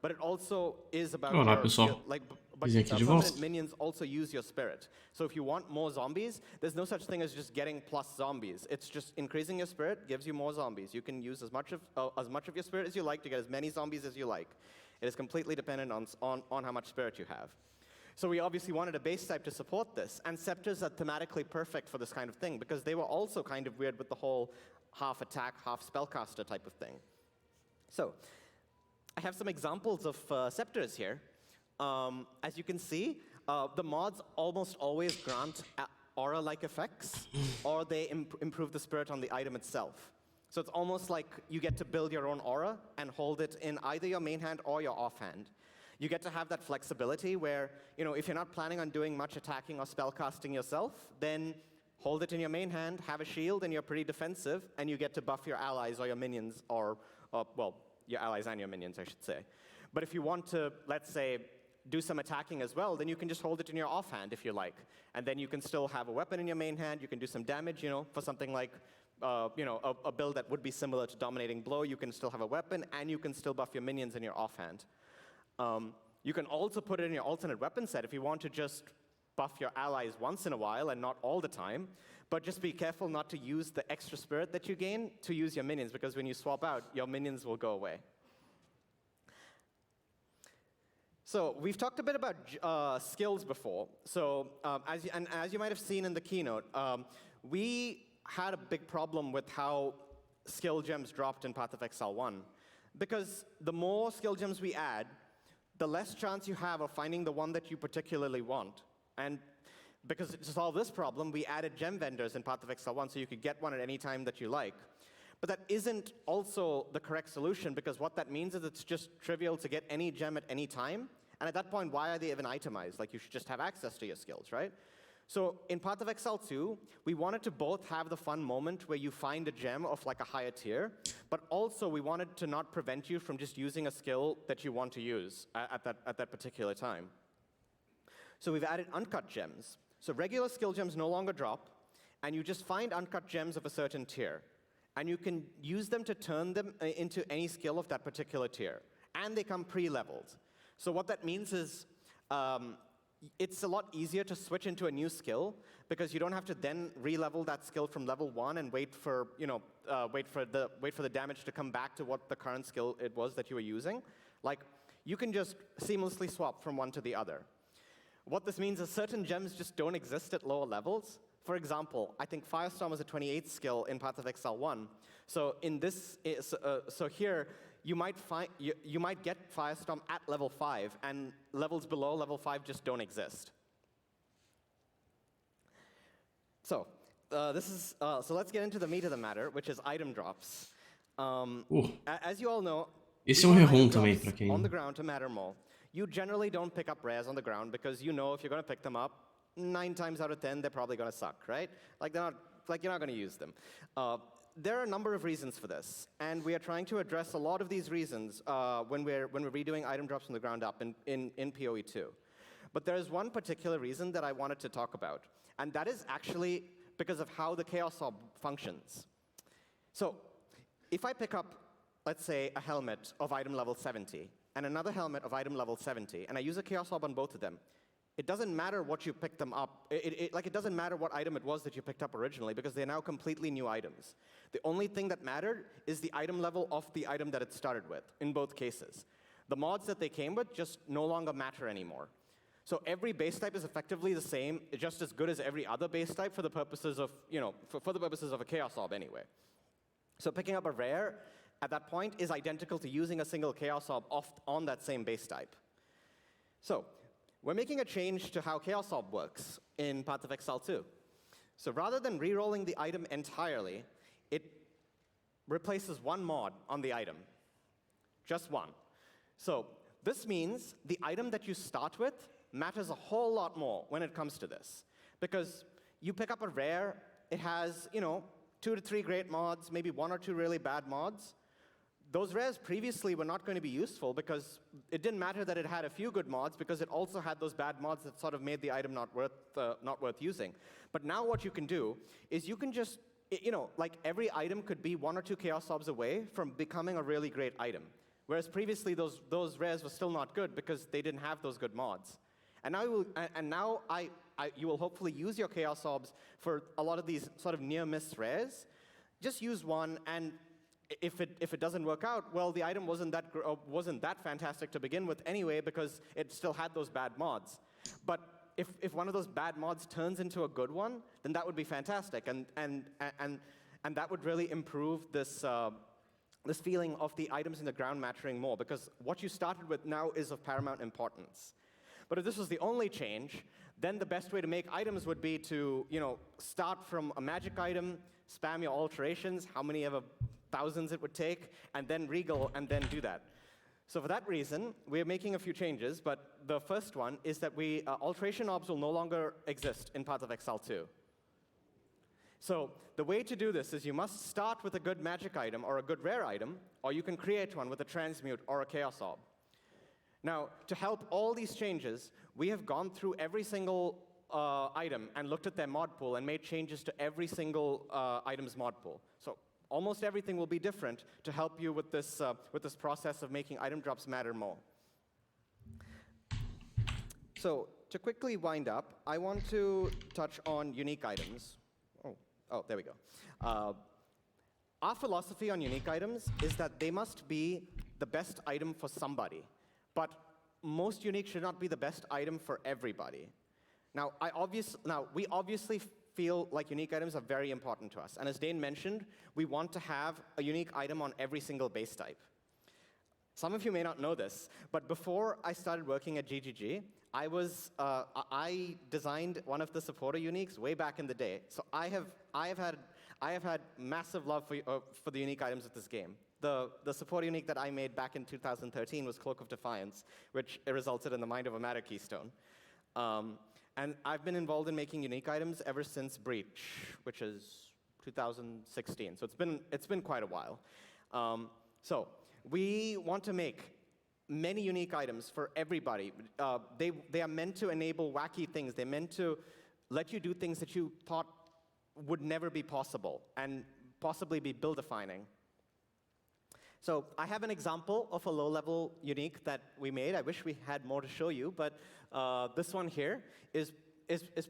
but it also is about Olá, pessoal. Fiz aqui de volta. permanent minions also use your spirit. So if you want more zombies, there's no such thing as just getting plus zombies. It's just increasing your spirit gives you more zombies. You can use as much of your spirit as you like to get as many zombies as you like. It is completely dependent on how much spirit you have. So we obviously wanted a base type to support this, and scepters are thematically perfect for this kind of thing because they were also kind of weird with the whole half attack, half spellcaster type of thing. So I have some examples of scepters here. As you can see, the mods almost always grant aura-like effects, or they improve the spirit on the item itself. So it's almost like you get to build your own aura and hold it in either your main hand or your offhand. You get to have that flexibility where, if you're not planning on doing much attacking or spellcasting yourself, then hold it in your main hand, have a shield, and you're pretty defensive, and you get to buff your allies or your minions, or well, your allies and your minions, I should say. But if you want to, let's say, do some attacking as well, then you can just hold it in your offhand if you like. And then you can still have a weapon in your main hand, you can do some damage, for something like, a build that would be similar to Dominating Blow, you can still have a weapon, and you can still buff your minions in your offhand. You can also put it in your alternate weapon set if you want to just buff your allies once in a while and not all the time, but just be careful not to use the extra spirit that you gain to use your minions, because when you swap out, your minions will go away. So we've talked a bit about skills before. So as you might have seen in the keynote, we had a big problem with how skill gems dropped in Path of Exile 1. Because the more skill gems we add, the less chance you have of finding the one that you particularly want. And because to solve this problem, we added gem vendors in Path of Exile 1 so you could get one at any time that you like. But that isn't also the correct solution, because what that means is it's just trivial to get any gem at any time. And at that point, why are they even itemized? Like, you should just have access to your skills, right? So in Path of Exile 2, we wanted to both have the fun moment where you find a gem of like a higher tier, but also we wanted to not prevent you from just using a skill that you want to use at that particular time. So we've added uncut gems. So regular skill gems no longer drop, and you just find uncut gems of a certain tier. And you can use them to turn them into any skill of that particular tier. And they come pre-leveled. So what that means is it's a lot easier to switch into a new skill, because you don't have to then re-level that skill from level 1 and wait for the damage to come back to what the current skill it was that you were using. Like, you can just seamlessly swap from one to the other. What this means is certain gems just don't exist at lower levels. For example, I think Firestorm is a 28th skill in Path of Exile 1. So in this, so here, you might get Firestorm at level 5, and levels below level 5 just don't exist. So so let's get into the meat of the matter, which is item drops. As you all know, esse é rebom também, pra on the ground to matter more. You generally don't pick up rares on the ground because if you're going to pick them up, 9 times out of 10, they're probably going to suck, right? You're not going to use them. There are a number of reasons for this, and we are trying to address a lot of these reasons when we're redoing item drops from the ground up in PoE 2. But there is one particular reason that I wanted to talk about, and that is actually because of how the Chaos Orb functions. So if I pick up, let's say, a helmet of item level 70, and another helmet of item level 70, and I use a Chaos Orb on both of them, it doesn't matter what you picked them up. It doesn't matter what item it was that you picked up originally, because they're now completely new items. The only thing that mattered is the item level of the item that it started with, in both cases. The mods that they came with just no longer matter anymore. So every base type is effectively the same, just as good as every other base type for the purposes of, for the purposes of a Chaos Orb anyway. So picking up a rare at that point is identical to using a single Chaos Orb on that same base type. So we're making a change to how Chaos Orb works in Path of Exile 2. So rather than re-rolling the item entirely, it replaces one mod on the item. Just one. So this means the item that you start with matters a whole lot more when it comes to this. Because you pick up a rare, it has, 2 to 3 great mods, maybe 1 or 2 really bad mods. Those rares previously were not going to be useful because it didn't matter that it had a few good mods, because it also had those bad mods that sort of made the item not worth using. But now what you can do is you can just, like every item could be 1 or 2 Chaos Orbs away from becoming a really great item. Whereas previously, those rares were still not good because they didn't have those good mods. And now you will hopefully use your Chaos Orbs for a lot of these sort of near-miss rares. Just use one, and if it doesn't work out, well, the item wasn't that fantastic to begin with anyway because it still had those bad mods. But if one of those bad mods turns into a good one, then that would be fantastic, and that would really improve this feeling of the items in the ground mattering more, because what you started with now is of paramount importance. But if this was the only change, then the best way to make items would be to, start from a magic item, spam your alterations, how many ever thousands it would take, and then regal, and then do that. So for that reason, we're making a few changes, but the first one is that alteration orbs will no longer exist in Path of Exile 2. So the way to do this is you must start with a good magic item or a good rare item, or you can create one with a transmute or a chaos orb. Now, to help all these changes, we have gone through every single item and looked at their mod pool and made changes to every single item's mod pool. So almost everything will be different to help you with this process of making item drops matter more. So to quickly wind up, I want to touch on unique items. Oh, there we go. Our philosophy on unique items is that they must be the best item for somebody. But most unique should not be the best item for everybody. Now, we obviously feel like unique items are very important to us. And as Dane mentioned, we want to have a unique item on every single base type. Some of you may not know this, but before I started working at GGG, I designed one of the supporter uniques way back in the day. So I have had massive love for the unique items of this game. The supporter unique that I made back in 2013 was Cloak of Defiance, which resulted in the Mind of a Matter keystone. And I've been involved in making unique items ever since Breach, which is 2016. So it's been quite a while. So we want to make many unique items for everybody. They are meant to enable wacky things. They're meant to let you do things that you thought would never be possible and possibly be build-defining. So I have an example of a low-level unique that we made. I wish we had more to show you, but this one here is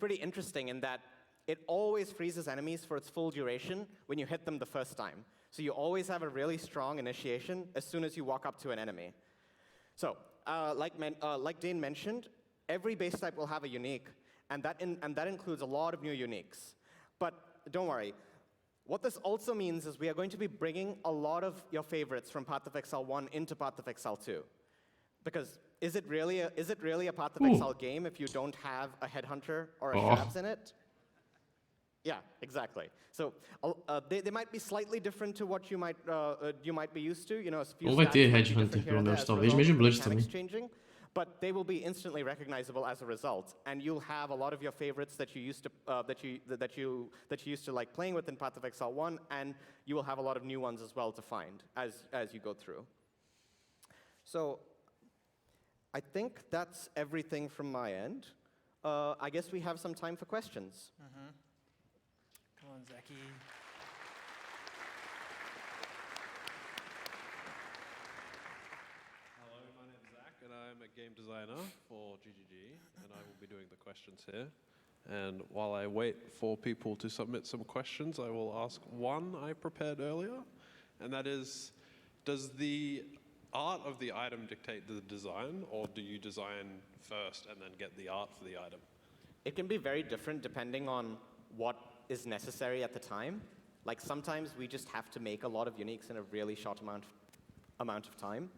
pretty interesting in that it always freezes enemies for its full duration when you hit them the first time. So you always have a really strong initiation as soon as you walk up to an enemy. So like Dane mentioned, every base type will have a unique, and that includes a lot of new uniques. But don't worry. What this also means is we are going to be bringing a lot of your favorites from Path of Exile 1 into Path of Exile 2. Because is it really a Path of Exile game if you don't have a Headhunter or a Shabs in it? Yeah, exactly. So they might be slightly different to what you might be used to. A few Ou vai ter stats might be Headhunter, different here pelo and there menos, as a talvez, result mesmo of the Blood mechanics também. changing. But they will be instantly recognizable as a result, and you'll have a lot of your favorites that you used to like playing with in Path of Exile 1, and you will have a lot of new ones as well to find as you go through. So I think that's everything from my end. I guess we have some time for questions. Mm-hmm. Come on, Zaki. And I'm a game designer for GGG, and I will be doing the questions here. And while I wait for people to submit some questions, I will ask one I prepared earlier, and that is, does the art of the item dictate the design, or do you design first and then get the art for the item? It can be very different depending on what is necessary at the time. Like sometimes we just have to make a lot of uniques in a really short amount of time.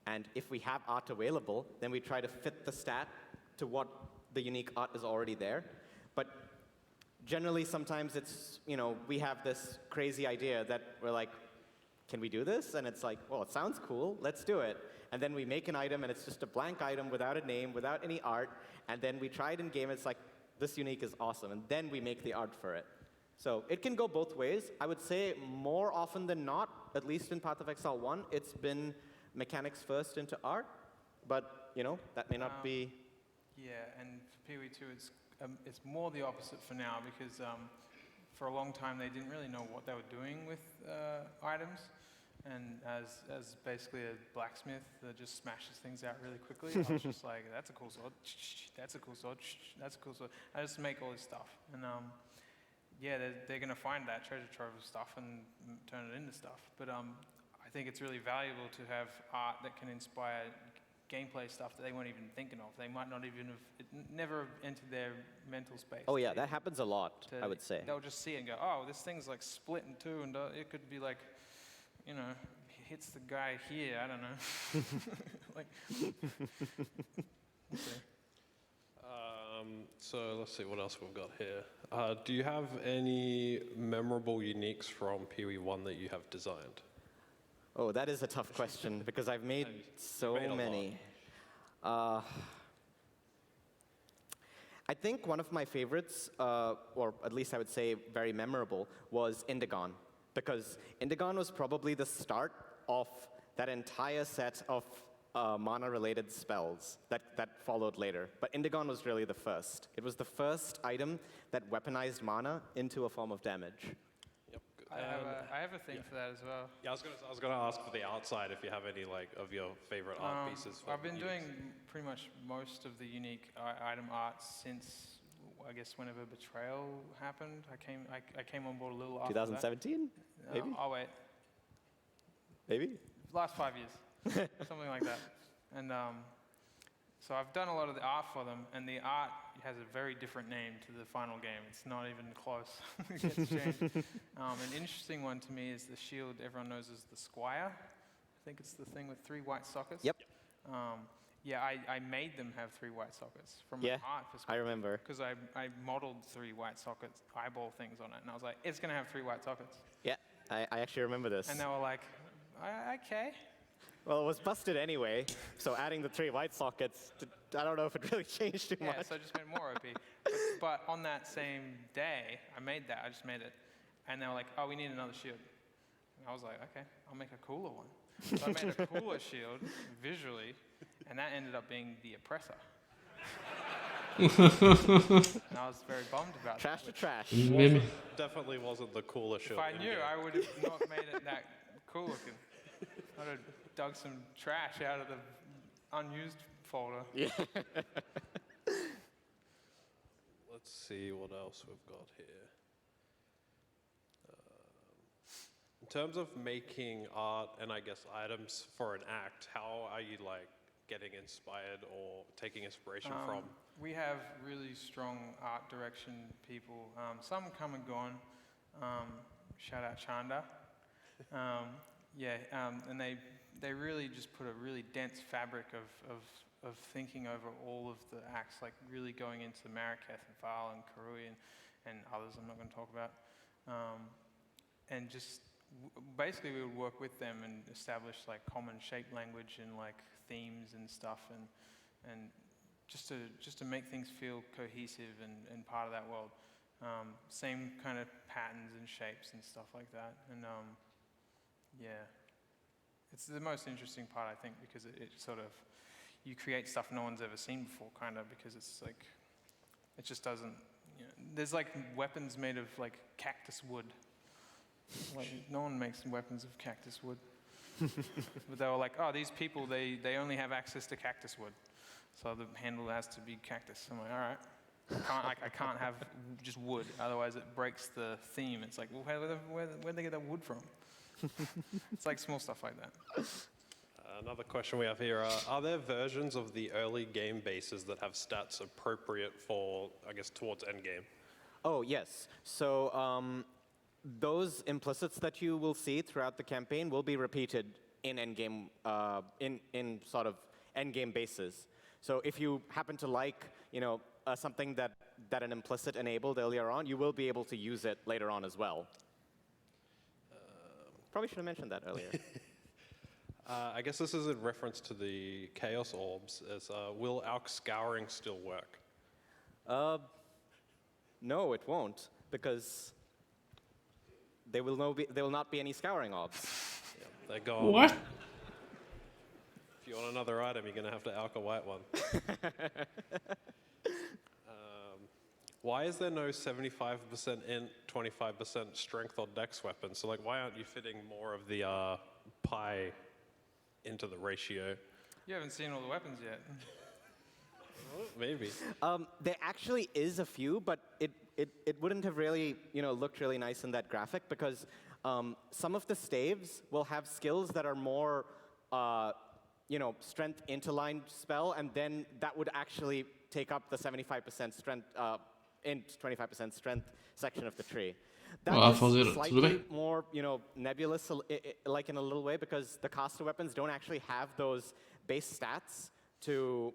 And if we have art available, then we try to fit the stat to what the unique art is already there. But generally, sometimes it's, we have this crazy idea that we're like, can we do this? And it's like, well, it sounds cool, let's do it. And then we make an item, and it's just a blank item without a name, without any art. And then we try it in game, it's like, this unique is awesome. And then we make the art for it. So it can go both ways. I would say more often than not, at least in Path of Exile 1, it's been mechanics first into art, but that may not be. Yeah, and for PoE2, it's more the opposite for now because for a long time they didn't really know what they were doing with items. And as basically a blacksmith that just smashes things out really quickly, I was just like, that's a cool sword, that's a cool sword, that's a cool sword. I just make all this stuff. And yeah, they're going to find that treasure trove of stuff and turn it into stuff. But I think it's really valuable to have art that can inspire gameplay stuff that they weren't even thinking of. They might not even have, it never entered their mental space. Oh yeah, that happens a lot, I would say. They'll just see it and go, oh, this thing's like split in two, and it could be like, you know, hits the guy here, I don't know. Like, okay. So let's see what else we've got here. Do you have any memorable uniques from Pee-wee 1 that you have designed? Oh, that is a tough question because I've made so made a many. I think one of my favorites, or at least I would say very memorable, was Indigon. Because Indigon was probably the start of that entire set of mana-related spells that followed later. But Indigon was really the first. It was the first item that weaponized mana into a form of damage. Yep. I have a thing for that as well. Yeah, I was gonna ask for the outside if you have any like of your favorite art pieces. I've been doing pretty much most of the unique item art since, I guess, whenever Betrayal happened. I came on board a little after 2017? that. Maybe? Oh wait, Maybe? last 5 years, something like that. And so I've done a lot of the art for them, and the art has a very different name to the final game. It's not even close. It gets changed. An interesting one to me is the shield everyone knows as the Squire. I think it's the thing with 3 white sockets. Yep. Yeah, I made them have 3 white sockets from Yeah, an art perspective. I remember. Because I modeled 3 white sockets, eyeball things on it, and I was like, it's going to have 3 white sockets. Yeah, I actually remember this. And they were like, okay. Well, it was busted anyway, so adding the 3 white sockets, I don't know if it really changed too Yeah, much. so I just made more OP. But on that same day, I made that, I just made it. And they were like, oh, we need another shield. And I was like, okay, I'll make a cooler one. So I made a cooler shield, visually, and that ended up being the Oppressor. And I was very bummed about Trash that. to trash. Definitely wasn't the cooler shield. If I in knew, game. I would have not made it that cool looking. I'd have dug some trash out of the unused folder. Yeah. Let's see what else we've got here. In terms of making art and I guess items for an act, how are you like getting inspired or taking inspiration from? We have really strong art direction people. Some come and gone. Shout out Chanda. And they really just put a really dense fabric of thinking over all of the acts, like really going into Marraketh and Val and Karui and others I'm not going to talk about. And just basically we would work with them and establish like common shape language and like themes and stuff and just to make things feel cohesive and part of that world. Same kind of patterns and shapes and stuff like that. And yeah, it's the most interesting part, I think, because it sort of, you create stuff no one's ever seen before, kind of, because it's like, it just doesn't, you know, there's like weapons made of like cactus wood. Like, no one makes weapons of cactus wood. But they were like, oh, these people, they only have access to cactus wood. So the handle has to be cactus. I'm like, all right. I can't have just wood, otherwise it breaks the theme. It's like, well, where'd they get that wood from? It's like small stuff like that. Another question we have here, are there versions of the early game bases that have stats appropriate for, I guess, towards endgame? Oh, yes. So those implicits that you will see throughout the campaign will be repeated in endgame, in sort of endgame bases. So if you happen to like, you know, something that an implicit enabled earlier on, you will be able to use it later on as well. Probably should have mentioned that earlier. I guess this is in reference to the Chaos Orbs. Will Alk Scouring still work? No, it won't, because there will not be any Scouring Orbs. Yeah, they're gone. What? If you want another item, you're going to have to Alk a white one. Why is there no 75% int, 25% strength or dex weapons? So like, why aren't you fitting more of the pi into the ratio. You haven't seen all the weapons yet. Maybe. There actually is a few, but it wouldn't have really, looked really nice in that graphic because some of the staves will have skills that are more, strength interlined spell, and then that would actually take up the 75% strength, int 25% strength section of the tree. That Olá, is Falzeiro, tudo slightly bem? more, nebulous, like in a little way, because the caster weapons don't actually have those base stats to,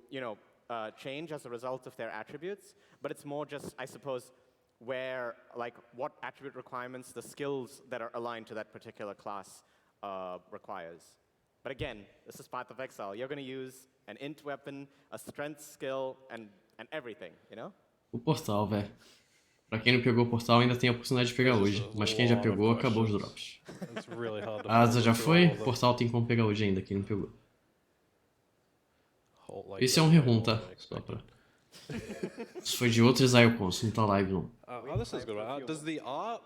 change as a result of their attributes, but it's more just, I suppose, where, like, what attribute requirements the skills that are aligned to that particular class requires. But again, this is Path of Exile. You're going to use an int weapon, a strength skill, and everything, O portal, velho. Pra quem não pegou o portal, ainda tem a oportunidade de pegar hoje. Mas quem já pegou, acabou os drops. It's really hard to A asa já through foi, all o the portal tem como pegar hoje ainda, quem não pegou. whole, like, Esse é um the rerun, tá? whole Só expected. pra... Isso foi de outro ExileCon, isso não tá live não. This is good. Does the art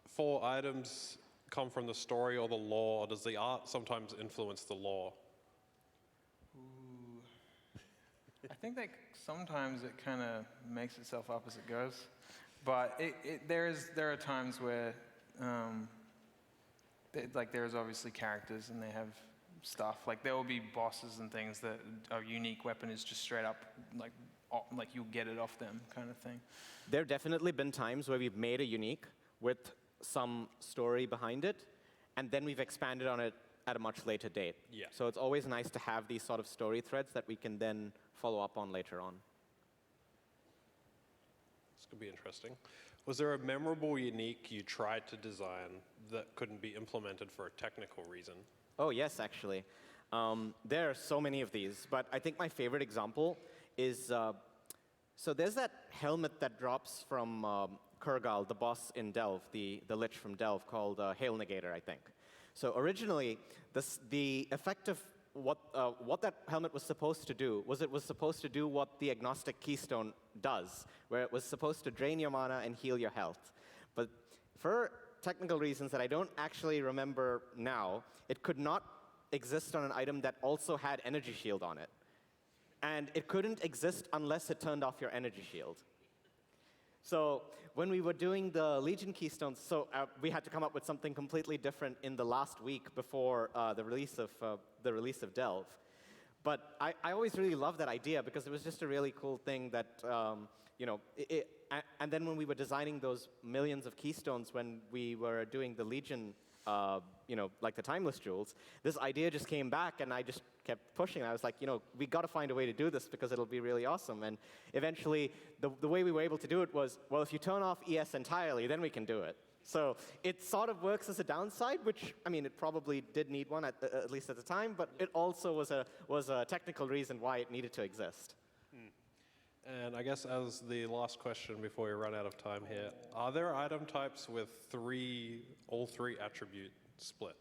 for items come from the story or the lore, or does the art sometimes influence the lore? Ooh. I think that sometimes it kind of makes itself up as it goes, but there are times where, there's obviously characters and they have stuff. Like there will be bosses and things that a unique weapon is just straight up like you'll get it off them kind of thing. There have definitely been times where we've made a unique with some story behind it, and then we've expanded on it at a much later date. Yeah. So it's always nice to have these sort of story threads that we can then follow up on later on. This could be interesting. Was there a memorable unique you tried to design that couldn't be implemented for a technical reason? Oh, yes, actually. There are so many of these, but I think my favorite example is, so there's that helmet that drops from Kurgal, the boss in Delve, the Lich from Delve, called Hail Negator, I think. So originally, the effect of what that helmet was supposed to do was it was supposed to do what the Agnostic Keystone does, where it was supposed to drain your mana and heal your health. But for technical reasons that I don't actually remember now, it could not exist on an item that also had energy shield on it. And it couldn't exist unless it turned off your energy shield. So when we were doing the Legion Keystones, we had to come up with something completely different in the last week before the release of Delve. But I always really loved that idea because it was just a really cool thing that, and then when we were designing those millions of keystones when we were doing the Legion, like the Timeless Jewels, this idea just came back and I just kept pushing. I was like, we got to find a way to do this because it'll be really awesome. And eventually, the way we were able to do it was, well, if you turn off ES entirely, then we can do it. So it sort of works as a downside, which, I mean, it probably did need one, at least at the time, but it also was a technical reason why it needed to exist. And I guess as the last question before we run out of time here, are there item types with all three attribute split?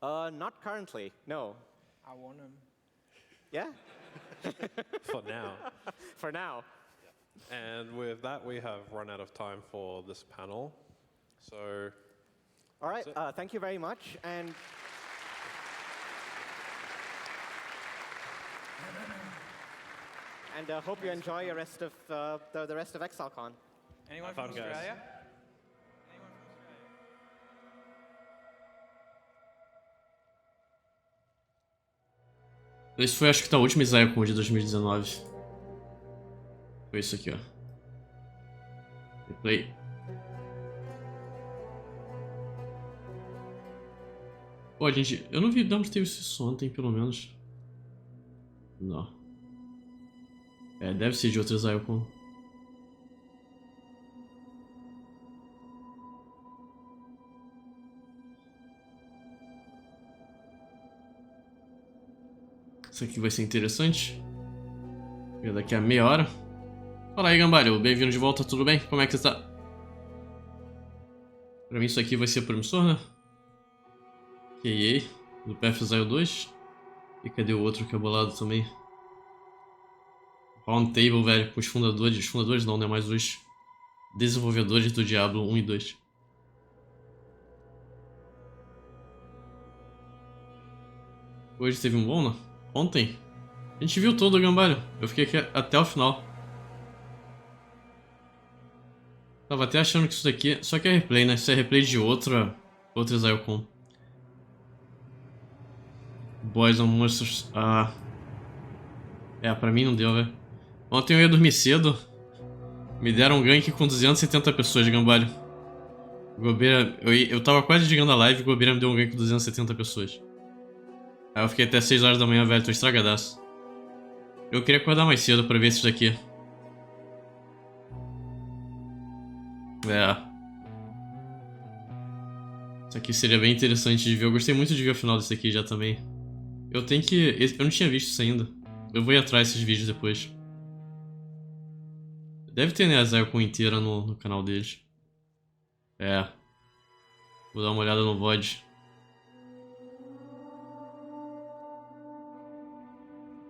Not currently, no. I want them. Yeah? For now. For now. And with that, we have run out of time for this panel. So, all right, thank you very much. And hope you enjoy your rest of the rest of ExileCon. Anyone Have from fun, guys. Australia? Esse foi, acho que, tá, o último ExileCon de 2019. Foi isso aqui, ó. Replay. Pô, gente, eu não vi de onde teve isso ontem, pelo menos. Não. Deve ser de outro ExileCon. Isso aqui vai ser interessante. Daqui a meia hora. Fala aí, Gambalho. Bem-vindo de volta, tudo bem? Como é que você tá? Pra mim isso aqui vai ser promissor, né? KA do Path Exile 2. E cadê o outro que é bolado também? Round Table, velho, com os fundadores. Os fundadores não, né? Mas os desenvolvedores do Diablo 1 e 2. Hoje teve um bom, né? Ontem. A gente viu todo o Gambalho. Eu fiquei aqui até o final. Tava até achando que isso daqui... Só que é replay, né? Isso é replay de outra ExileCon. Boys on Monsters. Ah. É, pra mim não deu, velho. Ontem eu ia dormir cedo. Me deram um gank com 270 pessoas de Gambalho. Gobeira... Eu tava quase desligando a live e o Gobeira me deu um gank com 270 pessoas. Aí eu fiquei até 6 horas da manhã, velho. Tô estragadaço. Eu queria acordar mais cedo pra ver isso daqui. É. Isso aqui seria bem interessante de ver. Eu gostei muito de ver o final desse aqui já também. Eu tenho que... Eu não tinha visto isso ainda. Eu vou ir atrás desses vídeos depois. Deve ter, né, a ExileCon inteira no canal deles. É. Vou dar uma olhada no VOD.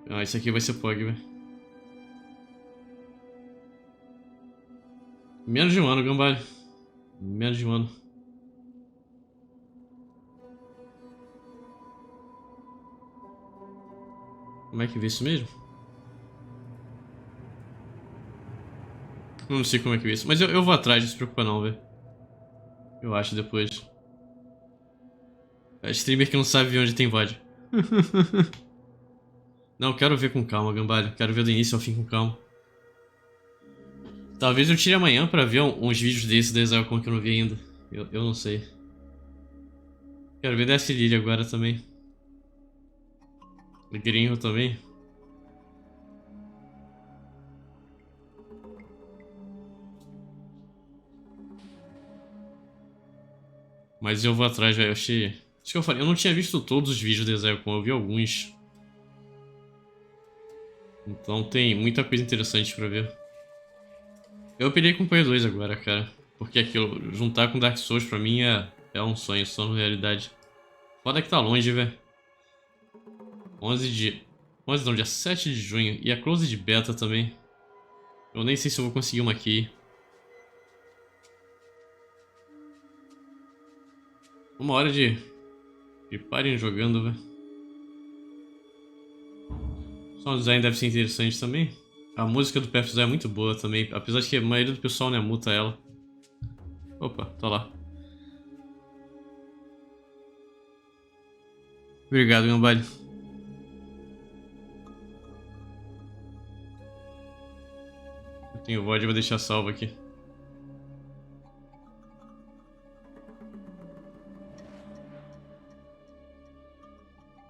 Ah, isso aqui vai ser POG, velho. Menos de um ano, Gambalho. Menos de um ano. Como é que vê isso mesmo? Eu não sei como é que vê isso. Mas eu vou atrás, não se preocupa não, velho. Eu acho depois. É streamer que não sabe ver onde tem VOD. Não, eu quero ver com calma, Gambalho. Quero ver do início ao fim com calma. Talvez eu tire amanhã pra ver uns vídeos desse da ExileCon que eu não vi ainda. Eu não sei. Quero ver da Lily agora também. Do Gringo também. Mas eu vou atrás, velho. Eu achei... Isso que eu falei. Eu não tinha visto todos os vídeos da ExileCon. Eu vi alguns. Então tem muita coisa interessante pra ver. Eu pirei com o Play 2 agora, cara. Porque aquilo, juntar com Dark Souls pra mim é um sonho, só na realidade. Foda que tá longe, velho. 11 não, dia 7 de junho. E a close de beta também. Eu nem sei se eu vou conseguir uma key. Uma hora de parem jogando, velho. Só o design deve ser interessante também. A música do PFZ é muito boa também, apesar de que a maioria do pessoal não muta ela. Opa, tá lá. Obrigado, Gambalho. Eu tenho VOD, vou deixar salvo aqui.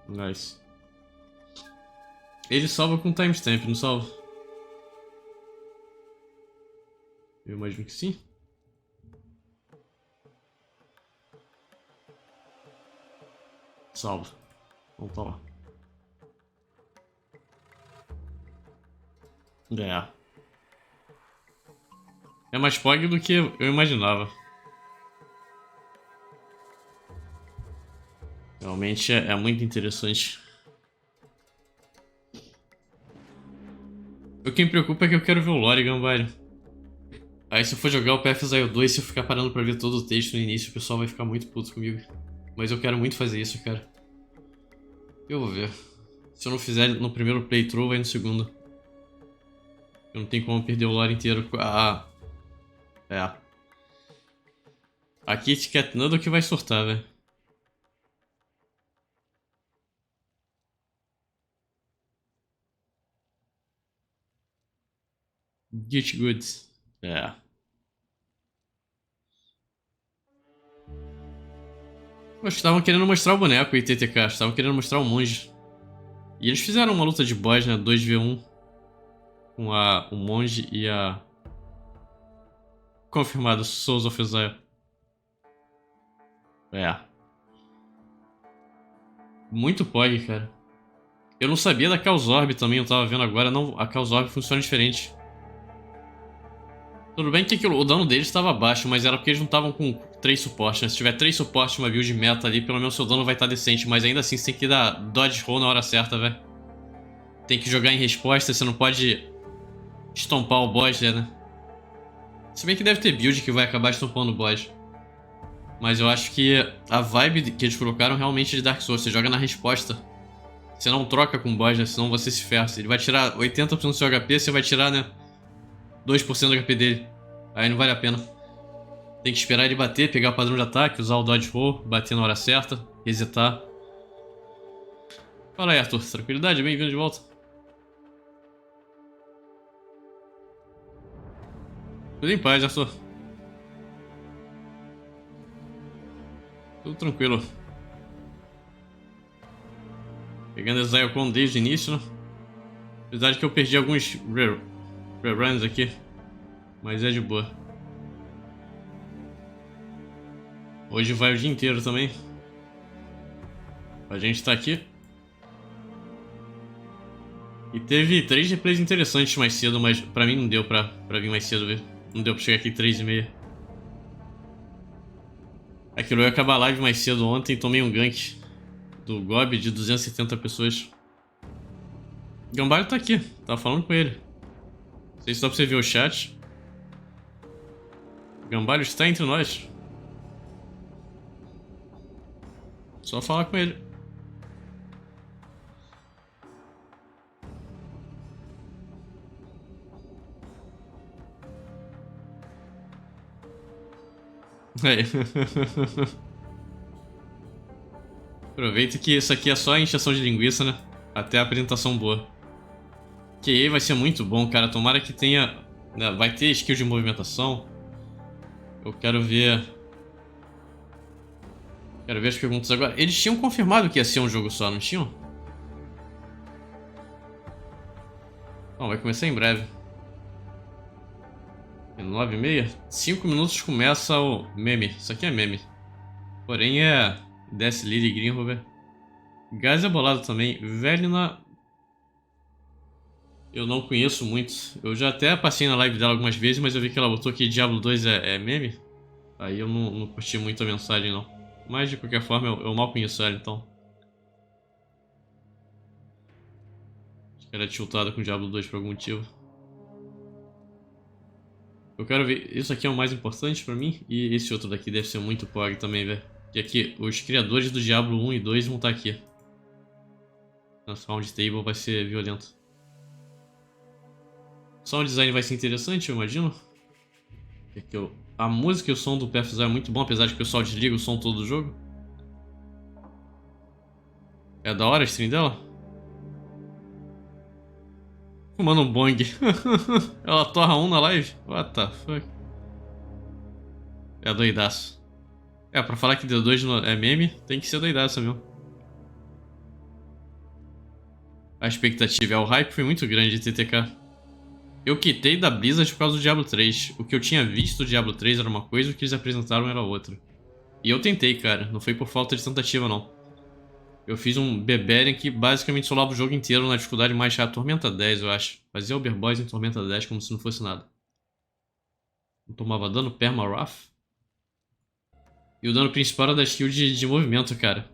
Nice. Ele salva com timestamp, não salva? Eu imagino que sim. Salva. Vamos pra lá. É mais POG do que eu imaginava. Realmente é muito interessante. O que me preocupa é que eu quero ver o lore, Gambalho. Aí se eu for jogar o PFZio 2, se eu ficar parando pra ver todo o texto no início, o pessoal vai ficar muito puto comigo. Mas eu quero muito fazer isso, cara. Eu vou ver. Se eu não fizer no primeiro playthrough, vai no segundo. Eu não tenho como perder o lore inteiro. Ah. É. A Kit Kat nada que vai surtar, velho. Get good. É. Mas estavam querendo mostrar o boneco, ITTK. Estavam querendo mostrar o monge. E eles fizeram uma luta de boss, né? 2v1. Com o monge e a... Confirmado, Souls of Exile. É. Muito POG, cara. Eu não sabia da Chaos Orb também, eu tava vendo agora. Não, a Chaos Orb funciona diferente. Tudo bem que o dano deles estava baixo, mas era porque eles não estavam com 3 suportes, né? Se tiver 3 suportes uma build meta ali, pelo menos seu dano vai estar decente. Mas ainda assim, você tem que dar dodge roll na hora certa, velho. Tem que jogar em resposta, você não pode estompar o boss, né? Se bem que deve ter build que vai acabar estompando o boss. Mas eu acho que a vibe que eles colocaram realmente é de Dark Souls. Você joga na resposta. Você não troca com o boss, né? Senão você se ferra. Ele vai tirar 80% do seu HP, você vai tirar, né? 2% do HP dele. Aí não vale a pena. Tem que esperar ele bater, pegar o padrão de ataque, usar o dodge roll, bater na hora certa, resetar. Fala aí, Arthur. Tranquilidade? Bem-vindo de volta. Tudo em paz, Arthur. Tudo tranquilo. Pegando ExileCon desde o início, né? Apesar de que eu perdi alguns reruns aqui. Mas é de boa. Hoje vai o dia inteiro também. A gente tá aqui. E teve 3 replays interessantes mais cedo, mas pra mim não deu pra vir mais cedo, ver. Não deu pra chegar aqui 3h30. Aquilo, eu ia acabar a live mais cedo ontem, tomei um gank do Gob de 270 pessoas. Gambaro tá aqui, tava falando com ele. Não sei se dá pra você ver o chat. Gambaro está entre nós. Só falar com ele. Aí. Aproveita que isso aqui é só a encheção de linguiça, né? Até a apresentação boa. Que aí vai ser muito bom, cara. Tomara que tenha... né? Vai ter skill de movimentação. Eu quero ver... Quero ver as perguntas agora. Eles tinham confirmado que ia ser um jogo só, não tinham? Não, vai começar em breve. 9h30? 5 minutos começa o meme. Isso aqui é meme. Porém é... Desce Lily Greenhover. Gás é bolado também. Velina... Eu não conheço muito. Eu já até passei na live dela algumas vezes, mas eu vi que ela botou que Diablo 2 é meme. Aí eu não curti muito a mensagem, não. Mas de qualquer forma, eu mal conheço ela, então. Acho que ela é tiltada com Diablo 2 por algum motivo. Eu quero ver... Isso aqui é o mais importante pra mim. E esse outro daqui deve ser muito pog também, velho. E aqui, os criadores do Diablo 1 e 2 vão estar aqui. Nossa, round table vai ser violento. O sound design vai ser interessante, eu imagino. Aqui, a música e o som do PFZ é muito bom, apesar de que o pessoal desliga o som todo do jogo. É da hora a stream dela? Fumando um bong. Ela torra um na live? What the fuck? É doidaço. É, pra falar que D2 é meme, tem que ser doidaço mesmo. A expectativa, o hype foi muito grande de TTK. Eu quitei da Blizzard por causa do Diablo 3. O que eu tinha visto do Diablo 3 era uma coisa, o que eles apresentaram era outra. E eu tentei, cara. Não foi por falta de tentativa, não. Eu fiz um Beberian que basicamente solava o jogo inteiro na dificuldade mais chata. Tormenta 10, eu acho. Fazia Overboys em Tormenta 10 como se não fosse nada. Não tomava dano, Perma Wrath. E o dano principal era da skill de movimento, cara.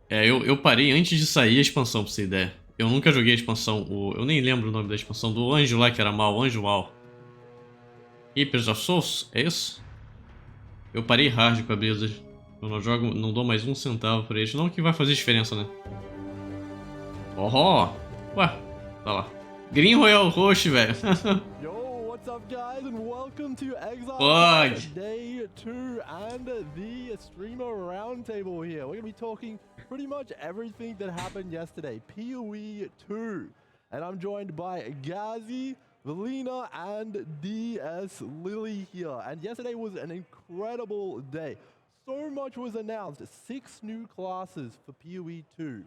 É, eu parei antes de sair a expansão, pra você ter ideia. Eu nunca joguei a expansão, eu nem lembro o nome da expansão, do anjo lá que era mal, anjo mal. Keepers of Souls, é isso? Eu parei hard com a Blizzard. Eu não jogo, não dou mais 1 centavo pra eles. Não que vai fazer diferença, né? Oh! Ué, tá lá. Green Royal Host, velho. Yo, what's up guys and welcome to Fudge. ExileCon Day 2 and the streamer roundtable here. We're going to be talking pretty much everything that happened yesterday, PoE 2. And I'm joined by Gazi, Velina and DS Lily here. And yesterday was an incredible day. So much was announced, 6 new classes for PoE 2.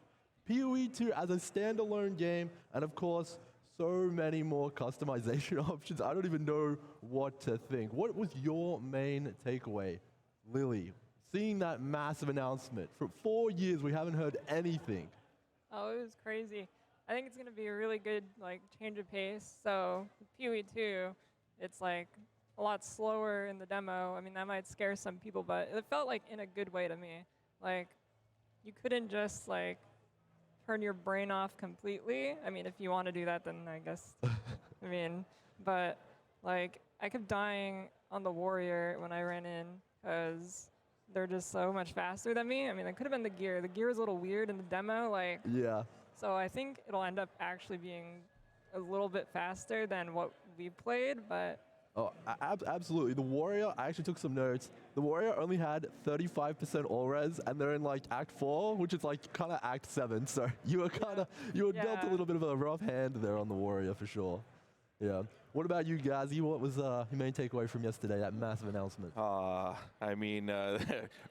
PoE 2 as a standalone game, and of course, so many more customization options. I don't even know what to think. What was your main takeaway, Lily? Seeing that massive announcement. For 4 years, we haven't heard anything. Oh, it was crazy. I think it's going to be a really good change of pace. So PoE 2, it's like a lot slower in the demo. I mean, that might scare some people, but it felt like in a good way to me. Like, you couldn't just turn your brain off completely. I mean, if you want to do that, then I guess, I mean, but I kept dying on the warrior when I ran in. because they're just so much faster than me. I mean, it could have been the gear. The gear was a little weird in the demo, like. Yeah. So I think it'll end up actually being a little bit faster than what we played, but. Oh, absolutely. The Warrior, I actually took some notes. The Warrior only had 35% all res, and they're in like Act 4, which is like kind of Act 7. So you were dealt a little bit of a rough hand there on the Warrior for sure. Yeah. What about you, Gazi? What was your main takeaway from yesterday, that massive announcement? I mean,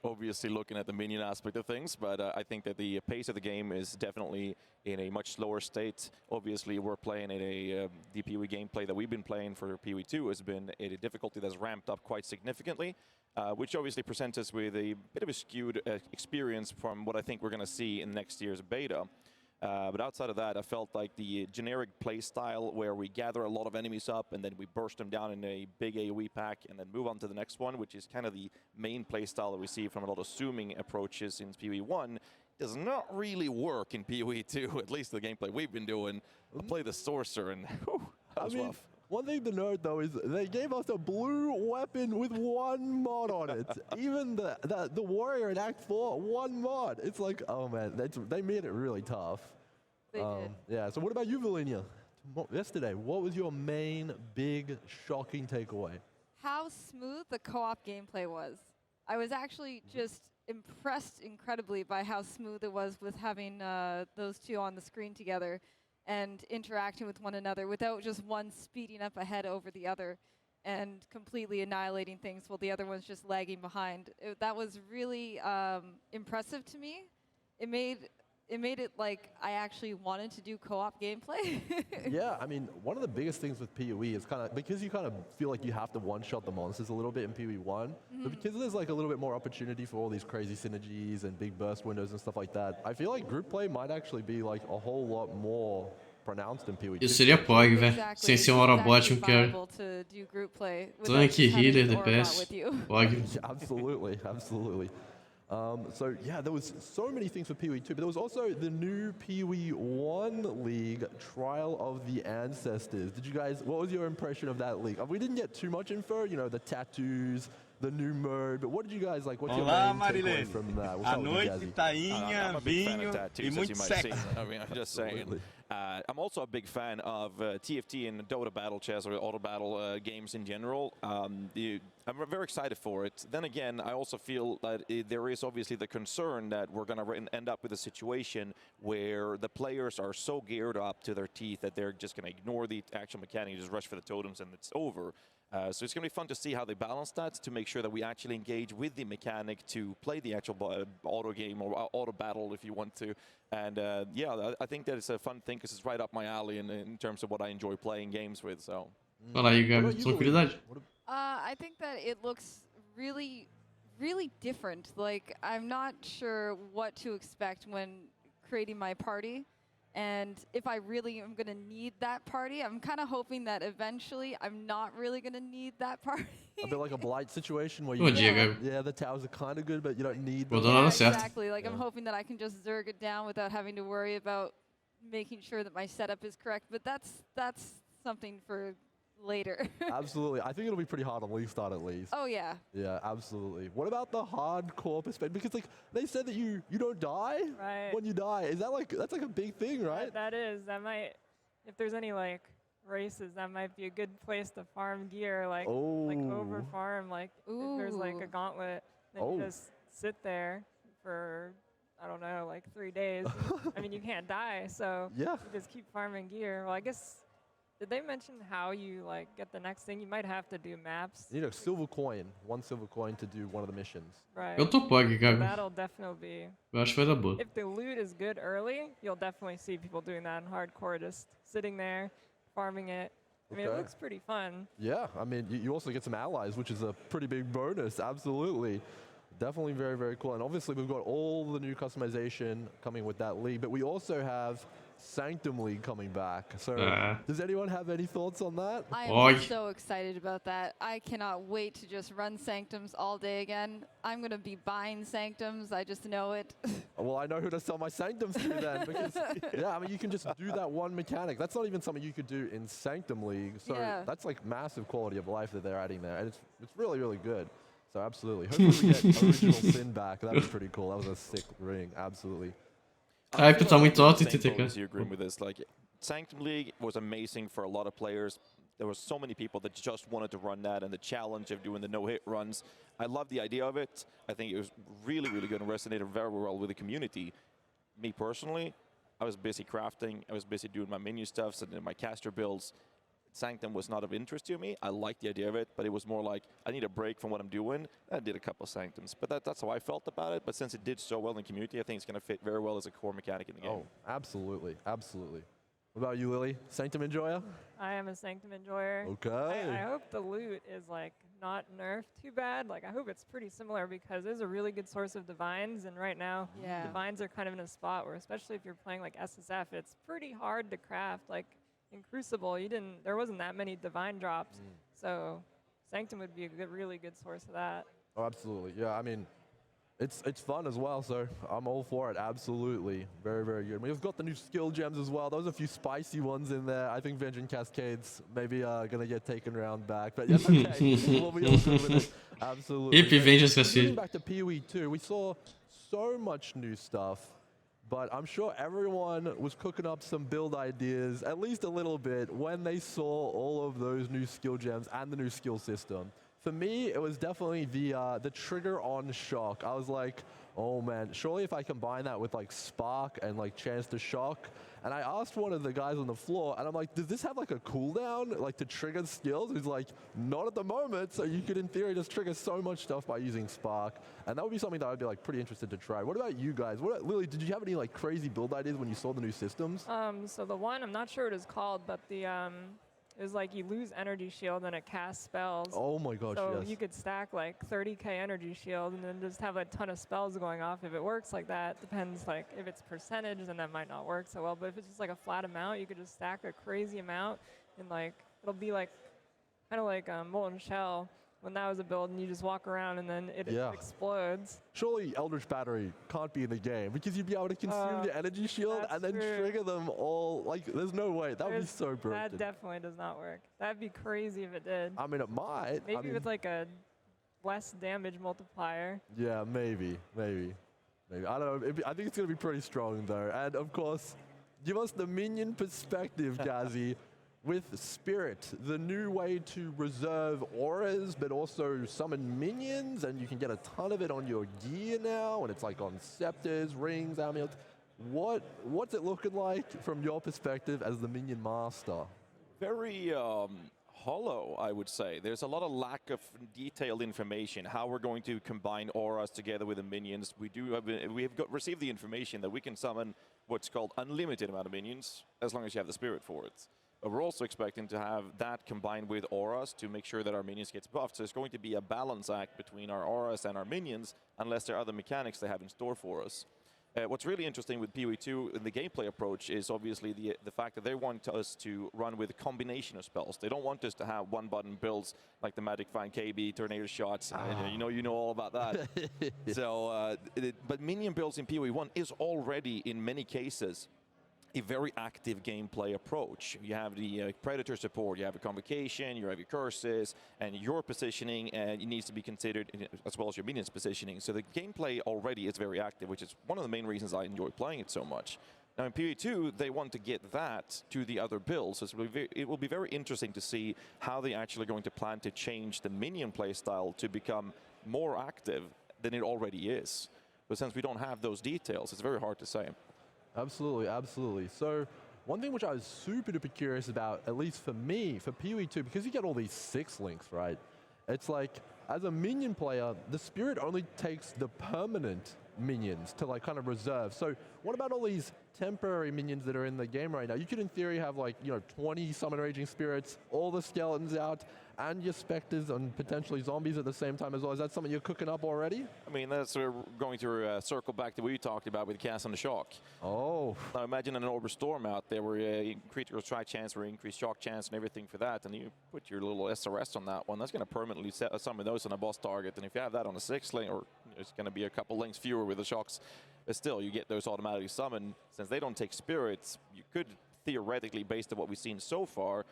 obviously looking at the minion aspect of things, but I think that the pace of the game is definitely in a much slower state. Obviously, we're playing in the PoE gameplay that we've been playing for PoE 2 has been at a difficulty that's ramped up quite significantly, which obviously presents us with a bit of a skewed experience from what I think we're going to see in next year's beta. But outside of that, I felt like the generic play style where we gather a lot of enemies up and then we burst them down in a big AoE pack and then move on to the next one, which is kind of the main play style that we see from a lot of zooming approaches in PoE 1, does not really work in PoE 2, at least the gameplay we've been doing. I play the Sorcerer and whew, that was rough. One thing to note, though, is they gave us a blue weapon with one mod on it. Even the Warrior in Act 4, one mod. It's like, oh, man, they made it really tough. They did. Yeah, so what about you, Valenia? Yesterday, what was your main, big, shocking takeaway? How smooth the co-op gameplay was. I was actually just impressed incredibly by how smooth it was with having those two on the screen together and interacting with one another without just one speeding up ahead over the other and completely annihilating things while the other one's just lagging behind. That was really impressive to me. It made it like I actually wanted to do co-op gameplay. Yeah, I mean, one of the biggest things with PoE is kind of, because you kind of feel like you have to one-shot the monsters a little bit in PoE 1, but because there's like a little bit more opportunity for all these crazy synergies and big burst windows and stuff like that, I feel like group play might actually be like a whole lot more pronounced in PoE 2. Isso seria POG, velho. Sem ser um Orobot, eu quero. To do group play Tanque, healer, DPS. POG. Absolutely, absolutely. So yeah, there was so many things for PoE 2, but there was also the new PoE 1 league, Trial of the Ancestors. Did you guys, what was your impression of that league? We didn't get too much info, you know, the tattoos, the new mode, but what did you guys like? What's your main takeaway from that? A noite, tainha, vinho e muito sexo. I mean, I'm just saying. I'm also a big fan of TFT and Dota Battle Chess or Auto Battle games in general. I'm very excited for it. Then again, I also feel that there is obviously the concern that we're going to end up with a situation where the players are so geared up to their teeth that they're just going to ignore the actual mechanic, just rush for the totems, and it's over. So it's going to be fun to see how they balance that to make sure that we actually engage with the mechanic to play the actual auto game or auto battle if you want to. And yeah, I think that it's a fun thing because it's right up my alley in terms of what I enjoy playing games with. So. Fala aí, Gabi. Tranquilidade. I think that it looks really, really different. Like, I'm not sure what to expect when creating my party. And if I really am going to need that party, I'm kind of hoping that eventually I'm not really going to need that party. A bit like a Blight situation where you yeah, the towers are kind of good, but you don't need them. Yeah, exactly. Like, I'm hoping that I can just zerg it down without having to worry about making sure that my setup is correct. But that's something for later. Absolutely. I think it'll be pretty hard on League Start at least. Oh, yeah. Yeah, absolutely. What about the hardcore perspective? Because like they said that you don't die when you die. Is that like, that's like a big thing, right? That is. That might, if there's any like races, that might be a good place to farm gear, like over farm. Like if there's like a gauntlet, then you just sit there for, I don't know, like 3 days. I mean, you can't die, so you just keep farming gear. Well, I guess. Did they mention how you like get the next thing? You might have to do maps. You need a silver coin, 1 silver coin to do one of the missions. Right. Eu tô POG, Gabi. That'll definitely be. Eu acho que vai dar boa. If the loot is good early, you'll definitely see people doing that in hardcore, just sitting there, farming it. I mean, it looks pretty fun. Yeah, I mean, you also get some allies, which is a pretty big bonus. Absolutely. Definitely very, very cool. And obviously, we've got all the new customization coming with that league, but we also have Sanctum League coming back. So does anyone have any thoughts on that? I am so excited about that. I cannot wait to just run Sanctums all day again. I'm going to be buying Sanctums. I just know it. Well, I know who to sell my Sanctums to then. Because, yeah, I mean, you can just do that one mechanic. That's not even something you could do in Sanctum League. So that's like massive quality of life that they're adding there. And it's really, really good. So absolutely. Hopefully we get original Sin back. That was pretty cool. That was a sick ring. Absolutely. A hype tá muito alta em Same boat TTK. as you agreeing with this. Like, Sanctum League was amazing for a lot of players. There were so many people that just wanted to run that, and the challenge of doing the no-hit runs. I love the idea of it. I think it was really, really good and resonated very well with the community. Me personally, I was busy crafting. I was busy doing my menu stuffs and my caster builds. Sanctum was not of interest to me. I liked the idea of it, but it was more like, I need a break from what I'm doing. I did a couple of Sanctums, but that's how I felt about it. But since it did so well in the community, I think it's going to fit very well as a core mechanic in the game. Oh, absolutely. Absolutely. What about you, Lily? Sanctum enjoyer? I am a Sanctum enjoyer. Okay. I hope the loot is like not nerfed too bad. Like I hope it's pretty similar because there's a really good source of divines, and right now divines are kind of in a spot where, especially if you're playing like SSF, it's pretty hard to craft. Like in Crucible, there wasn't that many divine drops, so Sanctum would be a really good source of that. Oh, absolutely. Yeah, I mean, it's fun as well, so I'm all for it. Absolutely. Very, very good. We've got the new skill gems as well. There's a few spicy ones in there. I think Vengeance Cascades maybe going to get taken round back, but yes, okay. We'll be all good with it. Absolutely. Hippie Vengeance Moving Cascade. back to PoE 2, we saw so much new stuff, but I'm sure everyone was cooking up some build ideas, at least a little bit, when they saw all of those new skill gems and the new skill system. For me, it was definitely the trigger on shock. I was like, oh man, surely if I combine that with like spark and like chance to shock. And I asked one of the guys on the floor, and I'm like, does this have like a cooldown, like to trigger skills? He's like, not at the moment. So you could, in theory, just trigger so much stuff by using spark. And that would be something that I'd be like pretty interested to try. What about you guys? Lily, did you have any like crazy build ideas when you saw the new systems? So the one, I'm not sure what it's called, but it was like you lose energy shield and it casts spells. Oh my gosh, so yes. you could stack like 30k energy shield and then just have a ton of spells going off. If it works like that, depends like if it's percentage, then that might not work so well. But if it's just like a flat amount, you could just stack a crazy amount and like it'll be like kind of like Molten Shell when that was a build and you just walk around and then it explodes. Surely Eldritch Battery can't be in the game because you'd be able to consume the energy shield and then trigger them all. Like, there's no way. That would be so broken. That definitely does not work. That'd be crazy if it did. I mean, it might. Maybe with like a less damage multiplier. Yeah, maybe. I don't know. I think it's going to be pretty strong, though. And, of course, give us the minion perspective, Gazzy. With Spirit, the new way to reserve auras, but also summon minions, and you can get a ton of it on your gear now, and it's like on scepters, rings, amulets. What's it looking like from your perspective as the minion master? Very hollow, I would say. There's a lot of lack of detailed information, how we're going to combine auras together with the minions. We have received the information that we can summon what's called unlimited amount of minions, as long as you have the Spirit for it. But we're also expecting to have that combined with auras to make sure that our minions gets buffed. So it's going to be a balance act between our auras and our minions, unless there are other mechanics they have in store for us. What's really interesting with PoE 2 in the gameplay approach is obviously the fact that they want us to run with a combination of spells. They don't want us to have one-button builds like the Magic Find KB, Tornado Shots. You know all about that. So, but minion builds in PoE 1 is already, in many cases, a very active gameplay approach. You have the Predator support, you have a Convocation, you have your curses, and your positioning it needs to be considered as well as your minions positioning. So the gameplay already is very active, which is one of the main reasons I enjoy playing it so much. Now in PoE 2, they want to get that to the other builds. So it will be very interesting to see how they actually are going to plan to change the minion playstyle to become more active than it already is. But since we don't have those details, it's very hard to say. Absolutely, absolutely. So one thing which I was super duper curious about, at least for me, for PoE 2, because you get all these 6 links, right? It's like, as a minion player, the Spirit only takes the permanent minions to like kind of reserve. So what about all these temporary minions that are in the game right now? You could in theory have like, 20 summon raging spirits, all the skeletons out, and your specters and potentially zombies at the same time as well. Is that something you're cooking up already? I mean, that's we're going to circle back to what we talked about with Cast on the Shock. Oh. Now imagine an Orber Storm out there where critical strike chance or increased shock chance and everything for that, and you put your little SRS on that one. That's going to permanently summon those on a boss target, and if you have that on a 6 link, or it's going to be a couple links fewer with the shocks, but still you get those automatically summoned. Since they don't take spirits, you could theoretically, based on what we've seen so far,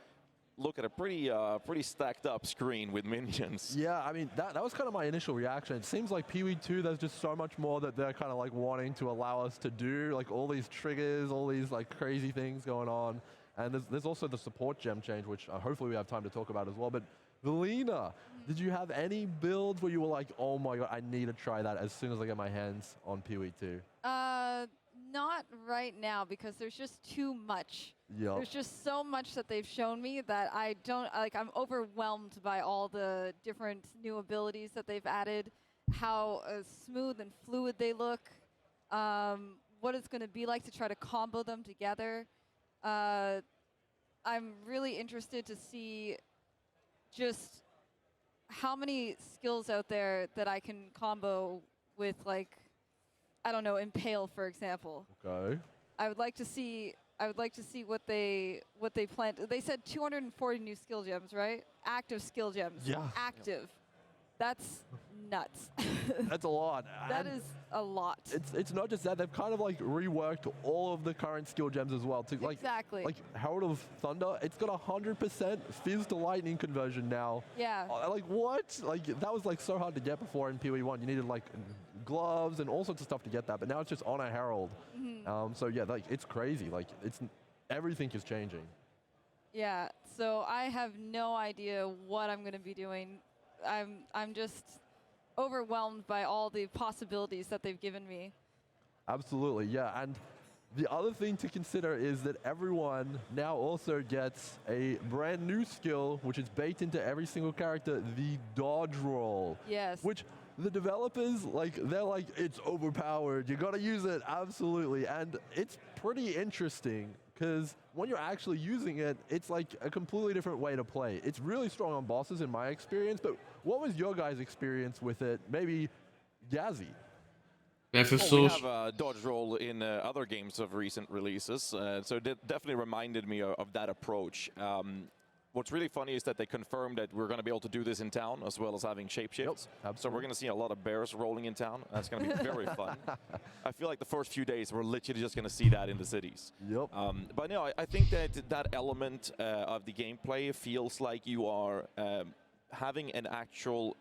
look at a pretty stacked up screen with minions. Yeah, I mean, that was kind of my initial reaction. It seems like Pee-wee 2, there's just so much more that they're kind of like wanting to allow us to do, like all these triggers, all these like crazy things going on. And there's also the support gem change, which hopefully we have time to talk about as well. But Velina, did you have any builds where you were like, oh my god, I need to try that as soon as I get my hands on Pee-wee 2? Not right now because there's just too much. Yep. There's just so much that they've shown me that I don't, like, I'm overwhelmed by all the different new abilities that they've added, how smooth and fluid they look, what it's going to be like to try to combo them together. I'm really interested to see just how many skills out there that I can combo with, like, I don't know, Impale, for example. Okay. I would like to see what they plan. They said 240 new skill gems, right? Active skill gems. Yeah. Active. That's nuts. That's a lot. That And is a lot. it's not just that, they've kind of like reworked all of the current skill gems as well. To like, Exactly. Like Herald of Thunder, it's got 100% fizz to lightning conversion now. Yeah. Like what? Like that was like so hard to get before in Pee-wee 1. You needed like gloves and all sorts of stuff to get that, but now it's just on a Herald. So yeah, like it's crazy. Like everything is changing. Yeah. So I have no idea what I'm going to be doing. I'm just overwhelmed by all the possibilities that they've given me. Absolutely, yeah. And the other thing to consider is that everyone now also gets a brand new skill, which is baked into every single character, the dodge roll. Yes. Which the developers, they're like, it's overpowered, you gotta use it, absolutely. And it's pretty interesting, because when you're actually using it, it's like a completely different way to play. It's really strong on bosses in my experience, but what was your guys' experience with it? Maybe Gazzy? Well, we have a dodge roll in other games of recent releases, so it definitely reminded me of that approach. What's really funny is that they confirmed that we're going to be able to do this in town, as well as having shapeshifts. Yep, so we're going to see a lot of bears rolling in town. That's going to be very fun. I feel like the first few days, we're literally just going to see that in the cities. Yep. But no, I think that element of the gameplay feels like you are having an actual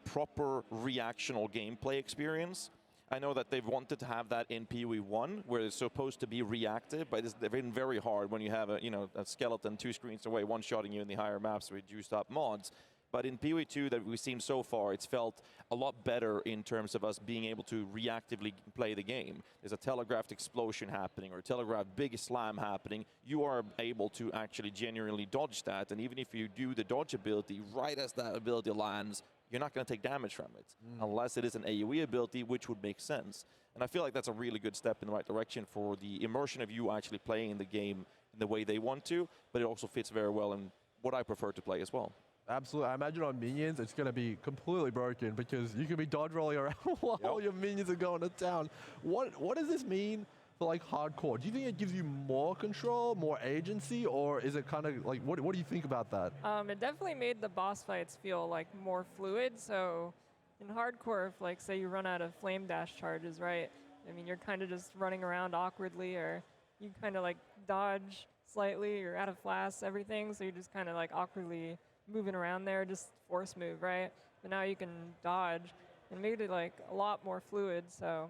proper reactional gameplay experience. I know that they've wanted to have that in Pee-wee 1, where it's supposed to be reactive, but it's been very hard when you have a skeleton 2 screens away, one-shotting you in the higher maps with juiced-up mods. But in Pee-wee 2 that we've seen so far, it's felt a lot better in terms of us being able to reactively play the game. There's a telegraphed explosion happening or a telegraphed big slam happening. You are able to actually genuinely dodge that, and even if you do the dodge ability, right as that ability lands, you're not going to take damage from it, unless it is an AoE ability, which would make sense. And I feel like that's a really good step in the right direction for the immersion of you actually playing the game in the way they want to, but it also fits very well in what I prefer to play as well. Absolutely. I imagine on minions, it's going to be completely broken because you can be dodge rolling around while your minions are going to town. What does this mean for like hardcore? Do you think it gives you more control, more agency, or is it kind of like, what do you think about that? It definitely made the boss fights feel like more fluid. So in hardcore, if like say you run out of flame dash charges, right? I mean, you're kind of just running around awkwardly, or you kind of like dodge slightly, you're out of flasks, everything. So you're just kind of like awkwardly moving around there, just force move, right? But now you can dodge and made it like a lot more fluid. So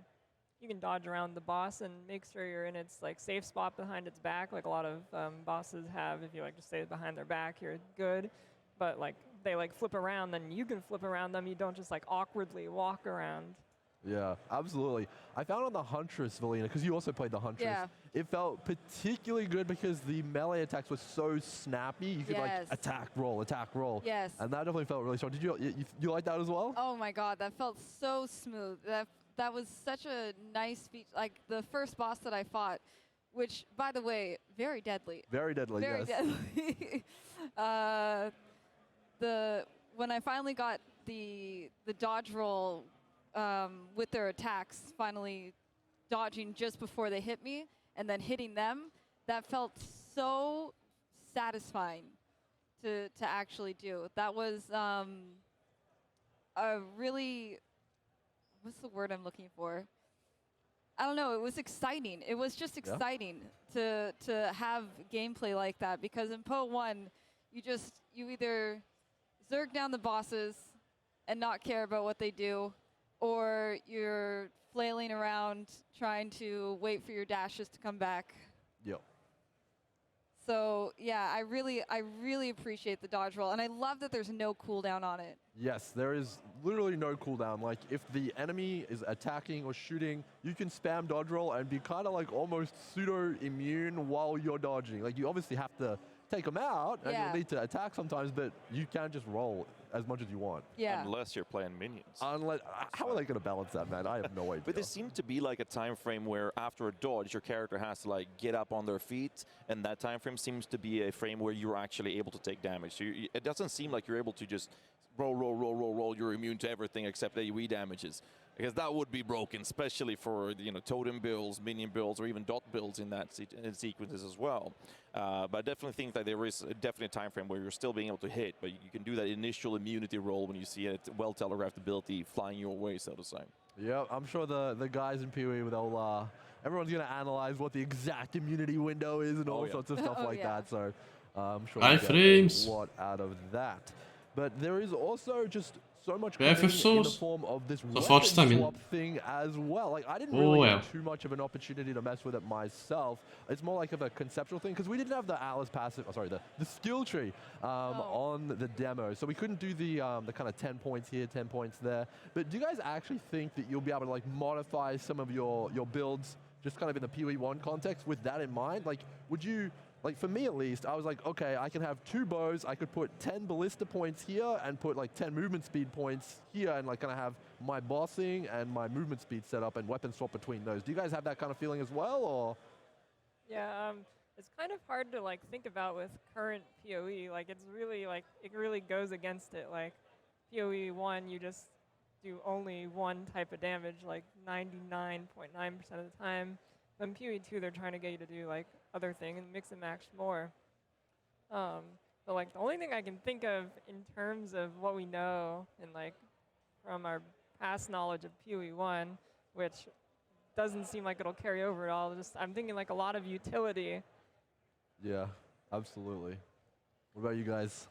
you can dodge around the boss and make sure you're in its like safe spot behind its back, like a lot of bosses have. If you like just stay behind their back, you're good. But like they like flip around, then you can flip around them. You don't just like awkwardly walk around. Yeah, absolutely. I found on the Huntress, Velina, because you also played the Huntress, it felt particularly good because the melee attacks were so snappy. You could like attack, roll. Yes. And that definitely felt really strong. Did you like that as well? Oh my god, that felt so smooth. That was such a nice feature. Like the first boss that I fought, which, by the way, very deadly. Very deadly, very deadly. When I finally got the dodge roll with their attacks, finally dodging just before they hit me and then hitting them, that felt so satisfying to actually do. That was a really, what's the word I'm looking for? I don't know, it was exciting. It was just exciting to have gameplay like that, because in PO 1, you either zerg down the bosses and not care about what they do, or you're flailing around trying to wait for your dashes to come back. Yep. So yeah, I really appreciate the dodge roll, and I love that there's no cooldown on it. Yes, there is literally no cooldown. Like, if the enemy is attacking or shooting, you can spam dodge roll and be kind of like almost pseudo-immune while you're dodging. Like, you obviously have to take them out, and you'll need to attack sometimes, but you can just roll as much as you want. Yeah. Unless you're playing minions. Unless, how are they going to balance that, man? I have no idea. But there seems to be like a time frame where after a dodge, your character has to like get up on their feet, and that time frame seems to be a frame where you're actually able to take damage. So it doesn't seem like you're able to just roll. You're immune to everything except AoE damages. Because that would be broken, especially for totem builds, minion builds, or even dot builds in that sequences as well. But I definitely think that there is definitely a time frame where you're still being able to hit, but you can do that initial immunity roll when you see a well-telegraphed ability flying your way, so to say. Yeah, I'm sure the guys in PoE, they'll everyone's gonna analyze what the exact immunity window is and all sorts of stuff like that. So I'm sure we'll get a lot out of that. But there is also just so much coming in the form of this weapon swap thing as well. Like, I didn't really get too much of an opportunity to mess with it myself. It's more like of a conceptual thing, because we didn't have the Atlas passive, the skill tree on the demo. So we couldn't do the kind of 10 points here, 10 points there. But do you guys actually think that you'll be able to like modify some of your builds just kind of in the PoE1 context with that in mind? Like, would you... Like, for me at least, I was like, okay, I can have 2 bows, I could put 10 ballista points here and put like 10 movement speed points here, and like kind of have my bossing and my movement speed set up and weapon swap between those. Do you guys have that kind of feeling as well, or? Yeah, it's kind of hard to like think about with current PoE. Like, it's really like, it really goes against it. Like, PoE 1, you just do only one type of damage, like 99.9% of the time. Then PoE 2, they're trying to get you to do like other thing and mix and match more. But like the only thing I can think of in terms of what we know and like from our past knowledge of PoE 1, which doesn't seem like it'll carry over at all. Just I'm thinking like a lot of utility. Yeah, absolutely. What about you guys?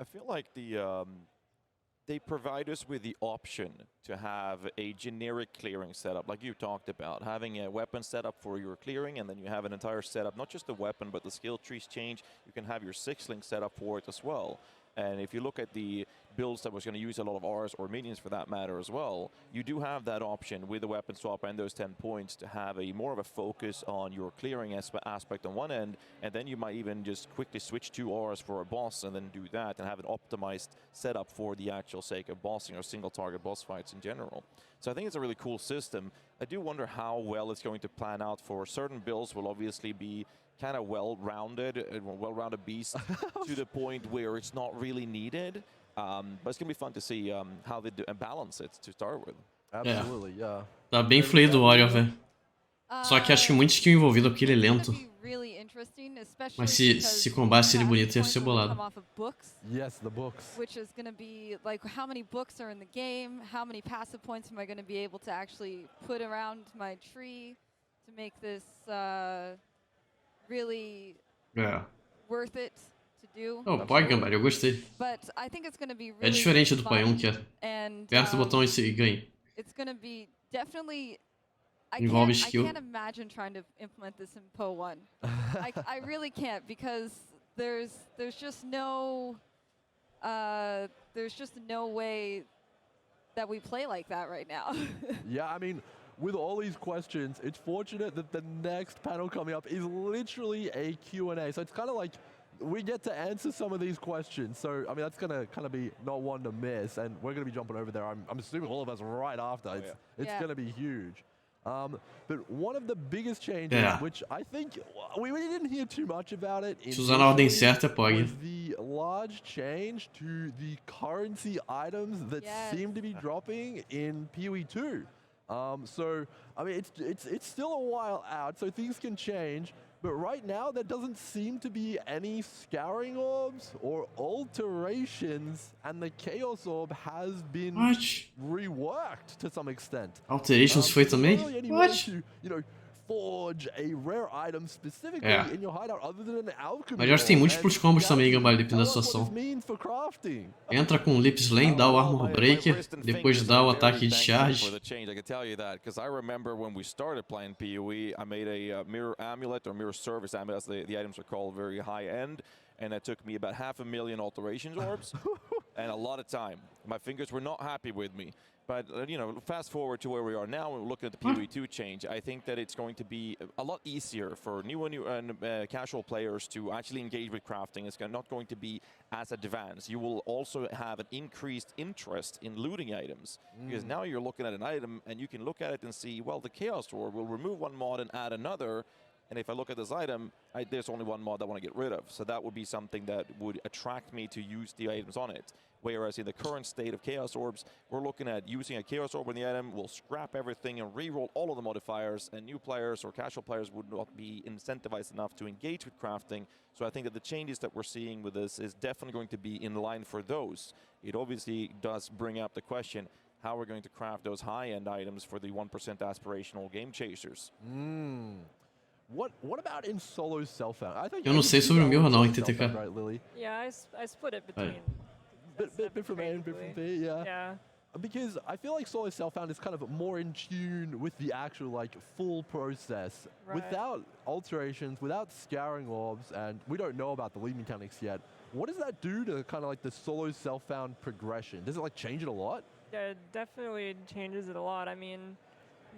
I feel like they provide us with the option to have a generic clearing setup, like you talked about, having a weapon setup for your clearing, and then you have an entire setup, not just the weapon, but the skill trees change. You can have your 6-link setup for it as well. And if you look at the builds that was going to use a lot of Rs or minions for that matter as well, you do have that option with the weapon swap and those 10 points to have a more of a focus on your clearing aspect on one end, and then you might even just quickly switch to Rs for a boss and then do that and have an optimized setup for the actual sake of bossing or single target boss fights in general. So I think it's a really cool system. I do wonder how well it's going to plan out for certain builds. Will obviously be kind of well-rounded beast to the point where it's not really needed. But it's going to be fun to see how they balance it to start with. Absolutely, yeah. Tá bem fluido o Warrior, velho. Só que acho que muito skill envolvido porque ele é lento. Mas se combate ele bonito, ia ser bolado. Yes, the books. Which is going to be like, how many books are in the game? How many passive points am I going to be able to actually put around my tree to make this really worth it to do? Oh, pode, Gambari, eu gostei. But I think it's going to be really É diferente do Pai 1, que é. Aperta o botão e ganha. It's going to be definitely... I can't imagine trying to implement this in PoE 1. I really can't, because there's just no way that we play like that right now. Yeah, I mean, with all these questions, it's fortunate that the next panel coming up is literally a Q&A. So it's kind of like we get to answer some of these questions. So, I mean, that's going to kind of be not one to miss. And we're going to be jumping over there, I'm assuming all of us right after. It's going to be huge. But one of the biggest changes, which I think we didn't hear too much about it, Se usar na ordem certa, pode. was the large change to the currency items that seem to be dropping in PoE 2. So, I mean, it's still a while out, so things can change. But right now, there doesn't seem to be any scouring orbs or alterations, and the Chaos Orb has been reworked to some extent. Alterations foi também? Really, to, forge a rare item specifically É. in your hideout other than an alchemy. Mas eu acho que tem múltiplos combos também, Gambale, dependendo da Tell us what situação. this means for crafting. Entra com o Lip Slam, dá o Armor Breaker, depois dá o ataque de charge. For the change, I can tell you that because I remember when we started playing PoE, I made a mirror amulet or mirror service amulet, as the items are called, very high end, and that took me about 500,000 alterations orbs and a lot of time. My fingers were not happy with me. But, you know, fast forward to where we are now, we're looking at the PoE2 change. I think that it's going to be a lot easier for new and casual players to actually engage with crafting. It's not going to be as advanced. You will also have an increased interest in looting items. Because now you're looking at an item and you can look at it and see, well, the Chaos Orb will remove one mod and add another. And if I look at this item, there's only one mod I want to get rid of. So that would be something that would attract me to use the items on it. Whereas in the current state of Chaos Orbs, we're looking at using a Chaos Orb on the item, we'll scrap everything and re-roll all of the modifiers, and new players or casual players would not be incentivized enough to engage with crafting. So I think that the changes that we're seeing with this is definitely going to be in line for those. It obviously does bring up the question, how we're going to craft those high-end items for the 1% aspirational game chasers. What about in solo self-found? I think Eu não sei sobre o meu não, em TTK. right, Lily? Yeah, I split it between. Bit from A and bit from B, yeah. Yeah. Because I feel like solo self-found is kind of more in tune with the actual like full process, Right. without alterations, without scouring orbs, and we don't know about the lead mechanics yet. What does that do to kind of like the solo self-found progression? Does it like change it a lot? Yeah, it definitely changes it a lot. I mean,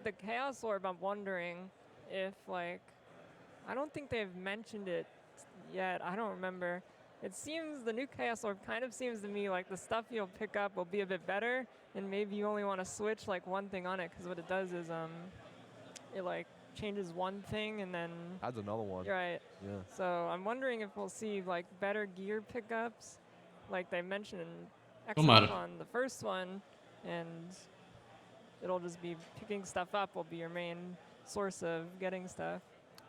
the Chaos Orb, I'm wondering if, like, I don't think they've mentioned it yet. I don't remember. It seems the new Chaos Orb kind of seems to me like the stuff you'll pick up will be a bit better, and maybe you only want to switch like one thing on it, because what it does is it like changes one thing and then Adds another one. right. Yeah. So I'm wondering if we'll see like better gear pickups, like they mentioned in Tomara. ExileCon, the first one, and it'll just be picking stuff up will be your main source of getting stuff.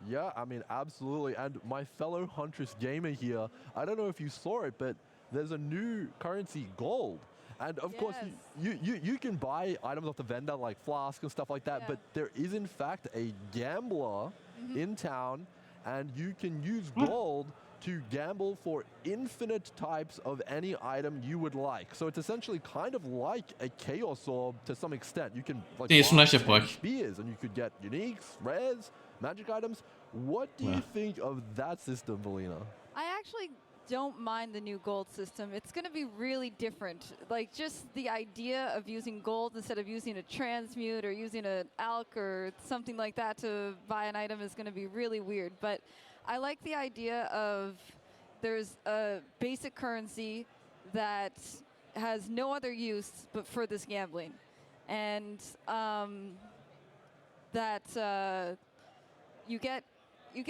Yeah, I mean, absolutely. And my fellow Huntress gamer here, I don't know if you saw it, but there's a new currency, gold. And of course, you can buy items off the vendor like flask and stuff like that, but there is in fact a gambler in town, and you can use gold to gamble for infinite types of any item you would like. So it's essentially kind of like a Chaos Orb to some extent. You can like Tem isso no buy Last of Us. spears, and you could get uniques, rares, magic items. What do you think of that system, Valina? I actually don't mind the new gold system. It's going to be really different. Like, just the idea of using gold instead of using a transmute or using an alch or something like that to buy an item is going to be really weird. But I like the idea of there's a basic currency that has no other use but for this gambling. And that you get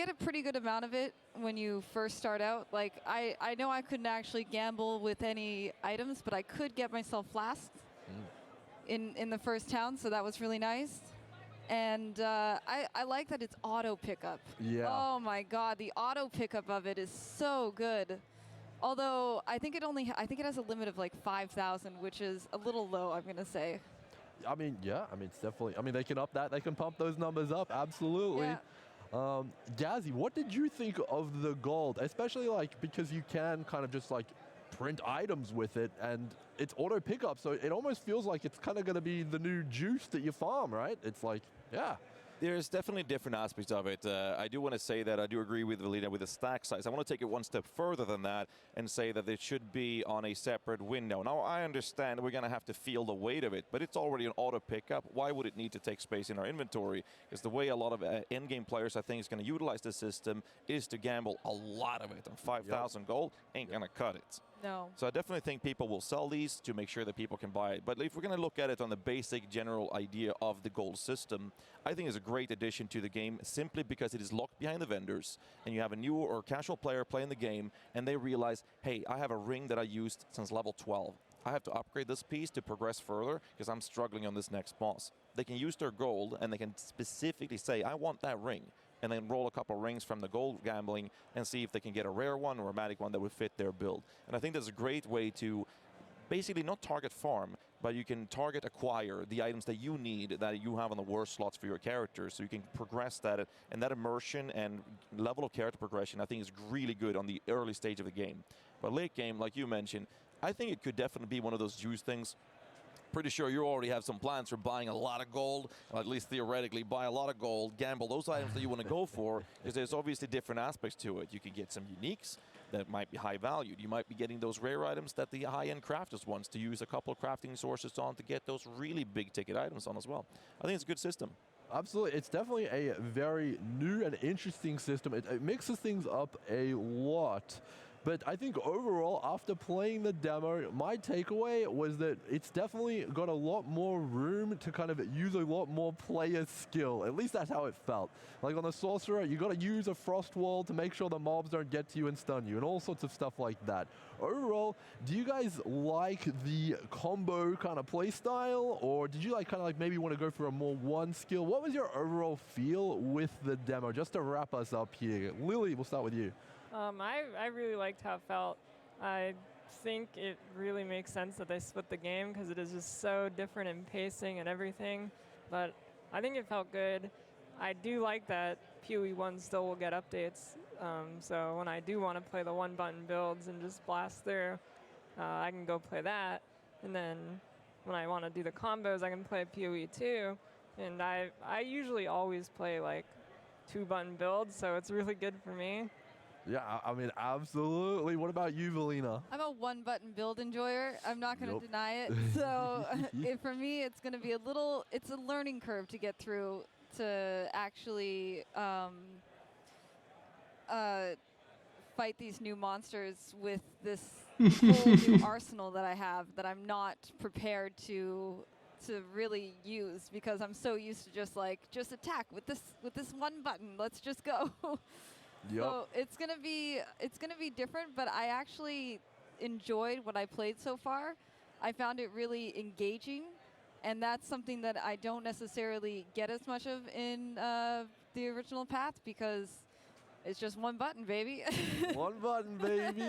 a pretty good amount of it when you first start out. Like, I know I couldn't actually gamble with any items, but I could get myself flasks in the first town, so that was really nice. And I like that it's auto pickup. Yeah. Oh my God, the auto pickup of it is so good. Although I think it has a limit of like 5,000, which is a little low, I'm gonna say. I mean, yeah, I mean, it's definitely, I mean, they can up that, they can pump those numbers up, absolutely. Yeah. Gazzy, what did you think of the gold? Especially like, because you can kind of just like print items with it and it's auto pickup, so it almost feels like it's kind of going to be the new juice that you farm, right? It's like, yeah. There's definitely different aspects of it. I do want to say that I do agree with Valina with the stack size. I want to take it one step further than that and say that it should be on a separate window. Now, I understand we're going to have to feel the weight of it, but it's already an auto pickup. Why would it need to take space in our inventory? Because the way a lot of endgame players, I think, is going to utilize the system is to gamble a lot of it. And 5,000 gold ain't going to cut it. No. So I definitely think people will sell these to make sure that people can buy it. But if we're going to look at it on the basic general idea of the gold system, I think it's a great addition to the game simply because it is locked behind the vendors and you have a new or casual player playing the game and they realize, hey, I have a ring that I used since level 12. I have to upgrade this piece to progress further because I'm struggling on this next boss. They can use their gold and they can specifically say, I want that ring, and then roll a couple rings from the gold gambling and see if they can get a rare one or a magic one that would fit their build. And I think that's a great way to basically not target farm, but you can target acquire the items that you need, that you have on the war slots for your character, so you can progress that. And that immersion and level of character progression, I think, is really good on the early stage of the game. But late game, like you mentioned, I think it could definitely be one of those juice things. Pretty sure you already have some plans for buying a lot of gold, or at least theoretically buy a lot of gold, gamble those items that you want to go for, because there's obviously different aspects to it. You can get some uniques that might be high valued. You might be getting those rare items that the high-end crafters wants to use a couple of crafting sources on to get those really big ticket items on as well. I think it's a good system. Absolutely. It's definitely a very new and interesting system. It mixes things up a lot. But I think overall, after playing the demo, my takeaway was that it's definitely got a lot more room to kind of use a lot more player skill. At least that's how it felt. Like on the Sorcerer, you got to use a Frost Wall to make sure the mobs don't get to you and stun you, and all sorts of stuff like that. Overall, do you guys like the combo kind of play style, or did you kind of maybe want to go for a more one skill? What was your overall feel with the demo? Just to wrap us up here. Lily, we'll start with you. I really liked how it felt. I think it really makes sense that they split the game because it is just so different in pacing and everything. But I think it felt good. I do like that PoE 1 still will get updates. So when I do want to play the one-button builds and just blast through, I can go play that. And then when I want to do the combos, I can play PoE 2. And I usually always play like two-button builds, so it's really good for me. Yeah, I mean, absolutely. What about you, Valina? I'm a one-button build enjoyer. I'm not going to deny it. So for me, it's going to be it's a learning curve to get through to actually fight these new monsters with this whole new arsenal that I have that I'm not prepared to really use, because I'm so used to just attack with this one button. Let's just go. Yep. So it's gonna be different, but I actually enjoyed what I played so far. I found it really engaging, and that's something that I don't necessarily get as much of in the original Path, because it's just one button, baby. One button, baby.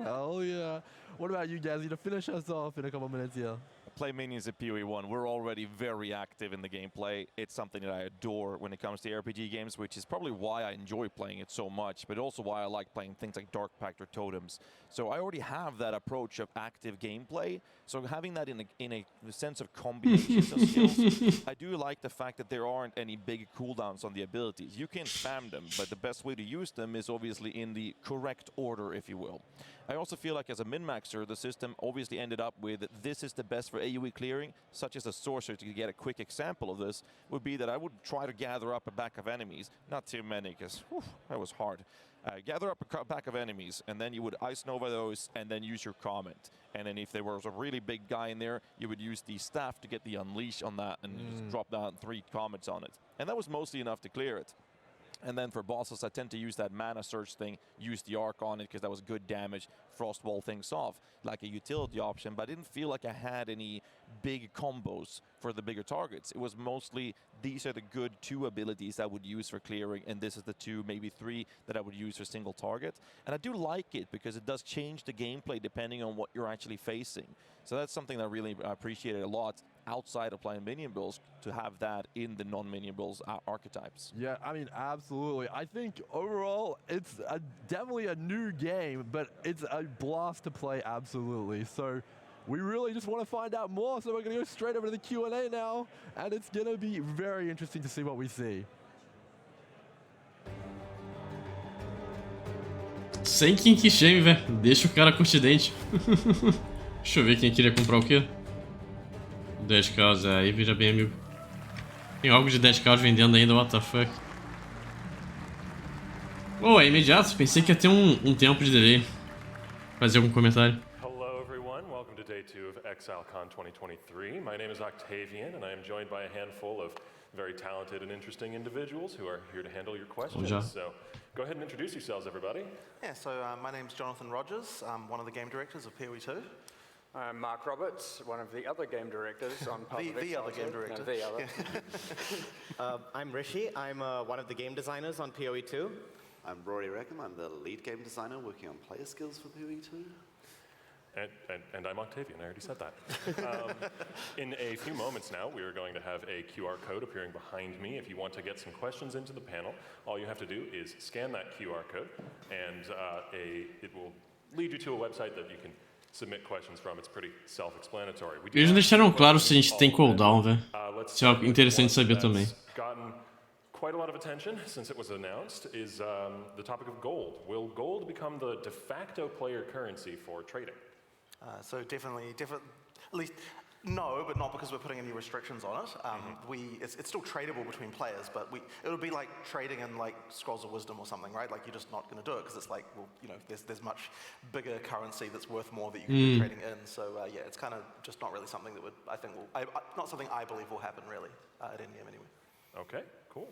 Hell yeah. What about you, Gazzy, to finish us off in a couple minutes here? Play minions at PoE 1. We're already very active in the gameplay. It's something that I adore when it comes to RPG games, which is probably why I enjoy playing it so much, but also why I like playing things like Dark Pact or Totems. So I already have that approach of active gameplay. So having that in a sense of combinations of skills, I do like the fact that there aren't any big cooldowns on the abilities. You can spam them, but the best way to use them is obviously in the correct order, if you will. I also feel like as a min-maxer, the system obviously ended up with this is the best for AoE clearing, such as a sorcerer. To get a quick example of this would be that I would try to gather up a back of enemies. Not too many, because that was hard. Gather up a back of enemies, and then you would Ice Nova those, and then use your comment. And then if there was a really big guy in there, you would use the staff to get the unleash on that and just drop down 3 comments on it. And that was mostly enough to clear it. And then for bosses, I tend to use that mana search thing, use the arc on it because that was good damage, frost wall things off, like a utility option, but I didn't feel like I had any big combos for the bigger targets. It was mostly, these are the good 2 abilities I would use for clearing, and this is the 2, maybe 3 that I would use for single target. And I do like it because it does change the gameplay depending on what you're actually facing. So that's something that I really appreciated a lot outside of playing minion builds, to have that in the non-minion builds archetypes. Yeah, I mean, absolutely. I think overall, it's definitely a new game, but it's a blast to play, absolutely. So we really just want to find out more, so we're going to go straight over to the Q&A now, and it's going to be very interesting to see what we see. Sem kink shame, velho. Deixa o cara curtir dente. Deixa eu ver quem queria comprar o quê. 10k, aí vira bem amigo. Tem algo de 10k vendendo ainda, what the fuck. Oh, é imediato. Pensei que ia ter um tempo de delay. Fazer algum comentário. Hello everyone, welcome to day 2 of ExileCon 2023. My name is Octavian, and I am joined by a handful of very talented and interesting individuals who are here to handle your questions. So go ahead and introduce yourselves, everybody. Yeah, so my name's Jonathan Rogers. I'm one of the game directors of PoE 2. I'm Mark Roberts, one of the other game directors on part of the other game director. No, the other. I'm Rishi. I'm one of the game designers on PoE 2. I'm Rory Rackham. I'm the lead game designer working on player skills for PoE 2. And I'm Octavian, I already said that. In a few moments now, we are going to have a QR code appearing behind me. If you want to get some questions into the panel, all you have to do is scan that QR code, and it will lead you to a website that you can submit questions from. It's pretty self-explanatory. Eles não deixaram claro se a gente tem cooldown, velho. Isso é interessante saber também. Gotten quite a lot of attention since it was announced is the topic of gold. Will gold become the de facto player currency for trading? So definitely, at least no, but not because we're putting any restrictions on it. It's still tradable between players, but it would be like trading in like Scrolls of Wisdom or something, right? Like you're just not going to do it because it's like, well, you know, there's much bigger currency that's worth more that you can be trading in. So yeah, it's kind of just not really something that not something I believe will happen really at endgame anyway. Okay, cool.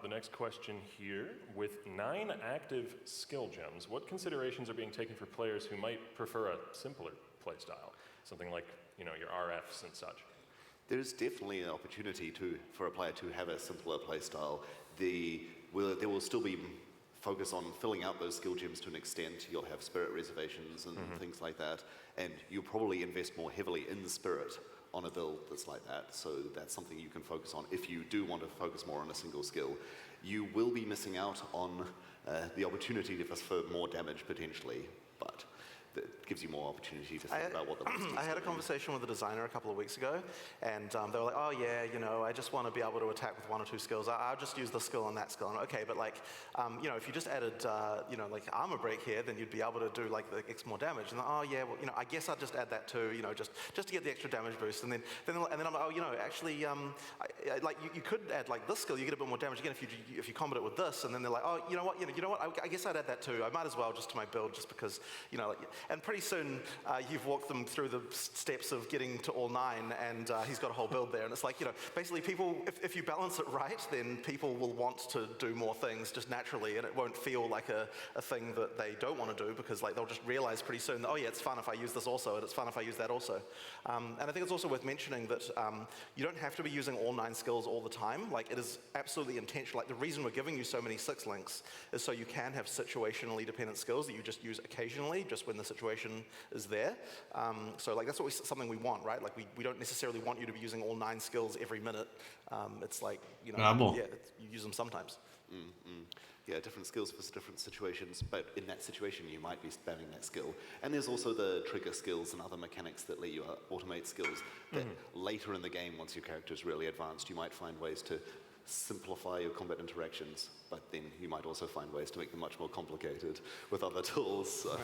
The next question here, with 9 active skill gems, what considerations are being taken for players who might prefer a simpler playstyle? Something like, you know, your RFs and such. There's definitely an opportunity for a player to have a simpler playstyle. There will still be focus on filling out those skill gems to an extent. You'll have spirit reservations and things like that, and you'll probably invest more heavily in the spirit on a build that's like that, so that's something you can focus on if you do want to focus more on a single skill. You will be missing out on the opportunity for more damage potentially, but that gives you more opportunity to think about what the I had a conversation with a designer a couple of weeks ago, and they were like, oh yeah, you know, I just want to be able to attack with 1 or 2 skills. I'll just use this skill and that skill. And okay, but like, you know, if you just added, you know, like armor break here, then you'd be able to do like the X more damage. And oh yeah, well, you know, I guess I'd just add that too, you know, just to get the extra damage boost. And then I'm like, oh, you know, actually, like you could add like this skill, you get a bit more damage again if you combat it with this. And then they're like, oh, you know what, I guess I'd add that too. I might as well just to my build, just because, you know, like, and pretty soon. You've walked them through the steps of getting to all 9, and he's got a whole build there. And it's like, you know, basically people, if you balance it right, then people will want to do more things just naturally, and it won't feel like a thing that they don't want to do, because like they'll just realize pretty soon that, oh yeah, it's fun if I use this also, and it's fun if I use that also. And I think it's also worth mentioning that you don't have to be using all 9 skills all the time. Like, it is absolutely intentional. Like, the reason we're giving you so many 6 links is so you can have situationally dependent skills that you just use occasionally, just when the situation is there. So like that's something we want, right? Like we don't necessarily want you to be using all 9 skills every minute. It's like, you know, you use them sometimes. Yeah, different skills for different situations, but in that situation you might be spamming that skill. And there's also the trigger skills and other mechanics that let you automate skills that later in the game, once your character is really advanced, you might find ways to simplify your combat interactions, but then you might also find ways to make them much more complicated with other tools. So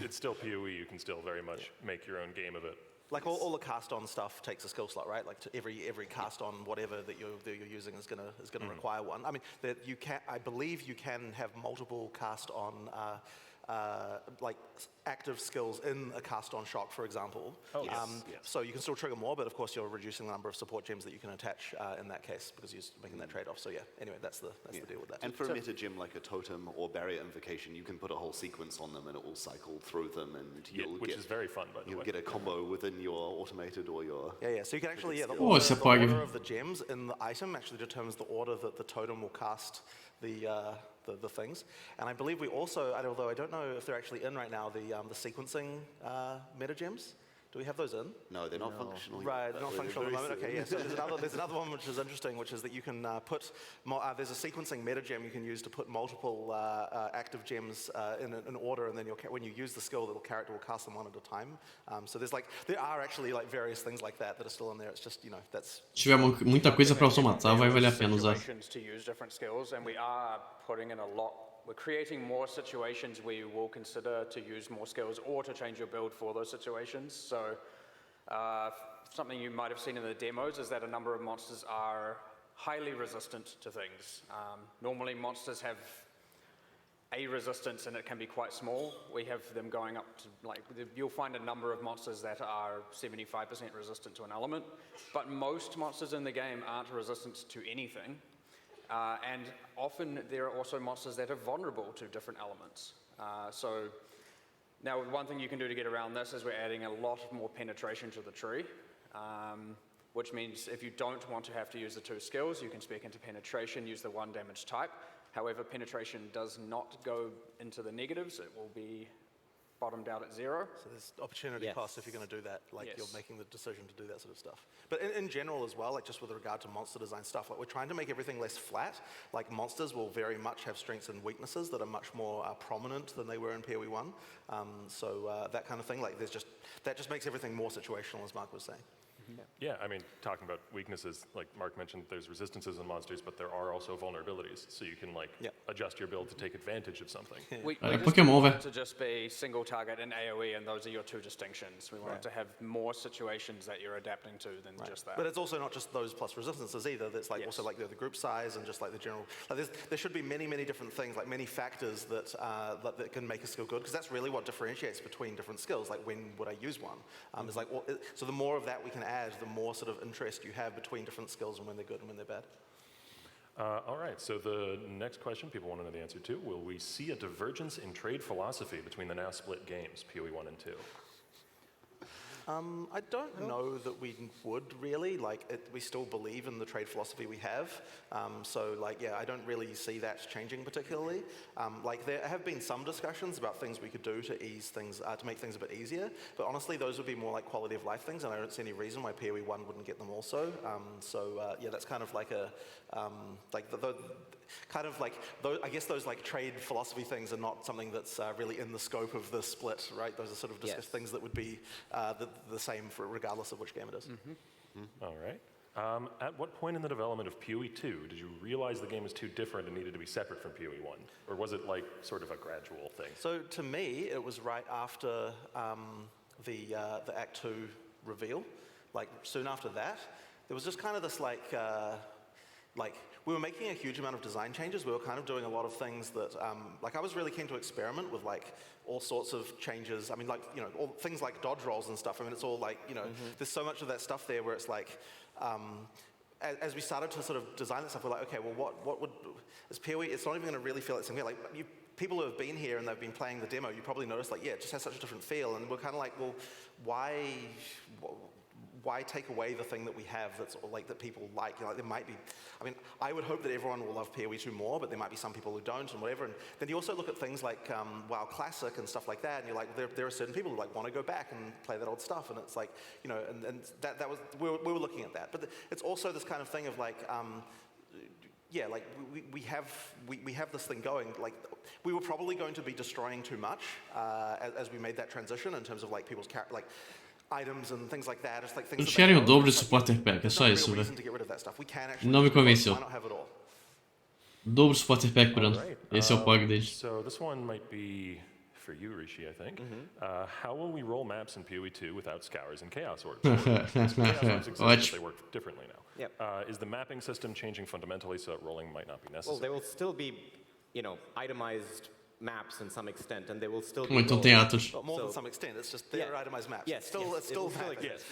it's still PoE, you can still very much make your own game of it. Like all the cast-on stuff takes a skill slot, right? Like every cast-on whatever that you're using is gonna require one. I mean, I believe you can have multiple cast-on like active skills in a cast-on shock, for example. Oh, yes. So you can still trigger more, but of course you're reducing the number of support gems that you can attach in that case, because you're making that trade-off. So yeah, anyway, that's the deal with that. And for a meta gem like a totem or barrier invocation, you can put a whole sequence on them and it will cycle through them, and which is very fun, by the way. You'll get a combo within your automated or your... Yeah, so you can actually, the order of the gems in the item actually determines the order that the totem will cast the things. And I believe we also, although I don't know if they're actually in right now, the sequencing meta gems. Do we have those in? No, they're not functional. Right, they're not functional at the moment. Okay, yeah. So there's another one which is interesting, which is that you can put there's a sequencing meta gem you can use to put multiple active gems in an order, and then when you use the skill, the character will cast them one at a time. So there are actually like various things like that are still in there. It's just, you know, that's. Se tiver muita coisa para automatar, vai valer a pena usar. To use different skills, and we are putting in a lot. We're creating more situations where you will consider to use more skills or to change your build for those situations. So something you might have seen in the demos is that a number of monsters are highly resistant to things. Normally monsters have a resistance and it can be quite small. We have them going up to, like, you'll find a number of monsters that are 75% resistant to an element, but most monsters in the game aren't resistant to anything. And often there are also monsters that are vulnerable to different elements. So now one thing you can do to get around this is we're adding a lot more penetration to the tree, which means if you don't want to have to use the 2 skills, you can spec into penetration, use the 1 damage type. However, penetration does not go into the negatives. It will be bottomed out at 0. So there's opportunity cost if you're going to do that, like you're making the decision to do that sort of stuff. But in general as well, like just with regard to monster design stuff, like we're trying to make everything less flat. Like monsters will very much have strengths and weaknesses that are much more prominent than they were in PoE 1. So that kind of thing, like that just makes everything more situational, as Mark was saying. Yeah, I mean, talking about weaknesses, like Mark mentioned, there's resistances in monsters, but there are also vulnerabilities, so you can like adjust your build to take advantage of something. We Pokémon, want it to just be single target and AoE, and those are your two distinctions. We want it to have more situations that you're adapting to than just that. But it's also not just those plus resistances either. It's like also like the group size and just like the general. Like there should be many different things, like many factors that that can make a skill good, because that's really what differentiates between different skills. Like when would I use one? It's like so the more of that we can add, the more sort of interest you have between different skills and when they're good and when they're bad. All right, so the next question people want to know the answer to, will we see a divergence in trade philosophy between the now split games, PoE 1 and 2? I don't know that we would really, we still believe in the trade philosophy we have. So I don't really see that changing particularly. There have been some discussions about things we could do to ease things, to make things a bit easier, but honestly those would be more like quality of life things, and I don't see any reason why PoE 1 wouldn't get them also. That's kind of like a, I guess those like trade philosophy things are not something that's really in the scope of the split, right? Those are sort of things that would be the same for regardless of which game it is. All right. At what point in the development of PoE 2 did you realize the game was too different and needed to be separate from PoE 1? Or was it like sort of a gradual thing? So to me, it was right after the Act 2 reveal. Like soon after that, there was just kind of this we were making a huge amount of design changes. We were kind of doing a lot of things that, I was really keen to experiment with all sorts of changes. I mean, all things like dodge rolls and stuff. I mean, it's all there's so much of that stuff there where it's as we started to sort of design that stuff, we're like, okay, well, what would, as PoE, it's not even going to really feel like something like, people who have been here and they've been playing the demo, you probably noticed it just has such a different feel. And we're kind of like, well, why take away the thing that we have that's that people like? There might be, I mean, I would hope that everyone will love PoE 2 more, but there might be some people who don't and whatever. And then you also look at things like WoW Classic and stuff like that, and you're like, there are certain people who want to go back and play that old stuff, and it's like, and that was, we were looking at that. But it's also this kind of thing of we have this thing going. We were probably going to be destroying too much as we made that transition in terms of people's items and things like that. It's things Eles querem o dobro de supporter pack, é só isso, velho. Não me convenceu. Dobro supporter pack por ano. Esse é o POG deles. So this one might be for you, Rishi, I think. How will we roll maps in PoE 2 without scours and chaos orbs? Chaos orbs exist, but they work differently now. Is the mapping system changing fundamentally so that rolling might not be necessary? Well, there will still be, itemized maps in some extent, and they will still be Então tem atos. More than some extent, it's just they're itemized maps. Yes, it's still exist.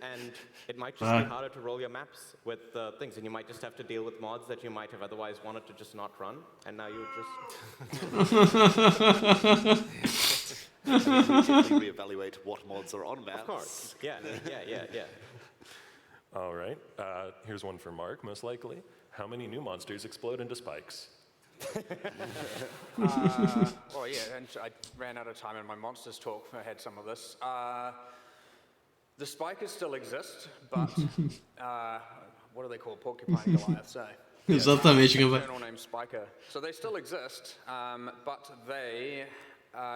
And it might just be harder to roll your maps with things, and you might just have to deal with mods that you might have otherwise wanted to just not run, and now you just... reevaluate what mods are on maps. Of course, yeah. All right, here's one for Mark, most likely. How many new monsters explode into spikes? And I ran out of time in my monsters talk. I had some of this. The spikers still exist, but what are they called? Porcupine Goliaths, eh? Exatamente, Internal name Spiker. So they still exist, but they,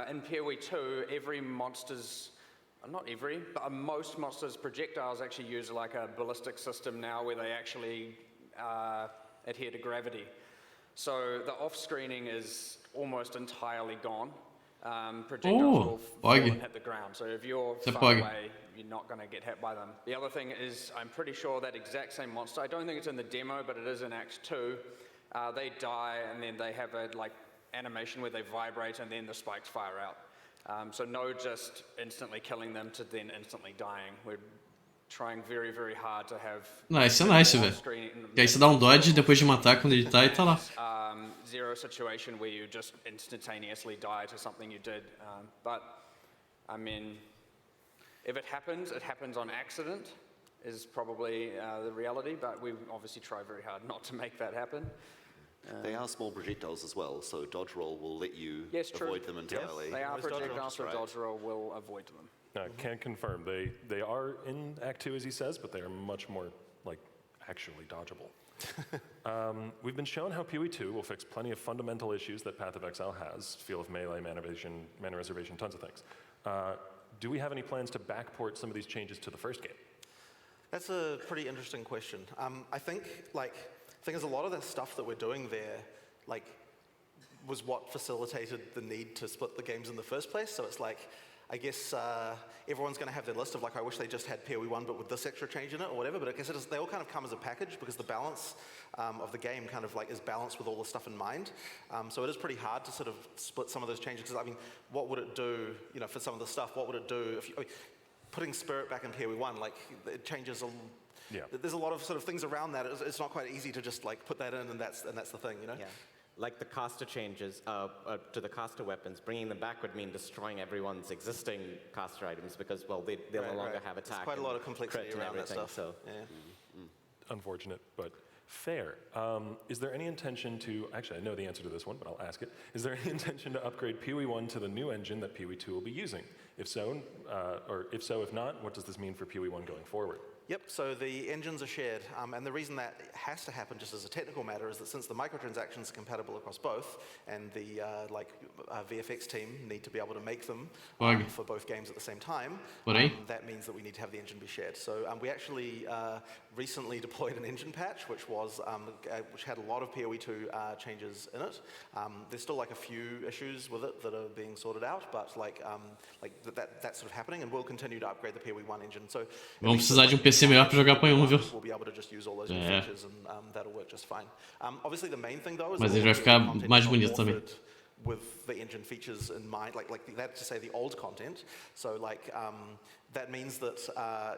in PoE 2, every monster's, not every, but most monsters' projectiles actually use a ballistic system now where they actually adhere to gravity. So the off-screening is almost entirely gone. Projectiles will fall and hit the ground. So if you're far away, you're not going to get hit by them. The other thing is, I'm pretty sure that exact same monster, I don't think it's in the demo, but it is in Act 2, they die and then they have a animation where they vibrate and then the spikes fire out. So no just instantly killing them to then instantly dying. We're trying very, very hard to have... Não, isso é nice, velho. E aí você dá um dodge depois de matar quando ele tá e tá lá. Zero situation where you just instantaneously die to something you did. But, I mean, if it happens on accident is probably the reality, but we obviously try very hard not to make that happen. They are small projectiles as well, so dodge roll will let you avoid them entirely. Yes, they are projectiles, so dodge roll will avoid them. Can't confirm. They are in Act 2, as he says, but they are much more, like, actually dodgeable. We've been shown how PoE 2 will fix plenty of fundamental issues that Path of Exile has, feel of melee, mana reservation, tons of things. Do we have any plans to backport some of these changes to the first game? That's a pretty interesting question. I think, like, the thing is, a lot of the stuff that we're doing there, like, was what facilitated the need to split the games in the first place. So it's like, I guess everyone's going to have their list of, like, I wish they just had PoE 1 but with this extra change in it or whatever, but I guess they all kind of come as a package because the balance of the game kind of like is balanced with all the stuff in mind. So it is pretty hard to sort of split some of those changes because, I mean, what would it do, you know, for some of the stuff? What would it do if you, putting Spirit back in PoE 1, like, it changes there's a lot of sort of things around that. It's not quite easy to just, like, put that in and that's the thing, you know? Yeah. Like the caster changes to the caster weapons, bringing them back would mean destroying everyone's existing caster items because, well, they'll no longer have attack. There's quite a lot of complexity around that stuff. So. Yeah. Unfortunate, but fair. Is there any intention to, actually I know the answer to this one, but I'll ask it. Is there any intention to upgrade PoE 1 to the new engine that PoE 2 will be using? If so, if not, what does this mean for PoE 1 going forward? Yep, so the engines are shared, and the reason that has to happen just as a technical matter is that since the microtransactions are compatible across both, and the VFX team need to be able to make them for both games at the same time, that means that we need to have the engine be shared. So we actually recently deployed an engine patch, which had a lot of PoE 2 changes in it. There's still like a few issues with it that are being sorted out, but that's sort of happening, and we'll continue to upgrade the PoE 1 engine. So vamos precisar de PC melhor pra jogar Pan 1, viu? We'll be able to just use all those new features and that'll work just fine. Obviously the main thing though is mas ele vai ficar mais bonito também. With the engine features in mind, like that's to say the old content. So like that means that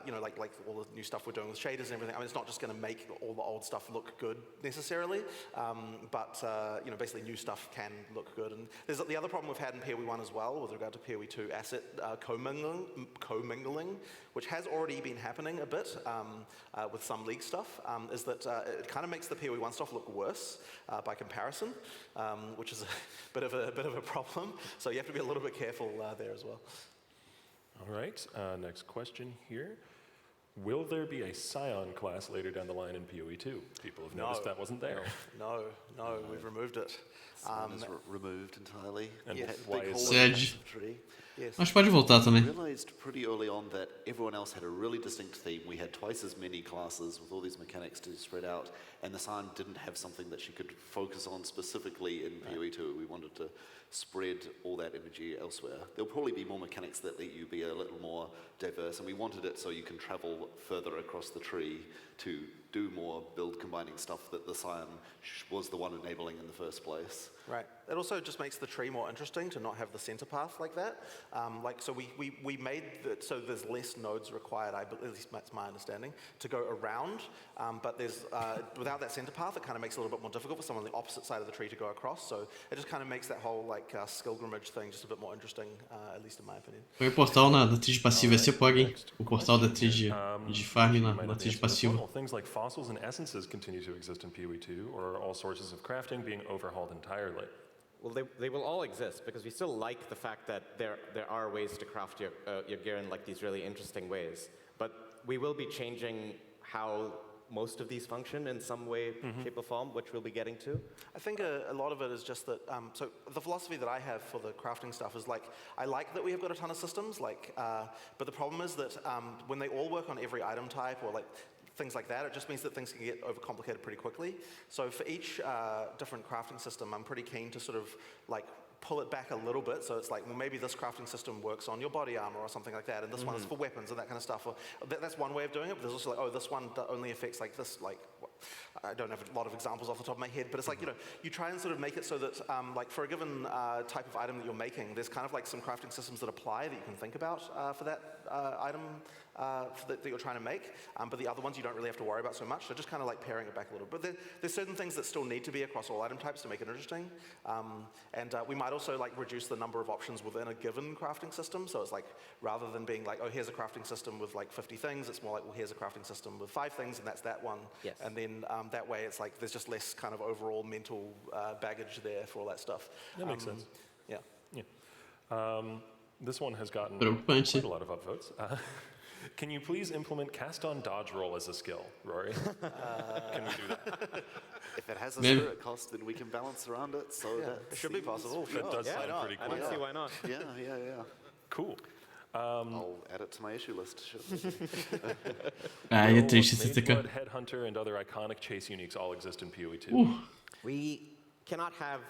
you know, like all the new stuff we're doing with shaders and everything. I mean, it's not just going to make all the old stuff look good necessarily, but you know, basically new stuff can look good. And there's the other problem we've had in PoE 1 as well with regard to PoE 2 asset commingling, which has already been happening a bit with some league stuff. Is that it kind of makes the PoE 1 stuff look worse by comparison, which is a bit of a problem. So you have to be a little bit careful there as well. All right, next question here. Will there be a Scion class later down the line in PoE 2? People have noticed that wasn't there. No, we've removed it. It's removed entirely. And why is Sedge. Yes. Mas pode voltar também. We realized pretty early on that everyone else had a really distinct theme. We had twice as many classes with all these mechanics to spread out, and the Scion didn't have something that she could focus on specifically in PoE 2. We wanted to spread all that energy elsewhere. There'll probably be more mechanics that let you be a little more diverse, and we wanted it so you can travel further across the tree to do more build combining stuff that the Scion was the one enabling in the first place. Right. It also just makes the tree more interesting to not have the center path like that. So we made it so there's less nodes required, at least that's my understanding, to go around. But there's without that center path, it kind of makes it a little bit more difficult for someone on the opposite side of the tree to go across. So it just kind of makes that whole like Skilgrimage thing just a bit more interesting, at least in my opinion. O portal na trilha passiva, esse plugin, o portal da trilha de farm na trilha passiva. Things like fossils and essences continue to exist in PoE 2, or are all sources of crafting being overhauled entirely? Well, they will all exist because we still like the fact that there are ways to craft your gear in like these really interesting ways. But we will be changing how most of these function in some way, shape or form, which we'll be getting to. I think a lot of it is just that, so the philosophy that I have for the crafting stuff is like, I like that we have got a ton of systems, like, but the problem is that when they all work on every item type or like things like that, it just means that things can get overcomplicated pretty quickly. So for each different crafting system, I'm pretty keen to sort of like pull it back a little bit, so it's like, well, maybe this crafting system works on your body armor or something like that, and this one is for weapons and that kind of stuff. Or that's one way of doing it, but there's also like, oh, this one only affects like this, like, I don't have a lot of examples off the top of my head, but it's like, you know, you try and sort of make it so that, like, for a given type of item that you're making, there's kind of like some crafting systems that apply that you can think about for that item that you're trying to make, but the other ones you don't really have to worry about so much. So just kind of like paring it back a little. But there's certain things that still need to be across all item types to make it interesting. And we might also like reduce the number of options within a given crafting system. So it's like, rather than being like, oh, here's a crafting system with like 50 things, it's more like, well, here's a crafting system with 5 things, and that's that one. Yes. And then that way it's like, there's just less kind of overall mental baggage there for all that stuff. That makes sense. Yeah. Yeah. This one has gotten quite a lot of upvotes. Can you please implement cast on dodge roll as a skill, Rory? Can we do that? If it has a spirit cost, then we can balance around it. So that it should be possible. That does sound pretty cool. I don't see why not. Yeah. Cool. I'll add it to my issue list. Sure. É triste esse TK. Blood, Headhunter, and other iconic chase uniques all exist in PoE 2. We cannot have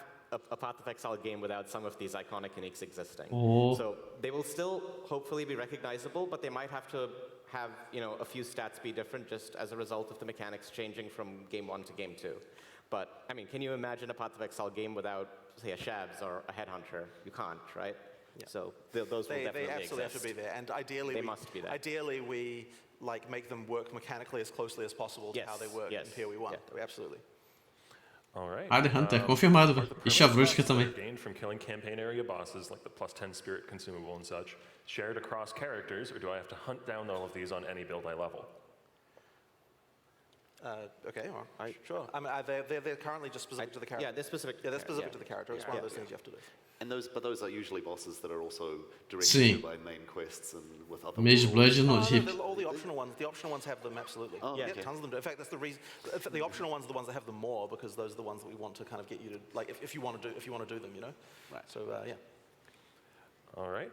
a Path of Exile game without some of these iconic uniques existing. So they will still hopefully be recognizable, but they might have to have a few stats be different just as a result of the mechanics changing from game 1 to game 2. But I mean, can you imagine a Path of Exile game without, say, a Shabs or a Headhunter? You can't, right? Yeah. So those will definitely they absolutely exist. have to be there, and ideally they must be there. Ideally, we like make them work mechanically as closely as possible to how they work in PoE 1. Yeah. Absolutely. All right. Hunter, confirmado, velho. E Chavrushka também. Gained from killing campaign area bosses like the +10 spirit consumable and such, shared across characters, or do I have to hunt down all of these on any build I level? Okay, all right, sure. I mean, they're currently just specific to the character. Yeah, they're specific. Yeah, they're specific to the character. It's one of those things you have to do. And those are usually bosses that are also directed by main quests and with other. Mage Blood and not hip. All the optional ones. The optional ones have them absolutely. Oh, yeah, tons of them do. In fact, that's the reason. The optional ones are the ones that have them more because those are the ones that we want to kind of get you to like if you want to do them, Right. So yeah. All right.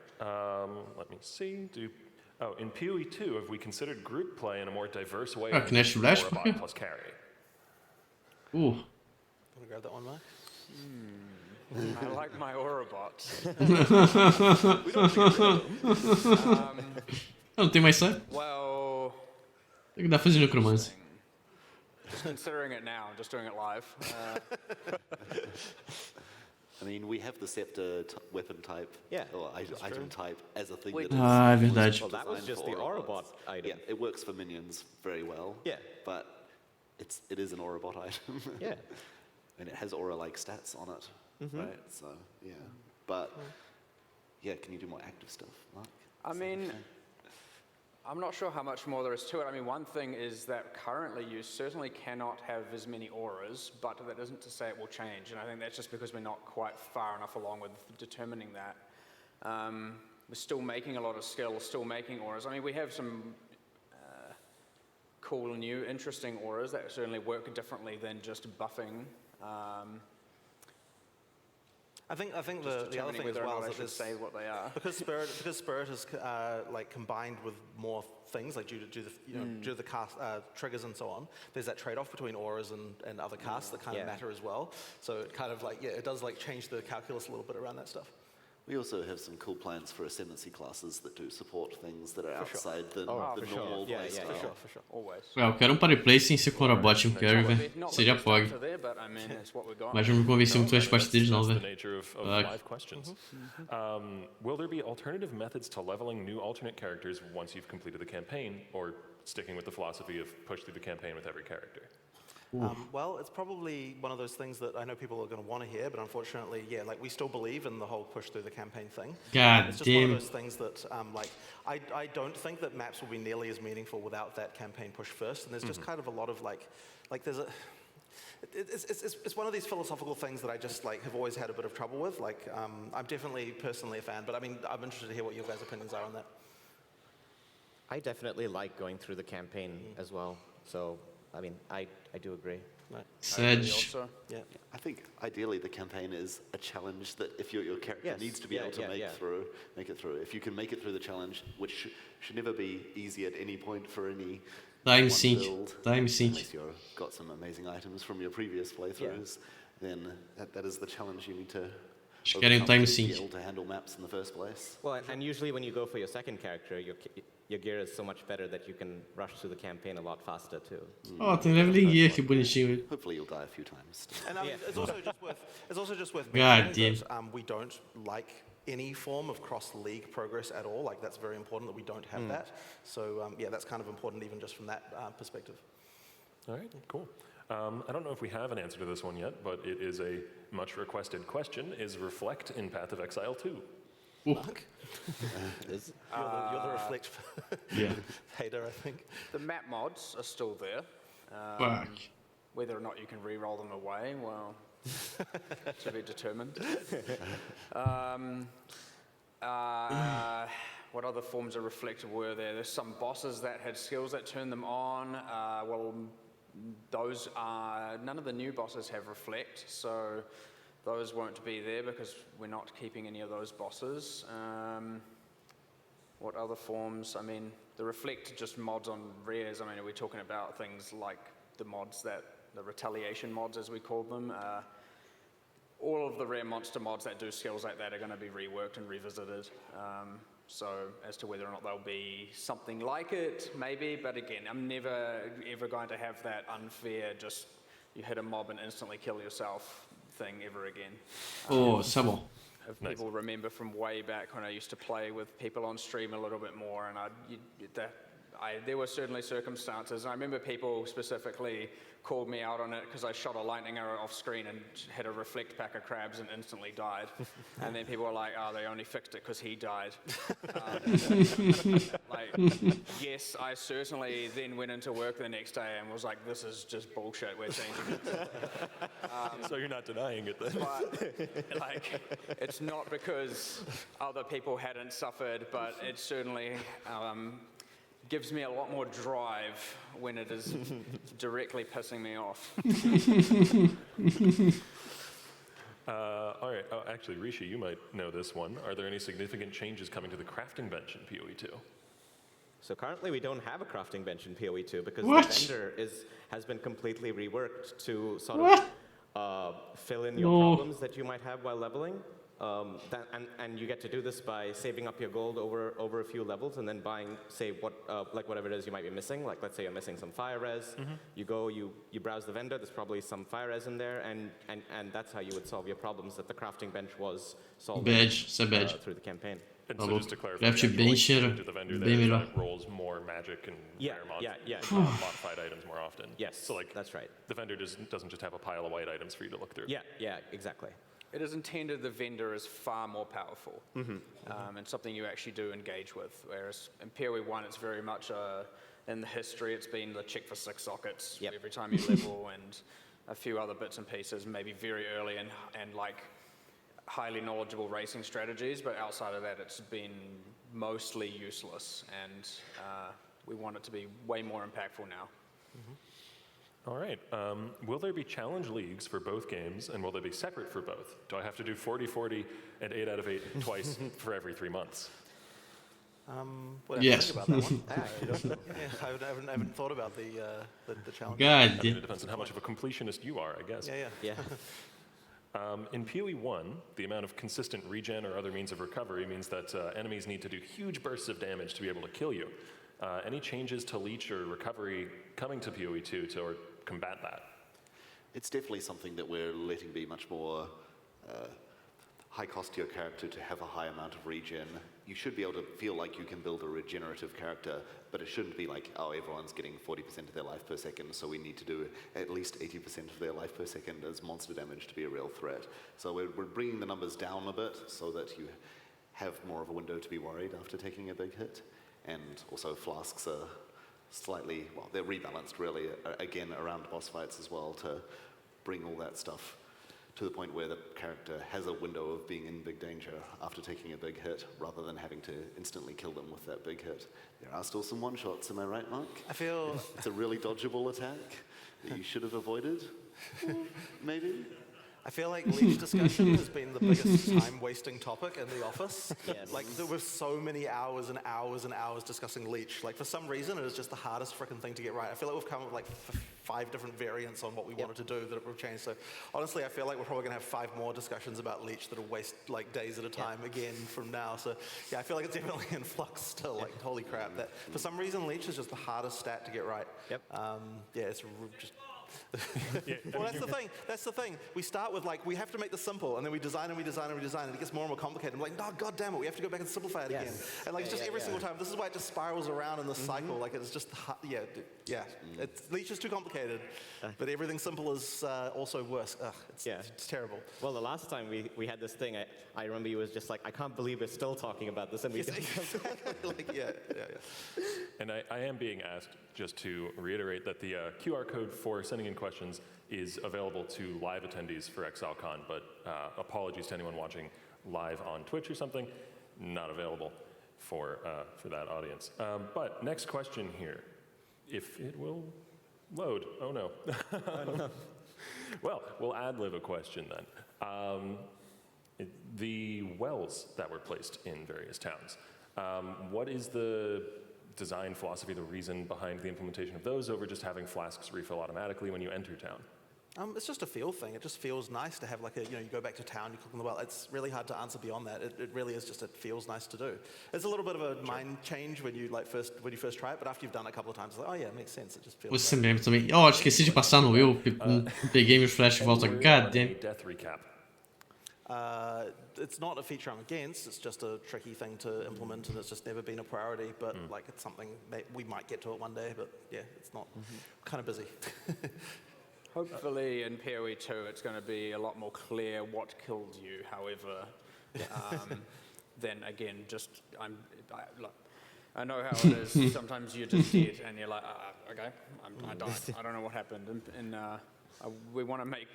Let me see. In PoE 2, have we considered group play in a more diverse way? Can I splash? Plus carry. Ooh. Want to grab that one, Mark? I like my aura bots. Não tem mais sabe? Well, Tem que dar fazendo necromancy. Just considering it now, just doing it live. I mean, we have the scepter weapon type, or item type as a thing. É verdade. Well, that was just the Aurabot item. Yeah, it works for minions very well. Yeah. But it is an Aurabot item. Yeah. And it has aura-like stats on it, right? So, yeah. But, yeah, can you do more active stuff, Mark? I mean, I'm not sure how much more there is to it. I mean, one thing is that currently you certainly cannot have as many auras, but that isn't to say it will change. And I think that's just because we're not quite far enough along with determining that. We're still making a lot of skills, still making auras. I mean, we have some cool, new, interesting auras that certainly work differently than just buffing. I think the other thing as well is that say what they are because Spirit is like combined with more things like due to the cast triggers and so on. There's that trade-off between auras and other casts that kind of matter as well. So it kind of like it does like change the calculus a little bit around that stuff. We also have some cool plans for ascendancy classes that do support things that are outside the normal playstyle. For sure. Always. Eu quero um party play sem ser contra bot em carry, velho. Seria fog. Mas não me convenci muito a resposta deles, não, velho. Will there be alternative methods to leveling new alternate characters once you've completed the campaign, or sticking with the philosophy of push through the campaign with every character? Well, it's probably one of those things that I know people are going to want to hear, but unfortunately, like we still believe in the whole push through the campaign thing. God it's just damn. one of those things that, like, I don't think that maps will be nearly as meaningful without that campaign push first. And there's just kind of a lot of like there's a. It's one of these philosophical things that I just like have always had a bit of trouble with. Like, I'm definitely personally a fan, but I mean, I'm interested to hear what your guys' opinions are on that. I definitely like going through the campaign as well. So, I mean, I do agree. Right. Sedge. Yeah. I think ideally the campaign is a challenge that if your character needs to be able to make it through. If you can make it through the challenge, which should never be easy at any point for any Time sync. Unless you've got some amazing items from your previous playthroughs, then that is the challenge you need to Querem time to sync. be able to handle maps in the first place. Well, and usually when you go for your second character, your gear is so much better that you can rush through the campaign a lot faster too. Oh, tem leveling gear, que bonitinho. Hopefully you'll die a few times. And it's also just worth God mentioning damn. that we don't like any form of cross-league progress at all. Like, that's very important that we don't have that. So yeah, that's kind of important even just from that perspective. All right, cool. I don't know if we have an answer to this one yet, but it is a much requested question. Is Reflect in Path of Exile 2? Mark? You're the Reflect hater, I think. The map mods are still there. Fuck. Whether or not you can re-roll them away, well, to be determined. What other forms of Reflect were there? There's some bosses that had skills that turned them on. Well, those are, none of the new bosses have Reflect, so those won't be there because we're not keeping any of those bosses. What other forms? I mean, the Reflect just mods on rares. I mean, are we talking about things like the mods that, the retaliation mods as we call them? All of the rare monster mods that do skills like that are going to be reworked and revisited. So as to whether or not there'll be something like it, maybe, but again, I'm never ever going to have that unfair, just you hit a mob and instantly kill yourself thing ever again. Oh, c'est bon. If people remember from way back when I used to play with people on stream a little bit more, and there were certainly circumstances, and I remember people specifically called me out on it because I shot a lightning arrow off screen and hit a Reflect pack of crabs and instantly died. And then people were like, oh, they only fixed it because he died. Yes, I certainly then went into work the next day and was like, this is just bullshit, we're changing it. So you're not denying it then? But, it's not because other people hadn't suffered, but it certainly gives me a lot more drive when it is directly pissing me off. All right. Oh, actually, Rishi, you might know this one. Are there any significant changes coming to the crafting bench in PoE 2? So currently we don't have a crafting bench in PoE 2 because What? the vendor has been completely reworked to sort of fill in your problems that you might have while leveling. And you get to do this by saving up your gold over a few levels and then buying, say, whatever it is you might be missing. Like, let's say you're missing some fire res. You go, you browse the vendor. There's probably some fire res in there, and that's how you would solve your problems that the crafting bench was solving through the campaign. And so just to clarify, Craft bench era to the vendor bem melhor. that rolls more magic and rare modified items more often. Yes, so like that's right. The vendor doesn't just have a pile of white items for you to look through. Yeah, exactly. It is intended the vendor is far more powerful and something you actually do engage with. Whereas in PoE 1, it's very much in the history, it's been the check for 6 sockets every time you level and a few other bits and pieces, maybe very early and like highly knowledgeable racing strategies, but outside of that, it's been mostly useless, and we want it to be way more impactful now. All right. Will there be challenge leagues for both games, and will they be separate for both? Do I have to do 40-40 and 8 out of 8 twice for every 3 months? Yes. Think about that one. I haven't thought about the challenge. God. It depends on how much of a completionist you are, I guess. Yeah. In PoE 1, the amount of consistent regen or other means of recovery means that enemies need to do huge bursts of damage to be able to kill you. Any changes to leech or recovery coming to PoE 2 to combat that? It's definitely something that we're letting be much more high cost to your character to have a high amount of regen. You should be able to feel like you can build a regenerative character, but it shouldn't be like, oh, everyone's getting 40% of their life per second, so we need to do at least 80% of their life per second as monster damage to be a real threat. So we're bringing the numbers down a bit so that you have more of a window to be worried after taking a big hit. And also flasks are slightly, well, they're rebalanced really, again, around boss fights as well to bring all that stuff to the point where the character has a window of being in big danger after taking a big hit, rather than having to instantly kill them with that big hit. There are still some one-shots, am I right, Mark? I feel... It's a really dodgeable attack that you should have avoided, maybe? I feel like leech discussion has been the biggest time-wasting topic in the office. Yes. Like, there were so many hours and hours and hours discussing leech. Like, for some reason, it is just the hardest freaking thing to get right. I feel like we've come up with, like, 5 different variants on what we wanted to do that have changed. So, honestly, I feel like we're probably going to have 5 more discussions about leech that'll waste, like, days at a time again from now. So, yeah, I feel like it's definitely in flux still. Like, holy crap. That for some reason, leech is just the hardest stat to get right. Yep. Yeah, it's just Well, that's the thing. That's the thing. We start with like, we have to make this simple, and then we design and we design and we design, and it gets more and more complicated. I'm like, no, God damn it, we have to go back and simplify it again. And like, it's just every single time. This is why it just spirals around in this cycle. Like, it's just, It's just too complicated, but everything simple is also worse. Ugh, it's terrible. Well, the last time we had this thing, I remember you was just like, I can't believe we're still talking about this, and we didn't. And I am being asked, just to reiterate, that the QR code for sending in questions is available to live attendees for ExileCon, but apologies to anyone watching live on Twitch or something, not available for that audience. But next question here, if it will load. Oh no. Well, we'll ad-lib a question then. The wells that were placed in various towns, what is the design philosophy, the reason behind the implementation of those over just having flasks refill automatically when you enter town? It's just a feel thing. It just feels nice to have like you go back to town, you click on the well. It's really hard to answer beyond that. It really is just, it feels nice to do. It's a little bit of a mind change when you first try it, but after you've done it a couple of times, it's like, oh yeah, it makes sense. It just feels Você mesmo também. Ó, esqueci de passar no eu, peguei meus flash de volta. God damn. Death recap. It's not a feature I'm against. It's just a tricky thing to implement, and it's just never been a priority. But like, it's something that we might get to it one day. But yeah, it's not. Kind of busy. Hopefully in PoE 2 it's going to be a lot more clear what killed you. However, then again, I know how it is. Sometimes you're just dead and you're like, okay, I died. I don't know what happened. And we want to make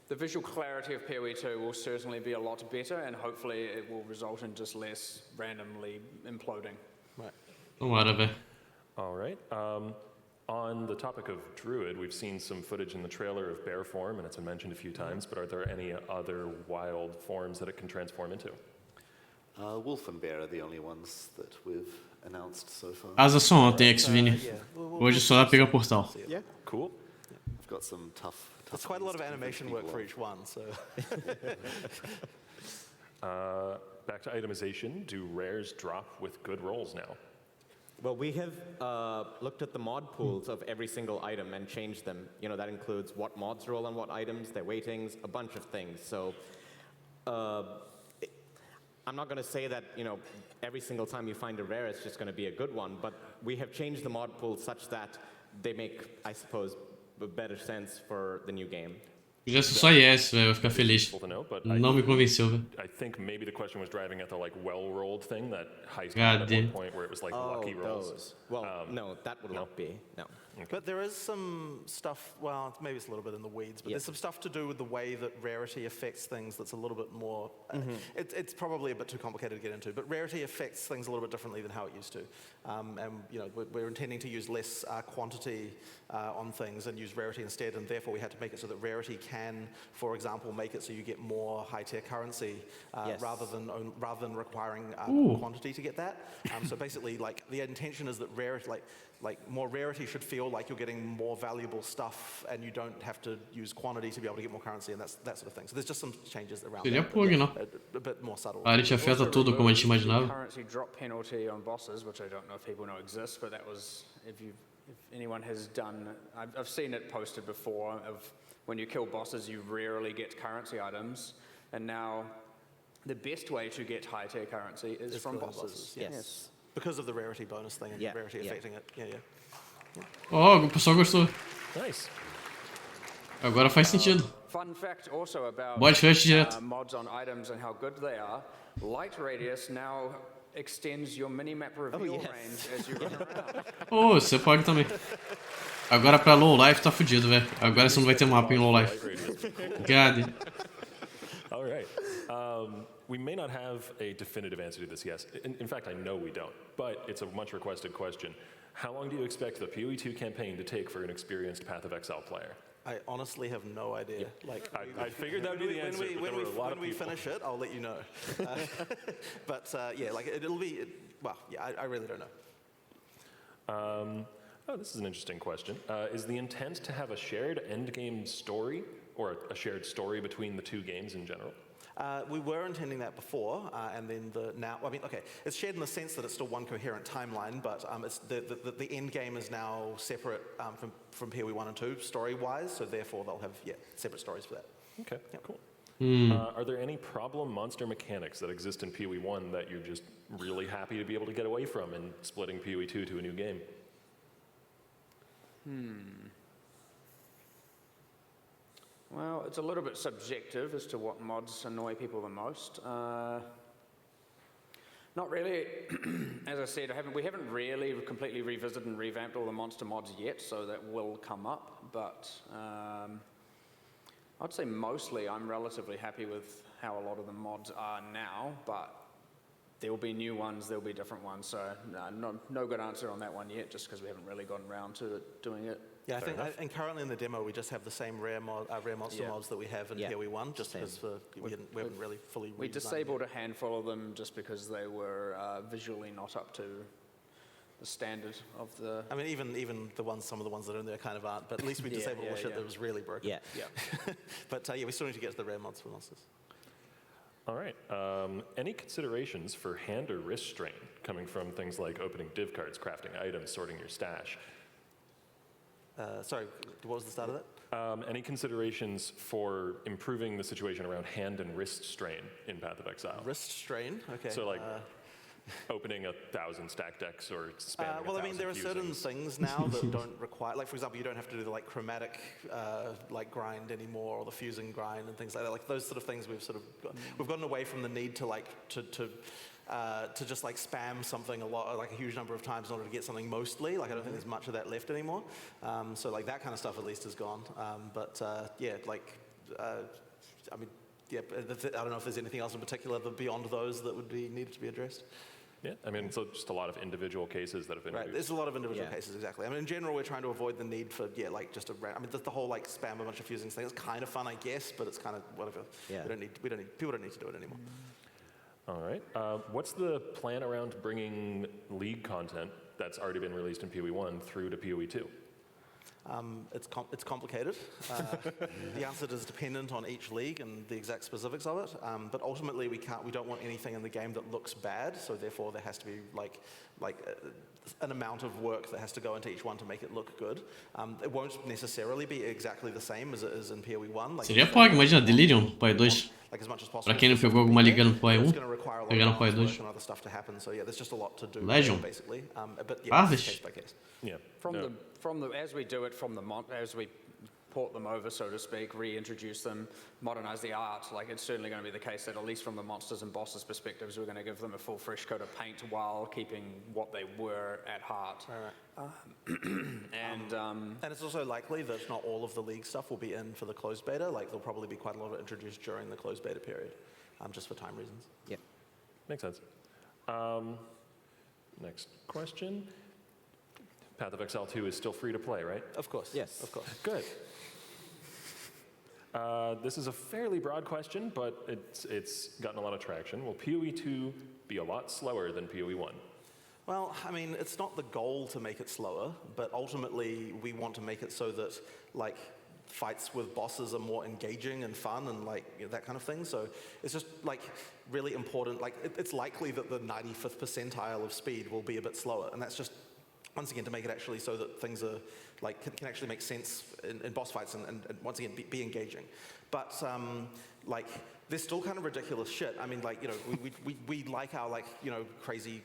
the visual clarity of PoE 2 will certainly be a lot better, and hopefully it will result in just less randomly imploding. Right. Tomara, All right. On the topic of Druid, we've seen some footage in the trailer of bear form, and it's been mentioned a few times, but are there any other wild forms that it can transform into? Wolf and bear are the only ones that we've announced so far. Asa só ontem, X-Vini. Hoje só dá pra pegar o portal. Yeah. Cool. I've got some tough It's quite a lot of animation work for each one, so. Back to itemization, do rares drop with good rolls now? Well, we have looked at the mod pools of every single item and changed them. That includes what mods roll on what items, their weightings, a bunch of things. So I'm not going to say that, every single time you find a rare, it's just going to be a good one, but we have changed the mod pool such that they make, I suppose, better sense for the new game. Fizesse só yes, velho, eu ia ficar feliz. Não me convenceu, velho. I think maybe the question was driving at the well-rolled thing, that heist at one point where it was like lucky rolls. Those. Well, no, that would not be. No. Okay. But there is some stuff, well, maybe it's a little bit in the weeds, but there's some stuff to do with the way that rarity affects things that's a little bit more, it's probably a bit too complicated to get into, but rarity affects things a little bit differently than how it used to. And we're intending to use less quantity on things and use rarity instead, and therefore we had to make it so that rarity can, for example, make it so you get more high-tier currency rather than requiring quantity to get that. So basically, like, the intention is that rarity, like more rarity should feel like you're getting more valuable stuff, and you don't have to use quantity to be able to get more currency, and that sort of thing. So there's just some changes around Seria that, pug, não? a bit more subtle. A gente afeta tudo como a gente imaginava. Currency drop penalty on bosses, which I don't know if people know exists, but that was, if anyone has done, I've seen it posted before, of when you kill bosses, you rarely get currency items, and now the best way to get high-tier currency is from bosses. Yes. Because of the rarity bonus thing and rarity affecting it. Yeah. Oh, o pessoal gostou. Nice. Agora faz sentido. Fun fact also about mods on items and how good they are. Light radius now extends your minimap reveal range as you run around. Oh, você pode também. Agora pra low life tá fudido, velho. Agora você não vai ter mapa em low life. God. All right. We may not have a definitive answer to this, yes. In fact, I know we don't, but it's a much requested question. How long do you expect the PoE 2 campaign to take for an experienced Path of Exile player? I honestly have no idea. Like, I figured that would be the answer, but there were a lot of people. When we finish it, I'll let you know. But yeah, like it'll be, I really don't know. This is an interesting question. Is the intent to have a shared endgame story, or a shared story between the two games in general? We were intending that before, and then it's shared in the sense that it's still one coherent timeline, but it's the end game is now separate from PoE 1 and 2 story-wise, so therefore they'll have separate stories for that. Okay, Yep. cool. Are there any problem monster mechanics that exist in PoE 1 that you're just really happy to be able to get away from and splitting PoE 2 to a new game? Well, it's a little bit subjective as to what mods annoy people the most. Not really. As I said, we haven't really completely revisited and revamped all the monster mods yet, so that will come up. But I'd say mostly I'm relatively happy with how a lot of the mods are now, but there will be new ones, there will be different ones, so no good answer on that one yet, just because we haven't really gotten around to doing it. Yeah, I think, and currently in the demo we just have the same rare monster mods that we have in PoE 1, just because we haven't really fully We disabled a handful of them just because they were visually not up to the standard of the... I mean, even some of the ones that are in there kind of aren't, but at least we disabled all the shit that was really broken. Yeah. But we still need to get to the rare mods for monsters. All right. Any considerations for hand or wrist strain coming from things like opening div cards, crafting items, sorting your stash? Sorry, what was the start of that? Any considerations for improving the situation around hand and wrist strain in Path of Exile? Wrist strain? Okay. So like opening 1,000 stack decks or spamming well, I mean, there are certain fusings. things now that don't require, like for example, you don't have to do the chromatic grind anymore, or the fusing grind and things like that. Like those sort of things we've gotten away from the need to just spam something a huge number of times in order to get something mostly. I don't think there's much of that left anymore. So that kind of stuff at least is gone. I don't know if there's anything else in particular beyond those that would be needed to be addressed. Yeah, I mean, so just a lot of individual cases that have been Right, there's a lot of individual cases, exactly. I mean, in general, we're trying to avoid the need for, just the whole spam a bunch of fusings thing is kind of fun, I guess, but it's kind of whatever. Yeah. People don't need to do it anymore. All right. What's the plan around bringing League content that's already been released in PoE 1 through to PoE 2? It's complicated. The answer is dependent on each league and the exact specifics of it. But ultimately, we don't want anything in the game that looks bad. So therefore, there has to be an amount of work that has to go into each one to make it look good. It won't necessarily be exactly the same as it is in PoE 1. Seria foda, imagina, Delirium, PoE 2. Pra quem não pegou alguma liga no PoE 1, pegar no PoE 2. Legion. Harvest. Yeah. As we do it as we port them over, so to speak, reintroduce them, modernize the art, it's certainly going to be the case that at least from the monsters and bosses perspectives, we're going to give them a full fresh coat of paint while keeping what they were at heart. Right. And it's also likely that not all of the league stuff will be in for the closed beta. There'll probably be quite a lot of it introduced during the closed beta period, just for time reasons. Yep. Makes sense. Next question. Path of Exile 2 is still free to play, right? Of course. Yes. Of course. Good. This is a fairly broad question, but it's gotten a lot of traction. Will PoE 2 be a lot slower than PoE 1? Well, I mean, it's not the goal to make it slower, but ultimately we want to make it so that, fights with bosses are more engaging and fun and that kind of thing. So it's just really important. It's likely that the 95th percentile of speed will be a bit slower, and that's just once again to make it actually so that things are can actually make sense in boss fights and once again be engaging. But there's still kind of ridiculous shit. I mean, we like our crazy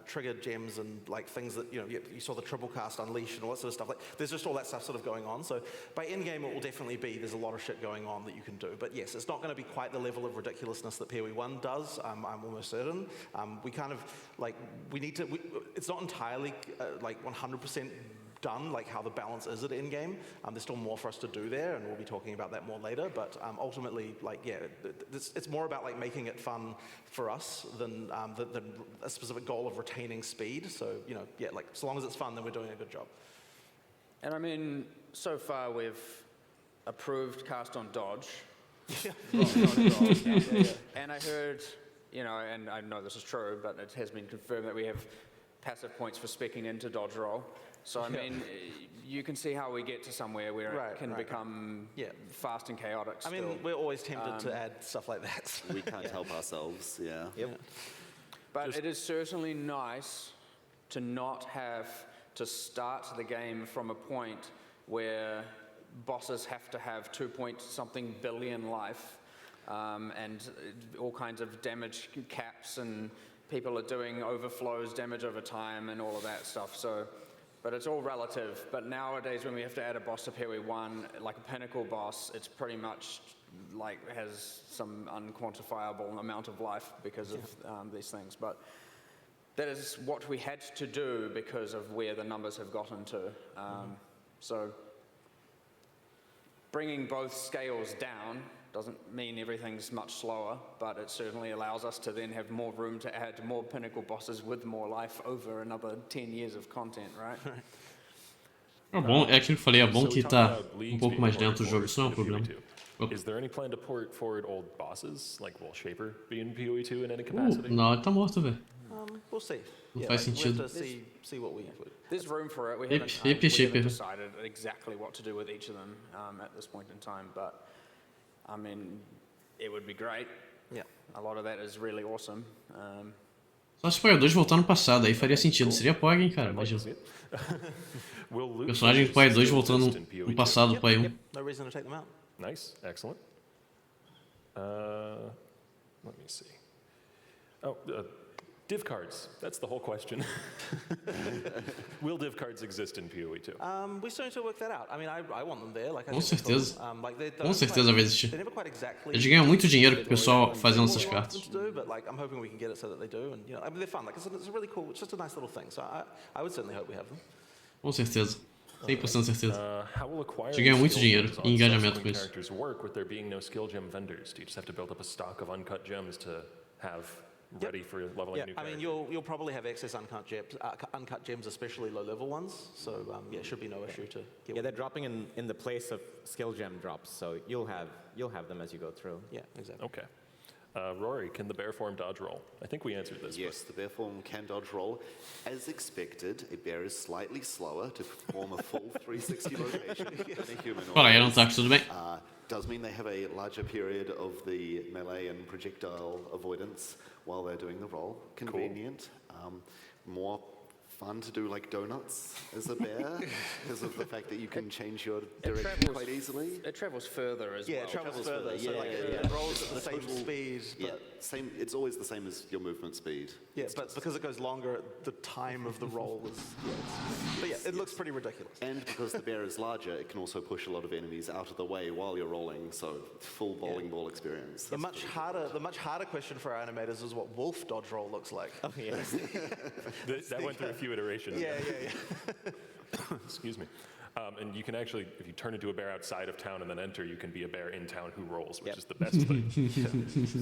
trigger gems and things that you saw the triple cast unleash and all that sort of stuff. There's just all that stuff sort of going on. So by end game, it will definitely be there's a lot of shit going on that you can do. But yes, it's not going to be quite the level of ridiculousness that PoE 1 does. I'm almost certain. We kind of we need to. It's not entirely 100% done, how the balance is at endgame. There's still more for us to do there, and we'll be talking about that more later. But ultimately, it's more about making it fun for us than a specific goal of retaining speed. So so long as it's fun, then we're doing a good job. And I mean, so far we've approved cast on dodge. And I heard, and I know this is true, but it has been confirmed that we have passive points for speccing into dodge roll. So I mean, you can see how we get to somewhere where it can become fast and chaotic. I mean, we're always tempted to add stuff like that. We can't help ourselves, But it is certainly nice to not have to start the game from a point where bosses have to have 2-point-something billion life and all kinds of damage caps, and people are doing overflows, damage over time, and all of that stuff. So, but it's all relative. But nowadays, when we have to add a boss to PoE 1, like a pinnacle boss, it's pretty much like has some unquantifiable amount of life because of these things. But that is what we had to do because of where the numbers have gotten to. So bringing both scales down doesn't mean everything's much slower, but it certainly allows us to then have more room to add more pinnacle bosses with more life over another 10 years of content, right? É bom, é aquilo que eu falei, é bom que tá pouco mais lento o jogo, isso não é um problema. Is there any plan to port forward old bosses? Like, will Shaper be in PoE 2 in any capacity? Não, ele tá morto, velho. We'll see. Não faz sentido. We'll have to see what we... There's room for it. We haven't decided exactly what to do with each of them at this point in time, but I mean, it would be great. Yeah. A lot of that is really awesome. Só se os apoiadores voltar no passado, aí faria sentido. Seria POG, hein, cara, imagina. Personagem de PoE 2 voltando no passado do PoE 1. No reason to take them out. Nice, excellent. Let me see. Oh, div cards. That's the whole question. Will div cards exist in PoE 2? We still need to work that out. I mean, I want them there. Like, Com certeza. Com certeza certeza vai existir. Eles ganham muito dinheiro com o pessoal fazendo essas cartas. But like, I'm hoping we can get it so that they do, and you know, I mean, they're fun. Like, it's a really cool. It's just a nice little thing. So I would certainly hope we have them. Com certeza. 100% certeza. Eles ganham muito dinheiro e engajamento com isso. Characters work with there being no skill gem vendors? Do you just have to build up a stock of uncut gems to have ready for leveling new characters? I mean, you'll probably have access uncut gems, especially low-level ones. So yeah, it should be no issue to get. Yeah, they're dropping in the place of skill gem drops, so you'll have them as you go through. Yeah, exactly. Okay. Rory, can the bear form dodge roll? I think we answered this. Yes, the bear form can dodge roll. As expected, a bear is slightly slower to perform a full 360 rotation than a human. Fala aí, não tá tudo bem? Does mean they have a larger period of the melee and projectile avoidance while they're doing the roll. Convenient. Cool. More fun to do like donuts as a bear because of the fact that you can change your direction quite easily. It travels further as well. Yeah, it travels further. So like it rolls at the same speed. But same. It's always the same as your movement speed. Yeah, but because it goes longer, the time of the roll is. But yeah, it looks pretty ridiculous. And because the bear is larger, it can also push a lot of enemies out of the way while you're rolling. So full bowling ball experience. The much harder question for our animators is what wolf dodge roll looks like. Oh yes. That went through a few iterations. Yeah. Excuse me. And you can actually, if you turn into a bear outside of town and then enter, you can be a bear in town who rolls, which is the best thing.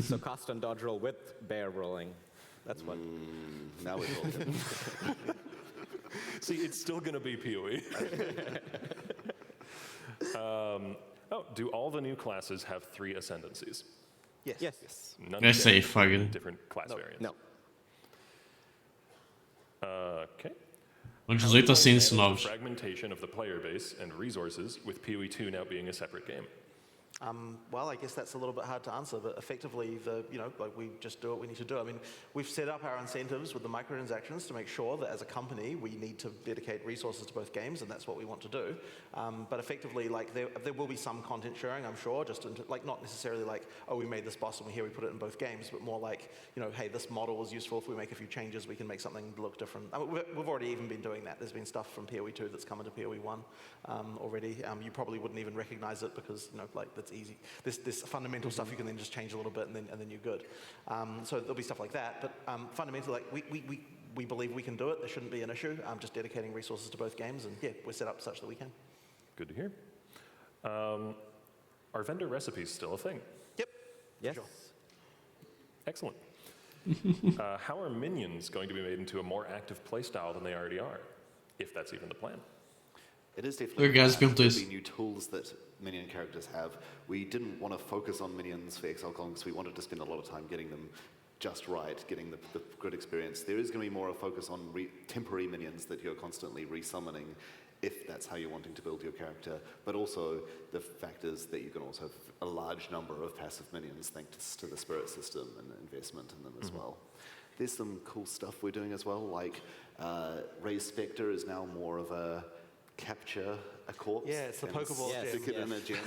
So cost and dodge roll with bear rolling. That's what. Now we're talking. See, it's still going to be PoE. Do all the new classes have 3 ascendancies? Yes. None É safe, Fagner. different class variants? No. Okay. São 18 ascendentes novos. Fragmentation of the player base and resources, with PoE 2 now being a separate game. Well, I guess that's a little bit hard to answer, but effectively, we just do what we need to do. I mean, we've set up our incentives with the microtransactions to make sure that as a company, we need to dedicate resources to both games, and that's what we want to do. But effectively, like, there will be some content sharing, I'm sure, just not necessarily like, oh, we made this boss and here we put it in both games, but more like, hey, this model is useful. If we make a few changes, we can make something look different. I mean, we've already even been doing that. There's been stuff from PoE 2 that's come into PoE 1 already. You probably wouldn't even recognize it because, that's easy. This fundamental stuff you can then just change a little bit and then you're good. So there'll be stuff like that. But fundamentally, like we believe we can do it. There shouldn't be an issue. Just dedicating resources to both games, and yeah, we're set up such that we can. Good to hear. Are vendor recipes still a thing? Yep. Yes. Sure. Excellent. How are minions going to be made into a more active playstyle than they already are, if that's even the plan? It is definitely be new tools that minion characters have. We didn't want to focus on minions for ExileCon because we wanted to spend a lot of time getting them just right, getting the good experience. There is going to be more of a focus on temporary minions that you're constantly resummoning, if that's how you're wanting to build your character, but also the fact is that you can also have a large number of passive minions thanks to the spirit system and investment in them as well. There's some cool stuff we're doing as well, like Ray's Spectre is now more of a capture a corpse. Yeah, it's the Pokeball. Stick it in a gem.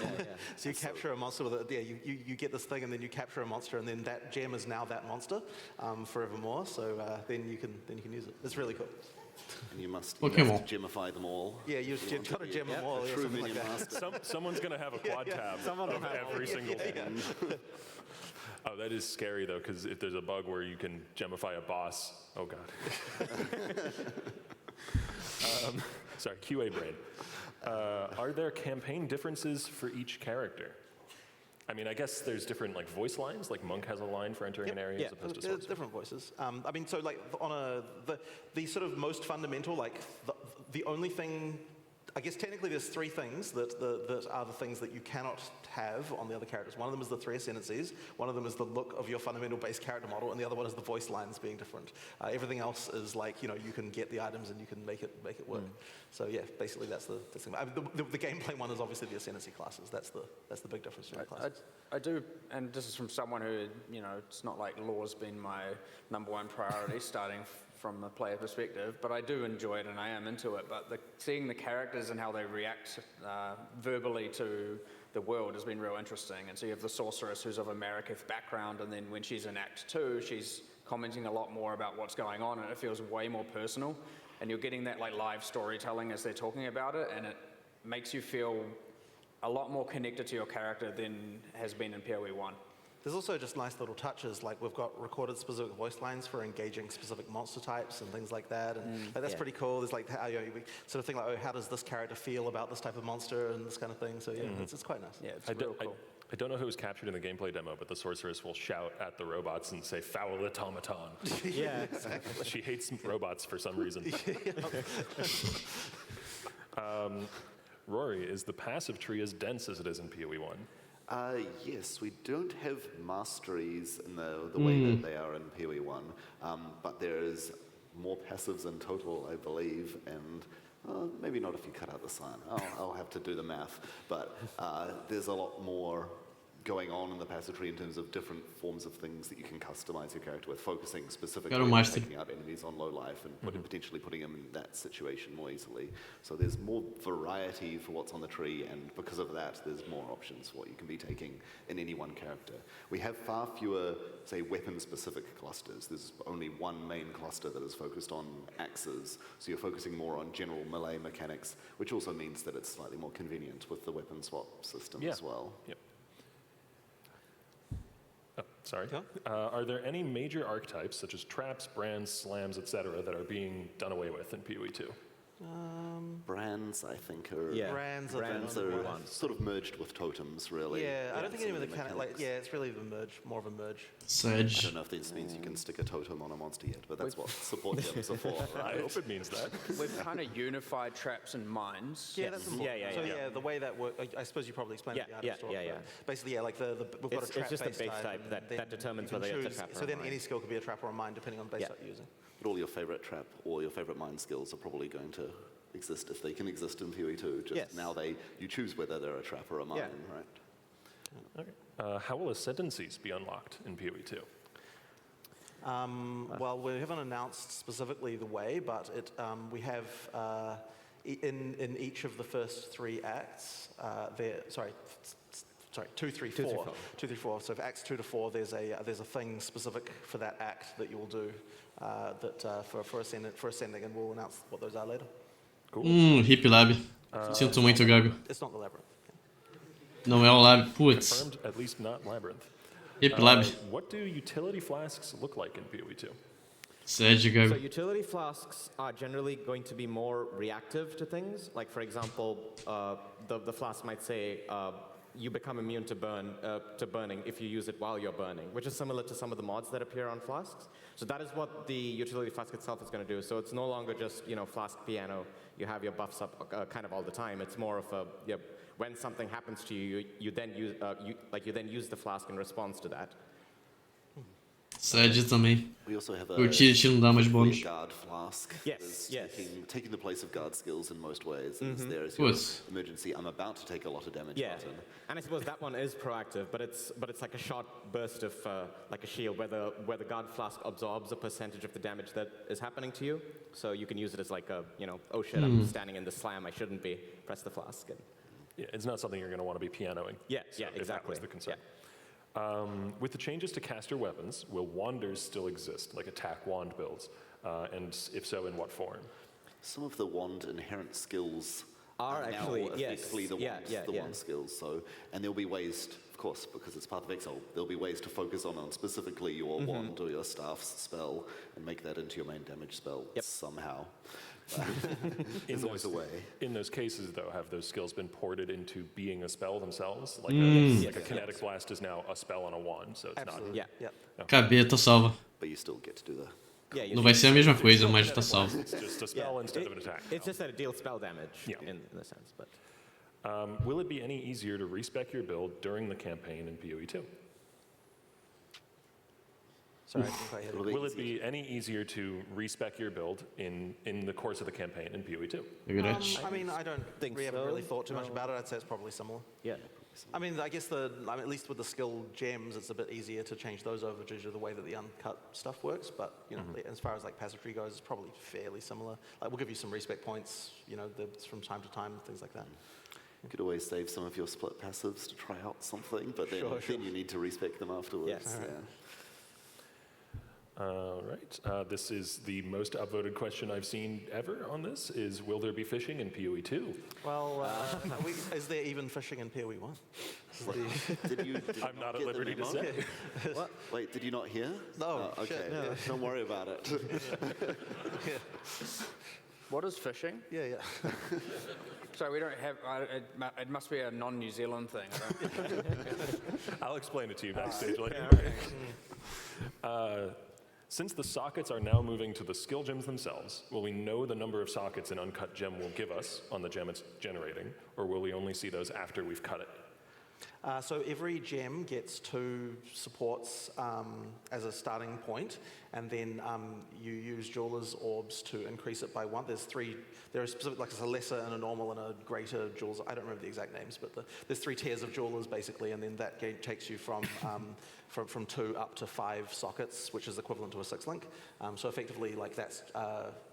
So you capture a monster with it. Yeah, you get this thing, and then you capture a monster, and then that gem is now that monster forevermore. So then you can use it. It's really cool. And you must gemify them all. Yeah, you've got to gem them all. True minion master. Someone's going to have a quad tab of every single thing. Oh, that is scary, though, because if there's a bug where you can gemify a boss, oh, God. Sorry, QA brain. Are there campaign differences for each character? I mean, I guess there's different like voice lines. Like Monk has a line for entering an area as opposed to Sorcerer. There's different voices. I mean, so like on the sort of most fundamental, like the only thing, I guess technically there's three things that are the things that you cannot have on the other characters. One of them is the three ascendancies, one of them is the look of your fundamental base character model, and the other one is the voice lines being different. Everything else is like, you can get the items and you can make it work. So yeah, basically that's the thing. I mean, the gameplay one is obviously the ascendancy classes. That's the big difference between the classes. I do, and this is from someone who, it's not like lore's been my #1 priority starting from a player perspective, but I do enjoy it and I am into it. But seeing the characters and how they react verbally to the world has been real interesting. And so you have the sorceress who's of a Mariketh background, and then when she's in Act 2, she's commenting a lot more about what's going on, and it feels way more personal. And you're getting that like live storytelling as they're talking about it, and it makes you feel a lot more connected to your character than has been in PoE 1. There's also just nice little touches, like we've got recorded specific voice lines for engaging specific monster types and things like that, and like, that's pretty cool. There's like how we sort of think like, oh, how does this character feel about this type of monster and this kind of thing. So yeah, it's quite nice. Yeah, it's real cool. I don't know who was captured in the gameplay demo, but the sorceress will shout at the robots and say, "Foul automaton." Yeah, exactly. She hates robots for some reason. Rory, is the passive tree as dense as it is in PoE 1? Yes, we don't have masteries in the way that they are in PoE 1, but there is more passives in total, I believe, and maybe not if you cut out the sign. I'll have to do the math, but there's a lot more going on in the passive tree in terms of different forms of things that you can customize your character with, focusing specifically on taking out enemies on low life and potentially putting them in that situation more easily. So there's more variety for what's on the tree, and because of that, there's more options for what you can be taking in any one character. We have far fewer, say, weapon-specific clusters. There's only one main cluster that is focused on axes, so you're focusing more on general melee mechanics, which also means that it's slightly more convenient with the weapon swap system as well. Yep. Sorry. Are there any major archetypes, such as traps, brands, slams, etc., that are being done away with in PoE 2? Brands, I think, are brands are sort of merged with totems, really. Yeah, I don't think any of the it's really more of a merge. Sedge. I don't know if this means you can stick a totem on a monster yet, but that's what support gems are for, right? I hope it means that. We've kind of unified traps and mines. Yeah, that's important. So the way that works, I suppose you probably explained it at the art store. Basically, like we've got a trap it's just the base type that determines whether it's a trap or a mine. So then any skill could be a trap or a mine, depending on the base type you're using. But all your favorite trap or your favorite mine skills are probably going to exist if they can exist in PoE 2. Just now you choose whether they're a trap or a mine, right? Okay. How will ascendancies be unlocked in PoE 2? Well, we haven't announced specifically the way, but we have in each of the first 3 acts. 2, 3, 4. 2, 3, 4. So for acts 2 to 4, there's a thing specific for that act that you will do for ascending, and we'll announce what those are later. Cool. Hip Lab. Sinto muito, Gago. It's not the labyrinth. Não é o Lab. Putz. Confirmed, at least not labyrinth. Hip Lab. What do utility flasks look like in PoE 2? Sedge, Gago. So utility flasks are generally going to be more reactive to things. Like, for example, the flask might say, you become immune to burning if you use it while you're burning, which is similar to some of the mods that appear on flasks. So that is what the utility flask itself is going to do. So it's no longer just flask piano. You have your buffs up kind of all the time. It's more of a when something happens to you, you then use the flask in response to that. Sede também. We also have O Tilt não dá mais bônus. guard flask. Yes, yes. Taking the place of guard skills in most ways. Is there is Putz. your emergency. I'm about to take a lot of damage Yeah, button. and I suppose that one is proactive, but it's like a short burst of like a shield where the guard flask absorbs a percentage of the damage that is happening to you. So you can use it as like a oh shit, I'm standing in the slam, I shouldn't be. Press the flask. And Yeah, it's not something you're going to want to be pianoing. Yeah, So yeah, if that exactly. was the concern. With the changes to caster weapons, will wanders still exist, like attack wand builds? And if so, in what form? Some of the wand inherent skills Are now actually, yes. effectively the wand skills. So, and there'll be ways, of course, because it's part of Exile, there'll be ways to focus on specifically your wand or your staff's spell and make that into your main damage spell somehow. There's always a way. In those cases, though, have those skills been ported into being a spell themselves? Like a kinetic blast is now a spell on a wand, so it's not. Yeah. KB, tá salva. But you still get to do that. Yeah, Não vai ser a mesma coisa, mas tá salva. It's just a spell instead of an attack. It's just that it deals spell damage in a sense, but. Will it be any easier to respec your build during the campaign in PoE 2? Sorry, I didn't quite hear that. Will it be any easier to respec your build in the course of the campaign in PoE 2? I mean, I don't think we haven't really thought too much about it. I'd say it's probably similar. Yeah. I mean, I guess at least with the skill gems, it's a bit easier to change those over due to the way that the uncut stuff works. But as far as like pageantry goes, it's probably fairly similar. Like we'll give you some respec points, from time to time, things like that. You could always save some of your split passives to try out something, but then you need to respec them afterwards. Yes. All right. This is the most upvoted question I've seen ever on this, is will there be fishing in PoE 2? Well, is there even fishing in PoE 1? I'm not at liberty to say. What? Wait, did you not hear? No. Okay, No. don't worry about it. What is fishing? Yeah. So we don't have, it must be a non-New Zealand thing. I'll explain it to you backstage later. Since the sockets are now moving to the skill gems themselves, will we know the number of sockets an uncut gem will give us on the gem it's generating, or will we only see those after we've cut it? So every gem gets 2 supports as a starting point, and then you use Jeweler's Orbs to increase it by 1. There are specific, like it's a lesser and a normal and a greater Jeweler's. I don't remember the exact names, but there's 3 tiers of Jeweler's basically, and then that takes you from 2 up to 5 sockets, which is equivalent to a 6-link. So effectively, like that's.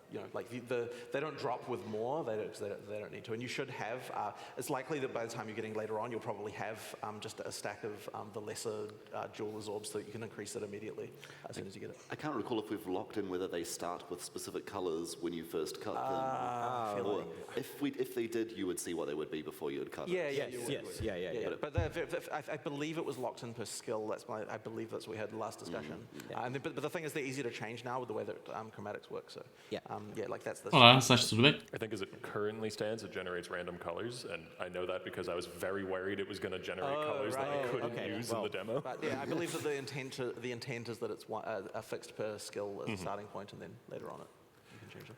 They don't drop with more, they don't need to. And you should have, it's likely that by the time you're getting later on, you'll probably have just a stack of the lesser Jeweler's Orbs so that you can increase it immediately as soon as you get it. I can't recall if we've locked in whether they start with specific colors when you first cut them. Or if they did, you would see what they would be before you would cut Yeah, it. yeah. But I believe it was locked in per skill. I believe that's what we had in the last discussion. But the thing is, they're easier to change now with the way that chromatics work. So that's the. Olá, Sasha, tudo bem? I think as it currently stands, it generates random colors, and I know that because I was very worried it was going to generate colors that I couldn't use in the demo. But I believe that the intent is that it's a fixed per skill as a starting point, and then later on you can change it.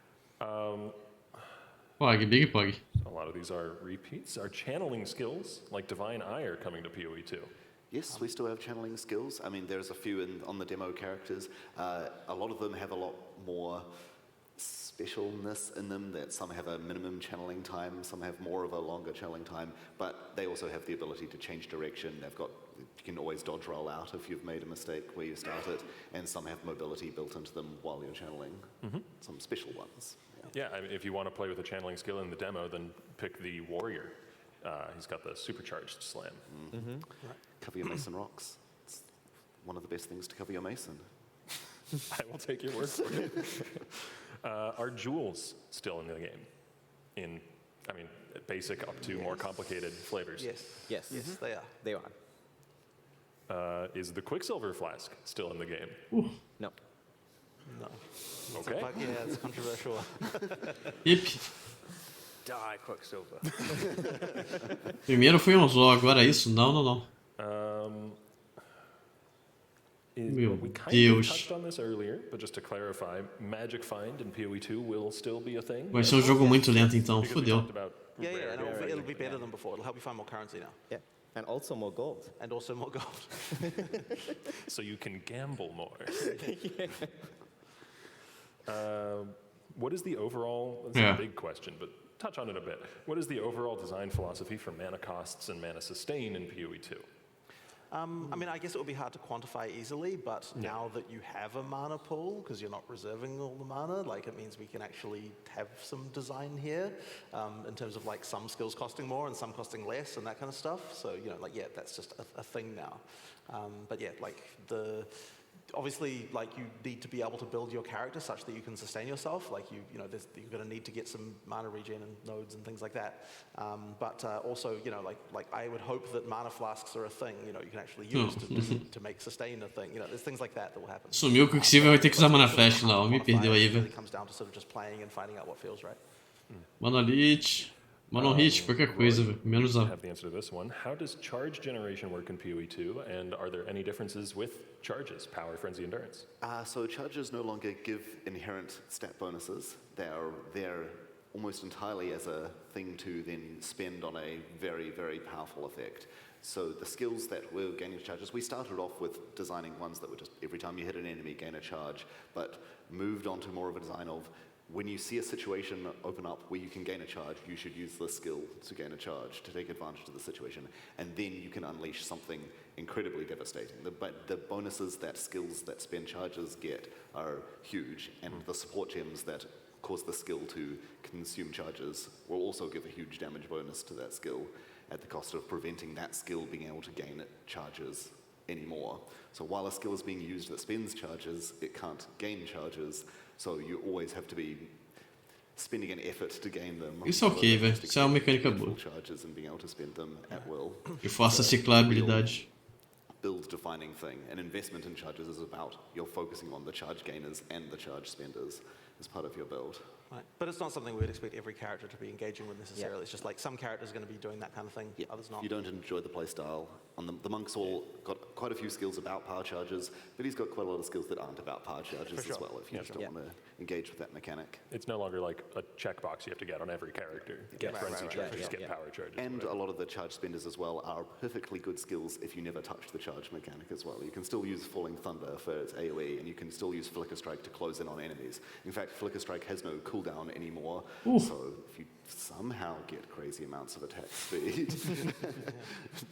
Pog, big pog. A lot of these are repeats. Are channeling skills like Divine Ire coming to PoE 2? Yes, we still have channeling skills. I mean, there's a few on the demo characters. A lot of them have a lot more specialness in them, that some have a minimum channeling time, some have more of a longer channeling time, but they also have the ability to change direction. You can always dodge roll out if you've made a mistake where you start it, and some have mobility built into them while you're channeling. Some special ones. Yeah, I mean, if you want to play with a channeling skill in the demo, then pick the warrior. He's got the supercharged slam. Cover your mason rocks. It's one of the best things to cover your mason. I will take your word for it. Are jewels still in the game? Basic up to more complicated flavors. Yes, they are. They are. Is the Quicksilver flask still in the game? No. Okay. It's controversial. Yep. Die, Quicksilver. Primeiro foi um Zó, agora isso? Não. We kind of touched on this earlier, but just to clarify, Magic Find in PoE 2 will still be a thing. Vai ser um jogo muito lento então, fodeu. Yeah, and it'll be better than before. It'll help you find more currency now. And also more gold. And also more gold. So you can gamble more. What is the overall, this is a big question, but touch on it a bit. What is the overall design philosophy for mana costs and mana sustain in PoE 2? I mean, I guess it would be hard to quantify easily, but now that you have a mana pool, because you're not reserving all the mana, like it means we can actually have some design here in terms of like some skills costing more and some costing less and that kind of stuff. So, you know, like, yeah, that's just a thing now. But yeah, like obviously, like you need to be able to build your character such that you can sustain yourself. Like you're going to need to get some mana regen and nodes and things like that. But also, you know, like I would hope that mana flasks are a thing. You know, you can actually use to make sustain a thing. You know, there's things like that will happen. Sumiu o Quicksilver, vai ter que usar mana flash lá. Me perdeu aí, velho. It comes down to sort of just playing and finding out what feels right. Monolith. Mono-hit, qualquer coisa, velho. Menos a... have the answer to this one. How does charge generation work in PoE 2, and are there any differences with charges, power, frenzy, endurance? So charges no longer give inherent stat bonuses. They're there almost entirely as a thing to then spend on a very, very powerful effect. So the skills that were gaining charges, we started off with designing ones that were just every time you hit an enemy, gain a charge, but moved on to more of a design of when you see a situation open up where you can gain a charge, you should use the skill to gain a charge, to take advantage of the situation, and then you can unleash something incredibly devastating. The bonuses that skills that spend charges get are huge, and the support gems that cause the skill to consume charges will also give a huge damage bonus to that skill at the cost of preventing that skill being able to gain charges anymore. So while a skill is being used that spends charges, it can't gain charges, so you always have to be spending an effort to gain them. Isso é ok, velho. Isso é uma mecânica boa. Charges and being able to spend them at will. E força a ciclar a habilidade. Build-defining thing. An investment in charges is about you're focusing on the charge gainers and the charge spenders as part of your build. Right. But it's not something we would expect every character to be engaging with necessarily. It's just like some characters are going to be doing that kind of thing, others not. You don't enjoy the playstyle. The monk's all got quite a few skills about power charges, but he's got quite a lot of skills that aren't about power charges as well, if you just don't want to engage with that mechanic. It's no longer like a checkbox you have to get on every character. Get frenzy charges, get power charges. And whatever. a lot of the charge spenders as well are perfectly good skills if you never touch the charge mechanic as well. You can still use Falling Thunder for its AoE, and you can still use Flicker Strike to close in on enemies. In fact, Flicker Strike has no cooldown anymore, so if you somehow get crazy amounts of attack speed,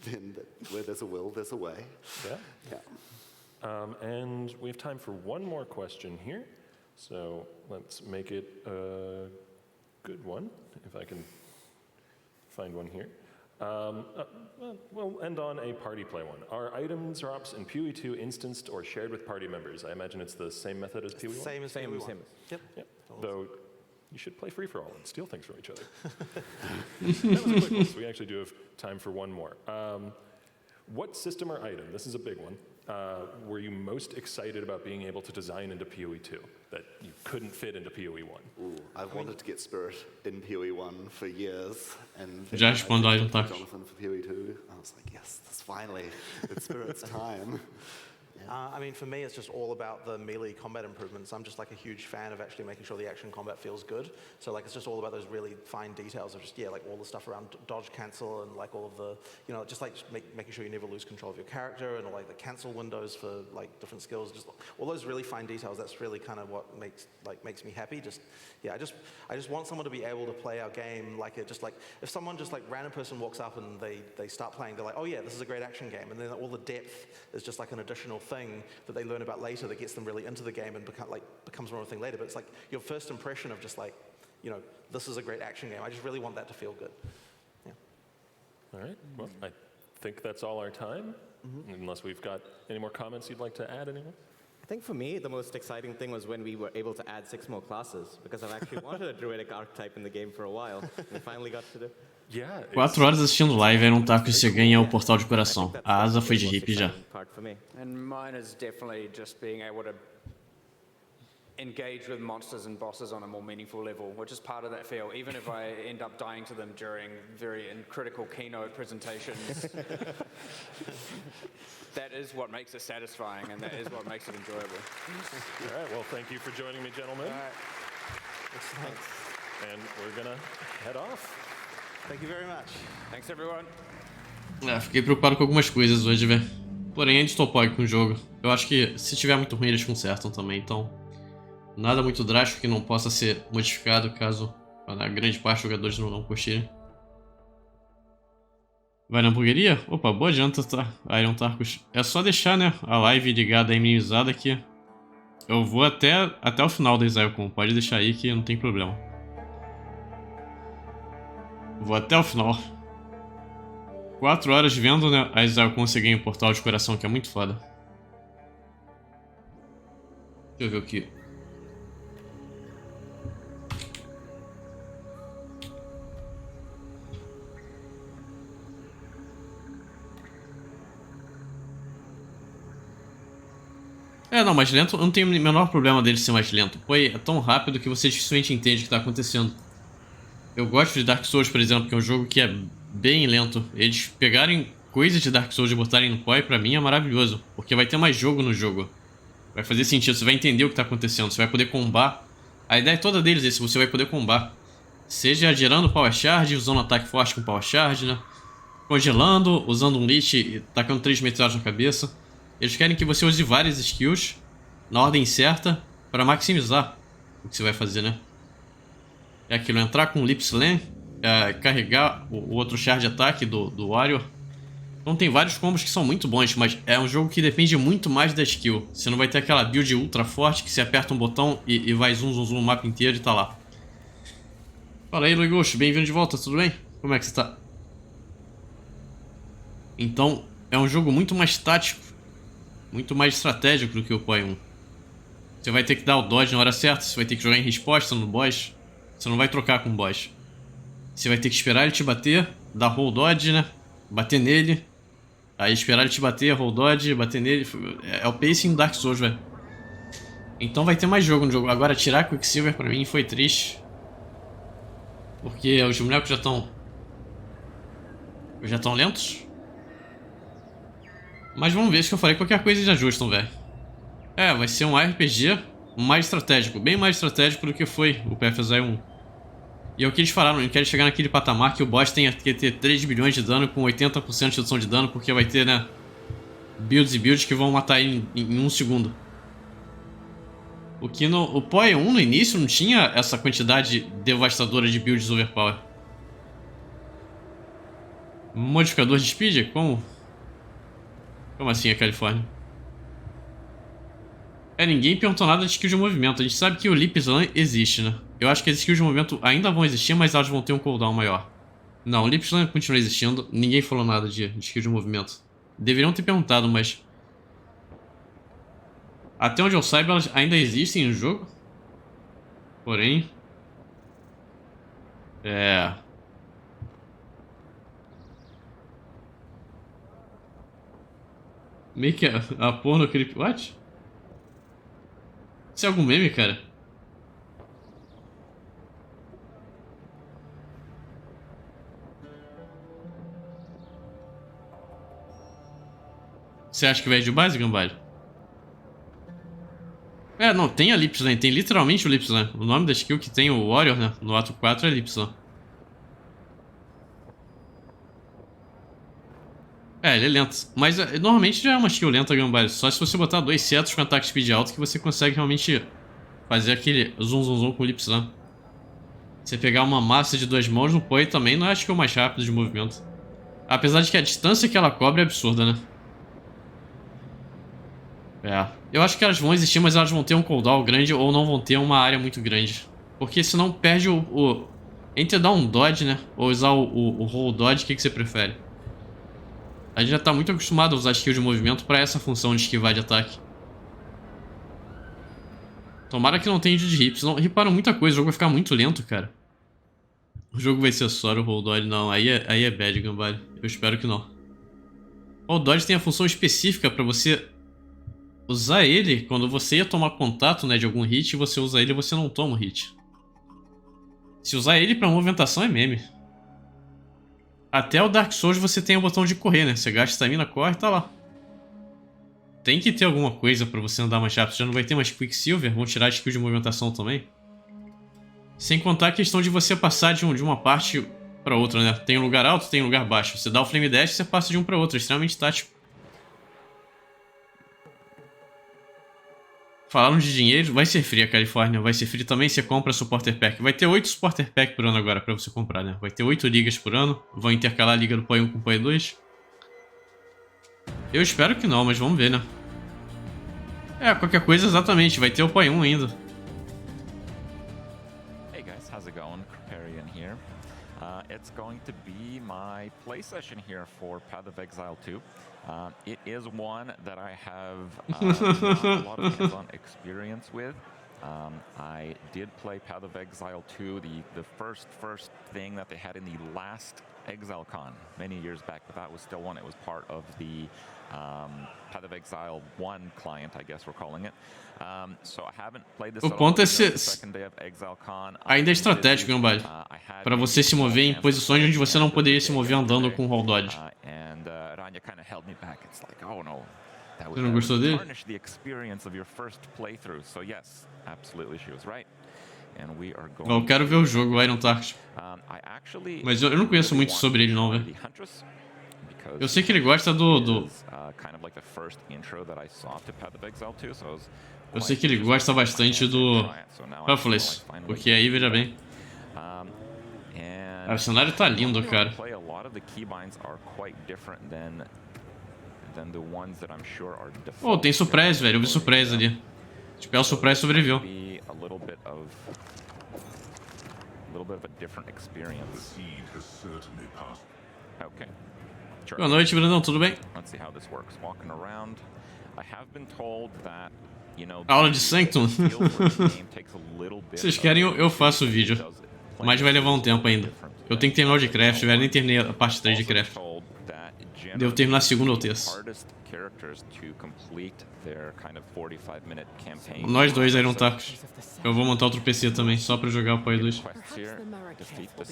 then where there's a will, there's a way. And we have time for one more question here, so let's make it a good one, if I can find one here. We'll end on a party play one. Are item drops in PoE 2 instanced or shared with party members? I imagine it's the same method as PoE 1? Same as PoE 1. Yep. Though you should play free-for-all and steal things from each other. That was a quick one, so we actually do have time for one more. What system or item, this is a big one, were you most excited about being able to design into PoE 2 that you couldn't fit into PoE 1? I've wanted to get Spirit in PoE 1 for years, and Já respondo aí, tá? Jonathan for PoE 2. I was like, yes, that's finally, it's Spirit's time. I mean, for me, it's just all about the melee combat improvements. I'm just like a huge fan of actually making sure the action combat feels good. So like, it's just all about those really fine details of just, like all the stuff around dodge cancel and like all of the, just like making sure you never lose control of your character and like the cancel windows for like different skills. Just all those really fine details. That's really kind of what makes me happy. Just, I just want someone to be able to play our game like it. Just like if someone just like random person walks up and they start playing, they're like, oh yeah, this is a great action game, and then all the depth is just like an additional thing that they learn about later that gets them really into the game and becomes more of a thing later. But it's like your first impression of just like, this is a great action game. I just really want that to feel good. Yeah. All right. Well, I think that's all our time. Unless we've got any more comments you'd like to add, anyone? I think for me, the most exciting thing was when we were able to add 6 more classes, because I've actually wanted a druidic archetype in the game for a while, and we finally got to do. 4 horas assistindo live era um taco que você ganha o portal de coração. A asa foi de hippie já. And mine is definitely just being able to engage with monsters and bosses on a more meaningful level, which is part of that feel, even if I end up dying to them during very critical keynote presentations. That is what makes it satisfying, and that is what makes it enjoyable. All right, well, thank you for joining me, gentlemen. All right. And we're going to head off. Thank you very much. Thanks, everyone. Fiquei preocupado com algumas coisas hoje, velho. Porém, eles topog com o jogo. Eu acho que se tiver muito ruim, eles consertam também, então... Nada muito drástico que não possa ser modificado caso a grande parte dos jogadores não curtirem. Vai na hamburgueria? Opa, boa janta, tá? Iron Tarkus. É só deixar, né, a live ligada e minimizada aqui. Eu vou até o final da ExileCon. Pode deixar aí que não tem problema. Vou até o final. 4 horas vendo, né, a ExileCon seguir em Portal de Coração, que é muito foda. Deixa eu ver aqui. Não, mais lento, eu não tenho o menor problema dele ser mais lento. Pô, é tão rápido que você dificilmente entende o que está acontecendo. Eu gosto de Dark Souls, por exemplo, que é um jogo que é bem lento. Eles pegarem coisas de Dark Souls e botarem no PoE, pra mim, é maravilhoso. Porque vai ter mais jogo no jogo. Vai fazer sentido, você vai entender o que está acontecendo, você vai poder combar. A ideia toda deles é esse, você vai poder combar. Seja gerando Power Charge, usando ataque forte com Power Charge, né? Congelando, usando um Lich e tacando 3 meteoros na cabeça. Eles querem que você use várias skills na ordem certa para maximizar o que você vai fazer, né? É aquilo, entrar com o Lip Slam, carregar o outro charge ataque do Warrior. Então tem vários combos que são muito bons, mas é um jogo que depende muito mais da skill. Você não vai ter aquela build ultra forte que você aperta um botão e vai zoom no mapa inteiro e tá lá. Fala aí, Luigosto, bem-vindo de volta, tudo bem? Como é que você tá? Então, é um jogo muito mais tático. Muito mais estratégico do que o PoE 1. Você vai ter que dar o dodge na hora certa, você vai ter que jogar em resposta no boss. Você não vai trocar com o boss. Você vai ter que esperar ele te bater, dar roll dodge, né? Bater nele. Aí esperar ele te bater, roll dodge, bater nele. É o pacing do Dark Souls, velho. Então vai ter mais jogo no jogo. Agora tirar Quicksilver pra mim foi triste. Porque os bonecos já estão lentos. Mas vamos ver, isso que eu falei, qualquer coisa eles ajustam, velho. Vai ser um RPG mais estratégico, bem mais estratégico do que foi o PFSI 1. E é o que eles falaram, eles querem chegar naquele patamar que o boss tenha que ter 3 bilhões de dano com 80% de redução de dano, porque vai ter, né, builds e builds que vão matar ele em 1 segundo. O que o PoE 1 no início não tinha essa quantidade devastadora de builds overpower. Modificador de speed? Como assim a Califórnia? Ninguém perguntou nada de skill de movimento. A gente sabe que o Lip Slam existe, né? Eu acho que as skills de movimento ainda vão existir, mas elas vão ter um cooldown maior. Não, o Lip Slam continua existindo. Ninguém falou nada de skill de movimento. Deveriam ter perguntado, mas... Até onde eu saiba, elas ainda existem no jogo. Porém... Meio que a porno creep... What? Isso é algum meme, cara? Você acha que vai de base, Gambalho? Não, tem a Lip Slam, tem literalmente o Lip Slam. O nome da skill que tem o Warrior, né, no ato 4 é Lip Slam. Ele é lento. Mas normalmente já é uma skill lenta, Gambalho. Só se você botar 2 setos com ataque speed alto que você consegue realmente fazer aquele zoom zoom zoom com o Lip Slam. Você pegar uma massa de 2 mãos no PoE também não é a skill mais rápida de movimento. Apesar de que a distância que ela cobre é absurda, né? Eu acho que elas vão existir, mas elas vão ter um cooldown grande ou não vão ter uma área muito grande. Porque senão perde entre dar um dodge, né? Ou usar o roll dodge, o que você prefere? A gente já tá muito acostumado a usar skill de movimento pra essa função de esquivar de ataque. Tomara que não tenha de hip, senão reparam muita coisa, o jogo vai ficar muito lento, cara. O jogo vai ser só o roll dodge, não, aí é bad, Gambalho. Eu espero que não. O dodge tem a função específica pra você usar ele quando você ia tomar contato, né, de algum hit, você usa ele e você não toma o hit. Se usar ele pra movimentação é meme. Até o Dark Souls você tem o botão de correr, né? Você gasta stamina, corre e tá lá. Tem que ter alguma coisa pra você andar mais rápido. Já não vai ter mais Quicksilver, vão tirar a skill de movimentação também. Sem contar a questão de você passar de uma parte pra outra, né? Tem um lugar alto, tem um lugar baixo. Você dá o flame dash e você passa de um pra outro. É extremamente tático. Falaram de dinheiro, vai ser free a Califórnia, vai ser free também, você compra supporter pack. Vai ter 8 supporter pack por ano agora pra você comprar, né? Vai ter 8 ligas por ano, vão intercalar a liga do PoE 1 com o PoE 2. Eu espero que não, mas vamos ver, né? É, qualquer coisa exatamente, vai ter o PoE 1 ainda. Hey guys, how's it going? Kriparian here. It's going to be my play session here for Path of Exile 2. It is one that I have not a lot of hands-on experience with. I did play Path of Exile 2, the first thing that they had in the last ExileCon many years back, but that was still one. It was part of the Path of Exile 1 client, I guess we're calling it. So I haven't played this O ponto é se... ainda é estratégico, Gambale. Para você se mover em posições onde você não poderia se mover andando com o Hold Dodge. Você não gostou dele? Eu quero ver o jogo, Iron Target. Mas eu não conheço muito sobre ele não, velho. Eu sei que ele gosta do... Eu sei que ele gosta bastante do Puffless, porque aí, veja bem. Ah, o cenário tá lindo, cara. Oh, tem surprise, velho. Eu vi surprise ali. Tipo, o surprise sobreviveu. Boa noite, Brandão. Tudo bem? Aula de Sanctum? Vocês querem, eu faço o vídeo. Mas vai levar um tempo ainda. Eu tenho que terminar o de Craft, velho. Nem terminei a parte 3 de Craft. Devo terminar a segunda ou terça. Nós dois Iron Tarkus. Eu vou montar outro PC também, só pra jogar o PoE 2.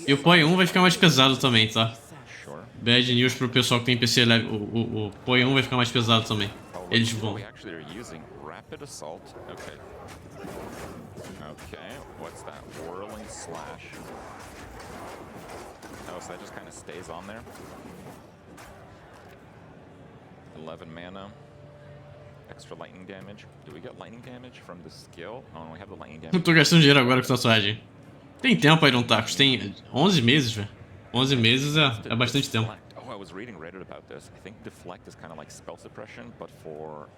E o PoE 1 vai ficar mais pesado também, tá? Bad news pro pessoal que tem PC leve. O PoE 1 vai ficar mais pesado também. Eles vão. What's that? Whirling slash. Oh, so that just kind of stays on there. 11 mana. Extra lightning damage. Do we get lightning damage from the skill? Oh, no, we have the lightning damage. Eu tô gastando dinheiro agora com tatuagem. Tem tempo, Iron Tarkus. Tem 11 meses, velho. 11 meses é bastante tempo. Oh, I was reading Reddit about this. I think deflect is kind of like spell suppression, but for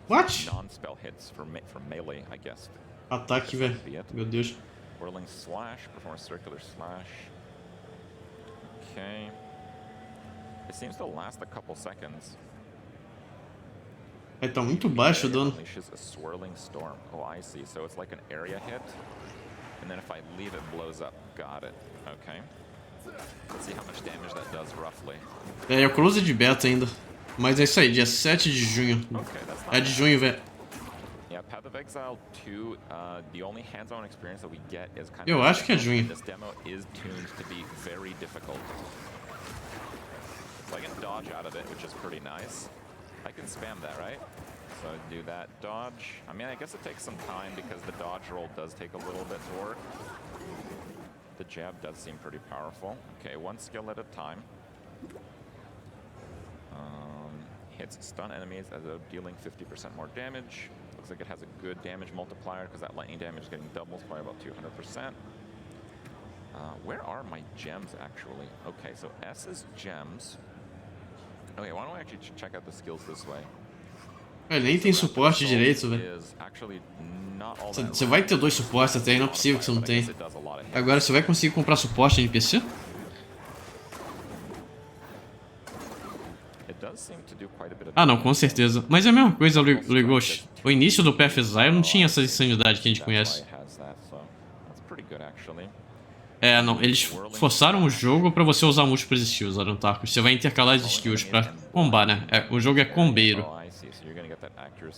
What? non-spell hits for melee, I guess. Ataque, velho. Meu Deus. Whirling slash, perform a circular slash. Okay. It seems to last a couple seconds. Vai tá muito baixo o dano. Unleashes a swirling storm. Oh, I see. So it's like an area hit, and then if I leave it blows up. Got it. Okay. Let's see how much damage that does roughly. É o close de beta ainda. Mas é isso aí, dia 7 de junho. É de junho, velho. Yeah, Path of Exile 2, the only hands-on experience that we get is kind of... Eu acho que é junho. This demo is tuned to be very difficult. So I can dodge out of it, which is pretty nice. I can spam that, right? So do that dodge. I mean, I guess it takes some time because the dodge roll does take a little bit to work. The jab does seem pretty powerful. Okay, one skill at a time. Hits stun enemies as though dealing 50% more damage. Looks like it has a good damage multiplier because that lightning damage is getting doubles by about 200%. Where are my gems actually? Okay, so S is gems. Okay, why don't we actually check out the skills this way? Ele nem tem suporte direito, velho. Você vai ter 2 suportes até aí, não é possível que você não tenha. Agora, você vai conseguir comprar suporte em PC? Ah, não, com certeza. Mas é a mesma coisa, Legosh. O início do Path of Exile não tinha essa insanidade que a gente conhece. É, não, eles forçaram o jogo pra você usar múltiplos skills, Iron Tarkus. Você vai intercalar as skills pra combar, né? O jogo é combeiro.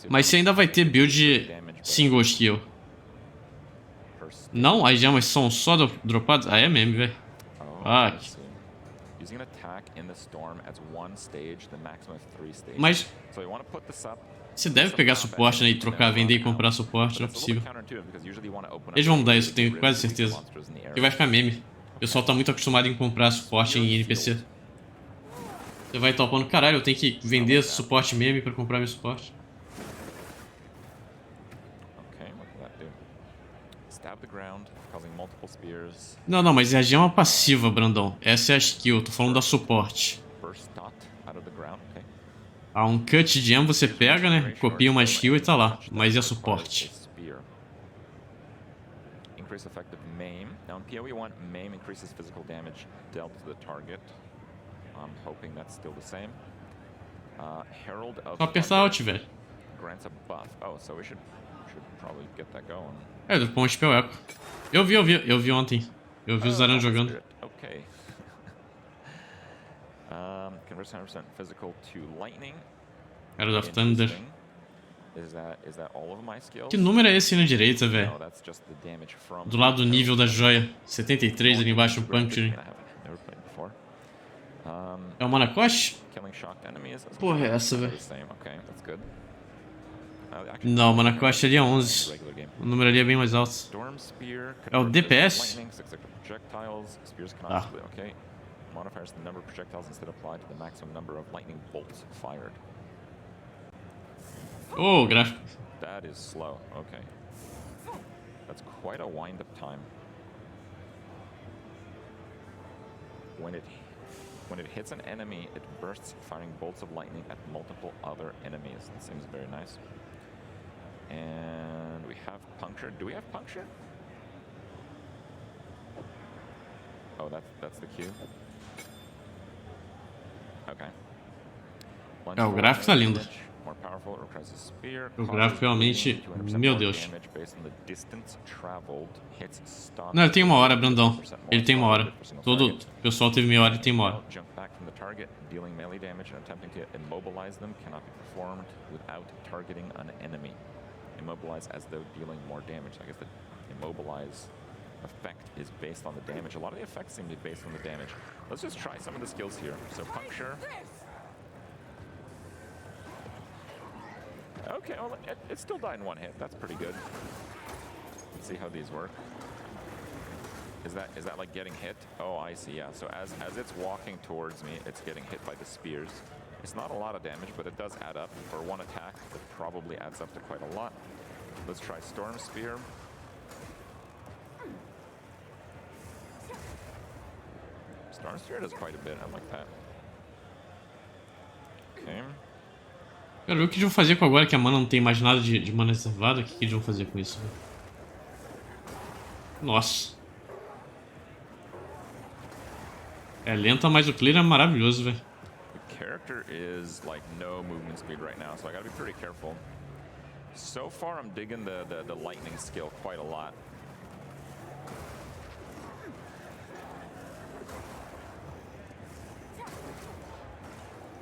Mas você ainda vai ter build single skill. Não? As gemas são só dropadas? Ah, é mesmo, velho. Ah, mas você deve pegar suporte, né, e trocar, vender e comprar suporte, não é possível. Eles vão mudar isso, tenho quase certeza. Que vai ficar meme. O pessoal tá muito acostumado em comprar suporte em NPC. Você vai topando, caralho, eu tenho que vender suporte meme pra comprar meu suporte. Não, não, mas a gema passiva, Brandão. Essa é a skill, eu tô falando da suporte. Ah, um cut gem você pega, né? Copia uma skill e tá lá. Mas é suporte. Increase effective maim. Now in PoE 1, maim increases physical damage dealt to the target. I'm hoping that's still the same. Herald of Só apertar Alt, velho. grants a buff. Oh, so we should probably get that going. É, dropou um Spell Echo. Eu vi ontem. Eu vi o Zaran jogando. Okay. Converts 100% physical to lightning. Herald of Thunder. Is that all of my skills? Que número é esse aí na direita, velho? Do lado do nível da joia. 73 ali embaixo, um Puncture. É o Manakoshi? Porra, é essa, velho? Não, o Manakoshi ali é 11. O número ali é bem mais alto. É o DPS? Ah. Modifiers the number of projectiles instead applied to the maximum number of lightning bolts fired. Oh, gráfico. That is slow. Okay. That's quite a wind-up time. When it hits an enemy, it bursts, firing bolts of lightning at multiple other enemies. That seems very nice. And we have puncture. Do we have puncture? Oh, that's the cue. Okay. É, o gráfico tá lindo. O gráfico realmente... Meu Deus. Não, ele tem uma hora, Brandão. Ele tem uma hora. Todo o pessoal teve meia hora e tem uma hora. Effect is based on the damage. A lot of the effects seem to be based on the damage. Let's just try some of the skills here. So puncture. Okay, well, it still died in one hit. That's pretty good. Let's see how these work. Is that like getting hit? Oh, I see. Yeah. So as it's walking towards me, it's getting hit by the spears. It's not a lot of damage, but it does add up. For one attack, it probably adds up to quite a lot. Let's try Storm Spear. Storm Spear does quite a bit. I like that. Okay. Quero ver o que eles vão fazer com agora que a mana não tem mais nada de mana reservada. O que eles vão fazer com isso? Nossa. É lenta, mas o clear é maravilhoso, velho. The character is like no movement speed right now, so I gotta be pretty careful. So far, I'm digging the lightning skill quite a lot.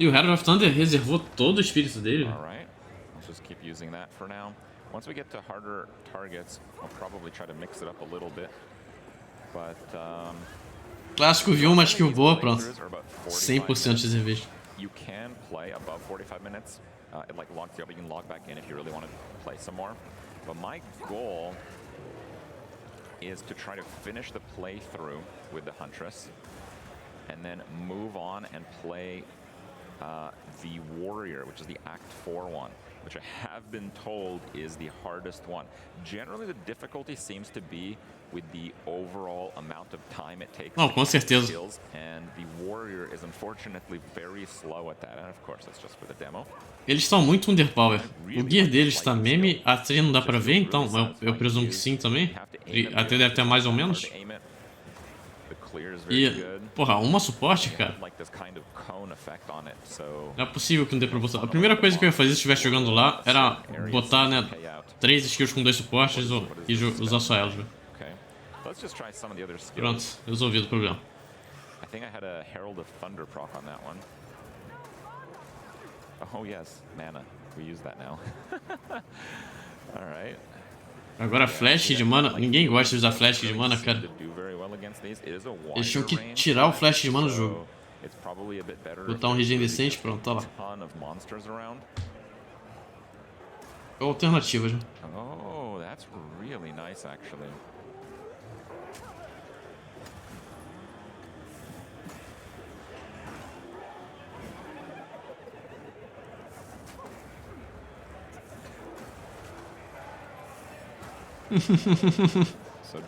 E o Herald of Thunder reservou todo o espírito dele. Alright, let's just keep using that for now. Once we get to harder targets, I'll probably try to mix it up a little bit. But Clássico viu uma skill boa, pronto. 100% de reservation. You can play above 45 minutes. It like logs you up. You can log back in if you really want to play some more. But my goal is to try to finish the playthrough with the Huntress, and then move on and play the Warrior, which is the Act 4 one, which I have been told is the hardest one. Generally, the difficulty seems to be with the overall amount of time it takes. Não, com certeza. Skills, and the Warrior is unfortunately very slow at that. And of course, that's just for the demo. Eles estão muito underpower. O gear deles está meme, a tree não dá pra ver, então eu presumo que sim também. A tree deve ter mais ou menos. E, porra, uma suporte, cara. Não é possível que não dê pra botar. A primeira coisa que eu ia fazer se estivesse jogando lá era botar, né, 3 skills com 2 suportes e usar só elas, velho. Pronto, resolvido o problema. I think I had a Herald of Thunder proc on that one. Oh yes, mana. We use that now. Alright. Agora flash de mana, ninguém gosta de usar flash de mana, cara. Eles tinham que tirar o flash de mana do jogo. Botar um regen decente, pronto, tá lá. É alternativa já. Oh, that's really nice actually.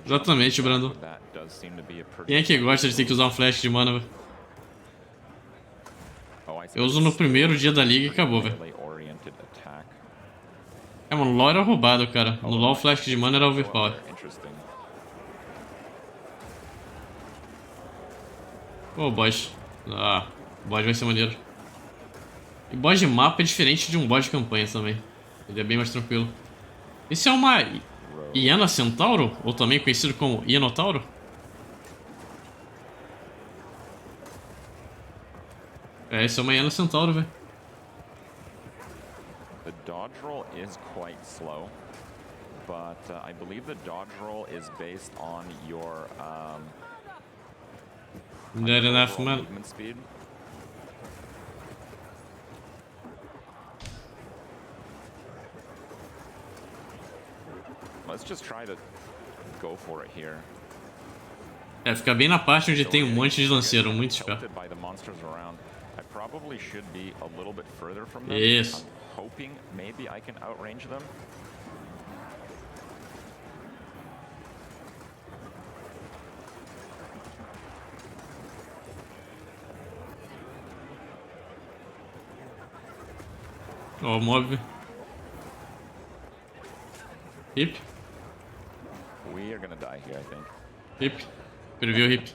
Exatamente, Brandon. Quem é que gosta de ter que usar um flash de mana, velho? Eu uso no primeiro dia da liga e acabou, velho. É, mano, o LoL era roubado, cara. No LoL, o flash de mana era overpower. Pô, boss. Ah, boss vai ser maneiro. E boss de mapa é diferente de um boss de campanha também. Ele é bem mais tranquilo. Esse é uma hiena centauro? Ou também conhecido como hienotauro? É, esse é uma hiena centauro, velho. The dodge roll is quite slow, but I believe the dodge roll is based on your Not enough, man. movement speed. Let's just try to go for it here. É, fica bem na parte onde tem um monte de lanceiro, muito esperto. By the monsters around. I probably should be a little bit further from them. Isso. I'm hoping maybe I can outrange them. Ó, o mob. Hip. We are gonna die here, I think. Hip. Previu o hip.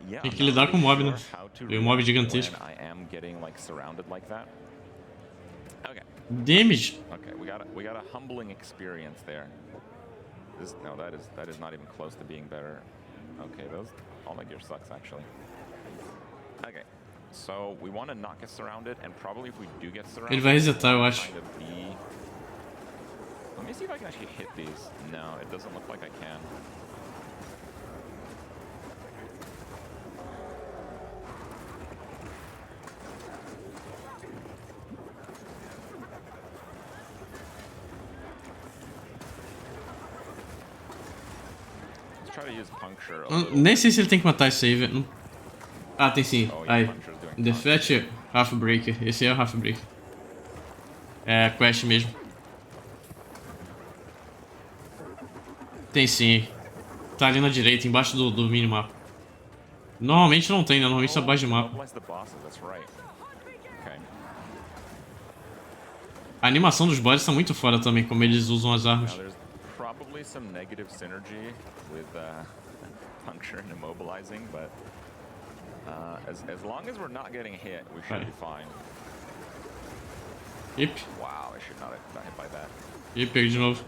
Yeah, Tem que lidar com o mob, né? E o mob gigantesco. I am getting like surrounded like that. Okay. Damage. Okay, we got a humbling experience there. No, that is not even close to being better. Okay, all my gear sucks actually. Okay. So we want to not get surrounded, and probably if we do get surrounded, Ele vai resetar, eu acho. Let me see if I can actually hit these. No, it doesn't look like I can. Let's try to use puncture. Nem sei se ele tem que matar isso aí, velho. Ah, tem sim. Aí. Defete Half Breaker. Esse é o Half Breaker. É, quest mesmo. Tem sim. Tá ali na direita, embaixo do minimapa. Normalmente não tem, né? Normalmente tá abaixo de mapa. A animação dos bosses tá muito foda também, como eles usam as armas. Probably some negative synergy with puncture and immobilizing, but as long as we're not getting hit, we should be fine. Hip. Wow, I should not have got hit by that. Hip, peguei de novo.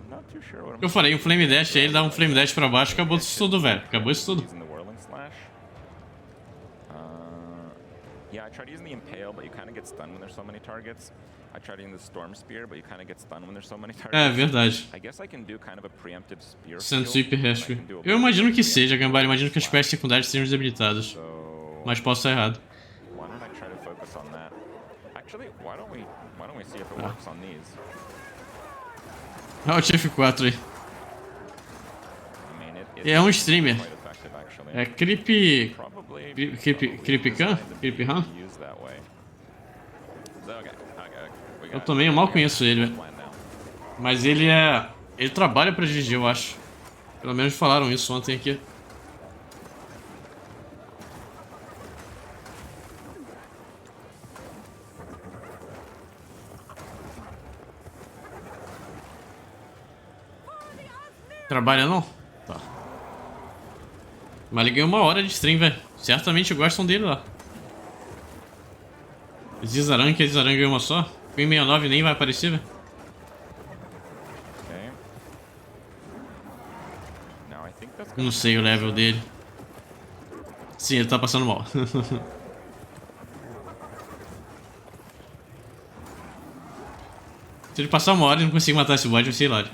Not too sure what Eu falei, um Flame Dash aí, ele dá um Flame Dash pra baixo, acabou isso tudo, velho. Acabou isso tudo. Yeah, I tried using the Impale, but you kind of get stunned when there's so many targets. I tried using the Storm Spear, but you kind of get stunned when there's so many targets. É, verdade. I guess I can do kind of a preemptive spear. Sendo Sweep Rescue. Eu imagino que seja, Gambara. Imagino que as quests secundárias sejam desabilitadas. Mas posso estar errado. Why don't I try to focus on that? Actually, why don't we see if it works on these? Ah, o TF4 aí. É um streamer. É Creepy Khan? Eu também mal conheço ele, velho. Mas ele é... Ele trabalha pra GG, eu acho. Pelo menos falaram isso ontem aqui. Trabalha não? Tá. Mas ele ganhou 1 hora de stream, velho. Certamente gostam dele lá. Zizaran, que a Zizaran ganhou uma só. Queen 69 nem vai aparecer, velho. Não sei o level dele. Sim, ele tá passando mal. Se ele passar 1 hora e não conseguir matar esse bot, vai ser hilário.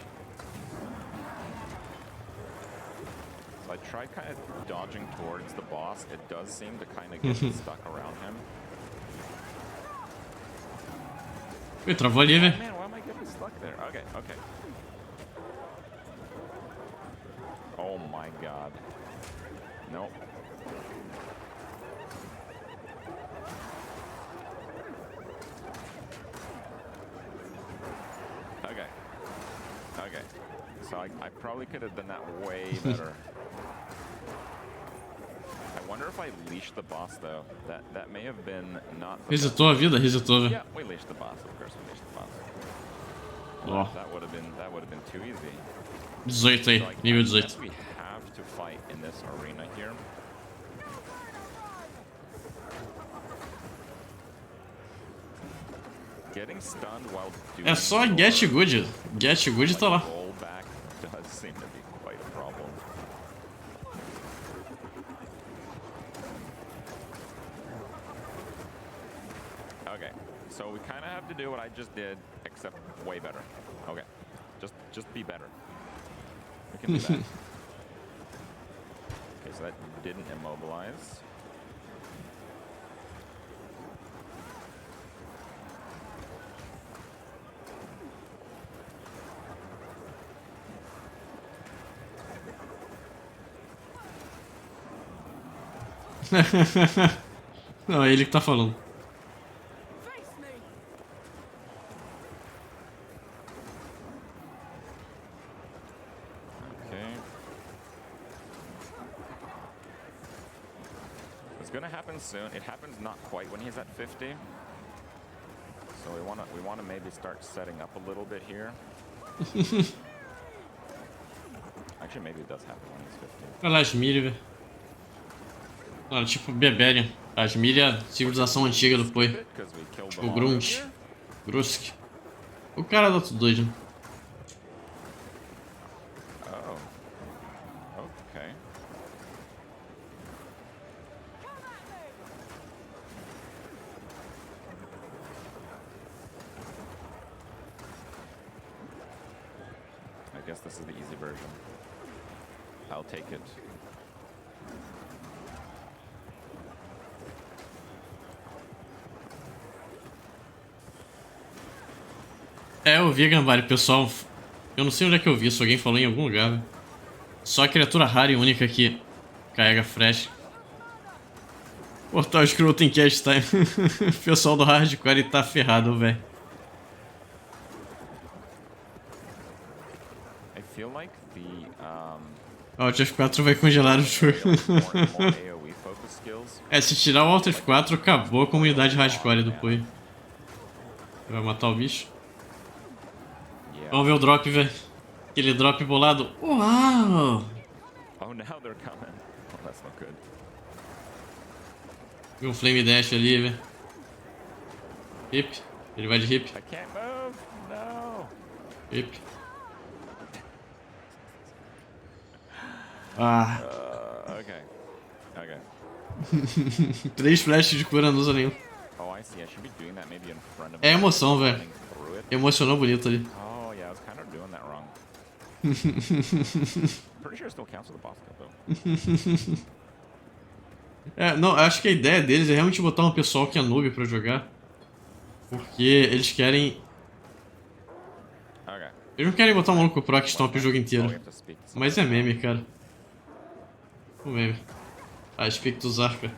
So I tried kind of dodging towards the boss. It does seem to kind of get stuck around him. Ui, travou ali, velho. Man, why am I getting stuck there? Okay, okay. Oh my god. Nope. Okay. Okay. So I probably could have done that way better. I wonder if I leashed the boss though. That may have been not. Resetou a vida, resetou. Yeah, we leashed the boss. Of course, we leashed the boss. Ó. That would have been too easy. 18 aí, So, nível I guess 18. we have to fight in this arena here. Getting stunned while doing É só Get Good. Get Good tá lá. rollback does seem to be quite a problem. Okay, so we kind of have to do what I just did, except way better. Okay, just be better. We can do that. Okay, so that didn't immobilize. Não, é ele que tá falando. Okay. It's gonna happen soon. It happens not quite when he's at 50. So we wanna maybe start setting up a little bit here. Actually, maybe it does happen when he's 50. Olha lá, Asmir, velho. Mano, tipo Beberian. Asmir é a civilização antiga do Poi. Tipo Grunge. Grusk. O cara tá tudo doido. Oh. Okay. I guess this is the easy version. I'll take it. É, eu vi, Gambari, pessoal. Eu não sei onde é que eu vi, se alguém falou em algum lugar. Véio. Só a criatura rara e única que carrega fresh. Portal Scroll tem cast time. O pessoal do hardcore tá ferrado, velho. I feel like the O Alt F4 vai congelar o jogo. AoE focus skills. É, se tirar o Alt F4, acabou a comunidade hardcore do Poi. Vai matar o bicho. Vamos ver o drop, velho. Aquele drop bolado. Uau! Oh, now they're coming. Oh, that's not good. Vi um Flame Dash ali, velho. Hip. Ele vai de hip. I can't move. No. Hip. Ah. Okay. Okay. 3 flashes de cura não usa nenhum. Oh, I see. I should be doing that maybe in front of. É emoção, velho. Emocionou bonito ali. Oh, yeah. I was kind of doing that wrong. Pretty sure it still counts as a boss kill, though. É, não, acho que a ideia deles é realmente botar um pessoal que é noob pra jogar. Porque eles querem... Okay. Eles não querem botar um maluco pro que stomp o jogo inteiro. Mas é meme, cara. O meme. Ah, Spectus Arca.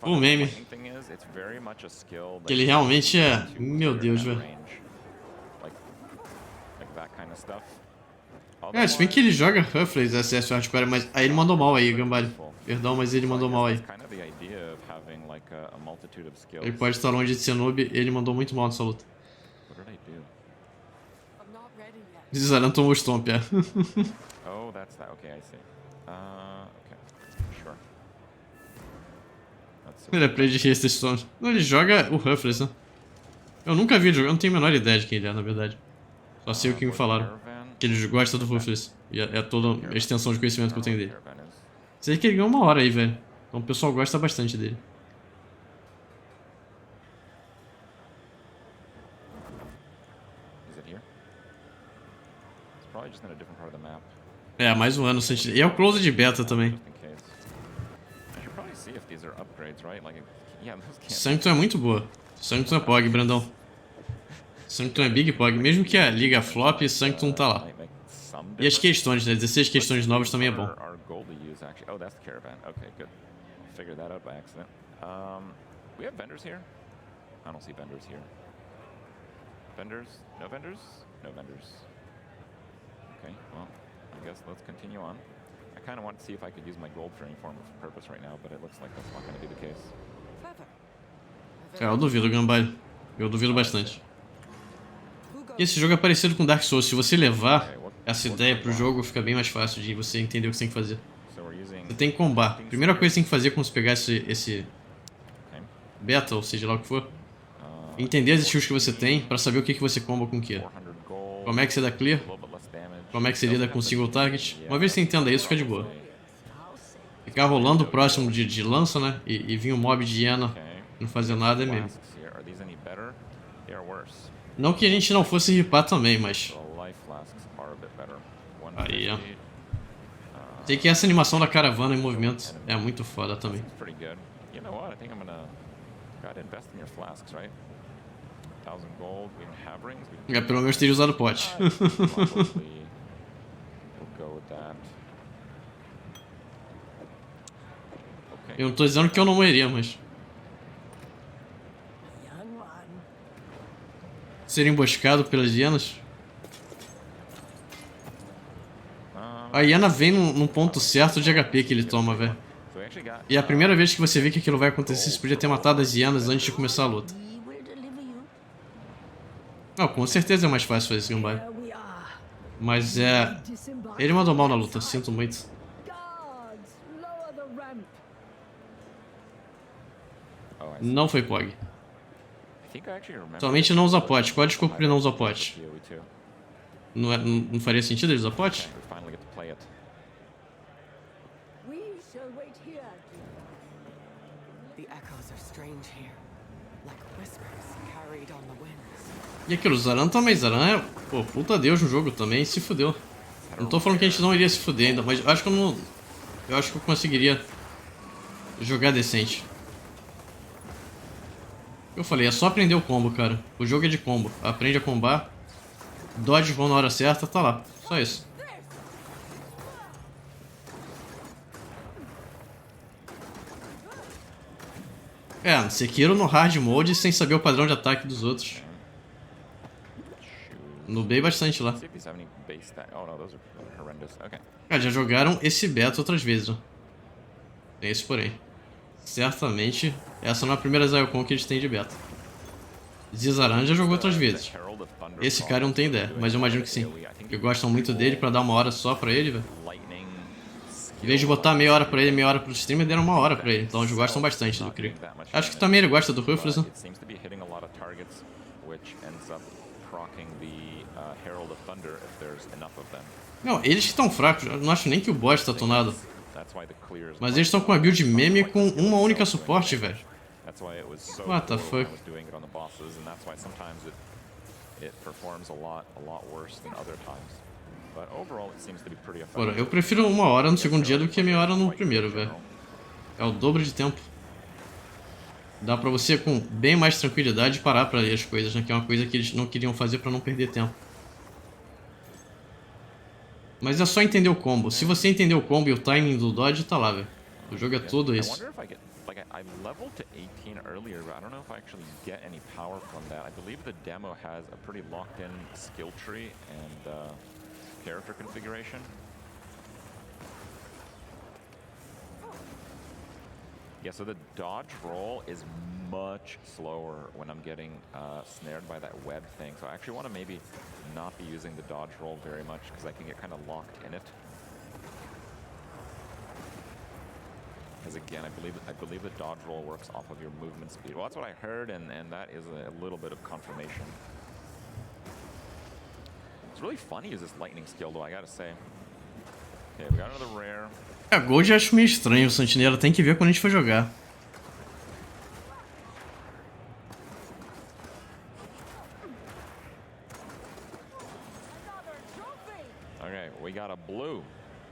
O meme. Que ele realmente é... Meu Deus, velho. É, se bem que ele joga Ruffles SS Hardcore, mas aí ele mandou mal aí, Gambari. Perdão, mas ele mandou mal aí. Ele pode estar longe de ser noob, ele mandou muito mal nessa luta. Zizaran tomou o stomp, é. Oh, that's that. Okay, I see. Okay. Sure. Ele é play de Haste Stone. Não, ele joga o Ruffles, né? Eu nunca vi ele jogar, eu não tenho a menor ideia de quem ele é, na verdade. Só sei o que me falaram. Que ele gosta do Ruffles. E é toda a extensão de conhecimento que eu tenho dele. Sei que ele ganhou 1 hora aí, velho. Então o pessoal gosta bastante dele. É, mais um ano sem... E é o close de beta também. Sanctum é muito boa. Sanctum é POG, Brandão. Sanctum é Big POG. Mesmo que a liga flop, Sanctum tá lá. E as questões, né? 16 questões novas também é bom. Our goal to use actually. Oh, that's the caravan. Okay, good. Figured that out by accident. We have vendors here. I don't see vendors here. Vendors? No vendors? No vendors. Okay, well, I guess let's continue on. I kind of want to see if I could use my gold for any form of purpose right now, but it looks like that's not going to be the case. É, eu duvido, Gambalho. Eu duvido bastante. E esse jogo é parecido com Dark Souls. Se você levar essa ideia pro jogo, fica bem mais fácil de você entender o que você tem que fazer. Você tem que combar. Primeira coisa que você tem que fazer quando você pegar esse beta, ou seja lá o que for, entender as skills que você tem pra saber o que você comba com o que. Como é que você dá clear, como é que você lida com single target. Uma vez que você entenda isso, fica de boa. Ficar rolando próximo de lança, né, e vir um mob de hiena e não fazer nada é mesmo. Não que a gente não fosse ripar também, mas... Aí, ó. Sei que essa animação da caravana em movimento é muito foda também. É, pelo menos teria usado o pote. Eu não tô dizendo que eu não morreria, mas... Ser emboscado pelas hienas? A hiena vem num ponto certo de HP que ele toma, velho. E a primeira vez que você vê que aquilo vai acontecer, você podia ter matado as hienas antes de começar a luta. Não, com certeza é mais fácil fazer esse Gambai. Mas é... Ele mandou mal na luta, sinto muito. Não foi POG. Somente não usa pote. Qual a desculpa pra ele não usar pote? Não faria sentido ele usar pote? E aquilo, Zaran também. Zaran é... Pô, puta Deus no jogo também, se fudeu. Não tô falando que a gente não iria se fuder ainda, mas acho que eu não... Eu acho que eu conseguiria jogar decente. Eu falei, é só aprender o combo, cara. O jogo é de combo. Aprende a combar. Dodge roll na hora certa, tá lá. Só isso. É, Sekiro no hard mode sem saber o padrão de ataque dos outros. Nubei bastante lá. Cara, já jogaram esse beta outras vezes, ó. Tem esse porém. Certamente, essa não é a primeira ExileCon que eles têm de beta. Zizaran já jogou outras vezes. Esse cara eu não tenho ideia, mas eu imagino que sim. Porque gostam muito dele pra dar uma hora só pra ele, velho. Em vez de botar meia hora pra ele e meia hora pro streamer, deram uma hora pra ele. Então eles gostam bastante do Kree. Acho que também ele gosta do Ruthless, né? Não, eles que estão fracos. Eu não acho nem que o boss tá tunado. Mas eles estão com uma build meme com uma única suporte, velho. What the fuck? Ora, eu prefiro uma hora no segundo dia do que meia hora no primeiro, velho. É o dobro de tempo. Dá pra você, com bem mais tranquilidade, parar pra ler as coisas, né? Que é uma coisa que eles não queriam fazer pra não perder tempo. Mas é só entender o combo. Se você entender o combo e o timing do dodge, tá lá, velho. O jogo é todo isso. I leveled to 18 earlier, but I don't know if I actually get any power from that. I believe the demo has a pretty locked-in skill tree and character configuration. Yeah, so the dodge roll is much slower when I'm getting snared by that web thing. So I actually want to maybe not be using the dodge roll very much because I can get kind of locked in it. Because again, I believe the dodge roll works off of your movement speed. Well, that's what I heard, and that is a little bit of confirmation. It's really fun to use this lightning skill, though, I gotta say. Okay, we got another rare. A Gold eu acho meio estranho, o Sentinela tem que ver quando a gente for jogar. Okay, we got a blue.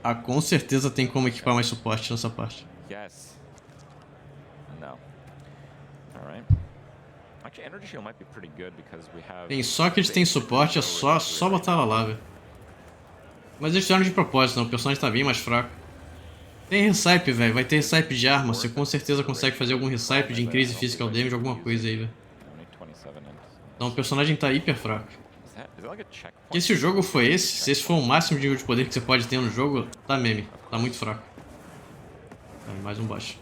Ah, com certeza tem como equipar mais suporte nessa parte. Yes. No. All right. Actually, energy shield might be pretty good because we have. Tem só que eles têm suporte, é só botar ela lá, velho. Mas eles fizeram de propósito, não. O personagem tá bem mais fraco. Tem recipe, velho. Vai ter recipe de arma. Você com certeza consegue fazer algum recipe de increase physical damage, alguma coisa aí, velho. Então o personagem tá hiper fraco. Porque se o jogo foi esse, se esse for o máximo de nível de poder que você pode ter no jogo, tá meme. Tá muito fraco. Mais um boss.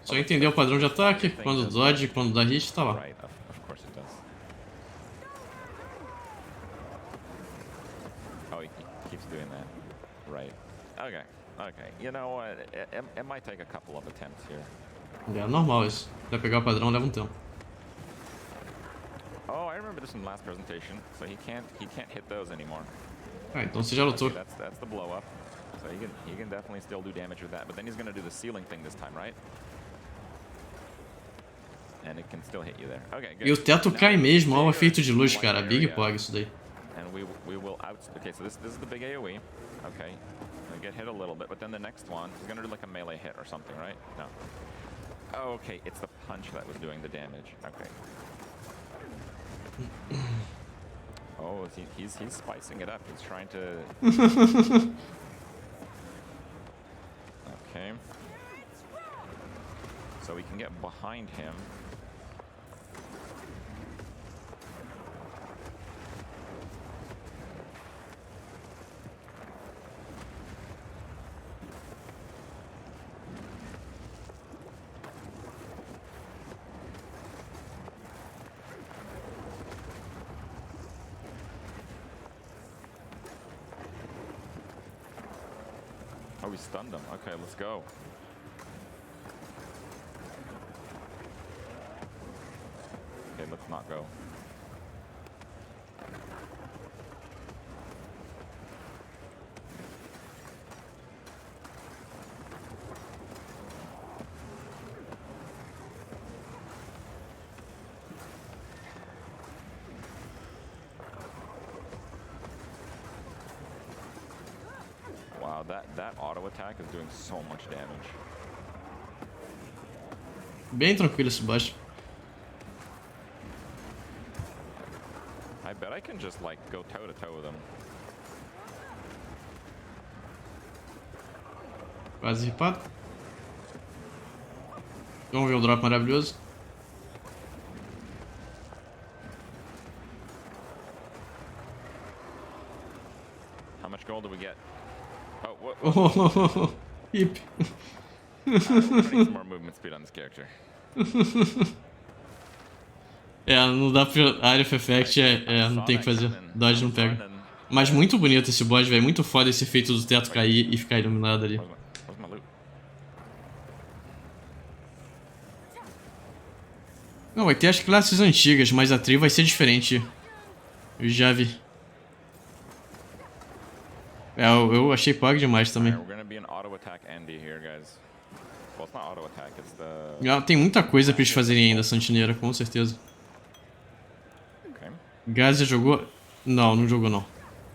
Só entender o padrão de ataque, quando dodge, quando dá hit, tá lá. É normal isso. Pra pegar o padrão leva um tempo. Oh, I remember this from the last presentation. So he can't hit those anymore. Ah, então você já lutou. Okay, that's the blow up. So he can definitely still do damage with that, but then he's gonna do the ceiling thing this time, right? And it can still hit you there. Okay, good. E o teto cai mesmo, olha o efeito de luz, cara. Big pog isso daí. And we will out. Okay, so this is the big AOE. Okay, I get hit a little bit, but then the next one is gonna do like a melee hit or something, right? No. Oh, okay, it's the punch that was doing the damage. Okay. Oh, he's spicing it up. He's trying to. Okay. So we can get behind him. Oh, we stunned him. Okay, let's go. Okay, let's not go. Wow, that auto attack is doing so much damage. Bem tranquilo esse boss. I bet I can just like go toe to toe with him. Quase ripado. Vamos ver o drop maravilhoso. How much gold do we get? Oh, what? Oh, hip. We're gonna need some more movement speed on this character. É, não dá pra... Area of Effect não tem o que fazer. Dodge não pega. Mas muito bonito esse boss, velho. Muito foda esse efeito do teto cair e ficar iluminado ali. Where's my loot? Não, vai ter as classes antigas, mas a trilha vai ser diferente. Eu já vi. É, eu achei pog demais também. Tem muita coisa pra eles fazerem ainda, Santineira, com certeza. Gaz já jogou? Não, não jogou não.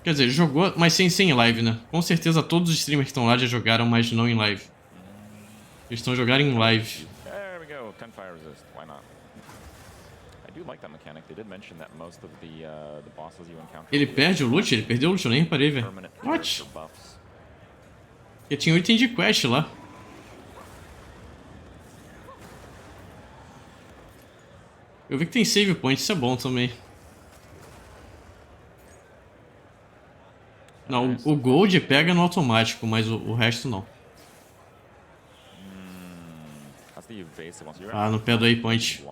Quer dizer, jogou, mas sem live, né? Com certeza todos os streamers que estão lá já jogaram, mas não em live. Eles estão jogando em live. Ele perde o loot? Ele perdeu o loot? Eu nem reparei, velho. What? Porque tinha um item de quest lá. Eu vi que tem save point, isso é bom também. Não, o gold pega no automático, mas o resto não. Ah, não perde o waypoint.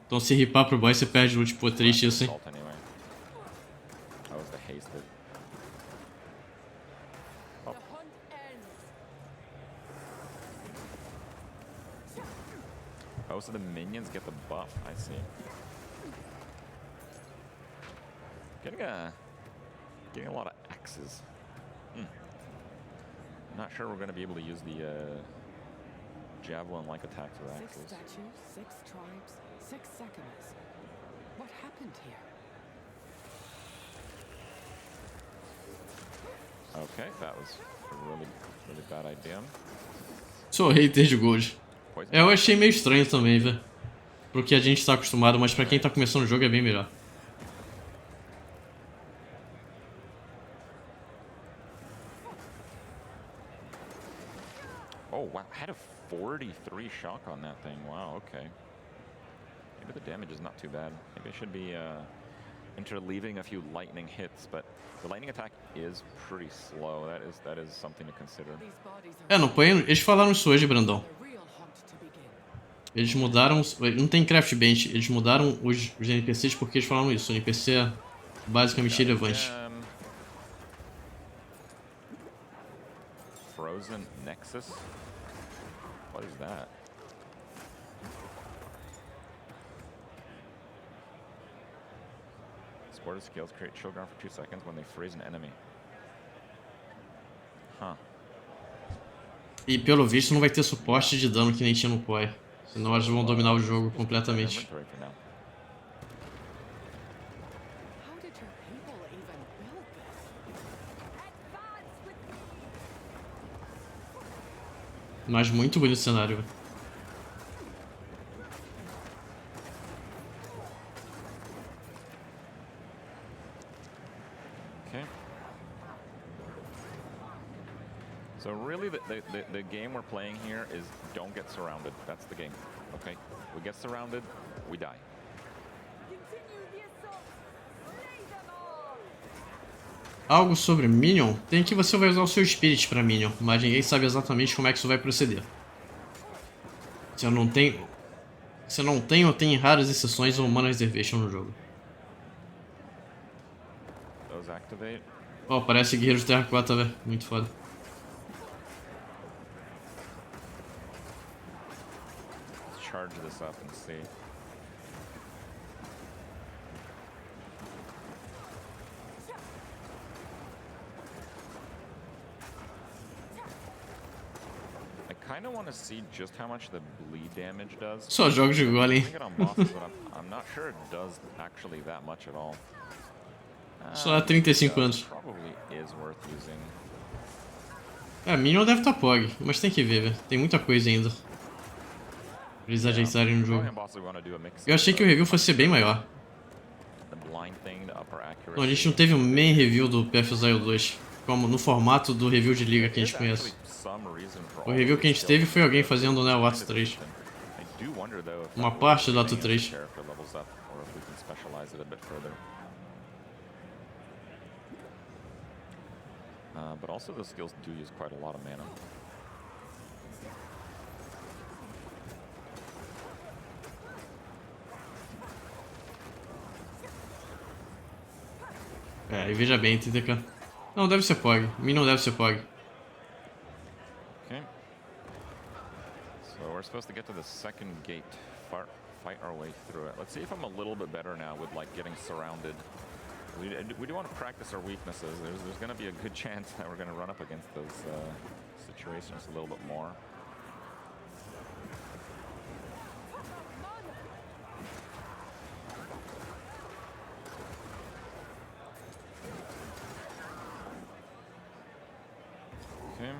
Então se ripar pro boss você perde loot, pô, triste isso, hein? Oh, so the minions get the buff, I see. Getting a lot of axes. Not sure we're going to be able to use the javelin-like attacks with axes. 6 statues, 6 tribes, 6 seconds. What happened here? Okay, that was a really bad idea. Sou hater de gold. Eu achei meio estranho também, velho. Pro que a gente tá acostumado, mas pra quem tá começando o jogo é bem melhor. Oh, wow. I had a 43 shock on that thing. Wow, okay. Maybe the damage is not too bad. Maybe I should be interleaving a few lightning hits, but the lightning attack is pretty slow. That is something to consider. Não põe. Eles falaram isso hoje, Brandão. Eles mudaram. Não tem craft bench. Eles mudaram os NPCs porque eles falaram isso. O NPC é basicamente irrelevante. Frozen Nexus? What is that? Supported skills create chill ground for 2 seconds when they freeze an enemy. Huh. E pelo visto não vai ter suporte de dano que nem tinha no PoE. Senão eles vão dominar o jogo completamente. Mas muito bonito o cenário, velho. Okay. So really the game we're playing here is don't get surrounded. That's the game. Okay? We get surrounded, we die. Algo sobre Minion? Tem que você vai usar o seu Spirit pra Minion, mas ninguém sabe exatamente como é que isso vai proceder. Se não tem ou tem raras exceções o Mana Reservation no jogo. Oh, parece Guerreiro de Terra 4, velho. Muito foda. Charge this up and see. I kind of want to see just how much the bleed damage does. Só jogos de golem. I'm not sure it does actually that much at all. Só há 35 anos. Probably is worth using. Minion deve estar POG, mas tem que ver, velho. Tem muita coisa ainda. Pra eles ajeitarem no jogo. Eu achei que o review fosse bem maior. Não, a gente não teve um main review do PFZile 2, como no formato do review de liga que a gente conhece. O review que a gente teve foi alguém fazendo o Ato 3. Uma parte do Ato 3. But also the skills do use quite a lot of mana. E veja bem, TTK. Não, deve ser POG. Minion deve ser POG. Okay. So we're supposed to get to the second gate. Fight our way through it. Let's see if I'm a little bit better now with like getting surrounded. We do want to practice our weaknesses. There's going to be a good chance that we're going to run up against those situations a little bit more. Okay.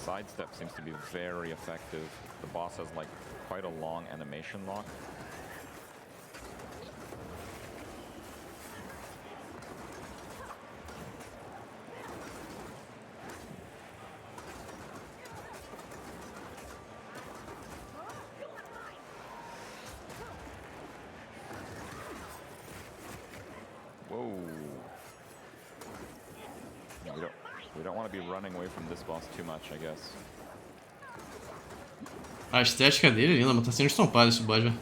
Sidestep seems to be very effective. The boss has like quite a long animation lock. Whoa. We don't want to be running away from this boss too much, I guess. A estética dele é linda, mas tá sendo estompado esse boss, velho.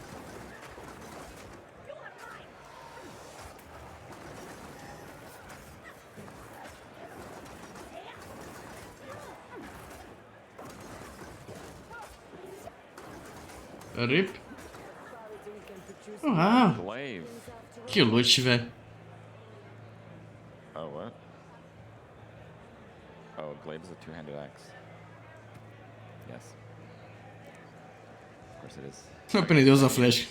RIP. Que loot, velho. Oh, what? Oh, Glaive is a two-handed axe. Yes. Of course it is. Aprendeu a usar flecha.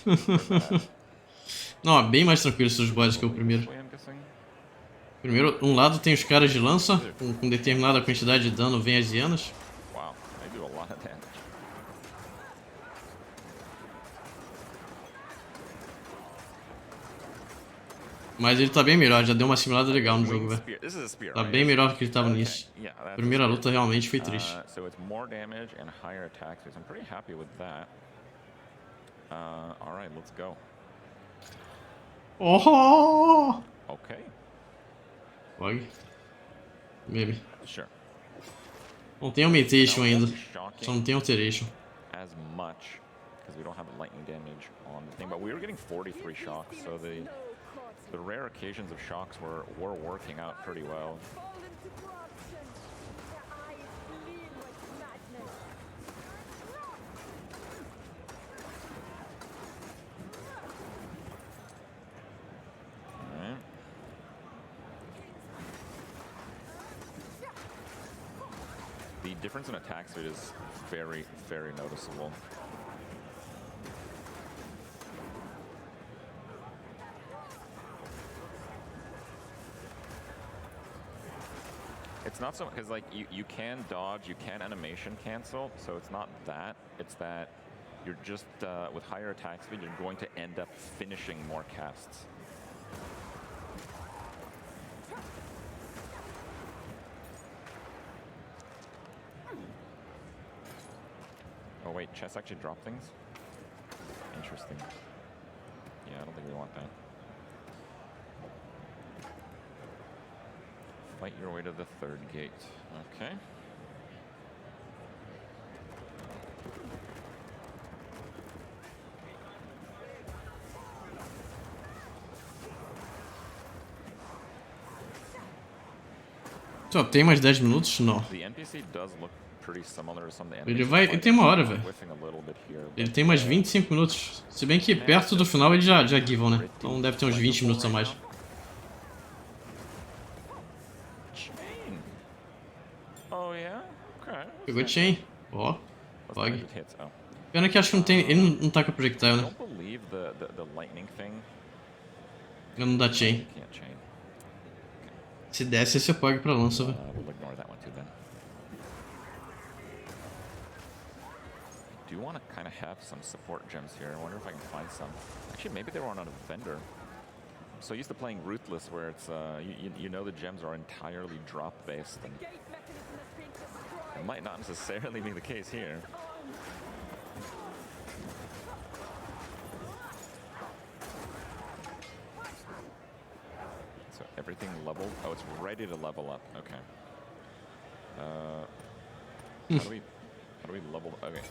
Não, bem mais tranquilo esses bosses que o primeiro. Primeiro, um lado tem os caras de lança, com determinada quantidade de dano vem as hienas. Wow, they do a lot of damage. Mas ele tá bem melhor, já deu uma assimilada legal no jogo, velho. Tá bem melhor do que ele tava no início. Primeira luta realmente foi triste. So it's more damage and higher attack speed. I'm pretty happy with that. All right, let's go. Oh! Okay. Pog. Maybe. Sure. Não tem Augmentation ainda. Só não tem Alteration. As much, because we don't have lightning damage on the thing, but we were getting 43 shocks, so the rare occasions of shocks were working out pretty well. Alright. The difference in attack speed is very, very noticeable. It's not so, because like you can dodge, you can animation cancel, so it's not that, it's that you're just, with higher attack speed, you're going to end up finishing more casts. Oh wait, chess actually drop things? Interesting. Yeah, I don't think we want that. Fight your way to the third gate. Okay. Só tem mais 10 minutos? Não. The NPC does look pretty similar to some of the Ele enemies. vai. Ele tem uma hora, velho. Whiffing a little bit here, Ele but, tem mais 25 minutos. Se bem que perto do final eles já givam, né? Então deve ter uns 20 minutos a mais. Chain. Oh yeah? Okay. Pegou Chain. Ó. Pog. It hits. Oh. Pena que acho que não tem. Ele não taca projectile, I né? don't believe the lightning thing. Ele não dá Chain. You can't chain. Se desse, esse é Pog pra lança, velho. We'll ignore that one too then. I do want to kind of have some support gems here. I wonder if I can find some. Actually, maybe they were on a vendor. I'm so used to playing Ruthless, where it's you know the gems are entirely drop based, and it might not necessarily be the case here. So everything leveled. Oh, it's ready to level up. Okay. How do we level? Okay.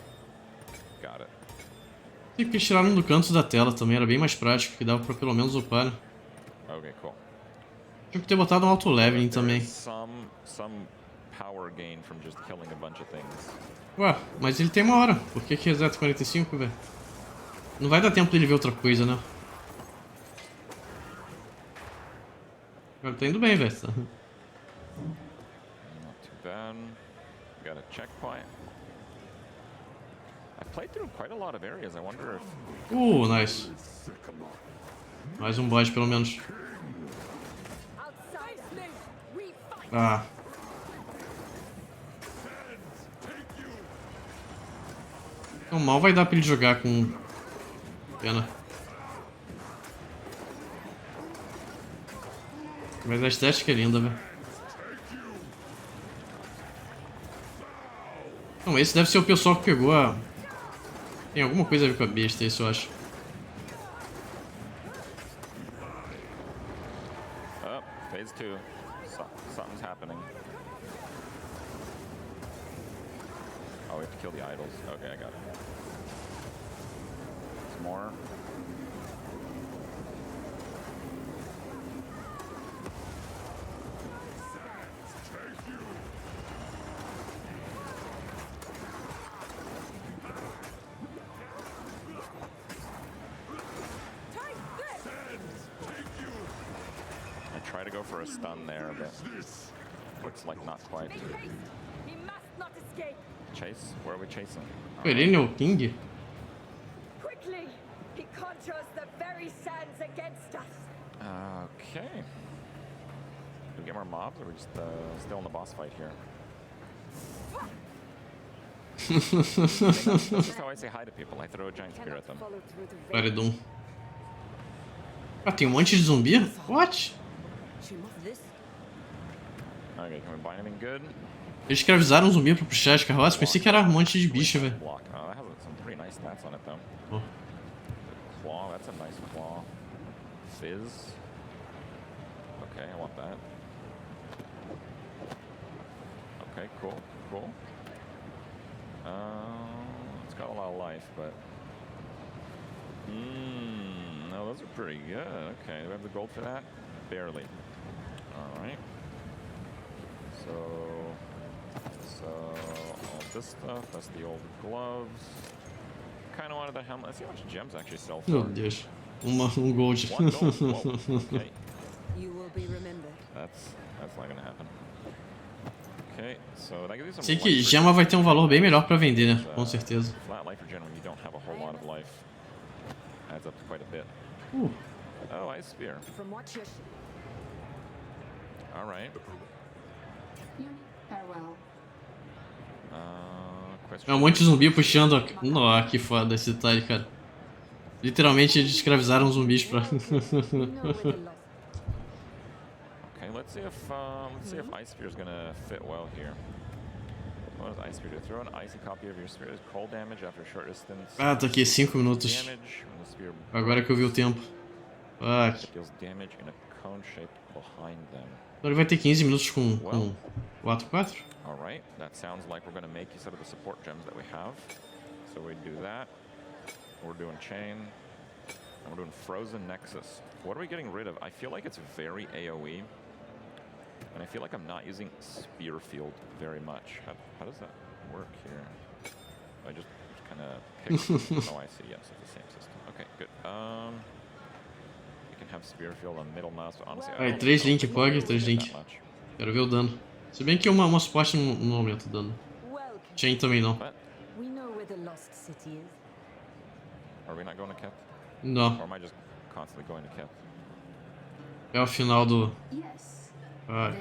Got it. E porque tiraram do canto da tela também, era bem mais prático, que dava pra pelo menos upar. Okay, cool. Tinha que ter botado um auto leveling também. Some power gain from just killing a bunch of things. Ué, mas ele tem uma hora. Por que reseta 45, velho? Não vai dar tempo dele ver outra coisa, né? Agora tá indo bem, velho. Not too bad. Got a checkpoint. I played through quite a lot of areas. I wonder if... Nice. Mais um boss, pelo menos. Ah. Então mal vai dar pra ele jogar com... Pena. Mas a estética é linda, velho. Não, esse deve ser o pessoal que pegou a... Tem alguma coisa a ver com a besta, isso eu acho. Oh, phase 2. Something's happening. Oh, we have to kill the idols. Okay, I got it. Some more. Try to go for a stun there, but looks like not quite. He must not escape. Chase? Where are we chasing? Ele é o King? Quickly, he conjures the very sands against us. Okay. get more mobs, or are we just still in the boss fight here? That's just how I say hi to people. I throw a giant spear at them. Paredão. Ah, tem um monte de zumbi? What? Okay, can we buy anything good? Eles escravizaram um zumbi pra puxar as carroças? Pensei que era um monte de bicho, velho. Block. That has some pretty nice stats on it, though. Oh. Claw, that's a nice claw. Fizz. Okay, I want that. Okay, cool, cool. It's got a lot of life, but... no, those are pretty good. Okay, do we have the gold for that? Barely. Alright. So, all this stuff, that's the old gloves. Kind of wanted that helmet. Let's see how much gems actually sell for. Meu Deus. Gold. One gold. Whoa, okay. You will be remembered. That's not gonna happen. Okay, so that gives you some Sei que life gema vai ter um valor bem melhor pra vender, né? Com certeza. Flat life regen when you don't have a whole lot of life. Adds up to quite a bit. Oh, ice spear. From what you Alright. farewell. É um monte de zumbi puxando. Nossa, que foda esse detalhe, cara. Literalmente eles escravizaram zumbis pra. Okay, let's see if ice spear is gonna fit well here. What does ice spear do? Throw an icy copy of your spear. Does cold damage after short distance. Ah, tá aqui, 5 minutos. Agora que eu vi o tempo. Ah. Deals damage in a cone shape behind them. Agora vai ter 15 minutos com 4-4. Alright, that sounds like we're going to make use of the support gems that we have. So we do that. We're doing chain. And we're doing frozen nexus. What are we getting rid of? I feel like it's very AoE. And I feel like I'm not using spear field very much. How does that work here? I just kind of pick. Oh, I see. Yes, it's the same system. Okay, good. You can have spear field on middle mouse, but honestly, Aí, 3 link, pog, 3 link. Quero ver o dano. Se bem que uma suporte não aumenta o dano. Chain também não. We know where the lost city is. Are we not going to Keth? Não. Or am I just constantly going to Keth? É o final do... Yes. Ah,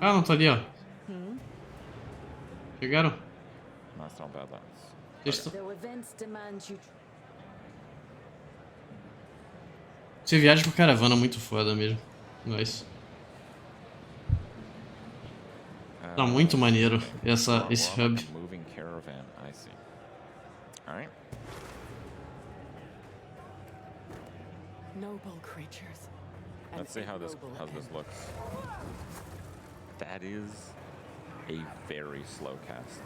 não, tá ali, ó. Chegaram? No, it's not bad, The events demand you. Você viaja com caravana muito foda mesmo. Nice. Tá muito maneiro esse hub. Moving caravan, I see. Alright. Noble creatures. Let's see how this looks. That is a very slow cast.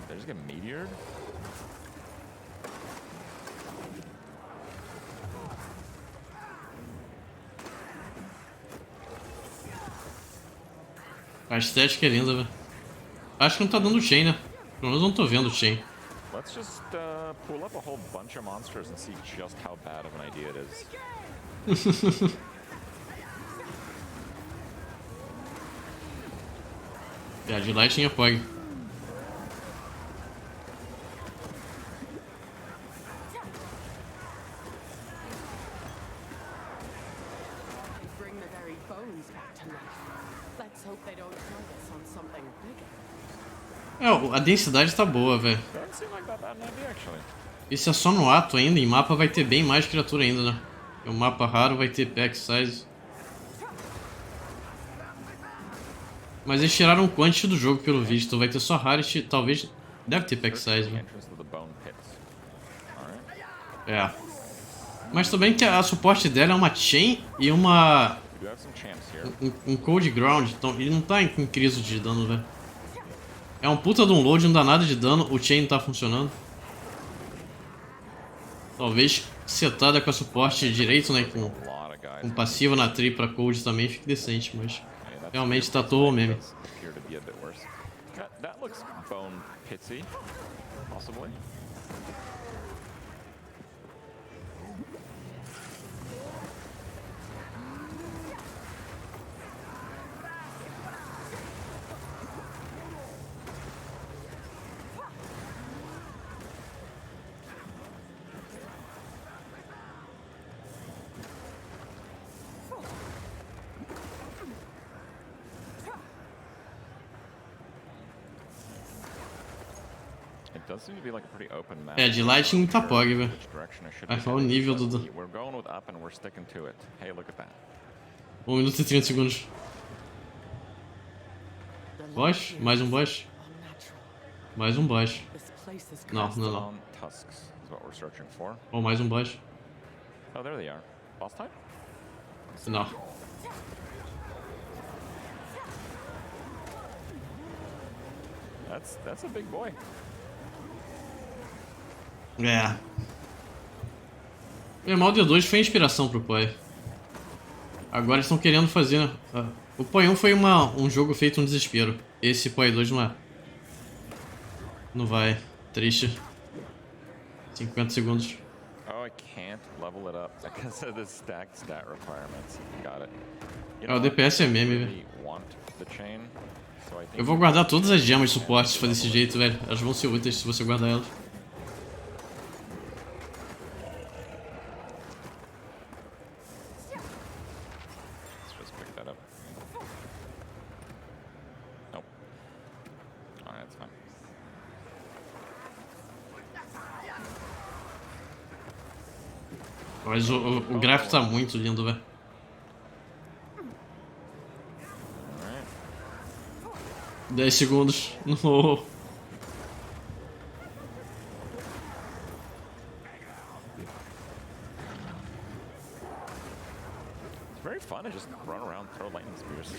Did I just get meteored? A estética é linda, velho. Acho que não tá dando chain, né? Pelo menos não tô vendo chain. Let's just pull up a whole bunch of monsters and see just how bad of an idea it is. É, de Lightning é pog. Bring the very bones back to life. Let's hope they don't try this on something bigger. É, a densidade tá boa, velho. Isso é só no ato ainda, em mapa vai ter bem mais criatura ainda, né? É um mapa raro, vai ter pack size. Mas eles tiraram o quantity do jogo pelo visto, vai ter só rarity, talvez... Deve ter pack size, né? É. Mas também que a suporte dela é uma chain e uma... Um cold ground, então ele não tá em crise de dano, velho. É um puta de um load, não dá nada de dano, o chain não tá funcionando. Talvez setada com a suporte direito, né, com passiva na tree pra cold também fique decente, mas realmente tá todo o meme. That looks bone pitsy, possibly. It does seem to be like a pretty open map. É, de light muita pog, velho. Which direction I should Vai be falar o heading, nível but do... We're going with up and we're sticking to it. Hey, look at that. 1 minuto e 30 segundos. Boss? Mais um boss? Mais um boss. Não, não, não. Tusks is what we're searching for. Ou mais um boss. Oh, there they are. Boss time? Não. That's a big boy. É. O mal D2 foi inspiração pro Poi. Agora eles estão querendo fazer, né? O Poi 1 foi um jogo feito um desespero. Esse Poi 2 não é. Não vai. Triste. 50 segundos. Oh, I can't level it up because of the stacked stat requirements. Got it. O DPS é meme, velho. Eu vou guardar todas as gemas de suporte se for desse jeito, velho. Elas vão ser úteis se você guardar elas. Mas o gráfico tá muito lindo, velho. Right. 10 segundos. No. It's very fun to just run around, throw lightning spears.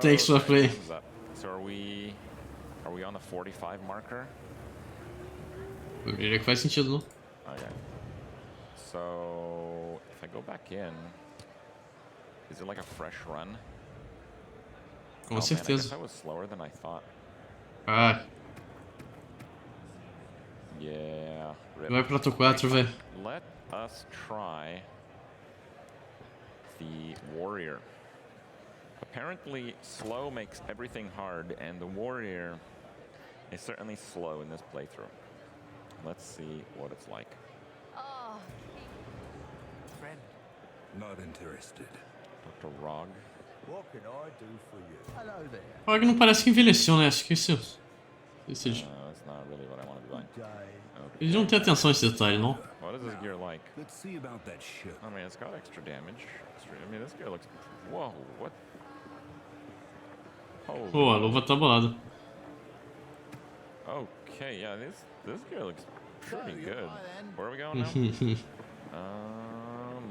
Thanks for playing. So are we on the 45 marker? Eu diria que faz sentido, não? Okay. So, if I go back in, is it like a fresh run? Com certeza. Man, I guess I was slower than I thought. Ah. Yeah. Vai pra tu 4, velho. Let us try the warrior. Apparently, slow makes everything hard, and the warrior is certainly slow in this playthrough. Let's see what it's like. Not interested. Dr. Rog. What can I do for you? Hello there. O Rog não parece que envelheceu, né? Acho que isso... That's not really what I want to be buying. Okay. Eles não têm atenção a esse detalhe, não? What is this gear like? Let's see about that ship. I mean, it's got extra damage. I mean, this gear looks... Whoa, what? Holy. Pô, a luva tá bolada. Okay, yeah, this gear looks pretty good. Where are we going now?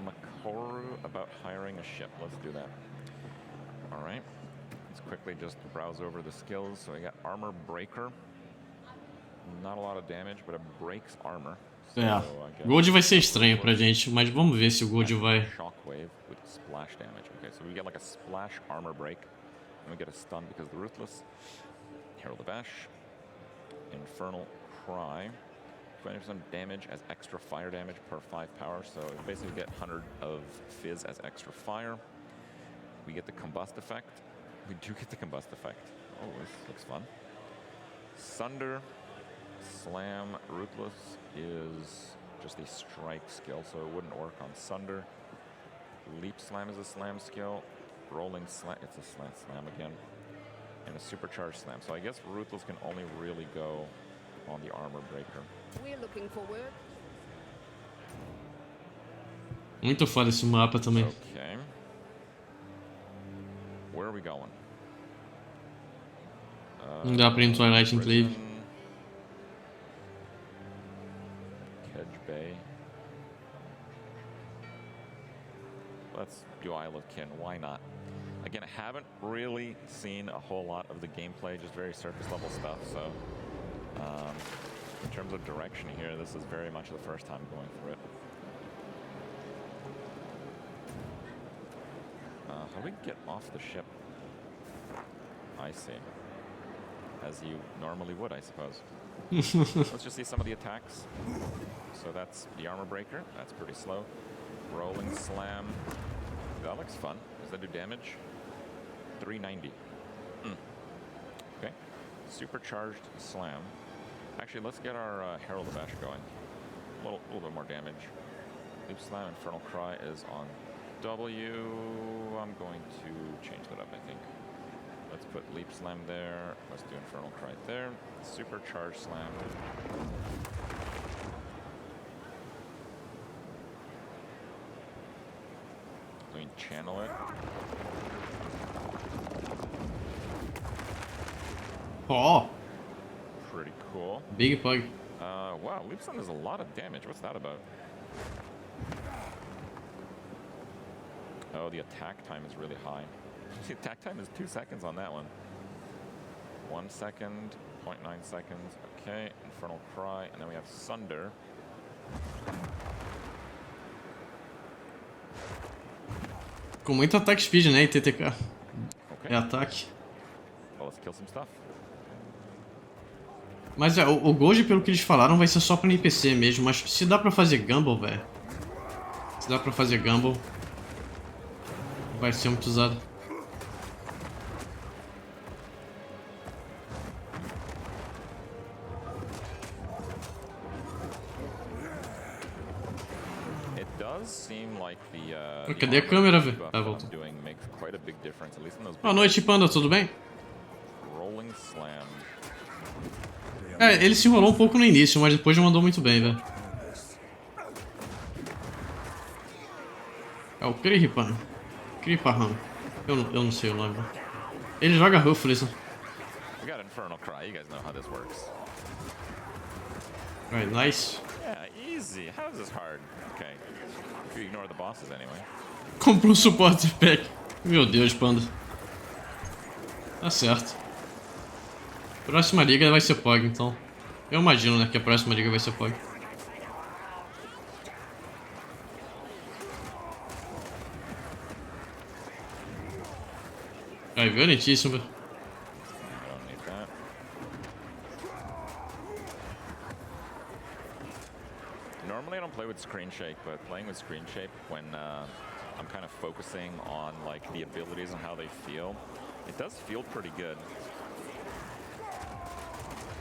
Makoru about hiring a ship. Let's do that. All right. Let's quickly just browse over the skills. So we got armor breaker. Not a lot of damage, but it breaks armor. So é. Gold vai ser estranho pra gente, mas vamos ver se o Gold vai. Shockwave with splash damage. Okay, so we get like a splash armor break, and we get a stun because of the Ruthless. Herald of Ash. Infernal Cry. 20% damage as extra fire damage per 5 power, so we basically get 100 of fizz as extra fire. We get the combust effect. We do get the combust effect. Oh, this looks fun. Sunder, Slam, Ruthless is just a strike skill, so it wouldn't work on Sunder. Leap Slam is a slam skill. Rolling Slam, it's a slam again. And a supercharged slam. So I guess Ruthless can only really go on the armor breaker. We're looking for work. Muito foda esse mapa também. Okay. Where are we going? Não dá pra ir no Twilight Enclave. Kedge Bay. Let's do Isle of Kin. Why not? Again, I haven't really seen a whole lot of the gameplay, just very surface level stuff, so in terms of direction here, this is very much the first time going through it. How do we get off the ship? I see. As you normally would, I suppose. Let's just see some of the attacks. So that's the armor breaker. That's pretty slow. Rolling slam. That looks fun. Does that do damage? 390. Okay. Supercharged slam. Actually, let's get our Herald of Ash going. A little bit more damage. Leap Slam, Infernal Cry is on W. I'm going to change that up, I think. Let's put Leap Slam there. Let's do Infernal Cry there. Supercharge Slam. We can channel it. Oh! Pretty cool. Big Pug. Wow, Leap Slam does a lot of damage. What's that about? Oh, the attack time is really high. The attack time is 2 seconds on that one. 1 second, 0.9 seconds. Okay, Infernal Cry, and then we have Sunder. Com muito ataque speed, né? E TTK. Okay. É ataque. Well, let's kill some stuff. Mas o Gold, pelo que eles falaram, vai ser só pra NPC mesmo. Mas se dá pra fazer Gamble, velho. Se dá pra fazer Gamble, vai ser muito usado. Cadê a câmera, velho? Ah, voltou. Boa noite, Panda, tudo bem? É, ele se enrolou um pouco no início, mas depois mandou muito bem, velho. É o Kripan. Kripahan. Eu não sei o nome. Ele joga Ruffles, né? Right, nice. Yeah, easy. How is this hard? Okay. If you ignore the bosses anyway. Comprou um suporte pack. Meu Deus, Panda. Tá certo. Próxima liga vai ser POG, então. Eu imagino, né, que a próxima liga vai ser POG. Ai, violentíssimo. Normally I don't play with Screen Shake, but playing with Screen Shake when I'm kind of focusing on like the abilities and how they feel, it does feel pretty good.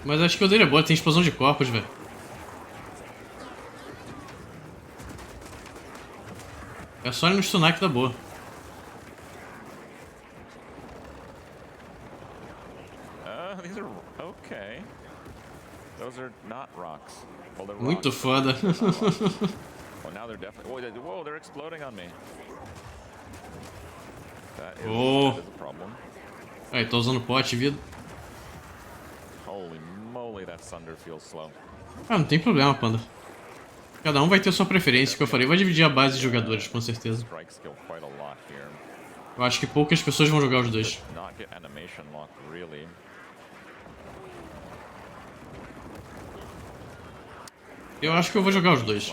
Mas acho que o dele é boa, tem explosão de corpos, velho. É só ele no stunar que dá boa. These are okay. Those are not rocks. Well, they're Muito rocks, foda. well, now they're definitely. Whoa, they're exploding on me. That is a problem. Aí, tô usando pote, vida. Holy moly, that Sunder feels slow. Ah, não tem problema, Panda. Cada um vai ter sua preferência, que eu falei. Vai dividir a base de jogadores, com certeza. Eu acho que poucas pessoas vão jogar os dois. Eu acho que eu vou jogar os dois.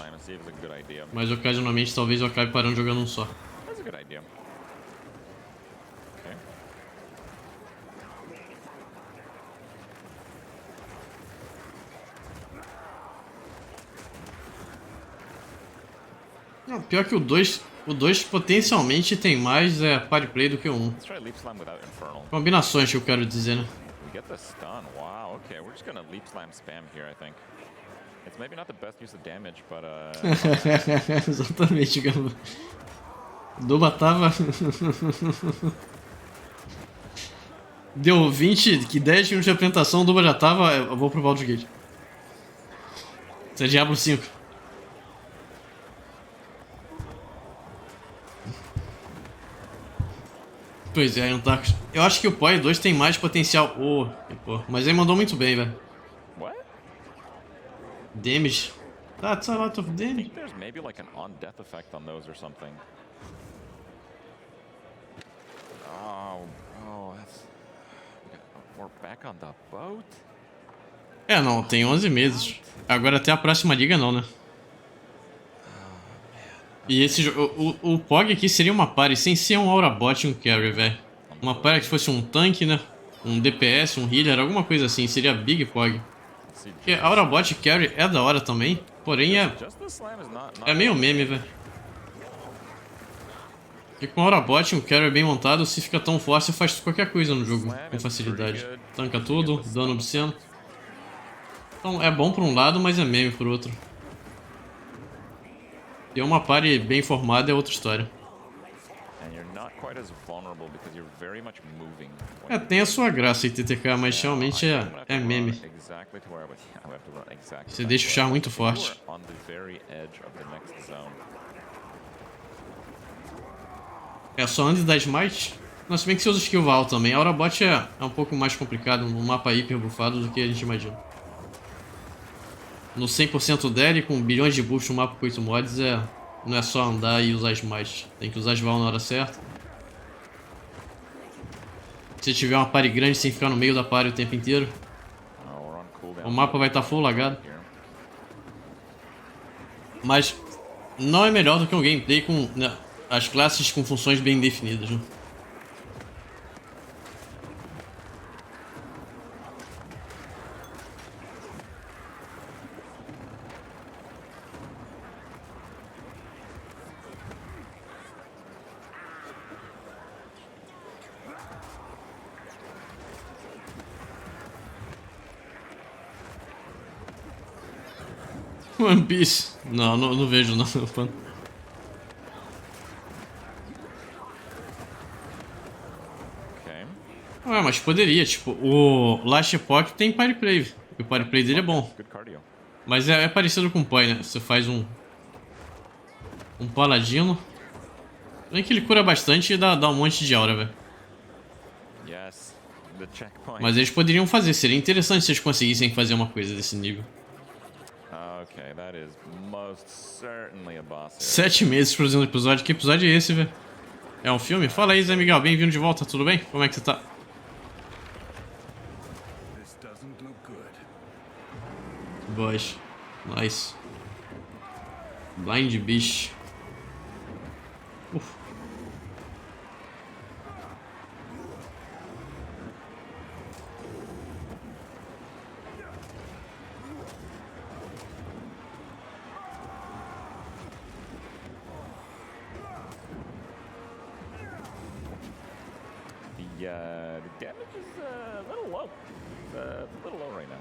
Mas ocasionalmente talvez eu acabe parando jogando um só. Não, pior que o 2 potencialmente tem mais party play do que o 1. Combinações que eu quero dizer, né? Wow, okay, we're just gonna leap slam spam here, I think. It's maybe not the best use of damage, but exatamente, Gamba. Duba tava... Deu 10 minutos de apresentação, o Duba já tava... Eu vou pro Baldur's Gate. Isso é Diablo 5. Pois é, Antarcos. Eu acho que o POI 2 tem mais potencial. Mas ele mandou muito bem, velho. What? Damage. That's a lot of damage. I think there's maybe like an on-death effect on those or something. Oh, that's... We're back on the boat? É, não, tem 11 meses. Agora até a próxima liga não, né? E esse o POG aqui seria uma party sem ser um Aura Bot e um Carry, velho. Uma party que fosse um tanque, né? Um DPS, um healer, alguma coisa assim. Seria Big POG. Porque Aura Bot e Carry é da hora também. Porém é meio meme, velho. E com Aura Bot e um Carry bem montado, se fica tão forte, você faz qualquer coisa no jogo com facilidade. Tanca tudo, dano obsceno. Então é bom por um lado, mas é meme por outro. E uma party bem formada é outra história. É, tem a sua graça em TTK, mas realmente é meme. Você deixa o char muito forte. É, só antes da Smite. Não, se bem que você usa skill Val também. A Aurabot é um pouco mais complicado no mapa hiper buffado do que a gente imagina. No 100% dela, com bilhões de buffs no mapa com 8 mods, não é só andar e usar Smite. Tem que usar as Val na hora certa. Se tiver uma party grande sem ficar no meio da party o tempo inteiro, o mapa vai estar full lagado. Mas não é melhor do que um gameplay com as classes com funções bem definidas, né? One Piece. Não vejo não. Ué, mas poderia, tipo, o Last Epoch tem party play. E o party play dele é bom. Mas é parecido com o Poi, né? Você faz um paladino. Bem que ele cura bastante e dá um monte de aura, velho. Mas eles poderiam fazer, seria interessante se eles conseguissem fazer uma coisa desse nível. 7 meses produzindo episódio. Que episódio é esse, velho? É um filme? Fala aí, Zé Miguel. Bem-vindo de volta, tudo bem? Como é que você tá? Boys. Nice. Blind Beast. The damage is a little low. It's a little low right now.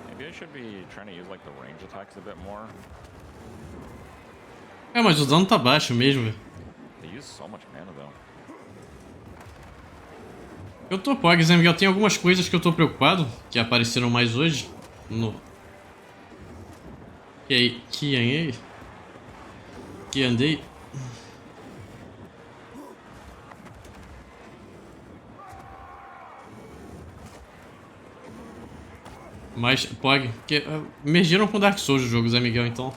Maybe I should be trying to use like the range attacks a bit more. É, mas o dano tá baixo mesmo, velho. They use so much mana though. Eu tô pog, Zé Miguel. Tem algumas coisas que eu tô preocupado, que apareceram mais hoje. Que andei. Mas, pog, que mergiram com Dark Souls os jogos, Zé Miguel, então.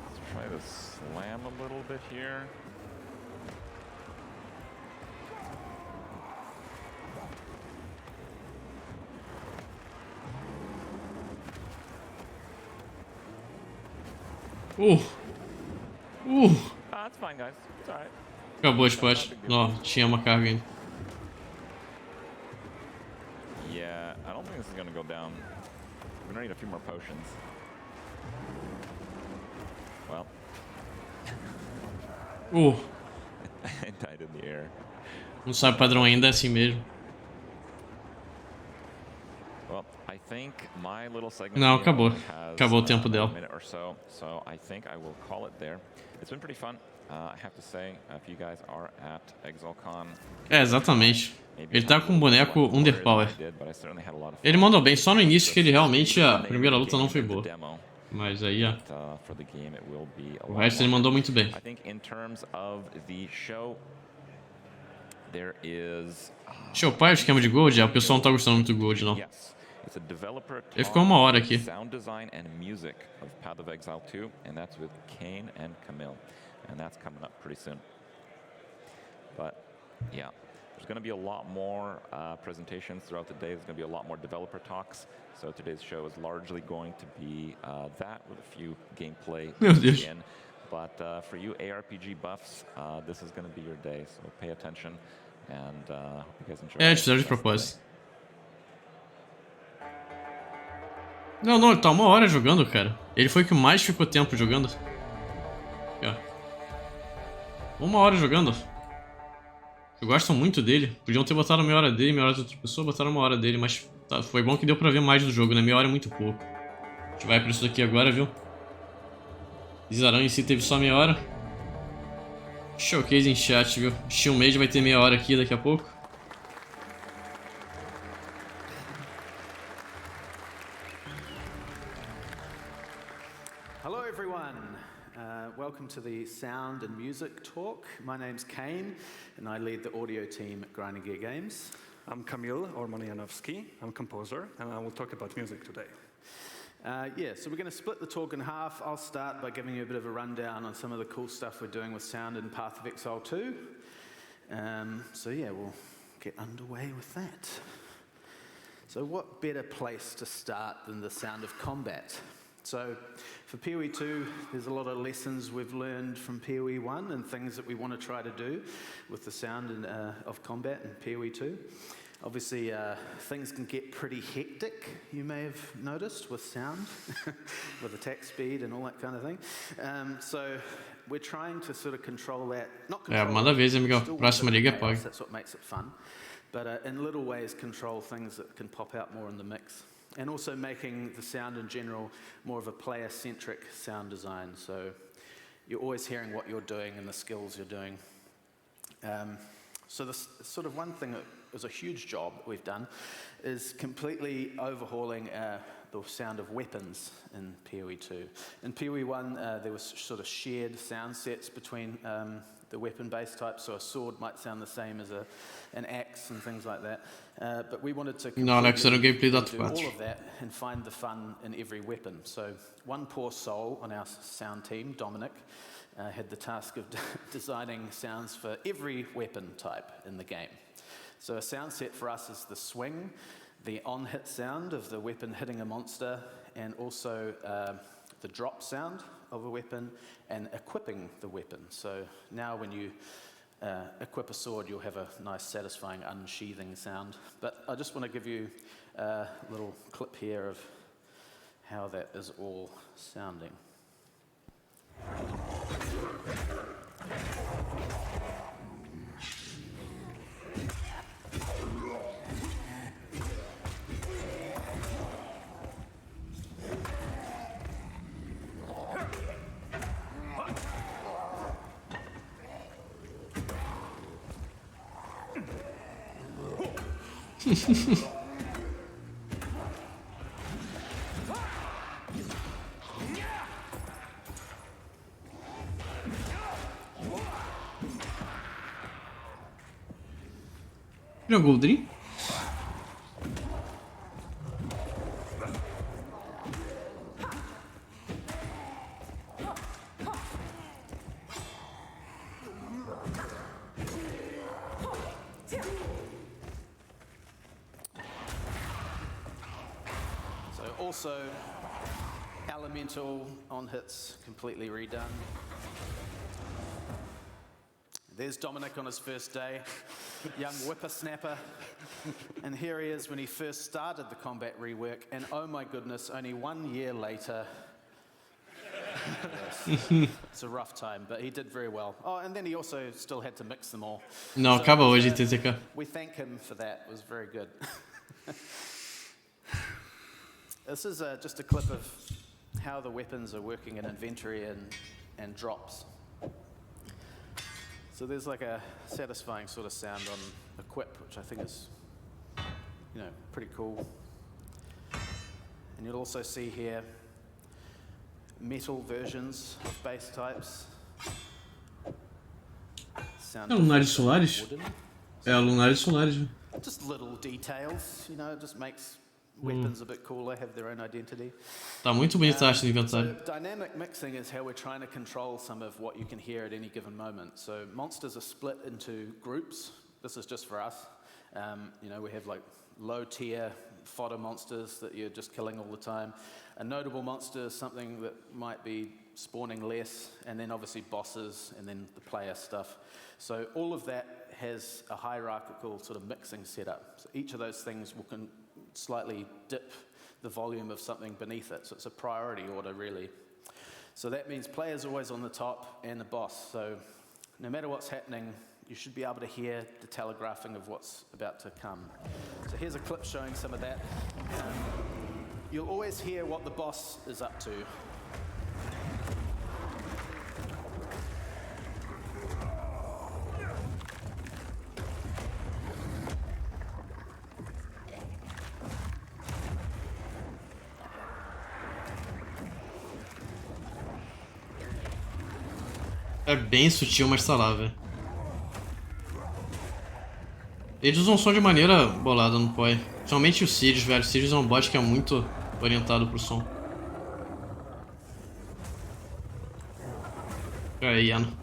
Let's try to slam a little bit here. That's fine, guys. It's alright. Acabou a splash. Não, tinha uma carga ainda. Yeah, I don't think this is gonna go down. We're gonna need a few more potions. Well. It died in the air. Não sabe o padrão ainda, é assim mesmo. Well, I think my little segment Não, acabou. has, Acabou o tempo dela. a minute or so, so I think I will call it there. It's been pretty fun. I have to say, if you guys are at ExileCon, É, exatamente. Ele tá com um boneco underpower. Ele mandou bem, só no início que ele realmente, a primeira luta não foi boa. Mas aí, ó. O resto ele mandou muito bem. I think in terms of the show, there is Show pai o esquema de Gold? O pessoal não tá gostando muito do Gold, não. it's a developer Ele ficou uma hora aqui. sound design and music of Path of Exile 2, and that's with Kane and Camille, and that's coming up pretty soon. But yeah, there's going to be a lot more presentations throughout the day. There's going to be a lot more developer talks. So today's show is largely going to be that with a few gameplay in. But for you ARPG buffs, this is going to be your day. So pay attention and hope you guys enjoy. É, eles fizeram de propósito. Não, ele tá uma hora jogando, cara. Ele foi o que mais ficou tempo jogando. Aqui, ó. 1 hora jogando. Eu gosto muito dele. Podiam ter botado meia hora dele, meia hora de outra pessoa, botaram 1 hora dele, mas tá, foi bom que deu pra ver mais do jogo, né? Meia hora é muito pouco. A gente vai pra isso daqui agora, viu? Zizarão em si teve só meia hora. Showcase em chat, viu? Steel Mage vai ter meia hora aqui daqui a pouco. Hello everyone, welcome to the Sound and Music Talk. My name's Kane and I lead the audio team at Grinding Gear Games. I'm Kamil Ormanianowski, I'm a composer and I will talk about music today. So we're going to split the talk in half. I'll start by giving you a bit of a rundown on some of the cool stuff we're doing with sound in Path of Exile 2. We'll get underway with that. So what better place to start than the sound of combat? So for PoE 2, there's a lot of lessons we've learned from PoE 1 and things that we want to try to do with the sound of combat in PoE 2. Obviously, things can get pretty hectic, you may have noticed, with sound, with attack speed and all that kind of thing. So we're trying to sort of control that. Not control manda vez, amigão. Próxima liga pode. That's what makes it fun. But in little ways, control things that can pop out more in the mix. And also making the sound in general more of a player-centric sound design. So you're always hearing what you're doing and the skills you're doing. So this sort of one thing that was a huge job that we've done is completely overhauling the sound of weapons in PoE 2. In PoE 1, there was sort of shared sound sets between the weapon base types, so a sword might sound the same as an axe and things like that. But we wanted to do all of that and find the fun in every weapon. So one poor soul on our sound team, Dominic, had the task of designing sounds for every weapon type in the game. So a sound set for us is the swing, the on-hit sound of the weapon hitting a monster, and also the drop sound of a weapon, and equipping the weapon. So now when you equip a sword, you'll have a nice satisfying unsheathing sound. But I just want to give you a little clip here of how that is all sounding. Goldri. Also, elemental on hits completely redone. There's Dominic on his first day, young whippersnapper. And here he is when he first started the combat rework, and oh my goodness, only 1 year later. Yes, it's a rough time, but he did very well. Oh, and then he also still had to mix them all. Não, so acaba hoje, TTK. We thank him for that, it was very good. This is just a clip of how the weapons are working in inventory and drops. So there's like a satisfying sort of sound on equip, which I think is, pretty cool. And you'll also see here metal versions of base types. É Lunares Solares? É a Lunares Solares. Just little details, it just makes weapons a bit cooler, have their own identity. Tá muito bonita a arte no inventário. So dynamic mixing is how we're trying to control some of what you can hear at any given moment. So monsters are split into groups. This is just for us. We have like low tier fodder monsters that you're just killing all the time. A notable monster is something that might be spawning less, and then obviously bosses, and then the player stuff. So all of that has a hierarchical sort of mixing setup. So each of those things can slightly dip the volume of something beneath it. So it's a priority order, really. So that means players always on the top and the boss. So no matter what's happening, you should be able to hear the telegraphing of what's about to come. So here's a clip showing some of that. You'll always hear what the boss is up to. É bem sutil, mas tá lá, velho. Eles usam som de maneira bolada no PoE. Principalmente o Sirius, velho. O Sirius é um bot que é muito orientado pro som. Aí, Iana.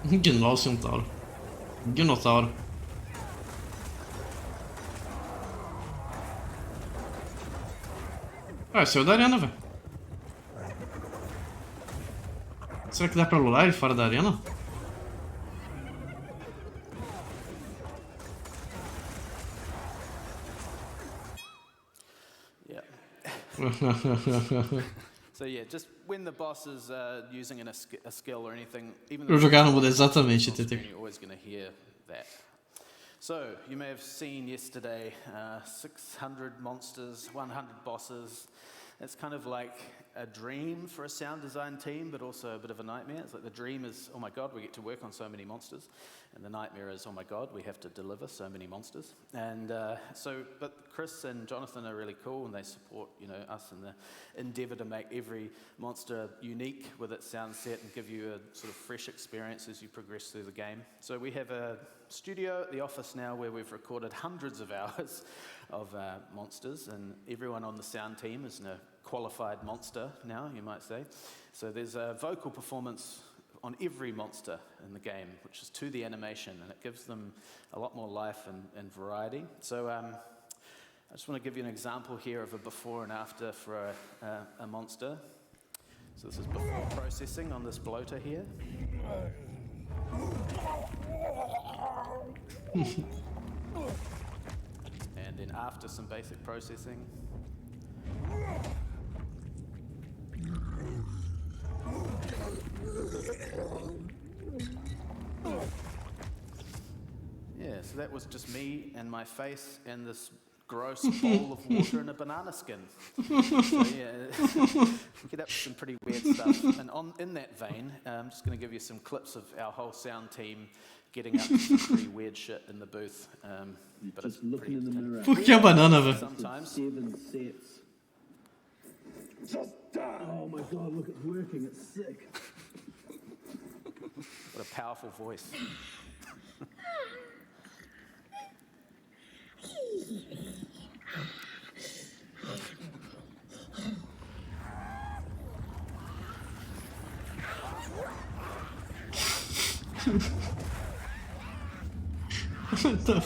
Gnoll Centauro. Gnotauro. Ah, saiu da arena, velho. Será que dá pra lular ele fora da arena? Yeah. So yeah, just when the boss is using a skill or anything, even though Eu jogar no mudo exatamente, TT. you're always going to hear that. So you may have seen yesterday 600 monsters, 100 bosses. It's kind of like a dream for a sound design team, but also a bit of a nightmare. It's like the dream is, oh my god, we get to work on so many monsters. And the nightmare is, oh my god, we have to deliver so many monsters. And but Chris and Jonathan are really cool, and they support, us in the endeavor to make every monster unique with its sound set and give you a sort of fresh experience as you progress through the game. So we have a studio at the office now where we've recorded hundreds of hours of monsters, and everyone on the sound team is a qualified monster now, you might say. So there's a vocal performance on every monster in the game, which is to the animation, and it gives them a lot more life and variety. So I just want to give you an example here of a before and after for a monster. So this is before processing on this bloater here. And then after some basic processing. Yeah, so that was just me and my face and this gross bowl of water and a banana skin. So yeah, get up to some pretty weird stuff. And in that vein, I'm just going to give you some clips of our whole sound team getting up to some pretty weird shit in the booth. But it's pretty intense. Por que a banana, velho? Sometimes. 7 sets. Oh my god, look, it's working, it's sick. What a powerful voice. What the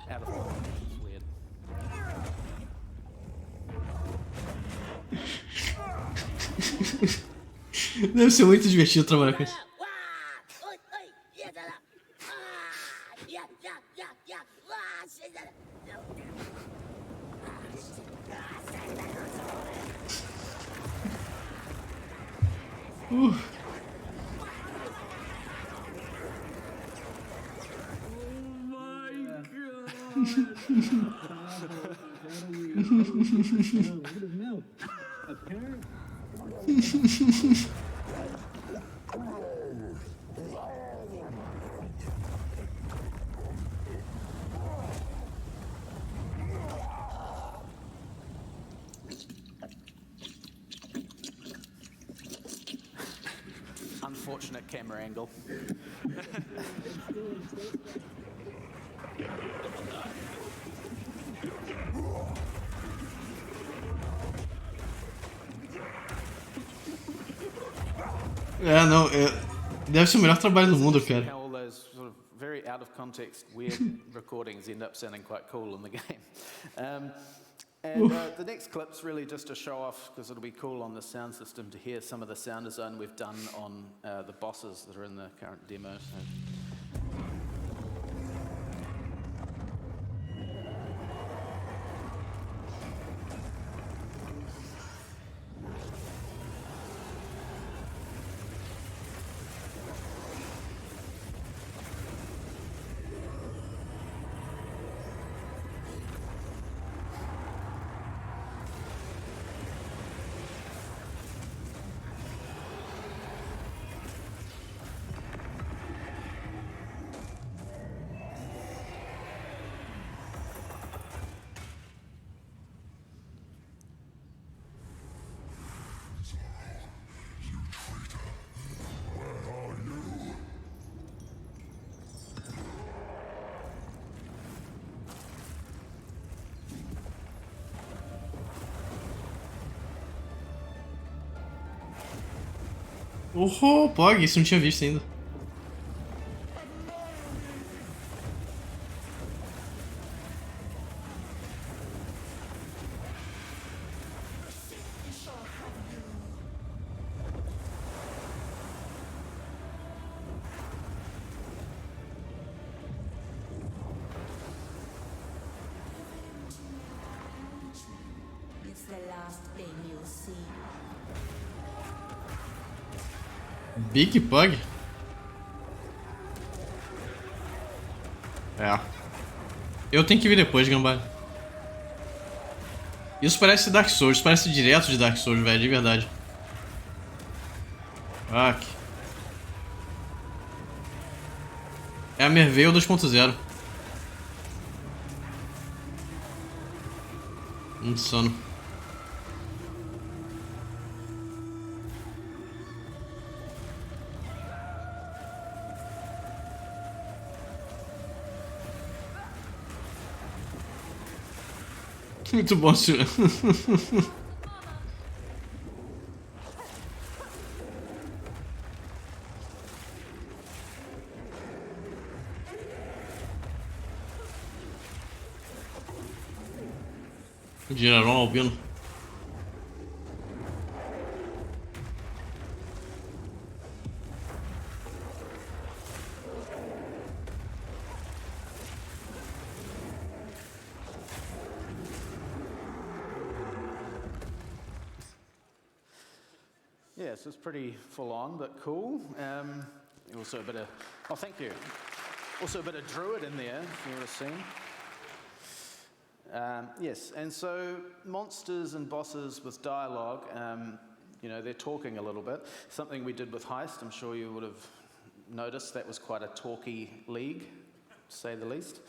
Out of order. It's weird. Deve ser muito divertido trabalhar com isso. Unfortunate camera angle. É, não, deve ser o melhor trabalho do mundo, cara. All those sort of very out of context, weird recordings end up sounding quite cool in the game. And the next clip's really just to show off, because it'll be cool on the sound system to hear some of the sound design we've done on the bosses that are in the current demo. So. Oh, Pog, isso não tinha visto ainda. It's the last thing you'll see. Big Pug? É. Eu tenho que vir depois, Gambá. Isso parece Dark Souls, parece direto de Dark Souls, velho, de verdade. Fuck. É a Merveil 2.0. Insano. Muito bom, senhor. General Albino. Yeah, so it's pretty full on, but cool. Also a bit of, oh, thank you. Also a bit of Druid in there, if you would have seen. Yes, and so monsters and bosses with dialogue, you know, they're talking a little bit. Something we did with Heist, I'm sure you would have noticed, that was quite a talky league, to say the least.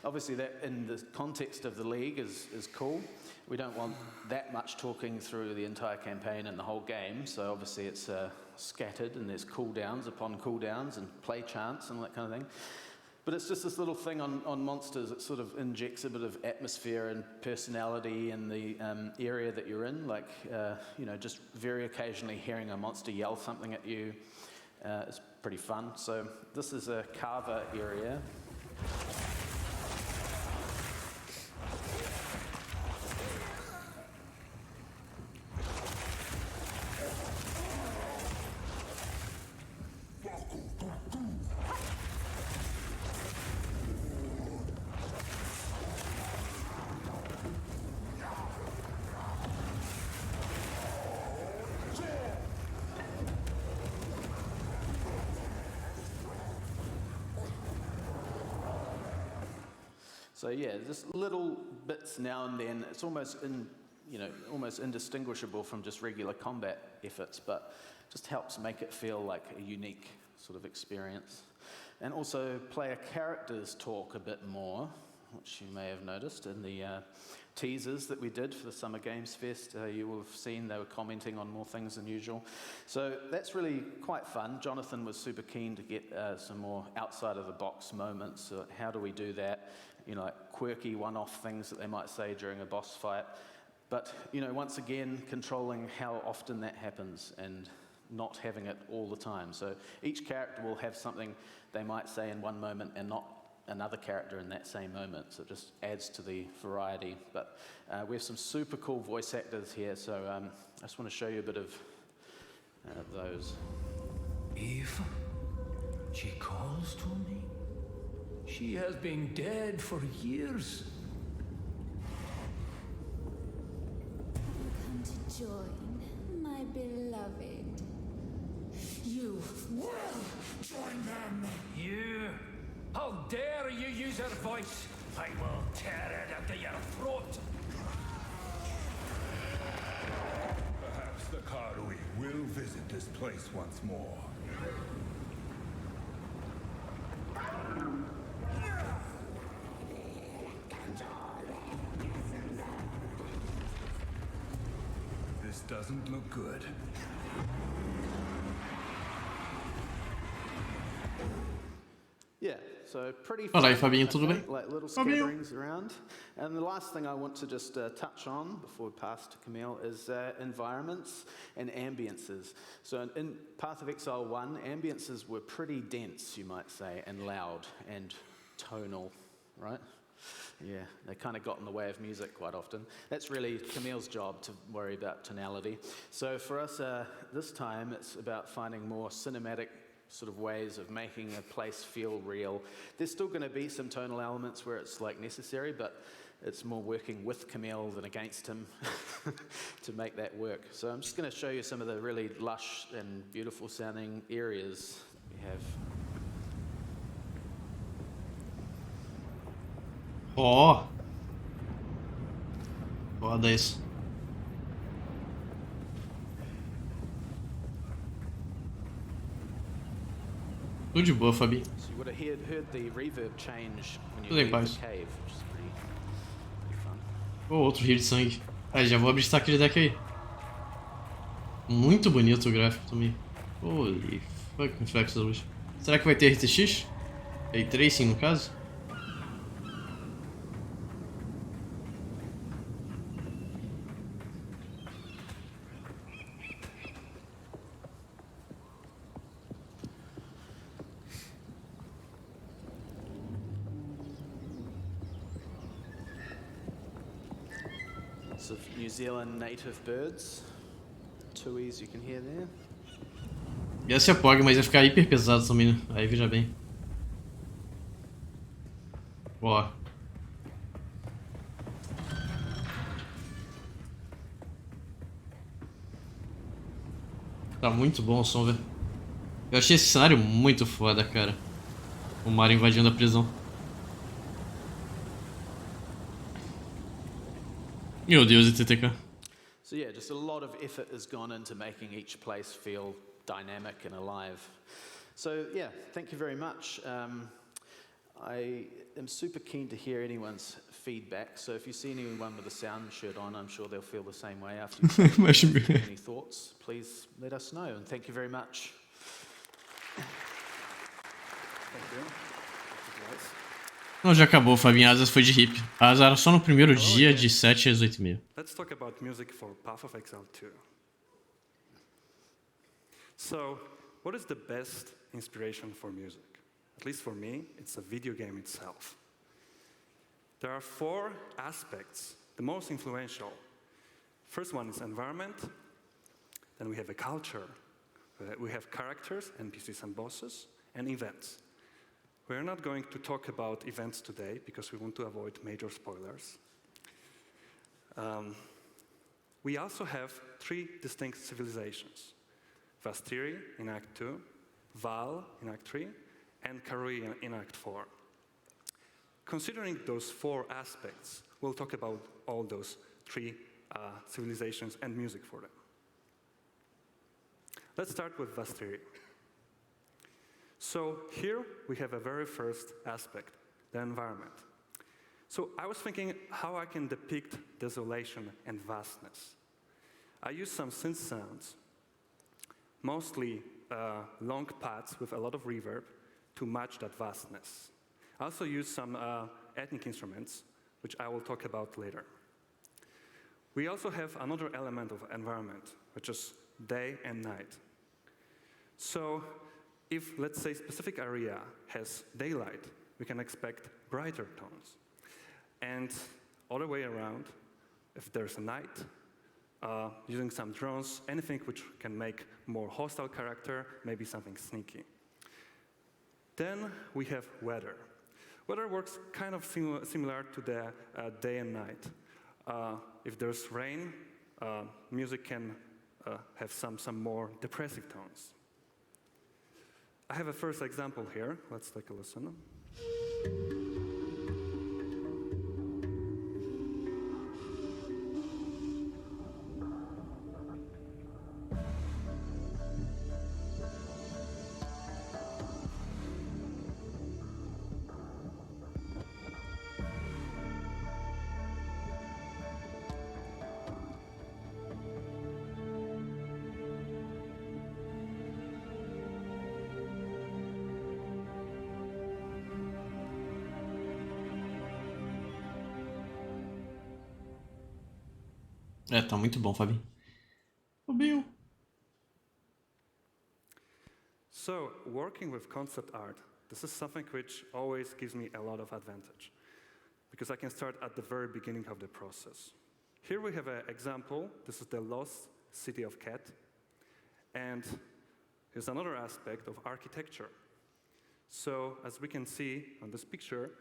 Obviously that in the context of the league is cool. We don't want that much talking through the entire campaign and the whole game, so obviously it's scattered and there's cooldowns upon cooldowns and play chants and all that kind of thing. But it's just this little thing on monsters that sort of injects a bit of atmosphere and personality in the area that you're in. Like, you know, just very occasionally hearing a monster yell something at you is pretty fun. So this is a Carver area. So yeah, just little bits now and then. It's almost almost indistinguishable from just regular combat efforts, but just helps make it feel like a unique sort of experience. And also player characters talk a bit more, which you may have noticed in the teasers that we did for the Summer Games Fest. You will have seen they were commenting on more things than usual. So that's really quite fun. Jonathan was super keen to get some more outside of the box moments. So how do we do that? You know, like quirky one-off things that they might say during a boss fight. But, you know, once again, controlling how often that happens and not having it all the time. So each character will have something they might say in one moment and not another character in that same moment, so it just adds to the variety. But we have some super cool voice actors here, so I just want to show you a bit of those. Eve, she calls to me. She has been dead for years. Come to join, my beloved. You will join them. You? How dare you use her voice? I will tear it into your throat. Perhaps the Karui will visit this place once more. This doesn't look good. Yeah, so pretty Fala aí, fun, Fabinho, I tudo bem? think, like little Fabinho. scatterings around. And the last thing I want to just touch on before we pass to Camille is environments and ambiences. So in Path of Exile 1, ambiences were pretty dense, you might say, and loud and tonal, right? Yeah, they kind of got in the way of music quite often. That's really Camille's job, to worry about tonality. So for us this time, it's about finding more cinematic sort of ways of making a place feel real. There's still going to be some tonal elements where it's like necessary, but it's more working with Camille than against him to make that work. So I'm just going to show you some of the really lush and beautiful sounding areas we have. Ó. Foda isso. Tudo de boa, Fabi. So you would have heard the reverb change when you Tudo em leave paz. the cave, which is pretty fun. Oh, outro rio de sangue. Aí, já vou abrir stack de deck aí. Muito bonito o gráfico também. Holy fuck, reflexo da luz. Será que vai ter RTX? Ray Tracing no caso? Of New Zealand native birds. Tuis you can hear there. Ia ser POG, mas ia ficar hiper pesado também, né? Aí veja bem. Ó. Tá muito bom o som, velho. Eu achei esse cenário muito foda, cara. O mar invadindo a prisão. Meu Deus, TTK. So yeah, just a lot of effort has gone into making each place feel dynamic and alive. So yeah, thank you very much. I am super keen to hear anyone's feedback. So if you see anyone with a sound shirt on, I'm sure they'll feel the same way after you say any thoughts. Please let us know, and thank you very much. Thank you. Não, já acabou, Fabinho. Asas foi de hip. Asas era só no primeiro dia, de 7 às 8h30. Let's talk about music for Path of Exile 2. So, what is the best inspiration for music? At least for me, it's a video game itself. There are 4 aspects, the most influential. First one is environment, then we have a culture, we have characters, NPCs and bosses, and events. We're not going to talk about events today because we want to avoid major spoilers. We also have 3 distinct civilizations. Vastiri in Act 2, Val in Act 3, and Karui in Act 4. Considering those 4 aspects, we'll talk about all those 3 civilizations and music for them. Let's start with Vastiri. So here we have a very first aspect, the environment. So I was thinking how I can depict desolation and vastness. I used some synth sounds, mostly long pads with a lot of reverb to match that vastness. I also used some ethnic instruments, which I will talk about later. We also have another element of environment, which is day and night. So if, let's say, a specific area has daylight, we can expect brighter tones. And other way around, if there's a night, using some drones, anything which can make more hostile character, maybe something sneaky. Then we have weather. Weather works kind of similar to the day and night. If there's rain, music can have some more depressive tones. I have a first example here. Let's take a listen. Tá muito bom, Fabinho. Fabinho. So, working with concept art, this is something which always gives me a lot of advantage, because I can start at the very beginning of the process. Here we have an example. This is the lost city of Cat. And here's another aspect of architecture. So, as we can see on this picture,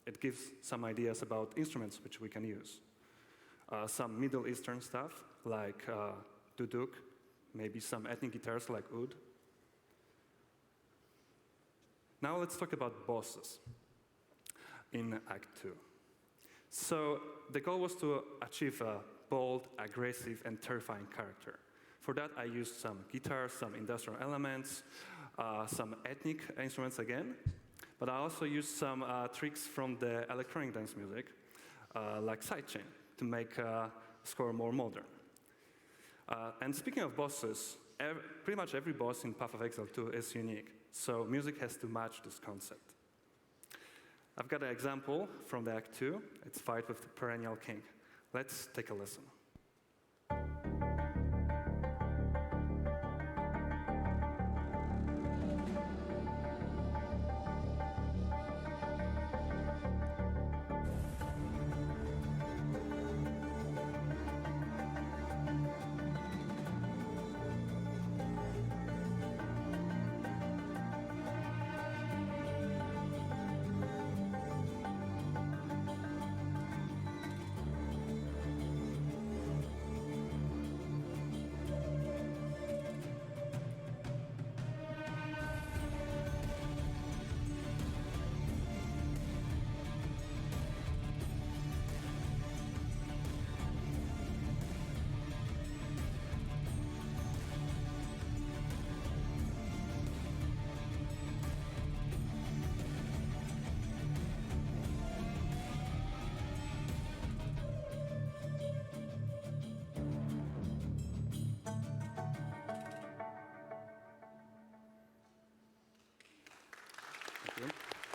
it gives some ideas about instruments which we can use. Some Middle Eastern stuff, like duduk, maybe some ethnic guitars like oud. Now let's talk about bosses in Act 2. So the goal was to achieve a bold, aggressive, and terrifying character. For that, I used some guitars, some industrial elements, some ethnic instruments again, but I also used some tricks from the electronic dance music, like sidechain, to make the score more modern. And speaking of bosses, pretty much every boss in Path of Exile 2 is unique, so music has to match this concept. I've got an example from the Act 2. It's Fight with the Perennial King. Let's take a listen.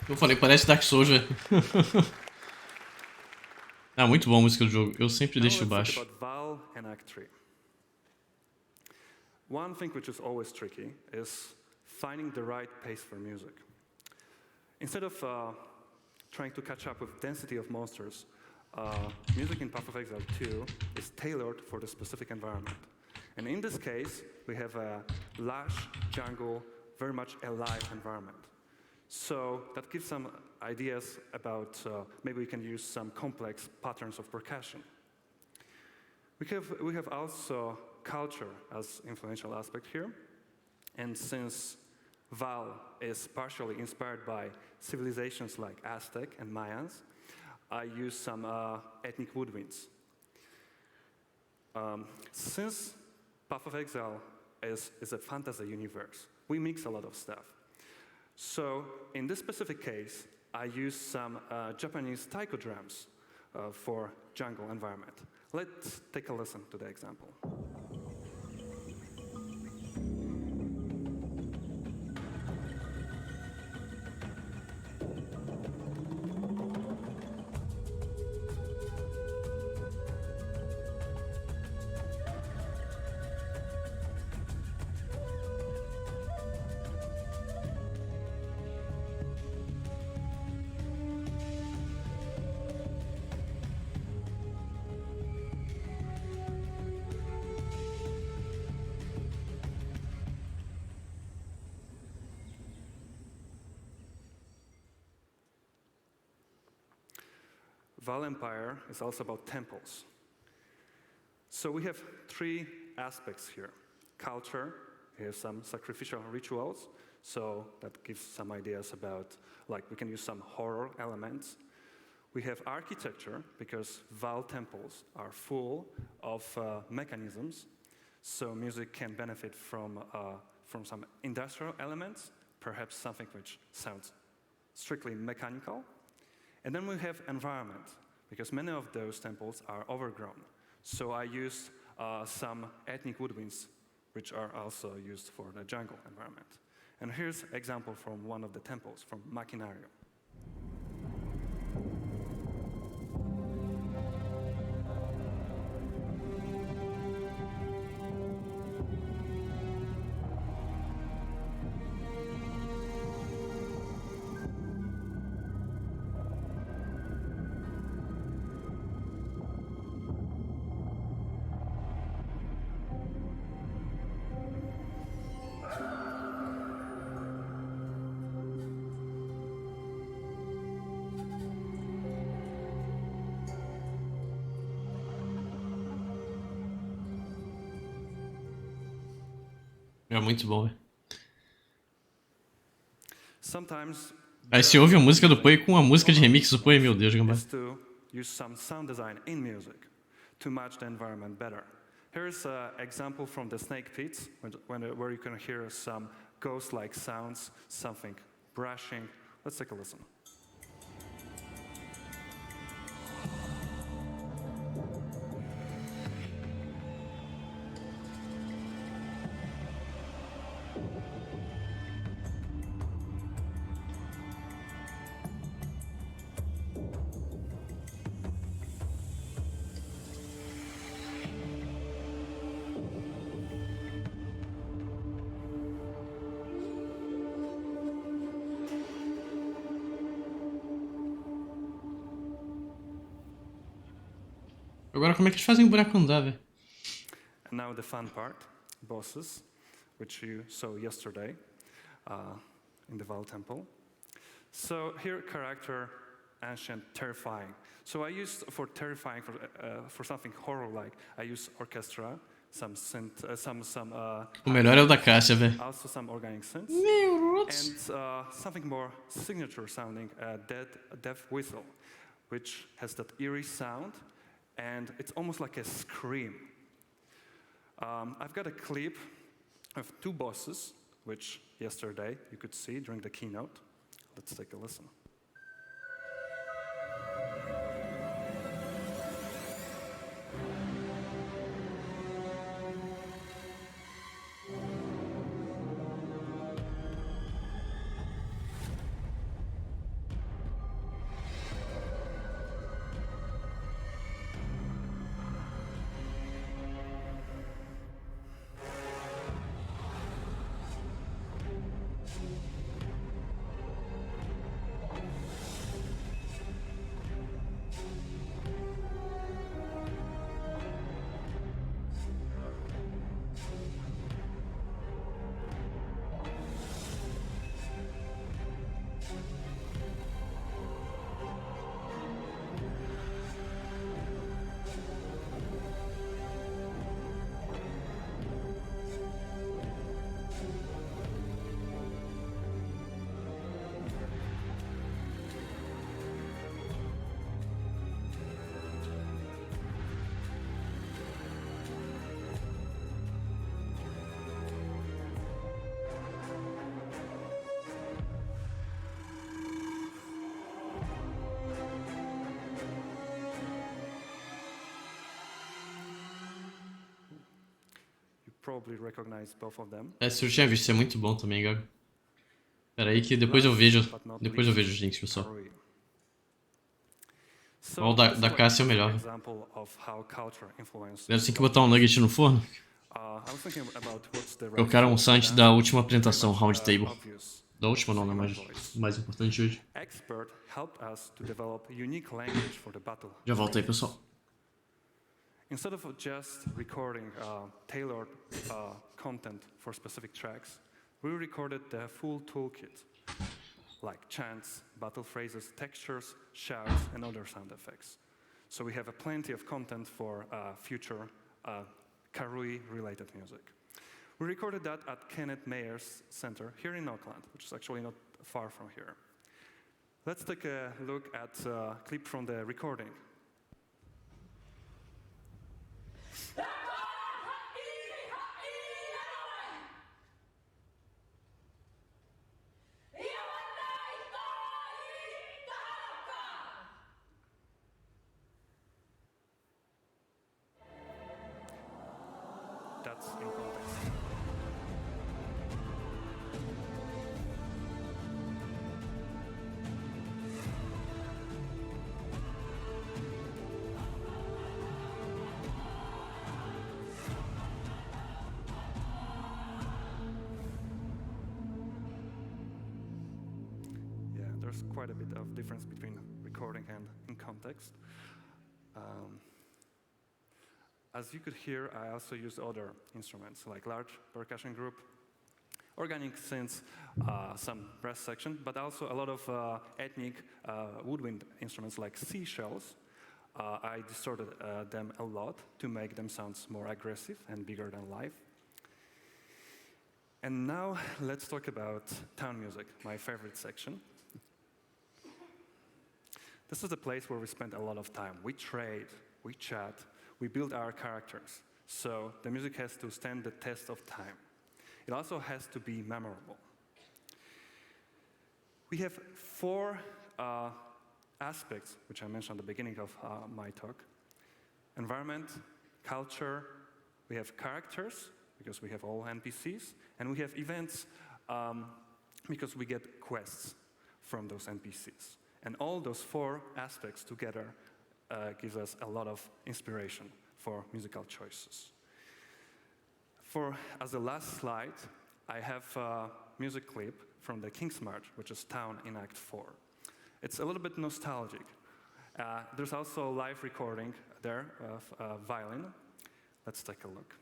Eu falei, parece Dark Souls, velho. Ah, muito bom a música do jogo. Eu sempre deixo baixo. Val and Act 3. One thing which is always tricky is finding the right pace for music. Instead of trying to catch up with density of monsters, music in Path of Exile 2 is tailored for the specific environment. And in this case, we have a lush jungle, very much alive environment. So that gives some ideas about maybe we can use some complex patterns of percussion. We have also culture as influential aspect here. And since Val is partially inspired by civilizations like Aztec and Mayans, I use some ethnic woodwinds. Since Path of Exile is a fantasy universe, we mix a lot of stuff. So in this specific case, I use some Japanese taiko drums for jungle environment. Let's take a listen to the example. Val Empire is also about temples. So we have three aspects here. Culture, here's some sacrificial rituals, so that gives some ideas about, like, we can use some horror elements. We have architecture, because Val temples are full of mechanisms, so music can benefit from some industrial elements, perhaps something which sounds strictly mechanical. And then we have environment, because many of those temples are overgrown. So I used some ethnic woodwinds, which are also used for the jungle environment. And here's an example from one of the temples, from Maquinario. É muito bom, velho. Aí se ouve a música do Poi com a música de remix do Poi, meu Deus, Gambá. To use some sound design in music to match the environment better. Here's an example from the Snake Pits, where you can hear some ghost-like sounds, something brushing. Let's take a listen. Agora como é que eles fazem o buraco andar, velho? And now the fun part, bosses, which you saw yesterday in the Val Temple. So here, character, ancient, terrifying. So I used for terrifying, for something horror-like, I use orchestra, some synth, O melhor é o da Cássia, velho. also some organic synths, Meu and something more signature sounding, death whistle, which has that eerie sound, and it's almost like a scream. I've got a clip of two bosses, which yesterday you could see during the keynote. Let's take a listen. Probably recognize both of them. Esse eu tinha visto, isso é muito bom também, Gago. Pera aí que depois eu vejo os links, pessoal. O da Cássia é o melhor. Deve ter que botar um nugget no forno. Eu quero um site da última apresentação, Round Table. Da última não, né? Mais importante hoje. Já volto aí, pessoal. Instead of just recording tailored content for specific tracks, we recorded the full toolkit. like chants, battle phrases, textures, shouts, and other sound effects. So we have plenty of content for future Karui-related music. We recorded that at Kenneth Mayer's Center here in Auckland, which is actually not far from here. Let's take a look at a clip from the recording. That's in context. Yeah, there's quite a bit of difference between recording and in context. As you could hear, I also used other instruments, like large percussion group, organic synths, some brass section, but also a lot of ethnic woodwind instruments like seashells. I distorted them a lot to make them sound more aggressive and bigger than live. And now let's talk about town music, my favorite section. This is the place where we spend a lot of time. We trade, we chat, we build our characters. So the music has to stand the test of time. It also has to be memorable. We have 4 aspects, which I mentioned at the beginning of my talk. Environment, culture, we have characters, because we have all NPCs, and we have events, because we get quests from those NPCs. And all those 4 aspects together gives us a lot of inspiration for musical choices. As the last slide, I have a music clip from the King's March, which is Town in Act 4. It's a little bit nostalgic. There's also a live recording there of violin. Let's take a look.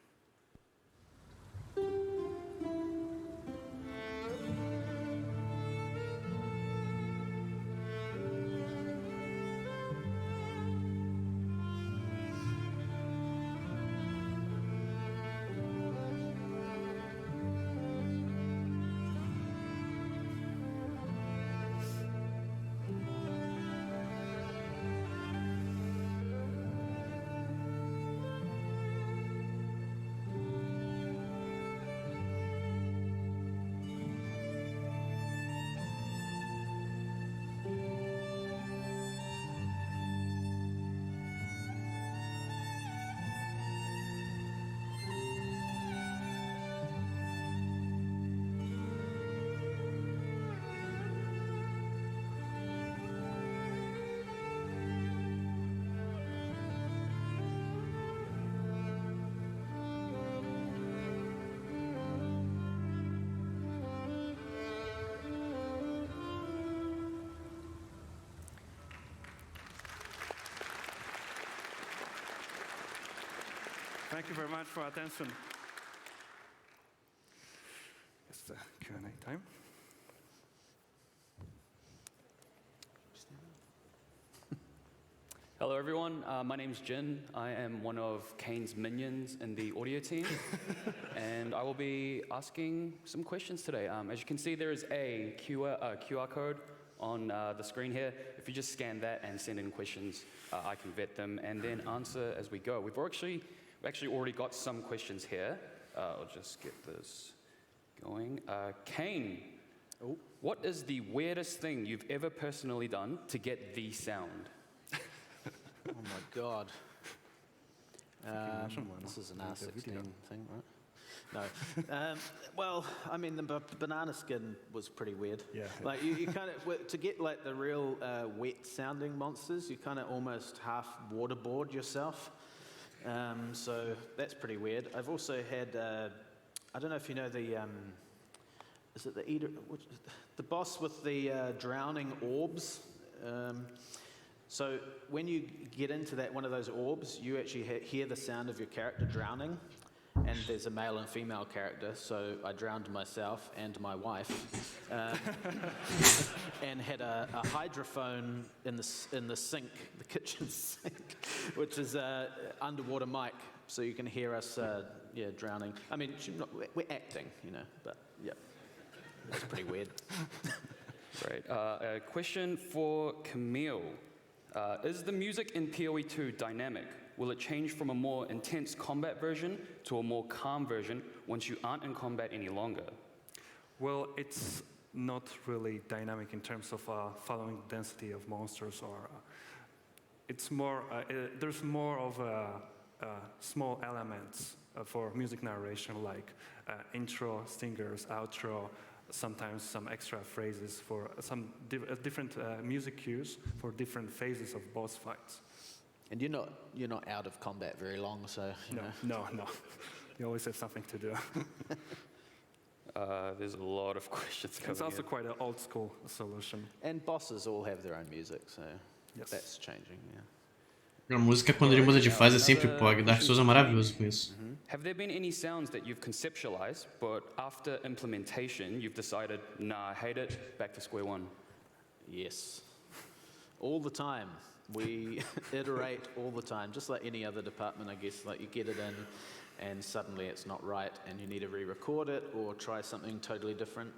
Thank you very much for attention. It's the Q&A time. Hello everyone, my name's Jin. I am one of Kane's minions in the audio team. And I will be asking some questions today. As you can see, there is a QR code on the screen here. If you just scan that and send in questions, I can vet them and then answer as we go. We've actually already got some questions here. I'll just get this going. Kane, what is the weirdest thing you've ever personally done to get the sound? Oh my God. This is an R16 thing, right? No. Well, I mean, the banana skin was pretty weird. Yeah. Like you kind of, to get like the real wet sounding monsters, you kind of almost half waterboard yourself. So that's pretty weird. I've also had, I don't know if you know the, is it the eater, the boss with the drowning orbs? So when you get into one of those orbs, you actually hear the sound of your character drowning. and there's a male and female character, so I drowned myself and my wife, and had a hydrophone in the sink, the kitchen sink, which is a underwater mic, so you can hear us, drowning. I mean, we're acting, but yeah, it's pretty weird. Great. A question for Camille. Is the music in PoE 2 dynamic? Will it change from a more intense combat version to a more calm version once you aren't in combat any longer? Well, it's not really dynamic in terms of following the density of monsters, or it's more. There's more of small elements for music narration, like intro, stingers, outro. Sometimes some extra phrases for some different music cues for different phases of boss fights. And you're not out of combat very long, so No. You always have something to do. There's a lot of questions coming in. It's also quite an old school solution. And bosses all have their own music, so that's changing. A música, quando ele muda de fase, é sempre prog. Dark Souls é maravilhoso com isso. Have there been any sounds that you've conceptualized, but after implementation, you've decided, nah, I hate it, back to square one? Yes. All the time. We iterate all the time, just like any other department, I guess. Like, you get it in, and suddenly it's not right, and you need to re-record it or try something totally different.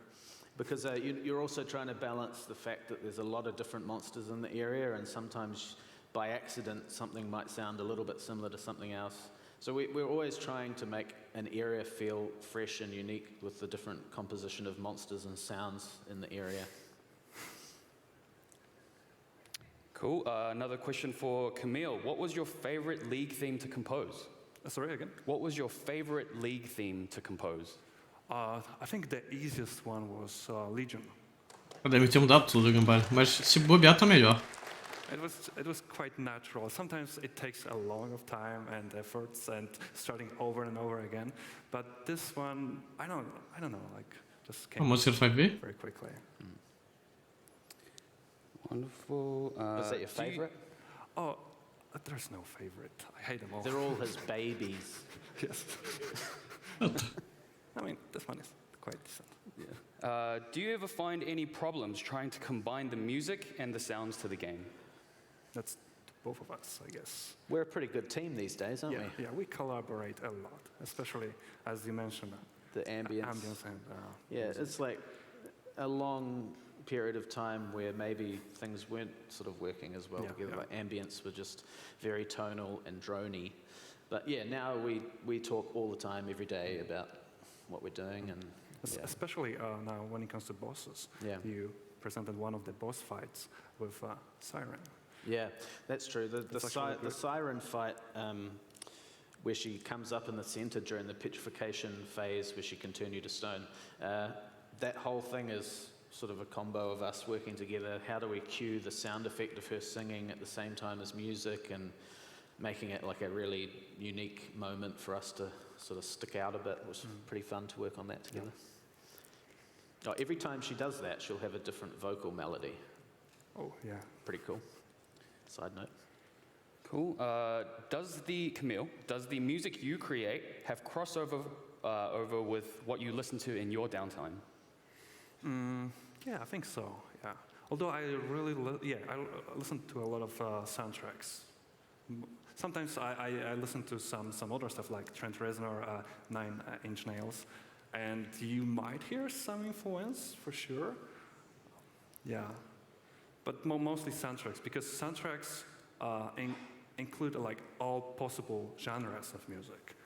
Because you're also trying to balance the fact that there's a lot of different monsters in the area, and sometimes by accident something might sound a little bit similar to something else. So we're always trying to make an area feel fresh and unique with the different composition of monsters and sounds in the area. Cool. Another question for Camille. What was your favorite League theme to compose? Sorry, again? What was your favorite League theme to compose? I think the easiest one was Legion. Deve ter mudado tudo, Gambale. Mas se bobear, tá melhor. It was quite natural. Sometimes it takes a long of time and efforts and starting over and over again. But this one, I don't know, like just came very quickly. Wonderful. Was that your favorite? Oh, there's no favorite. I hate them all. They're all his babies. Yes. I mean, this one is quite decent. Yeah. Do you ever find any problems trying to combine the music and the sounds to the game? That's both of us, I guess. We're a pretty good team these days, aren't we? Yeah, we collaborate a lot, especially, as you mentioned, the ambience. And, it's like a long period of time where maybe things weren't sort of working as well together. Like ambience were just very tonal and drony. But yeah, now we talk all the time, every day, about what we're doing. And especially now when it comes to bosses. You presented one of the boss fights with Siren. Yeah, that's true. The Siren fight, where she comes up in the center during the petrification phase, where she can turn you to stone, that whole thing is sort of a combo of us working together. How do we cue the sound effect of her singing at the same time as music, and making it like a really unique moment for us to sort of stick out a bit? It was pretty fun to work on that together. Oh, every time she does that, she'll have a different vocal melody. Oh, yeah. Pretty cool. Side note. Cool. Camille, does the music you create have crossover over with what you listen to in your downtime? Yeah, I think so. Yeah. Although I really, I listen to a lot of soundtracks. Sometimes I listen to some older stuff like Trent Reznor, 9 Inch Nails, and you might hear some influence for sure. Yeah. But mostly soundtracks, because soundtracks include like all possible genres of music.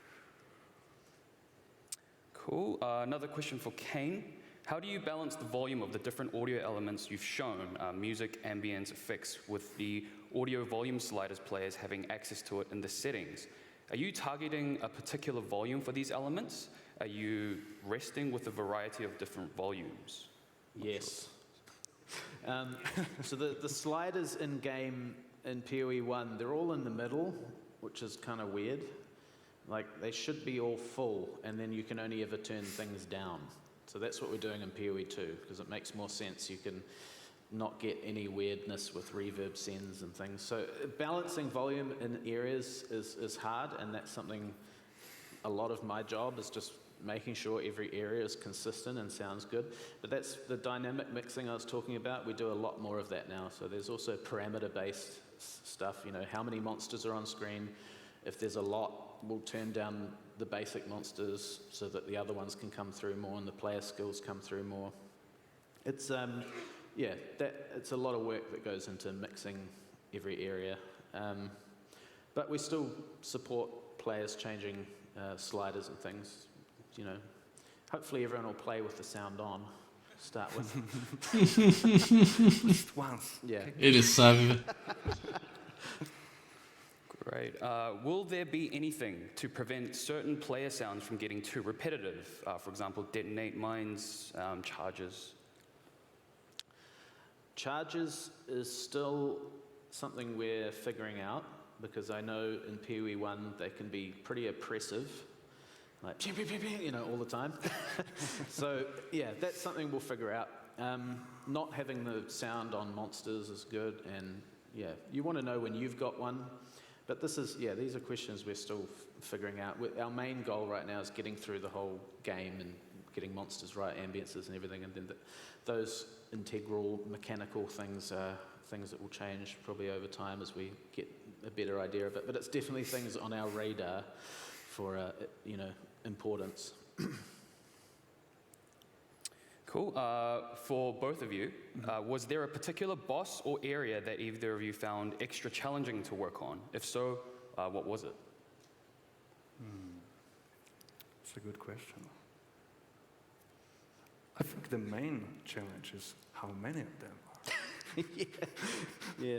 Cool. Another question for Kane. How do you balance the volume of the different audio elements you've shown, music, ambience, effects, with the audio volume sliders players having access to it in the settings? Are you targeting a particular volume for these elements? Are you resting with a variety of different volumes? Yes. So the sliders in game in PoE 1, they're all in the middle, which is kind of weird. Like, they should be all full, and then you can only ever turn things down. So that's what we're doing in PoE 2, because it makes more sense. You can not get any weirdness with reverb sends and things. So balancing volume in areas is hard, and that's something a lot of my job is just making sure every area is consistent and sounds good. But that's the dynamic mixing I was talking about. We do a lot more of that now. So there's also parameter-based stuff, you know, how many monsters are on screen. If there's a lot, we'll turn down the basic monsters so that the other ones can come through more and the player skills come through more. It's, yeah, it's a lot of work that goes into mixing every area. But we still support players changing sliders and things. You know, hopefully everyone will play with the sound on to start with. Just once. Yeah. Ele sabe. Great. Will there be anything to prevent certain player sounds from getting too repetitive? For example, detonate mines, charges. Charges is still something we're figuring out, because I know in PoE 1 they can be pretty oppressive, like you know, all the time. So yeah, that's something we'll figure out. Not having the sound on monsters is good, and yeah, you want to know when you've got one. But this is, yeah, these are questions we're still figuring out. Our main goal right now is getting through the whole game and getting monsters right, ambiences and everything, and then those integral mechanical things are things that will change probably over time as we get a better idea of it. But it's definitely things on our radar for, you know, importance. Cool. For both of you, was there a particular boss or area that either of you found extra challenging to work on? If so, what was it? That's a good question. I think the main challenge is how many of them are. Yeah.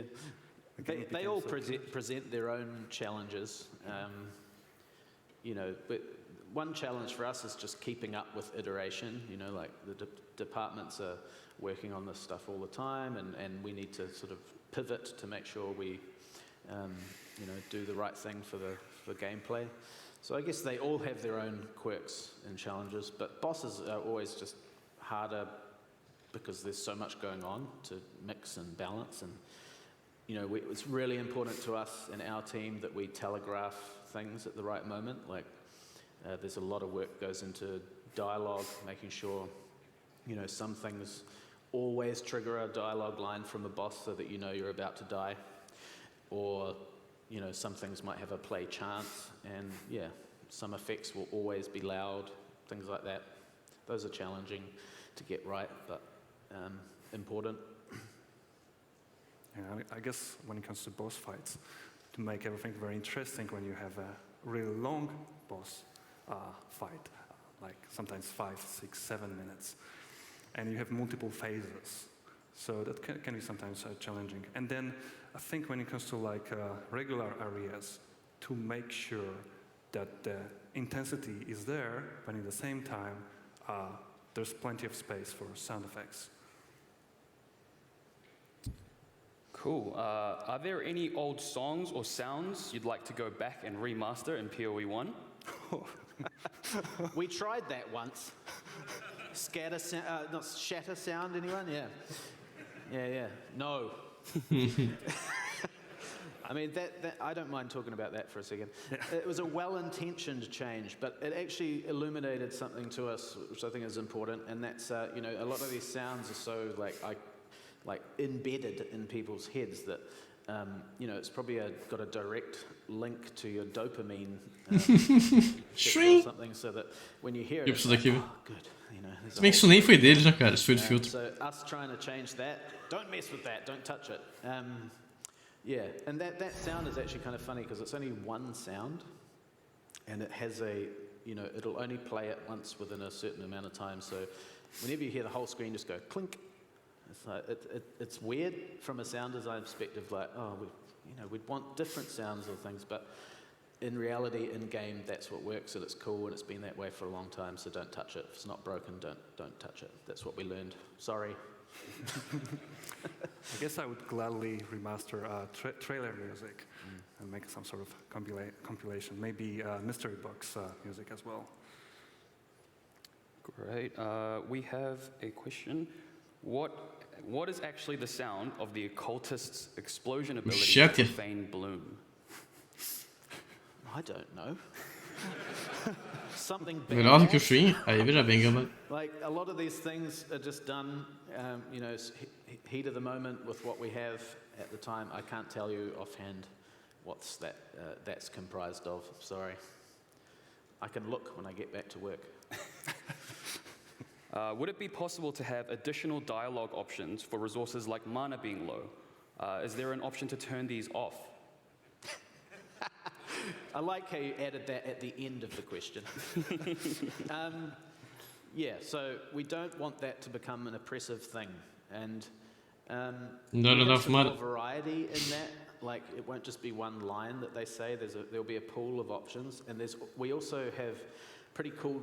They all present their own challenges. You know, but one challenge for us is just keeping up with iteration. You know, like the departments are working on this stuff all the time, and we need to sort of pivot to make sure we, you know, do the right thing for gameplay. So I guess they all have their own quirks and challenges, but bosses are always just harder because there's so much going on to mix and balance. And you know, it's really important to us in our team that we telegraph things at the right moment. Like there's a lot of work goes into dialogue, making sure, you know, some things always trigger a dialogue line from a boss so that you know you're about to die, or you know, some things might have a play chance, and yeah, some effects will always be loud, things like that. Those are challenging to get right, but important. Yeah, I guess when it comes to boss fights, to make everything very interesting, when you have a really long boss fight, like sometimes 5, 6, 7 minutes, and you have multiple phases, so that can be sometimes challenging. And then I think when it comes to like regular areas, to make sure that the intensity is there, but at the same time there's plenty of space for sound effects. Cool. Are there any old songs or sounds you'd like to go back and remaster in PoE 1? We tried that once. Not shatter sound, anyone? Yeah. Yeah. No. I mean, I don't mind talking about that for a second. It was a well-intentioned change, but it actually illuminated something to us, which I think is important, and that's, you know, a lot of these sounds are so, like embedded in people's heads that, you know, it's probably got a direct link to your dopamine or something, so that when you hear it, it's like, oh, good. You know, se bem que isso nem foi deles, né, cara? Isso foi do filtro. So us trying to change that, don't mess with that, don't touch it. Yeah, and that sound is actually kind of funny because it's only one sound, and it has you know, it'll only play it once within a certain amount of time. So whenever you hear the whole screen just go clink, it's like it's weird from a sound design perspective. Like, oh, we'd want different sounds or things, but in reality, in game, that's what works, and it's cool, and it's been that way for a long time. So don't touch it. If it's not broken, don't touch it. That's what we learned. Sorry. I guess I would gladly remaster trailer music and make some sort of compilation, maybe mystery box music as well. Great. We have a question. What is actually the sound of the occultist's explosion ability to feign bloom? I don't know. something Melhor do que o badass. Shrin? Aí veja bem, Gamba. Like, a lot of these things are just done, you know, heat of the moment with what we have at the time. I can't tell you offhand what's that's comprised of, sorry. I can look when I get back to work. Would it be possible to have additional dialogue options for resources like mana being low? Is there an option to turn these off? I like how you added that at the end of the question. Yeah, so we don't want that to become an oppressive thing, and we have some more variety in that. Like, it won't just be one line that they say. There'll be a pool of options, and we also have pretty cool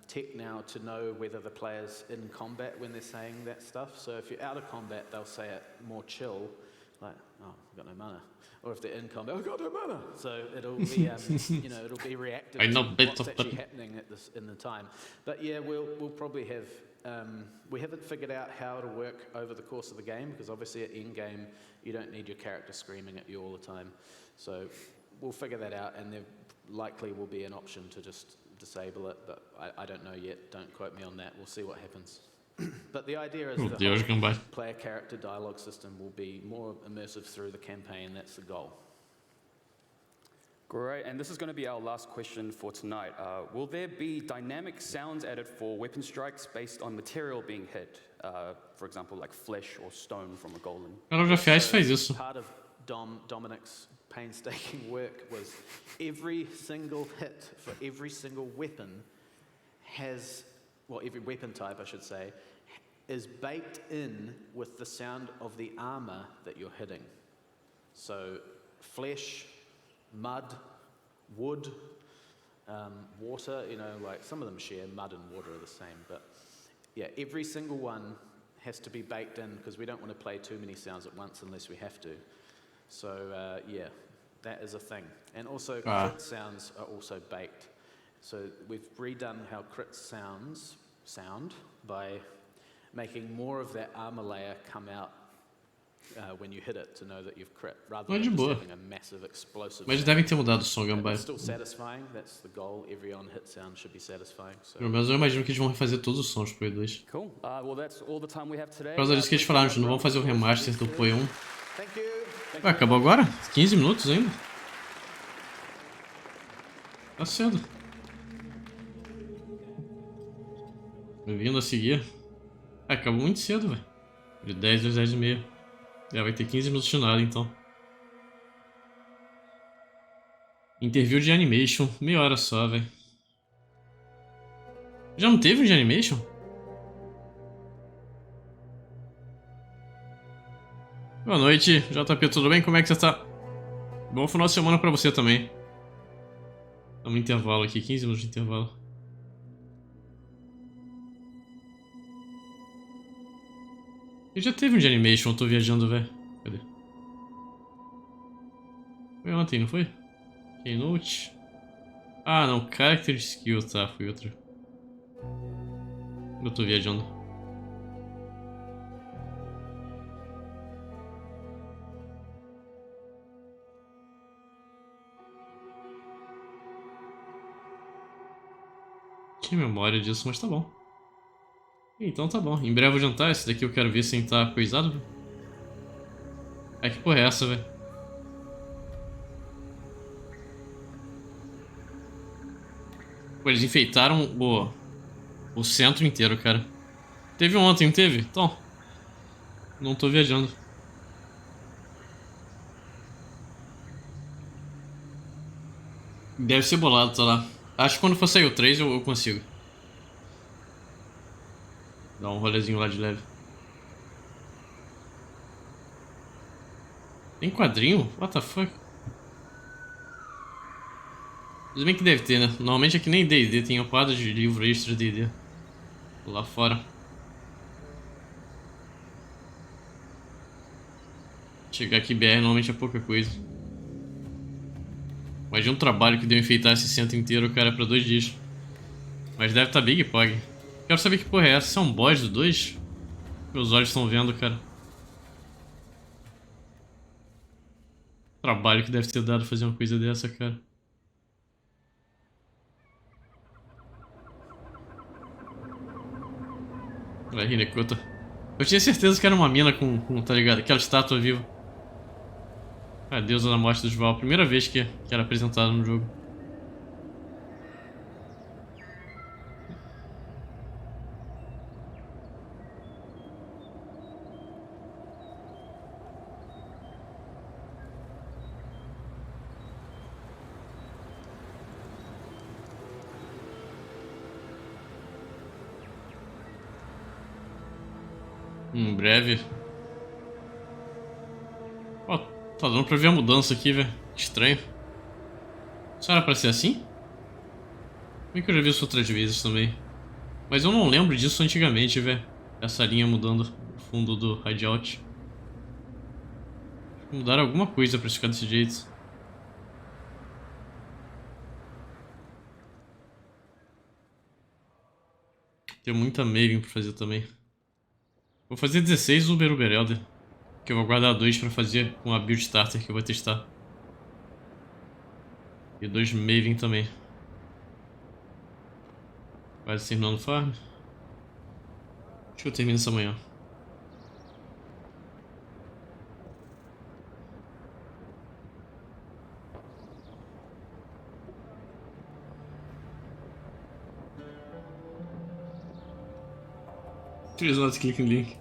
tech now to know whether the player's in combat when they're saying that stuff. So if you're out of combat, they'll say it more chill, like, "Oh, I've got no mana." Or if they're in combat, "I've got no mana." So it'll be, you know, it'll be reactive to what's actually happening in the time. But yeah, we'll probably have. We haven't figured out how to work over the course of the game, because obviously at end game you don't need your character screaming at you all the time. So we'll figure that out, and there likely will be an option to just disable it, but I don't know yet. Don't quote me on that. We'll see what happens. But the idea is the whole player character dialogue system will be more immersive through the campaign. That's the goal. Great, and this is going to be our last question for tonight. Will there be dynamic sounds added for weapon strikes based on material being hit? For example, like flesh or stone from a golem? Cara, o GFS faz isso. Part of Dominic's painstaking work was every single hit for every single weapon has, well, every weapon type, I should say, is baked in with the sound of the armor that you're hitting. So flesh, mud, wood, water, you know, like some of them share, mud and water are the same, but yeah, every single one has to be baked in, because we don't want to play too many sounds at once unless we have to. So yeah, that is a thing. And also crit sounds are also baked. So we've redone how crit sound by making more of that armor layer come out when you hit it, to know that you've crit, rather than just having a massive explosive. Mas devem ter mudado o som, Gambá. It's still satisfying. That's the goal. Every on-hit sound should be satisfying. So. Pelo menos eu imagino que eles vão refazer todos os sons pro E2. Cool. Well, that's all the time we have today. Por causa disso que eles falaram, não vão fazer o remaster do PoE 1. Thank you. Ué, acabou agora? 15 minutos ainda? Tá cedo. Bem-vindo a seguir. Acabou muito cedo, velho. De 10 às 10 e meia. Já vai ter 15 minutos de nada, então. Interview de animation. Meia hora só, velho. Já não teve um de animation? Boa noite, JP, tudo bem? Como é que você tá? Bom final de semana pra você também. Estamos em intervalo aqui, 15 minutos de intervalo. E já teve um de animation, eu tô viajando, velho. Cadê? Foi ontem, não foi? Keynote. Ah, não, Character Skill, tá, foi outro. Eu tô viajando. Tinha memória disso, mas tá bom. Então tá bom. Em breve eu vou jantar. Esse daqui eu quero ver sem estar coisado. Ai, que porra é essa, velho? Pô, eles enfeitaram o centro inteiro, cara. Teve ontem, não teve? Então, não tô viajando. Deve ser bolado, tá lá. Acho que quando for sair o 3 eu consigo. Dá um rolezinho lá de leve. Tem quadrinho? What the fuck? Tudo bem que deve ter, né? Normalmente é que nem D&D, tem uma porrada de livro extra de D&D lá fora. Chegar aqui BR normalmente é pouca coisa. Imagina um trabalho que deu enfeitar esse centro inteiro, cara, pra 2 dias. Mas deve estar Big Pog. Quero saber que porra é essa. Isso é um boss do 2? Meus olhos estão vendo, cara. Trabalho que deve ter dado fazer uma coisa dessa, cara. Vai, Hinekota. Eu tinha certeza que era uma mina com tá ligado? Aquela estátua viva. A deusa da morte dos Val. Primeira vez que era apresentada no jogo. Em breve. Ó, tá dando pra ver a mudança aqui, velho. Estranho. Isso era pra ser assim? Como é que eu já vi isso outras vezes também? Mas eu não lembro disso antigamente, velho. Essa linha mudando o fundo do hideout. Mudaram alguma coisa pra ficar desse jeito. Tem muita mailing pra fazer também. Vou fazer 16 Uber Elder. Que eu vou guardar 2 pra fazer com a build starter que eu vou testar. E 2 mailing também. Quase terminando o farm. Acho que eu termino isso amanhã. Please not click link.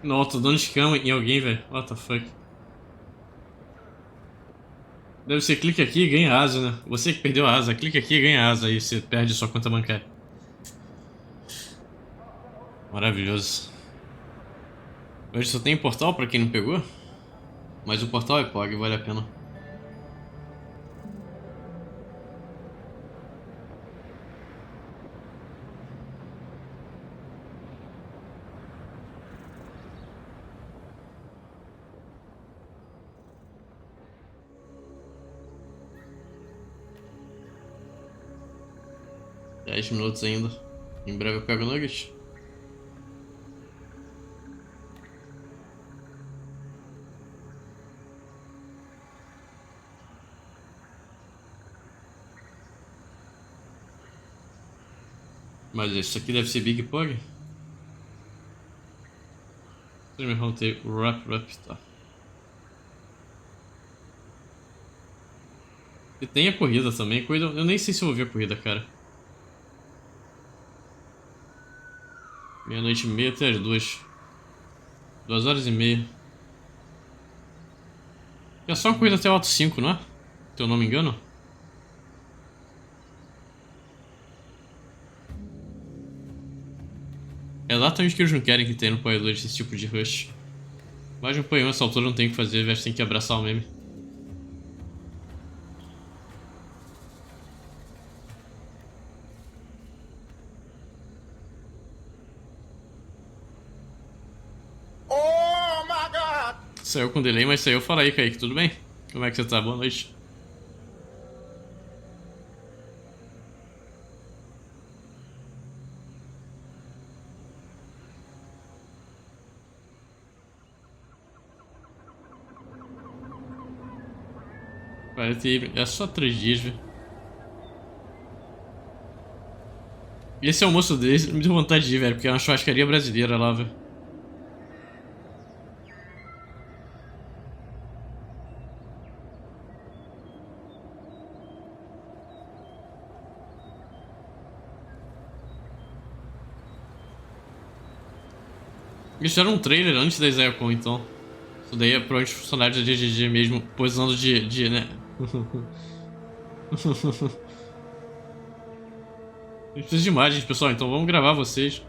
Não, tô dando escama em alguém, velho. What the fuck. Deve ser clique aqui e ganha asa, né? Você que perdeu a asa, clique aqui e ganha asa. Aí você perde sua conta bancária. Maravilhoso. Hoje só tem portal pra quem não pegou. Mas o portal é POG, vale a pena. Dez minutos ainda. Em breve eu pego o nugget. Mas isso aqui deve ser Big Pog? Streamer Roundtable Wrap, tá. E tem a corrida também. Eu nem sei se eu vou ver a corrida, cara. 00:30 até as 2. 2h30. É só uma corrida até o Auto 5, não é? Se eu não me engano. É exatamente o que eles não querem que tenha no Play 2 esse tipo de rush. Mas no Play 1 nessa altura não tem o que fazer, velho. Tem que abraçar o meme. Oh my god! Saiu com delay, mas saiu. Fala aí, Kaique, tudo bem? Como é que você tá? Boa noite. É só 3 dias, velho. E esse almoço deles me deu vontade de ir, velho, porque é uma churrascaria brasileira lá, velho. Eles fizeram um trailer antes da ExileCon, então. Isso daí é provavelmente os funcionários da GGG mesmo, posando de né? A gente precisa de imagens, pessoal, então vamos gravar vocês.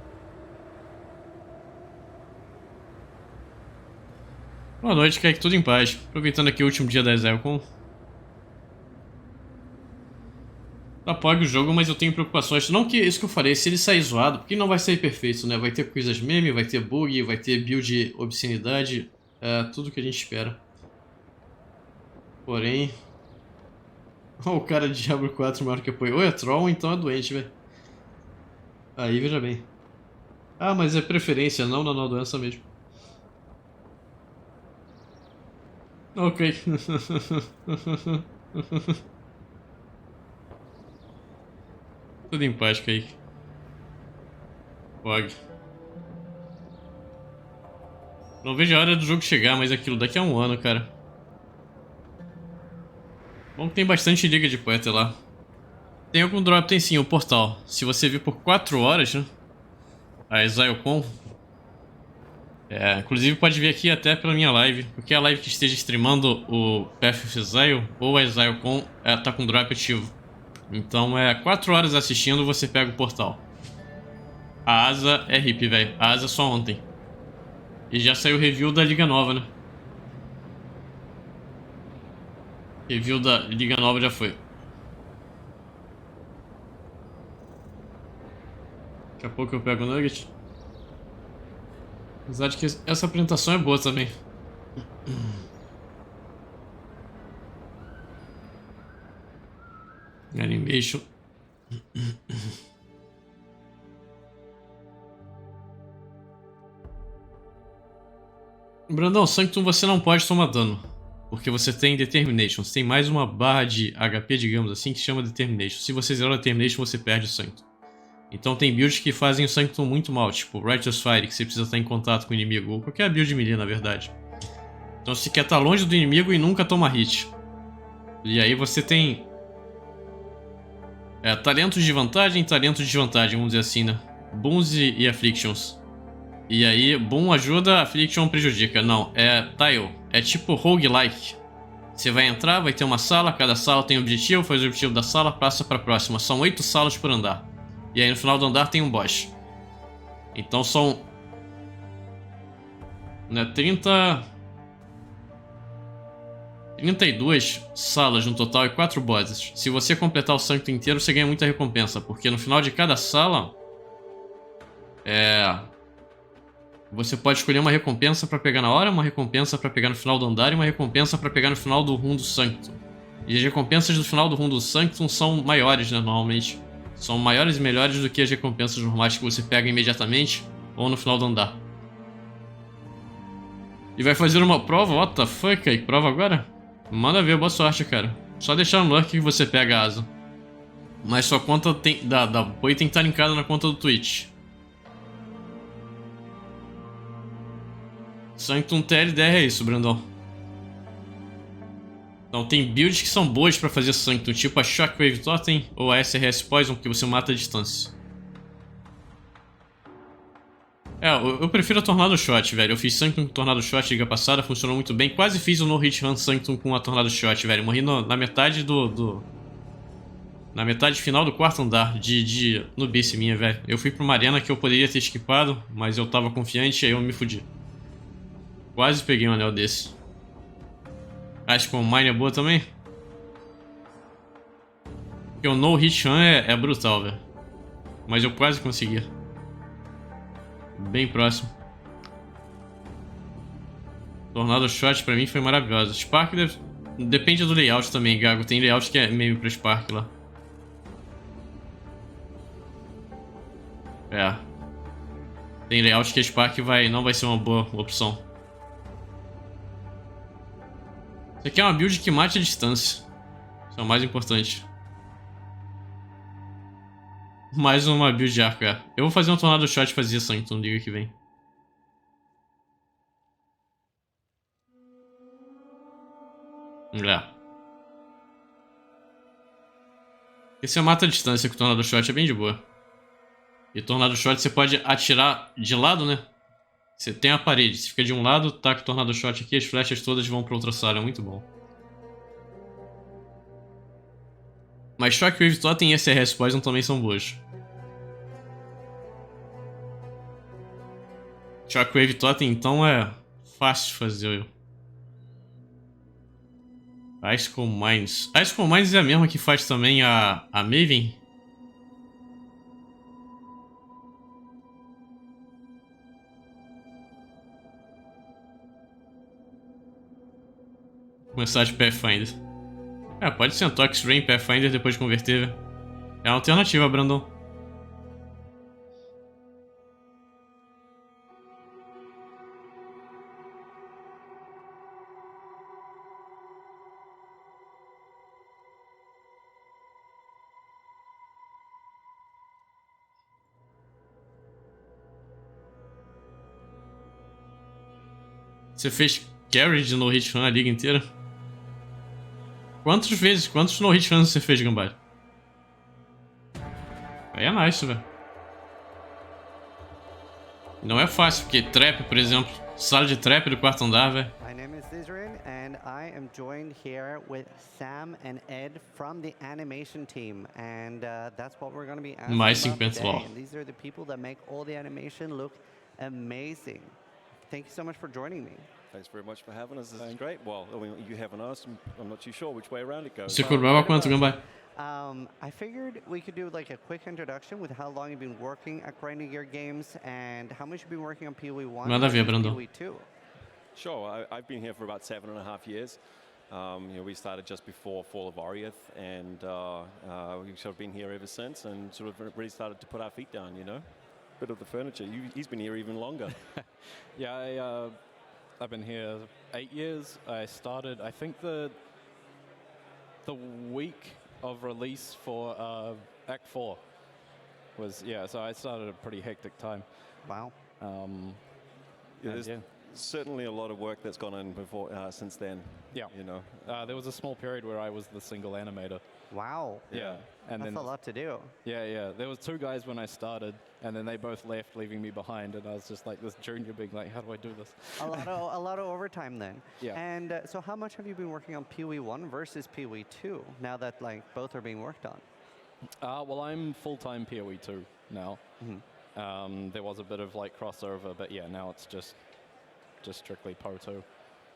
Boa noite, Kaique, tudo em paz. Aproveitando aqui o último dia da ExileCon. Tá POG o jogo, mas eu tenho preocupações. Não que isso que eu falei, se ele sair zoado, porque não vai sair perfeito, né? Vai ter coisas meme, vai ter bug, vai ter build obscenidade. É tudo que a gente espera. Porém... o cara de Diablo 4 maior que apoio. Ou é troll ou então é doente, velho. Aí, veja bem. Ah, mas é preferência, não, doença mesmo. Ok. Tudo em paz, Kaique. Fog. Não vejo a hora do jogo chegar, mas aquilo daqui a um ano, cara. Bom que tem bastante liga de poeta lá. Tem algum drop? Tem sim, o portal. Se você vir por 4 horas, né? A ExileCon. Inclusive pode vir aqui até pela minha live. Porque a live que esteja streamando o Path of Exile ou a ExileCon tá com drop ativo. Então 4 horas assistindo, você pega o portal. A asa é hip, velho. A asa só ontem. E já saiu o review da Liga Nova, né? Review da Liga Nova já foi. Daqui a pouco eu pego o Nugget. Apesar de que essa apresentação é boa também. Animation. Brandão, Sanctum você não pode tomar dano. Porque você tem Determination. Você tem mais uma barra de HP, digamos assim, que chama Determination. Se você zerar o Determination, você perde o Sanctum. Então tem builds que fazem o Sanctum muito mal, tipo Righteous Fire, que você precisa estar em contato com o inimigo, ou qualquer build melee, na verdade. Então você quer estar longe do inimigo e nunca toma hit. E aí você tem talentos de vantagem, vamos dizer assim, né? Boons e Afflictions. E aí, Boon ajuda, Affliction prejudica. Não, é tile. É tipo roguelike. Você vai entrar, vai ter uma sala, cada sala tem um objetivo, faz o objetivo da sala, passa pra próxima. São 8 salas por andar. E aí no final do andar tem um boss. Então são 32 salas no total e 4 bosses. Se você completar o Sanctum inteiro, você ganha muita recompensa. Porque no final de cada sala... Você pode escolher uma recompensa pra pegar na hora, uma recompensa pra pegar no final do andar e uma recompensa pra pegar no final do room do Sanctum. E as recompensas do final do room do Sanctum são maiores, né, normalmente. São maiores e melhores do que as recompensas normais que você pega imediatamente ou no final do andar. E vai fazer uma prova? What the fuck? Aí, prova agora? Manda ver, boa sorte, cara. Só deixar no lurk que você pega a asa. Mas sua conta da Boi tem que estar linkada na conta do Twitch. Sanctum TLDR é isso, Brandão. Então tem builds que são boas pra fazer Sanctum, tipo a Shockwave Totem ou a SRS Poison, que você mata a distância. Eu prefiro a Tornado Shot, velho. Eu fiz Sanctum com Tornado Shot liga passada, funcionou muito bem. Quase fiz o No Hit Run Sanctum com a Tornado Shot, velho. Morri na metade na metade final do quarto andar de nubice minha, velho. Eu fui pra uma arena que eu poderia ter esquipado, mas eu tava confiante e aí eu me fudi. Quase peguei um anel desse. Acho que o Mine é boa também. Porque o No Hit Run é brutal, velho. Mas eu quase consegui. Bem próximo. Tornado Shot pra mim foi maravilhosa. Spark depende do layout também, Gago. Tem layout que é meio pra Spark lá. Tem layout que a Spark não vai ser uma boa opção. Isso aqui é uma build que mate a distância. Isso é o mais importante. Mais uma build de arco, Eu vou fazer um Tornado Shot e fazer Sanctum no liga que vem. Esse é mata a distância com o Tornado Shot, é bem de boa. E Tornado Shot você pode atirar de lado, né? Você tem a parede, você fica de um lado, taca o Tornado Shot aqui, as flechas todas vão pra outra sala, é muito bom. Mas Shockwave Totem e SRS Poison também são boas. Shockwave Totem então é fácil de fazer. Icicle Mines. Icicle Mines é a mesma que faz também a Maven? Começar de Pathfinder. Pode ser um Tox Rain Pathfinder depois de converter. É uma alternativa, Brandon. Você fez carry de no-hit fan a liga inteira? Quantos no-hit fans você fez, Gambari? Aí é nice, velho. Não é fácil, porque trap, por exemplo, sala de trap do quarto andar, velho. My name is Isran, and I am joined here with Sam and Ed from the animation team, and that's what we're going to be asking Mais about 50 today. lá. And these are the people that make all the animation look amazing. Thank you so much for joining me. Thanks very much for having us. This is great. Well, I mean, you haven't asked. I'm not too sure which way around it goes. Você cobrava quanto, Gambari? I figured we could do like a quick introduction with how long you've been working at grinding your games and how much you've been working on PoE 1 Manda ver, and Brandon. PoE 2. Sure. I've been here for about 7.5 years. We started just before Fall of Oriath, and we've sort of been here ever since, and sort of really started to put our feet down. Bit of the furniture. He's been here even longer. Yeah, I've been here 8 years. I started, I think the week of release for Act 4 was, so I started a pretty hectic time. Wow. There's certainly a lot of work that's gone in before since then. Yeah. There was a small period where I was the single animator. Wow. Yeah. And That's then a lot to do. Yeah. There was 2 guys when I started, and then they both left, leaving me behind, and I was just like this junior being like, how do I do this? A lot of overtime then. Yeah. And so how much have you been working on PoE 1 versus PoE 2 now that like both are being worked on? Well, I'm full-time PoE 2 now. There was a bit of like crossover, but yeah, now it's just strictly PoE 2.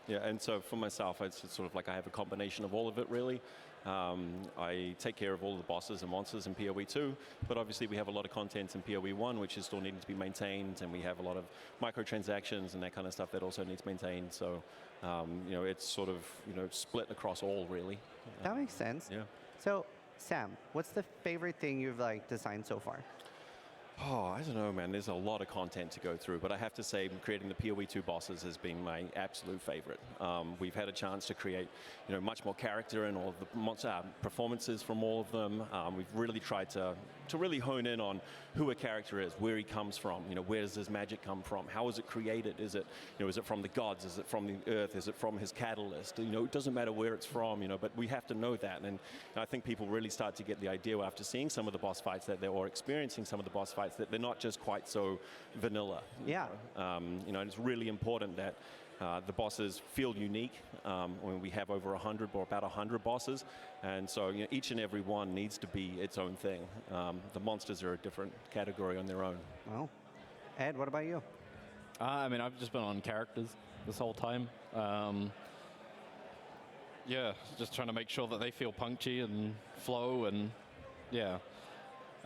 Yeah, and so for myself, it's sort of like I have a combination of all of it, really. I take care of all the bosses and monsters in PoE 2, but obviously we have a lot of content in PoE 1 which is still needing to be maintained, and we have a lot of microtransactions and that kind of stuff that also needs maintained. So, it's sort of, split across all, really. That makes sense. Yeah. So, Sam, what's the favorite thing you've like designed so far? Oh, I don't know, man. There's a lot of content to go through, but I have to say creating the PoE 2 bosses has been my absolute favorite. We've had a chance to create, much more character in all of the monster performances from all of them. We've really tried to really hone in on who a character is, where he comes from, where does his magic come from, how is it created? Is it from the gods? Is it from the earth? Is it from his catalyst? It doesn't matter where it's from, but we have to know that. And I think people really start to get the idea after seeing some of the boss fights or experiencing some of the boss fights that they're not just quite so vanilla. Yeah. And it's really important that the bosses feel unique. We have over 100 or about 100 bosses, and so each and every one needs to be its own thing. The monsters are a different category on their own. Well, Ed, what about you? I mean, I've just been on characters this whole time. Just trying to make sure that they feel punchy and flow, and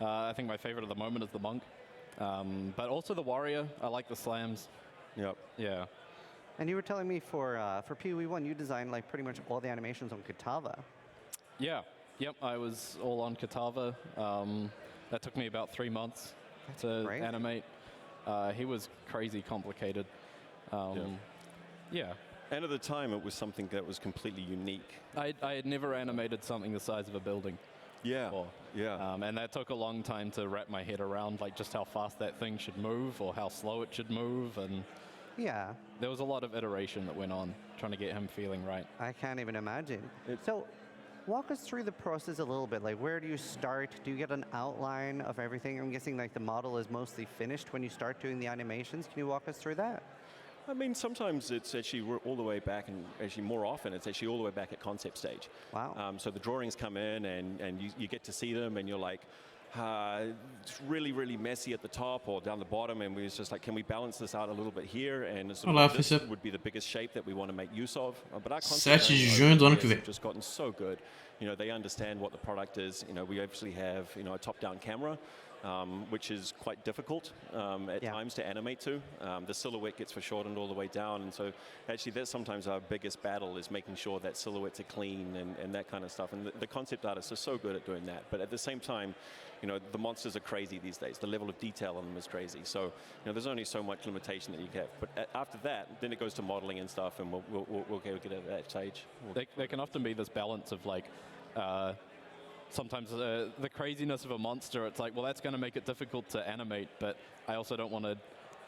I think my favorite at the moment is the monk, but also the warrior. I like the slams. Yep. Yeah. And you were telling me for PoE 1, you designed like pretty much all the animations on Katava. Yeah. Yep. I was all on Katava. That took me about 3 months to animate. He was crazy complicated. Yeah. And at the time, it was something that was completely unique. I had never animated something the size of a building. Yeah. Before. Yeah. And that took a long time to wrap my head around, like just how fast that thing should move or how slow it should move, and. Yeah. There was a lot of iteration that went on, trying to get him feeling right. I can't even imagine. So, walk us through the process a little bit. Like, where do you start? Do you get an outline of everything? I'm guessing like the model is mostly finished when you start doing the animations. Can you walk us through that? I mean, sometimes it's actually all the way back, and actually more often it's actually all the way back at concept stage. Wow. So the drawings come in, and you get to see them, and you're like, it's really, really messy at the top or down the bottom, and we was just like, can we balance this out a little bit here? And this would be the biggest shape that we want to make use of. But our concept 7 de junho do ano que vem. have just gotten so good. They understand what the product is. We obviously have a top-down camera, which is quite difficult at times to animate to. The silhouette gets foreshortened all the way down, and so actually that's sometimes our biggest battle, is making sure that silhouettes are clean and that kind of stuff. And the concept artists are so good at doing that. But at the same time, the monsters are crazy these days. The level of detail on them is crazy. So there's only so much limitation that you have. But after that, then it goes to modeling and stuff, and we'll get at that stage. There can often be this balance of like. Sometimes the craziness of a monster, it's like, well, that's going to make it difficult to animate, but I also don't want to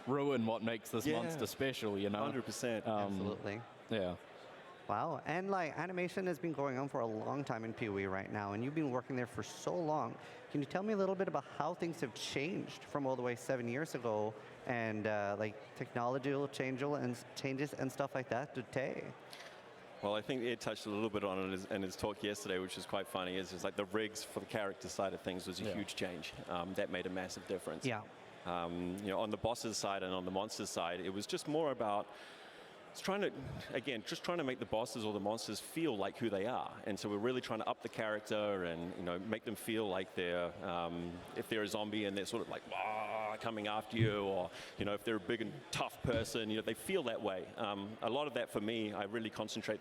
ruin what makes this monster special, you know? 100%. Absolutely. Yeah. Wow, and like animation has been going on for a long time in PoE right now, and you've been working there for so long. Can you tell me a little bit about how things have changed from all the way 7 years ago, and like technological changes and stuff like that today? Well, I think Ed touched a little bit on it in his talk yesterday, which was quite funny. Is like the rigs for the character side of things was a huge change. That made a massive difference. Yeah. You know, on the bosses side and on the monsters side, it was just more about trying to make the bosses or the monsters feel like who they are. And so we're really trying to up the character and, you know, make them feel like they're, if they're a zombie and they're sort of like, wah, coming after you, or, you know, if they're a big and tough person, you know, they feel that way. A lot of that for me, I really concentrate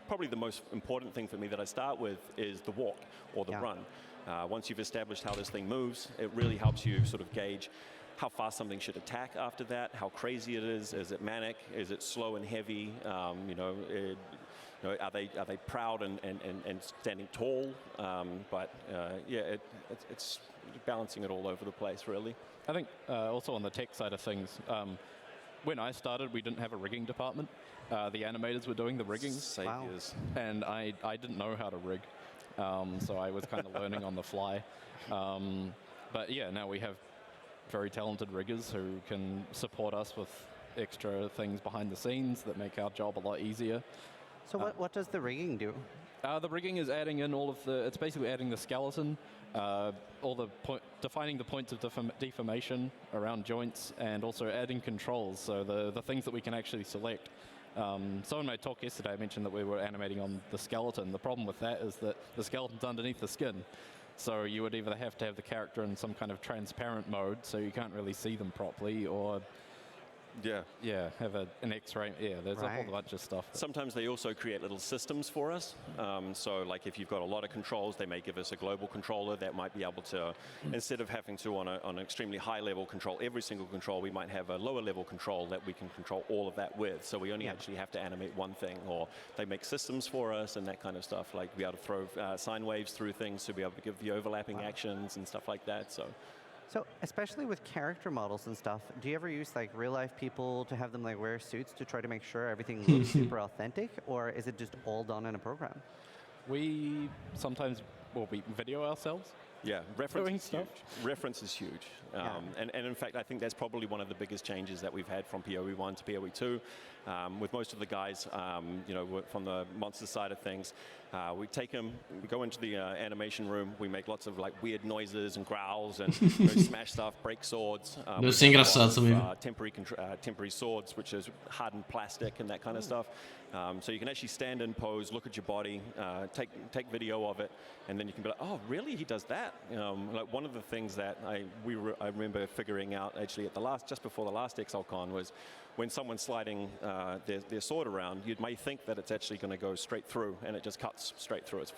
probably the most important thing for me that I start with is the walk or the run. Once you've established how this thing moves, it really helps you sort of gauge how fast something should attack after that, how crazy it is it manic, is it slow and heavy, you know, are they proud and standing tall, it's balancing it all over the place, really. I think also on the tech side of things, when I started, we didn't have a rigging department. The animators were doing the rigging. Saviors. And I didn't know how to rig, so I was kind of learning on the fly. But yeah, now we have very talented riggers who can support us with extra things behind the scenes that make our job a lot easier. So what does the rigging do? The rigging is adding in it's basically adding the skeleton, defining the points of deformation around joints, and also adding controls, so the things that we can actually select. So in my talk yesterday, I mentioned that we were animating on the skeleton. The problem with that is that the skeleton's underneath the skin. So you would either have to have the character in some kind of transparent mode, so you can't really see them properly, or have an X-ray. Yeah, there's a whole bunch of stuff. Sometimes they also create little systems for us. So like if you've got a lot of controls, they may give us a global controller that might be able to, instead of having to on an extremely high level control every single control, we might have a lower level control that we can control all of that with. So we only actually have to animate one thing, or they make systems for us and that kind of stuff, like be able to throw sine waves through things to be able to give the overlapping actions and stuff like that. So especially with character models and stuff, do you ever use like real life people to have them like wear suits to try to make sure everything looks super authentic, or is it just all done in a program? We sometimes will video ourselves. Yeah, reference is huge. And in fact, I think that's probably one of the biggest changes that we've had from PoE 1 to PoE 2. With most of the guys, you know, from the monster side of things, we take them, we go into the animation room, we make lots of like weird noises and growls and smash stuff, break swords. Deve ser engraçado também. Temporary swords, which is hardened plastic and that kind of stuff. So you can actually stand in pose, look at your body, take video of it, and then you can be like, oh, really? He does that? Like one of the things that I remember figuring out actually at just before the last ExileCon was when someone's sliding their sword around, you may think that it's actually going to go straight through, and it just cuts straight through. It's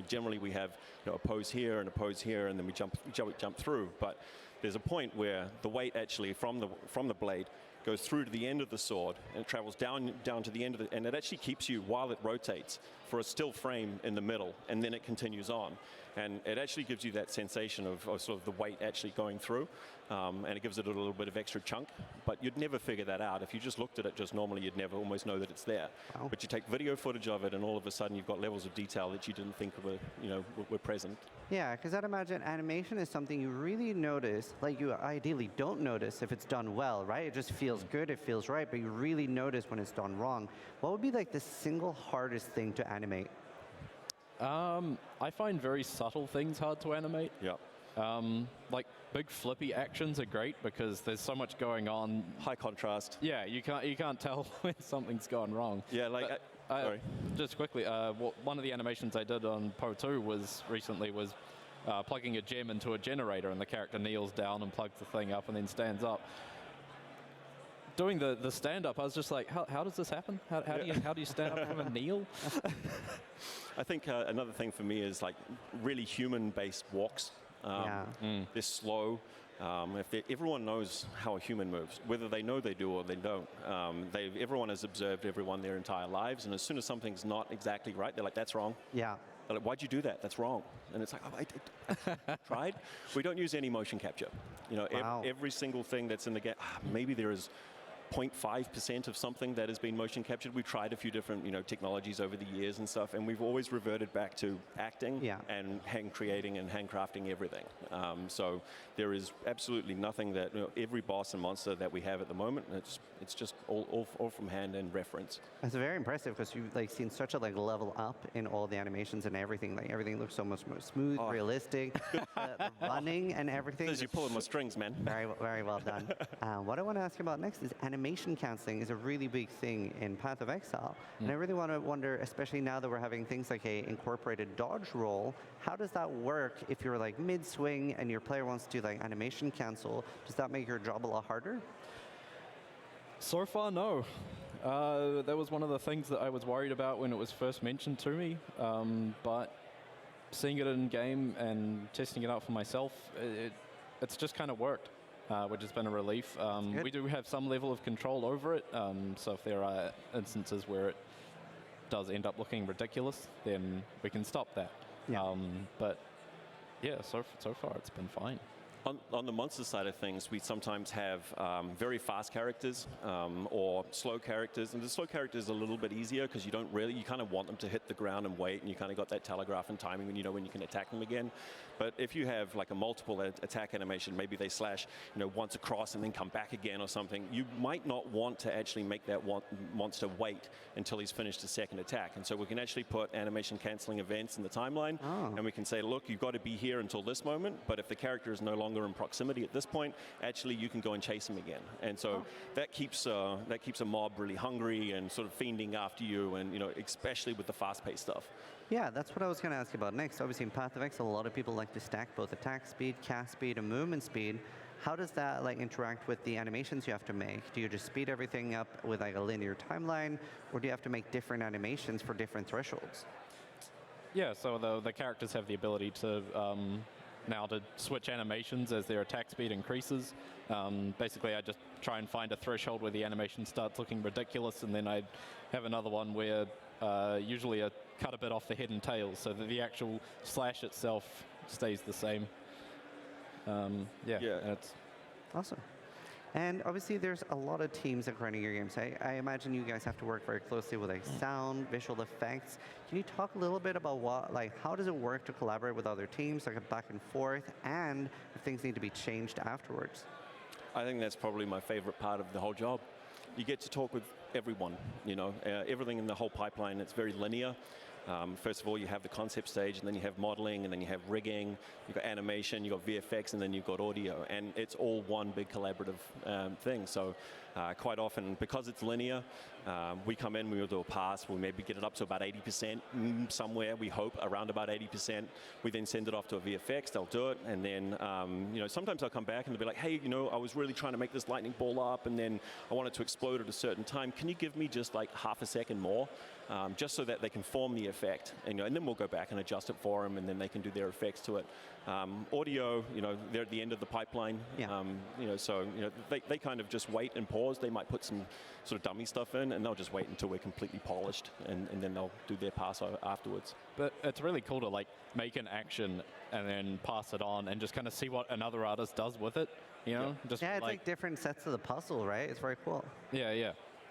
generally we have a pose here and a pose here, and then we jump through. But there's a point where the weight actually from the blade goes through to the end of the sword, and it travels down to the end of it, and it actually keeps you, while it rotates, for a still frame in the middle, and then it continues on. And it actually gives you that sensation of sort of the weight actually going through, and it gives it a little bit of extra chunk, but you'd never figure that out. If you just looked at it just normally, you'd never almost know that it's there. Wow. But you take video footage of it, and all of a sudden you've got levels of detail that you didn't think were present. Yeah, because I'd imagine animation is something you really notice, like you ideally don't notice if it's done well, right? It just feels good, it feels right, but you really notice when it's done wrong. What would be like the single hardest thing to animate? I find very subtle things hard to animate. Yeah. Like big flippy actions are great because there's so much going on. High contrast. Yeah, you can't tell when something's gone wrong. Yeah, like sorry. Just quickly, one of the animations I did on PoE 2 was plugging a gem into a generator, and the character kneels down and plugs the thing up and then stands up. Doing the stand-up, I was just like, how does this happen? How do you stand up from a kneel? I think another thing for me is like really human-based walks. They're slow. Everyone knows how a human moves, whether they know they do or they don't. Everyone has observed everyone their entire lives, and as soon as something's not exactly right, they're like, that's wrong. Yeah. They're like, why'd you do that? That's wrong. And it's like, oh, I tried. We don't use any motion capture. You know, Wow. every single thing that's in the game, maybe there is 0.5% of something that has been motion captured. We've tried a few different, technologies over the years and stuff, and we've always reverted back to acting and hand creating and handcrafting everything. So there is absolutely nothing that every boss and monster that we have at the moment. It's just all from hand and reference. It's very impressive because you've seen such a level up in all the animations and everything. Like everything looks so much more smooth, realistic, the running and everything. As you're pulling my strings, man. Very well done. What I want to ask you about next is animation canceling is a really big thing in Path of Exile. And I really want to wonder, especially now that we're having things like a incorporated dodge roll, how does that work if you're mid-swing and your player wants to do animation cancel? Does that make your job a lot harder? So far, no. That was one of the things that I was worried about when it was first mentioned to me, but seeing it in game and testing it out for myself, it's just kind of worked, which has been a relief. We do have some level of control over it, so if there are instances where it does end up looking ridiculous, then we can stop that. But yeah, so far it's been fine. On the monster side of things, we sometimes have very fast characters or slow characters. And the slow characters are a little bit easier because you kind of want them to hit the ground and wait, and you kind of got that telegraph and timing when you know when you can attack them again. But if you have a multiple attack animation, maybe they slash once across and then come back again or something, you might not want to actually make that monster wait until he's finished his second attack. And so we can actually put animation canceling events in the timeline, and we can say, look, you've got to be here until this moment, but if the character is no longer in proximity at this point, actually you can go and chase him again. And so that keeps a mob really hungry and sort of fiending after you, and especially with the fast-paced stuff. Yeah, that's what I was going to ask you about next. Obviously, in Path of Exile, a lot of people like to stack both attack speed, cast speed, and movement speed. How does that interact with the animations you have to make? Do you just speed everything up with a linear timeline, or do you have to make different animations for different thresholds? Yeah, so the characters have the ability to now to switch animations as their attack speed increases. Basically, I just try and find a threshold where the animation starts looking ridiculous, and then I have another one where usually I cut a bit off the head and tails so that the actual slash itself stays the same. And it's awesome. And obviously, there's a lot of teams that are running your games. I imagine you guys have to work very closely with sound, visual effects. Can you talk a little bit about how does it work to collaborate with other teams, a back and forth, and if things need to be changed afterwards? I think that's probably my favorite part of the whole job. You get to talk with everyone, everything in the whole pipeline. It's very linear. First of all, you have the concept stage, and then you have modeling, and then you have rigging, you've got animation, you've got VFX, and then you've got audio. And it's all one big collaborative thing. So quite often, because it's linear, we come in, we'll do a pass, we'll maybe get it up to about 80% somewhere, we hope, around about 80%. We then send it off to a VFX, they'll do it, and then sometimes they'll come back and they'll be like, hey, I was really trying to make this lightning ball up, and then I want it to explode at a certain time. Can you give me just half a second more? Just so that they can form the effect, and then we'll go back and adjust it for them, and then they can do their effects to it. Audio, they're at the end of the pipeline, so they kind of just wait and pause. They might put some sort of dummy stuff in, and they'll just wait until we're completely polished, and then they'll do their pass afterwards. But it's really cool to make an action and then pass it on and just kind of see what another artist does with it. Just it's like different sets of the puzzle, right? It's very cool.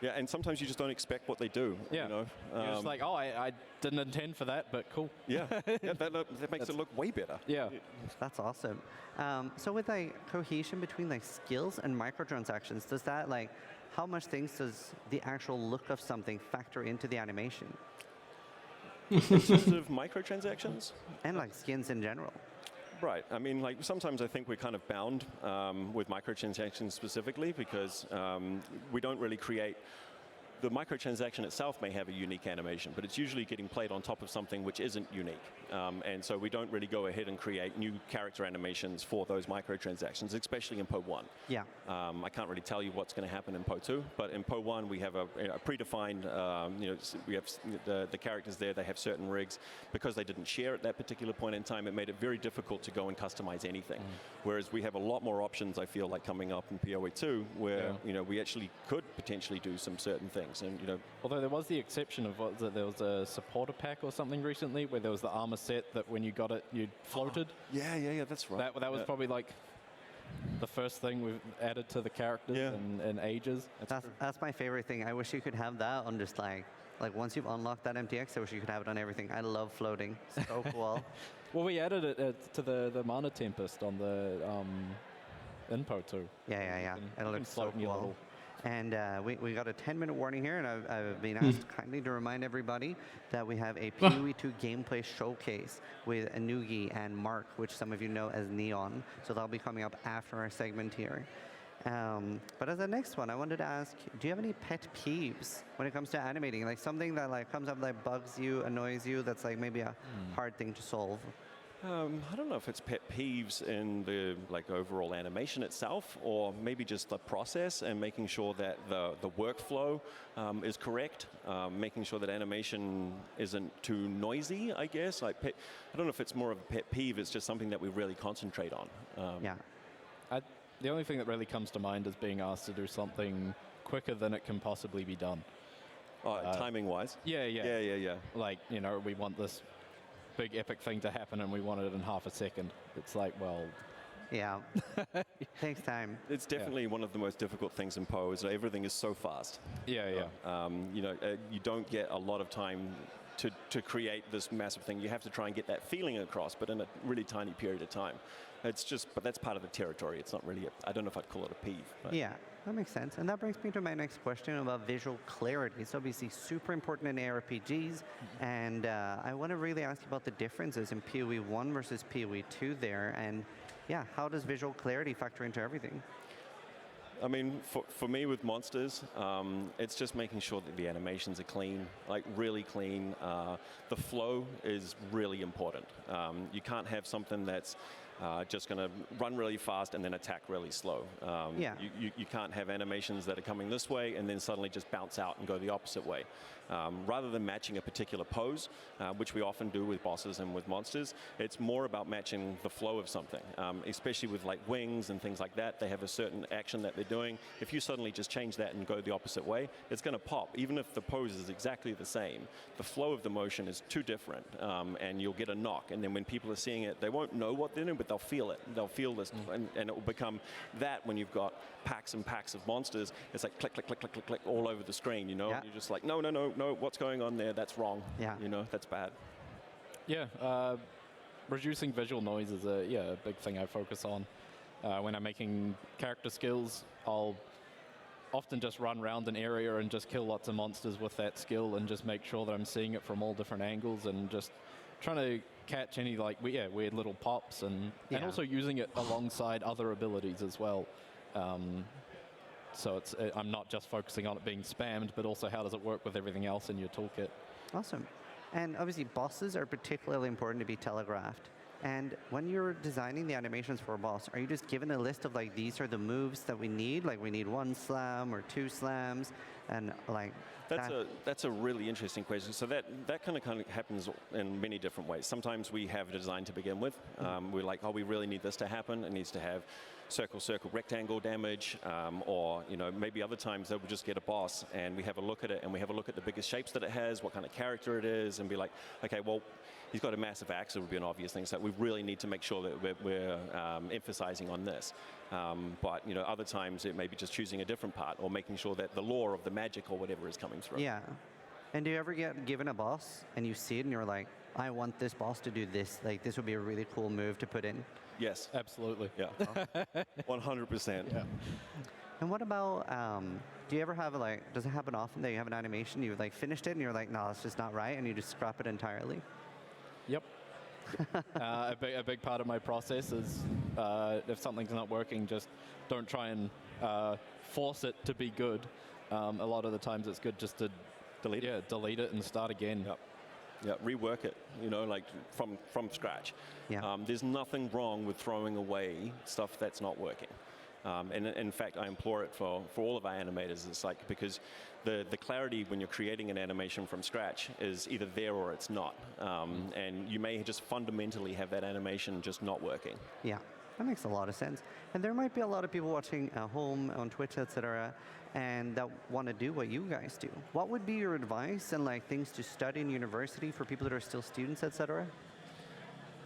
Yeah, and sometimes you just don't expect what they do. Yeah. You're just like, oh, I didn't intend for that, but cool. Yeah, that makes it look way better. Yeah. That's awesome. So with cohesion between skills and microtransactions, does that how much things does the actual look of something factor into the animation? In terms of microtransactions? And skins in general. Right. I mean, sometimes I think we're kind of bound with microtransactions specifically because we don't really create. The microtransaction itself may have a unique animation, but it's usually getting played on top of something which isn't unique. And so we don't really go ahead and create new character animations for those microtransactions, especially in Po1. Yeah. I can't really tell you what's going to happen in Po2, but in Po1 we have a predefined, we have the characters there, they have certain rigs. Because they didn't share at that particular point in time, it made it very difficult to go and customize anything. Whereas we have a lot more options, I feel like, coming up in PoE2, where we actually could potentially do some certain things. things. And although there was the exception of there was a supporter pack or something recently where there was the armor set that when you got it, you floated. Yeah, that's right. That was probably like the first thing we've added to the characters in ages. That's my favorite thing. I wish you could have that on just like once you've unlocked that MTX, I wish you could have it on everything. I love floating. So cool. Well, we added it to the Mana Tempest on the Inpo too. Yeah. It looks so cool. And we got a 10-minute warning here, and I've been asked kindly to remind everybody that we have a PoE 2 gameplay showcase with Anugi and Mark, which some of you know as Neon. So that'll be coming up after our segment here. But as the next one, I wanted to ask, do you have any pet peeves when it comes to animating? Like something that like comes up that bugs you, annoys you, that's like maybe a hard thing to solve? I don't know if it's pet peeves in the overall animation itself, or maybe just the process and making sure that the workflow is correct, making sure that animation isn't too noisy, I guess. I don't know if it's more of a pet peeve, it's just something that we really concentrate on. The only thing that really comes to mind is being asked to do something quicker than it can possibly be done. Timing-wise? Yeah. Like, we want this big epic thing to happen and we want it in half a second. It's like, well... Yeah, takes time. It's definitely one of the most difficult things in Poe, is that everything is so fast. Yeah. You don't get a lot of time to create this massive thing. You have to try and get that feeling across, but in a really tiny period of time. But that's part of the territory. It's not really, I don't know if I'd call it a peeve. But. Yeah, that makes sense. And that brings me to my next question about visual clarity. It's obviously super important in ARPGs. And I want to really ask you about the differences in PoE 1 versus PoE 2 there. And yeah, how does visual clarity factor into everything? I mean, for me with monsters, it's just making sure that the animations are clean, like really clean. The flow is really important. You can't have something that's just going to run really fast and then attack really slow. You can't have animations that are coming this way and then suddenly just bounce out and go the opposite way. Rather than matching a particular pose, which we often do with bosses and with monsters, it's more about matching the flow of something, especially with like wings and things like that. They have a certain action that they're doing. If you suddenly just change that and go the opposite way, it's going to pop. Even if the pose is exactly the same, the flow of the motion is too different, and you'll get a knock. And then when people are seeing it, they won't know what they're doing, but they'll feel it. They'll feel this, and it will become that when you've got packs and packs of monsters. It's like click, click, click, click, click, click all over the screen, you know? Yeah. You're just like, no, what's going on there? That's wrong. Yeah. You know, that's bad. Yeah, reducing visual noise is a big thing I focus on. When I'm making character skills, I'll often just run around an area and just kill lots of monsters with that skill and just make sure that I'm seeing it from all different angles and just trying to catch any weird little pops and also using it alongside other abilities as well. So I'm not just focusing on it being spammed, but also how does it work with everything else in your toolkit. Awesome. And obviously bosses are particularly important to be telegraphed. And when you're designing the animations for a boss, are you just given a list of like, these are the moves that we need? Like we need 1 slam or 2 slams and like... That's a really interesting question. So that kind of happens in many different ways. Sometimes we have a design to begin with. We're like, oh, we really need this to happen. It needs to have circle, circle, rectangle damage, or maybe other times they will just get a boss and we have a look at it and we have a look at the biggest shapes that it has, what kind of character it is, and be like, okay, well, he's got a massive axe. It would be an obvious thing. So we really need to make sure that we're emphasizing on this. But other times it may be just choosing a different part or making sure that the lore of the magic or whatever is coming through. Yeah. And do you ever get given a boss and you see it and you're like, I want this boss to do this. Like this would be a really cool move to put in. Yes. Absolutely. Yeah. 100%. Yeah. And what about, do you ever have does it happen often that you have an animation, you've finished it and you're like, no, it's just not right, and you just scrap it entirely? Yep. A big part of my process is if something's not working, just don't try and force it to be good. A lot of the times it's good just to delete it and start again. Yep. Yeah, rework it, like from scratch. Yeah. There's nothing wrong with throwing away stuff that's not working. And in fact, I implore it for all of our animators. It's like, because the clarity when you're creating an animation from scratch is either there or it's not. And you may just fundamentally have that animation just not working. Yeah. That makes a lot of sense. And there might be a lot of people watching at home on Twitch, etc., and that want to do what you guys do. What would be your advice and like things to study in university for people that are still students, etc.?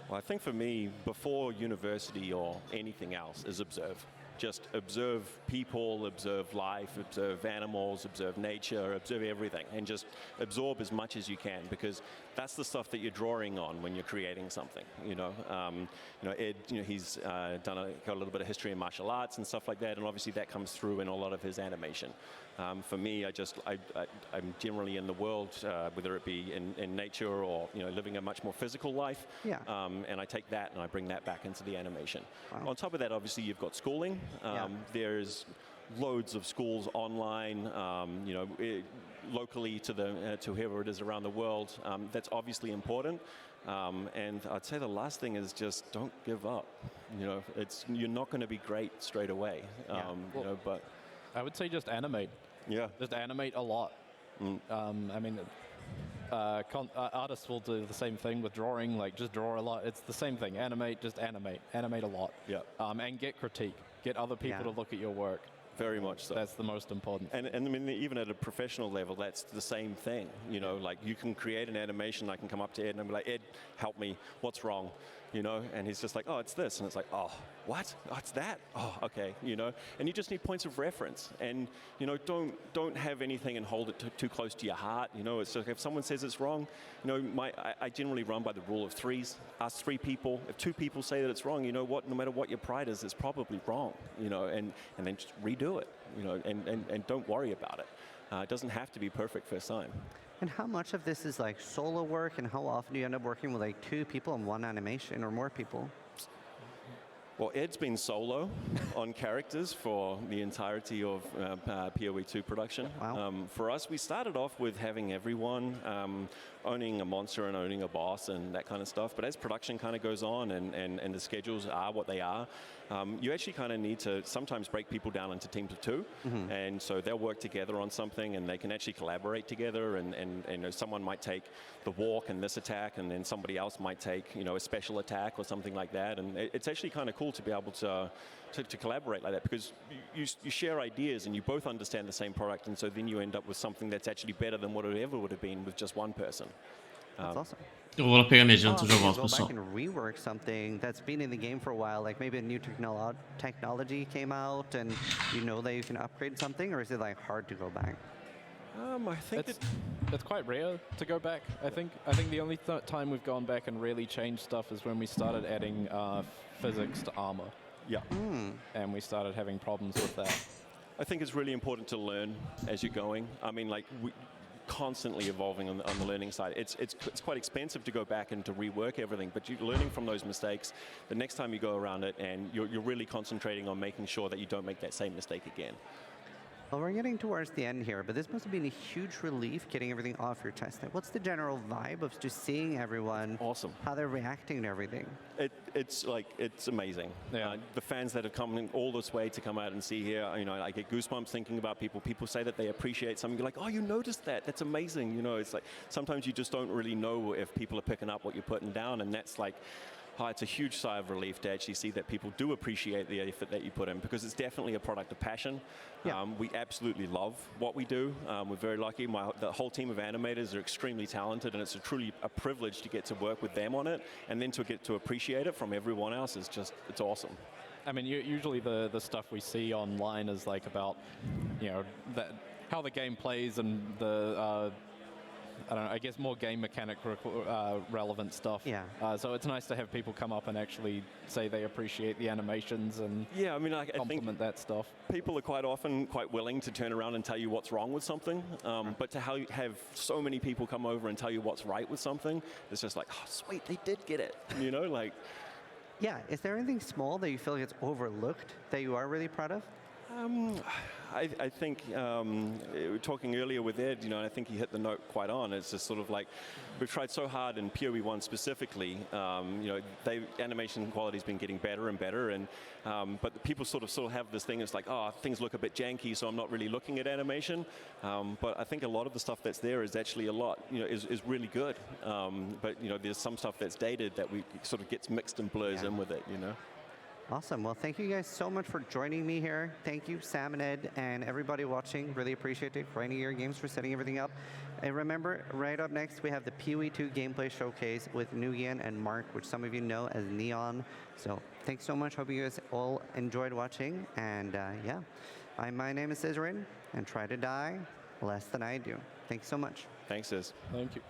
Well, I think for me, before university or anything else, is observe. Just observe people, observe life, observe animals, observe nature, observe everything, and just absorb as much as you can, because that's the stuff that you're drawing on when you're creating something. Ed, he's got a little bit of history in martial arts and stuff like that, and obviously that comes through in a lot of his animation. For me, I'm generally in the world, whether it be in nature or living a much more physical life. Yeah. And I take that and I bring that back into the animation. Wow. On top of that, obviously, you've got schooling. There's loads of schools online, locally to whoever it is around the world. That's obviously important. And I'd say the last thing is just don't give up. You're not going to be great straight away. But I would say just animate. Yeah. Just animate a lot. I mean, artists will do the same thing with drawing, like just draw a lot. It's the same thing. Animate, just animate. Animate a lot. Yeah. And get critique. Get other people to look at your work. Very much so. That's the most important. And I mean, even at a professional level, that's the same thing. Like you can create an animation. I can come up to Ed and I'm like, Ed, help me. What's wrong? And he's just like, oh, it's this. And it's like, oh, what? Oh, it's that? Oh, okay. And you just need points of reference. And, don't have anything and hold it too close to your heart. It's like if someone says it's wrong, I generally run by the rule of threes. Ask 3 people. If 2 people say that it's wrong, you know what? No matter what your pride is, it's probably wrong. And then just redo it. And don't worry about it. It doesn't have to be perfect first time. And how much of this is like solo work, and how often do you end up working with like 2 people in one animation or more people? Well, Ed's been solo on characters for the entirety of PoE 2 production. Wow. For us, we started off with having everyone owning a monster and owning a boss and that kind of stuff. But as production kind of goes on and the schedules are what they are, you actually kind of need to sometimes break people down into teams of 2. Mm-hmm. And so they'll work together on something and they can actually collaborate together. And someone might take the walk and this attack, and then somebody else might take a special attack or something like that. And it's actually kind of cool to be able to collaborate like that, because you share ideas and you both understand the same product, and so then you end up with something that's actually better than what it ever would have been with just one person. That's awesome. Eu vou lá pegar minha janta e já You volto, go pessoal. back and rework something that's been in the game for a while, like maybe a new technology came out and that you can upgrade something, or is it like hard to go back? I think it's quite rare to go back. I think the only time we've gone back and really changed stuff is when we started adding physics to armor. Yeah. And we started having problems with that. I think it's really important to learn as you're going. I mean, like, we constantly evolving on the learning side. It's quite expensive to go back and to rework everything, but you're learning from those mistakes the next time you go around it, and you're really concentrating on making sure that you don't make that same mistake again. Well, we're getting towards the end here, but this must have been a huge relief getting everything off your chest. Like, what's the general vibe of just seeing everyone? Awesome. How they're reacting to everything? It's amazing. Yeah. The fans that have come in all this way to come out and see here, I get goosebumps thinking about people. People say that they appreciate something. You're like, oh, you noticed that? That's amazing. It's like sometimes you just don't really know if people are picking up what you're putting down, and that's like, it's a huge sigh of relief to actually see that people do appreciate the effort that you put in, because it's definitely a product of passion. Yeah. We absolutely love what we do. We're very lucky. The whole team of animators are extremely talented, and it's truly a privilege to get to work with them on it, and then to get to appreciate it from everyone else is just, it's awesome. I mean, usually the stuff we see online is like about, how the game plays and the I don't know, I guess more game mechanic relevant stuff. Yeah. So it's nice to have people come up and actually say they appreciate the animations and I compliment that stuff. People are quite often quite willing to turn around and tell you what's wrong with something, but to have so many people come over and tell you what's right with something, it's just like, oh, sweet, they did get it, like. Yeah, is there anything small that you feel gets overlooked that you are really proud of? I think we were talking earlier with Ed, I think he hit the note quite on. It's just sort of like, we've tried so hard in PoE 1 specifically, animation quality's been getting better and better, and but the people sort of have this thing, it's like, oh, things look a bit janky, so I'm not really looking at animation. But I think a lot of the stuff that's there is actually a lot, is really good. But there's some stuff that's dated that we sort of gets mixed and blurs in with it, Awesome. Well, thank you guys so much for joining me here. Thank you, Sam and Ed, and everybody watching. Really appreciate it. Grinding Gear Games for setting everything up. And remember, right up next, we have the PoE 2 gameplay showcase with Nguyen and Mark, which some of you know as Neon. So thanks so much. Hope you guys all enjoyed watching. And yeah, my name is Cesarine, and try to die less than I do. Thanks so much. Thanks, Ciz. Thank you.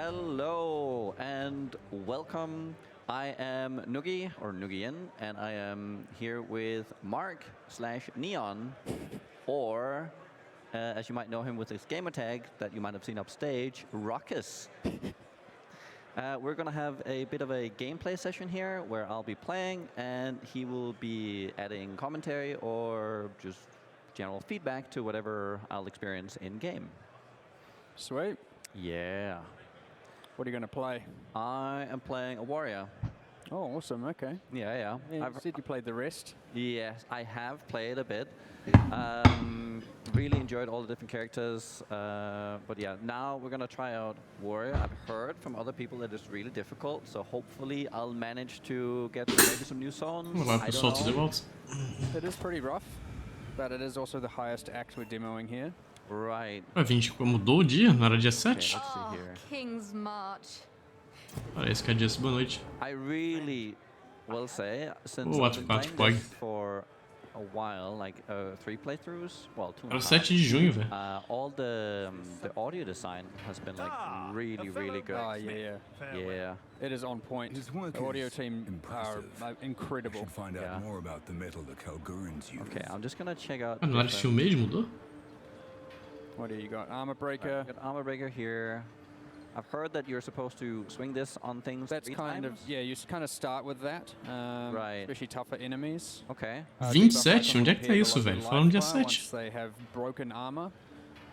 Hello and welcome. I am Noogie, or Noogian, and I am here with Mark/Neon, or as you might know him with his gamer tag that you might have seen upstage, Ruckus. We're going to have a bit of a gameplay session here where I'll be playing and he will be adding commentary or just general feedback to whatever I'll experience in game. Sweet. Yeah. What are you going to play? I am playing a warrior. Oh, awesome. Okay. Yeah. You said you played the rest. Yes, I have played a bit. Really enjoyed all the different characters. But yeah, now we're going to try out warrior. I've heard from other people that it's really difficult, so hopefully I'll manage to get maybe some new zones. I don't know. It is pretty rough, but it is also the highest act we're demoing here. Right. Ué, 20, mudou o dia? Não era dia 7? King's March. Parece que é dia boa noite. I really will say, since Oh, I've been playing this for a while, like 3 playthroughs, well, 2 Era 7 de junho, velho. all the audio design has been like really good. Oh, yeah. It is on point. The audio team are incredible. Find out more about the metal the Kalgurans use. Okay, I'm just gonna check out. Ah, não era estilo mesmo? Mudou? What do you got? Armor breaker. Got armor breaker here. I've heard that you're supposed to swing this on things. That's kind of, yeah, you kind of start with that. Right. Especially tougher enemies. Okay. 27? Onde é que tá isso, velho? Falaram dia 7. Once they have broken armor,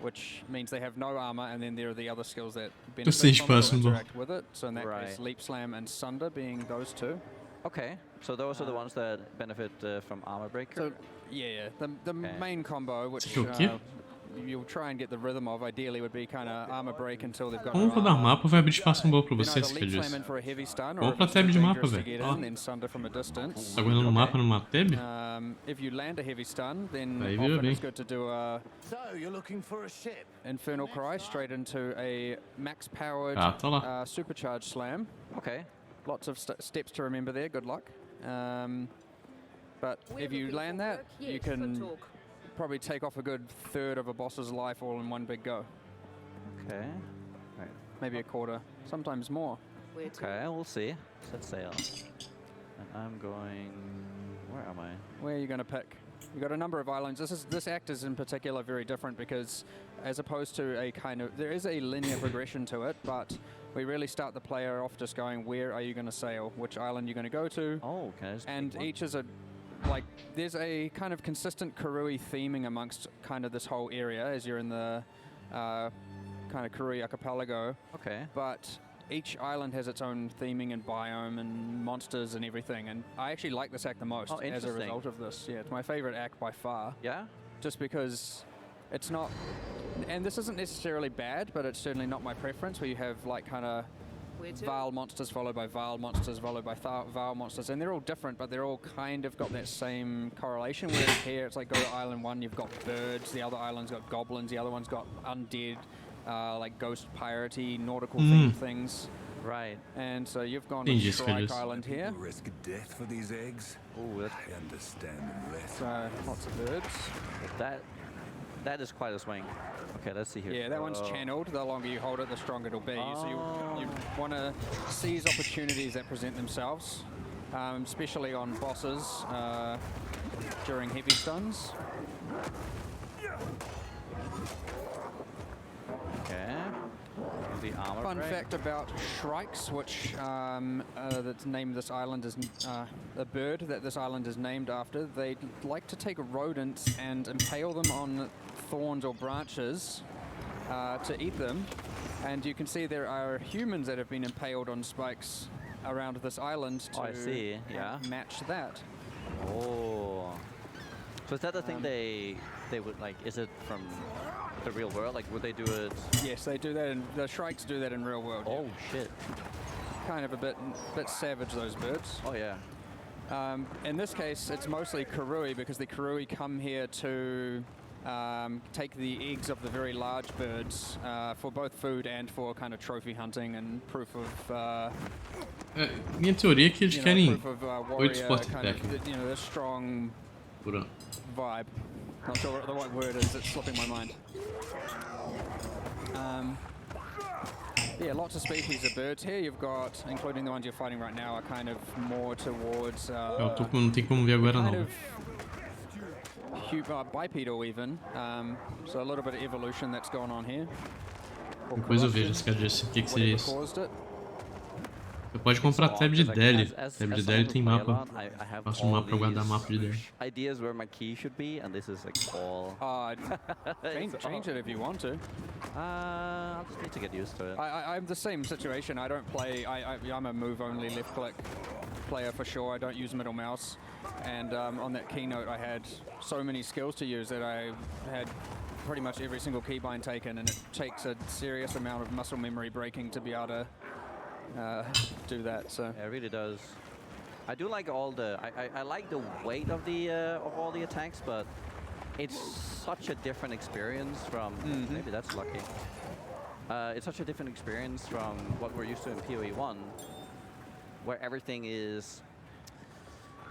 which means they have no armor, and then there are the other skills that benefit from it or interact with it. So in that case, Leap Slam and Sunder being those two. Okay, so those are the ones that benefit from armor breaker. So yeah, the main combo, which you'll try and get the rhythm of, ideally, would be kind of armor break until they've got. Como rodar mapa vai abrir espaço bom pra vocês, quer dizer. Vamos pra tab de mapa, velho. Ó. Tá guardando o mapa numa tab? If you land a heavy stun, then Aí vira often bem. it's good to do a So, you're looking for a ship? Infernal Cry straight into a max-powered tá lá. supercharged slam. Okay. Lots of steps to remember there. Good luck. But if you land that, you can probably take off a good third of a boss's life all in one big go. Okay. Right. Maybe a quarter, sometimes more. Okay, we'll see. Let's sail. And I'm going. Where am I? Where are you going to pick? You've got a number of islands. This act is in particular very different because, as opposed to a kind of, there is a linear progression to it, but we really start the player off just going, where are you going to sail? Which island you're going to go to? Oh, okay. And each is a, like, there's a kind of consistent Karui theming amongst kind of this whole area as you're in the kind of Karui archipelago. Okay. But each island has its own theming and biome and monsters and everything, and I actually like this act the most as a result of this. Yeah, it's my favorite act by far. Yeah? Just because it's not, and this isn't necessarily bad, but it's certainly not my preference, where you have like kind of Vile monsters followed by Vile monsters followed by Vile monsters, and they're all different, but they're all kind of got that same correlation, whereas here it's like go to island 1, you've got birds, the other island's got goblins, the other one's got undead, like ghost piratey, nautical themed things. Right. And so you've gone to Shrike Island here. Risk death for these eggs? Oh, I understand them less. So lots of birds. That is quite a swing. Okay, let's see here. Yeah, that one's channeled. The longer you hold it, the stronger it'll be. So you want to seize opportunities that present themselves, especially on bosses during heavy stuns. Okay. The armor Fun break. fact about shrikes, which the name of this island is a bird that this island is named after. They like to take rodents and impale them on thorns or branches to eat them. And you can see there are humans that have been impaled on spikes around this island to I see. Yeah. match that. Oh. So is that the thing they would like? Is it from the real world? Like, would they do it? Yes, they do that. The shrikes do that in real world. Oh shit! Kind of a bit savage, those birds. Oh yeah. In this case, it's mostly Karui because the Karui come here to take the eggs of the very large birds for both food and for kind of trophy hunting and proof of. Minha teoria é que eles querem proof of 8 spot kind attack. of, you know, the strong vibe. Not sure what the right word is. It's slipping my mind. Yeah, lots of species of birds here. You've got, including the ones you're fighting right now, are kind of more towards. Não tem como ver agora não. Bipedal even. So a little bit of evolution that's going on here. Depois eu vejo esse cadê-se. O que seria isso? Você pode comprar tab de Deli. Tab de Deli tem mapa. Faço um mapa pra guardar mapa de Deli. Ideas where my key should be, and this is like all. Change it if you want to. I'll just need to get used to it. I'm the same situation. I don't play. I'm a move-only left-click player for sure. I don't use middle mouse. And on that keynote, I had so many skills to use that I had pretty much every single keybind taken, and it takes a serious amount of muscle memory breaking to be able to do that. So yeah, it really does. I do like all the. I like the weight of the of all the attacks, but it's such a different experience from. Maybe that's lucky. It's such a different experience from what we're used to in PoE 1, where everything is.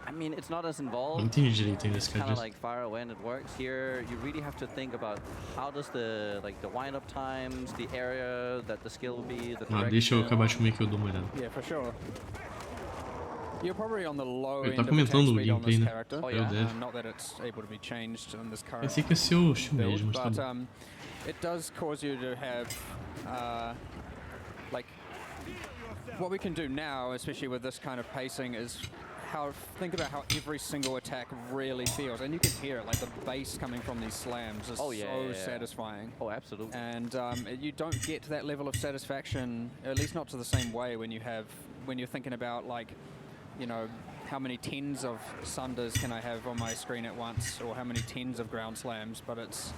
I mean, it's not as involved. It's kind of like fire away and it works. Here, you really have to think about how does the wind-up times, the area that the skill will be, the direction. Deixa eu acabar de comer que eu dou uma olhada. Yeah, for sure. You're probably on the low Ele end tá of comentando o attack speed on gameplay, this né? character. Not that it's able to be changed on this current Pensei que ia ser o Steam build, mesmo, mas tá but bom. it does cause you to have like what we can do now, especially with this kind of pacing, is think about how every single attack really feels, and you can hear it, like the bass coming from these slams is so satisfying. Oh, absolutely. And you don't get that level of satisfaction, at least not to the same way, when you're thinking about, like, you know, how many tens of Sunders can I have on my screen at once, or how many tens of ground slams. But it's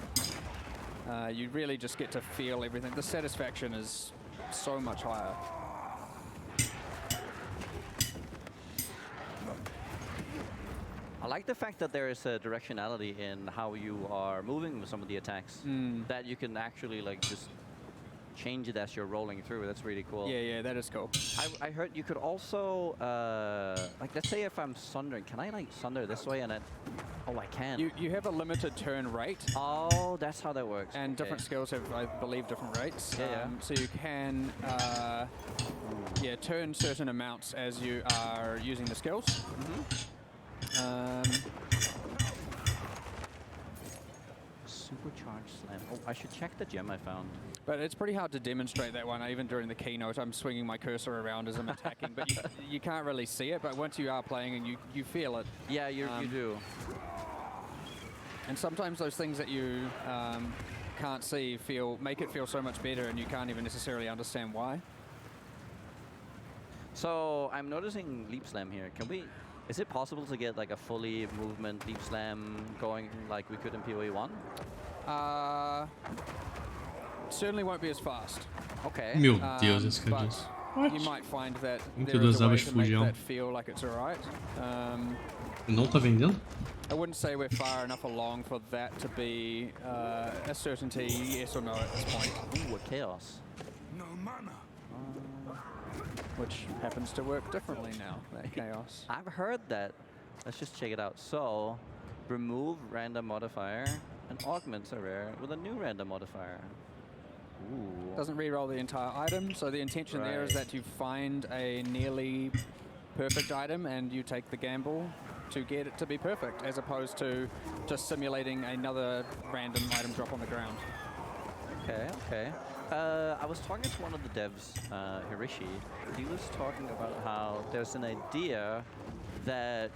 you really just get to feel everything. The satisfaction is so much higher. I like the fact that there is a directionality in how you are moving with some of the attacks. That you can actually like just change it as you're rolling through. That's really cool. Yeah, that is cool. I heard you could also like, let's say if I'm sundering, can I like sunder this way and then? Oh, I can. You have a limited turn rate. Oh, that's how that works. And different skills have, I believe, different rates. Yeah. So you can turn certain amounts as you are using the skills. Supercharged slam. Oh, I should check the gem I found. But it's pretty hard to demonstrate that one. Even during the keynote, I'm swinging my cursor around as I'm attacking, but you can't really see it. But once you are playing and you feel it. Yeah, you do. And sometimes those things that you can't see make it feel so much better, and you can't even necessarily understand why. So I'm noticing leap slam here. Is it possible to get like a fully movement leap slam going like we could in PoE 1? Certainly won't be as fast. Okay. Meu Deus, esse cara disso. You might find that there Entre duas is a way abas to make fugiam. that feel like it's alright. Não tá vendendo? I wouldn't say we're far enough along for that to be a certainty, yes or no at this point. Ooh, a chaos. No mana. Which happens to work differently now, that chaos. I've heard that. Let's just check it out. So, remove random modifier and augments a rare with a new random modifier. Ooh. Doesn't re-roll the entire item, so the intention there is that you find a nearly perfect item and you take the gamble to get it to be perfect, as opposed to just simulating another random item drop on the ground. Okay. I was talking to one of the devs, Hirishi. He was talking about how there's an idea that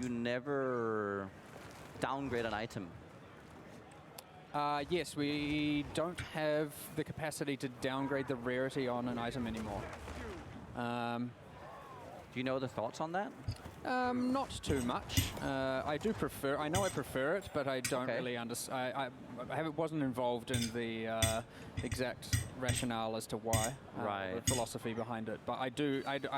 you never downgrade an item. Yes, we don't have the capacity to downgrade the rarity on an item anymore. Do you know the thoughts on that? Not too much. I know I prefer it, but I don't really understand. I wasn't involved in the exact rationale as to why, the philosophy behind it. But I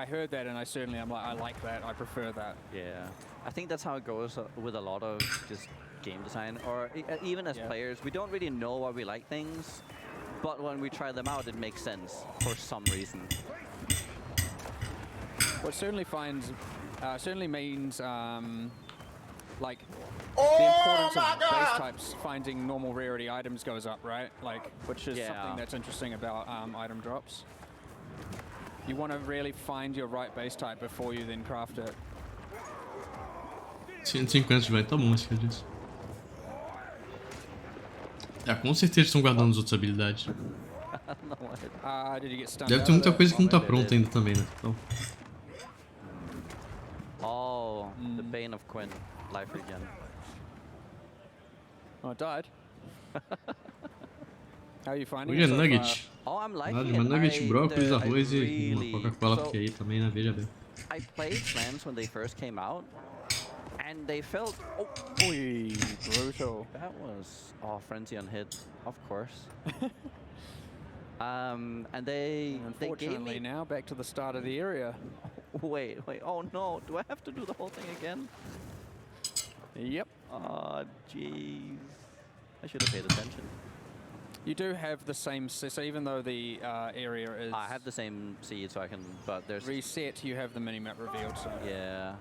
heard that, and I like that. I prefer that. Yeah, I think that's how it goes with a lot of just game design, or even as players, we don't really know why we like things, but when we try them out, it makes sense for some reason. Well, it certainly means like the importance of base types finding normal rarity items goes up, right? Like, which is something that's interesting about item drops. You want to really find your right base type before you then craft it. 150 de vai, tá bom esse que eu disse. Com certeza estão guardando as outras habilidades. Did you get stunned Deve ter muita coisa que não tá pronta ainda também, né? Então. Oh, the Bane of Quinn, life regen. Oh, it died. How are you finding Hoje é it so nugget. Oh, I'm liking Nada, it. uma nugget, brócolis, arroz e really, uma Coca-Cola que aí também, né? Veja bem. I played clans when they first came out, and they felt... Oh, brutal. That was... Oh, Frenzy on hit, of course. And they gave me... now back to the start of the area. Wait, oh no, do I have to do the whole thing again? Yep. Oh, jeez. I should have paid attention. You do have the same, so even though the area is... I have the same seed, so I can, but there's... Reset, you have the minimap revealed, so... Yeah.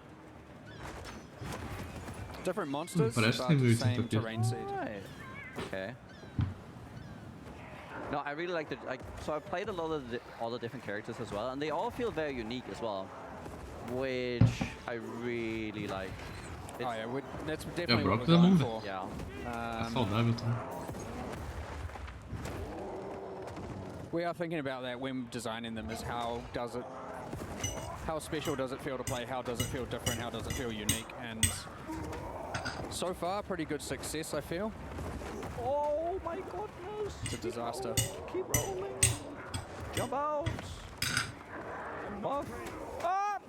Different monsters, but Parece que tem the muito same aqui. terrain seed. Right. Okay. No, I really like the... so I played a lot of all the different characters as well, and they all feel very unique as well, which I really like. Oh yeah, that's definitely what we're brócolis é bom, going velho. for. Yeah. É saudável também. We are thinking about that when designing them, is how special does it feel to play, how does it feel different, how does it feel unique, and so far pretty good success I feel. Oh my goodness! It's a disaster. Keep rolling. Jump out. I'm off. Ah!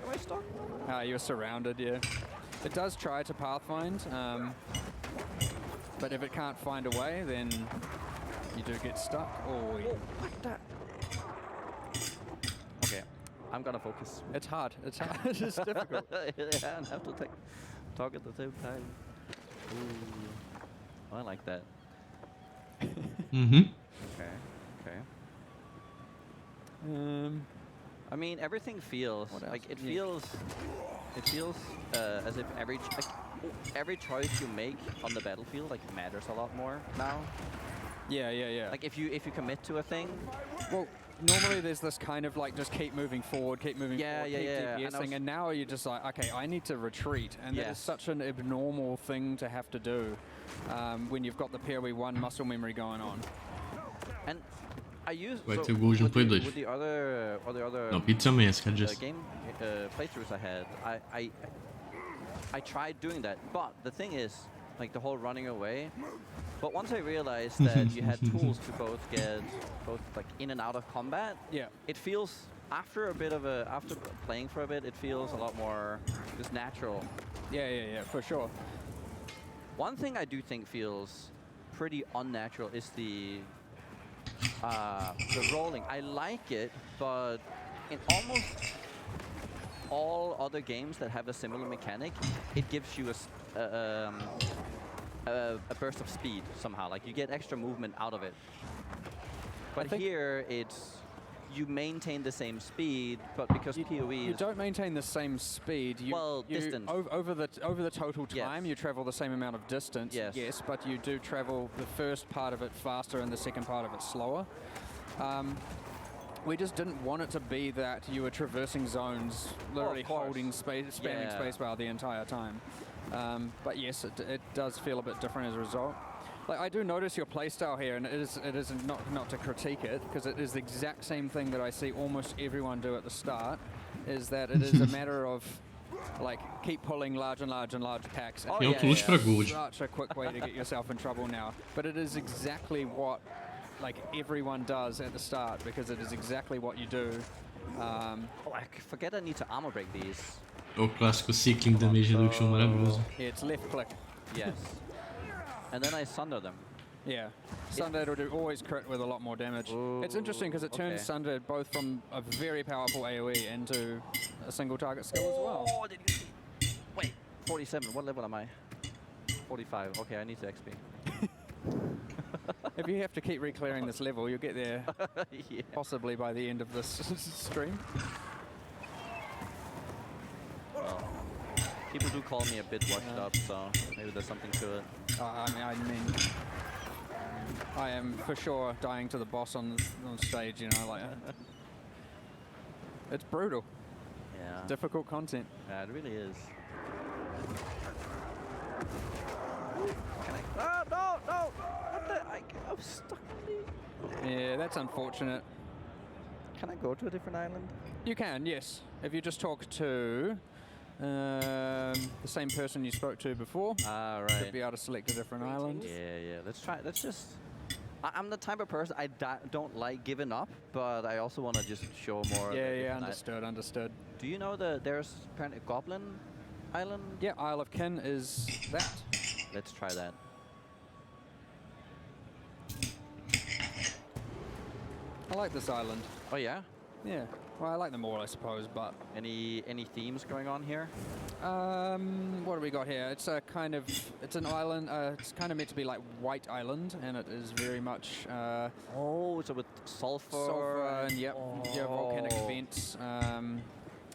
Am I stuck? You're surrounded, yeah. It does try to pathfind, but if it can't find a way, then you do get stuck. Oh, What the? Okay, I'm gonna focus. It's hard. It's hard. It's difficult. Yeah, and have to talk at the same time. Ooh, I like that. Okay. I mean, everything feels like it feels as if every choice you make on the battlefield matters a lot more now. Yeah. Like if you commit to a thing. Well, normally there's this kind of just keep moving forward, keep moving forward, keep DPSing, and now you're just like, okay, I need to retreat, and that is such an abnormal thing to have to do when you've got the PoE 1 muscle memory going on. And I use Vai ter gol de Play 2. with the other Não, pizza amanhã, esse cara disse. game playthroughs I had, I tried doing that, but the thing is, the whole running away. But once I realized that you had tools to both get in and out of combat, it feels after playing for a bit, it feels a lot more just natural. Yeah, for sure. One thing I do think feels pretty unnatural is the rolling. I like it, but in almost all other games that have a similar mechanic, it gives you a burst of speed somehow. You get extra movement out of it. But here, you maintain the same speed, but because PoE you don't maintain the same speed. Distance. Over the total time, you travel the same amount of distance. Yes, but you do travel the first part of it faster and the second part of it slower. We just didn't want it to be that you were traversing zones, literally holding spamming spacebar the entire time. But yes, it does feel a bit different as a result. I do notice your playstyle here, and it is not to critique it, because it is the exact same thing that I see almost everyone do at the start, is that it is a matter of keep pulling large and large and large packs. Such a quick way to get yourself in trouble now. But it is exactly what everyone does at the start, because it is exactly what you do. I forget I need to armor break these. O clássico cycling damage reduction maravilhoso. It's left click. Yes. And then I sunder them. Yeah. Sunder will do always crit with a lot more damage. Ooh, it's interesting because it turns Sunder both from a very powerful AoE into a single target skill as well. Oh, did you see? Wait, 47. What level am I? 45. Okay, I need to XP. If you have to keep re-clearing this level, you'll get there possibly by the end of this stream. Well, people do call me a bit washed up, so maybe there's something to it. I mean, I am for sure dying to the boss on stage, you know, like... it's brutal. Yeah. Difficult content. Yeah, it really is. Oh, no! I'm stuck in the... Yeah, that's unfortunate. Can I go to a different island? You can, yes. If you just talk to the same person you spoke to before, right. you should be able to select a different island. Yeah. Let's try. Let's just... I'm the type of person, I don't like giving up, but I also want to just show more. Yeah, understood. Do you know there's apparently a Goblin Island? Yeah, Isle of Kin is that. Let's try that. I like this island. Oh yeah? Yeah. Well, I like them all, I suppose, but... Any themes going on here? What do we got here? It's a kind of... It's an island. It's kind of meant to be like White Island, and it is very much... oh, so with sulfur and yeah, volcanic vents.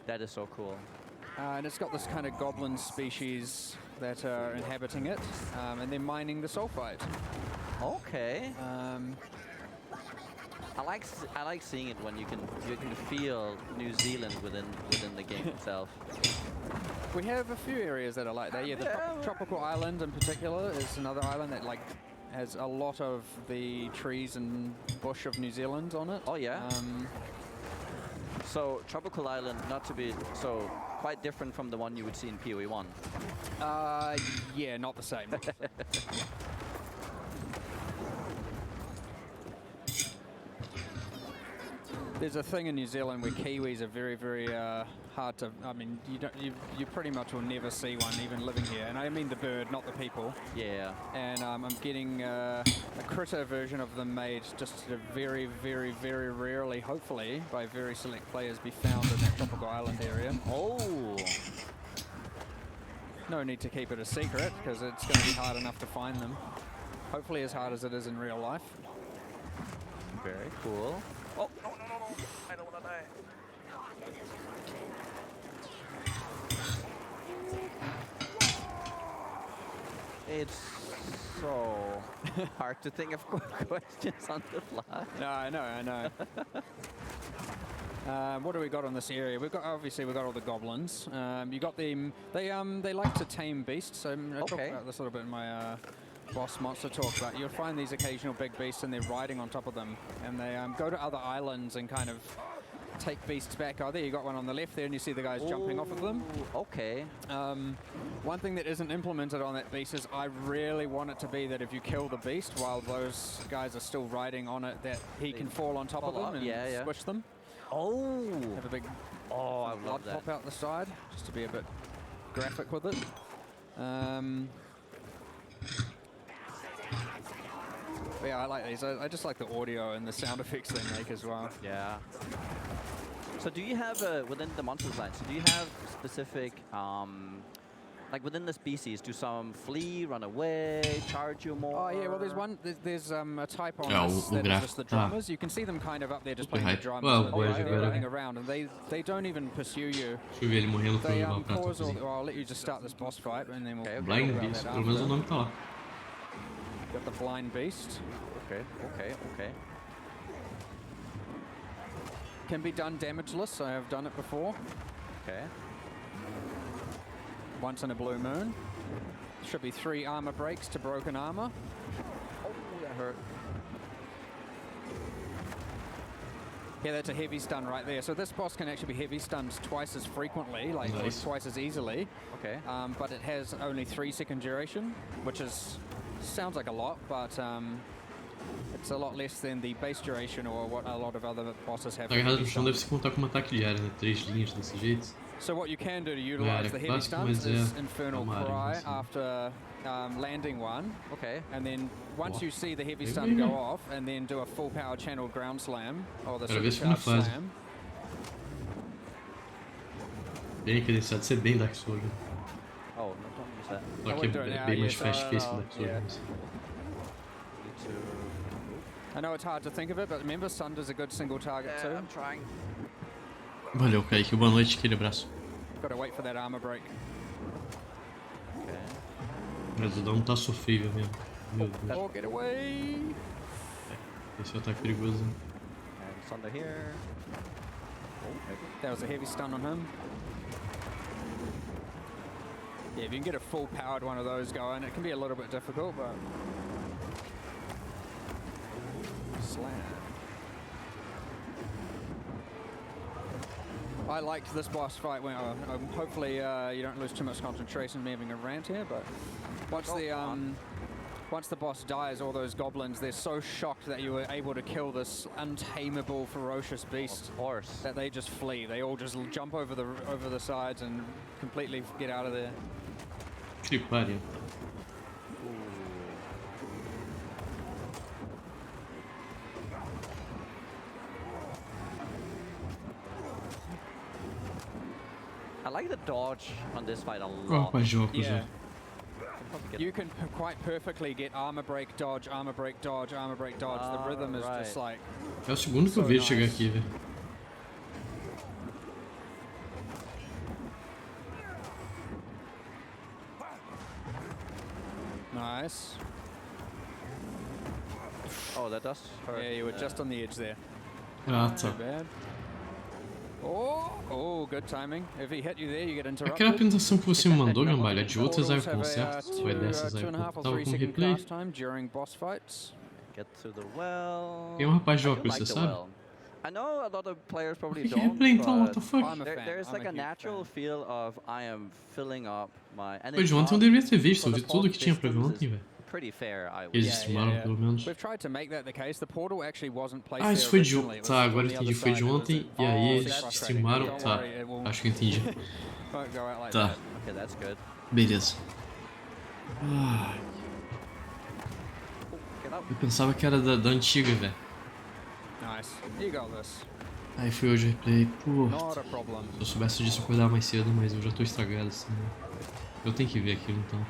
That is so cool. And it's got this kind of goblin species that are inhabiting it, and they're mining the sulfite. Okay. I like seeing it when you can feel New Zealand within the game itself. We have a few areas that are like that. Yeah, the tropical island in particular is another island that like has a lot of the trees and bush of New Zealand on it. Oh yeah. So tropical island, not to be so quite different from the one you would see in PoE 1. Yeah, not the same. There's a thing in New Zealand where Kiwis are very, very hard to. I mean, you pretty much will never see one even living here, and I mean the bird, not the people. Yeah. And I'm getting a critter version of them made just to very, very, very rarely, hopefully, by very select players, be found in that tropical island area. Oh. No need to keep it a secret because it's going to be hard enough to find them. Hopefully, as hard as it is in real life. Very cool. Oh, no. I don't want to die. It's so hard to think of questions on the fly. No, I know. What do we got on this area? We've got all the goblins. You got them. They like to tame beasts. So I talked about this a little bit in my boss monster talk. But you'll find these occasional big beasts, and they're riding on top of them, and they go to other islands and kind of take beasts back. Oh, there you got one on the left there, and you see the guys jumping off of them. Okay. One thing that isn't implemented on that beast is I really want it to be that if you kill the beast while those guys are still riding on it, that he can fall on top of them and squish them. Oh. Have a big I blood love that. pop out the side, just to be a bit graphic with it. But yeah, I like these. I just like the audio and the sound effects they make as well. Yeah. So do you have, within the monster designs, do you have specific, like within the species, do some flee, run away, charge you more? Oh yeah, well there's a type on this that is just the drummers. You can see them kind of up there just playing the drums, running around, and they don't even pursue you. They pause, or I'll let you just start this boss fight, and then we'll Blind Beast, pelo menos o nome tá lá. Got the Blind Beast. Okay. Can be done damageless, I have done it before. Okay. Once in a blue moon. Should be 3 armor breaks to broken armor. Oh, that hurt. Yeah, that's a heavy stun right there. So this boss can actually be heavy stunned twice as frequently, like twice as easily. Okay. But it has only 3-second duration, which sounds like a lot, but it's a lot less than the base duration or what a lot of other bosses have. Agarrado no chão deve se contar como ataque diário, né? 3 linhas desse jeito. So what you can do to utilize the heavy stuns is Infernal Cry after landing one. Okay. And then once you see the heavy stun go off, and then do a full power channel ground slam or the supercharged slam. Bem credenciado de ser bem Dark Souls. Oh, no, don't use that. Só que é bem mais fast paced que Dark Souls. I know it's hard to think of it, but remember Sunder's a good single target too. I'm trying. Valeu, Kaique. Boa noite, aquele abraço. Gotta wait for that armor break. Okay. Mas o dano tá sofrível mesmo. Meu Deus. Oh, get away! Esse é o ataque perigoso. And Thunder here. That was a heavy stun on him. Yeah, if you can get a full powered one of those going, it can be a little bit difficult, but... Slam. I liked this boss fight. Well, hopefully you don't lose too much concentration me having a rant here, but once the boss dies, all those goblins, they're so shocked that you were able to kill this untamable, ferocious beast that they just flee. They all just jump over the sides and completely get out of there. Que pariu. I like the dodge on this fight a lot. Rapaz, jogos, Yeah. You can quite perfectly get armor break, dodge, armor break, dodge, armor break, dodge. The rhythm is just like... É o segundo que eu vejo chegar aqui, velho. Nice. Oh, that does hurt. Yeah, you were just on the edge there. Ah, Too tá. bad. Oh, good timing. If he hit you there, you get interrupted. Aquela apresentação que você me mandou, Gambalha, de outras ExileCon, certo? Ou é dessas ExileCon? 2.5 or Tava 3 com second replay. cast time during boss fights. Get to the well. Tem um rapaz de I do óculos, like você the sabe? well. I know a lot of players probably Que don't. replay então? What but the fuck? I'm a fan. There's I'm like a a huge natural fan. feel of I am filling up my. And Pô, it's de ontem eu not deveria ter visto, for eu the vi tudo que tinha pra ver distance, ontem, it's velho. Pretty fair, I would Eles say. estimaram, pelo menos. We've tried to make that the case. The portal actually wasn't placed Ah, there isso foi de originally. ontem. It was Tá, agora on eu the entendi. other Foi de side. It was ontem a- e aí Oh, eles that's frustrating. streamaram. Don't Tá, worry, it will- acho que eu entendi. won't go out like Tá, that. Okay, that's good. beleza. Ah, Get up. eu pensava que era da antiga, velho. Nice. You got this. Aí foi hoje o replay. Pô, Not a problem. se eu soubesse disso eu acordava mais cedo, mas eu já tô estragado assim, né? Eu tenho que ver aquilo então.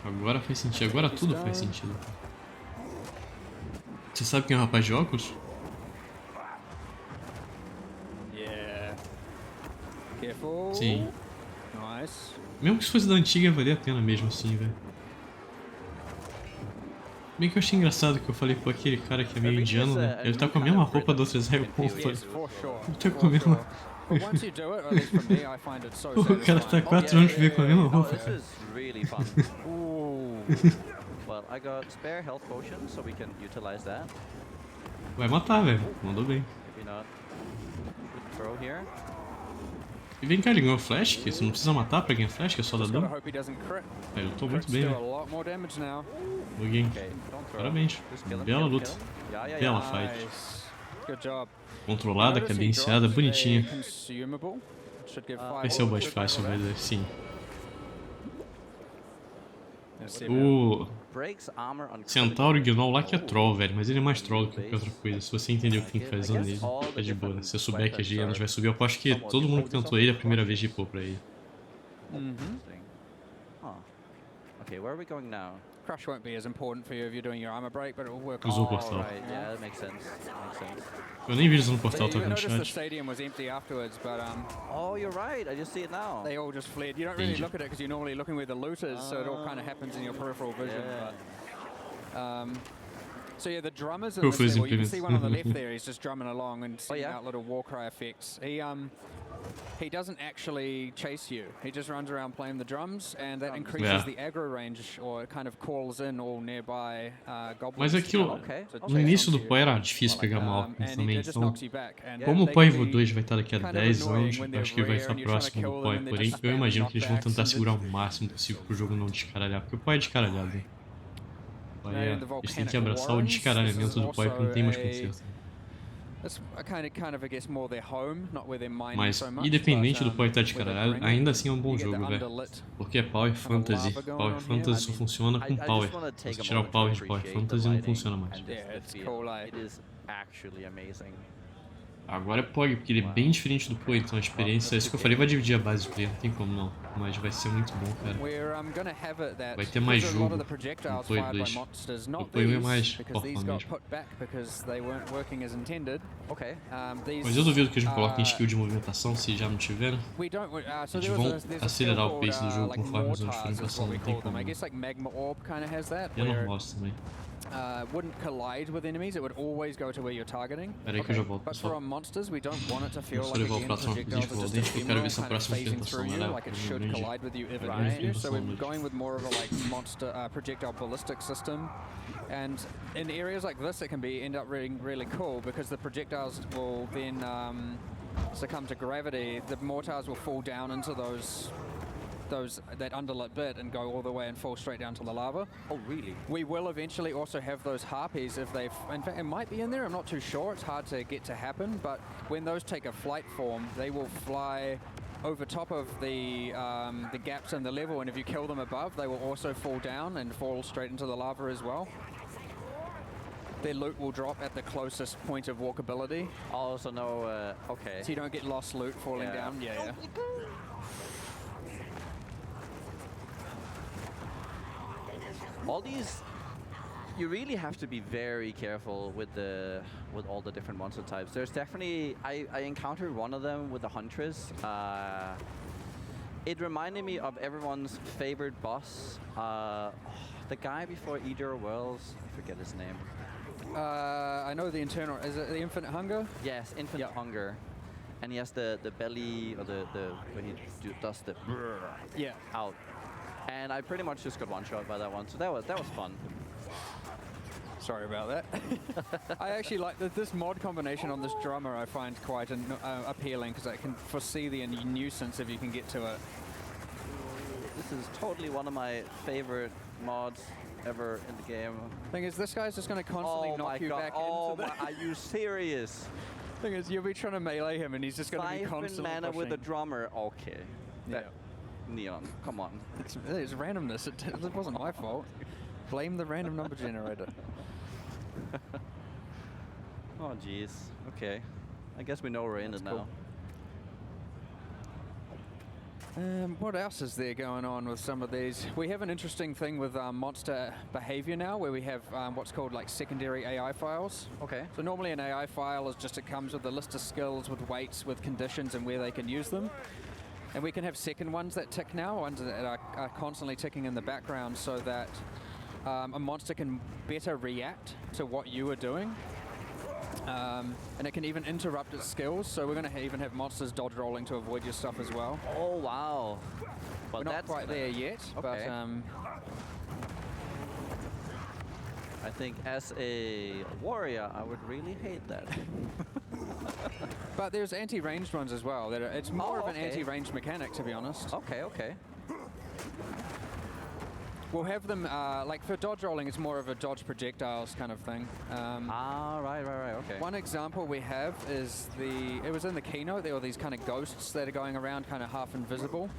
Agora faz sentido, agora tudo faz sentido. Você sabe quem é o rapaz de óculos? Yeah. Careful. Sim. Nice. Mesmo que se fosse da antiga, valia a pena mesmo assim, velho. Bem que eu achei engraçado que eu falei, pô, aquele cara que é meio indiano, né? Ele tá com a mesma roupa da outra ExileCon. Eu falei, Yes, for sure. ele tá for com a mesma... sure. But once you do it, at least for me, I find it so O cara tá satisfying. 4 anos que veio com a mesma Oh, roupa, this cara. is really fun. Ooh. Well, I got spare health potions, so we can utilize that. Vai matar, velho. Mandou bem. Maybe not. Good throw here. E vem cá, ele ganhou flash, que você não precisa matar pra ganhar flash, que é só dar Just gotta dano. hope he doesn't crit. É, eu tô muito Crits bem, do a velho. lot more damage now. Loguei. Okay, don't throw. Parabéns. Just kill him, Bela kill him, luta. kill him. Yeah, yeah, Bela yeah. fight. Nice. Good job. Controlada, Notice he cadenciada, dropped bonitinha. a consumable. Should give 5 Esse é o boss should fácil, cover that. velho. Sim. Let's see O Breaks armor on Centauro Gnoll lá que é troll, velho. Mas ele é mais troll do que qualquer outra coisa. Se você entender o que tem que fazer nele, é de boa. Se você souber que a Gianos vai subir, eu aposto que todo mundo que tentou ele, é a primeira vez de pôr pra ele. Interesting. Huh. Okay, where are we going now? Crush won't be as important for you if you're doing your armor break, but it will work. Usou o Oh, portal. right, yeah, that makes sense. Makes sense. Eu nem vi eles no portal, You tô vendo no notice the chat. stadium was empty afterwards, but Oh, you're right. I just see it now. they all just fled. You don't really Entendi. look at it because you're normally looking where the loot is, so it all kind of happens in your peripheral vision. Yeah. But, so yeah, the drummers in Who this for his level, you can implements? see one on the left there. He's just drumming along and sending yeah? out little war cry effects. He doesn't actually chase you. He just runs around playing the drums, and that increases Yeah. the aggro range, or it kind of calls in all nearby goblins. Mas aquilo, Okay, to no chase início do onto PoE you. era difícil pegar uma Alchemist And também, it just então... knocks you back. And Como o they PoE can Evo be 2 vai estar daqui a kind of 10 annoying anos, when eu acho que vai they're estar rare and you're trying to próximo do kill PoE, them, they're porém just eu imagino que eles vão knockbacks tentar and segurar o máximo possível pro jogo não descaralhar, porque o PoE é descaralhado, hein? PoE é, eles têm que abraçar o descaralhamento do PoE que não tem mais conserto. That's kind of I guess more their home, not where they're mining Mas, so much. independente but, do PoE estar with the descaralhado, ring, ainda assim é um bom you get jogo, the velho. underlit Porque é Power Fantasy. lava going Power on here. Fantasy só funciona com I Power. just wanna take Se a tirar o moment Power to de Power appreciate the Fantasy não lighting funciona mais. and just Yeah, the it's feel. cool, like- It is actually amazing. Agora pode, porque ele é bem diferente do Poe, então a experiência... É isso que eu falei, vai dividir a base do player, não tem como não. Mas vai ser muito bom, cara. Vai ter mais jogo no Poe 2. O Poe 1 é mais formal mesmo. Mas eu duvido que eles não coloquem skill de movimentação, se já não tiveram. Eles vão acelerar o pace do jogo conforme os anos forem passando, não tem como não. E é normal isso também. Wouldn't collide with enemies, it would always go to where you're targeting. Peraí que eu já volto, But for our monsters, we don't want it to feel Vou like levar o again próximo projectiles vídeo are pro just Valente, eu quero ver essa ephemeral, kind of próxima phasing implementação, through you, galera. like it should collide with you if it hits you. So we're going with more of a like monster projectile ballistic system. And in areas like this, it can end up really cool because the projectiles will then succumb to gravity. The mortars will fall down into that underlit bit and go all the way and fall straight down to the lava. Oh, really? We will eventually also have those harpies if they've... In fact, it might be in there. I'm not too sure. It's hard to get to happen. But when those take a flight form, they will fly over top of the gaps in the level. And if you kill them above, they will also fall down and fall straight into the lava as well. Their loot will drop at the closest point of walkability. Also, no... okay. So you don't get lost loot falling down. Yeah. All these, you really have to be very careful with all the different monster types. There's definitely, I encountered one of them with the Huntress. It reminded me of everyone's favorite boss, the guy before Eater Worlds. I forget his name. I know the internal. Is it the Infinite Hunger? Yes, Infinite Hunger. And he has the belly, or the when he does the out. And I pretty much just got one shot by that one, so that was fun. Sorry about that. I actually like this mod combination on this drummer. I find quite appealing because I can foresee the nuisance if you can get to it. This is totally one of my favorite mods ever in the game. Thing is, this guy's just going to constantly knock you back into the... Are you serious? Thing is, you'll be trying to melee him, and he's just going to be constantly mana pushing. with a drummer. Okay. Yeah. Neon, come on. It's randomness. It wasn't my fault. Blame the random number generator. Oh, jeez. Okay. I guess we know we're in it now. What else is there going on with some of these? We have an interesting thing with monster behavior now, where we have what's called like secondary AI files. Okay. So normally an AI file is just, it comes with a list of skills, with weights, with conditions, and where they can use them. And we can have second ones that tick now, ones that are constantly ticking in the background, so that a monster can better react to what you are doing. And it can even interrupt its skills, so we're going to even have monsters dodge rolling to avoid your stuff as well. Oh, wow. Well, we're not quite there yet, okay. But... I think as a warrior, I would really hate that. But there's anti-ranged ones as well. It's more of an anti-ranged mechanic, to be honest. Okay, okay. We'll have them, like for dodge rolling, it's more of a dodge projectiles kind of thing. Right, okay. One example we have is it was in the keynote, there were these kind of ghosts that are going around kind of half invisible.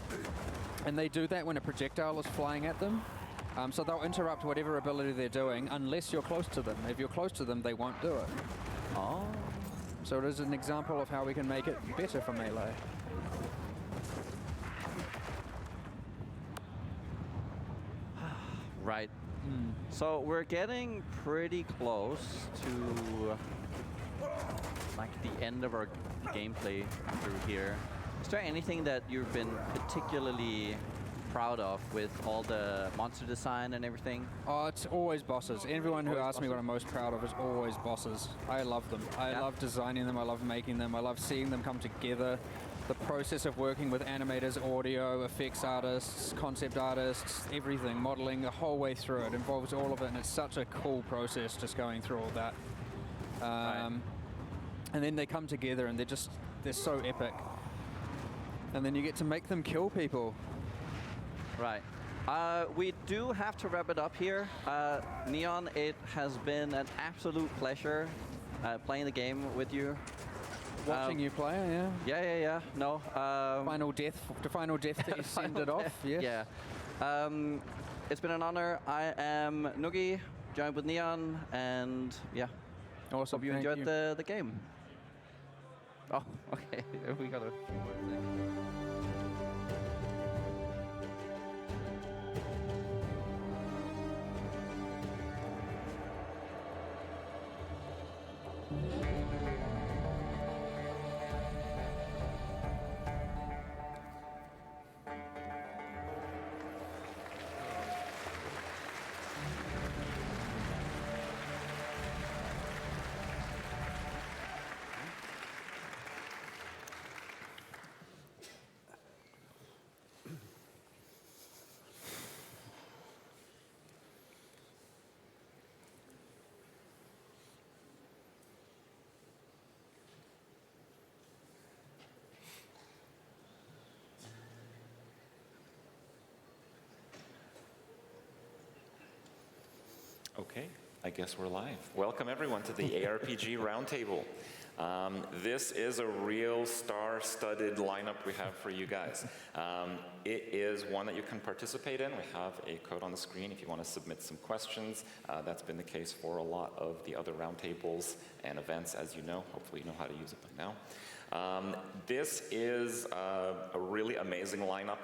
And they do that when a projectile is flying at them. So they'll interrupt whatever ability they're doing unless you're close to them. If you're close to them, they won't do it. Oh. So it is an example of how we can make it better for melee. Right. So we're getting pretty close to like the end of our gameplay through here. Is there anything that you've been particularly proud of with all the monster design and everything? Oh, it's always bosses. Everyone who asks me what I'm most proud of is always bosses. I love them. I love designing them. I love making them. I love seeing them come together. The process of working with animators, audio, effects artists, concept artists, everything, modeling the whole way through it involves all of it, and it's such a cool process just going through all that. And then they come together and they're so epic. And then you get to make them kill people. Right. We do have to wrap it up here. Neon, it has been an absolute pleasure playing the game with you. Watching you play, yeah. Yeah. No. Final death that you send it off, yes. Yeah. It's been an honor. I am Noogie, joined with Neon, and yeah. Awesome. Hope you enjoyed the game. Oh, okay. We got a few more things. Okay, I guess we're live. Welcome everyone to the ARPG Roundtable. This is a real star-studded lineup we have for you guys. It is one that you can participate in. We have a code on the screen if you want to submit some questions. That's been the case for a lot of the other roundtables and events, as you know. Hopefully you know how to use it by now. This is a really amazing lineup.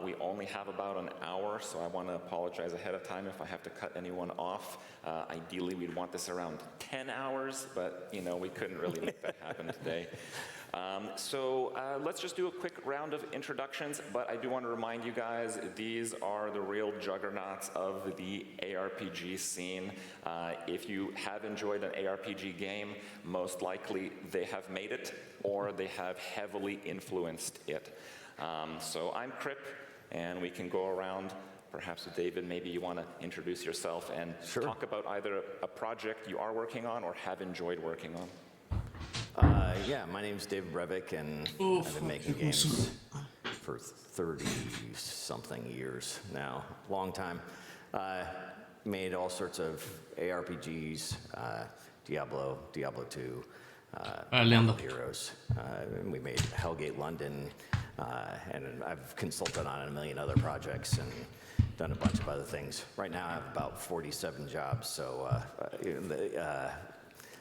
We only have about an hour, so I want to apologize ahead of time if I have to cut anyone off. Ideally, we'd want this around 10 hours, but you know, we couldn't really make that happen today. So let's just do a quick round of introductions, but I do want to remind you guys, these are the real juggernauts of the ARPG scene. If you have enjoyed an ARPG game, most likely they have made it, or they have heavily influenced it. So I'm Crip, and we can go around. Perhaps with David, maybe you want to introduce yourself and talk about either a project you are working on or have enjoyed working on. Yeah, my name's David Brevik, and I've been making games for 30-something years now, long time. Made all sorts of ARPGs, Diablo, Diablo 2, Heroes. And we made Hellgate London, and I've consulted on a million other projects and done a bunch of other things. Right now I have about 47 jobs, so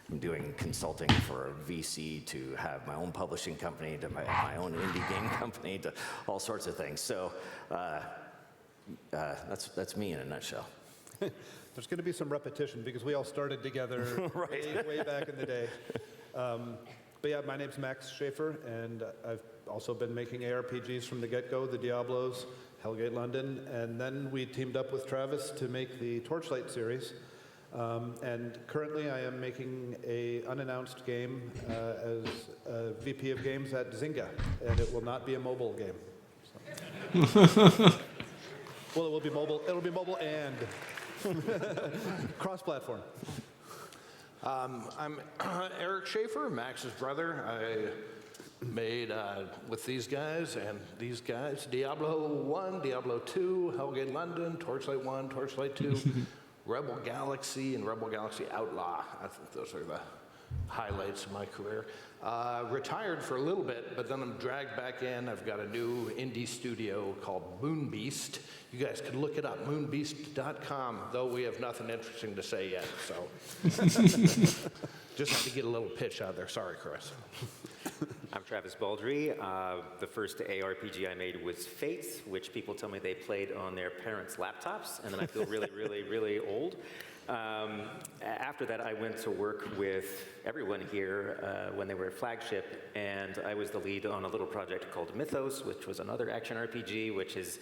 I'm doing consulting for a VC to have my own publishing company, to my own indie game company, to all sorts of things. So that's me in a nutshell. There's going to be some repetition because we all started together way back in the day. But yeah, my name's Max Schaefer, and I've also been making ARPGs from the get-go, the Diablos, Hellgate London, and then we teamed up with Travis to make the Torchlight series. And currently I am making an unannounced game as a VP of games at Zynga, and it will not be a mobile game. So. Well, it will be mobile. It'll be mobile and cross-platform. I'm Eric Schaefer, Max's brother. I made with these guys and these guys Diablo 1, Diablo 2, Hellgate London, Torchlight 1, Torchlight 2, Rebel Galaxy, and Rebel Galaxy Outlaw. I think those are the highlights of my career. Retired for a little bit, but then I'm dragged back in. I've got a new indie studio called Moonbeast. You guys can look it up, moonbeast.com, though we have nothing interesting to say yet, so. Just had to get a little pitch out there. Sorry, Chris. I'm Travis Baldry. The first ARPG I made was Fate, which people tell me they played on their parents' laptops, and then I feel really, really, really old. After that, I went to work with everyone here when they were at Flagship, and I was the lead on a little project called Mythos, which was another action RPG, which is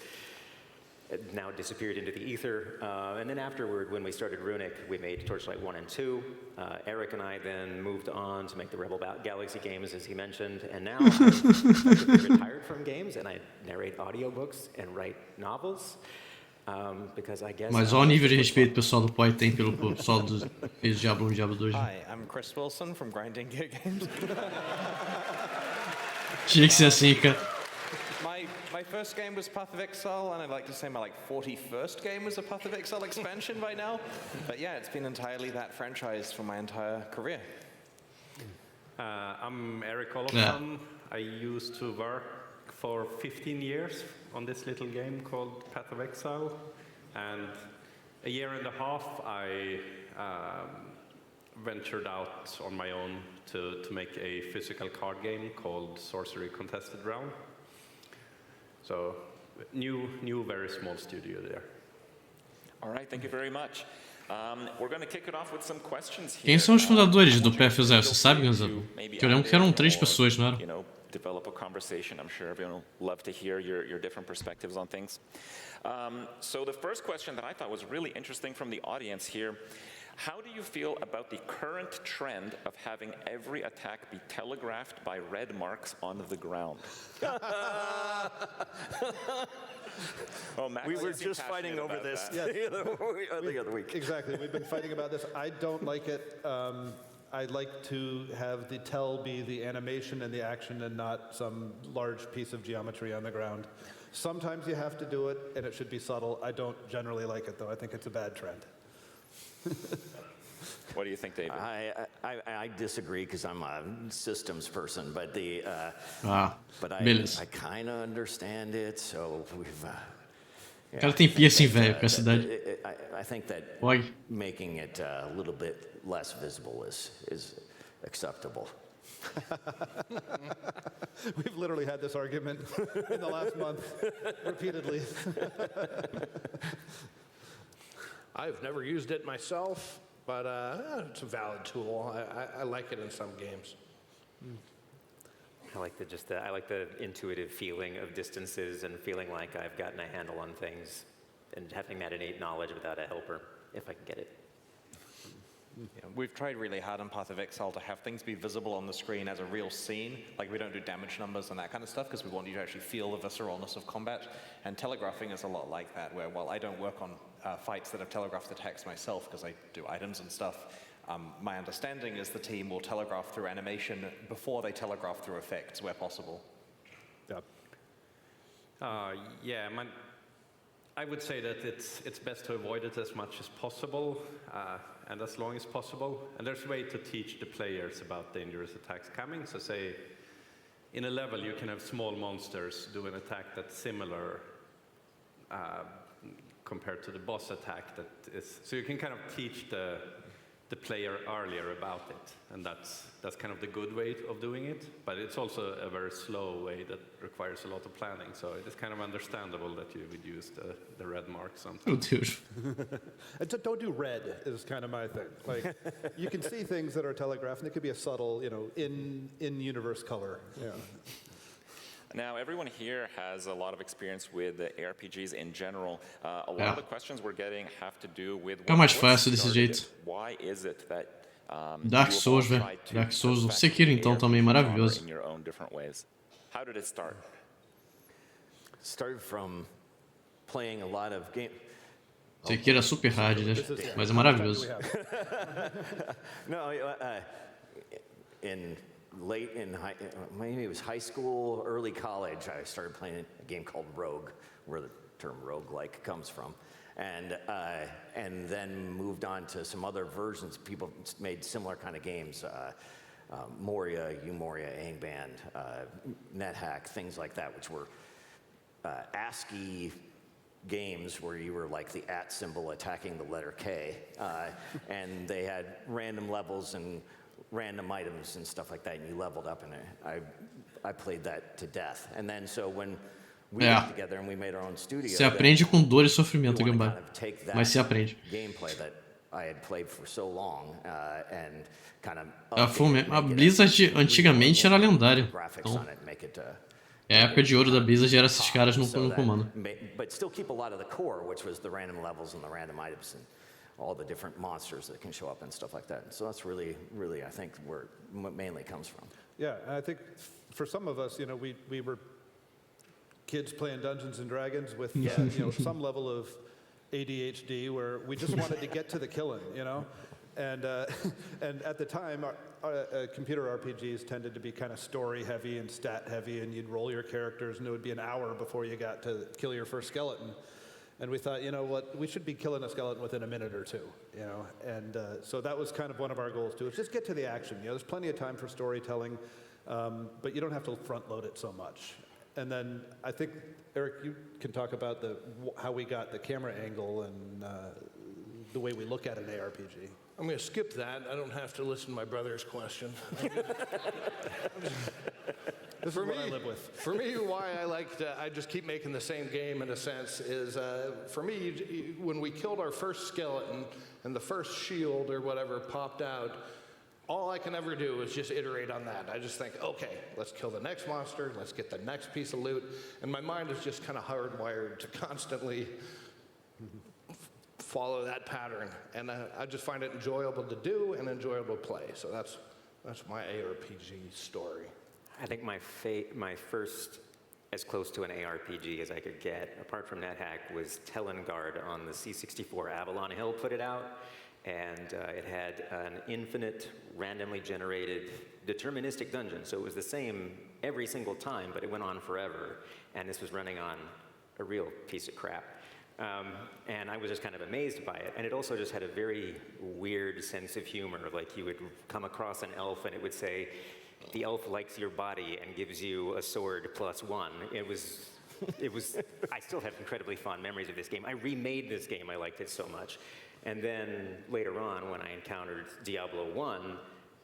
now disappeared into the ether. And then afterward, when we started Runic, we made Torchlight 1 and 2. Eric and I then moved on to make the Rebel Galaxy games, as he mentioned, and now I'm retired from games, and I narrate audiobooks and write novels. Because I guess Mas olha o nível de respeito que o pessoal do POI tem pelo pessoal dos Diablo 1 e Diablo 2. Hi, I'm Chris Wilson from Grinding Gear Games. Tinha que ser assim, cara. My first game was Path of Exile, and I'd like to say my 41st game was a Path of Exile expansion by now. But yeah, it's been entirely that franchise for my entire career. I'm Eric Olofsson. I used to work for 15 years on this little game called Path of Exile, and a year and a half I ventured out on my own to make a physical card game called Sorcery Contested Round. So new very small studio there. All right, thank you very much. We're going to kick it off with some questions here. Quem são os fundadores do PFZL? Você sabe, Gonzalo? Que eu lembro que eram 3 pessoas, não era? You know, develop a conversation. I'm sure everyone will love to hear your different perspectives on things. So the first question that I thought was really interesting from the audience here: how do you feel about the current trend of having every attack be telegraphed by red marks on the ground? Oh, Max, we were just fighting over this the other week. Exactly, we've been fighting about this. I don't like it. I'd like to have the tell be the animation and the action and not some large piece of geometry on the ground. Sometimes you have to do it, and it should be subtle. I don't generally like it, though. I think it's a bad trend. What do you think, David? I disagree because I'm a systems person, but I kind of understand it, so we've. O cara tem piercing velho com essa idade. I think that making it a little bit less visible is acceptable. We've literally had this argument in the last month, repeatedly. I've never used it myself, but it's a valid tool. I like it in some games. I like the intuitive feeling of distances and feeling like I've gotten a handle on things, and having that innate knowledge without a helper, if I can get it. Yeah, we've tried really hard on Path of Exile to have things be visible on the screen as a real scene. Like, we don't do damage numbers and that kind of stuff because we want you to actually feel the visceralness of combat. And telegraphing is a lot like that, where while I don't work on fights that have telegraphed the text myself because I do items and stuff, my understanding is the team will telegraph through animation before they telegraph through effects where possible. Yeah, I would say that it's best to avoid it as much as possible and as long as possible. And there's a way to teach the players about dangerous attacks coming. So say in a level you can have small monsters do an attack that's similar compared to the boss attack that is. So you can kind of teach the player earlier about it, and that's kind of the good way of doing it, but it's also a very slow way that requires a lot of planning, so it's kind of understandable that you would use the red mark sometimes. Oh, dude. And don't do red is kind of my thing. Like, you can see things that are telegraphed, and it could be a subtle, in-universe color. Yeah. Now, everyone here has a lot of experience with the ARPGs in general. A lot of the questions we're getting have to do with É mais fácil desse jeito. Why is it that Dark Souls, velho. Dark Souls, o Sekiro então também maravilhoso. In your own different ways. How did it start? Started from playing a lot of games. Sekiro é super hard, né? Mas é maravilhoso. No, maybe it was high school, early college, I started playing a game called Rogue, where the term roguelike comes from. And then moved on to some other versions. People made similar kind of games. Moria, Umoria, Angband, NetHack, things like that, which were ASCII games where you were like the @ symbol attacking the letter K. And they had random levels and random items and stuff like that, and you leveled up, and I played that to death. And then so when we got together and we made our own studio, Você aprende com dor e sofrimento, Gambá. Mas você aprende. Gameplay that I had played for so long and kind of A Blizzard antigamente era lendária. Então, a época de ouro da Blizzard era esses caras no comando. But still keep a lot of the core, which was the random levels and the random items and all the different monsters that can show up and stuff like that. So that's really, I think, where it mainly comes from. Yeah, I think for some of us, we were kids playing Dungeons and Dragons with some level of ADHD where we just wanted to get to the killing, And at the time, our computer RPGs tended to be kind of story heavy and stat heavy, and you'd roll your characters, and it would be an hour before you got to kill your first skeleton. And we thought, we should be killing a skeleton within a minute or two, And so that was kind of one of our goals too, is just get to the action. There's plenty of time for storytelling, but you don't have to front load it so much. And then I think, Eric, you can talk about how we got the camera angle and the way we look at an ARPG. I'm going to skip that. I don't have to listen to my brother's question. This is what I live with. For me, why I just keep making the same game in a sense is, for me, when we killed our first skeleton and the first shield or whatever popped out, all I can ever do is just iterate on that. I just think, okay, let's kill the next monster, let's get the next piece of loot, and my mind is just kind of hardwired to constantly follow that pattern, and I just find it enjoyable to do and enjoyable to play. So that's my ARPG story. I think my first, as close to an ARPG as I could get, apart from NetHack, was Telengard on the C64. Avalon Hill put it out, and it had an infinite, randomly generated, deterministic dungeon. So it was the same every single time, but it went on forever. And this was running on a real piece of crap. And I was just kind of amazed by it. And it also just had a very weird sense of humor. Like, you would come across an elf and it would say, the elf likes your body and gives you a sword +1. It was, I still have incredibly fond memories of this game. I remade this game, I liked it so much. And then later on, when I encountered Diablo 1,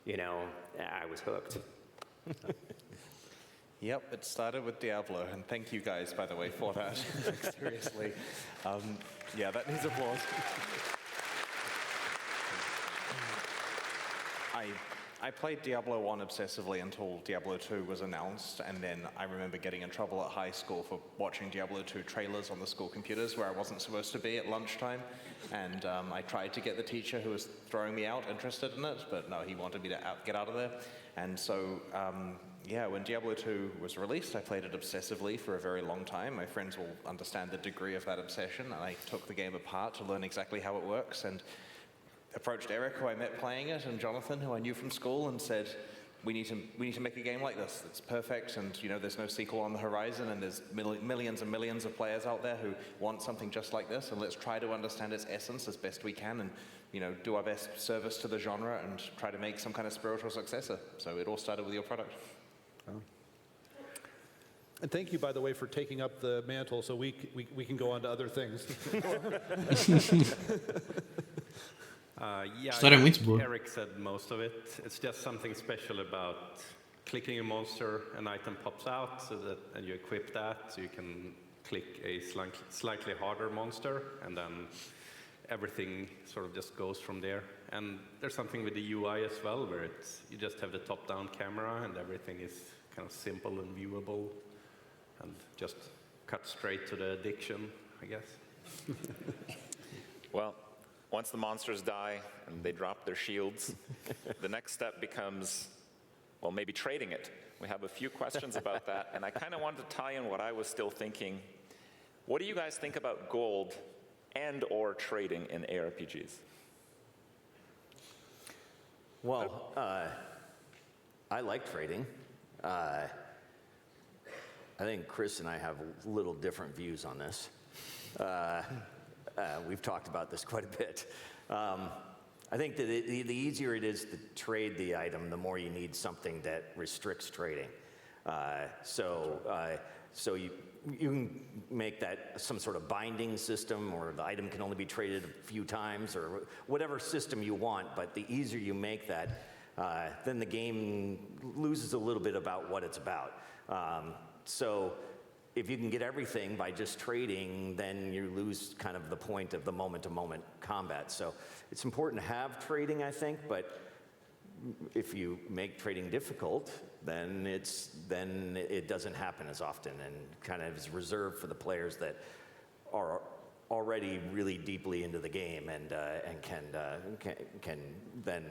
you know, I was hooked. Yep, it started with Diablo, and thank you guys, by the way, for that. Seriously. Yeah, that needs applause. I played Diablo 1 obsessively until Diablo 2 was announced, and then I remember getting in trouble at high school for watching Diablo 2 trailers on the school computers where I wasn't supposed to be at lunchtime, and I tried to get the teacher who was throwing me out interested in it, but no, he wanted me to get out of there. And so, yeah, when Diablo 2 was released, I played it obsessively for a very long time. My friends will understand the degree of that obsession, and I took the game apart to learn exactly how it works, and approached Eric, who I met playing it, and Jonathan, who I knew from school, and said, we need to make a game like this. It's perfect, and you know, there's no sequel on the horizon, and there's millions and millions of players out there who want something just like this, and let's try to understand its essence as best we can, and you know, do our best service to the genre, and try to make some kind of spiritual successor. So it all started with your product. Oh. And thank you, by the way, for taking up the mantle so we can go on to other things. História é muito boa. Eric said most of it. It's just something special about clicking a monster, an item pops out, and you equip that, so you can click a slightly harder monster, and then everything sort of just goes from there. And there's something with the UI as well, where you just have the top-down camera, and everything is kind of simple and viewable, and just cut straight to the addiction, I guess. Well, once the monsters die and they drop their shields, the next step becomes, well, maybe trading it. We have a few questions about that, and I kind of wanted to tie in what I was still thinking. What do you guys think about gold and or trading in ARPGs? Well, I like trading. I think Chris and I have a little different views on this. We've talked about this quite a bit. I think that the easier it is to trade the item, the more you need something that restricts trading. So you can make that some sort of binding system, or the item can only be traded a few times, or whatever system you want, but the easier you make that, then the game loses a little bit about what it's about. So if you can get everything by just trading, then you lose kind of the point of the moment-to-moment combat. So it's important to have trading, I think, but if you make trading difficult, then it doesn't happen as often, and kind of is reserved for the players that are already really deeply into the game and can then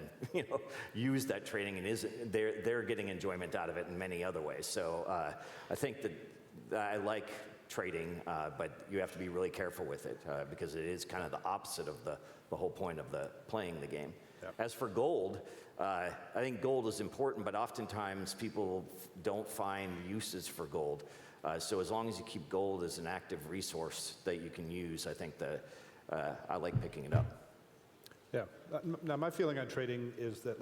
use that trading, and they're getting enjoyment out of it in many other ways. So I think that I like trading, but you have to be really careful with it because it is kind of the opposite of the whole point of playing the game. Yep. As for gold, I think gold is important, but oftentimes people don't find uses for gold. So as long as you keep gold as an active resource that you can use, I think that I like picking it up. Yeah. Now my feeling on trading is that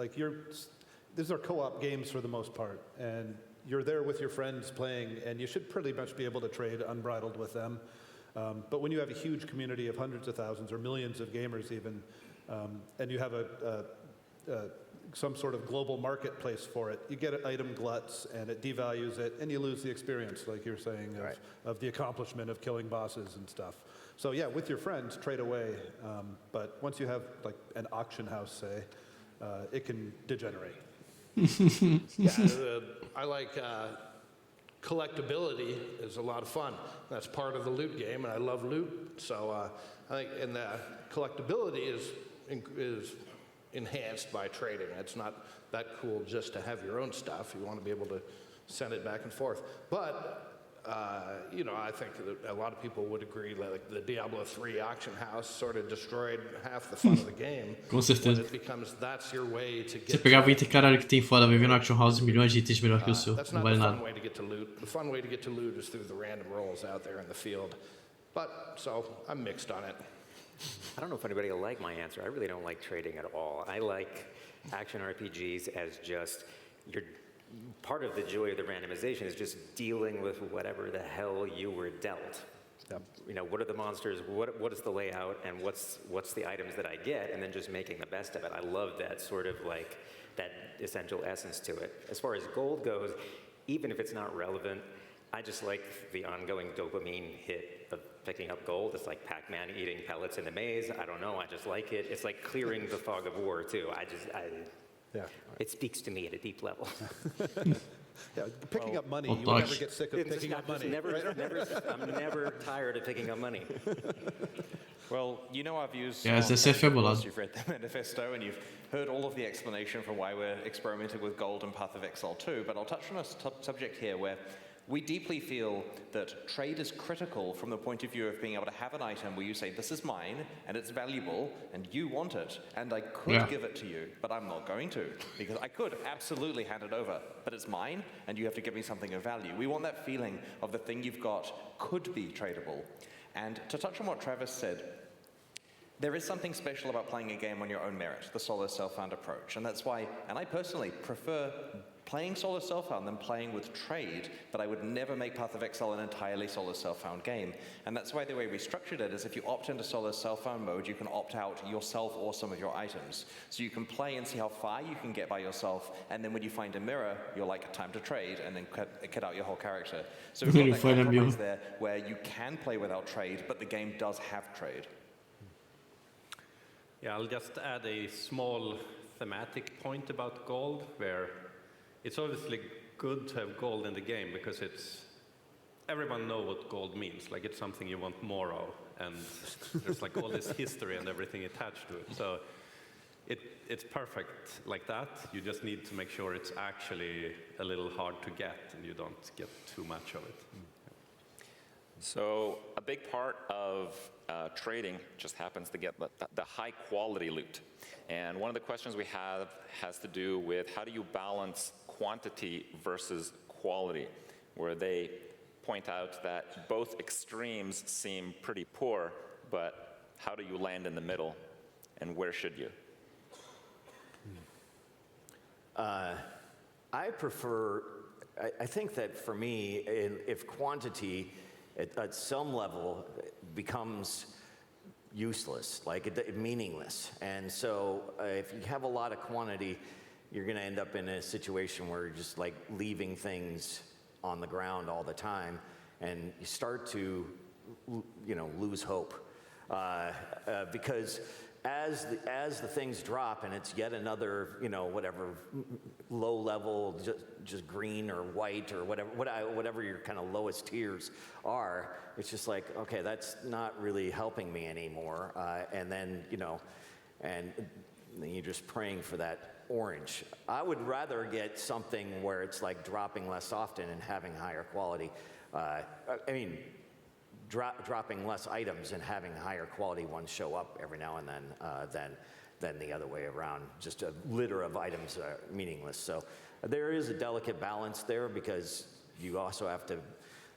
these are co-op games for the most part, and you're there with your friends playing, and you should pretty much be able to trade unbridled with them. But when you have a huge community of hundreds of thousands or millions of gamers even, and you have some sort of global marketplace for it, you get item gluts and it devalues it and you lose the experience, like you're saying, of the accomplishment of killing bosses and stuff. So yeah, with your friends, trade away. But once you have like an auction house, say, it can degenerate. I like collectability is a lot of fun. That's part of the loot game, and I love loot. So I think, and the collectability is enhanced by trading. It's not that cool just to have your own stuff. You want to be able to send it back and forth. But you know, I think that a lot of people would agree that like the Diablo 3 auction house sort of destroyed half the fun of the game. Com certeza. It becomes that's your way to get. Você pegava o item caralho que tem fora, vai ver no Auction House milhões de itens melhor que o seu. That's Não not vale the nada. fun way to get to loot. The fun way to get to loot is through the random rolls out there in the field. But so I'm mixed on it. I don't know if anybody will like my answer. I really don't like trading at all. I like action RPGs as just part of the joy of the randomization is just dealing with whatever the hell you were dealt. Yep. You know, what are the monsters, what is the layout, and what's the items that I get, and then just making the best of it. I love that sort of like, that essential essence to it. As far as gold goes, even if it's not relevant, I just like the ongoing dopamine hit of picking up gold. It's like Pac-Man eating pellets in the maze. I don't know, I just like it. It's like clearing the fog of war too. Yeah. It speaks to me at a deep level. Yeah, picking up money, you will never get sick of picking up money. I'm never tired of picking up money. Well, you know our views. Yeah, as I said, You've read the manifesto and you've heard all of the explanation for why we're experimenting with gold and Path of Exile 2, but I'll touch on a subject here where we deeply feel that trade is critical from the point of view of being able to have an item where you say, this is mine, and it's valuable, and you want it, and I could give it to you, but I'm not going to, because I could absolutely hand it over, but it's mine, and you have to give me something of value. We want that feeling of the thing you've got could be tradable. And to touch on what Travis said, there is something special about playing a game on your own merit, the solo self-found approach, and that's why, and I personally prefer playing solo self-found than playing with trade, but I would never make Path of Exile an entirely solo self-found game. And that's why the way we structured it is if you opt into solo self-found mode, you can opt out yourself or some of your items. So you can play and see how far you can get by yourself, and then when you find a mirror, you're like, time to trade, and then cut out your whole character. So we've got that compromise there where you can play without trade, but the game does have trade. Yeah, I'll just add a small thematic point about gold, where it's obviously good to have gold in the game because everyone knows what gold means. Like, it's something you want more of, and there's like all this history and everything attached to it. So it's perfect like that. You just need to make sure it's actually a little hard to get and you don't get too much of it. So a big part of trading just happens to get the high quality loot. And one of the questions we have has to do with how do you balance quantity versus quality, where they point out that both extremes seem pretty poor, but how do you land in the middle, and where should you? I think that for me, if quantity at some level becomes useless, like meaningless. And so if you have a lot of quantity, you're going to end up in a situation where you're just like leaving things on the ground all the time, and you start to, lose hope. Because as the things drop and it's yet another, whatever low level, just green or white or whatever your kind of lowest tiers are, it's just like, okay, that's not really helping me anymore. And then, and then you're just praying for that orange. I would rather get something where it's like dropping less often and having higher quality. Dropping less items and having higher quality ones show up every now and then than the other way around. Just a litter of items that are meaningless. So there is a delicate balance there because you also have to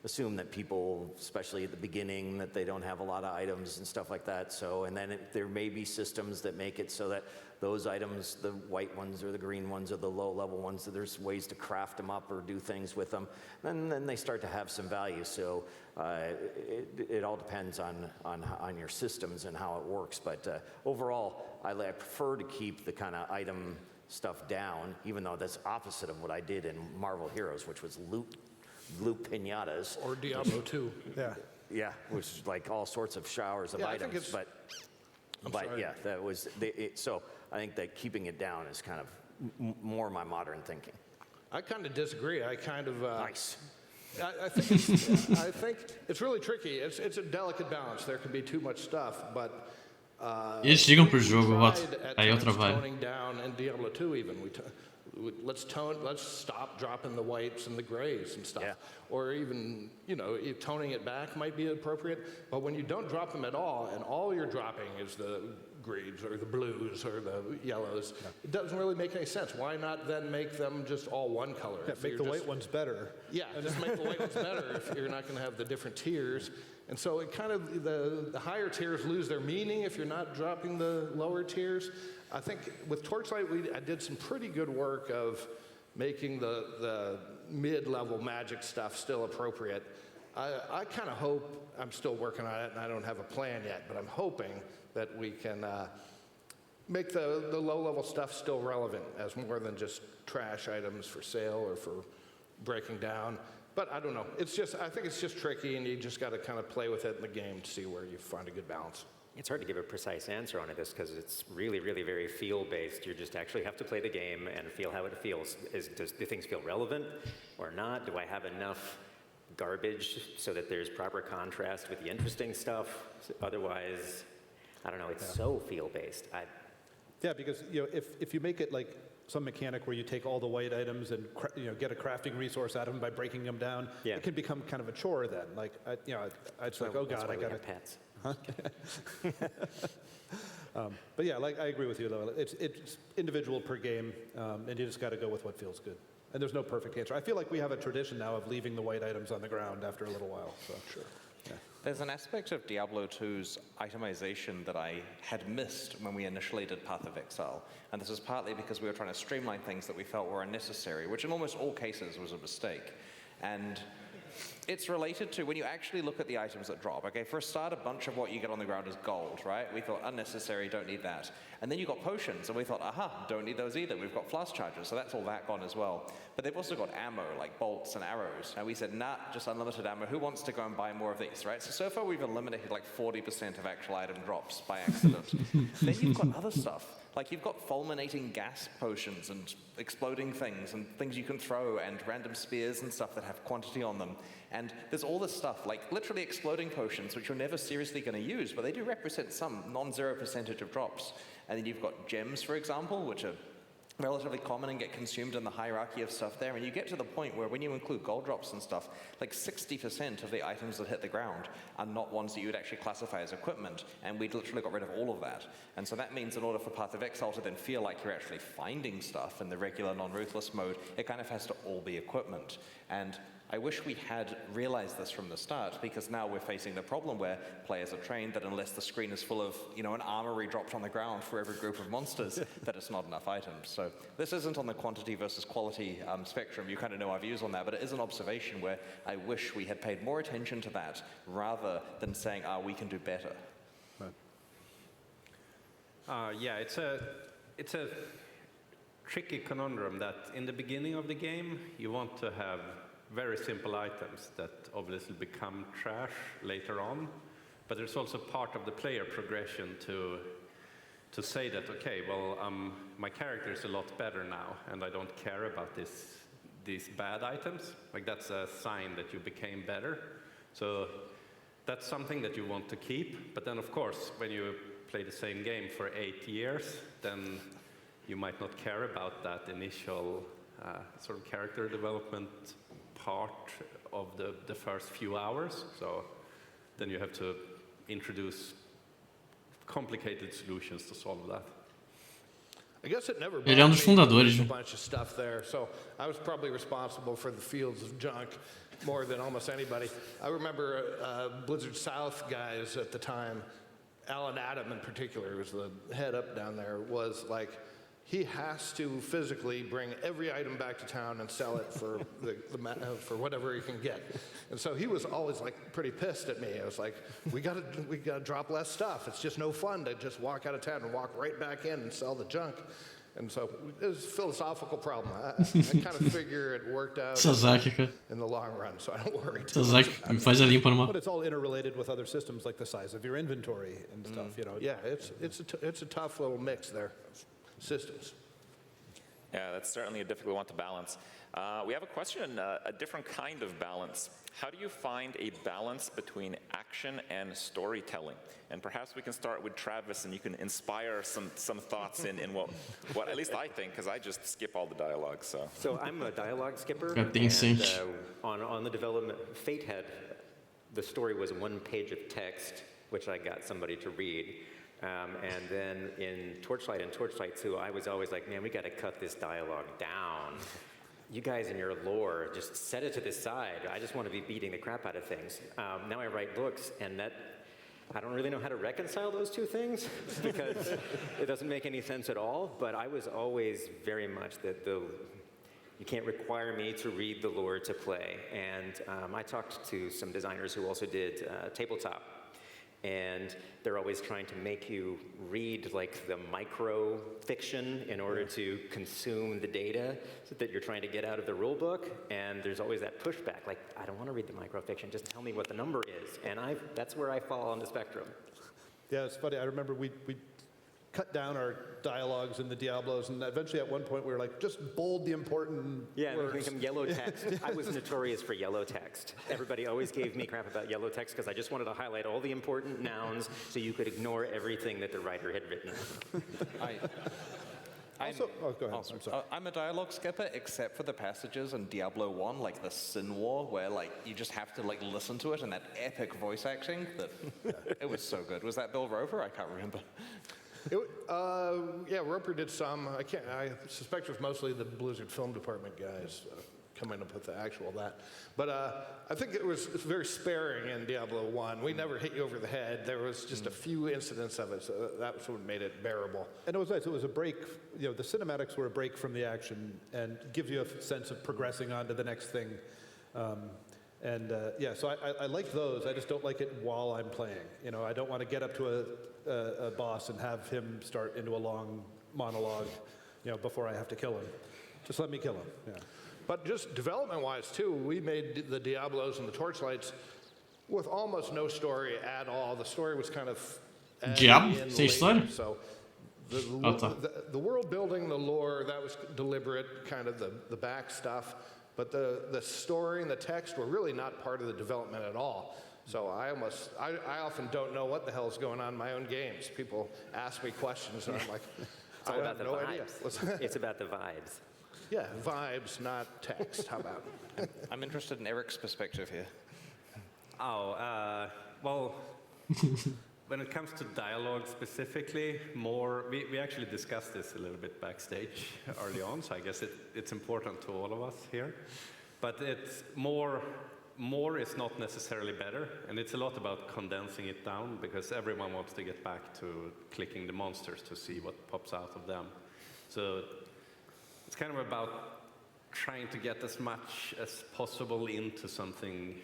assume that people, especially at the beginning, that they don't have a lot of items and stuff like that. So, and then there may be systems that make it so that those items, the white ones or the green ones or the low-level ones, that there's ways to craft them up or do things with them. And then they start to have some value. So it all depends on your systems and how it works. But overall, I prefer to keep the kind of item stuff down, even though that's opposite of what I did in Marvel Heroes, which was loot pinatas. Or Diablo 2. Yeah. Yeah, which is like all sorts of showers of items. But yeah, that was so I think that keeping it down is kind of more my modern thinking. I kind of disagree. I kind of nice. I think it's really tricky. It's a delicate balance. There can be too much stuff, but eles ligam pro jogo, Roto. Aí eu trabalho. Toning down in Diablo 2 even. Let's stop dropping the whites and the grays and stuff. Or even, toning it back might be appropriate. But when you don't drop them at all, and all you're dropping is the greens or the blues or the yellows, it doesn't really make any sense. Why not then make them just all one color? Yeah, make the white ones better. Yeah, just make the white ones better if you're not going to have the different tiers. And so it kind of, the higher tiers lose their meaning if you're not dropping the lower tiers. I think with Torchlight, I did some pretty good work of making the mid-level magic stuff still appropriate. I kind of hope, I'm still working on it and I don't have a plan yet, but I'm hoping that we can make the low-level stuff still relevant as more than just trash items for sale or for breaking down. But I don't know. I think it's just tricky, and you just got to kind of play with it in the game to see where you find a good balance. It's hard to give a precise answer on this because it's really, really very feel-based. You just actually have to play the game and feel how it feels. Do things feel relevant or not? Do I have enough garbage so that there's proper contrast with the interesting stuff? Otherwise, I don't know. It's so feel-based. Yeah, because if you make it like some mechanic where you take all the white items and get a crafting resource out of them by breaking them down, it can become kind of a chore then. Like it's like, oh god, I got pets. Huh? But yeah, like I agree with you though. It's individual per game, and you just got to go with what feels good. And there's no perfect answer. I feel like we have a tradition now of leaving the white items on the ground after a little while. So sure. Yeah. There's an aspect of Diablo 2's itemization that I had missed when we initially did Path of Exile. And this is partly because we were trying to streamline things that we felt were unnecessary, which in almost all cases was a mistake. And it's related to when you actually look at the items that drop. Okay, for a start, a bunch of what you get on the ground is gold, right? We thought unnecessary, don't need that. And then you got potions, and we thought, aha, don't need those either. We've got flask charges, so that's all that gone as well. But they've also got ammo, like bolts and arrows. And we said, nah, just unlimited ammo. Who wants to go and buy more of these, right? So far we've eliminated like 40% of actual item drops by accident. Then you've got other stuff. Like you've got fulminating gas potions and exploding things and things you can throw and random spears and stuff that have quantity on them. And there's all this stuff, like literally exploding potions, which you're never seriously going to use, but they do represent some non-zero percentage of drops. And then you've got gems, for example, which are relatively common and get consumed in the hierarchy of stuff there. And you get to the point where when you include gold drops and stuff, like 60% of the items that hit the ground are not ones that you would actually classify as equipment. And we'd literally got rid of all of that. And so that means in order for Path of Exile to then feel like you're actually finding stuff in the regular non-ruthless mode, it kind of has to all be equipment. And I wish we had realized this from the start, because now we're facing the problem where players are trained that unless the screen is full of, an armory dropped on the ground for every group of monsters, that it's not enough items. So this isn't on the quantity versus quality spectrum. You kind of know our views on that, but it is an observation where I wish we had paid more attention to that rather than saying, we can do better. Yeah, it's a tricky conundrum that in the beginning of the game, you want to have very simple items that obviously become trash later on, but there's also part of the player progression to say that, okay, well, my character is a lot better now, and I don't care about these bad items. Like that's a sign that you became better. So that's something that you want to keep, but then of course, when you play the same game for 8 years, then you might not care about that initial sort of character development part of the first few hours. So then you have to introduce complicated solutions to solve that. I guess it never Ele é um dos fundadores. A bunch of stuff there. So I was probably responsible for the fields of junk more than almost anybody. I remember Blizzard South guys at the time, Alan Adam in particular, who was the head up down there, was like, he has to physically bring every item back to town and sell it for for whatever he can get. And so he was always like pretty pissed at me. I was like, we gotta drop less stuff. It's just no fun to just walk out of town and walk right back in and sell the junk. And so it was a philosophical problem. I kind of figure it worked out in the long run, so I don't worry too much. But it's all interrelated with other systems like the size of your inventory and stuff, you know. Yeah, it's a tough little mix there of systems. Yeah, that's certainly a difficult one to balance. We have a question, a different kind of balance. How do you find a balance between action and storytelling? And perhaps we can start with Travis, and you can inspire some thoughts in what at least I think, because I just skip all the dialogue. So I'm a dialogue skipper. And on the development, Fate had, the story was one page of text, which I got somebody to read. And then in Torchlight and Torchlight 2, I was always like, man, we got to cut this dialogue down. You guys in your lore, just set it to the side. I just want to be beating the crap out of things. Now I write books, and I don't really know how to reconcile those two things because it doesn't make any sense at all. But I was always very much that you can't require me to read the lore to play. And I talked to some designers who also did tabletop. And they're always trying to make you read like the micro fiction in order to consume the data that you're trying to get out of the rule book. And there's always that pushback, like, I don't want to read the micro fiction, just tell me what the number is. And that's where I fall on the spectrum. Yeah, it's funny. I remember we cut down our dialogues in the Diablos, and eventually at one point we were like, just bold the important words. Make them yellow text. I was notorious for yellow text. Everybody always gave me crap about yellow text because I just wanted to highlight all the important nouns so you could ignore everything that the writer had written. Go ahead. I'm sorry. I'm a dialogue skipper, except for the passages in Diablo 1, like the Sin War, where like you just have to like listen to it and that epic voice acting. It was so good. Was that Bill Rover? I can't remember. Yeah, Roper did some. I suspect it was mostly the Blizzard film department guys coming up with the actual that. But I think it's very sparing in Diablo 1. We never hit you over the head. There was just a few incidents of it, so that was what made it bearable. And it was nice. It was a break. You know, the cinematics were a break from the action and gives you a sense of progressing on to the next thing. Yeah, so I like those. I just don't like it while I'm playing. You know, I don't want to get up to a boss and have him start into a long monologue, you know, before I have to kill him. Just let me kill him. Yeah. But just development-wise too, we made the Diablos and the Torchlights with almost no story at all. The story was kind of so the world building, the lore, that was deliberate, kind of the back stuff. But the story and the text were really not part of the development at all. So I often don't know what the hell's going on in my own games. People ask me questions, and I'm like, I have no idea. It's about the vibes. Yeah, vibes, not text. How about? I'm interested in Eric's perspective here. Well, when it comes to dialogue specifically, we actually discussed this a little bit backstage early on, so I guess it's important to all of us here. But it's more is not necessarily better, and it's a lot about condensing it down because everyone wants to get back to clicking the monsters to see what pops out of them. So it's kind of about trying to get as much as possible into something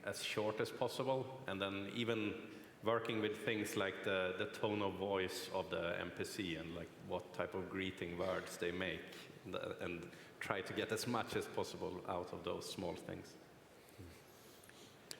as short as possible, and then even working with things like the tone of voice of the NPC and like what type of greeting words they make, and try to get as much as possible out of those small things.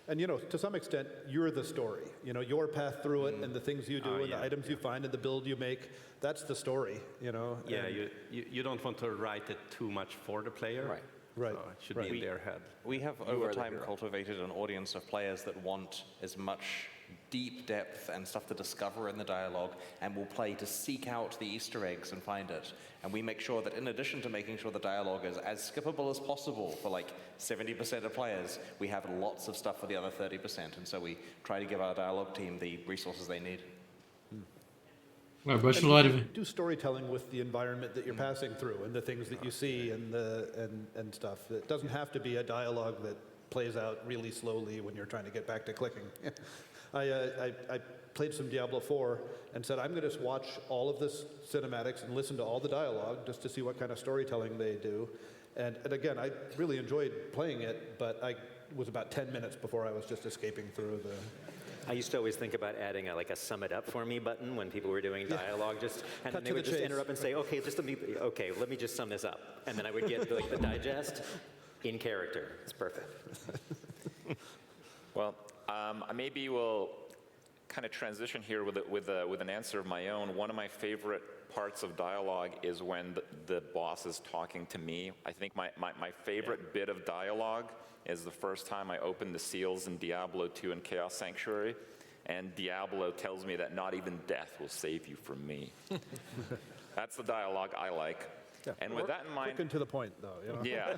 And, you know, to some extent, you're the story. You know, your path through it and the things you do and the items you find and the build you make, that's the story, you know? Yeah, you don't want to write it too much for the player. Right. Right. So it should be in their head. We have over time cultivated an audience of players that want as much deep depth and stuff to discover in the dialogue, and will play to seek out the Easter eggs and find it. And we make sure that in addition to making sure the dialogue is as skippable as possible for like 70% of players, we have lots of stuff for the other 30%. And so we try to give our dialogue team the resources they need. Eu gosto de And lore, you velho. do storytelling with the environment that you're passing through and the things that you see and stuff. It doesn't have to be a dialogue that plays out really slowly when you're trying to get back to clicking. I played some Diablo 4 and said, I'm going to watch all of this cinematics and listen to all the dialogue just to see what kind of storytelling they do. And again, I really enjoyed playing it, but I was about 10 minutes before I was just escaping through the... I used to always think about adding like a sum it up for me button when people were doing dialogue, and then they would just interrupt and say, okay, let me just sum this up. And then I would get like the digest in character. It's perfect. Well, maybe we'll kind of transition here with an answer of my own. One of my favorite parts of dialogue is when the boss is talking to me. I think my favorite bit of dialogue is the first time I opened the seals in Diablo 2 and Chaos Sanctuary, and Diablo tells me that not even death will save you from me. That's the dialogue I like. Yeah. And with that in mind... Quick and to the point, though. You know? Yeah.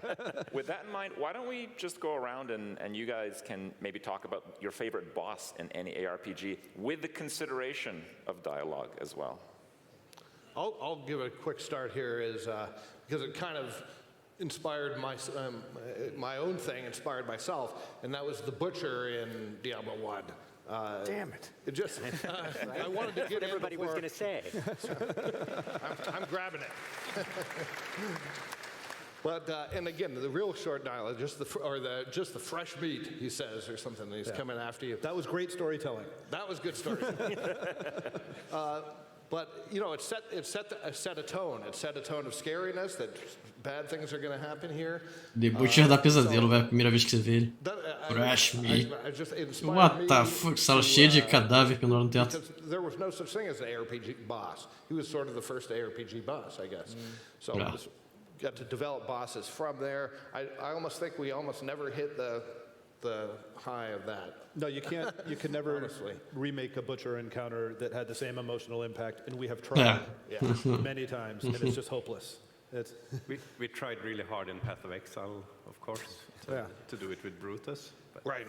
With that in mind, why don't we just go around and you guys can maybe talk about your favorite boss in any ARPG with the consideration of dialogue as well. I'll give a quick start here because it kind of inspired my own thing, inspired myself, and that was the butcher in Diablo 1. Damn it. It just, I wanted to get what everybody was going to say. I'm grabbing it. But and again, the real short dialogue, just the fresh meat, he says, or something. He's coming after you. That was great storytelling. That was good storytelling. But you know, it set a tone. It set a tone of scariness that bad things are going to happen here. The Butcher dá pesadelo, velho. A primeira vez que você vê ele. Fresh meat. What the fuck? Sala cheia de cadáver pendurado no teto. There was no such thing as an ARPG boss. He was sort of the first ARPG boss, I guess. So got to develop bosses from there. I almost think we almost never hit the high of that. No, you can't. You can never remake a Butcher encounter that had the same emotional impact, and we have tried many times, and it's just hopeless. We tried really hard in Path of Exile, of course, to do it with Brutus. Right.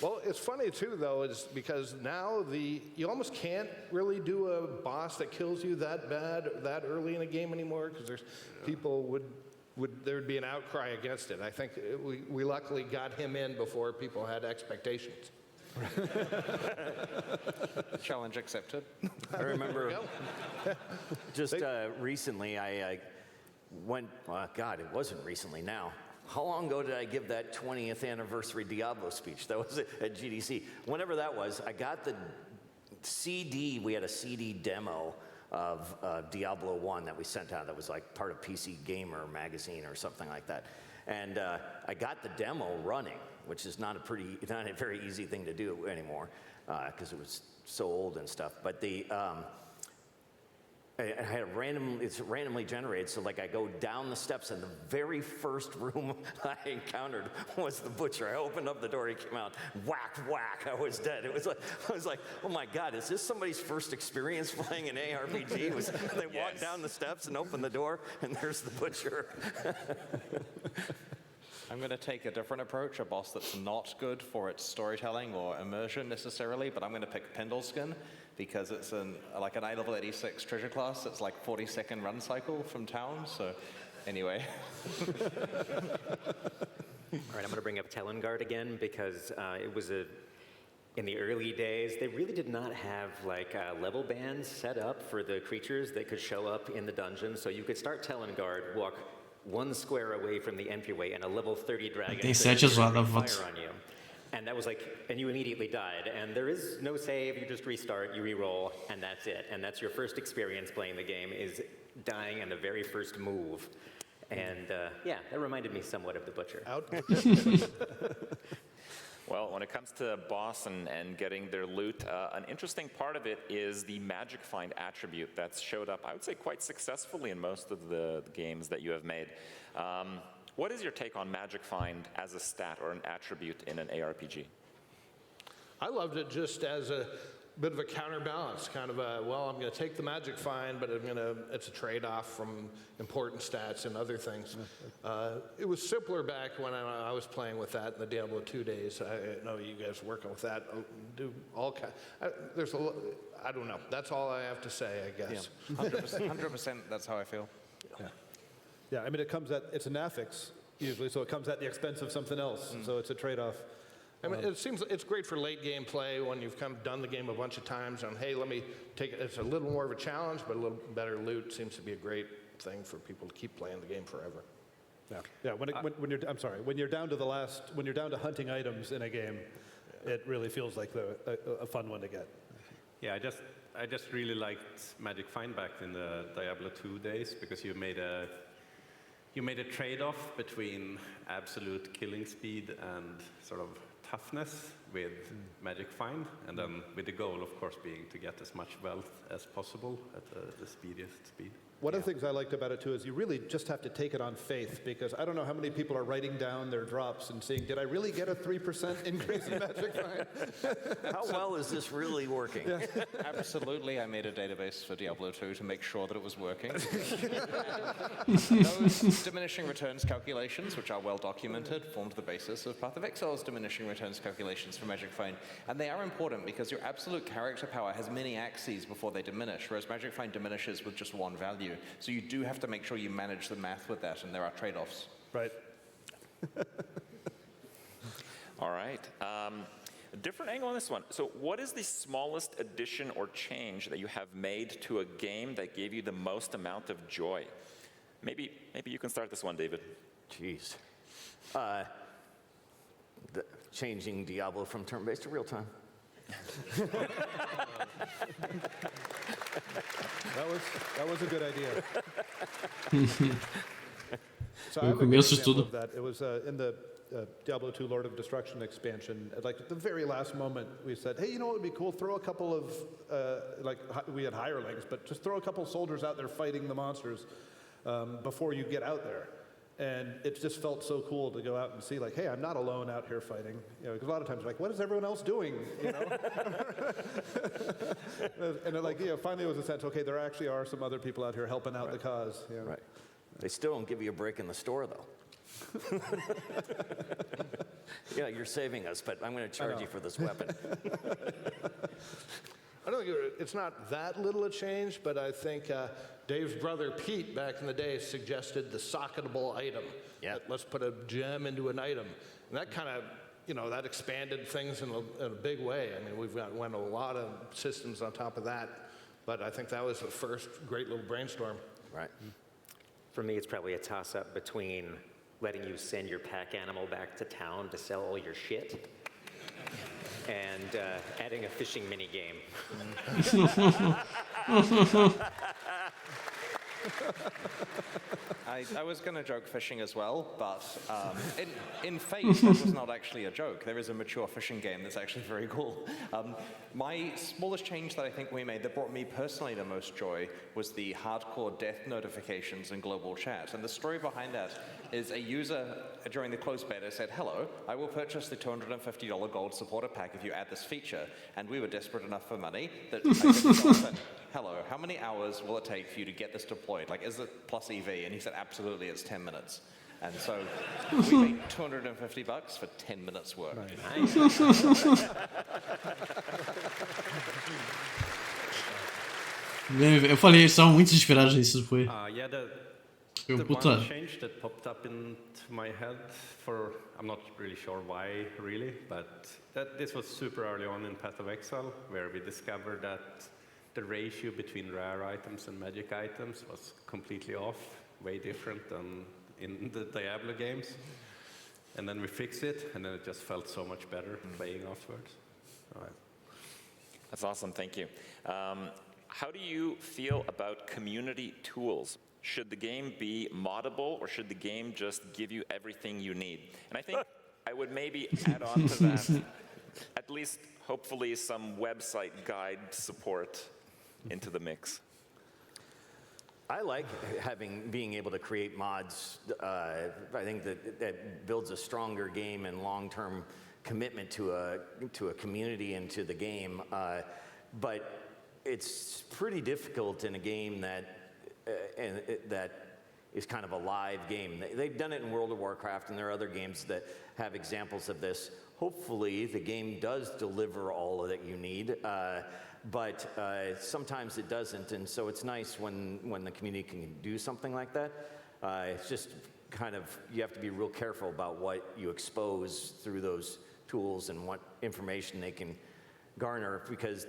Well, it's funny too, though, is because now you almost can't really do a boss that kills you that bad that early in a game anymore, because there's people there'd be an outcry against it. I think we luckily got him in before people had expectations. Challenge accepted. I remember just recently I went, God, it wasn't recently now. How long ago did I give that 20th anniversary Diablo speech? That was at GDC. Whenever that was, I got the CD. We had a CD demo of Diablo 1 that we sent out that was like part of PC Gamer magazine or something like that. And I got the demo running, which is not a very easy thing to do anymore because it was so old and stuff. But I had it's randomly generated, so like I go down the steps, and the very first room I encountered was the Butcher. I opened up the door, he came out, whack, whack, I was dead. I was like, oh my God, is this somebody's first experience playing an ARPG? They walk down the steps and open the door, and there's the Butcher. I'm going to take a different approach, a boss that's not good for its storytelling or immersion necessarily, but I'm going to pick Pendleskin because it's like an level 86 treasure class. It's like 40-second run cycle from town, so anyway. All right, I'm going to bring up Telengard again because it was in the early days, they really did not have like level bands set up for the creatures that could show up in the dungeon, so you could start Telengard, walk one square away from the entryway, and a level 30 dragon Tem 7 zoadas, fire on you. And that was like, and you immediately died. And there is no save, you just restart, you re-roll, and that's it. And that's your first experience playing the game, is dying in the very first move. And yeah, that reminded me somewhat of the Butcher. Well, when it comes to boss and getting their loot, an interesting part of it is the Magic Find attribute that's showed up, I would say, quite successfully in most of the games that you have made. What is your take on Magic Find as a stat or an attribute in an ARPG? I loved it just as bit of a counterbalance, kind of a, well, I'm going to take the magic find, but it's a trade-off from important stats and other things. It was simpler back when I was playing with that in the Diablo 2 days. I know you guys working with that, do all kind. There's I don't know. That's all I have to say, I guess. Yeah. 100%. That's how I feel. Yeah. I mean, it's an affix usually, so it comes at the expense of something else. So it's a trade-off. I mean, it seems it's great for late game play when you've kind of done the game a bunch of times. And hey, let me take it. It's a little more of a challenge, but a little better loot seems to be a great thing for people to keep playing the game forever. Yeah. When you're down to hunting items in a game, it really feels like a fun one to get. Yeah, I just really liked Magic Find back in the Diablo 2 days because you made a trade-off between absolute killing speed and sort of toughness with Magic Find, and then with the goal, of course, being to get as much wealth as possible at the speediest speed. One of the things I liked about it, too, is you really just have to take it on faith, because I don't know how many people are writing down their drops and seeing, did I really get a 3% increase in Magic Find? How well is this really working? Yeah. Absolutely, I made a database for Diablo 2 to make sure that it was working. Those diminishing returns calculations, which are well documented, formed the basis of Path of Exile's diminishing returns calculations for Magic Find. And they are important because your absolute character power has many axes before they diminish, whereas Magic Find diminishes with just one value. So you do have to make sure you manage the math with that, and there are trade-offs. Right. All right. A different angle on this one. So what is the smallest addition or change that you have made to a game that gave you the most amount of joy? Maybe you can start this one, David. Jeez. Changing Diablo from turn-based to real-time. That was a good idea. So I No have a good começo de example tudo. of that. It was in the Diablo 2 Lord of Destruction expansion. Like at the very last moment, we said, hey, you know what would be cool? Throw a couple of, we had hirelings, but just throw a couple soldiers out there fighting the monsters before you get out there. And it just felt so cool to go out and see, like, hey, I'm not alone out here fighting. You know, because a lot of times, like, what is everyone else doing? You know? And it, like, finally it was a sense, okay, there actually are some other people out here helping out the cause. You know? Right. They still don't give you a break in the store, though. Yeah, you're saving us, but I'm going to charge you for this weapon. I don't think it's not that little a change, but I think Dave's brother Pete back in the day suggested the socketable item. Yeah. Let's put a gem into an item. And that kind of, that expanded things in a big way. I mean, went a lot of systems on top of that, but I think that was the first great little brainstorm. Right. For me, it's probably a toss-up between letting you send your pack animal back to town to sell all your shit and adding a fishing mini game. I was going to joke fishing as well, but in Fate, that was not actually a joke. There is a mature fishing game that's actually very cool. My smallest change that I think we made that brought me personally the most joy was the hardcore death notifications in global chat. And the story behind that is a user during the closed beta said, hello, I will purchase the $250 gold supporter pack if you add this feature. And we were desperate enough for money that I said, hello, how many hours will it take for you to get this deployed? Like, is it plus EV? And he said, absolutely, it's 10 minutes. And so we made $250 for 10 minutes work. Nice. Eu falei, eles estavam muito inspirados nisso, foi. Yeah, Foi the puta. one change that popped up into my head I'm not really sure why, really, but this was super early on in Path of Exile, where we discovered that the ratio between rare items and magic items was completely off, way different than in the Diablo games. And then we fixed it, and then it just felt so much better playing afterwards. That's awesome, thank you. How do you feel about community tools? Should the game be moddable, or should the game just give you everything you need? And I think I would maybe add on to that, at least hopefully some website guide support into the mix. I like being able to create mods. I think that builds a stronger game and long-term commitment to a community and to the game. but it's pretty difficult in a game that that is kind of a live game. They've done it in World of Warcraft, and there are other games that have examples of this. Hopefully, the game does deliver all that you need, but sometimes it doesn't, and so it's nice when the community can do something like that. It's just kind of, you have to be real careful about what you expose through those tools and what information they can garner, because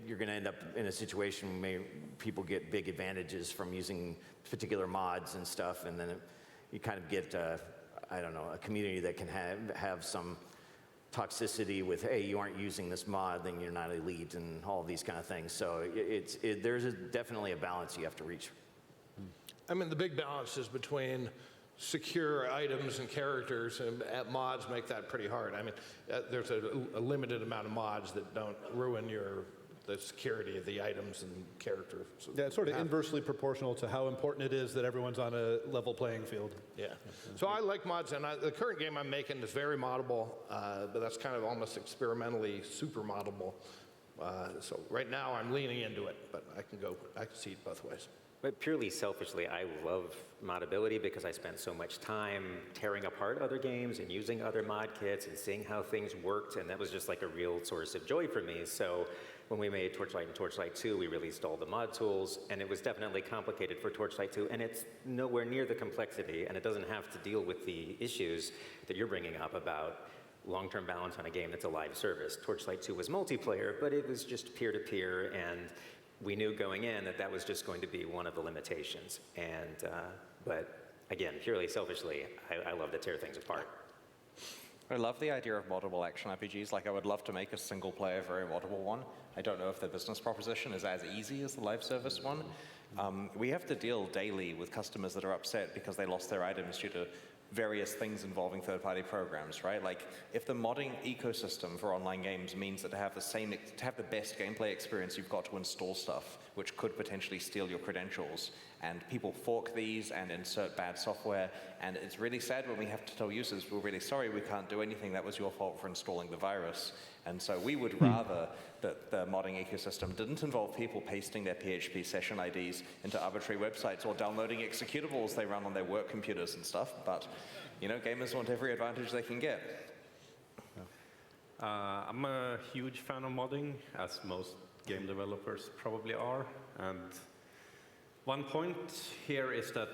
you're going to end up in a situation where people get big advantages from using particular mods and stuff, and then you kind of get, I don't know, a community that can have some toxicity with, hey, you aren't using this mod, then you're not elite, and all these kind of things. So there's definitely a balance you have to reach. I mean, the big balance is between secure items and characters, and mods make that pretty hard. I mean, there's a limited amount of mods that don't ruin the security of the items and characters. So yeah, it's sort of inversely proportional to how important it is that everyone's on a level playing field. Yeah. So I like mods, and the current game I'm making is very moddable, but that's kind of almost experimentally super moddable. So right now I'm leaning into it, but I can see it both ways. But purely selfishly, I love modability because I spent so much time tearing apart other games and using other mod kits and seeing how things worked, and that was just like a real source of joy for me. So when we made Torchlight and Torchlight 2, we released all the mod tools, and it was definitely complicated for Torchlight 2, and it's nowhere near the complexity, and it doesn't have to deal with the issues that you're bringing up about long-term balance on a game that's a live service. Torchlight 2 was multiplayer, but it was just peer-to-peer, and we knew going in that that was just going to be one of the limitations. And, but again, purely selfishly, I love to tear things apart. I love the idea of moddable action RPGs. Like, I would love to make a single-player, very moddable one. I don't know if the business proposition is as easy as the live service one. We have to deal daily with customers that are upset because they lost their items due to various things involving third-party programs, right? Like, if the modding ecosystem for online games means that to have the best gameplay experience, you've got to install stuff, which could potentially steal your credentials. And people fork these and insert bad software, and it's really sad when we have to tell users, we're really sorry, we can't do anything, that was your fault for installing the virus. And so we would rather that the modding ecosystem didn't involve people pasting their PHP session IDs into arbitrary websites or downloading executables they run on their work computers and stuff, but you know, gamers want every advantage they can get. I'm a huge fan of modding, as most game developers probably are, and one point here is that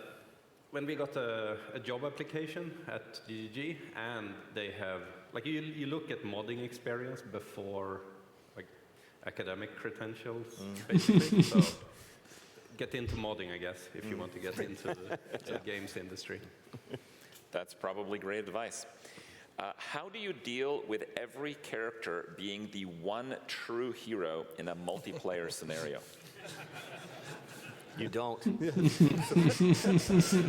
when we got a job application at GGG, and they have, like, you look at modding experience before, like, academic credentials, basically. So get into modding, I guess, if you want to get into the games industry. That's probably great advice. How do you deal with every character being the one true hero in a multiplayer scenario? You don't.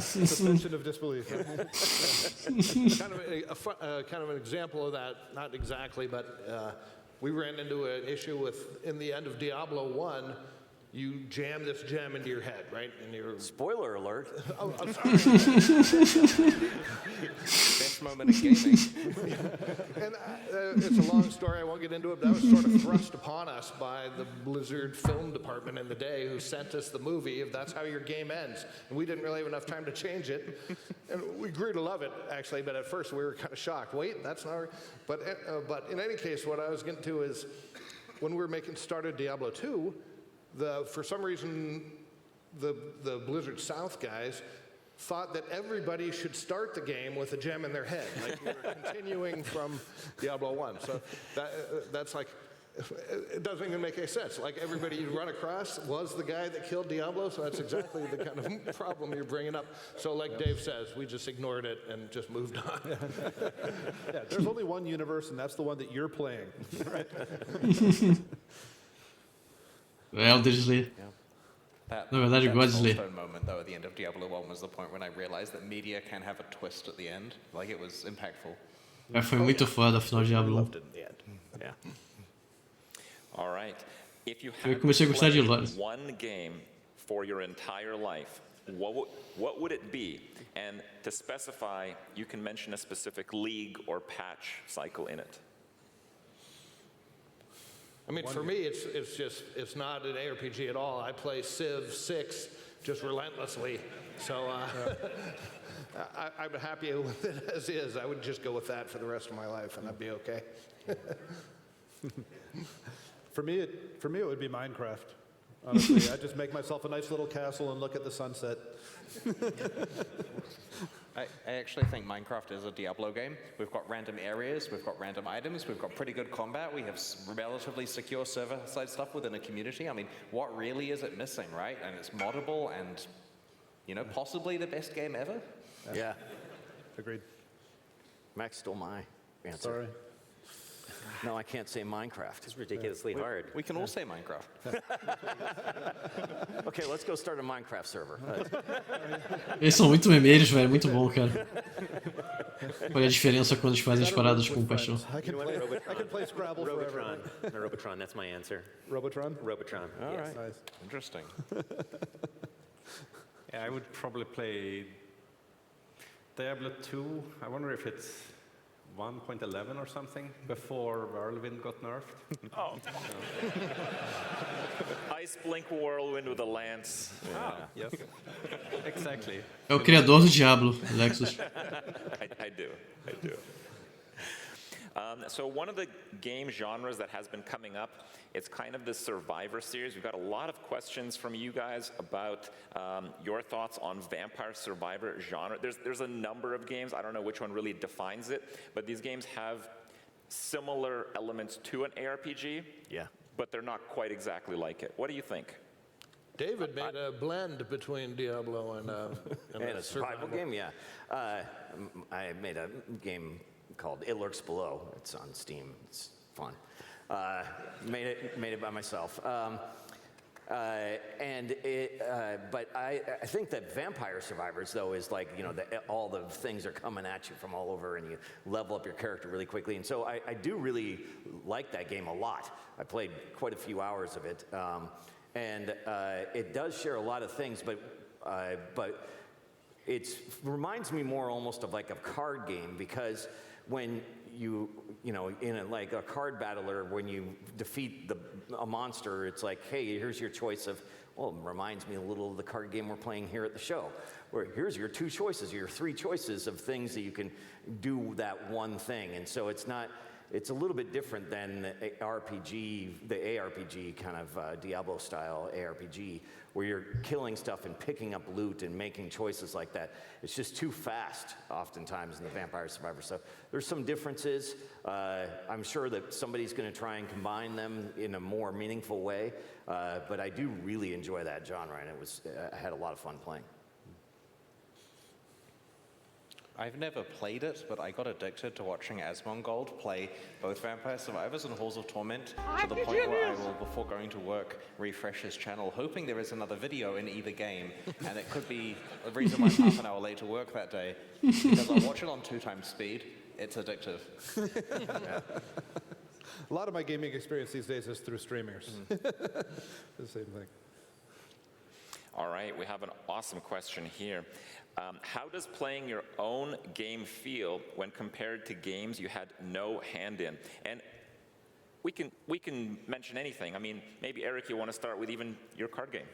Suspension of disbelief. Kind of an example of that, not exactly, but we ran into an issue in the end of Diablo 1, you jam this gem into your head, right? And you're... Spoiler alert. Oh, I'm sorry. Best moment in gaming. And it's a long story, I won't get into it, but that was sort of thrust upon us by the Blizzard film department in the day, who sent us the movie of that's how your game ends. And we didn't really have enough time to change it. And we grew to love it, actually, but at first we were kind of shocked. Wait, that's not... But in any case, what I was getting to is, when we were started Diablo 2, for some reason, the Blizzard South guys thought that everybody should start the game with a gem in their head, like you were continuing from Diablo 1. So that's like, it doesn't even make any sense. Like, everybody you run across was the guy that killed Diablo, so that's exactly the kind of problem you're bringing up. So like Dave says, we just ignored it and just moved on. Yeah, there's only one universe, and that's the one that you're playing. Right? Well, digitally. That milestone moment, though, at the end of Diablo 1 was the point when I realized that media can have a twist at the end. Like, it was impactful. Foi muito foda, afinal, Diablo 1. Loved it in the end. Yeah. All right. If you Eu had comecei a to gostar de play LoL. one game for your entire life, what would it be? And to specify, you can mention a specific league or patch cycle in it. mean, for me, it's not an ARPG at all. I play Civ 6 just relentlessly. So I'm happy with it as is. I would just go with that for the rest of my life, and I'd be okay. For me, it would be Minecraft. Honestly, I just make myself a nice little castle and look at the sunset. I actually think Minecraft is a Diablo game. We've got random areas, we've got random items, we've got pretty good combat, we have relatively secure server-side stuff within a community. I mean, what really is it missing, right? And it's moddable and, you know, possibly the best game ever. Yeah. Agreed. Max stole my answer. Sorry. No, I can't say Minecraft. It's ridiculously hard. We can all say Minecraft. Okay, let's go start a Minecraft server. Eles são muito memeiros, velho. Muito bom, cara. Olha a diferença quando eles fazem as paradas com paixão. I can play Scrabble forever. Robotron, that's my answer. Robotron? Robotron, All yes. right. Interesting. Yeah, I would probably play Diablo 2. I wonder if it's 1.11 or something before Whirlwind got nerfed. Oh. Ice Blink Whirlwind with a lance. Ah, yes. Exactly. É o criador do Diablo, Lexus. I do. So one of the game genres that has been coming up, it's kind of the Survivor series. We've got a lot of questions from you guys about your thoughts on Vampire Survivor genre. There's a number of games. I don't know which one really defines it, but these games have similar elements to an ARPG. Yeah. But they're not quite exactly like it. What do you think? David made a blend between Diablo and a survival game, yeah. I made a game called It Lurks Below. It's on Steam. It's fun. Made it by myself. But I think that Vampire Survivors, though, is like, you know, all the things are coming at you from all over, and you level up your character really quickly. And so I do really like that game a lot. I played quite a few hours of it, and it does share a lot of things, but it reminds me more almost of like a card game, because when you know, in like a card battler, when you defeat a monster, it's like, hey, here's your choice of, well, it reminds me a little of the card game we're playing here at the show, where here's your 2 choices, your 3 choices of things that you can do that one thing. And so it's a little bit different than the ARPG kind of Diablo style ARPG, where you're killing stuff and picking up loot and making choices like that. It's just too fast oftentimes in the Vampire Survivor stuff. There's some differences. I'm sure that somebody's going to try and combine them in a more meaningful way, but I do really enjoy that genre, and I had a lot of fun playing. I've never played it, but I got addicted to watching Asmongold play both Vampire Survivors and Halls of Torment to the point where I will, before going to work, refresh his channel, hoping there is another video in either game, and it could be the reason why I'm half an hour late to work that day, because I'll watch it on 2 times speed. It's addictive. Yeah. A lot of my gaming experience these days is through streamers. The same thing. All right, we have an awesome question here. How does playing your own game feel when compared to games you had no hand in? And we can mention anything. I mean, maybe Eric, you want to start with even your card game.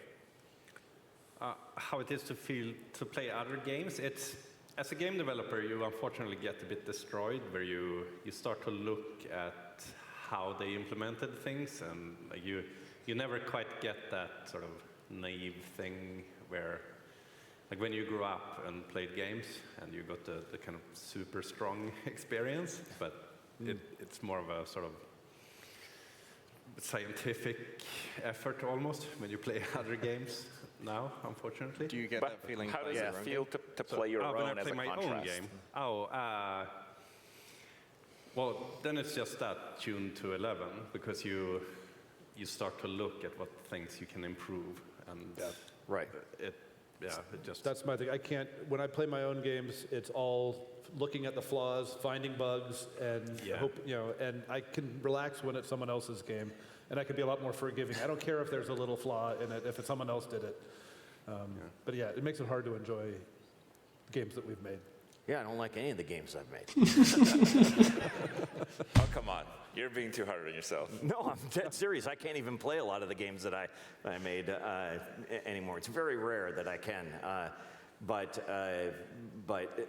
How it is to play other games. It's, as a game developer, you unfortunately get a bit destroyed, where you start to look at how they implemented things, and you never quite get that sort of naive thing where, like, when you grew up and played games and you got the kind of super strong experience, but it's more of a sort of scientific effort almost when you play other games now, unfortunately. Do you get that feeling? How does it feel to play your own as a my contrast? own game? Well, then it's just that tuned to 11, because you start to look at what things you can improve, and right. It just. That's my thing. I can't. When I play my own games, it's all looking at the flaws, finding bugs, and and I can relax when it's someone else's game, and I can be a lot more forgiving. I don't care if there's a little flaw in it if it's someone else did it. But yeah, it makes it hard to enjoy games that we've made. Yeah, I don't like any of the games I've made. Oh, come on. You're being too hard on yourself. No, I'm dead serious. I can't even play a lot of the games that I made anymore. It's very rare that I can. But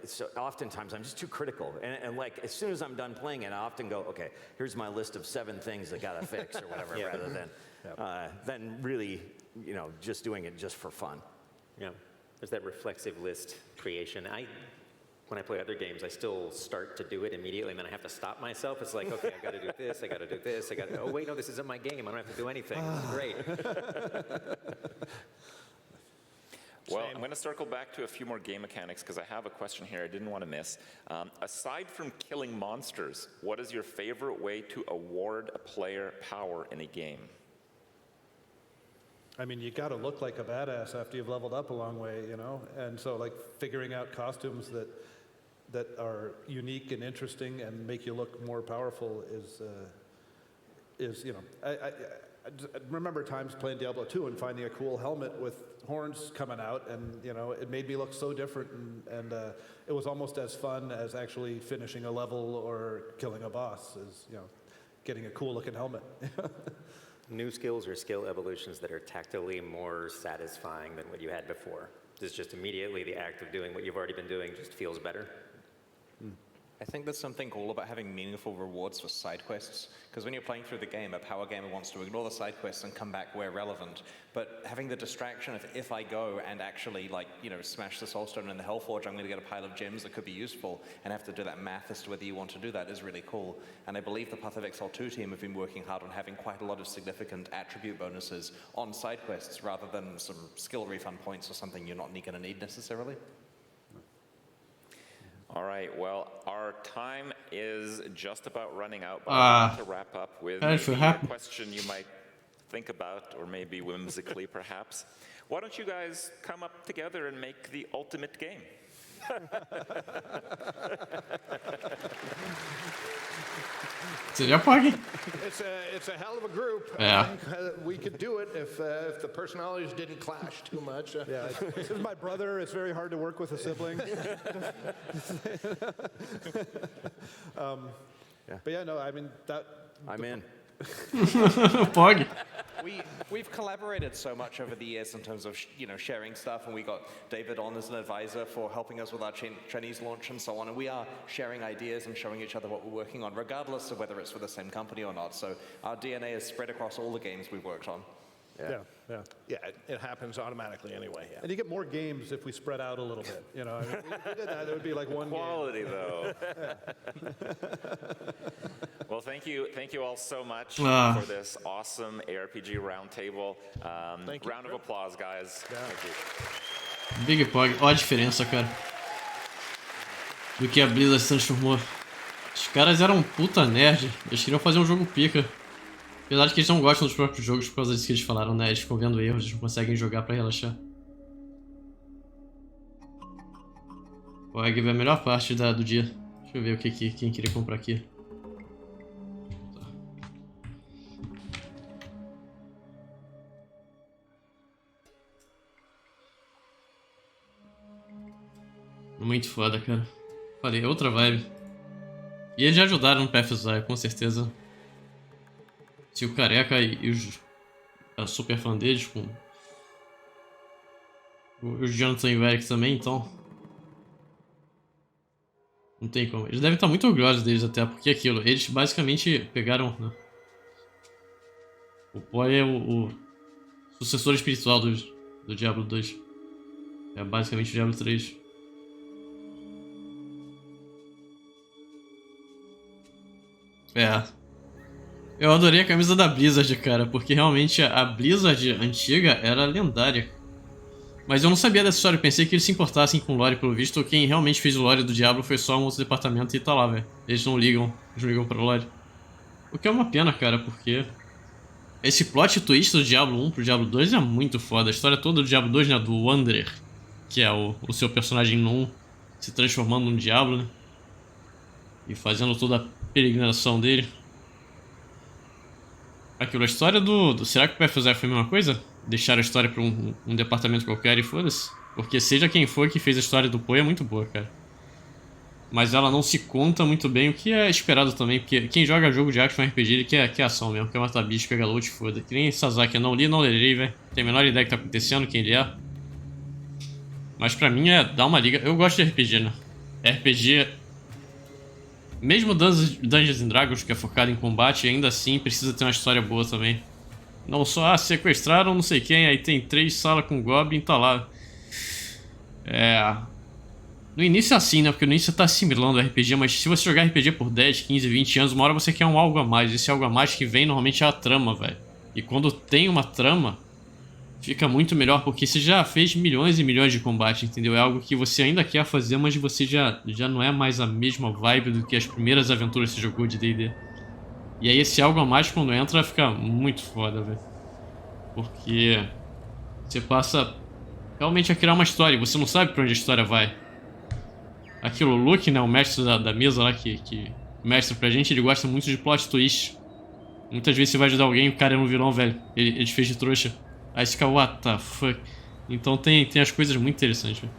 so oftentimes I'm just too critical. And like, as soon as I'm done playing it, I often go, okay, here's my list of 7 things I gotta fix or whatever, rather than really, you know, just doing it just for fun. Yeah, there's that reflexive list creation. When I play other games, I still start to do it immediately, and then I have to stop myself. It's like, okay, I got to do this, I got to do this, I got to. Oh wait, no, this isn't my game. I don't have to do anything. This is great. Well, I'm going to circle back to a few more game mechanics because I have a question here I didn't want to miss. Aside from killing monsters, what is your favorite way to award a player power in a game? I mean, you got to look like a badass after you've leveled up a long way, you know? And so, like, figuring out costumes that are unique and interesting and make you look more powerful is you know, I remember times playing Diablo 2 and finding a cool helmet with horns coming out, and you know, it made me look so different, and it was almost as fun as actually finishing a level or killing a boss, as you know, getting a cool looking helmet. New skills or skill evolutions that are tactily more satisfying than what you had before. It's just immediately the act of doing what you've already been doing just feels better. I think there's something cool about having meaningful rewards for side quests, because when you're playing through the game, a power gamer wants to ignore the side quests and come back where relevant. But having the distraction of, if I go and actually, like, you know, smash the Soulstone in the Hellforge, I'm going to get a pile of gems that could be useful, and have to do that math as to whether you want to do that is really cool. And I believe the Path of Exile 2 team have been working hard on having quite a lot of significant attribute bonuses on side quests, rather than some skill refund points or something you're not going to need necessarily. All right, well, our time is just about running out, but I want to wrap up with maybe a question you might think about, or maybe whimsically perhaps. Why don't you guys come up together and make the ultimate game? Seria pog. It's a hell of a group. Yeah. I think, we could do it if the personalities didn't clash too much. Yeah, this is my brother. It's very hard to work with a sibling. But yeah, no, I mean that. I'm in. Pog. We've collaborated so much over the years in terms of sharing stuff, and we got David on as an advisor for helping us with our Chinese launch and so on, and we are sharing ideas and showing each other what we're working on, regardless of whether it's for the same company or not. So our DNA is spread across all the games we've worked on. Yeah, it happens automatically anyway. Yeah. And you get more games if we spread out a little bit. You know, I mean, if we did that, it would be like one quality game. Though. Well, thank you all so much for this awesome ARPG roundtable. Round of applause, guys. Thank you. Big Pog, olha a diferença, cara. Do que a Blizzard se transformou. Os caras eram um puta nerd. Eles queriam fazer um jogo pica. Apesar de que eles não gostam dos próprios jogos por causa disso que eles falaram, né? Eles ficam vendo erros, eles não conseguem jogar pra relaxar. Pô, aqui vai a melhor parte do dia. Deixa eu ver quem queria comprar aqui. Tá. Muito foda, cara. Falei, outra vibe. E eles já ajudaram no PFZI, com certeza. Se o Careca e a super fã deles, com o Jonathan e o Eric também, então não tem como. Eles devem estar muito orgulhosos deles até, porque é aquilo, eles basicamente pegaram, né? O Poi é o sucessor espiritual do Diablo 2. É basicamente o Diablo 3. Eu adorei a camisa da Blizzard, cara, porque realmente a Blizzard antiga era lendária. Mas eu não sabia dessa história, eu pensei que eles se importassem com o lore, pelo visto. Quem realmente fez o lore do Diablo foi só um outro departamento e tá lá, velho. Eles não ligam pro lore. O que é uma pena, cara, porque esse plot twist do Diablo 1 pro Diablo 2 é muito foda. A história toda do Diablo 2, né, do Wanderer, que é o seu personagem no 1 se transformando num Diablo, né, e fazendo toda a peregrinação dele. Aquilo, a história será que o PFZI foi a mesma coisa? Deixar a história pra um departamento qualquer e foda-se? Porque seja quem for que fez a história do Poi é muito boa, cara. Mas ela não se conta muito bem, o que é esperado também, porque quem joga jogo de action RPG, ele quer ação mesmo, quer matar bicho, pegar loot, foda. Que nem Sasaki, eu não li, não lerei, velho. Tem a menor ideia do que tá acontecendo, quem ele é. Mas pra mim é dar uma liga. Eu gosto de RPG, né? RPG... Mesmo Dungeons and Dragons, que é focado em combate, ainda assim precisa ter uma história boa também. Não só, sequestraram não sei quem, aí tem 3 salas com Goblin, tá lá. No início é assim, né? Porque no início você tá assimilando o RPG, mas se você jogar RPG por 10, 15, 20 anos, uma hora você quer um algo a mais. Esse algo a mais que vem normalmente é a trama, velho. E quando tem uma trama, fica muito melhor, porque você já fez milhões e milhões de combates, entendeu? É algo que você ainda quer fazer, mas você já não é mais a mesma vibe do que as primeiras aventuras que você jogou de D&D. E aí esse algo a mais, quando entra, fica muito foda, velho. Porque você passa realmente a criar uma história, e você não sabe pra onde a história vai. Aquilo, o Luke, né, o mestre da mesa lá, que mestra pra gente, ele gosta muito de plot twist. Muitas vezes você vai ajudar alguém e o cara é um vilão, velho. Ele te fez de trouxa. Aí você fica, what the fuck? Então tem as coisas muito interessantes, velho.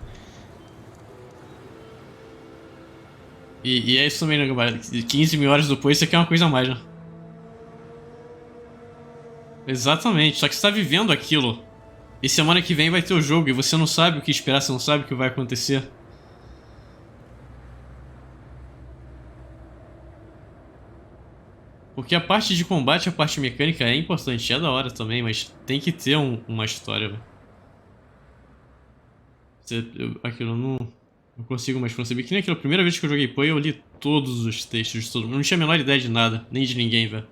E é isso também, né, galera? 15 mil horas depois você quer uma coisa a mais, né? Exatamente, só que você tá vivendo aquilo. E semana que vem vai ter o jogo e você não sabe o que esperar, você não sabe o que vai acontecer. Porque a parte de combate, a parte mecânica é importante, é da hora também, mas tem que ter uma história, velho. Aquilo eu não consigo mais conceber. Que nem aquela primeira vez que eu joguei Poi, eu li todos os textos de todo mundo. Não tinha a menor ideia de nada, nem de ninguém, velho.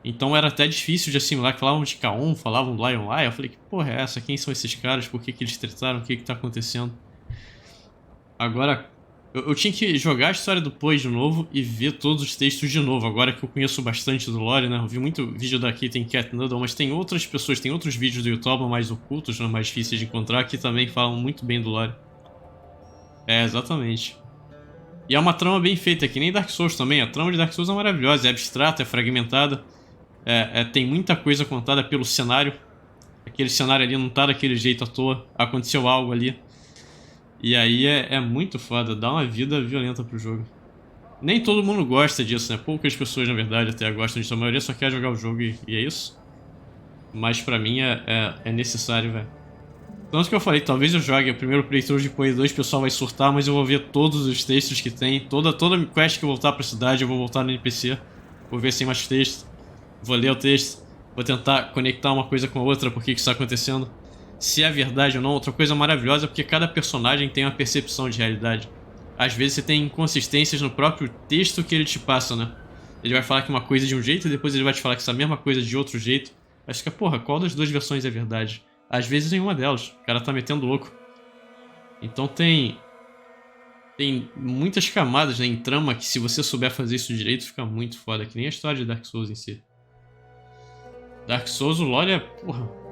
Então era até difícil de assimilar. Falavam de K1, falavam do Lion Lai. Eu falei, que porra é essa? Quem são esses caras? Por que eles tretaram? O que tá acontecendo? Agora, eu tinha que jogar a história do Poi de novo e ver todos os textos de novo. Agora que eu conheço bastante do lore, né? Eu vi muito vídeo daqui, tem Cat Noodle, mas tem outras pessoas, tem outros vídeos do YouTube mais ocultos, né, mais difíceis de encontrar, que também falam muito bem do lore. É, exatamente. E é uma trama bem feita, que nem Dark Souls também. A trama de Dark Souls é maravilhosa, é abstrata, é fragmentada. Tem muita coisa contada pelo cenário. Aquele cenário ali não tá daquele jeito à toa. Aconteceu algo ali. E aí é muito foda, dá uma vida violenta pro jogo. Nem todo mundo gosta disso, né? Poucas pessoas, na verdade, até gostam disso. A maioria só quer jogar o jogo e é isso. Mas pra mim é necessário, velho. Tanto que eu falei, talvez eu jogue o primeiro playthrough de Poi 2, o pessoal vai surtar, mas eu vou ver todos os textos que tem. Toda quest que eu voltar pra cidade, eu vou voltar no NPC. Vou ver se tem mais texto. Vou ler o texto. Vou tentar conectar uma coisa com a outra, por que isso está acontecendo. Se é verdade ou não. Outra coisa maravilhosa é porque cada personagem tem uma percepção de realidade. Às vezes você tem inconsistências no próprio texto que ele te passa, né? Ele vai falar que uma coisa é de um jeito e depois ele vai te falar que essa mesma coisa é de outro jeito. Aí fica, porra, qual das duas versões é verdade? Às vezes nenhuma delas. O cara tá metendo louco. Então tem muitas camadas, né, em trama que se você souber fazer isso direito fica muito foda. Que nem a história de Dark Souls em si. Dark Souls, o lore é, porra...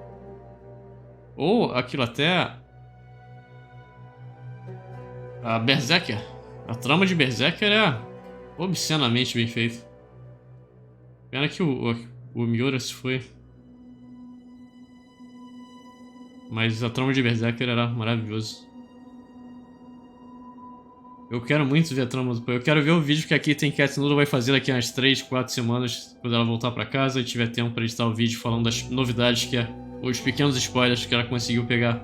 Ou aquilo até... A Berserker. A trama de Berserker é obscenamente bem feita. Pena que o Miura se foi. Mas a trama de Berserker era maravilhoso. Eu quero muito ver a trama do... Eu quero ver o vídeo que aqui tem Cat Noodle vai fazer daqui a umas 3, 4 semanas, quando ela voltar pra casa e tiver tempo pra editar o vídeo falando das novidades que é... Os pequenos spoilers que ela conseguiu pegar.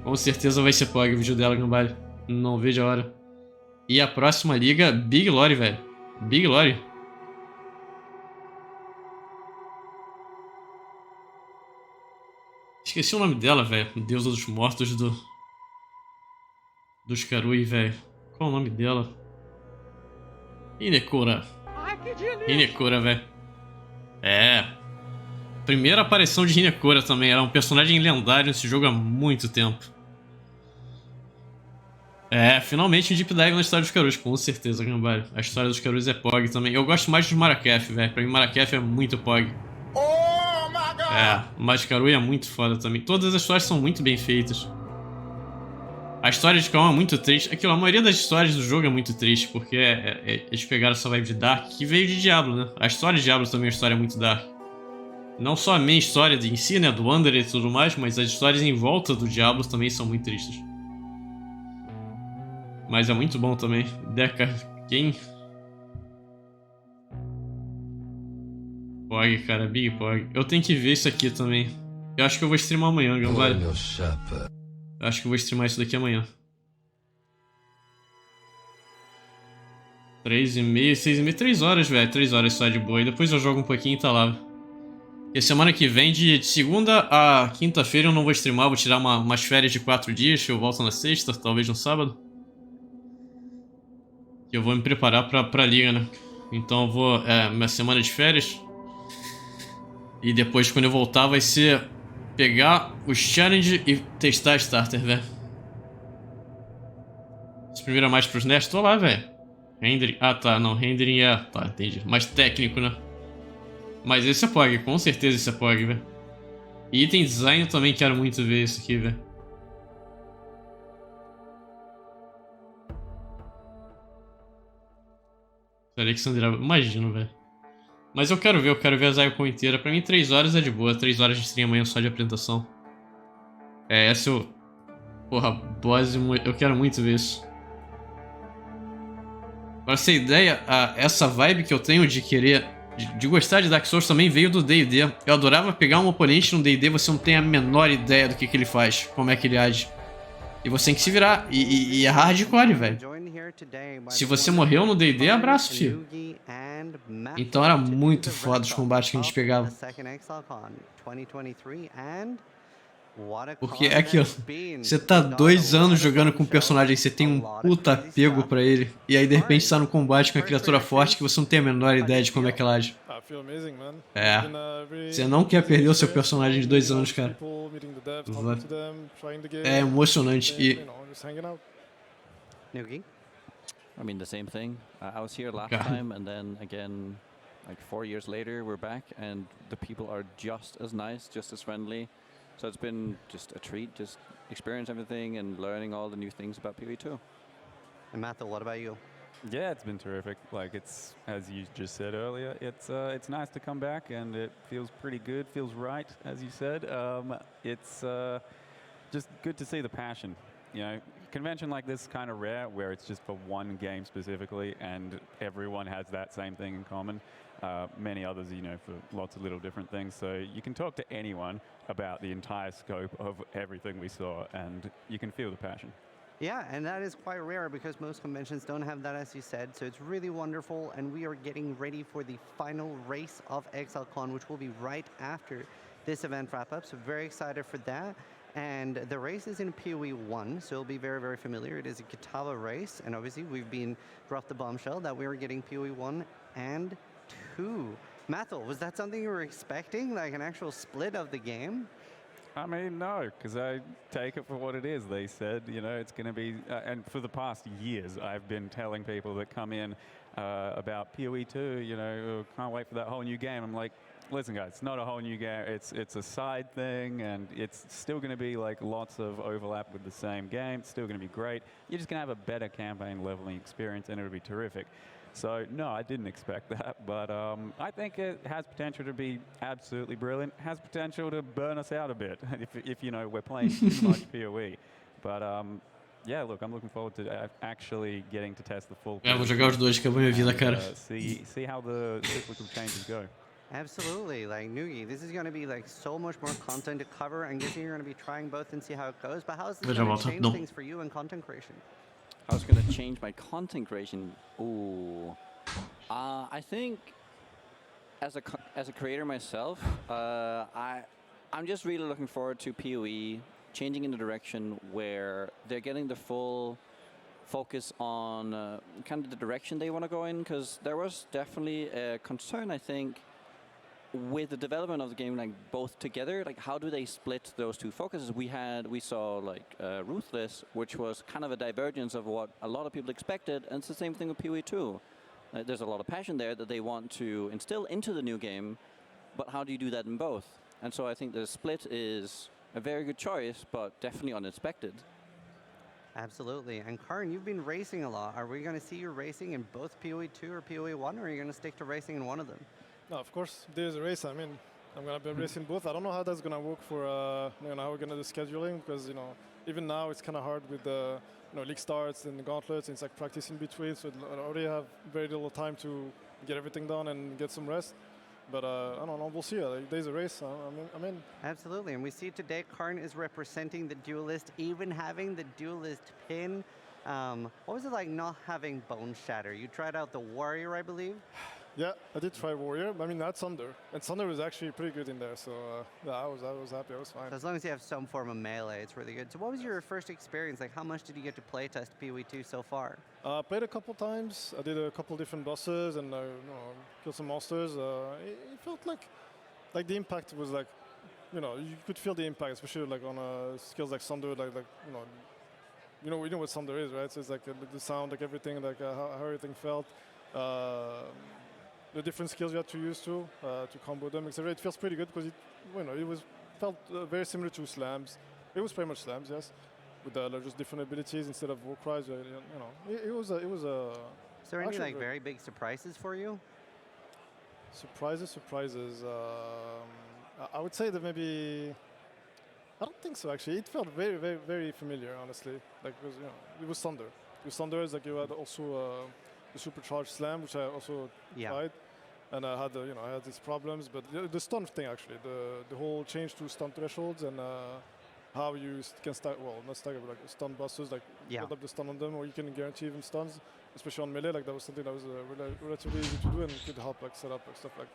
Com certeza vai ser pog o vídeo dela no baile. Não vejo a hora. E a próxima liga, Big Lore, velho. Big Lore. Esqueci o nome dela, velho. Deusa dos mortos dos Karui, velho. Qual é o nome dela? Hinekora. Hinekora, velho. Primeira aparição de Hinekora também. Era um personagem lendário nesse jogo há muito tempo. Finalmente um deep dive na história dos Karus, com certeza, Gambari. A história dos Karus é pog também. Eu gosto mais dos Marrakef, velho. Pra mim, Marrakef é muito pog. Mas Karui é muito foda também. Todas as histórias são muito bem feitas. A história de Kaon é muito triste. A maioria das histórias do jogo é muito triste, porque eles pegaram essa vibe de Dark, que veio de Diablo, né? A história de Diablo também é uma história muito Dark. Não só a minha história em si, né, do Wanderer e tudo mais, mas as histórias em volta do Diablo também são muito tristes. Mas é muito bom também. Deca, quem? Pog, cara, Big Pog. Eu tenho que ver isso aqui também. Eu acho que eu vou streamar amanhã, Gambale. Eu acho que eu vou streamar isso daqui amanhã. 3h30, 6h30, 3 horas, velho. 3 horas só de boa. E depois eu jogo um pouquinho e tá lá. E semana que vem, de segunda a quinta-feira, eu não vou streamar. Vou tirar umas férias de 4 dias. Eu volto na sexta, talvez no sábado. E eu vou me preparar pra liga, né? Então eu vou... minha semana de férias. E depois, quando eu voltar, vai ser pegar os challenge e testar a starter, velho. Esse primeiro é mais pros nestos. Tô lá, velho. Rendering. Ah, tá. Não, rendering é... Tá, entendi. Mais técnico, né? Mas esse é POG. Com certeza esse é POG, velho. E item design eu também quero muito ver isso aqui, velho. Alexandre, imagino, velho. Mas eu quero ver a ExileCon inteira. Pra mim, 3 horas é de boa. 3 horas de stream amanhã só de apresentação. Essa eu... Porra, boss, eu quero muito ver isso. Pra ser ideia, essa vibe que eu tenho de querer... De gostar de Dark Souls também veio do D&D. Eu adorava pegar um oponente no D&D, você não tem a menor ideia do que ele faz, como é que ele age. E você tem que se virar. E é hardcore, velho. Se você morreu no D&D, abraço, filho. Então era muito foda os combates que a gente pegava. Porque é aquilo, você tá 2 anos jogando com um personagem, você tem um puta apego pra ele, e aí de repente tá no combate com uma criatura forte que você não tem a menor ideia de como é que ela age. Você não quer perder o seu personagem de 2 anos, cara. É emocionante e... I mean, the same thing. I was here last time, and then again, like 4 years later, we're back, and the people are just as nice, just as friendly. So it's been just a treat, just experience everything and learning all the new things about PoE2. And Matthew, what about you? Yeah, it's been terrific. Like it's, as you just said earlier, it's nice to come back, and it feels pretty good, feels right, as you said. It's just good to see the passion. You know, convention like this is kind of rare, where it's just for one game specifically, and everyone has that same thing in common. Many others, you know, for lots of little different things. So you can talk to anyone about the entire scope of everything we saw, and you can feel the passion. Yeah, and that is quite rare because most conventions don't have that, as you said. So it's really wonderful, and we are getting ready for the final race of ExileCon, which will be right after this event wrap-up. So very excited for that. And the race is in PoE 1, so it'll be very, very familiar. It is a Kitava race, and obviously we've been dropped the bombshell that we were getting PoE 1 and 2. Mathel, was that something you were expecting, like an actual split of the game? I mean, no, because I take it for what it is. They said, you know, it's going to be, and for the past years, I've been telling people that come in about PoE 2, you know, can't wait for that whole new game. I'm like, listen, guys, it's not a whole new game. It's a side thing, and it's still going to be like lots of overlap with the same game. It's still going to be great. You're just going to have a better campaign leveling experience, and it'll be terrific. So, no, I didn't expect that, but I think it has potential to be absolutely brilliant. Has potential to burn us out a bit if you know, we're playing too much PoE. But, yeah, look, I'm looking forward to actually getting to test the full. Vou jogar os dois que eu vou minha vida, cara. See how the cyclical changes go. Absolutely, like Nugi, this is going to be like so much more content to cover. I'm guessing you're going to be trying both and see how it goes. But how is this going to change things for you in content creation? I was going to change my content creation. Ooh, I think as a creator myself, I'm just really looking forward to PoE changing in the direction where they're getting the full focus on kind of the direction they want to go in, because there was definitely a concern, I think, with the development of the game, like both together, like how do they split those two focuses? We saw like Ruthless, which was kind of a divergence of what a lot of people expected, and it's the same thing with PoE 2. There's a lot of passion there that they want to instill into the new game, but how do you do that in both? And so I think the split is a very good choice, but definitely unexpected. Absolutely. And Karin, you've been racing a lot. Are we going to see you racing in both PoE 2 or PoE 1, or are you going to stick to racing in one of them? No, of course, there's a race. I mean, I'm gonna be racing both. I don't know how that's gonna work for how we're gonna do scheduling, because even now it's kind of hard with the league starts and the gauntlets. And it's like practice in between, so I already have very little time to get everything done and get some rest. But I don't know. We'll see. There's a race. I'm in. Absolutely, and we see today Karn is representing the duelist, even having the duelist pin. What was it like not having Bone Shatter? You tried out the Warrior, I believe? Yeah, I did try Warrior. I mean, that's Thunder. And Thunder was actually pretty good in there, so yeah, I was happy. I was fine. So as long as you have some form of melee, it's really good. So what was your first experience? Like, how much did you get to play test PoE 2 so far? Played a couple times. I did a couple different bosses and killed some monsters. It felt like the impact was like, you could feel the impact, especially like on skills like Thunder, we know what Thunder is, right? So it's like the sound, like everything, like how everything felt. The different skills you had to use to combo them, etc. It feels pretty good because it felt very similar to slams. It was pretty much slams, yes, with just different abilities instead of war cries. It was a. Is there any like very big surprises for you? Surprises. I would say that maybe. I don't think so. Actually, it felt very, very, very familiar. Honestly, like it was Thunder. With Thunder, like you had also. The supercharged slam, which I also tried, and I had these problems. But the stun thing, actually, the whole change to stun thresholds and how you can not stagger, but like stun bosses, like build up the stun on them, or you can guarantee even stuns, especially on melee. Like that was something that was relatively easy to do and could help like set up like stuff like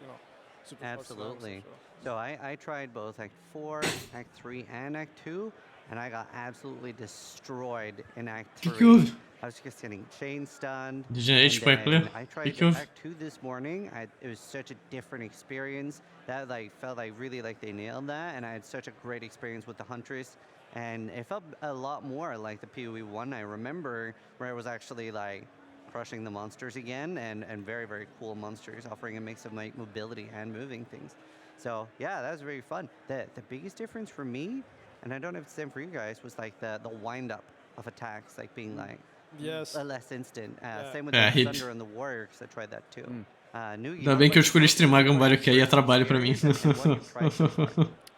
supercharged Absolutely. slams, So I tried both Act 4, Act 3, and Act 2, and I got absolutely destroyed in Act 3. I was just getting chain stunned. I tried Act 2 this morning. It was such a different experience. That felt like really like they nailed that, and I had such a great experience with the Huntress, and it felt a lot more like the PoE 1 I remember, where I was actually like crushing the monsters again, and very, very cool monsters, offering a mix of like mobility and moving things. So yeah, that was very fun. The biggest difference for me, and I don't know if it's the same for you guys, was like the wind up of attacks, like being like less instant. Same with the Thunder and the Warrior, because I tried that too. Ainda bem que eu escolhi streamar Gambale, que aí é trabalho pra mim.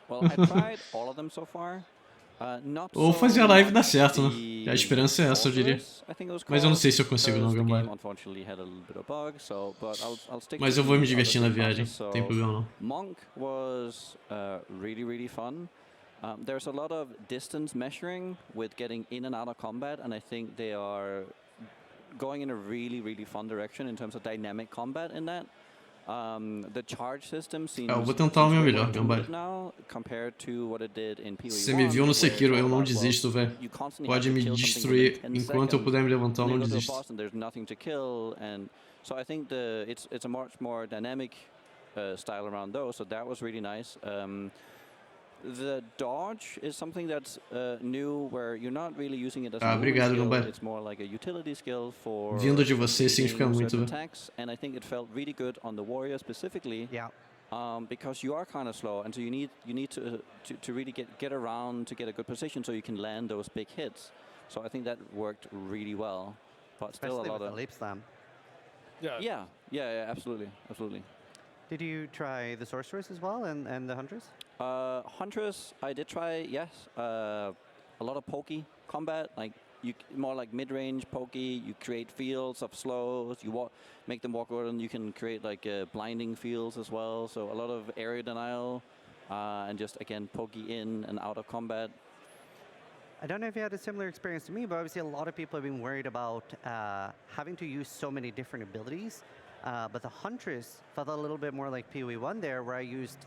Well, I tried all of them so far. Ou fazer a live dar certo, né? A esperança é essa, eu diria. Mas eu não sei se eu consigo não, Gambale. Mas eu vou me divertir na viagem, não tem problema não. Monk was really, really fun. There's a lot of distance measuring with getting in and out of combat, and I think they are going in a really, really fun direction in terms of dynamic combat in that. The charge system seems eu vou tentar o meu melhor, Gambale. now compared to what it did in PoE 1. Se você me viu no Sekiro, eu não desisto, velho. Pode me destruir enquanto eu puder me levantar, eu não desisto. There's nothing to kill, and so I think it's a much more dynamic style around those. So that was really nice. The dodge is something that's new, where you're not really using it as a obrigado, skill. Gambale. It's more like a utility skill for Vindo de você significa muito, velho. attacks, and I think it felt really good on the Warrior specifically. Yeah. Because you are kind of slow, and so you need to really get around to get a good position, so you can land those big hits. So I think that worked really well, but especially still a lot with of the leap slam. Yeah, absolutely. Did you try the Sorceress as well and the Huntress? Huntress, I did try, yes. A lot of pokey combat, like more like mid-range pokey. You create fields of slows. You make them walk over, and you can create like blinding fields as well. So a lot of area denial, and just again pokey in and out of combat. I don't know if you had a similar experience to me, but obviously a lot of people have been worried about having to use so many different abilities. But the Huntress felt a little bit more like PoE 1 there, where I used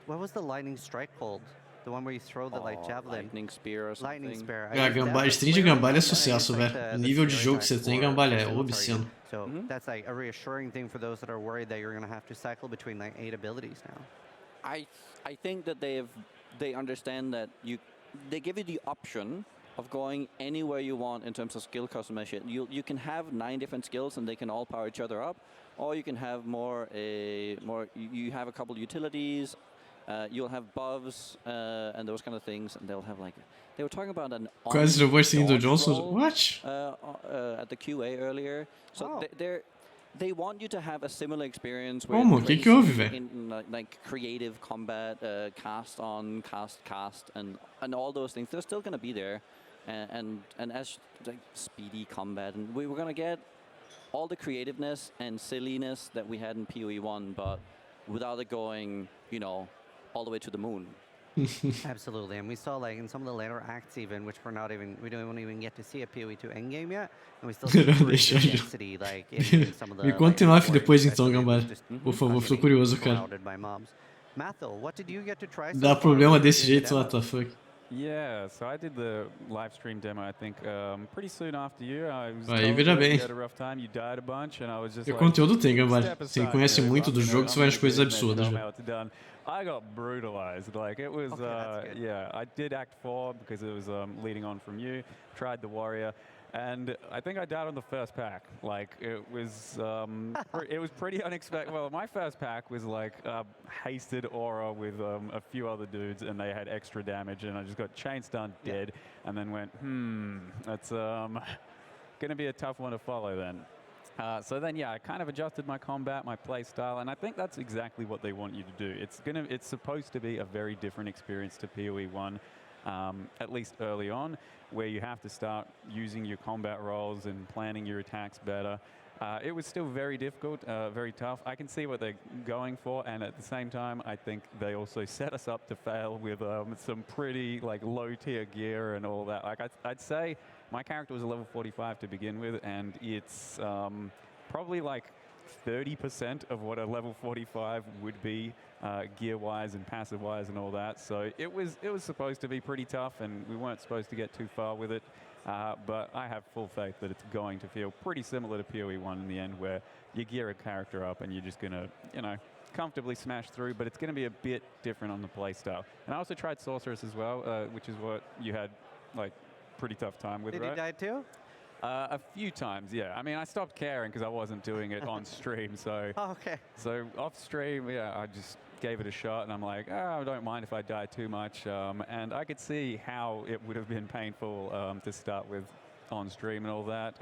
what was the lightning strike called? The one where you throw the javelin. Lightning spear or something. Lightning spear. Gambale, stream de Gambale é sucesso, velho. O nível de jogo que você tem, Gambale, é obsceno. So that's like a reassuring thing for those that are worried that you're going to have to cycle between like 8 abilities now. I think that they understand that they give you the option of going anywhere you want in terms of skill customization. You can have 9 different skills and they can all power each other up, or you can have you have a couple utilities, you'll have buffs and those kind of things, and they'll have like, they were talking about an Quase eu vou seguindo o Johnson. What? at the QA earlier. So they want you to have a similar experience Como? with Que houve, velho? in like creative combat, cast on, cast, and all those things. They're still gonna be there, and as like speedy combat, and we were gonna get all the creativeness and silliness that we had in PoE 1, but without it going, you know, all the way to the moon. Absolutely, and we saw like in some of the later acts even, which we don't even get to see a PoE 2 endgame yet, and we still see Deixa eu- density like in some of the. Me conta em off depois então, Gambara. Just Por favor, tô curioso, cara. surrounded by mobs. Mathil, what did you get to try? Dá so problema far? desse Did you jeito, what demo? the fuck. Yeah, so I did the live stream demo, I think, pretty soon after you. I was Aí, told veja that bem. you had a rough time, you died a bunch, and I was just E like, conteúdo tem, Gambara. step Você aside, conhece you know, muito do I'm jogo, gonna- você faz I'm coisas gonna do absurdas, this, velho. how it's done. I got brutalized. Like, it was, yeah, I did Act 4 because it was leading on from you, tried the Warrior, and I think I died on the first pack. Like, it was pretty unexpected. Well, my first pack was like hasted aura with a few other dudes, and they had extra damage, and I just got chain stunned dead, and then went, that's going to be a tough one to follow then. So then, yeah, I kind of adjusted my combat, my play style, and I think that's exactly what they want you to do. It's supposed to be a very different experience to PoE 1, at least early on, where you have to start using your combat roles and planning your attacks better. It was still very difficult, very tough. I can see what they're going for, and at the same time, I think they also set us up to fail with some pretty like low-tier gear and all that. Like I'd say my character was a level 45 to begin with, and it's probably like 30% of what a level 45 would be gear-wise and passive-wise and all that. So it was supposed to be pretty tough, and we weren't supposed to get too far with it. But I have full faith that it's going to feel pretty similar to PoE 1 in the end, where you gear a character up and you're just going to, you know, comfortably smash through, but it's going to be a bit different on the playstyle. And I also tried Sorceress as well, which is what you had, like, pretty tough time with, Did right? you die too? A few times, yeah. I mean, I stopped caring because I wasn't doing it on stream, so... Oh, okay. So off stream, yeah, I just gave it a shot, and I'm like, oh, I don't mind if I die too much. And I could see how it would have been painful to start with on stream and all that.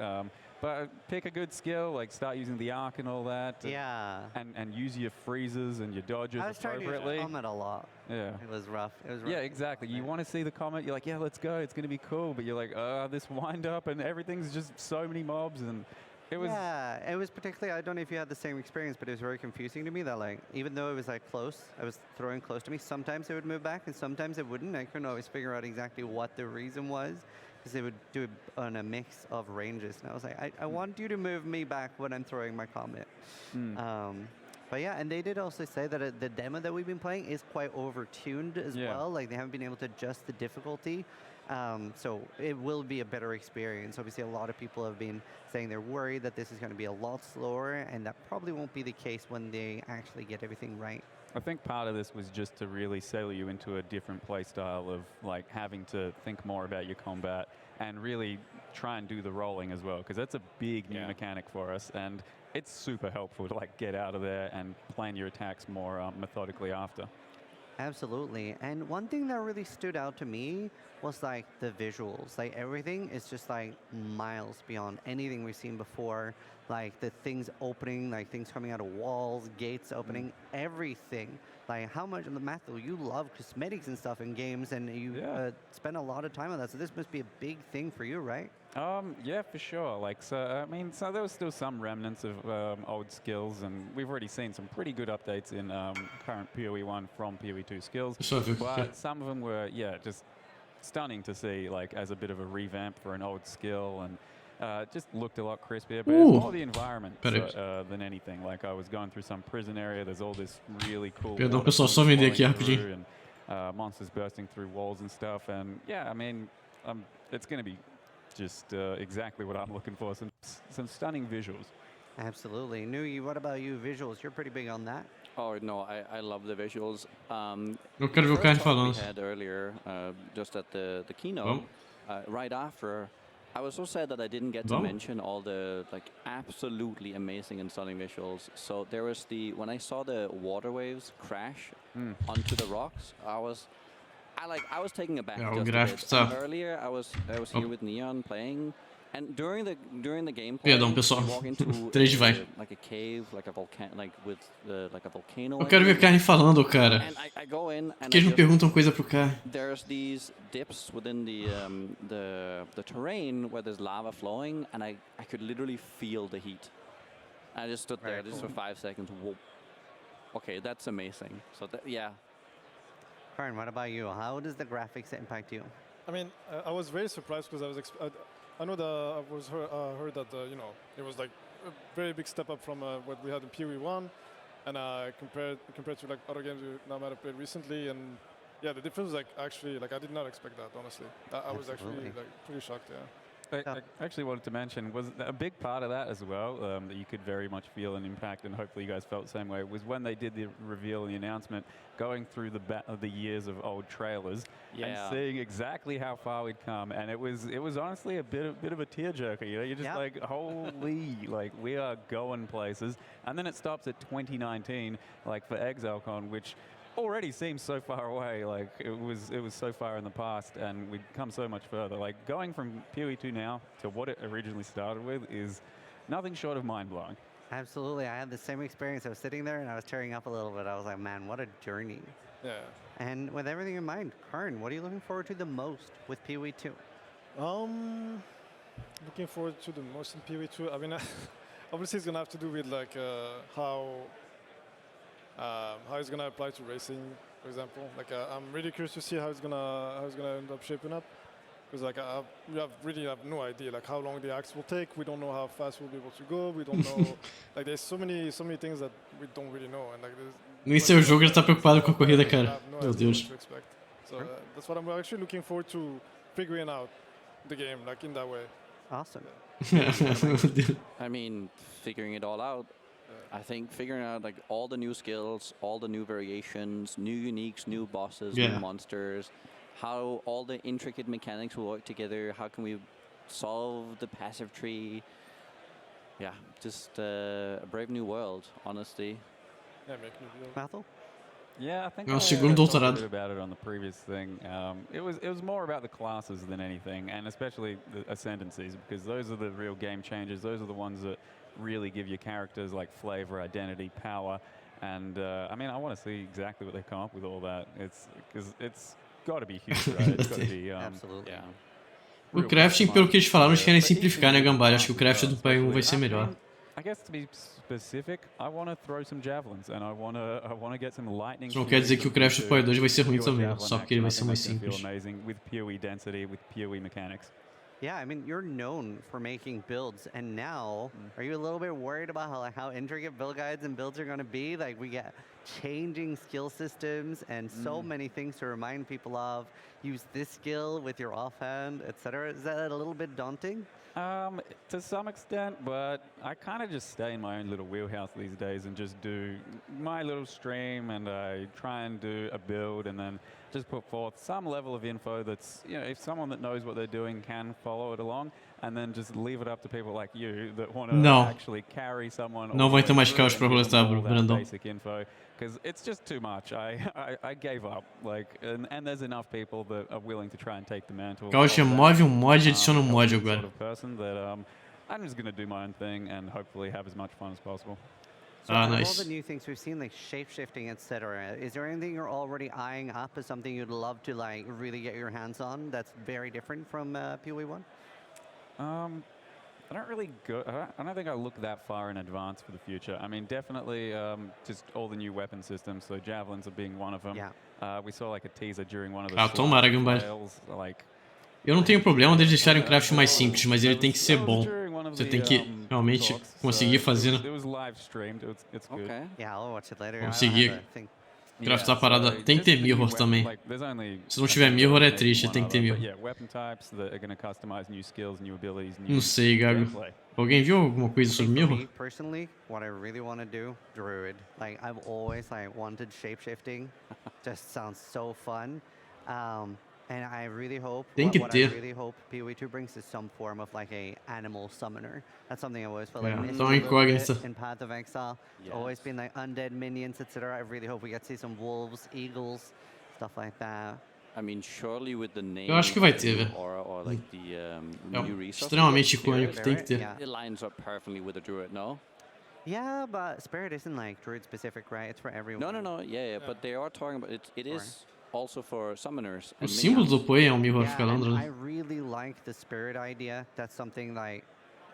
But pick a good skill, like start using the arc and all that. Yeah. And use your freezes and your dodges I was trying to use appropriately. Comet a lot. Yeah. It was rough. It was rough. Yeah, exactly. You want to see the comet, you're like, yeah, let's go, it's going to be cool. But you're like, this wind up and everything's just so many mobs, and it was... Yeah, it was particularly, I don't know if you had the same experience, but it was very confusing to me that like, even though it was like close, I was throwing close to me, sometimes it would move back and sometimes it wouldn't. I couldn't always figure out exactly what the reason was, because they would do it on a mix of ranges. And I was like, I want you to move me back when I'm throwing my comet. But yeah, and they did also say that the demo that we've been playing is quite overtuned as well. Like they haven't been able to adjust the difficulty. So it will be a better experience. Obviously, a lot of people have been saying they're worried that this is going to be a lot slower, and that probably won't be the case when they actually get everything right. I think part of this was just to really sail you into a different play style of like having to think more about your combat and really try and do the rolling as well, because that's a big new mechanic for us, and it's super helpful to like get out of there and plan your attacks more methodically after. Absolutely. And one thing that really stood out to me was like the visuals. Like everything is just like miles beyond anything we've seen before. Like the things opening, like things coming out of walls, gates opening, everything. Like how much, Matthew, you love cosmetics and stuff in games, and you spend a lot of time on that. So this must be a big thing for you, right? Yeah, for sure. Like, so I mean, so there was still some remnants of old skills, and we've already seen some pretty good updates in current PoE 1 from PoE 2 skills. But some of them were, just stunning to see, like as a bit of a revamp for an old skill, and just looked a lot crispier. But it's more the environment than anything. Like I was going through some prison area. There's all this really cool. Perdão, pessoal, só vender aqui rapidinho. And monsters bursting through walls and stuff. And yeah, I mean, it's going to be just exactly what I'm looking for. Some stunning visuals. Absolutely. Nugi, what about you? Visuals, you're pretty big on that. Oh no, I love the visuals. Eu quero ver o cara falando. We had earlier, just at the keynote, right after. I was so sad that I didn't get to mention all the like absolutely amazing and stunning visuals. So there was when I saw the water waves crash onto the rocks, I was taken aback. Ja, just a bit. Earlier, I was here with Neon playing, And during the gameplay, Perdão, pessoal. you walk into 3 vai. like a cave, like a volcano, like with like a volcano. Eu quero ver o Carne falando, cara. And I go in Por and que eles não perguntam coisa pro Carne? there's these dips within the terrain where there's lava flowing, and I could literally feel the heat. I just stood there just for 5 seconds. Whoa. Okay, that's amazing. So yeah. Karan, what about you? How does the graphics impact you? I mean, I was very surprised because I know that I was heard that you know, it was like a very big step up from what we had in PoE 1, and compared to like other games we might have played recently, and yeah, the difference was like actually like I did not expect that, honestly. I was actually like pretty shocked. Yeah. I actually wanted to mention was a big part of that as well that you could very much feel an impact, and hopefully you guys felt the same way, was when they did the reveal and the announcement, going through the years of old trailers and seeing exactly how far we'd come, and it was honestly a bit of a tearjerker. You know, you're just like, holy, like we are going places, and then it stops at 2019, like for ExileCon, which already seems so far away. Like it was so far in the past, and we'd come so much further. Like going from PoE 2 now to what it originally started with is nothing short of mind-blowing. Absolutely, I had the same experience. I was sitting there and I was tearing up a little bit. I was like, man, what a journey. Yeah. And with everything in mind, Karn, what are you looking forward to the most with PoE 2? Looking forward to the most in PoE 2. I mean, obviously it's gonna have to do with like how it's gonna apply to racing, for example. Like I'm really curious to see how it's gonna end up shaping up, because like we really have no idea like how long the acts will take. We don't know how fast we'll be able to go. We don't know like there's so many things that we don't really know, and like Nem seu jogo já tá preocupado com a corrida, cara. Meu Deus. So that's what I'm actually looking forward to, figuring out the game like in that way. Awesome. I mean, figuring it all out. I think figuring out like all the new skills, all the new variations, new uniques, new bosses, new monsters, how all the intricate mechanics will work together, how can we solve the passive tree. Yeah, just a brave new world, honestly. Yeah, make new world. Mathel? Yeah, I think É o I segundo talked a doutorado. bit about it on the previous thing. It was more about the classes than anything, and especially the ascendancies, because those are the real game changers. Those are the ones that really give your characters like flavor, identity, power, and I mean, I want to see exactly what they come up with all that. It's got to be huge, right? It's got to be absolutely. Yeah. O crafting, pelo que eles falaram, eles querem simplificar, né, Gambale? Acho que o craft do Pai 1 vai ser melhor. I guess to be specific, I want to throw some javelins, and I want to get some lightning. Isso não quer dizer que o craft do Pai 2 vai ser ruim também, só porque ele vai ser mais simples. Amazing with PoE density, with PoE mechanics. Yeah, I mean, you're known for making builds, and now, are you a little bit worried about how intricate build guides and builds are going to be? Like, we get changing skill systems and so many things to remind people of. Use this skill with your offhand, etc. Is that a little bit daunting? To some extent, but I kind of just stay in my own little wheelhouse these days and just do my little stream, and I try and do a build and then just put forth some level of info that's, you know, if someone that knows what they're doing can follow it along, and then just leave it up to people like you that want to actually carry someone. Não vai ter mais caos para roletar, Brandon. Basic info, because it's just too much. I gave up, like, and there's enough people that are willing to try and take the mantle. Caos remove mod e adiciona mod agora. Sort of person that I'm just going to do my own thing and hopefully have as much fun as possible. So nice. All the new things we've seen, like shape-shifting, etc. Is there anything you're already eyeing up as something you'd love to like really get your hands on that's very different from PoE 1? I don't really go. I don't think I look that far in advance for the future. I mean, definitely just all the new weapon systems. So javelins are being one of them. Yeah. We saw like a teaser during one of the tomara, Gambale. trails, like. Eu não tenho problema deles deixarem o craft mais simples, mas ele tem que ser bom. Você tem que realmente conseguir fazer, né? It was live streamed. It's good. Okay. Yeah, I'll watch it later. Conseguir craftar a parada. Tem que ter mirror também. Se não tiver mirror é triste, tem que ter mirror. Não sei, Gago. Alguém viu alguma coisa sobre mirror? Personally, what I really want to do, Druid. Like I've always wanted shapeshifting. Just sounds so fun. And I really hope, what I really hope PoE 2 brings is some form of like a animal summoner. That's something I always felt like missing a little bit in Path of Exile. It's always been like undead minions, etc. I really hope we get to see some wolves, eagles, stuff like that. I mean, surely with the name. Eu acho que vai ter, velho. Or like the new resource. Extremamente icônico, tem que ter. Yeah. It lines up perfectly with the druid, no? Yeah, but Spirit isn't like druid specific, right? It's for everyone. No. Yeah, but they are talking about it. It is also for summoners. O símbolo do Poe é um Mirror of Calandra. I really like the Spirit idea. That's something like,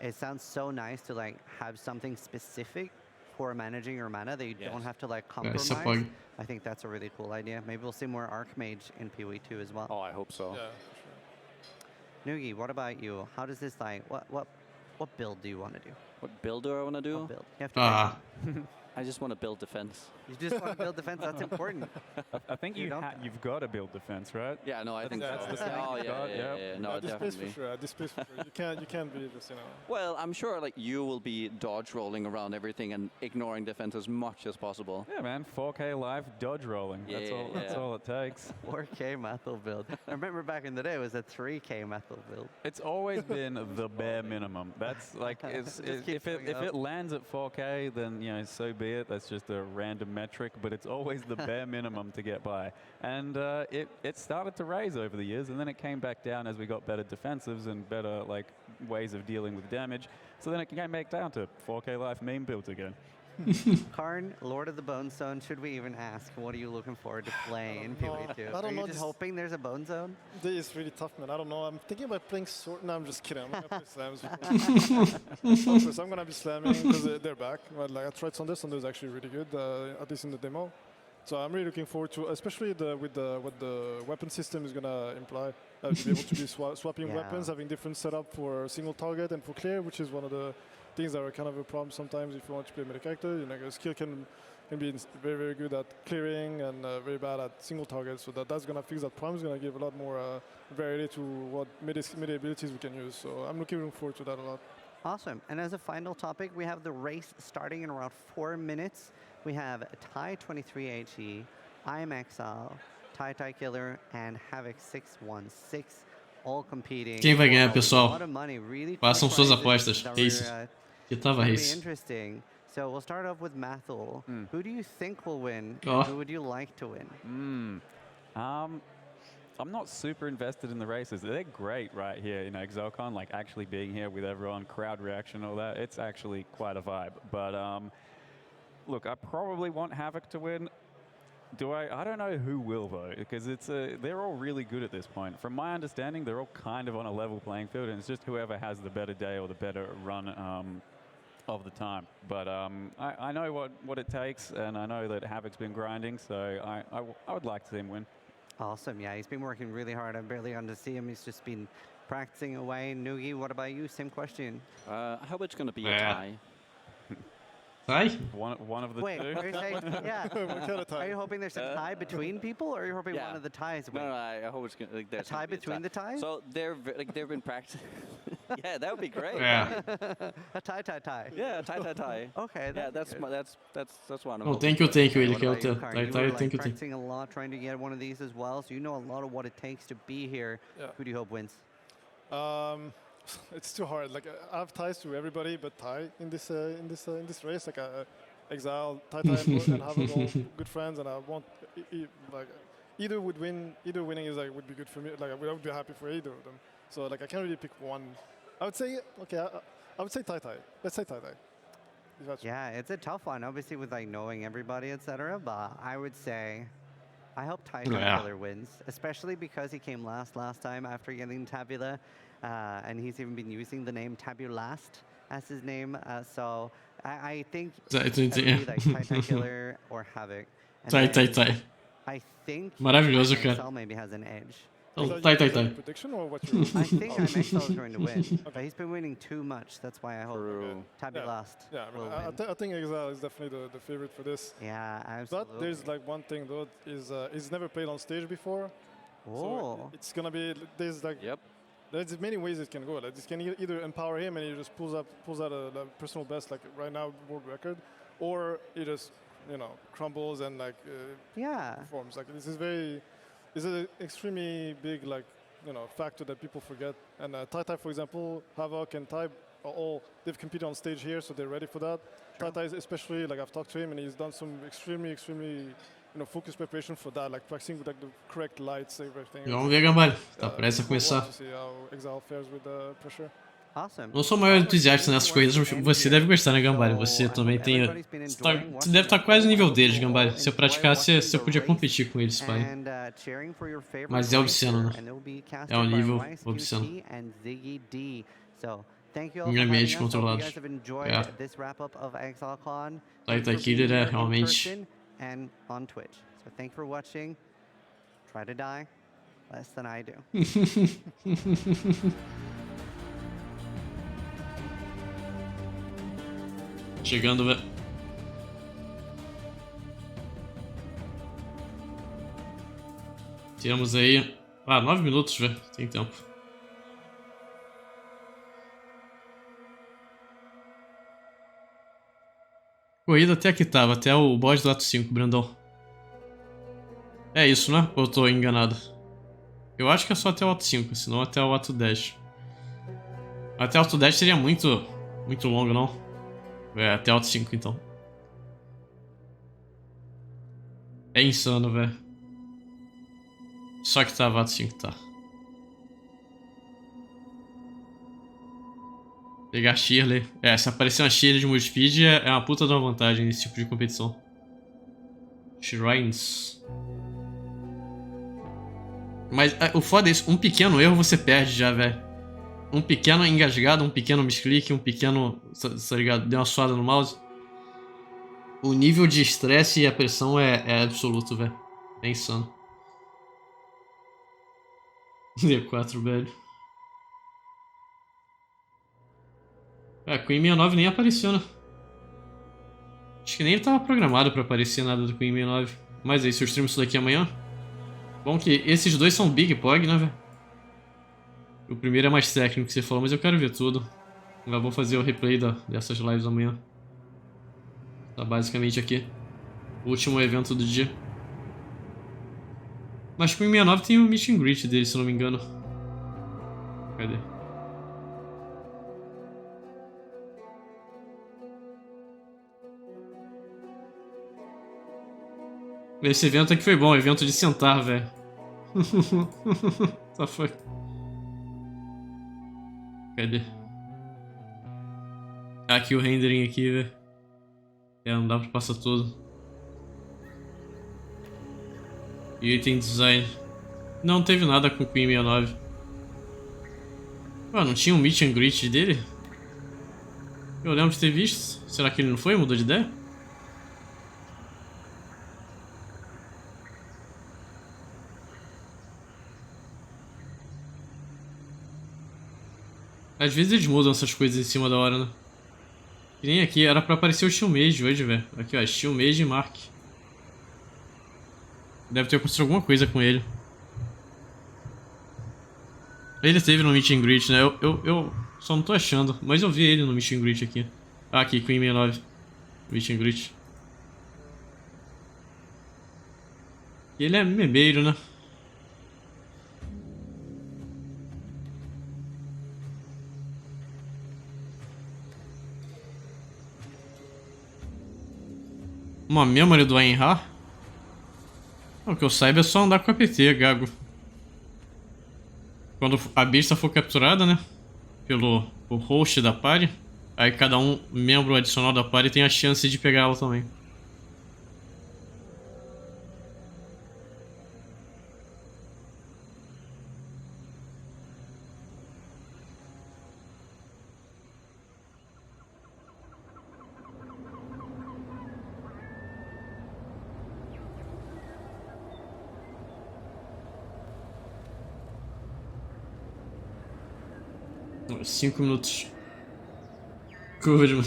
it sounds so nice to like have something specific for managing your mana that you don't have to like compromise. I think that's a really cool idea. Maybe we'll see more Archmage in PoE2 as well. Oh, I hope so. Yeah, for sure. Nugi, what about you? How does this like, what build do you want to do? What build do I want to do? What build? You have to I just want to build defense. You just want to build defense. That's important. I think you've got to build defense, right? Yeah, no, I think that's so. the thing. Oh, yeah. No, this definitely. place for sure. This place for sure. You can't beat this, you know. Well, I'm sure like you will be dodge rolling around everything and ignoring defense as much as possible. Yeah, man. 4K live dodge rolling. That's all it takes. 4K methyl build. I remember back in the day it was a 3K methyl build. It's always been the bare minimum. That's like, if it lands at 4K, then so be it. That's just a random metric, but it's always the bare minimum to get by. And it started to raise over the years, and then it came back down as we got better defensives and better like ways of dealing with damage. So then it came back down to 4K life meme builds again. Karn, Lord of the Bone Zone, should we even ask? What are you looking forward to play in PoE2? I don't are know, you just hoping there's a Bone Zone? This is really tough, man. I don't know. I'm thinking about playing Sword. No, I'm just kidding. I'm not going to play slams. I'm going to be slamming because they're back. But, like, I tried Sunday. Sunday is actually really good, at least in the demo. So I'm really looking forward to, especially with what the weapon system is going to imply. To be able to be swapping weapons, having different setup for single target and for clear, which is one of the things that are kind of a problem sometimes if you want to play a meta character. Your skill can be very, very good at clearing and very bad at single targets. So that's going to fix that problem. It's going to give a lot more variety to what meta abilities we can use. So I'm looking forward to that a lot. Awesome. And as a final topic, we have the race starting in around 4 minutes. We have Tai23HE, I Am Exile, Tai Killer, and Havoc616 all competing. Quem vai ganhar, pessoal? A lot of money, really. Façam suas apostas. Race. Que tava race. Interesting. So we'll start off with Mathul. Who do you think will win? Oh. Who would you like to win? I'm not super invested in the races. They're great right here in ExileCon, like actually being here with everyone, crowd reaction, all that. It's actually quite a vibe. But look, I probably want Havoc to win. I don't know who will though, because they're all really good at this point. From my understanding, they're all kind of on a level playing field, and it's just whoever has the better day or the better run of the time. But I know what it takes, and I know that Havoc's been grinding, so I would like to see him win. Awesome. Yeah, he's been working really hard. I've barely gotten to see him. He's just been practicing away. Nugi, what about you? Same question. I hope it's going to be a tie. Tie? One of the Wait, two? are you saying, are you hoping there's a tie between people, or are you hoping one of the ties wins? No, I hope it's gonna, a tie between the ties? So they've been practicing. Yeah, that would be great. Yeah. A tie. Yeah, a tie. Okay. Yeah, that's one. Oh, thank you, ele quer o teu. Thank you. Practicing a lot, trying to get one of these as well, so you know a lot of what it takes to be here. Yeah. Who do you hope wins? It's too hard. Like I have ties to everybody, but Tai in this race, like Exile, Tai and Havoc all good friends, and I want like either would win. Either winning is would be good for me. Like I would be happy for either of them. So like I can't really pick one. I would say I would say Tai. Let's say Tai. Yeah, it's a tough one, obviously with knowing everybody, etc. But I would say I hope Tai Killer wins, especially because he came last time after getting Tabula. And he's even been using the name Tabulast as his name. So I think it's like Tai Killer or Havoc. Tai. I think Maravilhoso, cara. Exile maybe has an edge. Tai. Prediction or what? I think Exile is going to win, but he's been winning too much. That's why I hope Tabulast will win. I think Exile is definitely the favorite for this. Yeah, absolutely. But there's one thing though, is he's never played on stage before. Oh. So it's gonna be There's many ways it can go. Like this can either empower him and he just pulls out a personal best, like right now world record, or he just crumbles and performs. Like this is an extremely big factor that people forget. And Tai, for example, Havoc and Tai they've competed on stage here, so they're ready for that. Sure. Tai is especially I've talked to him and he's done some extremely focus preparation for that, like practicing with like the correct lights, everything. Vamos ver, Gambale. Tá prestes a começar. To see how Exile fares with the pressure. Não sou o maior entusiasta nessas corridas, mas você deve gostar, né, Gambale? Você também tem... Você deve estar quase no nível deles, Gambale. Se eu praticasse, você podia competir com eles, pai. Mas é obsceno, né? É um nível obsceno. Minimamente controlados. É. Titan Killer é realmente... And on Twitch. So thank you for watching. Try to die less than I do. Chegando, velho. Temos aí... 9 minutos, velho. Tem tempo. Corrida até aqui tava, até o boss do ato 5, Brandão. É isso, né? Ou eu tô enganado? Eu acho que é só até o ato 5, senão até o ato 10. Até o ato 10 seria muito longo, não? É, até o ato 5, então. É insano, velho. Só que tava ato 5, tá. Pegar Shirley. É, se aparecer uma Shirley de modo speed é uma puta de uma vantagem nesse tipo de competição. Shrines. Mas o foda é isso, um pequeno erro você perde já, velho. Um pequeno engasgado, um pequeno misclick, um pequeno... Tá ligado? Deu uma suada no mouse. O nível de estresse e a pressão é absoluto, velho. É insano. D4, velho. Queen 69 nem apareceu, né? Acho que nem ele tava programado pra aparecer nada do Queen 69. Mas aí, se eu streamo isso daqui amanhã... Bom que esses dois são Big Pog, né, velho? O primeiro é mais técnico que você falou, mas eu quero ver tudo. Já vou fazer o replay dessas lives amanhã. Tá basicamente aqui. O último evento do dia. Mas Queen 69 tem o meet and greet dele, se eu não me engano. Cadê? Esse evento aqui foi bom, evento de sentar, velho. Só foi. Cadê? Aqui o rendering aqui, velho. Não dá pra passar tudo. E item design. Não teve nada com o Queen 69. Não tinha um meet and greet dele? Eu lembro de ter visto. Será que ele não foi? Mudou de ideia? Às vezes eles mudam essas coisas em cima da hora, né? Que nem aqui, era pra aparecer o Steel Mage hoje, velho. Aqui, ó, Steel Mage e Mark. Deve ter acontecido alguma coisa com ele. Ele teve no Meet and Greet, né? Eu só não tô achando, mas eu vi ele no Meet and Greet aqui. Aqui, Queen 69. Meet and Greet. E ele é memeiro, né? Uma memory do Ainha? O que eu saiba é só andar com a PT, Gago. Quando a besta for capturada, né? Pelo host da party. Aí cada membro adicional da party tem a chance de pegar ela também. Uns 5 minutos. Curva.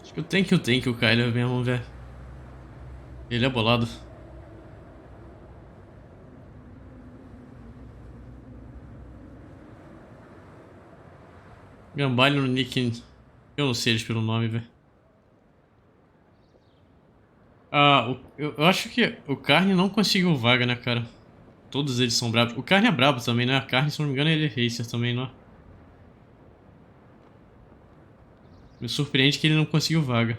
Acho que tem que o Kyler mesmo, velho. Ele é bolado. Gambalho no nick. Eu não sei eles pelo nome, velho. Ah, eu acho que o Carne não conseguiu vaga, né, cara? Todos eles são brabos. O Carne é brabo também, né? A Carne, se não me engano, ele é racer também, não é? Me surpreende que ele não conseguiu vaga.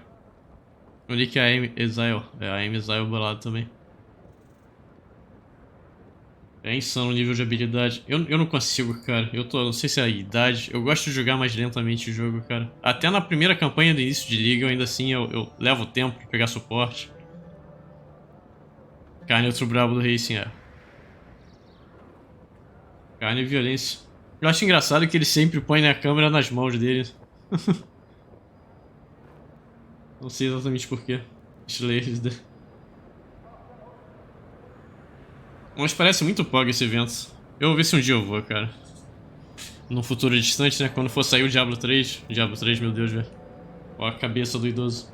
O nick é a Aim Exile. É a Aim Exile bolado também. É insano o nível de habilidade. Eu não consigo, cara. Não sei se é a idade. Eu gosto de jogar mais lentamente o jogo, cara. Até na primeira campanha do início de liga, eu ainda assim eu levo tempo pra pegar suporte. Carne é outro brabo do Racing, é. Carne e violência. Eu acho engraçado que ele sempre põe a câmera nas mãos dele. Não sei exatamente porquê. Slayers. Mas parece muito POG esse evento. Eu vou ver se um dia eu vou, cara. Num futuro distante, né? Quando for sair o Diablo 3. Diablo 3, meu Deus, velho. Ó a cabeça do idoso.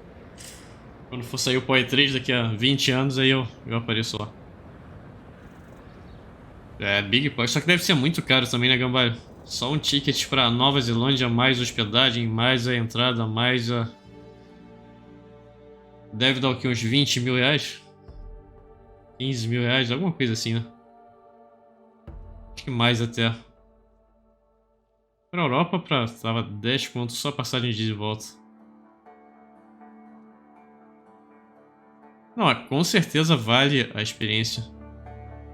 Quando for sair o PoE 3 daqui a 20 anos, aí eu apareço lá. É, Big PoE. Só que deve ser muito caro também, né, Gambalho? Só um ticket pra Nova Zelândia, mais hospedagem, mais a entrada, mais a... Deve dar o quê? Uns 20 mil reais? 15 mil reais? Alguma coisa assim, né? Acho que mais até. Pra Europa, tava 10 pontos só passagem de volta. Não, com certeza vale a experiência.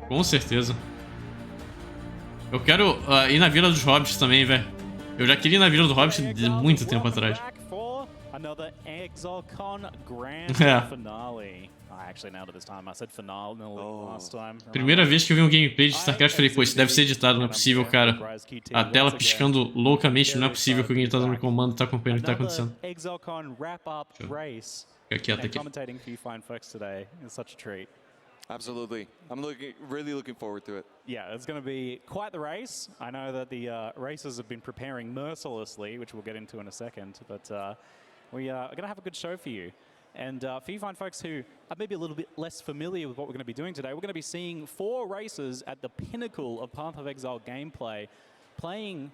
Com certeza. Eu quero ir na Vila dos Hobbits também, velho. Eu já queria ir na Vila dos Hobbits de muito tempo atrás. Another ExileCon Grand Finale. I actually nailed it this time. I said finale last time. Primeira vez que eu vi um gameplay de StarCraft, falei, pô, isso deve ser editado, não é possível, cara. A tela piscando loucamente, não é possível que alguém tá dando comando e tá acompanhando o que tá acontecendo. ExileCon wrap-up race. Fica quieto aqui. Commentating for you fine folks today is such a treat. Absolutely. I'm really looking forward to it. Yeah, it's going to be quite the race. I know that the racers have been preparing mercilessly, which we'll get into in a second, but we are going to have a good show for you. And for you fine folks who are maybe a little bit less familiar with what we're going to be doing today, we're going to be seeing 4 racers at the pinnacle of Path of Exile gameplay, playing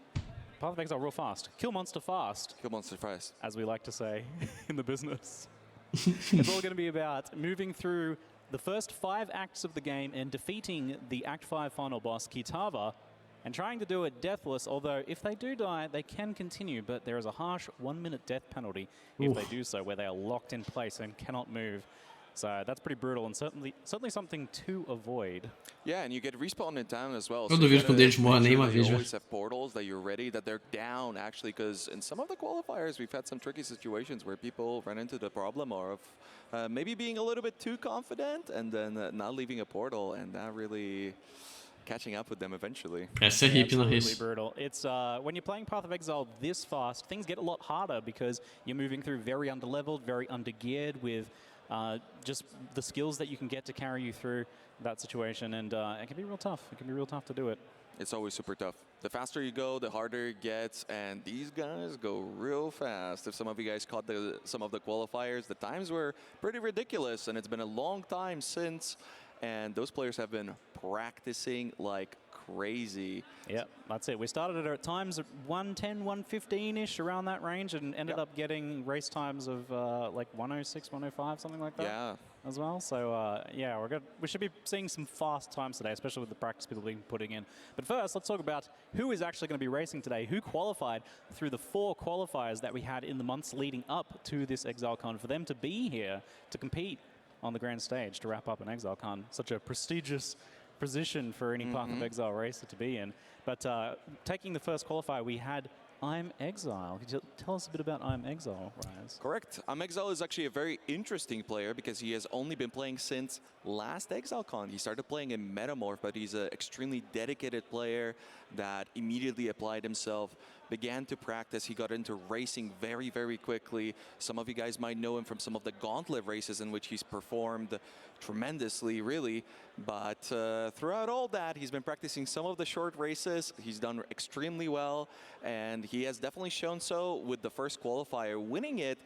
Path of Exile real fast. Kill monster fast. Kill monster fast. As we like to say in the business. It's all going to be about moving through the first 5 acts of the game and defeating the Act 5 final boss, Kitava, and trying to do it deathless, although if they do die, they can continue, but there is a harsh 1-minute death penalty if they do so, where they are locked in place and cannot move. So that's pretty brutal and certainly something to avoid. Yeah, and you get respawned in time as well. Eu duvido quando eles morram nem uma vez, You velho. always have portals that you're ready, that they're down actually, because in some of the qualifiers we've had some tricky situations where people run into the problem of maybe being a little bit too confident and then not leaving a portal and not really catching up with them eventually. Essa é hip no Absolutely race. brutal. It's when you're playing Path of Exile this fast, things get a lot harder because you're moving through very underleveled, very undergeared with just the skills that you can get to carry you through that situation, and it can be real tough. It can be real tough to do it. It's always super tough. The faster you go, the harder it gets, and these guys go real fast. If some of you guys caught some of the qualifiers, the times were pretty ridiculous, and it's been a long time since, and those players have been practicing like crazy. Yeah, that's it. We started at times at 110, 115-ish, around that range, and ended up getting race times of like 106, 105, something like that. Yeah. As well. So yeah, we should be seeing some fast times today, especially with the practice people being putting in. But first, let's talk about who is actually going to be racing today, who qualified through the 4 qualifiers that we had in the months leading up to this ExileCon, for them to be here to compete on the grand stage to wrap up an ExileCon. Such a prestigious position for any Path of Exile racer to be in. But taking the first qualifier, we had I'm Exile. Could you tell us a bit about I'm Exile, Rise? Correct. I'm Exile is actually a very interesting player because he has only been playing since last ExileCon. He started playing in Metamorph, but he's an extremely dedicated player that immediately applied himself, began to practice. He got into racing very, very quickly. Some of you guys might know him from some of the Gauntlet races in which he's performed tremendously, really. But throughout all that, he's been practicing some of the short races. He's done extremely well, and he has definitely shown so with the first qualifier, winning it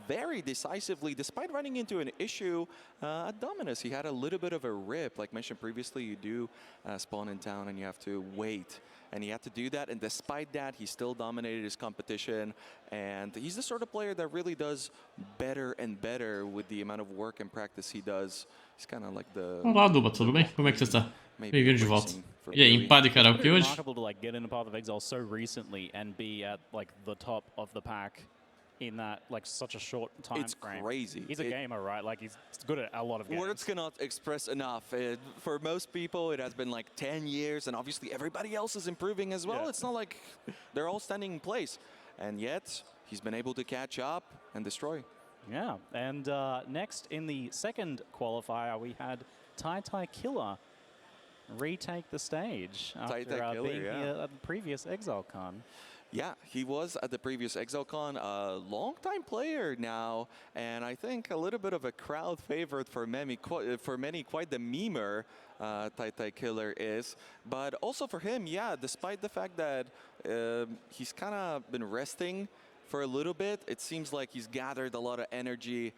very decisively, despite running into an issue at Dominus. He had a little bit of a rip. Like mentioned previously, you do spawn in town and you have to wait. and he had to do that. And despite that, he still dominated his competition. And he's the sort of player that really does better and better with the amount of work and practice he does. He's kind of like the... Olá, Duba, tudo bem? Como é que você está? Bem-vindo de volta. E aí, empate de karaokê hoje? It's remarkable to like get into Path of Exile so recently and be at like the top of the pack in that like such a short time frame. It's crazy. He's a gamer, right? Like he's good at a lot of games. Words cannot express enough. For most people, it has been like 10 years, and obviously everybody else is improving as well. It's not like they're all standing in place. And yet, he's been able to catch up and destroy. Yeah, and next in the second qualifier, we had Tai Killer retake the stage after being here at the previous ExileCon. Yeah, he was at the previous ExileCon, a long-time player now, and I think a little bit of a crowd favorite for many, quite the memer Tai Killer is. But also for him, yeah, despite the fact that he's kind of been resting for a little bit, it seems like he's gathered a lot of energy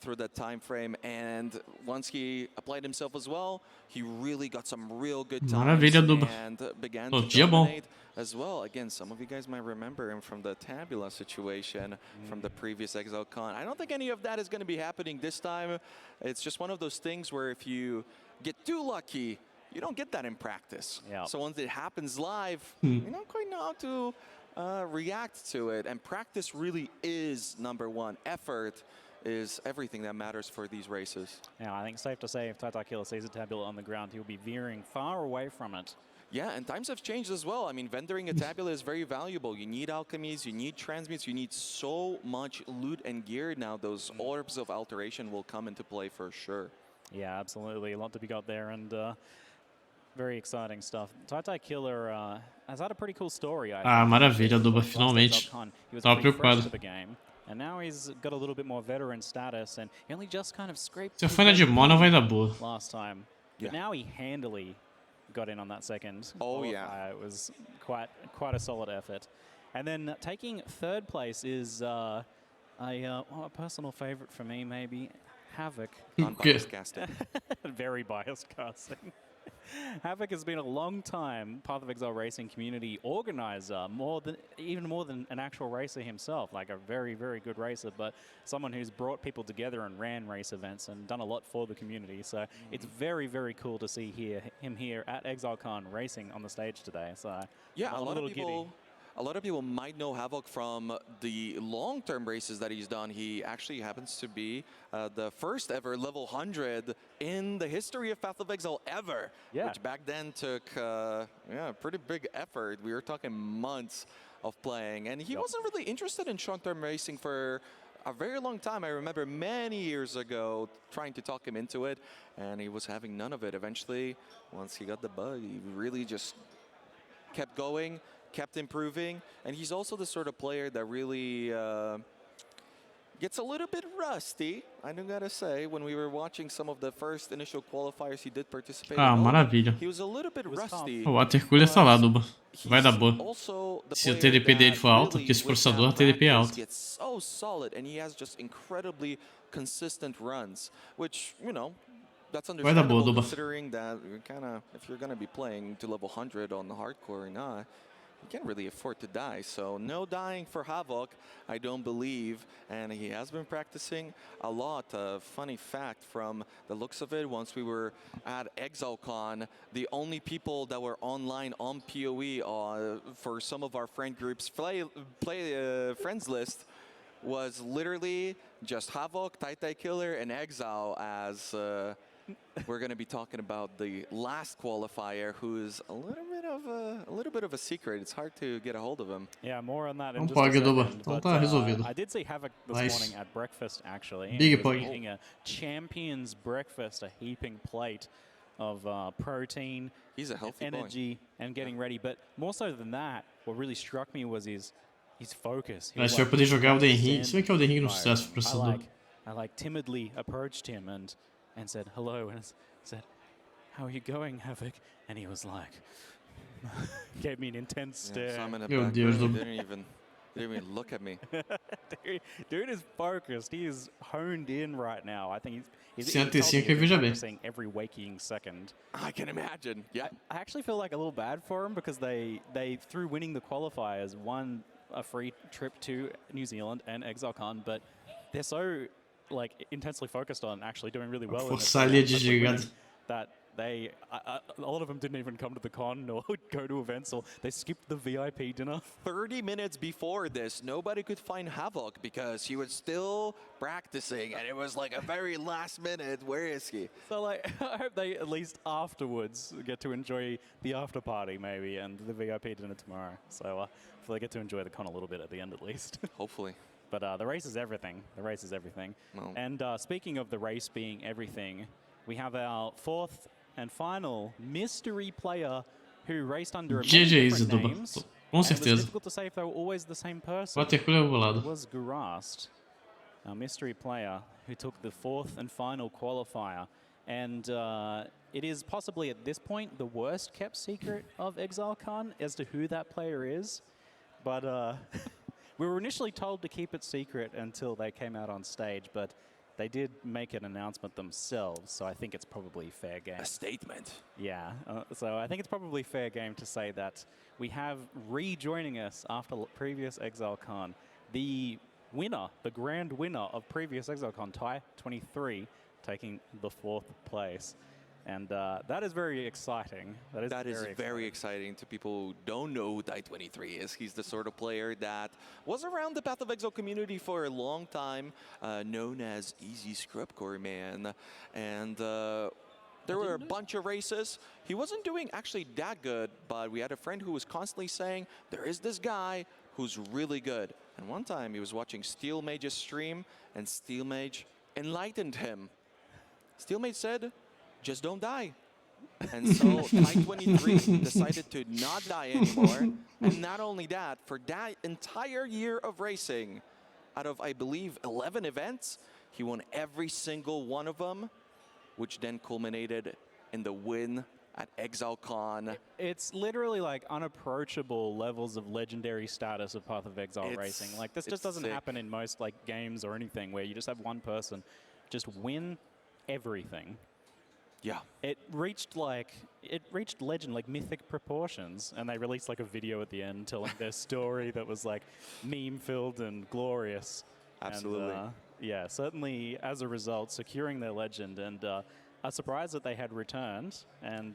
through that time frame, and once he applied himself as well, he really got some real good times and began to dominate as well. Again, some of you guys might remember him from the Tabula situation from the previous ExileCon. I don't think any of that is going to be happening this time. It's just one of those things where if you get too lucky, you don't get that in practice. So once it happens live, you don't quite know how to react to it, and practice really is number one. Effort is everything that matters for these races. Yeah, I think it's safe to say if Tai Killer sees a Tabula on the ground, he'll be veering far away from it. Yeah, and times have changed as well. I mean, vendoring a Tabula is very valuable. You need alchemies, you need transmutes, you need so much loot and gear now. Those orbs of alteration will come into play for sure. Yeah, absolutely. A lot to be got there, and very exciting stuff. Tai Killer has had a pretty cool story. Maravilha, Duba, finalmente. Tava preocupado. And now he's got a little bit more veteran status, and he only just kind of scraped. Se eu for na de mono, vai dar boa. Last time, but now he handily got in on that second. Oh yeah, it was quite a solid effort. And then taking third place is a personal favorite for me, maybe Havoc. Unbiased casting. Very biased casting. Havoc has been a long time Path of Exile racing community organizer, even more than an actual racer himself, like a very, very good racer, but someone who's brought people together and ran race events and done a lot for the community. So it's very, very cool to see him here at ExileCon racing on the stage today. So yeah, a lot of people might know Havoc from the long-term races that he's done. He actually happens to be the first ever level 100 in the history of Path of Exile ever, which back then took a pretty big effort. We were talking months of playing, and he wasn't really interested in short-term racing for a very long time. I remember many years ago trying to talk him into it, and he was having none of it. Eventually, once he got the bug, he really just kept going, kept improving, and he's also the sort of player that really gets a little bit rusty, I do gotta say. When we were watching some of the first initial qualifiers he did participate in, maravilha. he was a little bit rusty. O watercooler tá lá, Duba. Vai dar boa. Se o TDP dele for alto, porque esse processador TDP é alto. Gets so solid, and he has just incredibly consistent runs, which, you know, that's understandable considering that if you're gonna be playing to level 100 on the hardcore or not, you can't really afford to die. So no dying for Havoc, I don't believe, and he has been practicing a lot. Funny fact, from the looks of it, once we were at ExileCon, the only people that were online on PoE for some of our friend groups friends list was literally just Havoc, Tai Killer, and Exile, as we're going to be talking about the last qualifier, who is a little bit of a secret. It's hard to get a hold of him. Yeah, more on that in just a second. But, I did see Havoc this morning at breakfast, actually. He was eating a champion's breakfast, a heaping plate of protein, he's a healthy energy, and getting ready. But more so than that, what really struck me was his focus. Mas se eu poder jogar o Den Ring, se bem que o Den Ring não sucesso pro processador. I timidly approached him and said hello, and said, "How are you going, Havoc?" And he was like, gave me an intense stare. So I'm in the background. He didn't even Didn't even look at me. Dude is focused. He is honed in right now. I think he's practicing every waking second. I can imagine. Yeah. I actually feel like a little bad for him because they through winning the qualifiers, won a free trip to New Zealand and ExileCon, but they're so like intensely focused on actually doing really well in it, that they a lot of them didn't even come to the con or go to events, or they skipped the VIP dinner. 30 minutes before this, nobody could find Havoc because he was still practicing, and it was like a very last minute, where is he? So like, I hope they at least afterwards get to enjoy the after party maybe and the VIP dinner tomorrow. So they get to enjoy the con a little bit at the end at least. Hopefully. But the race is everything. The race is everything. Well. And speaking of the race being everything, we have our fourth and final mystery player who raced under many different names. Com and it was certeza. difficult to say if they were always the same person. Vou ter que olhar o lado. It was Gurast, our mystery player who took the fourth and final qualifier. And it is possibly at this point the worst kept secret of ExileCon as to who that player is. But we were initially told to keep it secret until they came out on stage, but they did make an announcement themselves, so I think it's probably fair game. A statement. Yeah, so I think it's probably fair game to say that we have rejoining us after previous ExileCon, the winner, the grand winner of previous ExileCon, TIE 23, taking the fourth place. And that is very exciting. That is very exciting to people who don't know who TIE 23 is. He's the sort of player that was around the Path of Exile community for a long time, known as Easy Scrub Core Man. And there were a bunch of races. He wasn't doing actually that good, but we had a friend who was constantly saying, there is this guy who's really good. And one time he was watching Steel Mage's stream, and Steel Mage enlightened him. Steel Mage said, just don't die. And so TIE 23 decided to not die anymore. And not only that, for that entire year of racing, out of, I believe, 11 events, he won every single one of them, which then culminated in the win at ExileCon. It's literally like unapproachable levels of legendary status of Path of Exile racing. Like this just doesn't happen in most like games or anything where you just have one person just win everything. Yeah. It reached legend, like mythic proportions, and they released like a video at the end telling their story that was like meme-filled and glorious. Absolutely. And, yeah, certainly as a result, securing their legend, and a surprise that they had returned, and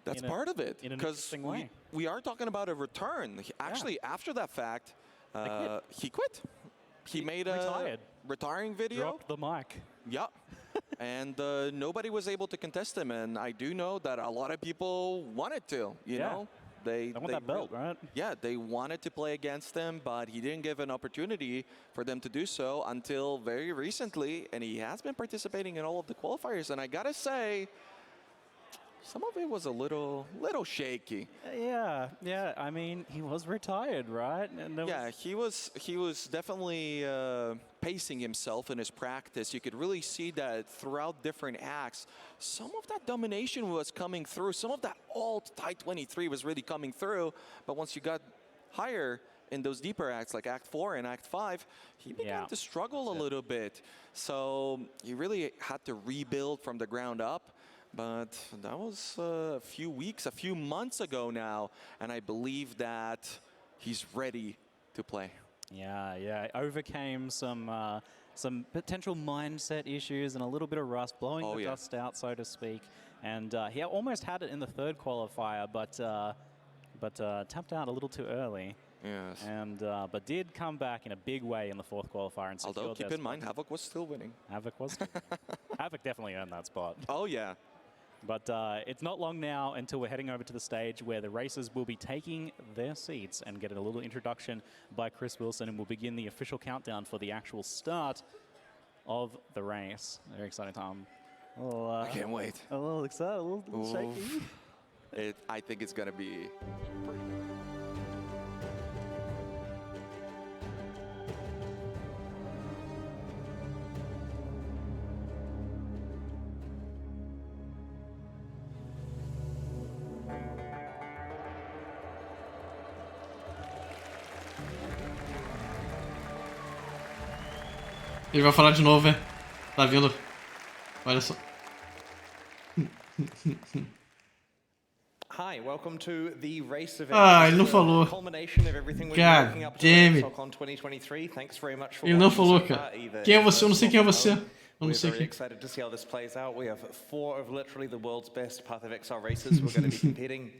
that's part of it, in an because interesting way. we are talking about a return. Actually, after that fact, he quit. He made a retiring video. Dropped the mic. Yep. And nobody was able to contest him, and I do know that a lot of people wanted to, you know? They want that belt, right? Yeah, they wanted to play against him, but he didn't give an opportunity for them to do so until very recently, and he has been participating in all of the qualifiers, and I gotta say, some of it was a little shaky. Yeah. I mean, he was retired, right? And yeah, he was definitely pacing himself in his practice. You could really see that throughout different acts, some of that domination was coming through. Some of that alt TIE 23 was really coming through. But once you got higher in those deeper acts, like Act 4 and Act 5, he began to struggle a little bit. So he really had to rebuild from the ground up. But that was a few months ago now, and I believe that he's ready to play. Yeah. Overcame some potential mindset issues and a little bit of rust, blowing the dust out, so to speak. And he almost had it in the third qualifier, but tapped out a little too early. Yes. And but did come back in a big way in the fourth qualifier and secured Although keep in mind, Havoc was still winning. Havoc definitely earned that spot. Oh yeah. But it's not long now until we're heading over to the stage where the racers will be taking their seats and get a little introduction by Chris Wilson, and we'll begin the official countdown for the actual start of the race. Very exciting time. I can't wait. A little excited, a little shaky. I think it's going to be pretty good. Ele vai falar de novo, é. Tá vindo. Olha só. Hi, welcome to the race event. Ah, ele não falou. God damn it. Ele não falou, cara. Quem é você? Eu não sei quem é você. Eu não sei We're very quem. excited to see how this plays out. We have 4 of literally the world's best Path of Exile races we're going to be competing.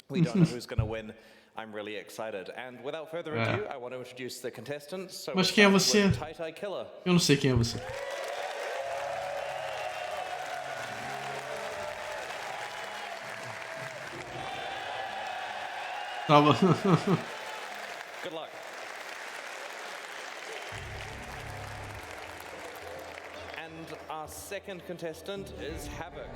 We don't know who's going to win. I'm really excited. And without further ado, I want to introduce the contestants. So Mas quem é você? Killer. Eu não sei quem é você. Tá bom. Good luck. And our second contestant is Havoc.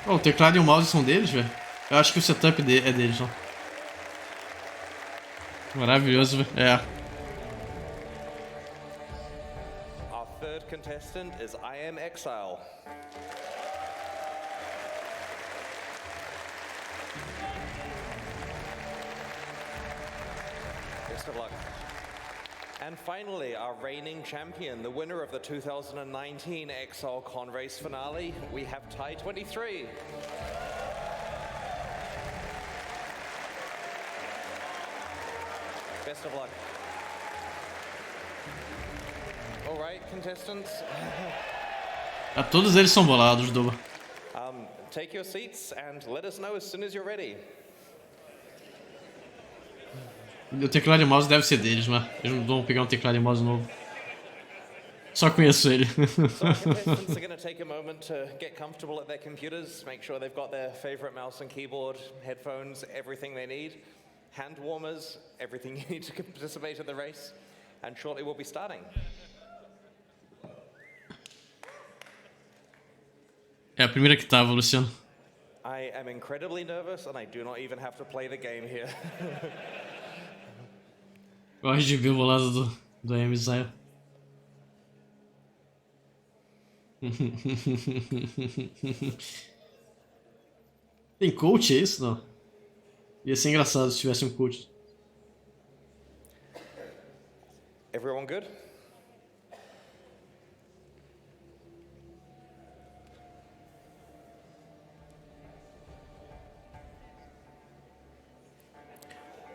Oh, o teclado e o mouse são deles, velho? Eu acho que o setup é deles, ó. Maravilhoso, velho. É. Our third contestant is I Am Exile. Best of luck. And finally, our reigning champion, the winner of the 2019 ExileCon race finale, we have Ty 23. Best of luck. All right, contestants. Todos eles são bolados, Duba. Take your seats and let us know as soon as you're ready. O teclado e mouse deve ser deles, mas eles não vão pegar um teclado e mouse novo. Só conheço ele. So our contestants are going to take a moment to get comfortable at their computers, make sure they've got their favorite mouse and keyboard, headphones, everything they need, hand warmers, everything you need to participate in the race, and shortly we'll be starting. É a primeira que tava, Luciano. I am incredibly nervous and I do not even have to play the game here. Gosto de ver o bolado do ExileCon. Tem coach, é isso? Não. Ia ser engraçado se tivesse um coach. Everyone good?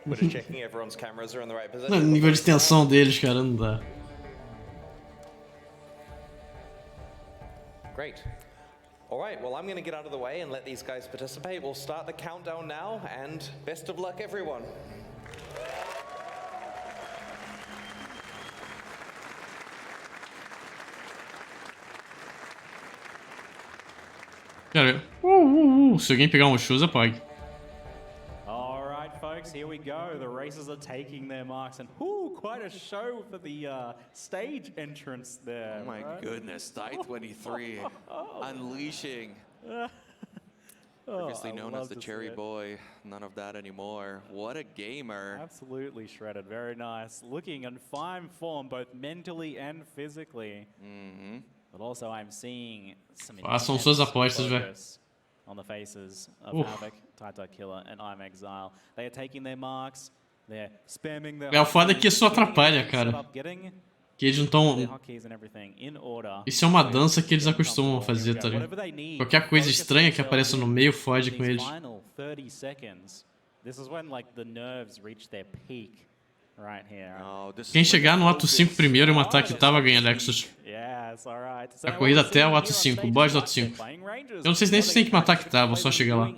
We're just checking everyone's cameras are in the right position. O nível de tensão deles, cara, não dá. Great. All right, well, I'm going to get out of the way and let these guys participate. We'll start the countdown now, and best of luck, everyone. Cara, se alguém pegar um shoes, apague. Folks, here we go. The racers are taking their marks, and quite a show for the stage entrance there. Oh my goodness, Ty 23 unleashing. Previously known as the Cherry Boy, none of that anymore. What a gamer. Absolutely shredded, very nice. Looking in fine form, both mentally and physically. But also I'm seeing some Façam suas apostas, velho. On the faces of Havoc, Dia Killer, and I'm Exile. They are taking their marks, they're spamming their... É, o foda é que isso atrapalha, cara. Que eles não estão... Isso é uma dança que eles acostumam a fazer, tá ligado? Qualquer coisa estranha que apareça no meio fode com eles. This is when, like, the nerves reach their peak. Right here. Quem chegar no ato 5 primeiro e matar que tava ganha Lexus. A corrida até o ato 5, o boss do ato 5. Eu não sei nem se tem que matar que tava, só chegar lá.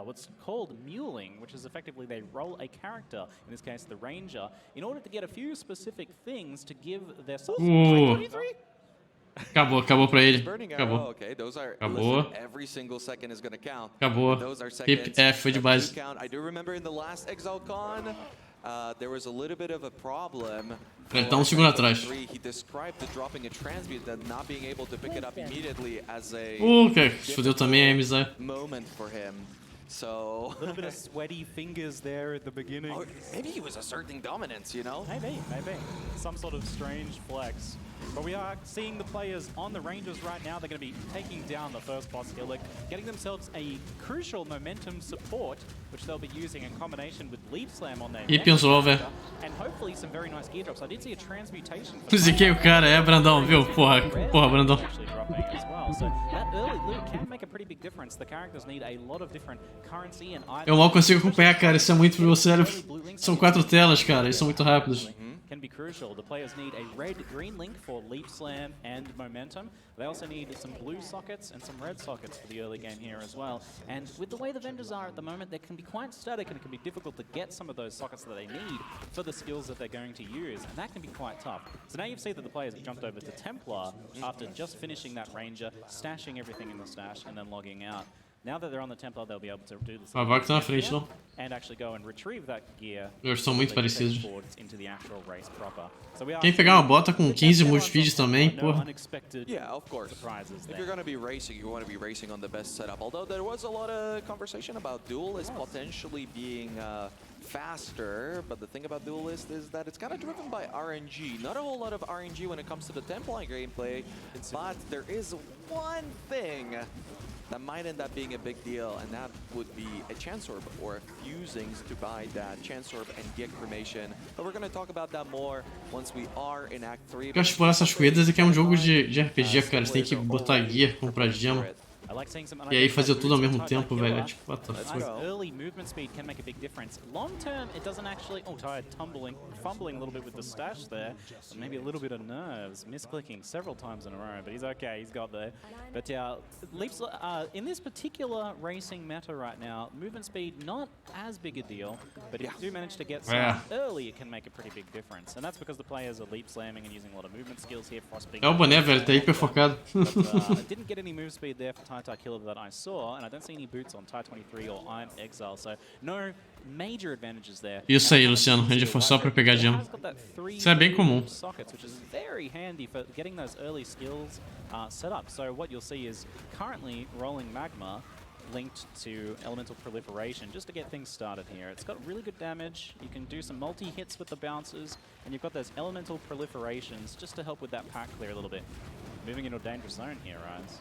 What's called muling, which is effectively they roll a character, in this case the ranger, in order to get a few specific things to give their Acabou pra ele. Acabou. Acabou. Acabou. Foi de base. I do remember in the last ExileCon, there was a little bit of a problem. Ele tá um segundo atrás. He described the dropping a transmute and not being able to pick it up immediately as a fudeu também a Emisa. moment for him. So a little bit of sweaty fingers there at the beginning. Maybe he was asserting dominance, you know? Maybe. Some sort of strange flex. But we are seeing the players on the Rangers right now. They're going to be taking down the first boss Hillick, getting themselves a crucial momentum support, which they'll be using in combination with Leap Slam on their E pensou, velho. and hopefully some very nice gear drops. I did see a transmutation. Ziquei o cara, Brandão, viu? Porra, Brandão. Actually dropping as well. So that early loot can make a pretty big difference. The characters need a lot of different currency and items. Eu mal consigo acompanhar, cara. Isso é muito pro meu cérebro. São 4 telas, cara. Eles são muito rápidos. Can be crucial. The players need a red-green link for Leap Slam and Momentum. They also need some blue sockets and some red sockets for the early game here as well. And with the way the vendors are at the moment, they can be quite static and it can be difficult to get some of those sockets that they need for the skills that they're going to use, and that can be quite tough. So now you've seen that the players have jumped over to Templar after just finishing that Ranger, stashing everything in the stash, and then logging out. Now that they're on the Templar, they'll be able to do this. A vaca tá na frente, não? And actually go and retrieve that gear. Eles são muito parecidos. Into the actual race proper. So we are Quem pegar uma bota com 15 move speed também, porra. Yeah, of course. If you're going to be racing, you want to be racing on the best setup. Although there was a lot of conversation about Duelist potentially being faster, but the thing about Duelist is that it's kind of driven by RNG. Not a whole lot of RNG when it comes to the Templar gameplay, but there is one thing that might end up being a big deal, and that would be a Chance Orb or a fusings to buy that Chance Orb and get cremation. But we're going to talk about that more once we are in Act 3. Eu acho que por essas corridas aqui é um jogo de RPG, cara. Você tem que botar gear, comprar gema. E aí fazer tudo ao mesmo tempo, velho. É tipo, what the fuck. Early movement speed can make a big difference. Long term, it doesn't actually. Oh, Tired fumbling a little bit with the stash there. Maybe a little bit of nerves, misclicking several times in a row, but he's okay. He's got there. But leaps in this particular racing meta right now, movement speed not as big a deal, but if you do manage to get some early, it can make a pretty big difference. And that's because the players are leap slamming and using a lot of movement skills here. É o boné, velho. Tá hiper focado. Didn't get any move speed there for Tie Killer that I saw, and I don't see any boots on Tie 23 or I'm Exile, so no major advantages there. Isso aí, Luciano. A gente foi só pra pegar gema. Isso é bem comum. Sockets, which is very handy for getting those early skills set up. So what you'll see is currently rolling Magma linked to Elemental Proliferation just to get things started here. It's got really good damage. You can do some multi-hits with the bouncers, and you've got those Elemental Proliferations just to help with that pack clear a little bit. Moving into a dangerous zone here, Rise.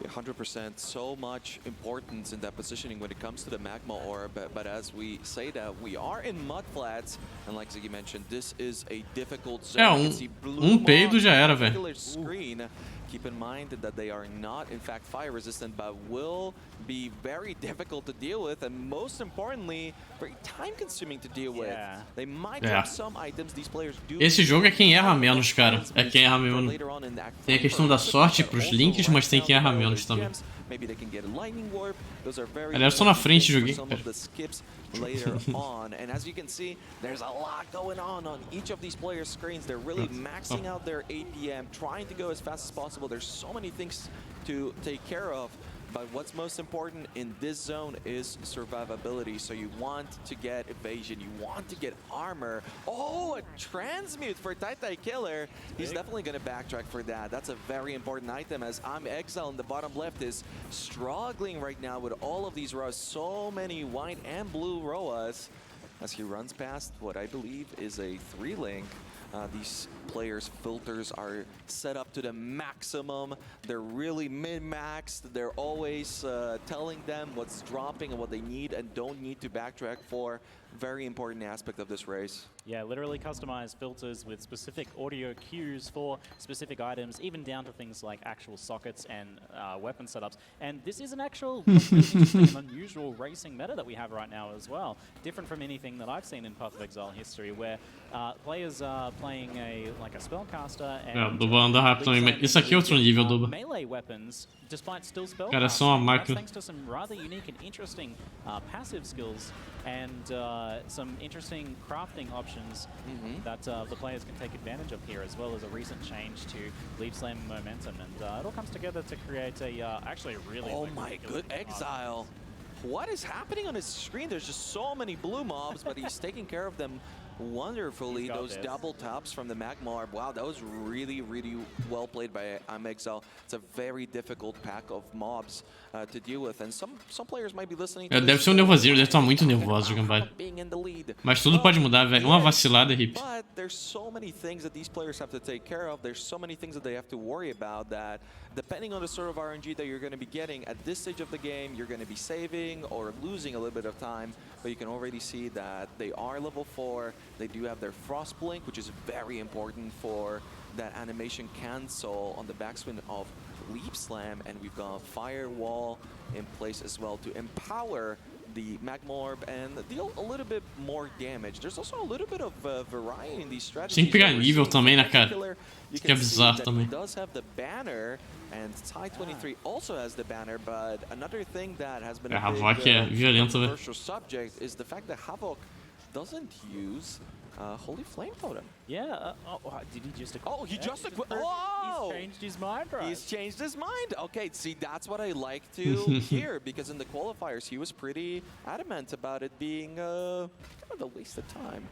100%. So much importance in that positioning when it comes to the Magma Orb, but as we say that, we are in Mudflats, and like Ziggy mentioned, this is a difficult zone. Peido já era, velho. Keep in mind that they are not, in fact, fire resistant, but will be very difficult to deal with, and most importantly, very time-consuming to deal with. They might have some items these players do. Esse jogo é quem erra menos, cara. É quem erra menos. Tem a questão da sorte pros links, mas tem quem erra menos também. Aliás, eu tô na frente, joguei. Later on, and as you can see, there's a lot going on each of these players' screens. They're really maxing out their APM, trying to go as fast as possible. There's so many things to take care of, but what's most important in this zone is survivability. So you want to get evasion, you want to get armor. Oh, a transmute for Tai Killer. He's definitely going to backtrack for that. That's a very important item, as I'm Exile in the bottom left is struggling right now with all of these Roas. So many white and blue Roas as he runs past what I believe is a 3-link. These players' filters are set up to the maximum. They're really min-maxed. They're always telling them what's dropping and what they need and don't need to backtrack for. Very important aspect of this race. Yeah, literally customized filters with specific audio cues for specific items, even down to things like actual sockets and weapon setups. And this is an actual interesting and unusual racing meta that we have right now as well. Different from anything that I've seen in Path of Exile history, where players are playing a spellcaster and eu vou andar rápido também. Isso aqui é outro nível, Duba. melee weapons, despite still spellcasting. Cara, é só uma máquina. Thanks to some rather unique and interesting passive skills and some interesting crafting options that the players can take advantage of here, as well as a recent change to Leap Slam momentum, and it all comes together to create a actually a really good Exile. What is happening on his screen? There's just so many blue mobs, but he's taking care of them wonderfully. Those this. double taps from the Magmar. Wow, that was really, really well played by ExileCon. It's a very difficult pack of mobs to deal with, and some players might be listening to Deve ser um nervosinho, deve estar muito nervoso, Gambale. Mas tudo pode mudar, velho. Uma vacilada, hip. But there's so many things that these players have to take care of. There's so many things that they have to worry about that, depending on the sort of RNG that you're going to be getting at this stage of the game, you're going to be saving or losing a little bit of time. But you can already see that they are level 4. They do have their Frost Blink, which is very important for that animation cancel on the backswing of Leap Slam, and we've got Firewall in place as well to empower the Magmorb and deal a little bit more damage. There's also a little bit of variety in these strategies. Tem que pegar nível também, né, cara? Isso que é bizarro também. It does have the banner, and Ty23 also has the banner, but another thing that has been a big controversial subject is the fact that Havok doesn't use Holy Flame Totem. Yeah. Did he just? Oh, he just. He's changed his mind, right? He's changed his mind. Okay, see, that's what I like to hear, because in the qualifiers he was pretty adamant about it being kind of a waste of time.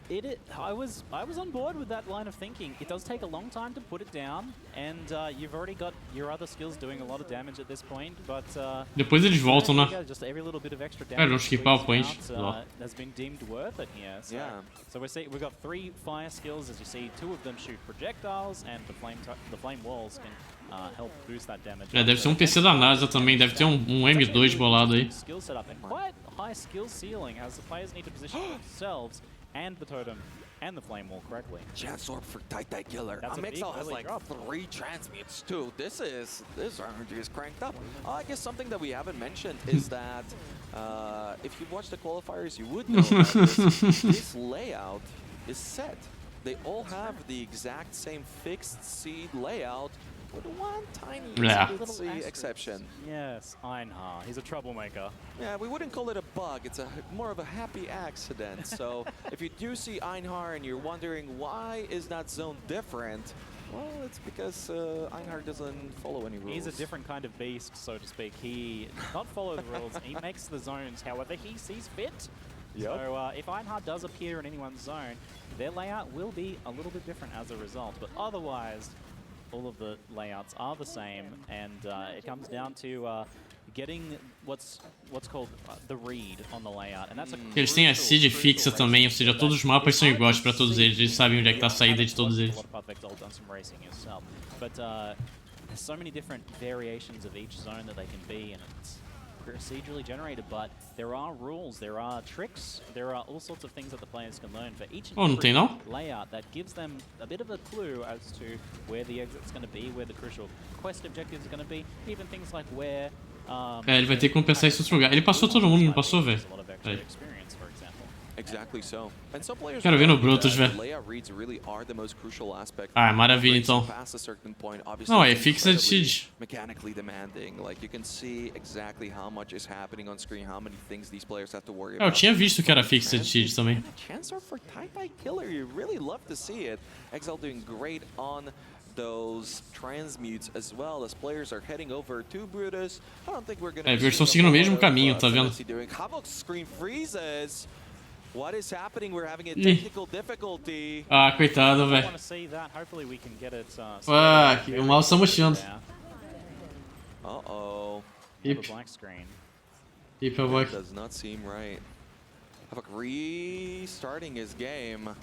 I was on board with that line of thinking. It does take a long time to put it down, and you've already got your other skills doing a lot of damage at this point. But depois eles voltam, né? Just every little bit of extra Cara, vamos skipar o point. Has been deemed worth it here. So, yeah. So we've got 3 fire skills, as you see. 2 of them shoot projectiles, and the flame walls can help boost that damage. Deve ser um PC da NASA também. Deve ter um M2 bolado aí. Skill setup and quite high skill ceiling, as the players need to position themselves and the totem and the flame wall correctly. Chance Orb for TyTyKiller. ExileCon has like 3 transmutes too. This energy is cranked up. I guess something that we haven't mentioned is that if you've watched the qualifiers, you would know that this layout is set. They all have the exact same fixed seed layout, with one tiny little exception. Yes, Einhar. He's a troublemaker. Yeah, we wouldn't call it a bug. It's more of a happy accident. So if you do see Einhar and you're wondering why is that zone different, well, it's because Einhar doesn't follow any rules. He's a different kind of beast, so to speak. He does not follow the rules. He makes the zones however he sees fit. Yep. So if Einhar does appear in anyone's zone, their layout will be a little bit different as a result. But otherwise, all of the layouts are the same, and it comes down to getting what's called the read on the layout. And that's a eles têm a seed fixa também, ou seja, todos os mapas são iguais para todos eles. Eles sabem onde é que está a saída de todos eles. But there's so many different variations of each zone that they can be, and it's procedurally generated, but there are rules, there are tricks, there are all sorts of things that the players can learn for each and every layout that gives them a bit of a clue as to where the exit's going to be, where the crucial quest objectives are going to be, even things like where... ele vai ter que compensar isso em outro lugar. Ele passou todo mundo, não passou, velho? Exactly so. And some players quero ver no Brutus, velho. Ah, maravilha, então. Não, é fixa de seed. Mechanically demanding. Like you can see exactly how much is happening on screen, how many things these players have to worry about. Eu tinha visto que era fixa de seed também. Chance for TyTyKiller, you really love to see it. Exile doing great on those transmutes as well as players are heading over to Brutus. I don't think we're going to eles estão seguindo o mesmo caminho, tá vendo? Havok's screen freezes. What is happening? We're having a technical difficulty. Ah, coitado, velho. Ah, que mal estamos achando. Uh-oh. Hip Havok. Does not seem right. Havok restarting his game.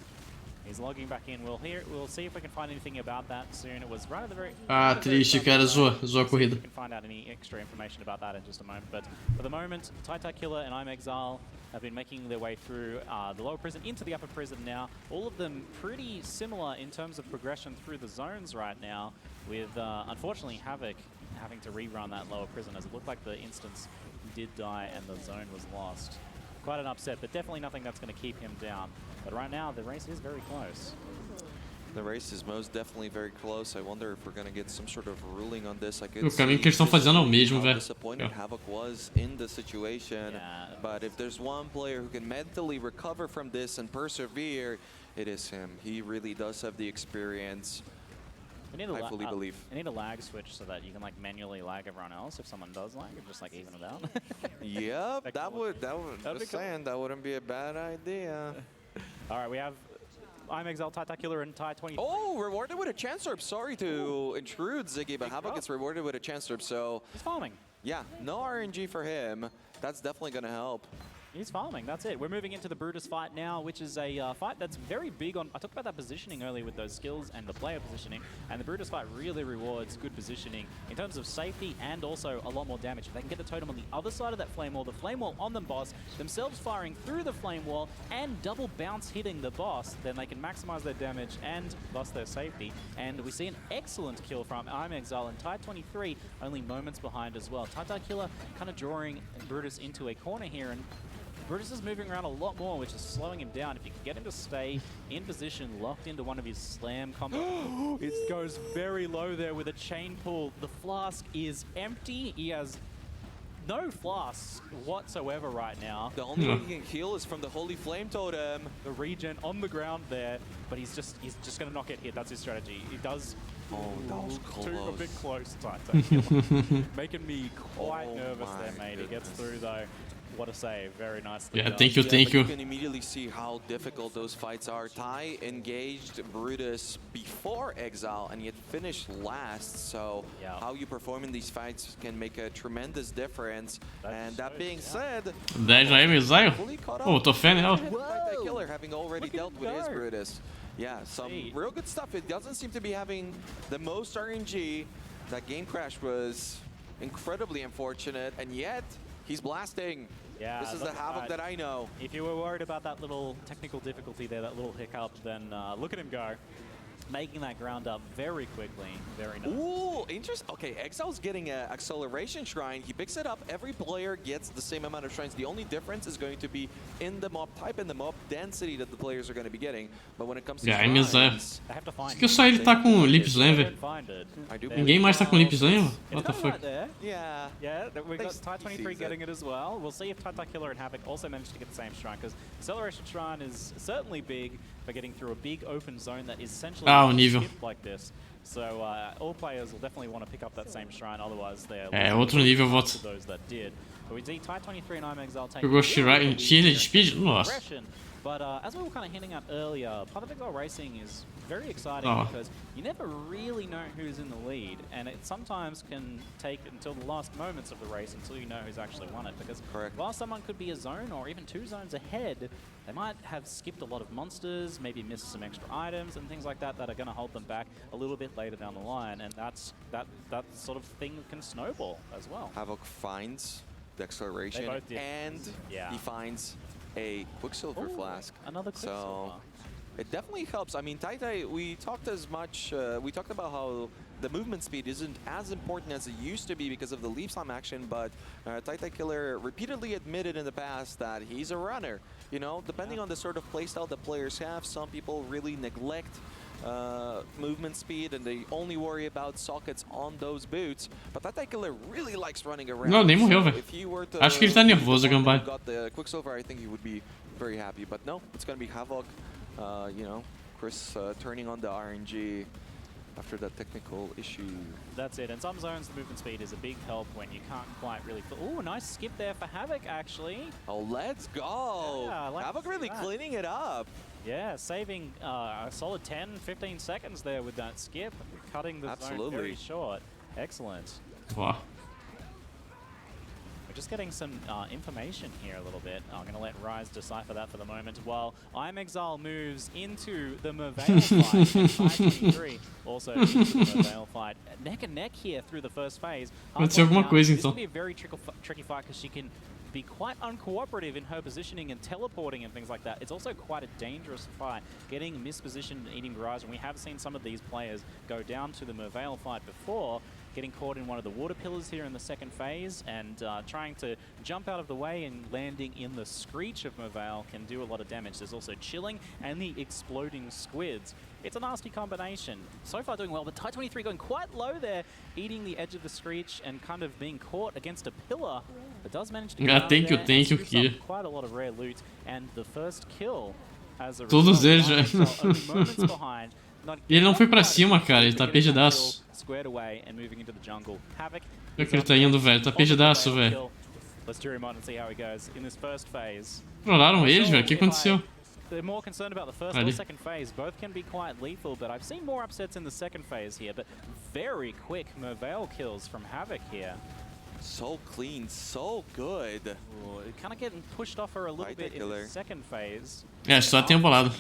He's logging back in. We'll see if we can find anything about that soon. It was right at the very... Ah, triste, cara. Zoou a corrida. We can find out any extra information about that in just a moment. But for the moment, TyTyKiller and ExileCon have been making their way through the lower prison into the upper prison now. All of them pretty similar in terms of progression through the zones right now, with unfortunately Havok having to rerun that lower prison, as it looked like the instance did die and the zone was lost. Quite an upset, but definitely nothing that's going to keep him down. But right now, the race is very close. The race is most definitely very close. I wonder if we're going to get some sort of ruling on this. I could o caminho que eles estão fazendo é o mesmo, velho. Disappointed Havok was in the situation, but if there's one player who can mentally recover from this and persevere, it is him. He really does have the experience. I fully believe. You need a lag switch so that you can like manually lag everyone else if someone does lag, and just like even it out. Yep, that would. Just saying, that wouldn't be a bad idea. All right, we have I'm Exile, Titacular, and Ty23. Oh, rewarded with a Chance Orb. Sorry to intrude, Ziggy, but Havoc gets rewarded with a Chance Orb, so... He's farming. Yeah, no RNG for him. That's definitely going to help. He's farming, that's it. We're moving into the Brutus fight now, which is a fight that's very big on... I talked about that positioning earlier with those skills and the player positioning, and the Brutus fight really rewards good positioning in terms of safety and also a lot more damage. If they can get the totem on the other side of that flame wall, the flame wall on them boss, themselves firing through the flame wall and double bounce hitting the boss, then they can maximize their damage and thus their safety. And we see an excellent kill from I'm Exile, and Ty23 only moments behind as well. Titacular kind of drawing Brutus into a corner here, and Brutus is moving around a lot more, which is slowing him down. If you can get him to stay in position, locked into one of his slam combos, it goes very low there with a chain pull. The flask is empty. He has no flasks whatsoever right now. The only way he can heal is from the Holy Flame Totem. The regen on the ground there, but he's just going to not get hit. That's his strategy. He does. Oh, that was close. A bit close, Titan. Making me quite nervous there, mate. He gets through though. What a save, very nicely done. Thank you. You can immediately see how difficult those fights are. Ty engaged Brutus before Exile and yet finished last, so how you perform in these fights can make a tremendous difference. And that being said, 10 já é Exile? Pô, tô fé nela. Killer having already dealt with his Brutus. Yeah, some real good stuff. It doesn't seem to be having the most RNG. That game crash was incredibly unfortunate, and yet he's blasting. Yeah, this is the Havoc that I know. If you were worried about that little technical difficulty there, that little hiccup, then look at him go. Making that ground up very quickly, very nice. Ooh, interesting. Okay, Exile's getting an acceleration shrine. He picks it up. Every player gets the same amount of shrines. The only difference is going to be in the mob type and the mob density that the players are going to be getting. But when it comes to shrines, I have to find. Que só ele tá com Lip Slam, velho. Ninguém mais tá com Lip Slam? What the fuck? Yeah, we've got Ty23 getting it as well. We'll see if Titacular and Havoc also manage to get the same shrine, because acceleration shrine is certainly big for getting through a big open zone that is essentially skipped like this. So all players will definitely want to pick up that same shrine, otherwise they're outro nível, voto. Those that did. But we see Ty23 and I'm Exile take Pegou Shirai de speed? Nossa. But as we were kind of hinting at earlier, Path of Exile Racing is very exciting because you never really know who's in the lead, and it sometimes can take until the last moments of the race until you know who's actually won it. Because while someone could be a zone or even 2 zones ahead, they might have skipped a lot of monsters, maybe missed some extra items and things like that that are going to hold them back a little bit later down the line, and that sort of thing can snowball as well. Havoc finds the acceleration and he finds a Quicksilver flask. Another Quicksilver. So it definitely helps. I mean, Tai, we talked about how the movement speed isn't as important as it used to be because of the leap slam action, but Titacular repeatedly admitted in the past that he's a runner. You know, depending on the sort of playstyle that players have, some people really neglect movement speed and they only worry about sockets on those boots. But Titacular really likes running around. Não, nem morreu, velho. If he were to Acho que ele tá nervoso, Gambá. got the Quicksilver, I think he would be very happy. But no, it's going to be Havoc. You know, Chris turning on the RNG after that technical issue. That's it. In some zones, the movement speed is a big help when you can't quite really... Oh, nice skip there for Havoc, actually. Oh, let's go. Yeah, Havoc really cleaning it up. Yeah, saving a solid 10, 15 seconds there with that skip, cutting the zone very short. Excellent. Wow. We're just getting some information here a little bit. I'm going to let Rise decipher that for the moment while I'm Exile moves into the Merveil fight. And Ty23 also into the Merveil fight. Neck and neck here through the first phase. Aconteceu alguma coisa, This então. will be a very tricky fight because she can be quite uncooperative in her positioning and teleporting and things like that. It's also quite a dangerous fight, getting mispositioned and eating Rise. And we have seen some of these players go down to the Merveil fight before, getting caught in one of the water pillars here in the second phase and trying to jump out of the way and landing in the Screech of Merveil can do a lot of damage. There's also Chilling and the Exploding Squids. It's a nasty combination. So far doing well, but Ty23 going quite low there, eating the edge of the Screech and kind of being caught against a pillar. But does manage to get thank you, Kid. Quite a lot of rare loot and the first kill as a Todos eles result, only moments behind. E ele não foi pra cima, cara, ele tá perdidaço. Squared away and moving into the jungle. Havoc. Onde é que ele tá indo, velho? Tá perdidaço, velho. Let's cheer him on and see how he goes in this first phase. Trollaram ele, velho? O que aconteceu? they're more concerned about the first or second phase. Both can be quite lethal, but I've seen more upsets in the second phase here. But very quick Merveil kills from Havoc here. So clean, so good. Kind of getting pushed off her a little bit in the second phase. Só tem bolado.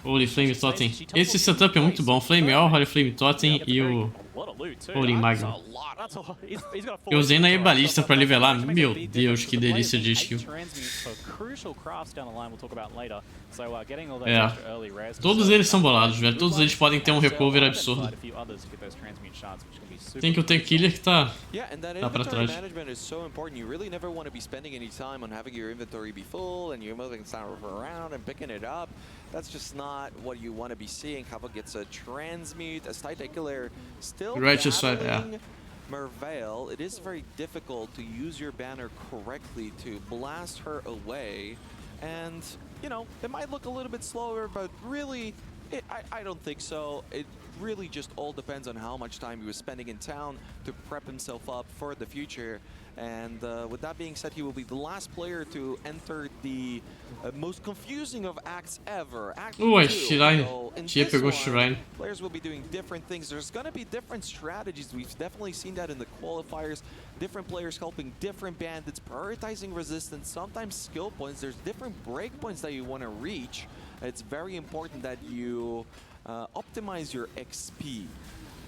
Holy Flame Totem. Esse setup é muito bom. Flame All, Holy Flame Totem e o Holy Magnum. Eu usei na Ebalista pra levelar. Meu Deus, que delícia de skill. Todos eles são bolados, velho. Todos eles podem ter um recover absurdo. Tem que o Tank Killer que tá pra trás. Management is so important. You really never want to be spending any time on having your inventory be full and you're moving stuff around and picking it up. That's just not what you want to be seeing. Havoc gets a transmute, as Titan Killer still battling Merveil. It is very difficult to use your banner correctly to blast her away. And, you know, it might look a little bit slower, but really, I don't think so. It really just all depends on how much time he was spending in town to prep himself up for the future. And with that being said, he will be the last player to enter the most confusing of acts ever. Act 2. Shrine. Tia pegou Shrine. Players will be doing different things. There's going to be different strategies. We've definitely seen that in the qualifiers. Different players helping different bandits, prioritizing resistance, sometimes skill points. There's different breakpoints that you want to reach. It's very important that you optimize your XP.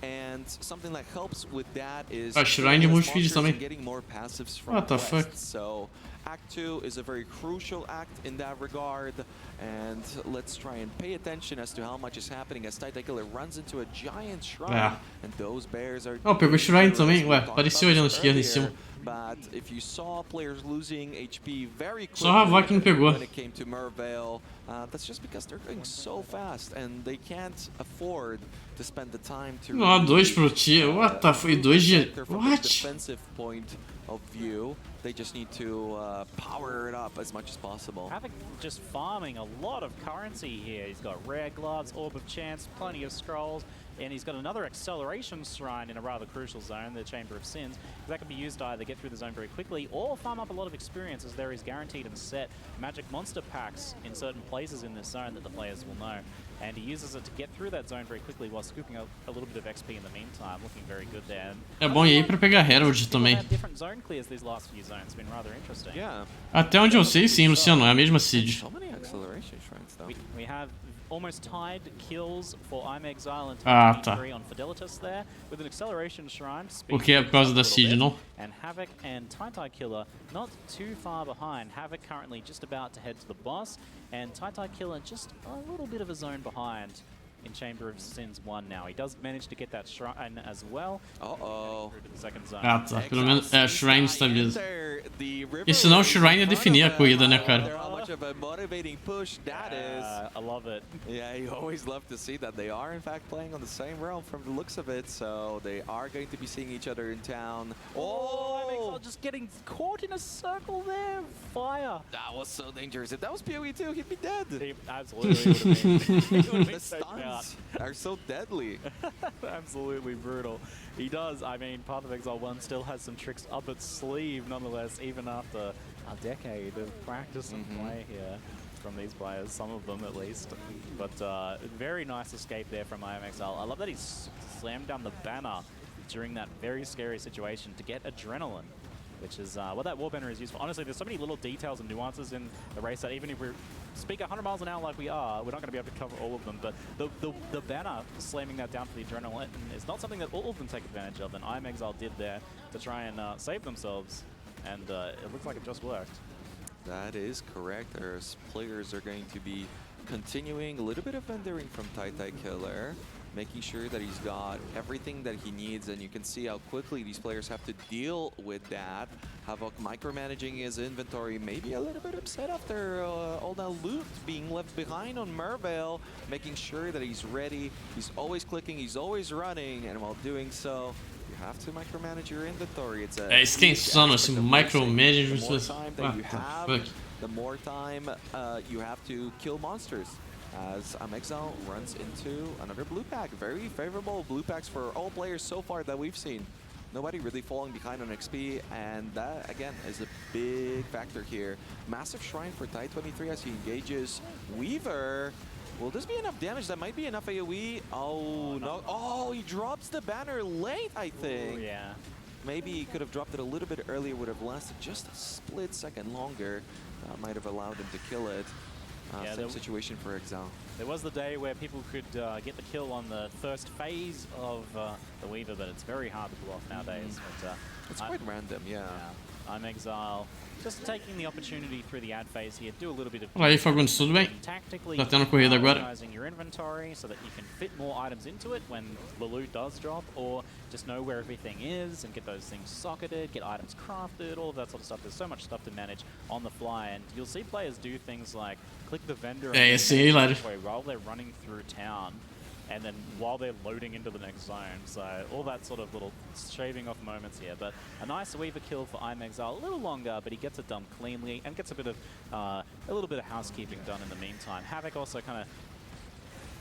And something that helps with that is Shrine de multifeed também. getting more passives from What the fuck? So Act 2 is a very crucial act in that regard, and let's try and pay attention as to how much is happening as Titan Killer runs into a giant shrine, and those bears are... Pegou Shrine também? Ué, apareceu ali na esquerda em cima. But if you saw players losing HP very quickly Só Havoc não pegou. when it came to Merveil, that's just because they're going so fast and they can't afford to spend the time to... Não, 2 pro Tia. What the fuck? 2 de... What? Defensive point of view. They just need to power it up as much as possible. Havoc just farming a lot of currency here. He's got rare gloves, Orb of Chance, plenty of scrolls, and he's got another acceleration shrine in a rather crucial zone, the Chamber of Sins. That can be used to either get through the zone very quickly or farm up a lot of experience, as there is guaranteed and set magic monster packs in certain places in this zone that the players will know. And he uses it to get through that zone very quickly while scooping a little bit of XP in the meantime, looking very good there. É bom ir aí pra pegar Herald também. Different zone clears these last few zones, been rather interesting. Yeah. Até onde eu sei, sim, Luciano, é a mesma seed. So many acceleration shrines though. We have almost tied kills for I'm Exile and tá. on Fidelitas there, with an acceleration shrine. Porque é por causa da seed, não? And Havoc and Titan Killer not too far behind. Havoc currently just about to head to the boss, and Titan Killer just a little bit of a zone behind in Chamber of Sins 1 now. He does manage to get that shrine as well. Uh-oh. Tá. Pelo menos Shrine estabiliza. E senão o Shrine ia definir a corrida, né, cara? How much of a motivating push that is. I love it. Yeah, you always love to see that. They are in fact playing on the same realm from the looks of it, so they are going to be seeing each other in town. Oh, just getting caught in a circle there. Fire. That was so dangerous. If that was PoE 2, he'd be dead. He absolutely would have been. The stuns are so deadly. Absolutely brutal. He does. I mean, Path of Exile 1 still has some tricks up its sleeve, nonetheless, even after a decade of practice and play here from these players, some of them at least. But very nice escape there from IMXL. I love that he slammed down the banner during that very scary situation to get adrenaline, which is what that warbender is used for. Honestly, there's so many little details and nuances in the race that even if we speak 100 miles an hour like we are, we're not going to be able to cover all of them. But the banner slamming that down for the adrenaline is not something that all of them take advantage of, and IMXL did there to try and save themselves, and it looks like it just worked. That is correct. There's players are going to be continuing a little bit of vendoring from Titan Killer, making sure that he's got everything that he needs, and you can see how quickly these players have to deal with that. Havoc micromanaging his inventory, maybe a little bit upset after all that loot being left behind on Merveil, making sure that he's ready. He's always clicking, he's always running, and while doing so, you have to micromanage your inventory. It's a isso que é insano, esse micromanagement. The more time you have to kill monsters. As IMXL runs into another blue pack. Very favorable blue packs for all players so far that we've seen. Nobody really falling behind on XP, and that, again, is a big factor here. Massive Shrine for Tide 23 as he engages Weaver. Will this be enough damage? That might be enough AoE. Oh, no. Oh, he drops the banner late, I think. Ooh, yeah. Maybe he could have dropped it a little bit earlier, would have lasted just a split second longer. Might have allowed him to kill it. Same situation for Exile. There was the day where people could get the kill on the first phase of the Weaver, but it's very hard to pull off nowadays. But, it's quite random, yeah. I'm Exile. Just taking the opportunity through the ad phase here, do a little bit of Olha aí, Fagundes, tudo bem? Tá tendo corrida agora. Organizing your inventory so that you can fit more items into it when the loot does drop, or just know where everything is and get those things socketed, get items crafted, all of that sort of stuff. There's so much stuff to manage on the fly, and you'll see players do things like click the vendor while they're running through town, and then while they're loading into the next zone. So all that sort of little shaving off moments here. But a nice Weaver kill for I'm Exile. A little longer, but he gets it done cleanly and gets a little bit of housekeeping done in the meantime. Havoc also kind of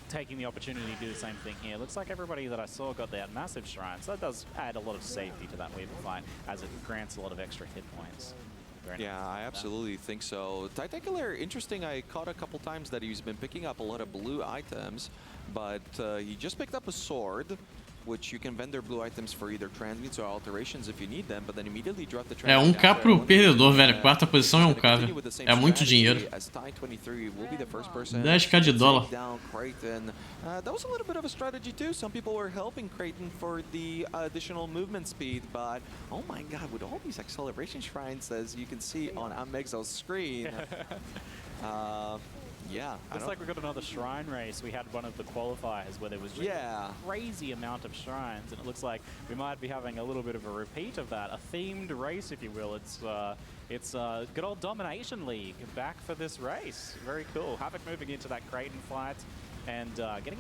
taking the opportunity to do the same thing here. Looks like everybody that I saw got that massive shrine, so that does add a lot of safety to that Weaver fight, as it grants a lot of extra hit points. Yeah, I absolutely think so. Titacular, interesting, I caught a couple times that he's been picking up a lot of blue items, but he just picked up a sword, which you can vendor blue items for either transmutes or alterations if you need them, but then immediately drop the É 1k pro perdedor, velho. Quarta posição é 1k, velho. É muito dinheiro. 10k de dólar. That was a little bit of a strategy too. Some people were helping Creighton for the additional movement speed, but oh my god, with all these acceleration shrines, as you can see on Amexile's screen. Yeah. Looks like we got another shrine race. We had one of the qualifiers where there was really a crazy amount of shrines, and it looks like we might be having a little bit of a repeat of that, a themed race, if you will. It's good old Domination League back for this race. Very cool. Havoc moving into that Creighton fight and getting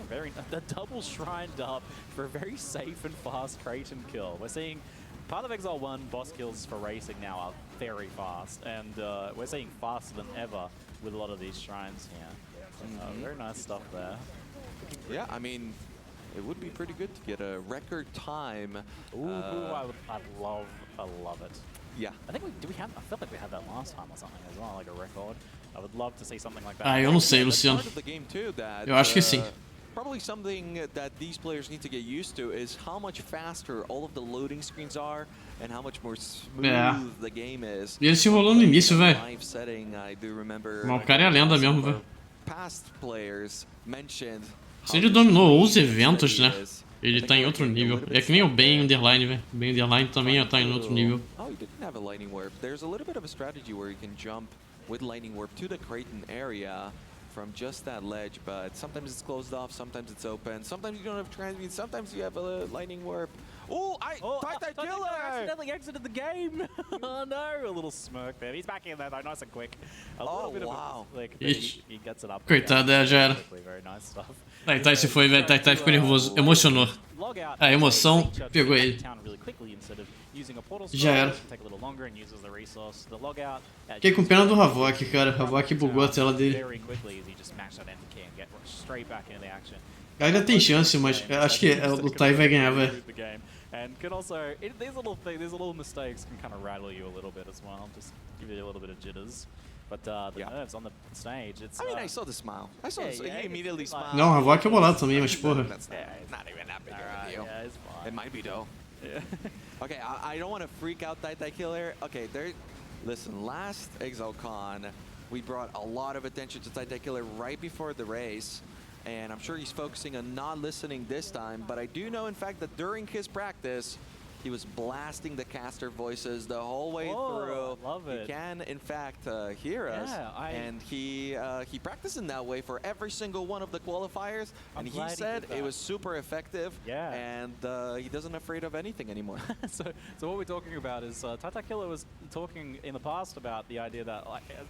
a double shrined up for a very safe and fast Creighton kill. We're seeing Path of Exile 1 boss kills for racing now are very fast, and we're seeing faster than ever with a lot of these shrines here. Very nice stuff there. Yeah, I mean, it would be pretty good to get a record time. Ooh, I'd love it. Yeah. I think I felt like we had that last time or something as well, like a record. I would love to see something like that. Ah, eu não sei, Luciano. Eu acho que sim. Probably something that these players need to get used to is how much faster all of the loading screens are and how much more smooth the game is. E ele se enrolou no início, velho. Mas o cara é a lenda mesmo, velho. Past players mentioned. Se ele dominou os eventos, né? Ele tá em outro nível. É que nem o Ben Underline, velho. O Ben Underline também tá em outro nível. Oh, he didn't have a lightning warp. There's a little bit of a strategy where you can jump with lightning warp to the Creighton area from just that ledge, but sometimes it's closed off, sometimes it's open, sometimes you don't have transmute, sometimes you have a lightning warp. Oh, Titacular accidentally exited the game. Oh no, a little smirk there. He's back in there though, nice and quick. A little bit of a flick, but he gets it up. Coitado, já era. Very nice stuff. Taitai se foi, velho. Taitai ficou nervoso. Emocionou. A emoção pegou ele. Já era. Fiquei com pena do Havok, cara. Havok bugou a tela dele. Ainda tem chance, mas acho que o Tai vai ganhar, velho. And can also, these little mistakes can kind of rattle you a little bit as well, just give you a little bit of jitters. But the nerves on the stage, it's... I mean, I saw the smile. I saw he immediately smiled. Não, o Havok é bolado também, mas porra. That's not even that big of a deal. Yeah, it's fine. It might be though. Yeah. Okay, I don't want to freak out Titacular. Okay, listen, last ExileCon, we brought a lot of attention to Titacular right before the race. And I'm sure he's focusing on not listening this time, but I do know, in fact, that during his practice, he was blasting the caster voices the whole way through. I love it. He can, in fact, hear us. And he practiced in that way for every single one of the qualifiers. And he said it was super effective. Yeah. And he doesn't afraid of anything anymore. So what we're talking about is Titacular was talking in the past about the idea that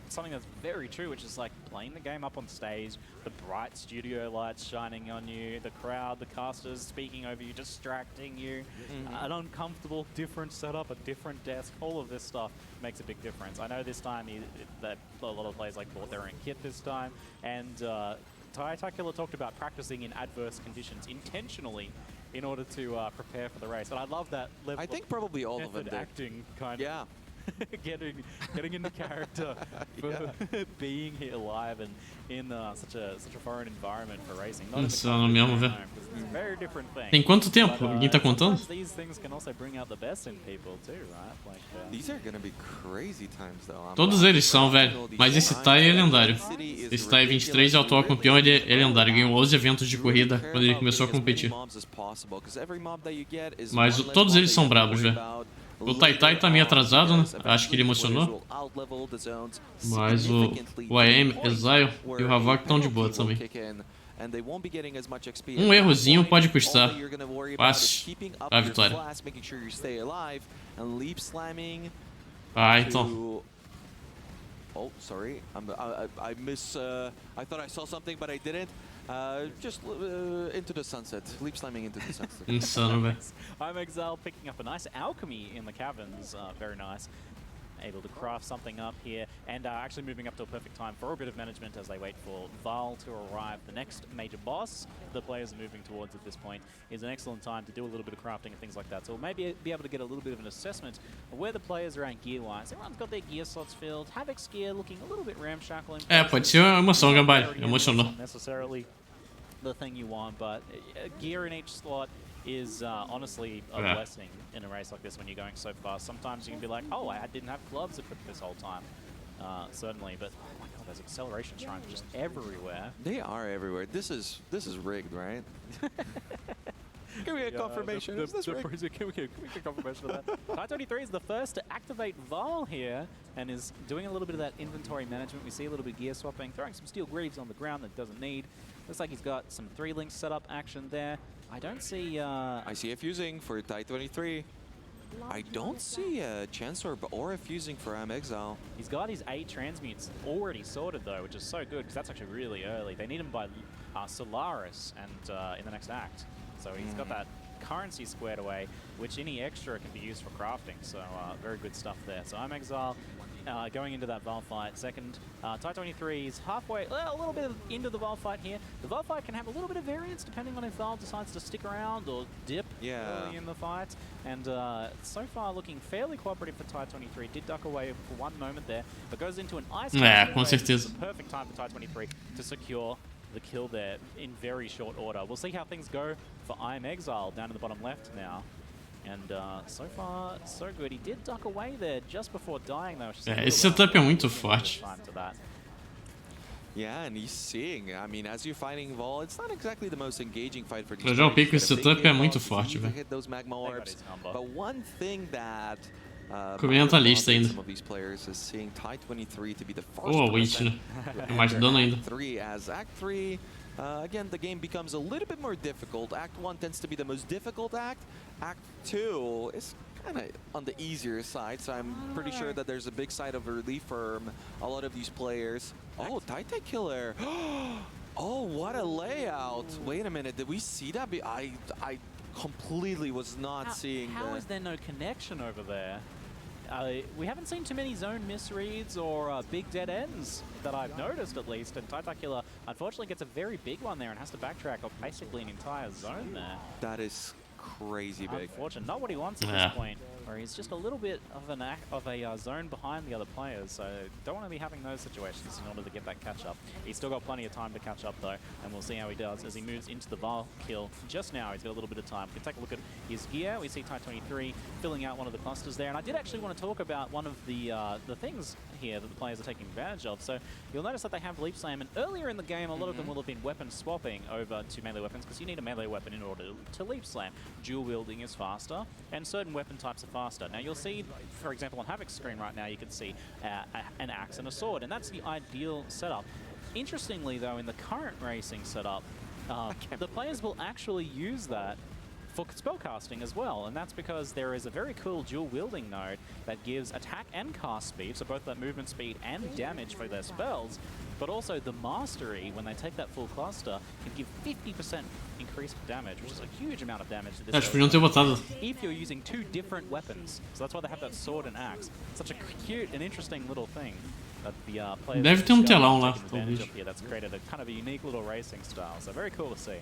something that's very true, which is like playing the game up on stage, the bright studio lights shining on you, the crowd, the casters speaking over you, distracting you, an uncomfortable, different setup, a different desk, all of this stuff makes a big difference. I know this time that a lot of players bought their own kit this time, and Titacular talked about practicing in adverse conditions intentionally in order to prepare for the race. And I love that level. I think probably all of them did. Acting kind of. getting into character for being here live and in such a foreign environment for racing. Not Insano mesmo, velho. It's a very different thing. Tem quanto tempo? Alguém tá contando? These things can also bring out the best in people too, right? Like, these are gonna be crazy times though. Todos eles são, velho. Mas esse Tai é lendário. Esse Tai 23 é o atual campeão, ele é lendário. Ganhou 11 eventos de corrida quando ele começou a competir. Mas todos eles são brabos, velho. O Tai tá meio atrasado, né? Acho que ele emocionou. Mas o IM, Exile e o Havok estão de boa também. Um errozinho pode custar fácil a vitória. Ah, então. Oh, sorry. I thought I saw something, but I didn't. Just into the sunset. Leap slamming into the sunset. Insano, velho. I'm Exile picking up a nice alchemy in the caverns. Very nice. Able to craft something up here, and actually moving up to a perfect time for a bit of management as they wait for Val to arrive. The next major boss the players are moving towards at this point is an excellent time to do a little bit of crafting and things like that. So we'll maybe be able to get a little bit of an assessment of where the players are at gear-wise. Everyone's got their gear slots filled. Havoc's gear looking a little bit ramshackle. Pode ser uma emoção, Gambale. Emocionou. Necessarily the thing you want, but gear in each slot is honestly a blessing in a race like this when you're going so fast. Sometimes you can be like, oh, I didn't have gloves equipped this whole time. Certainly, but oh my god, those acceleration shrines are just everywhere. They are everywhere. This is rigged, right? Can we get confirmation? Is this rigged? Can we get confirmation of that? Tai 23 is the first to activate Val here and is doing a little bit of that inventory management. We see a little bit of gear swapping, throwing some steel greaves on the ground that doesn't need. Looks like he's got some 3-link setup action there. I don't see... I see a fusing for Tai 23. I don't see a Chancellor or a fusing for Exile. He's got his 8 transmutes already sorted though, which is so good because that's actually really early. They need him by Solaris and in the next act. So he's got that currency squared away, which any extra can be used for crafting. So very good stuff there. So Exile going into that Val fight second. Tai 23 is halfway, a little bit into the Val fight here. The Val fight can have a little bit of variance depending on if Val decides to stick around or dip early in the fight. And so far looking fairly cooperative for Tai 23. Did duck away for one moment there, but goes into an ice. Com certeza. Perfect time for Tai 23 to secure the kill there in very short order. We'll see how things go for I Am Exile down in the bottom left now. And so far, so good. He did duck away there just before dying, though. Esse setup é muito forte. Yeah, and he's seeing. I mean, as you're fighting Vol, it's not exactly the most engaging fight for these. Eu já upei que esse setup é muito forte, velho. Hit those magma orbs. But one thing that comenta a lista ainda. Some of these players is seeing Tai 23 to be the first. Oh, Witch, né? É mais dano ainda. 3 as Act 3. Again, the game becomes a little bit more difficult. Act 1 tends to be the most difficult act. Act 2 is kind of on the easier side, so I'm pretty sure that there's a big side of relief for a lot of these players. Oh, Titan Killer. Oh, what a layout. Wait a minute, did we see that? I completely was not seeing that. How is there no connection over there? We haven't seen too many zone misreads or big dead ends that I've noticed, at least. And Titan Killer unfortunately gets a very big one there and has to backtrack off basically an entire zone there. That is crazy big. Unfortunate. Not what he wants at this point, where he's just a little bit of a zone behind the other players. So don't want to be having those situations in order to get that catch up. He's still got plenty of time to catch up though, and we'll see how he does as he moves into the Val kill. Just now, he's got a little bit of time. We can take a look at his gear. We see Tai 23 filling out one of the clusters there, and I did actually want to talk about one of the things here that the players are taking advantage of. So you'll notice that they have Leap Slam, and earlier in the game, a lot of them will have been weapon swapping over to melee weapons because you need a melee weapon in order to Leap Slam. Dual wielding is faster, and certain weapon types are faster. Now you'll see, for example, on Havoc's screen right now, you can see an axe and a sword, and that's the ideal setup. Interestingly, though, in the current racing setup, the players will actually use that for spellcasting as well, and that's because there is a very cool dual wielding node that gives attack and cast speed, so both that movement speed and damage for their spells, but also the mastery, when they take that full cluster, can give 50% increased damage, which is a huge amount of damage to this if you're using 2 different weapons. So that's why they have that sword and axe. Such a cute and interesting little thing that the players deve ter telão lá, here that's created a kind of a unique little racing style, so very cool to see.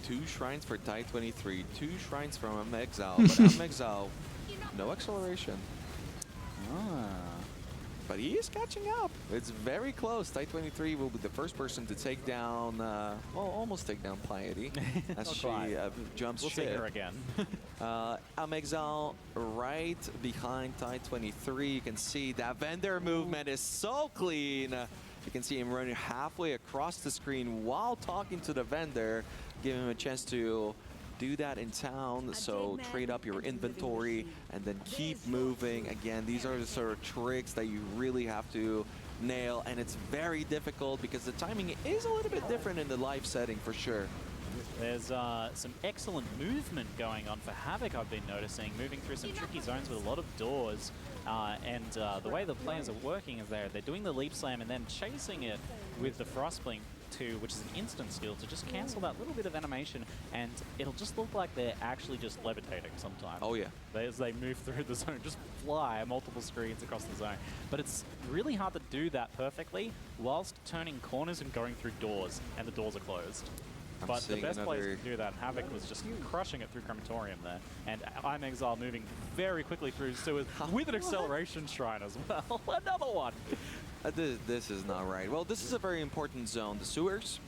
2 shrines for Tide 23, 2 shrines from Exile, but Exile, no acceleration. But he is catching up. It's very close. Tide 23 will be the first person to take down, well, almost take down Piety as she jumps we'll ship. see her again. Exile right behind Tide 23. You can see that vendor movement is so clean. You can see him running halfway across the screen while talking to the vendor, giving him a chance to do that in town. So trade up your inventory and then keep moving. Again, these are the sort of tricks that you really have to nail, and it's very difficult because the timing is a little bit different in the live setting for sure. There's some excellent movement going on for Havoc, I've been noticing, moving through some tricky zones with a lot of doors. And the way the players are working is they're doing the leap slam and then chasing it with the Frostblink 2, which is an instant skill, to just cancel that little bit of animation, and it'll just look like they're actually just levitating sometimes. Oh yeah. As they move through the zone, just fly multiple screens across the zone. But it's really hard to do that perfectly whilst turning corners and going through doors, and the doors are closed. But the best players can do that, and Havoc was just crushing it through Crematorium there. And I'm Exile moving very quickly through sewers with an acceleration shrine as well. Another one! This is not right. Well, this is a very important zone. The sewers,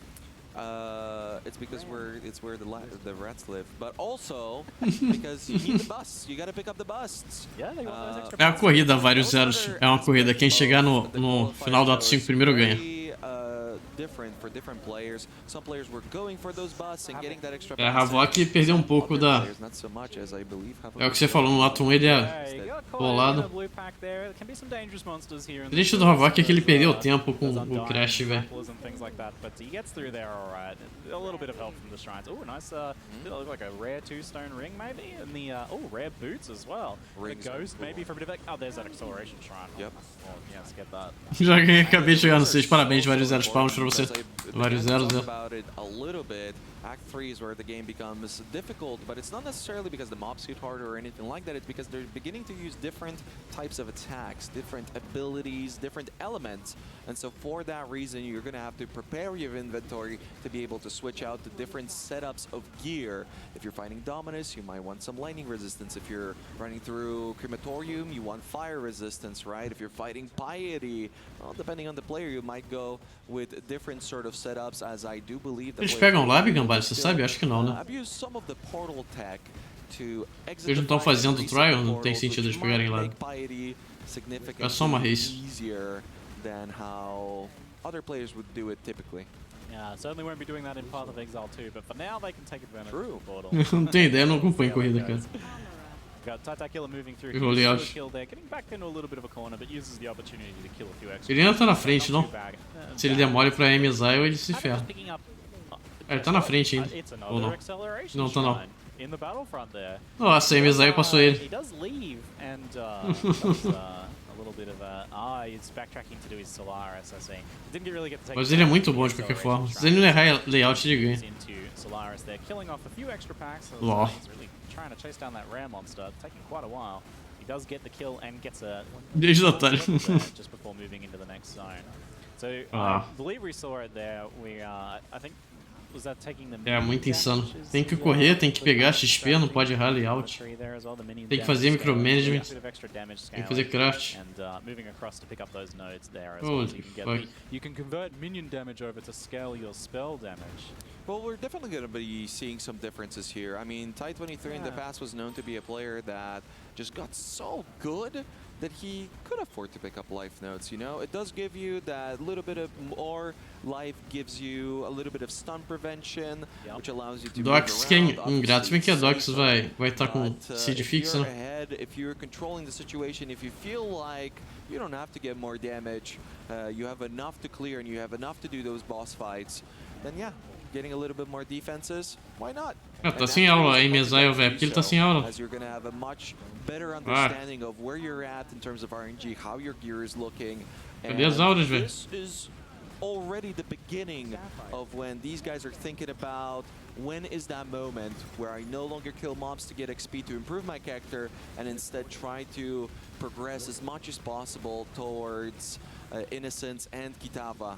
it's because it's where the rats live. But also because you need the bus. You got to pick up the busts. É a corrida, vários zeros. É uma corrida. Quem chegar no final do ato 5 primeiro ganha. Different for different players. Some players were going for those busts and getting that extra. É, a Havok perdeu um pouco da... É o que você falou no ato 1, ele é bolado. Triste do Havok é que ele perdeu tempo com o Crash, velho. A little bit of help from the shrines. Oh, nice, like a rare 2-stone ring maybe, and the, rare boots as well. The ghost maybe for a bit of, oh, there's that acceleration shrine. Yep. Well, yeah, let's get that. Já acabei de chegar no 6, parabéns, vários zeros, palmas pra você. Vários zeros, about it a little bit. Act 3 is where the game becomes difficult, but it's not necessarily because the mobs hit harder or anything like that. It's because they're beginning to use different types of attacks, different abilities, different elements. And so for that reason, you're going to have to prepare your inventory to be able to switch out to different setups of gear. If you're fighting Dominus, you might want some lightning resistance. If you're running through Crematorium, you want fire resistance, right? If you're fighting Piety, well, depending on the player, you might go with different sort of setups, as I do believe that. Eles pegam live, Gambale, você sabe? Acho que não, né? Eles não estão fazendo trial, não tem sentido eles pegarem live. É só uma race. Yeah, certainly won't be doing that in Path of Exile 2, but for now they can take advantage of the portal. Não tenho ideia, não acompanho corrida, cara. Got Taitakilla moving through. Kill there, getting back into a little bit of a corner, but uses the opportunity to kill a few extra. Ele ainda tá na frente, não? Se ele der mole pra M-Exile, ele se ferra. Ele tá na frente ainda. Ou não? Não, tá não. Nossa, a M-Exile passou ele. He does leave and a little bit of a he's backtracking to do his Solaris, I see. Didn't really get to take. Mas ele é muito bom de qualquer forma. Se ele não errar layout, ele ganha. Solaris there, killing off a few extra packs. Lol. He's really trying to chase down that rare monster, taking quite a while. He does get the kill and gets a Desde o otário. just before moving into the next zone. So I believe we saw it there. We I think was that taking the É muito insano. Tem que correr, tem que pegar XP, não pode errar layout. Tem que fazer micromanagement. Tem que fazer craft. Holy fuck. You can convert minion damage over to scale your spell damage. Well, we're definitely going to be seeing some differences here. I mean, Tide 23 in the past was known to be a player that just got so good that he could afford to pick up life notes, you know? It does give you that little bit of more life, gives you a little bit of stun prevention, which allows you to Dox que é ingrato, se bem que a Dox vai estar com seed fixa, né? If you're controlling the situation, if you feel like you don't have to get more damage, you have enough to clear and you have enough to do those boss fights, then yeah, getting a little bit more defenses, why not? Tá sem aula aí, Exile, velho, porque ele tá sem aula. As you're going to have a much better understanding of where you're at in terms of RNG, how your gear is looking. Cadê as auras, velho? This is already the beginning of when these guys are thinking about when is that moment where I no longer kill mobs to get XP to improve my character and instead try to progress as much as possible towards Innocence and Kitava.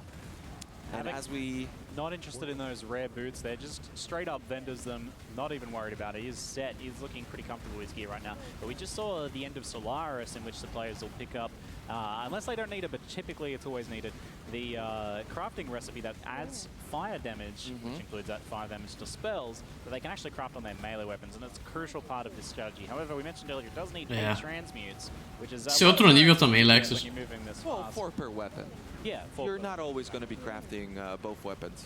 And as we... Not interested in those rare boots. They're just straight up vendors them, not even worried about it. He's set, he's looking pretty comfortable with his gear right now. But we just saw the end of Solaris, in which the players will pick up, unless they don't need it, but typically it's always needed, the crafting recipe that adds fire damage, which includes that fire damage to spells, that they can actually craft on their melee weapons, and it's a crucial part of this strategy. However, we mentioned earlier, it does need 8 transmutes, which is... Esse é outro nível também, Lexus. Well, 4 per weapon. Yeah, 4 You're not always going to be crafting both weapons.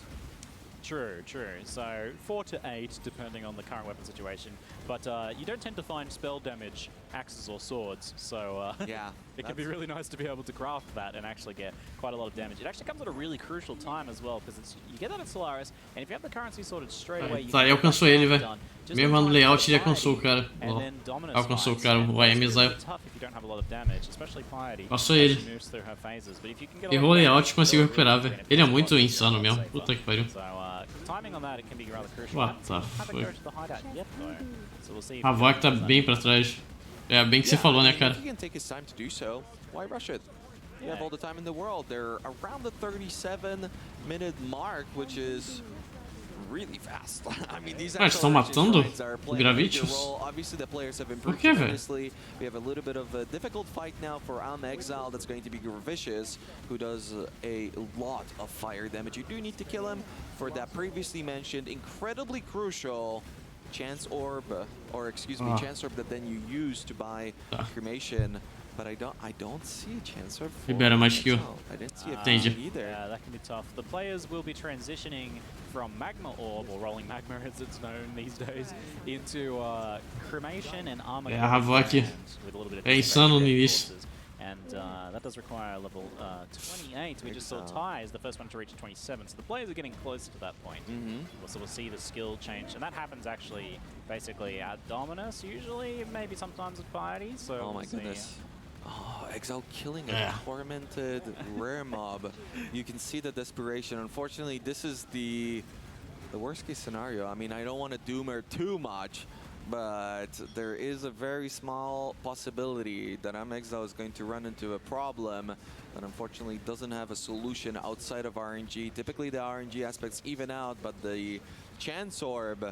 True, true. So 4 to 8, depending on the current weapon situation. But you don't tend to find spell damage axes or swords, so yeah, it can be really nice to be able to craft that and actually get quite a lot of damage. It actually comes at a really crucial time as well, because you get that at Solaris, and if you have the currency sorted straight away, you tá, ele alcançou ele, velho. Mesmo no layout, ele alcançou o cara. Alcançou o cara, o AM Exile. Passou ele. Errou o layout e conseguiu recuperar, velho. Ele é muito insano mesmo. Puta que pariu. What the fuck? A Void tá bem pra trás. É bem que você falou, né, cara? He can take his time to do so. Why rush it? You have all the time in the world. They're around the 37-minute mark, which is really fast. I mean, these estão matando o Gravitus? Obviously, the players have improved Por quê, tremendously. We have a little bit of a difficult fight now for Exile. That's going to be Gravicious, who does a lot of fire damage. You do need to kill him for that previously mentioned incredibly crucial Chance Orb, or excuse me, Chance Orb that then you use to buy Cremation. But I don't see a Chance Orb for Libera mais skill. I didn't see it either. Yeah, that can be tough. The players will be transitioning from Magma Orb, or Rolling Magma as it's known these days, into Cremation and Armageddon. É, a Havok é insano no início. And that does require a level 28. We just saw Ty is the first one to reach 27, so the players are getting close to that point. So we'll see the skill change, and that happens actually basically at Dominus usually, maybe sometimes at Piety. So oh my goodness. Oh, Exile killing a tormented rare mob. You can see the desperation. Unfortunately, this is the worst case scenario. I mean, I don't want to doom her too much, but there is a very small possibility that Exile is going to run into a problem that unfortunately doesn't have a solution outside of RNG. Typically the RNG aspects even out, but the Chance Orb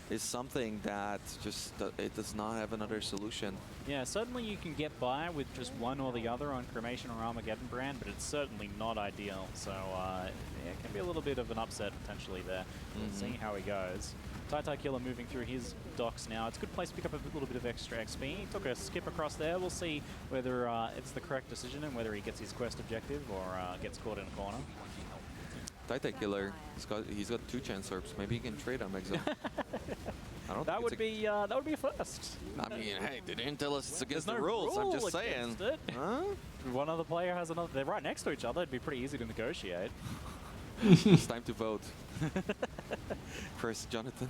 is something that just it does not have another solution. Yeah, certainly you can get by with just one or the other on Cremation or Armageddon brand, but it's certainly not ideal. So yeah, it can be a little bit of an upset potentially there. We'll see how he goes. Tai Killer moving through his docks now. It's a good place to pick up a little bit of extra XP. He took a skip across there. We'll see whether it's the correct decision and whether he gets his quest objective or gets caught in a corner. Tai Killer, he's got 2 Chance Orbs. Maybe he can trade on Exile. That would be a first. I mean, hey, they didn't tell us it's against the rules. I'm just saying. Huh? One other player has another. They're right next to each other. It'd be pretty easy to negotiate. It's time to vote. First, Jonathan.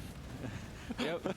Yep.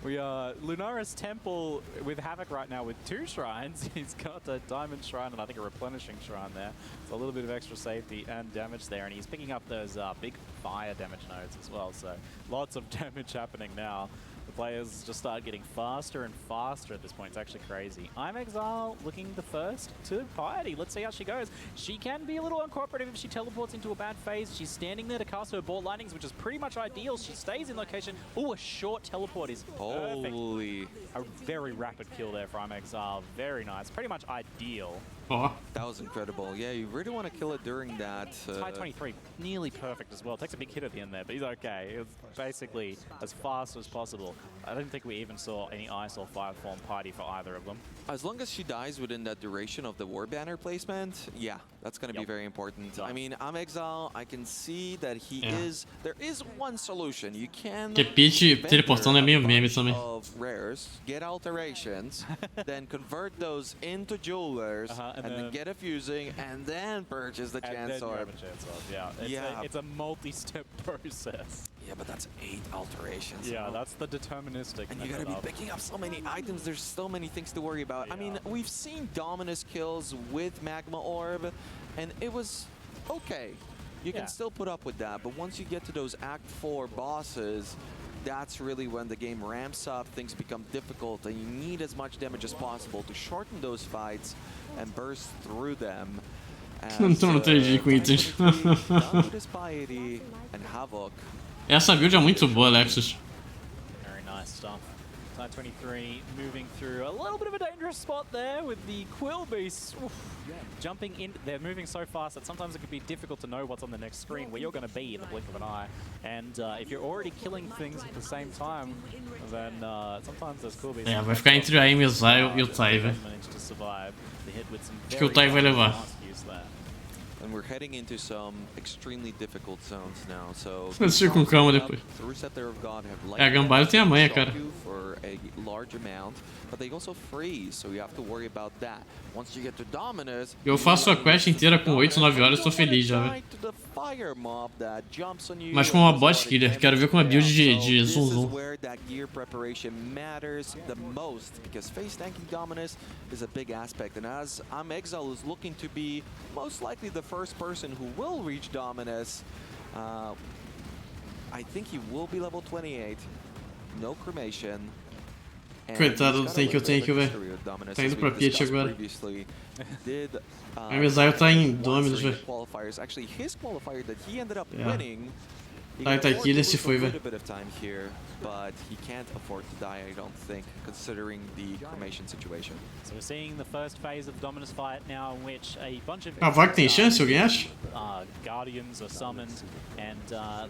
We are Lunaris Temple with Havoc right now with 2 shrines. He's got a Diamond Shrine and I think a Replenishing Shrine there. So a little bit of extra safety and damage there, and he's picking up those big fire damage nodes as well. So lots of damage happening now. The players just start getting faster and faster at this point. It's actually crazy. Exile looking the first to Piety. Let's see how she goes. She can be a little uncooperative if she teleports into a bad phase. She's standing there to cast her Bolt Lightnings, which is pretty much ideal. She stays in location. Ooh, a short teleport is perfect. Holy. A very rapid kill there from Exile. Very nice. Pretty much ideal. That was incredible. Yeah, you really want to kill it during that. Ty 23, nearly perfect as well. Takes a big hit at the end there, but he's okay. It was basically as fast as possible. I don't think we even saw any Ice or Fire Form Piety for either of them. As long as she dies within that duration of the War Banner placement, yeah, that's going to be very important. I mean, Exile, I can see that he is... There is one solution. You can... Que Peach teleportando é meio meme também. ...of rares, get alterations, then convert those into jewelers, and then get a fusing, and then purchase the Chance Orb. Yeah, it's a multi-step process. Yeah, but that's 8 alterations. Yeah, that's the deterministic. And you gotta be picking up so many items. There's so many things to worry about. I mean, we've seen Dominus kills with Magma Orb, and it was okay. You can still put up with that, but once you get to those Act 4 bosses, that's really when the game ramps up, things become difficult, and you need as much damage as possible to shorten those fights and burst through them. Entrou no 3D com itens. Essa build é muito boa, Alexis. Very nice stuff. Tide 23 moving through a little bit of a dangerous spot there with the Quill Beasts. Jumping in, they're moving so fast that sometimes it can be difficult to know what's on the next screen, where you're going to be in the blink of an eye. And if you're already killing things at the same time, then sometimes those Quill Beasts... É, vai ficar entre a Aim Exile e o Tai, velho. Acho que o Tai vai levar. And we're heading into some extremely difficult zones now. So Assistir com calma depois. É, a Gambale tem a manha, cara. For a large amount, but they also freeze, so you have to worry about that. Once you get to Dominus, Eu faço a quest inteira com 8, 9 horas, tô feliz já, velho. Mas com uma bot killer, quero ver com uma build de Zoom Zoom. Where that gear preparation matters the most, because face tanking Dominus is a big aspect, and as Exile is looking to be most likely the first person who will reach Dominus, I think he will be level 28. No cremation. Coitado do Thank You, velho. Tá indo pra pitch agora. A Exile tá em Dominus, velho. Tá Killer se foi, velho. But he can't afford to die, I don't think, considering the cremation situation. So we're seeing the first phase of Dominus fight now, in which a bunch of A vaca tem chance, alguém acha? Guardians are summoned, and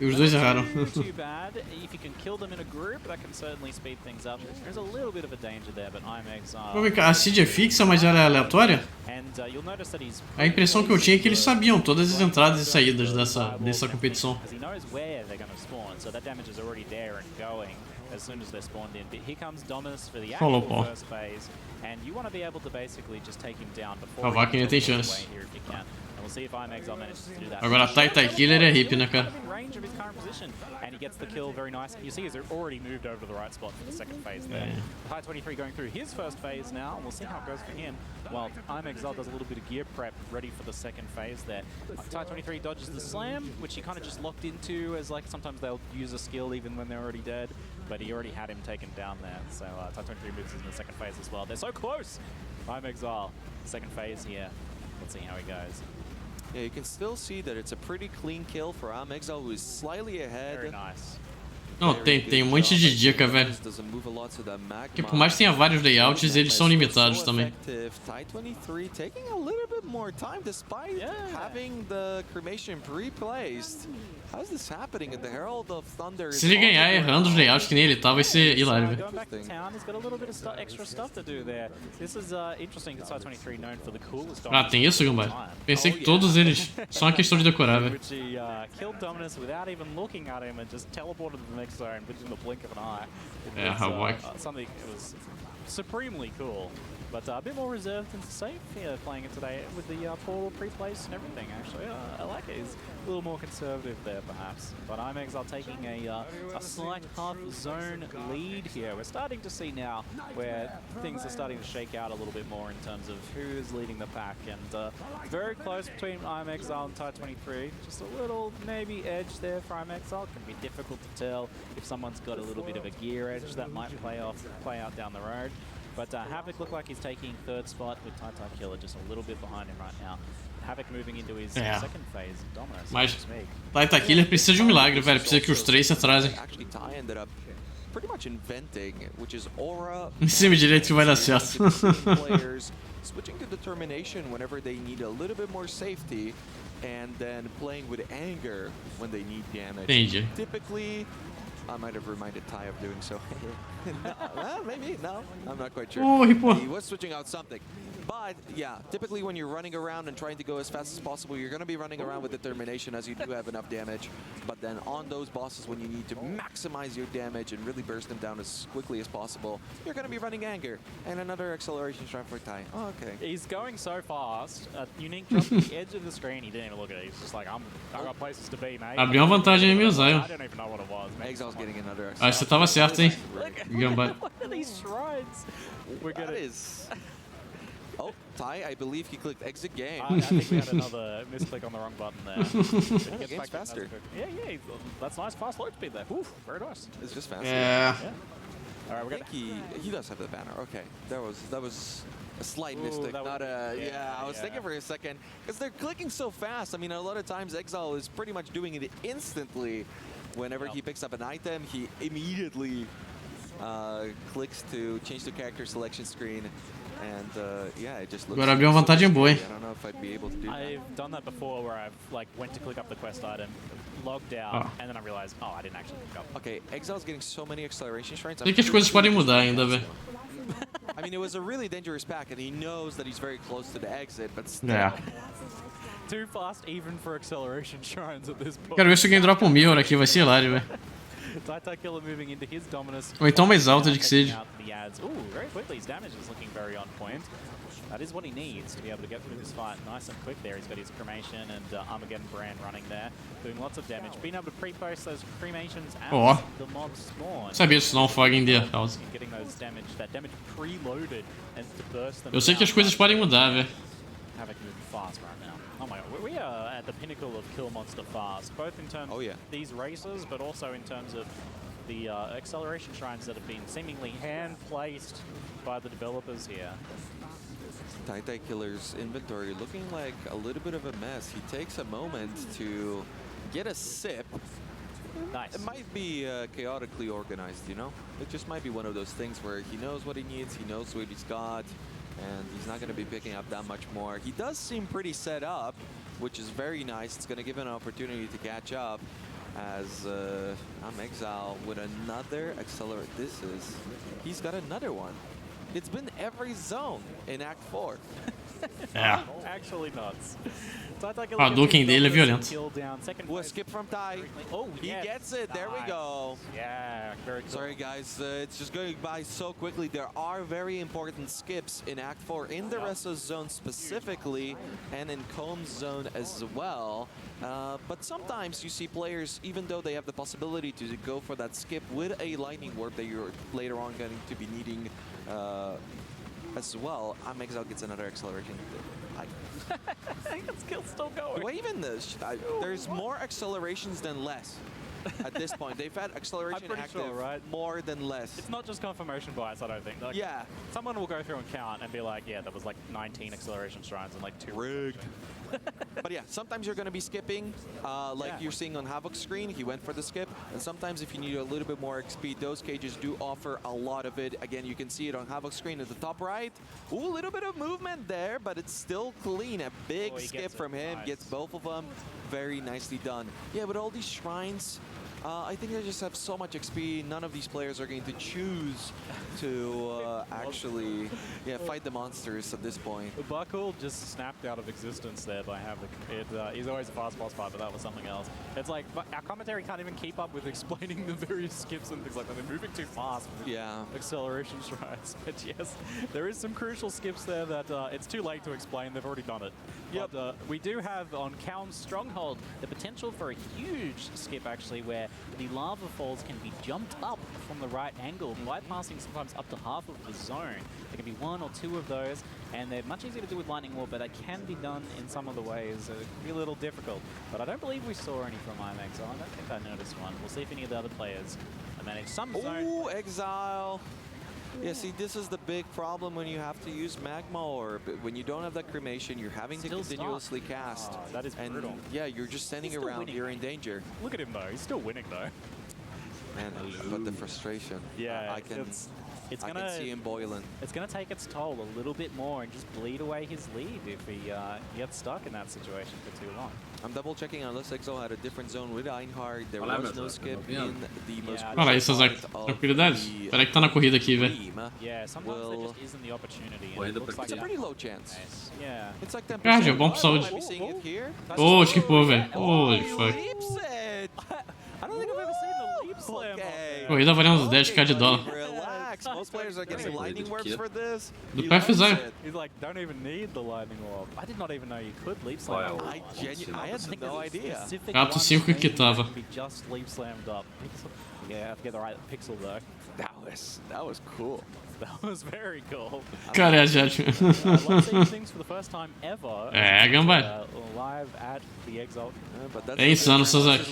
E os dois erraram. too bad. If you can kill them in a group, that can certainly speed things up. There's a little bit of a danger there, but I'm Exile. Vamos ver cá, a seed é fixa, mas ela é aleatória? And you'll notice that he's A impressão que eu tinha é que eles sabiam todas as entradas e saídas dessa competição. because he knows where they're going to spawn, so that damage is already there and going as soon as they're spawned in. But here comes Dominus for the actual first phase, and you want to be able to basically just take him down before A vaca ainda tem chance. here if you can. And we'll see if Exile manages to do that. Agora a Tai Killer é hip, né, cara? In range of his current position, and he gets the kill very nice. You see, he's already moved over to the right spot for the second phase there. Tide 23 going through his first phase now, and we'll see how it goes for him. While Exile does a little bit of gear prep, ready for the second phase there. Tide 23 dodges the slam, which he kind of just locked into, as like sometimes they'll use a skill even when they're already dead, but he already had him taken down there. So Tide 23 moves into the second phase as well. They're so close. Exile, second phase here. Let's see how he goes. Yeah, you can still see that it's a pretty clean kill for Exile, who is slightly ahead. Very nice. Não, tem um monte de dica, velho. Porque por mais que tenha vários layouts, eles são limitados também. Tide 23 taking a little bit more time despite having the cremation pre-placed. How's this happening in the Herald of Thunder? Se ele ganhar errando os layouts que nem ele tá, vai ser hilário, velho. Going back to town, he's got a little bit of extra stuff to do there. This is interesting. Tide 23 known for the coolest. Ah, tem isso, Gambale? Pensei que todos eles. Só uma questão de decorar, velho. Which he killed Dominus without even looking at him and just teleported to the next zone within the blink of an eye. Something that was supremely cool. But a bit more reserved and safe here playing it today with the portal pre-placed and everything, actually. I like it. He's a little more conservative there, perhaps. But Exile taking a slight half-zone lead here. We're starting to see now where things are starting to shake out a little bit more in terms of who is leading the pack. And very close between Exile and Tide 23. Just a little, maybe, edge there for Exile. It can be difficult to tell if someone's got a little bit of a gear edge that might play out down the road. But Havoc looked like he's taking third spot with Tai Killer just a little bit behind him right now. Havoc moving into his second phase of Dominus. Mas Tai Killer precisa de milagre, velho. Precisa que os três se atrasem. Pretty much inventing, which is aura. Em cima direito que vai dar certo. Players switching to determination whenever they need a little bit more safety, and then playing with anger when they need damage. Entendi. Typically, I might have reminded Ty of doing so. Well, maybe, no, I'm not quite sure. Oh, he was switching out something. But yeah, typically when you're running around and trying to go as fast as possible, you're going to be running around with determination as you do have enough damage. But then on those bosses, when you need to maximize your damage and really burst them down as quickly as possible, you're going to be running anger. And another acceleration strat for Ty. Oh, okay. He's going so fast. Unique jump to the edge of the screen. He didn't even look at it. He's just like, I got places to be, mate. Abriu uma vantagem em Exile. I don't even know what it was. Exile's getting another. Acho que você tava certo, hein? Gambale. Look at these shrines. That is. Oh, Ty, I believe he clicked exit game. I think we had another misclick on the wrong button there. It gets faster. Yeah, that's nice fast load speed there. Oof, very nice. It's just faster. Yeah. All right, he does have the banner. Okay, that was A slight mystic, not a... Yeah, I was thinking for a second. Because they're clicking so fast. I mean, a lot of times Exile is pretty much doing it instantly. Whenever he picks up an item, he immediately clicks to change the character selection screen. And yeah, it just looks... Agora abriu uma vantagem boa, hein? I don't know if I'd be able to do that. I've done that before where I've like went to click up the quest item, logged out, and then I realized, oh, I didn't actually pick up. Okay, Exile's getting so many acceleration shrines. Sei que as coisas podem mudar ainda, velho. I mean, it was a really dangerous pack, and he knows that he's very close to the exit, but still. É. Too fast even for acceleration shrines at this point. Quero ver se alguém dropa um Mirror aqui, vai ser hilário, velho. Taitai Killer moving into his dominus. Ou então mais alto de que seja. Ooh, very quickly, his damage is looking very on point. That is what he needs to be able to get through this fight nice and quick there. He's got his Cremation and Armageddon Brand running there, doing lots of damage. Being able to pre-post those Cremations as the mobs spawn. Sabia disso não, Fog em dia, causa. Getting those that damage preloaded and to burst them. Eu sei que as coisas podem mudar, velho. Havoc moving fast right now. Oh my god, we are at the pinnacle of Kill Monster fast, both in terms of these races, but also in terms of the acceleration shrines that have been seemingly hand-placed by the developers here. Taitai Killer's inventory looking like a little bit of a mess. He takes a moment to get a sip. Nice. It might be chaotically organized, you know? It just might be one of those things where he knows what he needs, he knows what he's got, and he's not going to be picking up that much more. He does seem pretty set up, which is very nice. It's going to give him an opportunity to catch up as I'm Exile with another accelerate. He's got another one. It's been every zone in Act 4. É. Actually nuts. A Duken dele é violento. Ooh, a skip from Tai. Oh, he gets it. There we go. Yeah, very cool. Sorry, guys. It's just going by so quickly. There are very important skips in Act 4, in the Resto zone specifically, and in Combs zone as well. But sometimes you see players, even though they have the possibility to go for that skip with a Lightning Warp that you're later on going to be needing as well, Exile gets another acceleration. That skill's still going. Well, even this, there's more accelerations than less at this point. They've had acceleration active more than less. It's not just confirmation bias, I don't think. Like, yeah. Someone will go through and count and be like, yeah, there was like 19 acceleration shrines and like 2 rigged. But yeah, sometimes you're going to be skipping, like you're seeing on Havoc's screen. He went for the skip. And sometimes if you need a little bit more XP, those cages do offer a lot of it. Again, you can see it on Havoc's screen at the top right. Ooh, a little bit of movement there, but it's still clean. A big skip from him, gets both of them. Very nicely done. Yeah, with all these shrines, I think they just have so much XP. None of these players are going to choose to actually fight the monsters at this point. Buckle just snapped out of existence there by Havoc. He's always a fast boss fight, but that was something else. It's like our commentary can't even keep up with explaining the various skips and things like that. They're moving too fast with acceleration shrines. But yes, there is some crucial skips there that it's too late to explain. They've already done it. Yep. But, we do have on Kalm's Stronghold the potential for a huge skip actually where the lava falls can be jumped up from the right angle, bypassing sometimes up to half of the zone. There can be 1 or 2 of those, and they're much easier to do with Lightning Warp, but that can be done in some of the ways. It can be a little difficult, but I don't believe we saw any from Exile. I don't think I noticed one. We'll see if any of the other players manage some zone. Ooh, Exile! Yeah, see, this is the big problem when you have to use Magma Orb. When you don't have that Cremation, you're having to continuously cast. Oh, that is brutal. Yeah, you're just standing around, you're in danger. Look at him though, he's still winning though. Man, but the frustration. Yeah, I can see him boiling. It's going to take its toll a little bit more and just bleed away his lead if he gets stuck in that situation for too long. I'm double checking unless Exo had a different zone with Einhard. There was no skip in the most. Olha aí, Sazak. Tranquilidade. Peraí que tá na corrida aqui, velho. Yeah, sometimes there just isn't the opportunity. And it looks like it's a pretty low chance. Yeah. It's like 10%. Ah, já bom pro saúde. Oh, esquipou, velho. Holy fuck. I don't think I've ever seen the leap slam. Corrida valendo 10k de dólar. Relax. Most players are getting lightning warps for this. Do PFZ. He's like, don't even need the lightning warp. I did not even know you could leap slam. I had no idea. Rato 5 que tava. Just leap slammed up. Yeah, I forget the right pixel though. That was cool. That was very cool. Cara, é Jade. Love seeing things for the first time ever. É, Gambale. Live at the Exalt. É insano, Sazak.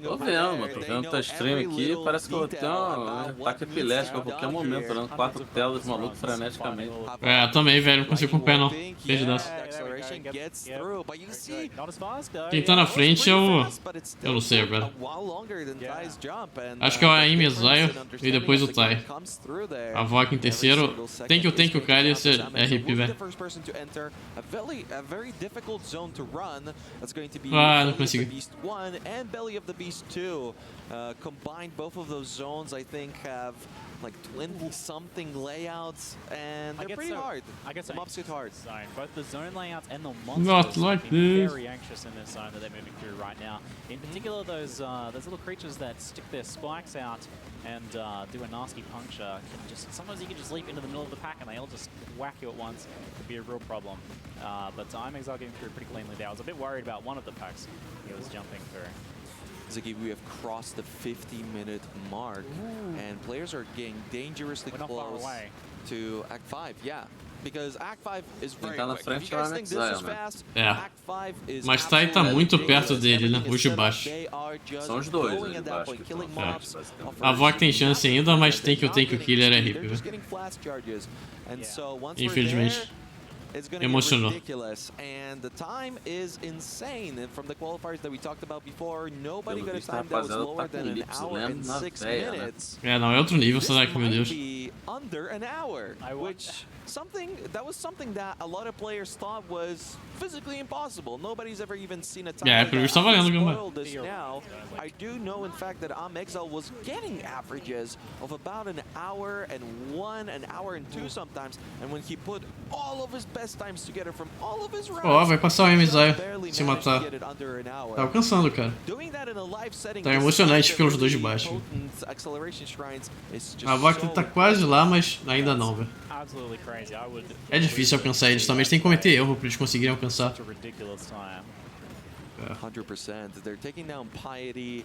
Tô vendo, mano. Tô vendo tua stream aqui. Parece que eu vou ter um ataque epilético a qualquer momento, olhando 4 telas maluco freneticamente. É, eu também, velho. Não consigo acompanhar, não. Perdidaço. Quem tá na frente é o... Eu não sei agora. Acho que é o Aim Exile e depois o Tai. A Voc em terceiro. Thank you, Kylie. Esse é RP, velho. Ah, não consegui. Combined both of those zones, I think, have like 20-something layouts, and they're pretty hard. I guess the mobs get hard. Zone. Both the zone layouts and the monsters Not like seem this. very anxious in this zone that they're moving through right now. In particular, those little creatures that stick their spikes out and do a nasty puncture can just sometimes you can just leap into the middle of the pack and they all just whack you at once. Could be a real problem. But I'm Exile getting through pretty cleanly there. I was a bit worried about one of the packs he was jumping through. Ziggy, we have crossed the 50-minute mark, and players are getting dangerously close to Act 5. Yeah, because Act 5 is very Quem tá na quick. frente é o Exile, né? É. Mas Tai tá muito perto dele, né? Os de baixo. São os dois, os de baixo. É. A Voc tem chance ainda, mas Thank you, Killer é RP, velho. Infelizmente. It's going to be ridiculous, and the time is insane. And from the qualifiers that we talked about before, nobody got a time that was lower than an hour and 6 minutes. É, não, é outro nível, Sazak, meu Deus. Under an hour, which was something that a lot of players thought was physically impossible. Nobody's ever even seen a time É, por isso tá valendo, spoiled this now. I do know, in fact, that Exile was getting averages of about an hour and 1, an hour and 2 sometimes, and when he put all of his best times together from all of his rounds, Ó, vai passar o Exile se matar. Tá alcançando, cara. Tá emocionante pelos dois de baixo. A Voc tá quase lá, mas ainda não, velho. É difícil alcançar eles também, eles têm que cometer erro pra eles conseguirem alcançar. 100%. They're taking down Piety.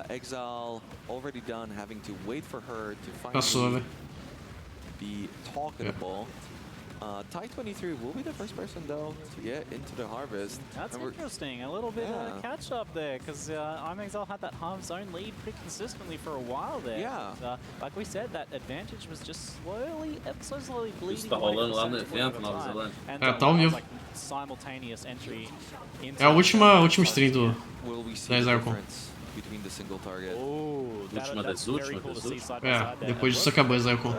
Exile already done, having to wait for her to Passou, finally velho. be talkable. Tai 23 will be the first person, though, to get into the harvest. That's interesting. A little bit of catch up there, because Exile had that half zone lead pretty consistently for a while there. Yeah. Like we said, that advantage was just slowly, ever so slowly bleeding. Isso tá rolando lá no evento, Nova Zelândia. É, tá ao vivo. Like, simultaneous entry into É a última stream da ExileCon. Between the single target. Última das últimas. É, depois disso acabou a ExileCon.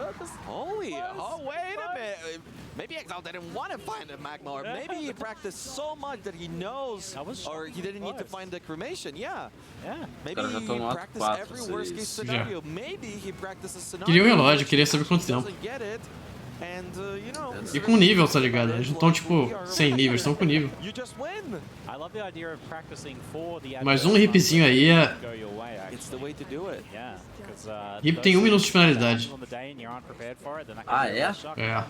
Oh, wait a minute. Maybe Exile didn't want to find a magma, or maybe he practiced so much that he knows, or he didn't need to find the cremation. Yeah. Maybe he practiced every worst case scenario. Maybe he practiced a scenario. Queria o relógio, queria saber quanto tempo. E com nível, tá ligado? Eles não estão tipo sem nível, eles estão com nível. Mas um hipzinho aí é. Hip tem 1 minuto de penalidade. Ah, é? É.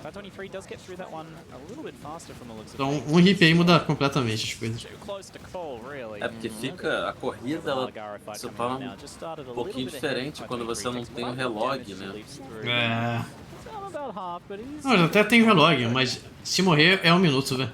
Então um hip aí muda completamente as coisas. É porque fica a corrida, ela se torna um pouquinho diferente quando você não tem o relógio, né? É. Não, ele até tem relógio, mas se morrer é 1 minuto, velho.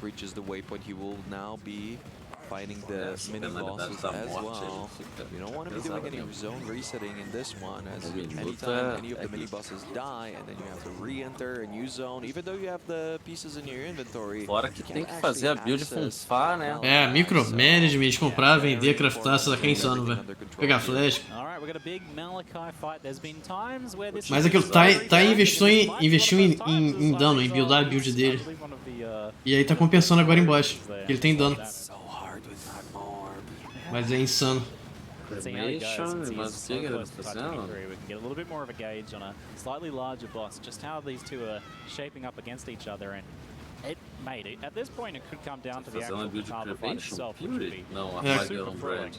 Fighting the mini bosses as well. You don't want to be doing any zone resetting in this one, as anytime any of the mini bosses die, and then you have to re-enter a new zone, even though you have the pieces in your inventory. Fora que tem que fazer a build funfar, né? É, micromanagement, comprar, vender, craftar, isso daqui é insano, velho. Pegar flash. Mas aquilo, tá investiu em dano, em buildar a build dele. E aí tá compensando agora embaixo, porque ele tem dano. Mas é insano. Mas o que ele tá fazendo? We can get a little bit more of a gauge on a slightly larger boss, just how these two are shaping up against each other, and it made it. At this point, it could come down to the actual guitar fight itself, which would be super thrilling.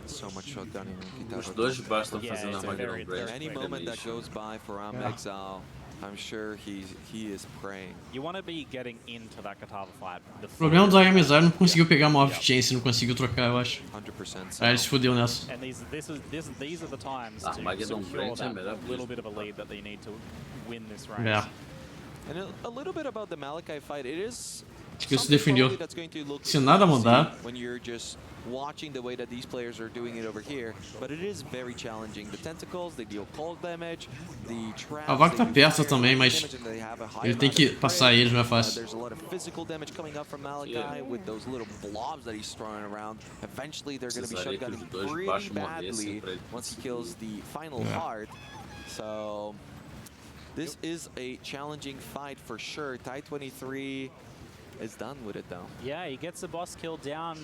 So much shotgunning. Os dois de baixo estão fazendo Armageddon Break. Any moment that goes by for Exile, I'm sure he is praying. You want to be getting into that Katava fight. O problema do IMSI não conseguiu pegar uma off-chance, não conseguiu trocar, eu acho. 100%. Aí ele se fudeu nessa. And these are the times to secure that little bit of a lead that they need to win this race. É. And a little bit about the Malachi fight, it is Acho que ele se defendeu. Se nada mudar, when you're just watching the way that these players are doing it over here, but it is very challenging. The tentacles, they deal cold damage, the traps, a vaca tá perto também, mas ele tem que passar eles, não é fácil. There's a lot of physical damage coming up from Malachi with those little blobs that he's throwing around. Eventually they're going to be shotgunning pretty badly once he kills the final heart. So this is a challenging fight for sure. Ty 23 is done with it though. Yeah, he gets the boss kill down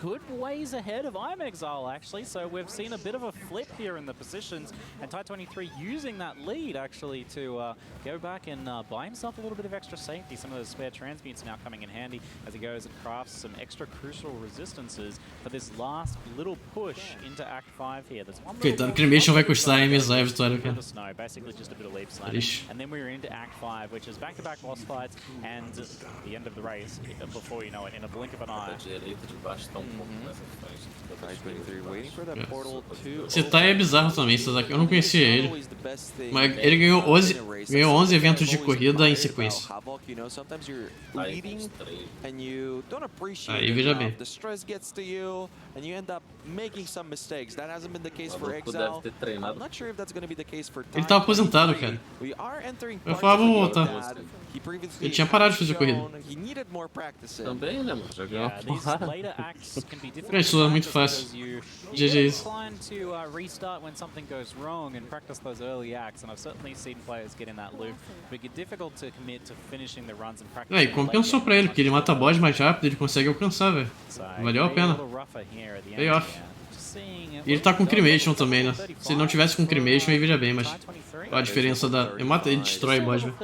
good ways ahead of IMEXILE actually, so we've seen a bit of a flip here in the positions, and Ty 23 using that lead actually to go back and buy himself a little bit of extra safety. Some of those spare transmutes now coming in handy as he goes and crafts some extra crucial resistances for this last little push into Act 5 here. There's one coitado, Cremation vai custar a IMSI a vitória, cara. No, basically just a bit of leap slamming. And then we're into Act 5, which is back-to-back boss fights and the end of the race before you know it, in a blink of an eye. Esse Tai é bizarro também, Sasaki. Eu não conhecia ele. Mas ele ganhou 11 eventos de corrida em sequência. Aí veja bem. Ele tava aposentado, cara. Eu falava, vou voltar. Ele tinha parado de fazer corrida. Também, né, mano? Já ganhou uma porrada. Isso é muito fácil. GG's. Restart when something goes wrong and practice those early acts, and I've certainly seen players get in that loop, but it's difficult to commit to finishing the runs and practice. E compensou pra ele, porque ele mata boss mais rápido, ele consegue alcançar, velho. Valeu a pena. Payoff. E ele tá com Cremation também, né? Se ele não tivesse com Cremation, aí veja bem, mas a diferença da... Ele destrói boss, velho.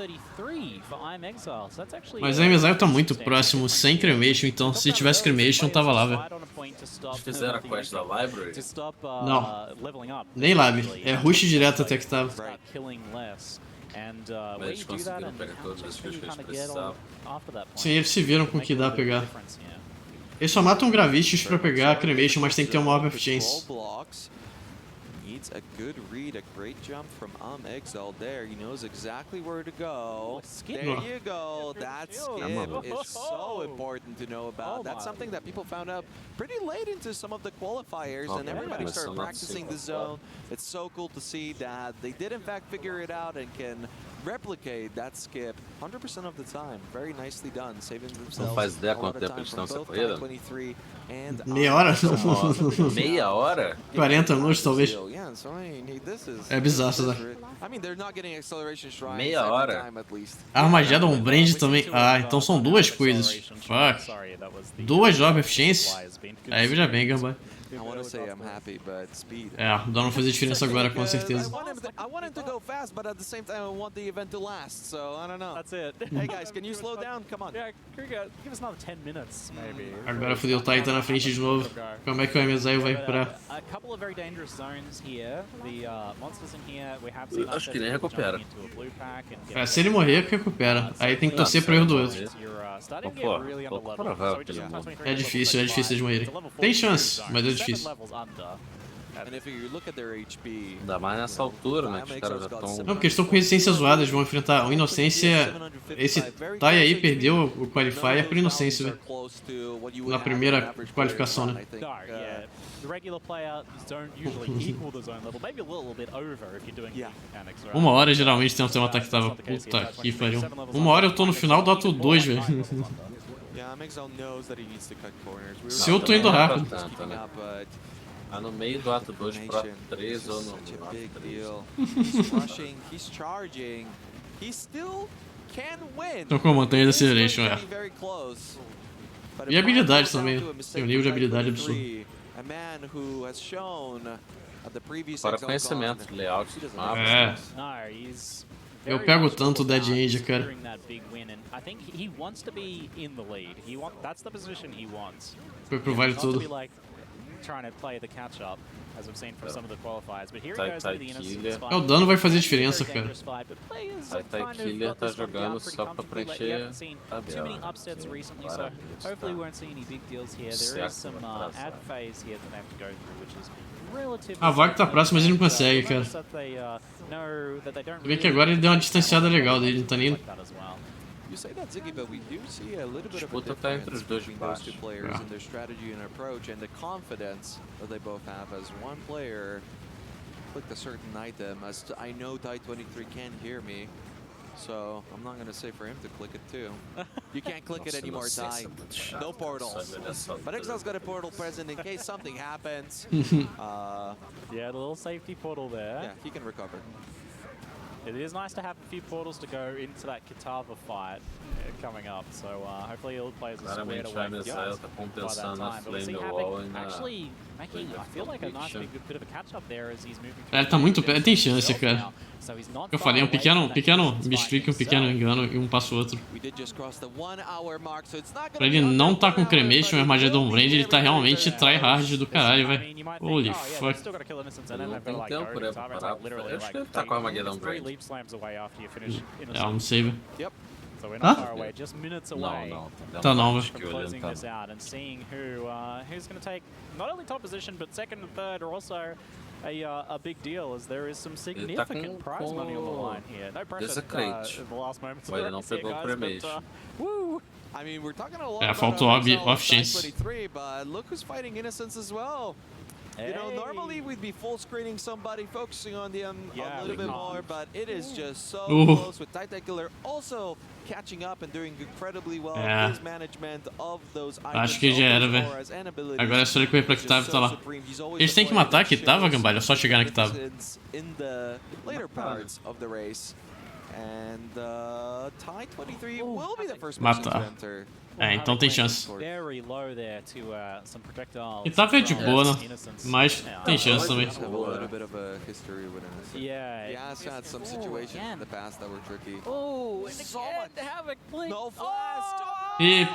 Mas a IMSI tá muito próximo sem Cremation, então se tivesse Cremation, tava lá, velho. Eles fizeram a quest da Library? Não. Nem Lab. É rush direto até que tava. Mas eles conseguiram pegar todas as que eles precisavam. Sim, eles se viram com o que dá a pegar. Eles só matam Gravistes pra pegar a Cremation, mas tem que ter uma Orb of Chance. Needs a good read, a great jump from ExileCon there. He knows exactly where to go. There you go. That skip is so important to know about. That's something that people found out pretty late into some of the qualifiers, and everybody started practicing the zone. It's so cool to see that they did in fact figure it out and can replicate that skip 100% of the time. Very nicely done, saving themselves. Não faz ideia quanto tempo eles estão nessa corrida? Meia hora? Meia hora? 40 minutos, talvez. É bizarro, né? Meia hora? Armageddon Brand também. Ah, então são duas coisas. Fuck. Duas Orb of Chance? Aí veja bem, Gambá. É, dá não fazer diferença agora, com certeza. I want him to go fast, but at the same time I want the event to last, so I don't know. That's it. Hey guys, can you slow down? Come on. Yeah, give us another 10 minutes, maybe. Agora fodeu, o Tai tá na frente de novo. Como é que o MSI vai recuperar? A couple of very dangerous zones here. The monsters in here, we have seen acho que nem recupera. É, se ele morrer, recupera. Aí tem que torcer pro erro do outro. É difícil de morrer. Tem chance, mas é difícil. Ainda mais nessa altura, né? Que os caras já estão... Não, porque eles estão com resistência zoada, eles vão enfrentar o Inocência. Esse Tai aí perdeu o Qualifier por Inocência, velho. Na primeira qualificação, né? Uma hora geralmente tem um ataque que tava. Puta que pariu. Uma hora eu tô no final do ato 2, velho. Se eu tô indo rápido. No meio do ato 2 pro ato 3 ou no ato 3. Tô com a montanha de Acceleration, é. E habilidade também, né? Tem um nível de habilidade absurdo. Para conhecimento de layout. É. Eu pego tanto o Dead End, cara. Foi pro vale tudo. trying to play the catch-up, as we've seen from some of the qualifiers. But here he goes into the Innocence fight. O dano vai fazer diferença, cara. Killer tá jogando só pra preencher too many upsets recently, so hopefully we won't see any big deals here. There is some ad phase here that they have to go through, which is relatively. A vaga tá próxima, mas ele não consegue, cara. Se bem que agora ele deu uma distanciada legal dele, não tá nem. You say that, Ziggy, but we do see a little bit of a difference between those two players in their strategy and approach and the confidence that they both have as one player clicked a certain item. As I know Ty23 can hear me, so I'm not going to say for him to click it too. You can't click it anymore, Ty. No portals. But Exile's got a portal present in case something happens. Yeah, the little safety portal there. Yeah, he can recover. It is nice to have a few portals to go into that Kitava fight coming up, so hopefully all players are squared away by that time. But we see Havoc actually making, I feel like, a nice bit of a catch-up there as he's moving through. Ele tá muito perto, tem chance, cara. Eu falei, um pequeno mistake, um pequeno engano e um passa o outro. Pra ele não tá com Cremation e Armageddon Brand, ele tá realmente tryhard do caralho, velho. Holy fuck. Não tem tempo, né, pra parar. Eu acho que ele tá com a Armageddon Brand. É, não sei, velho. So we're not far away, just minutes away Tá não, from closing this out and seeing who's going to take not only top position but second and third are also a big deal, as there is some significant prize money on the line here. No pressure in the last moments of the race here, guys, but woo! I mean, we're talking a lot about faltou off-chance. but look who's fighting Innocence as well. You know, normally we'd be full screening somebody, focusing on them a little bit more, but it is just so close with Killer also catching up and doing incredibly well his management of those items. Acho que já era, velho. Agora é só ele correr pra Kitava e tá lá. Eles têm que matar a Kitava, Gambalha, é só chegar na Kitava. In the later parts of the race. And Ty23 will be the first person to enter. É, então tem chance. E tá feio de boa, né? Mas tem chance também. He has had some situations in the past that were tricky. Oh, and again, Havoc blink. No flash. Hip.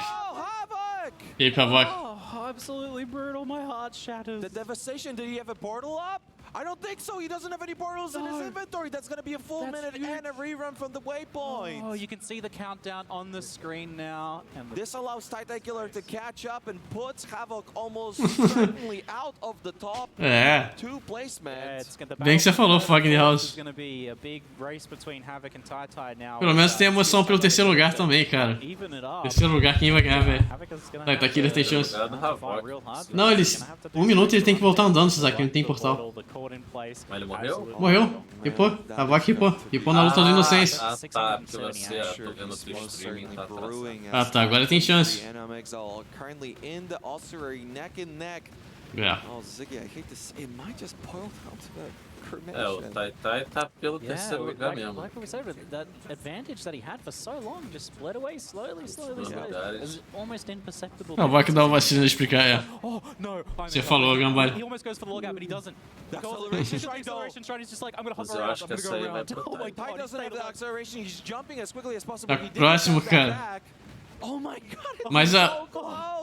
Hip, Havoc. Oh, absolutely brutal. My heart shatters. The devastation. Did he have a portal up? I don't think so. He doesn't have any portals in his inventory. That's going to be a full minute and a rerun from the waypoint. Oh, you can see the countdown on the screen now. And this allows Killer to catch up and puts Havoc almost certainly out of the top two placements. Bem que você falou, Fagner House. Pelo menos tem emoção pelo terceiro lugar também, cara. Terceiro lugar, quem vai ganhar, velho? Killer tem chance. Não, eles... 1 minuto ele tem que voltar andando, Sasaki, não tem portal. Mas ele morreu? Morreu. Ripou. Havoc ripou. Ripou na luta do Inocência. Ah, tá. Porque você tô vendo o streaming, tá atrasado. Ah, tá. Agora tem chance. Oh, Ziggy, I hate to say, it might just boil down to that. O Tai tá pelo terceiro lugar mesmo. Like we said, that advantage that he had for so long just split away slowly. It's almost imperceptible. Não, vai que dá uma vacina de explicar, Oh, no. Você falou, Gambalha. He almost goes for the logout, but he doesn't. The acceleration stride is just like, I'm gonna hop around, I'm gonna go around. Oh my God, Ty doesn't have the acceleration, he's jumping as quickly as possible. Tá próximo, cara. Oh my God, mas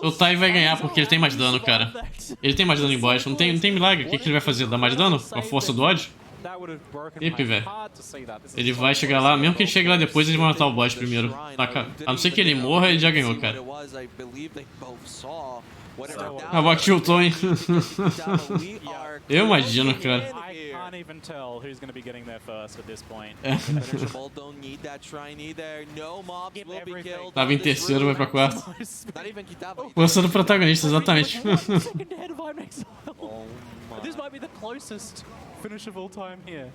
o Tai vai ganhar porque ele tem mais dano, cara. Ele tem mais dano em boss, não tem milagre. O que ele vai fazer? Dar mais dano? Com a força do ódio? Ip, velho. Ele vai chegar lá, mesmo que ele chegue lá depois, ele vai matar o boss primeiro. Tá, a não ser que ele morra, ele já ganhou, cara. Havoc tiltou, hein? Eu imagino, cara. Tava em terceiro, vai pra quarto. Força do protagonista, exatamente. This might be the closest finish of all time here.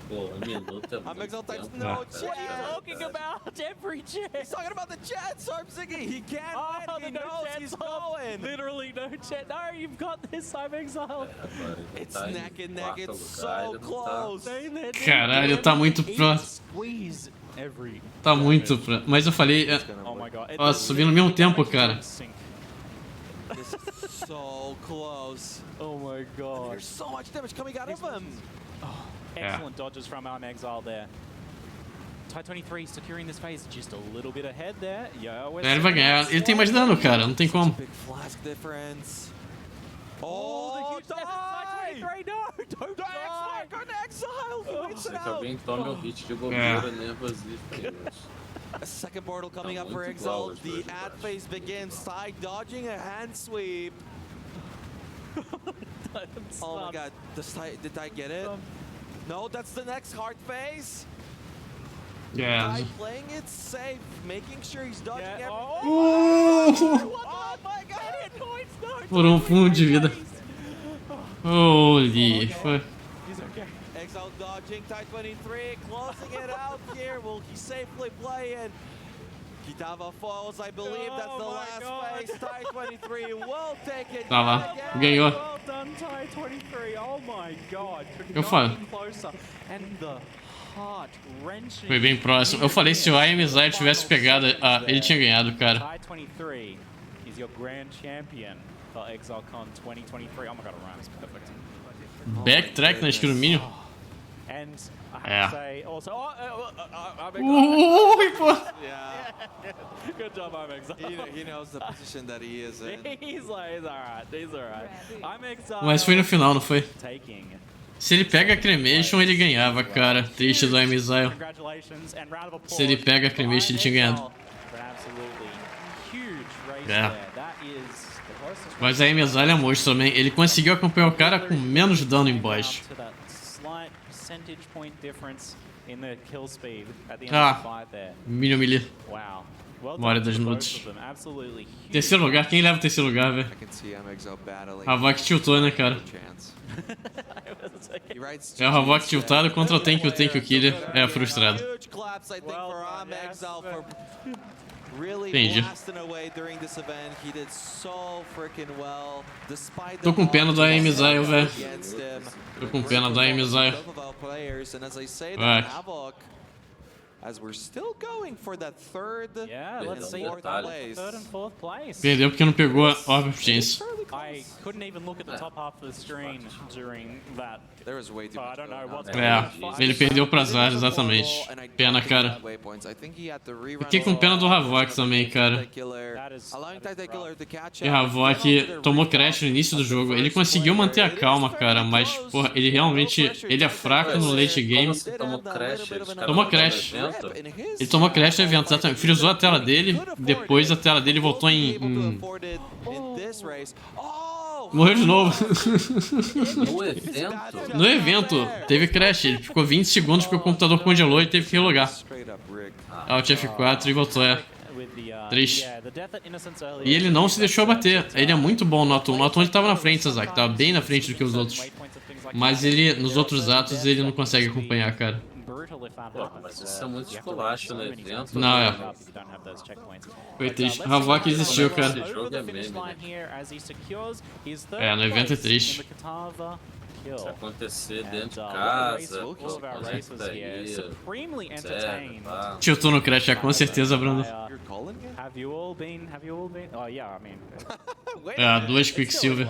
Pô, minuto é muito Exile types tempo. no chance. What are you talking about? Every chance. He's talking about the chance, Ziggy. He can't win. He knows he's going. Literally no chance. No, you've got this time, Exile. It's neck and neck. It's so close. Caralho, tá muito próximo. Tá muito próximo. Mas eu falei... Nossa, subindo no mesmo tempo, cara. So close. Oh my God. There's so much damage coming out of him. Excellent dodges from Exile there. Ty23 securing this phase just a little bit ahead there. Ele vai ganhar. Ele tem mais dano, cara. Não tem como. Oh, the huge die! No, don't die! Go to exile! Waits it Que out! alguém tome o hit de bobeira nervosista aí, A second portal coming up for Exile. The ad phase begins. Sai dodging a hand sweep. Oh my god, did I get it? No, that's the next hard phase. Yeah. Ty playing it safe, making sure he's dodging everything. Oh my god! Por um fundo de vida. Holy fuck. He's okay. Exile dodging, Ty 23, closing it out here. Will he safely play it? Kitava falls, I believe that's the last phase. Ty 23 will take it. Tá lá, ganhou. Well done, Ty 23. Oh my god. Eu falo. Foi bem próximo. Eu falei, se o IMSI tivesse pegado, ele tinha ganhado, cara. Ty 23 is your grand champion for ExileCon 2023. Oh my god, it rhymes perfect. Backtrack na skill mínimo. And I have to say also, Ui, pô. Yeah. Good job, I'm Exile. He knows the position that he is in. He's alright. He's alright. I'm Exile. Mas foi no final, não foi? Taking. Se ele pega a Cremation, ele ganhava, cara. Triste do IMSI. Se ele pega a Cremation, ele tinha ganhado. É. Mas a IMSI é monstro também. Ele conseguiu acompanhar o cara com menos dano em boss. Minion melee. Memória das nudes. Terceiro lugar, quem leva o terceiro lugar, velho? A Havok tiltou, né, cara? É o Havok tiltado contra o Thank You Killer. É frustrado. Entendi. Tô com pena do IMSI, velho. Tô com pena do IMSI. Vai. As we're still going for that third and fourth place. Perdeu porque não pegou a Orb of Chance. I couldn't even look at the top half of the screen during that. There was way too much. I don't know what's ele perdeu pra Zara, exatamente. Pena, cara. Fiquei com pena do Havok também, cara. E Havok tomou crash no início do jogo. Ele conseguiu manter a calma, cara, mas, porra, ele realmente... Ele é fraco no late game. Tomou crash. Ele tomou crash no evento, exatamente. Frisou a tela dele, depois a tela dele voltou em... Morreu de novo. No evento? No evento, teve crash. Ele ficou 20 segundos porque o computador congelou e teve que relogar. Alt F4 e voltou, Triste. E ele não se deixou abater. Ele é muito bom no ato 1. No ato 1 ele tava na frente, Sazak. Tava bem na frente do que os outros. Mas ele, nos outros atos, ele não consegue acompanhar, cara. Pô, mas isso é muito esculacho no evento. Não, Foi triste. Havok existiu, cara. Esse jogo é meme, né? No evento é triste. Se acontecer dentro de casa, Tiltou no crash, com certeza, Bruno. Duas Quicksilver.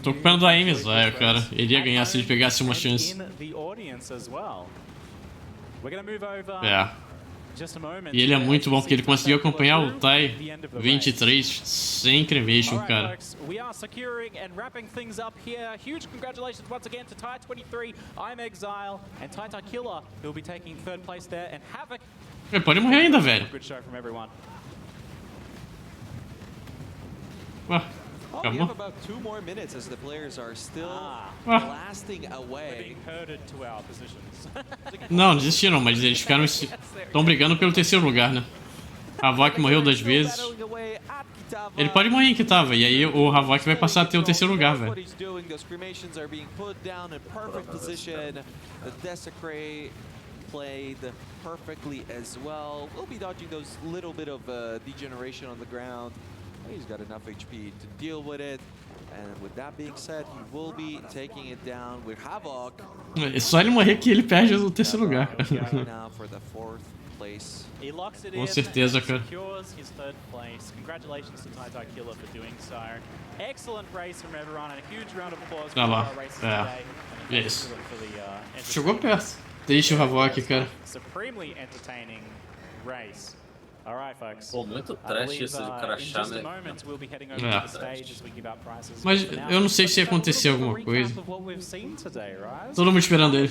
Tô com pena do Ames, cara. Ele ia ganhar se ele pegasse uma chance. E ele é muito bom porque ele conseguiu acompanhar o Tai 23 sem cremation, cara. Ele pode morrer ainda, velho. Ué. We have about 2 more minutes as the players are still blasting away. Não, desistiram, mas eles ficaram... Estão brigando pelo terceiro lugar, né? Havok morreu 2 vezes. Ele pode morrer em que tava, e aí o Havok vai passar a ter o terceiro lugar, velho. Played perfectly as well. We'll be dodging those little bit of degeneration on the ground. He's got enough HP to deal with it. And with that being said, he will be taking it down with Havok. É só ele morrer que ele perde o terceiro lugar. Now for the 4th place. He locks it Com in, certeza, cara. secures his 3rd place. Congratulations to TyTyKiller for doing so. Excellent race from everyone and a huge round of applause for our races today. Isso. Chegou perto. Triste o Havok, cara. Supremely entertaining race. All right, folks. Pô, muito trash isso de crachá, né? Mas eu não sei se ia acontecer alguma coisa. Todo mundo esperando ele.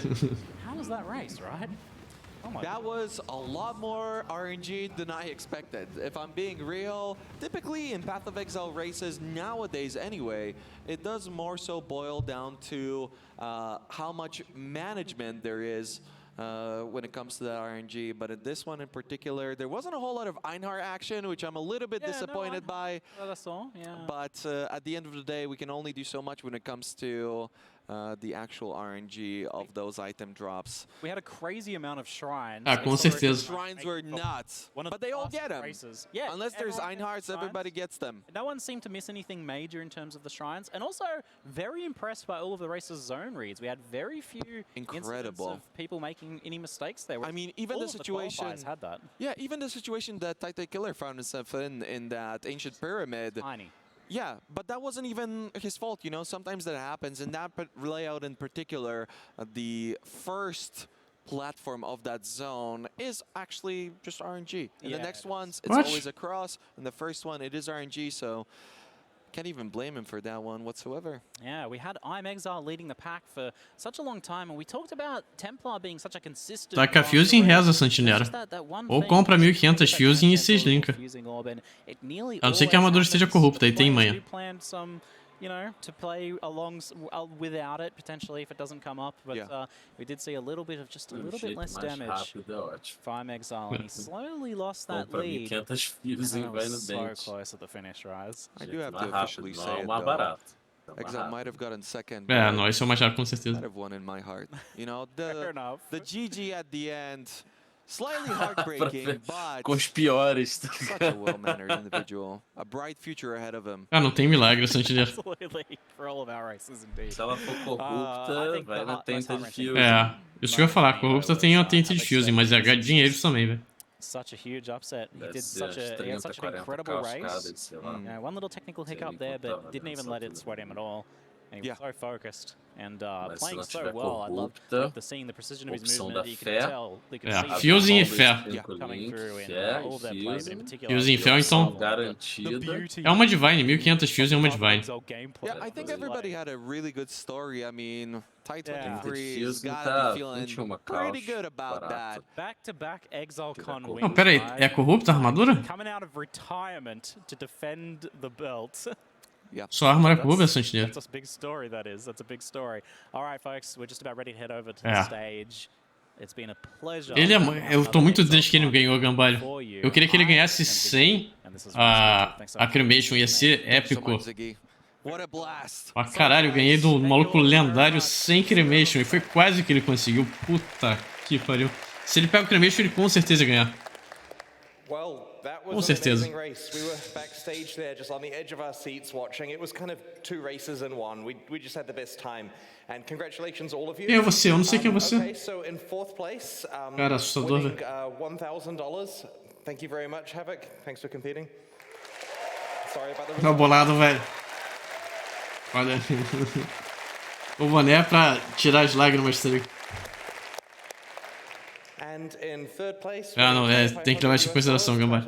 That was a lot more RNG than I expected. If I'm being real, typically in Path of Exile races nowadays anyway, it does more so boil down to how much management there is when it comes to that RNG. But in this one in particular, there wasn't a whole lot of Einhar action, which I'm a little bit disappointed by. But at the end of the day, we can only do so much when it comes to the actual RNG of those item drops. We had a crazy amount of shrines. Ah, com certeza. Shrines were nuts, but they all get them. Yeah, unless there's Einhards, everybody gets them. No one seemed to miss anything major in terms of the shrines, and also very impressed by all of the races' zone reads. We had very few incidents of people making any mistakes there. I mean, even the situation had that. Yeah, even the situation that Taite Killer found himself in that ancient pyramid. Tiny. Yeah, but that wasn't even his fault, you know. Sometimes that happens. In that layout in particular, the first platform of that zone is actually just RNG. In the next ones, it's always a cross. In the first one, it is RNG, so can't even blame him for that one whatsoever. Yeah, we had I'm Exile leading the pack for such a long time, and we talked about Templar being such a consistent... Taca a Fusing e reza, Santinera. Ou compra 1500 Fusing e se linka. A não ser que a armadura esteja corrupta, aí tem manha. You know, to play along without it potentially if it doesn't come up, but we did see a little bit of just a little bit less damage from Exile, and he slowly lost that lead. So close at the finish, Rise. I do have to officially say it, though. Exile might have gotten second. Não, esse é o mais rápido com certeza. Might have won in my heart. You know, the GG at the end. Slightly heartbreaking, but com os piores. Such a well-mannered individual. A bright future ahead of him. Ah, não tem milagre, Santinera. Absolutely, for all of our races indeed. Se ela for corrupta, vai na tenta de fusing. Isso que eu ia falar, corrupta tem a tenta de fusing, mas é dinheiro também, velho. Such a huge upset. He did such an incredible race. One little technical hiccup there, but didn't even let it sweat him at all. And he was so focused and playing so well. I loved the seeing the precision of his movement. You could tell. Fusing e fé. Coming through in all of their play, but in particular. Fusing e fé, então. É uma Divine, 1500 Fusing é uma Divine. Yeah, I think everybody had a really good story. I mean, Tie 23 has got to be feeling pretty good about that. Back-to-back ExileCon wins. Não, peraí, é corrupta a armadura? Coming out of retirement to defend the belt. Só a arma é corrupta, Santinera. That's a big story, that is. That's a big story. All right, folks, we're just about ready to head over to the stage. It's been a pleasure. Eu tô muito triste que ele não ganhou, Gambalho. Eu queria que ele ganhasse sem a Cremation, ia ser épico. Pra caralho, eu ganhei do maluco lendário sem Cremation e foi quase que ele conseguiu. Puta que pariu. Se ele pega o Cremation, ele com certeza ia ganhar. Com certeza. We were backstage there, just on the edge of our seats watching. It was kind of two races in one. We just had the best time. And congratulations all of you. Quem é você? Eu não sei quem é você. Okay, so in fourth place, cara, assustador, winning $1,000. Thank you very much, Havoc. Thanks for competing. Sorry about the... Tá bolado, velho. Olha. O boné é pra tirar as lágrimas, tá ligado? Não, tem que levar isso em consideração, Gambá.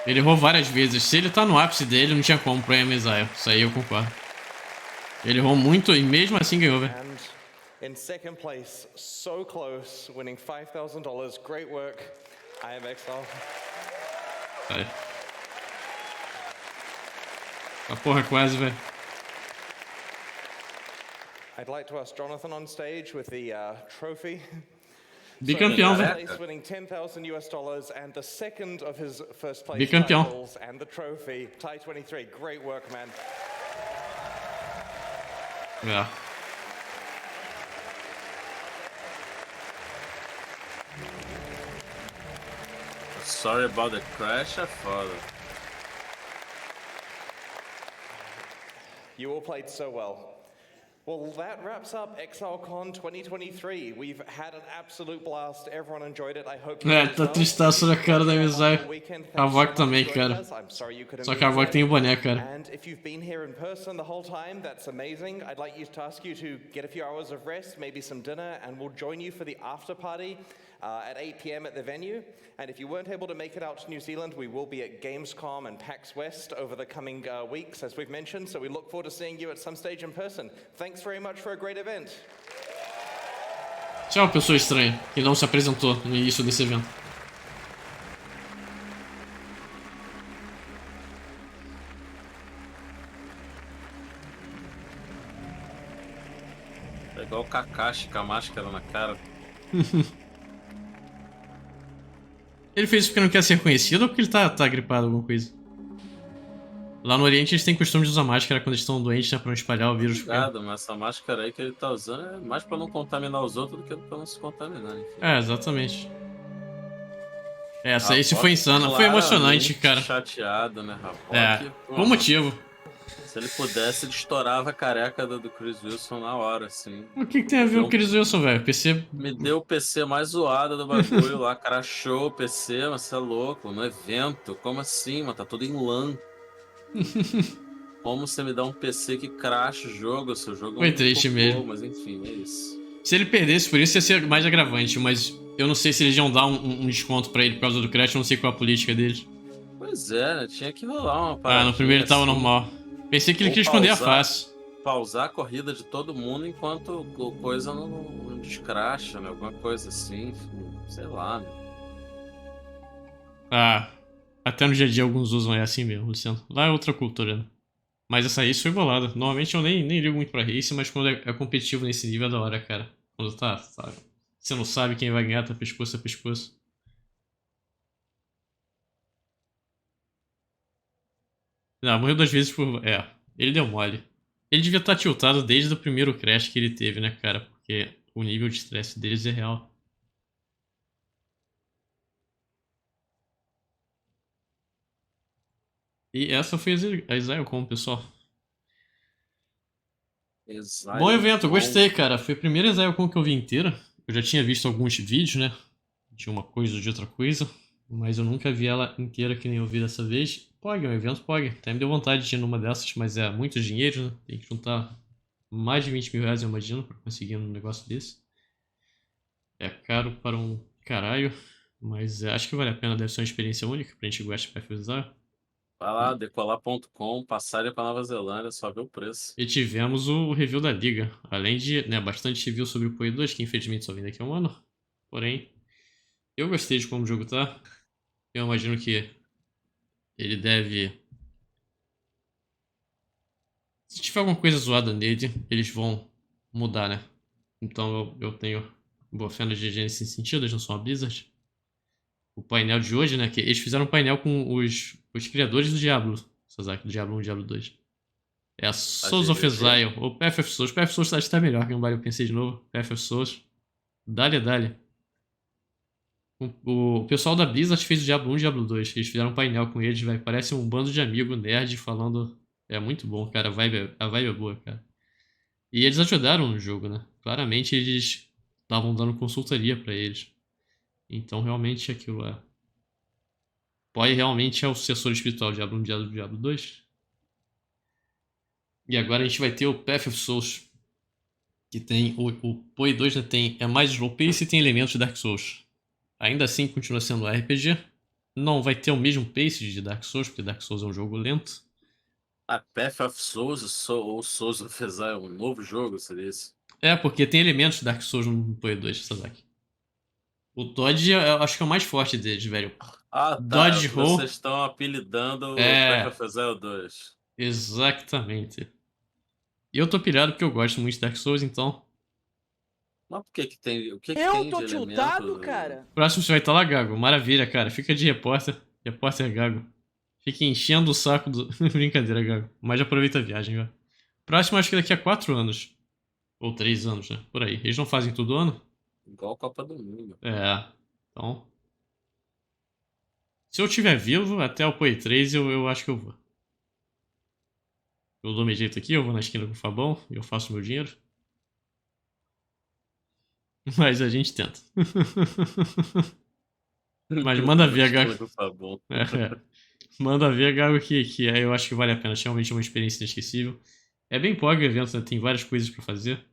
Ele errou várias vezes. Se ele tá no ápice dele, não tinha como pro Exile. Isso aí eu concordo. Ele errou muito e mesmo assim ganhou, velho. In second place, so close, winning $5,000. Great work. I am Exile. Aí. A porra quase, velho. I'd like to ask Jonathan on stage with the trophy. Bicampeão, velho. Winning $10,000 and the second of his first place Bicampeão. titles and the trophy. Tie 23, great work, man. Yeah. Sorry about the crash, é foda. You all played so well. Well, that wraps up ExileCon 2023. We've had an absolute blast. Everyone enjoyed it. I hope you did as tá well. tristaço na cara da Exile. A Voc também, cara. Só que a Voc tem o boné, cara. And if you've been here in person the whole time, that's amazing. I'd like to ask you to get a few hours of rest, maybe some dinner, and we'll join you for the after party. at 8 p.m. at the venue. And if you weren't able to make it out to New Zealand, we will be at Gamescom and PAX West over the coming weeks, as we've mentioned. So we look forward to seeing you at some stage in person. Thanks very much for a great event. Tchau, pessoa estranha, que não se apresentou no início desse evento. É igual o Kakashi com a máscara na cara. Ele fez isso porque não quer ser reconhecido ou porque ele tá gripado, alguma coisa? Lá no Oriente eles têm costume de usar máscara quando estão doentes, né, pra não espalhar o vírus. Obrigado, mas essa máscara aí que ele tá usando é mais pra não contaminar os outros do que pra não se contaminar, enfim. É, exatamente. Esse foi insano, foi emocionante, cara. Chateado, né, rapaz? Bom motivo. Se ele pudesse, ele estourava a careca do Chris Wilson na hora, assim. O que tem a ver o Chris Wilson, velho? PC... Me deu o PC mais zoado do bagulho lá, crashou o PC, mas você é louco, no evento. Como assim, mano? Tá tudo em LAN. Como você me dá um PC que crasha o jogo? Seu jogo foi triste mesmo. Mas enfim, é isso. Se ele perdesse por isso, ia ser mais agravante, mas eu não sei se eles iam dar um desconto pra ele por causa do crash, eu não sei qual é a política deles. Pois é, né? Tinha que rolar uma parada. No primeiro ele tava assim. Normal. Pensei que ele queria esconder a face. Pausar a corrida de todo mundo enquanto coisa não descracha, né? Alguma coisa assim, enfim, sei lá, né? Até no dia a dia alguns usam, é assim mesmo, Luciano. Lá é outra cultura, né? Mas essa race foi bolada. Normalmente eu nem ligo muito pra race, mas quando é competitivo nesse nível é da hora, cara. Quando você não sabe quem vai ganhar, tá pescoço a pescoço. Não, morreu 2 vezes por... ele deu mole. Ele devia estar tiltado desde o primeiro crash que ele teve, né, cara? Porque o nível de estresse deles é real. E essa foi a ExileCon, pessoal. Bom evento, gostei, cara. Foi a primeira ExileCon que eu vi inteira. Eu já tinha visto alguns vídeos, né? De uma coisa ou de outra coisa. Mas eu nunca vi ela inteira que nem eu vi dessa vez. É um evento pode. Até me deu vontade de ir numa dessas, mas é muito dinheiro, né? Tem que juntar mais de 20 mil reais, eu imagino, pra conseguir um negócio desse. É caro para um caralho, mas acho que vale a pena, deve ser uma experiência única pra gente gostar de perfusar. Vai lá, decolar.com, passagem pra Nova Zelândia, só ver o preço. E tivemos o review da liga, além de, né, bastante review sobre o PoE 2, que infelizmente só vem daqui a um ano. Porém, eu gostei de como o jogo tá. Eu imagino que ele deve... Se tiver alguma coisa zoada nele, eles vão mudar, né? Então eu tenho boa fé na GG nesse sentido, eles não são a Blizzard. O painel de hoje, né? Que eles fizeram um painel com os criadores do Diablo, Sazaki, do Diablo 1 e Diablo 2. É a Souls of Exile, ou Path of Souls. Path of Souls acho que tá melhor que um eu pensei de novo. Path of Souls. Dale. O pessoal da Blizzard fez o Diablo 1 e Diablo 2. Eles fizeram um painel com eles, velho. Parece um bando de amigos nerd falando. É muito bom, cara. A vibe é boa, cara. E eles ajudaram no jogo, né? Claramente eles estavam dando consultoria pra eles. Então realmente aquilo é... PoE realmente é o sucessor espiritual do Diablo 1 e Diablo 2. E agora a gente vai ter o Path of Souls. Que tem... O PoE 2 né, é mais slow pace e tem elementos de Dark Souls. Ainda assim continua sendo um RPG. Não vai ter o mesmo pace de Dark Souls, porque Dark Souls é um jogo lento. Path of Souls ou Souls of Exile é um novo jogo, seria isso? Porque tem elementos de Dark Souls no PoE 2, Sasaki. O Dodge eu acho que é o mais forte deles, velho. Tá. Dodge Roll. Vocês estão apelidando o Path of Exile 2. Exatamente. E eu tô pilhado porque eu gosto muito de Dark Souls, então... Mas por que tem? O que eu tem tô de tiltado, elemento? cara. Próximo você vai estar lá, Gago. Maravilha, cara. Fica de repórter. Repórter Gago. Fica enchendo o saco do... Brincadeira, Gago. Mas aproveita a viagem, velho. Próximo acho que daqui a 4 anos. Ou 3 anos, né? Por aí. Eles não fazem todo ano? Igual a Copa do Mundo. Então... Se eu estiver vivo, até o PoE 3 eu acho que eu vou. Eu dou meu jeito aqui, eu vou na esquina com o Fabão e eu faço meu dinheiro. Mas a gente tenta. Mas manda ver, Gago. Manda ver, Gago, que eu acho que vale a pena. Realmente é uma experiência inesquecível. É bem POG o evento, né? Tem várias coisas pra fazer.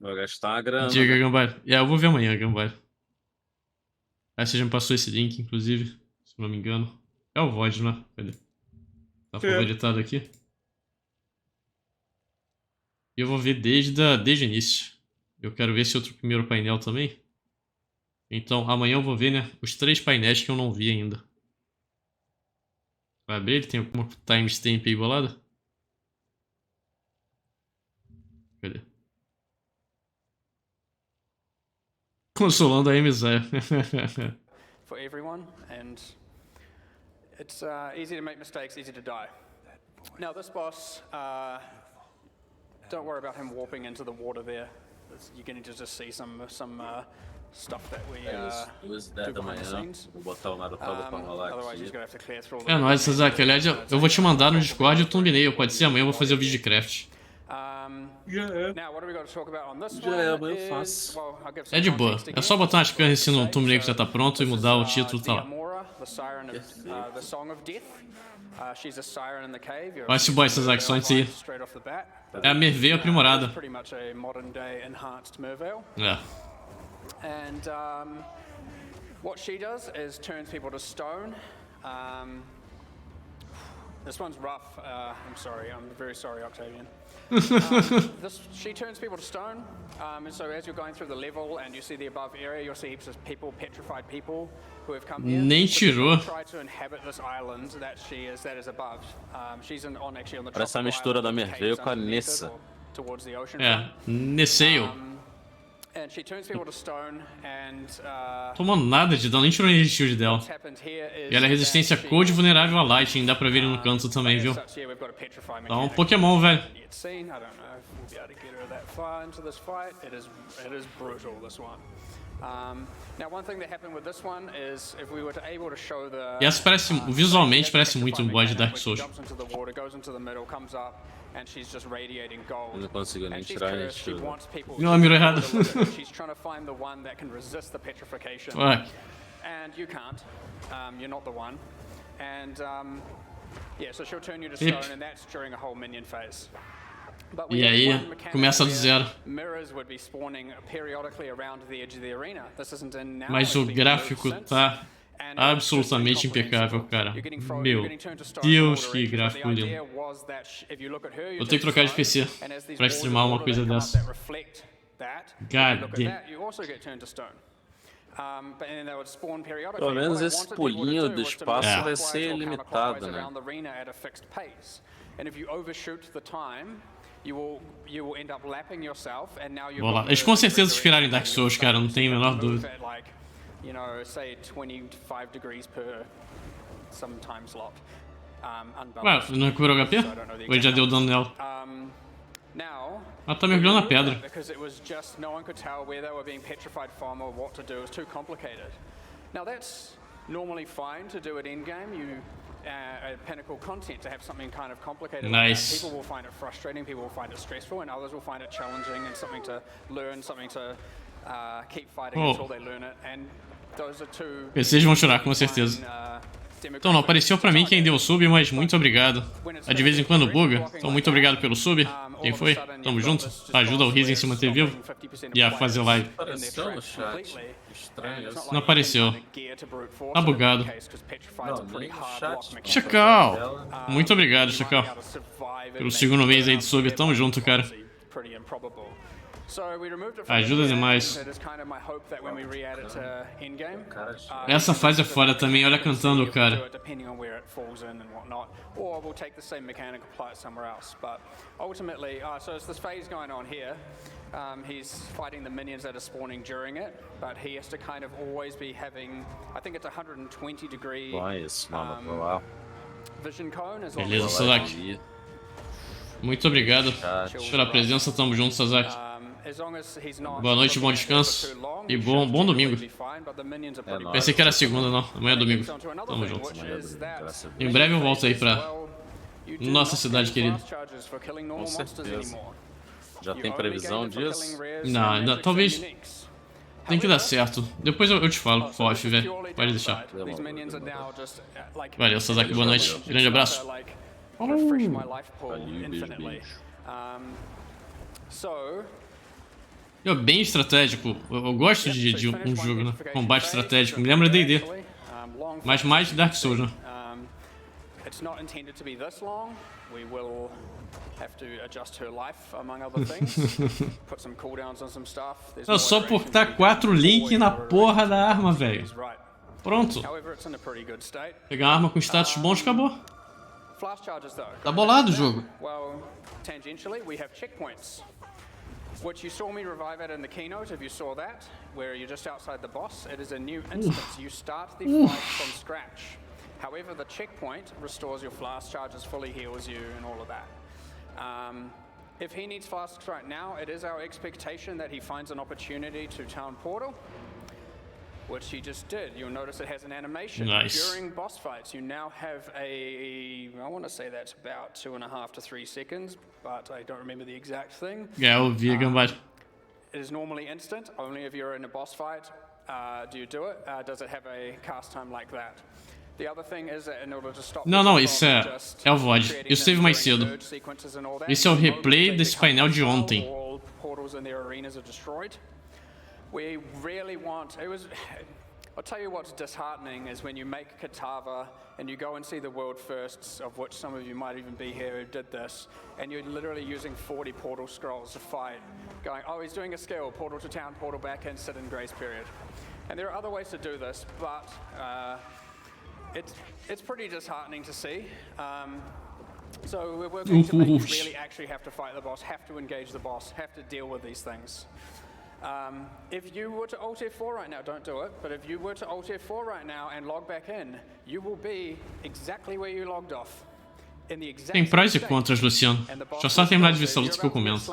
Vai gastar uma grana. Diga, Gambari. Eu vou ver amanhã, Gambari. Aí você já me passou esse link, inclusive, se não me engano. É o VOD, né? Cadê? Tá favoritado aqui. E eu vou ver desde o início. Eu quero ver esse outro primeiro painel também. Então, amanhã eu vou ver, né, os 3 painéis que eu não vi ainda. Vai abrir? Ele tem alguma timestamp aí bolada? Cadê? Consolando a Emisaia. For everyone, and it's easy to make mistakes, easy to die. Now this boss, don't worry about him warping into the water there. You're going to just see some stuff that we do behind the scenes. Vou botar o Naruto pra rolar Otherwise, he's aqui. going to have to clear through all É the nóis, Sazaki. Aliás, eu vou te mandar no Discord o thumbnail. Pode ser amanhã eu vou fazer o vídeo de craft. Now, what do we got to talk about on this Já one? é, amanhã eu faço. Well, I'll give É some de boa. context É again. só botar umas coisas no thumbnail que já tá pronto e mudar o título, tá lá. The siren of the Song of Death. She's a siren in the cave. Olha esse boy, Sazaki, só antes aí. Straight off the bat. É a Merveio aprimorada. Pretty much a modern day enhanced Merveil. É. And what she does is turns people to stone. This one's rough. I'm sorry. I'm very sorry, Octavian. She turns people to stone. And so as you're going through the level and you see the above area, you'll see heaps of people, petrified people who have come here. Nem tirou. Try to inhabit this island that is above. She's actually on the Parece a mistura da Merveio com a Nessa. towards the ocean. É, Nesseio. And she turns people to stone and Tomando nada de dano, nem tirou energia shield dela. E ela é resistência cold vulnerável a lightning, dá pra ver ele no canto também, viu? Tá um Pokémon, velho. E essa parece, visualmente parece muito um boss de Dark Souls. And she's just radiating gold. Eu não consigo nem tirar a energia. Não, mirou errado. She's trying to find the one that can resist the petrification. Fuck. And you can't. You're not the one. And yeah, so she'll turn you to stone, and that's during a whole minion phase. E aí, começa do zero. Mirrors would be spawning periodically around the edge of the arena. This isn't in now. Mas o gráfico tá absolutamente impecável, cara. Meu Deus, que gráfico lindo. Vou ter que trocar de PC pra streamar uma coisa dessa. God damn. Pelo menos esse pulinho do espaço vai ser limitado, né? Vamos lá. Eles com certeza se inspiraram em Dark Souls, cara, não tenho a menor dúvida. You know, say 25 degrees per some time slot. Ué, não recuperou HP? Ou ele já deu dano nela? Ela tá mergulhando na pedra. Because it was just no one could tell where they were being petrified from or what to do. It was too complicated. Now that's normally fine to do it in game. You pinnacle content to have something kind of complicated. Nice. Like people will find it frustrating. People will find it stressful, and others will find it challenging and something to learn, something to keep fighting until they learn it. And vocês vão chorar, com certeza. Então, não apareceu pra mim quem deu o sub, mas muito obrigado. De vez em quando buga, então muito obrigado pelo sub. Quem foi? Tamo junto. Ajuda o Rizen a se manter vivo e a fazer live. Apareceu no chat. Estranho. Não apareceu. Tá bugado. Chat. Chacal! Muito obrigado, Chacal. Pelo segundo mês aí de sub, tamo junto, cara. Ajuda demais. Essa fase é foda também, olha cantando, cara. He's fighting the minions that are spawning during it, but he has to kind of always be having, I think it's 120 degree vision cone. Beleza, Sazaki. Muito obrigado pela presença, tamo junto, Sazaki. Boa noite, bom descanso e bom domingo. Pensei que era segunda, não. Amanhã é domingo. Tamo junto. Em breve eu volto aí pra nossa cidade querida. Com certeza. Já tem previsão disso? Não, ainda talvez. Tem que dar certo. Depois eu te falo, Fof, velho. Pode deixar. Valeu, Sazaki, boa noite. Grande abraço. So Bem estratégico. Eu gosto de um jogo, né? Combate estratégico. Me lembra D&D. Mas mais de Dark Souls, né? It's not intended to be this long. We will have to adjust her life, among other things. Put some cooldowns on some stuff. Não, só portar 4 Link na porra da arma, velho. Pronto. Pegar uma arma com status bons, acabou. Tá bolado o jogo. Well, tangentially, we have checkpoints, which you saw me revive at in the keynote, if you saw that, where you're just outside the boss. It is a new instance. You start the fight from scratch. However, the checkpoint restores your flask charges, fully heals you, and all of that. If he needs flasks right now, it is our expectation that he finds an opportunity to Town Portal, which he just did. You'll notice it has an animation. Nice. During boss fights, you now have I want to say that's about 2.5 to 3 seconds, but I don't remember the exact thing. É, eu vi, Gambad. It is normally instant. Only if you're in a boss fight do you do it. Does it have a cast time like that? The other thing is that in order to stop Não, isso é o VOD. Isso teve mais cedo. Esse é o replay desse painel de ontem. All portals in their arenas are destroyed. We really want. I'll tell you what's disheartening is when you make Katava and you go and see the world firsts, of which some of you might even be here who did this, and you're literally using 40 portal scrolls to fight, going, oh, he's doing a skill, portal to town, portal back in, sit in grace period. And there are other ways to do this, but it's pretty disheartening to see. So we're working to make you really actually have to fight the boss, have to engage the boss, have to deal with these things. If you were to Alt F4 right now, don't do it, but if you were to Alt F4 right now and log back in, you will be exactly where you logged off. Tem prós e contras, Luciano. Deixa eu só terminar de ver essa luta que eu comento.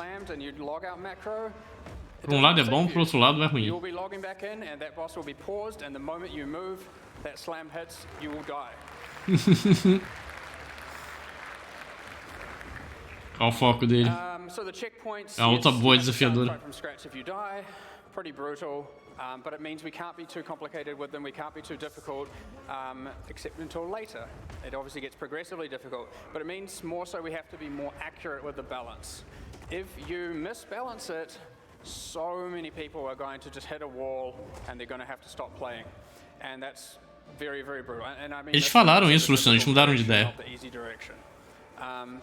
Por um lado é bom, por outro lado é ruim. You'll be logging back in and that boss will be paused, and the moment you move, that slam hits, you will die. Qual o foco dele? É uma luta boa, desafiadora. Pretty brutal, but it means we can't be too complicated with them, we can't be too difficult, except until later. It obviously gets progressively difficult, but it means more so we have to be more accurate with the balance. If you misbalance it, so many people are going to just hit a wall and they're going to have to stop playing. And that's very, very brutal. And I mean, eles falaram isso, Luciano, eles mudaram de ideia.